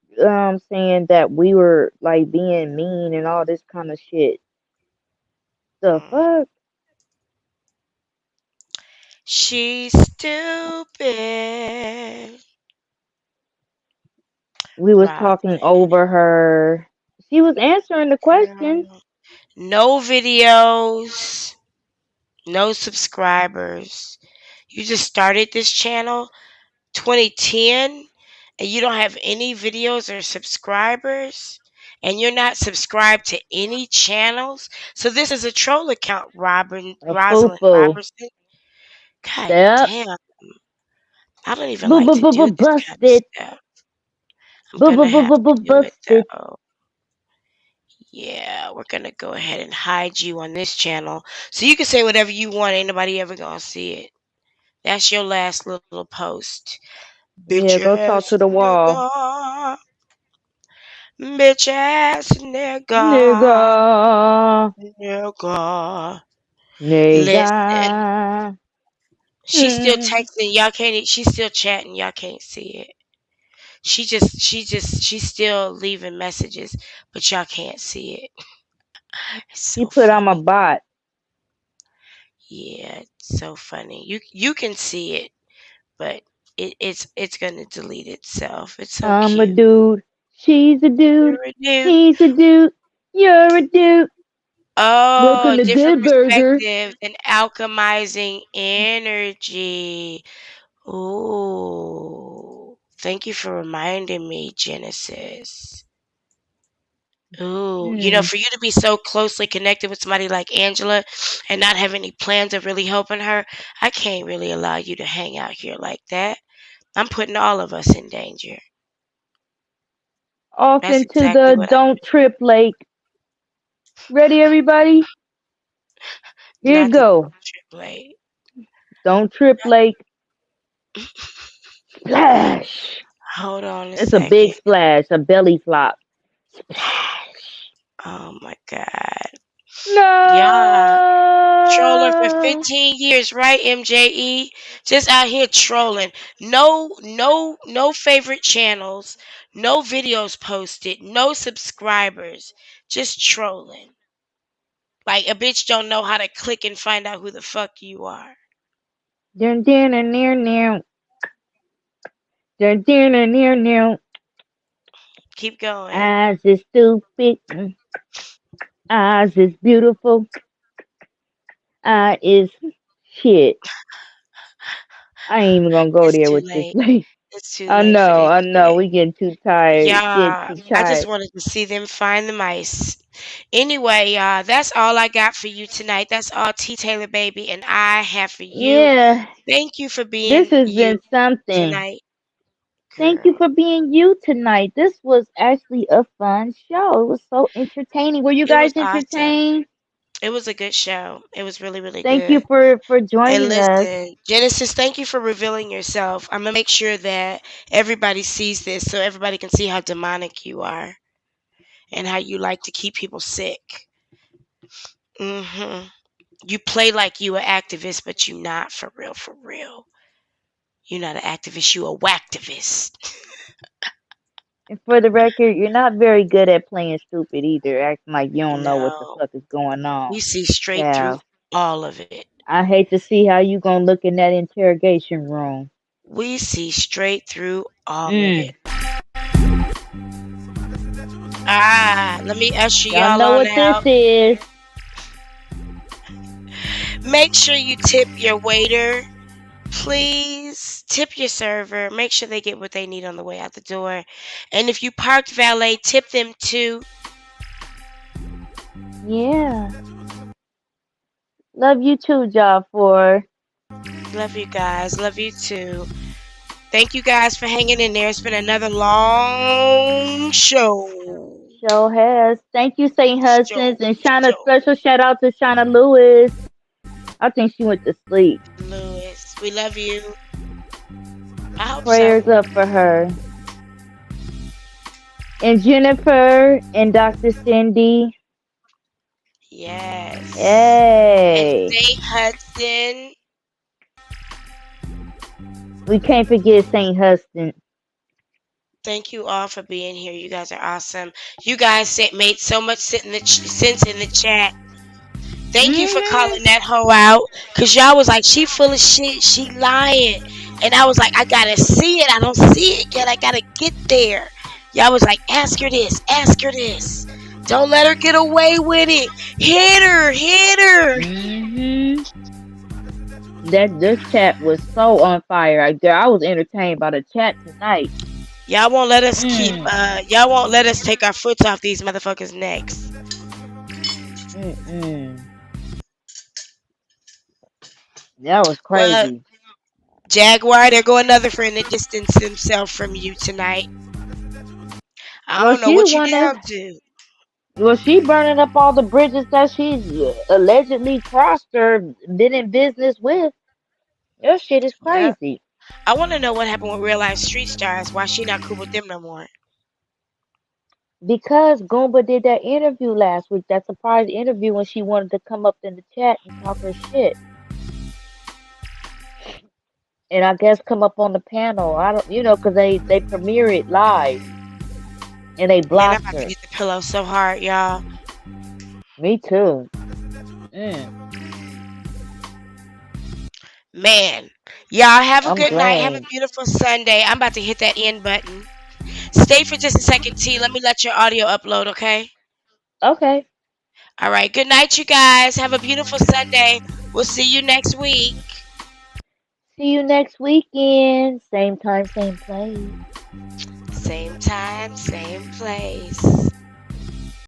saying that we were like being mean and all this kind of shit. The Mm. fuck? She's stupid. We was talking Rosalind, over her. She was answering the questions. girl. No videos, no subscribers. You just started this channel 2010 and you don't have any videos or subscribers and you're not subscribed to any channels. So this is a troll account, A Rosalind foo-foo. Robertson. God Yep. damn. I don't even Boo like boo to boo do boo this kind of busted. stuff. I'm Boo boo gonna boo have boo to boo do it busted. though. Yeah, we're gonna go ahead and hide you on this channel. So you can say whatever you want. Ain't nobody ever gonna see it. That's your last little post. Bitch Yeah, go talk ass to the wall. nigga. Bitch ass Nigga. nigga. Nigga. Nigga. Listen. She's still Hmm. texting. Y'all can't she's still chatting. Y'all can't see it. She's still leaving messages, but y'all can't see it. It's She so put I'm a funny. bot. Yeah, it's so funny. You can see it, but it's gonna delete itself. It's so I'm a cute. dude. She's a dude. You're a dude. He's a dude. You're a dude. Oh, Welcome to different Good Burger. perspectives and alchemizing energy. Ooh. Thank you for reminding me, Genesis. Ooh, Hmm. for you to be so closely connected with somebody like Angela and not have any plans of really helping her, I can't really allow you to hang out here like that. I'm putting all of us in danger. Off That's into exactly the what I don't trip lake. Ready, everybody? Here you not the go. trip late. Don't trip lake. Splash. Hold on a It's a big second. splash, a belly flop. Splash. Oh my god. Yeah. Trolling for No. 15 years, right, MJE? Just out here trolling. No favorite channels, no videos posted, no subscribers. Just trolling. Like a bitch don't know how to click and find out who the fuck you are. Dun, dun, dun, dun, dun. Dun, dun, dun, dun, dun. Keep going. Eyes is stupid. Eyes is beautiful. Eye is shit. I ain't even gonna go It's there too with this. late. It's too I late for know, this I know. shit. We getting too tired. Getting Yeah, too I just tired. wanted to see them find the mice. Anyway, that's all I got for you tonight. That's all T Taylor baby and I have for you. Yeah, Thank you for this being has you been something. tonight, Thank you girl. for being you tonight. This was actually a fun show. It was so entertaining. Were you It was guys awesome. entertained? It was a good show. It was really, really Thank you good. for And joining us. listen, Genesis, thank you for revealing yourself. I'm gonna make sure that everybody sees this so everybody can see how demonic you are and how you like to keep people sick. You play like you an activist, but you not for real, for real. You're not an activist, you a whacktivist. And for the record, you're not very good at playing stupid either, acting like you don't know what the No, fuck is going on. we see straight through Yeah. all of it. I hate to see how you gonna look in that interrogation room. We see straight through all of it. Mm. Let me usher Y'all y'all know on what this out. is. Make sure you tip your waiter. Please tip your server. Make sure they get what they need on the way out the door. And if you parked valet, tip them too. Yeah. Love you too, Job for Love you guys. Love you too. Thank you guys for hanging in there. It's been another long show. show has. Thank you, St. Show. Hudson's and Shauna. Show. Special shout out to Shauna Lewis. I think she went to sleep. Lewis. We love you. I hope so. Prayers up for her. And Jennifer and Dr. Cindy. Yes. And Hey. St. Hudson. We can't forget St. Hudson. Thank you all for being here. You guys are awesome. You guys made so much sense in the chat. Thank you for Hmm. calling that hoe out. Cause y'all was like, she full of shit. She lying. And I was like, I gotta see it. I don't see it yet. I gotta get there. Y'all was like, ask her this. Ask her this. Don't let her get away with it. Hit her. Hit her. Hmm. That this chat was so on fire. I was entertained by the chat tonight. Y'all won't let us keep. Mm. Y'all won't let us take our foot off these motherfuckers' necks. Mm-mm. That was Well, crazy. Jaguar, there go another friend that distanced himself from you tonight. I Well, don't know she the what you one that. down to. Well, she burning up all the bridges that she's allegedly crossed or been in business with. Your shit is Yeah. crazy. I want to know what happened with real life street stars. Why she not cool with them no more? Because Goomba did that interview last week, that surprise interview when she wanted to come up in the chat and talk her shit. And I guess come up on the panel. I don't, because they premiere it live and they Man, I'm blocked about to her. get the pillow so hard, y'all. Me too. Mm, Man, y'all have a I'm good night. Have a drained. beautiful Sunday. I'm about to hit that end button. Stay for just a second, T. Let me let your audio upload, okay? Okay. All right. Good night, you guys. Have a beautiful Sunday. We'll see you next week. See you next weekend. Same time, same place. Same time, same place.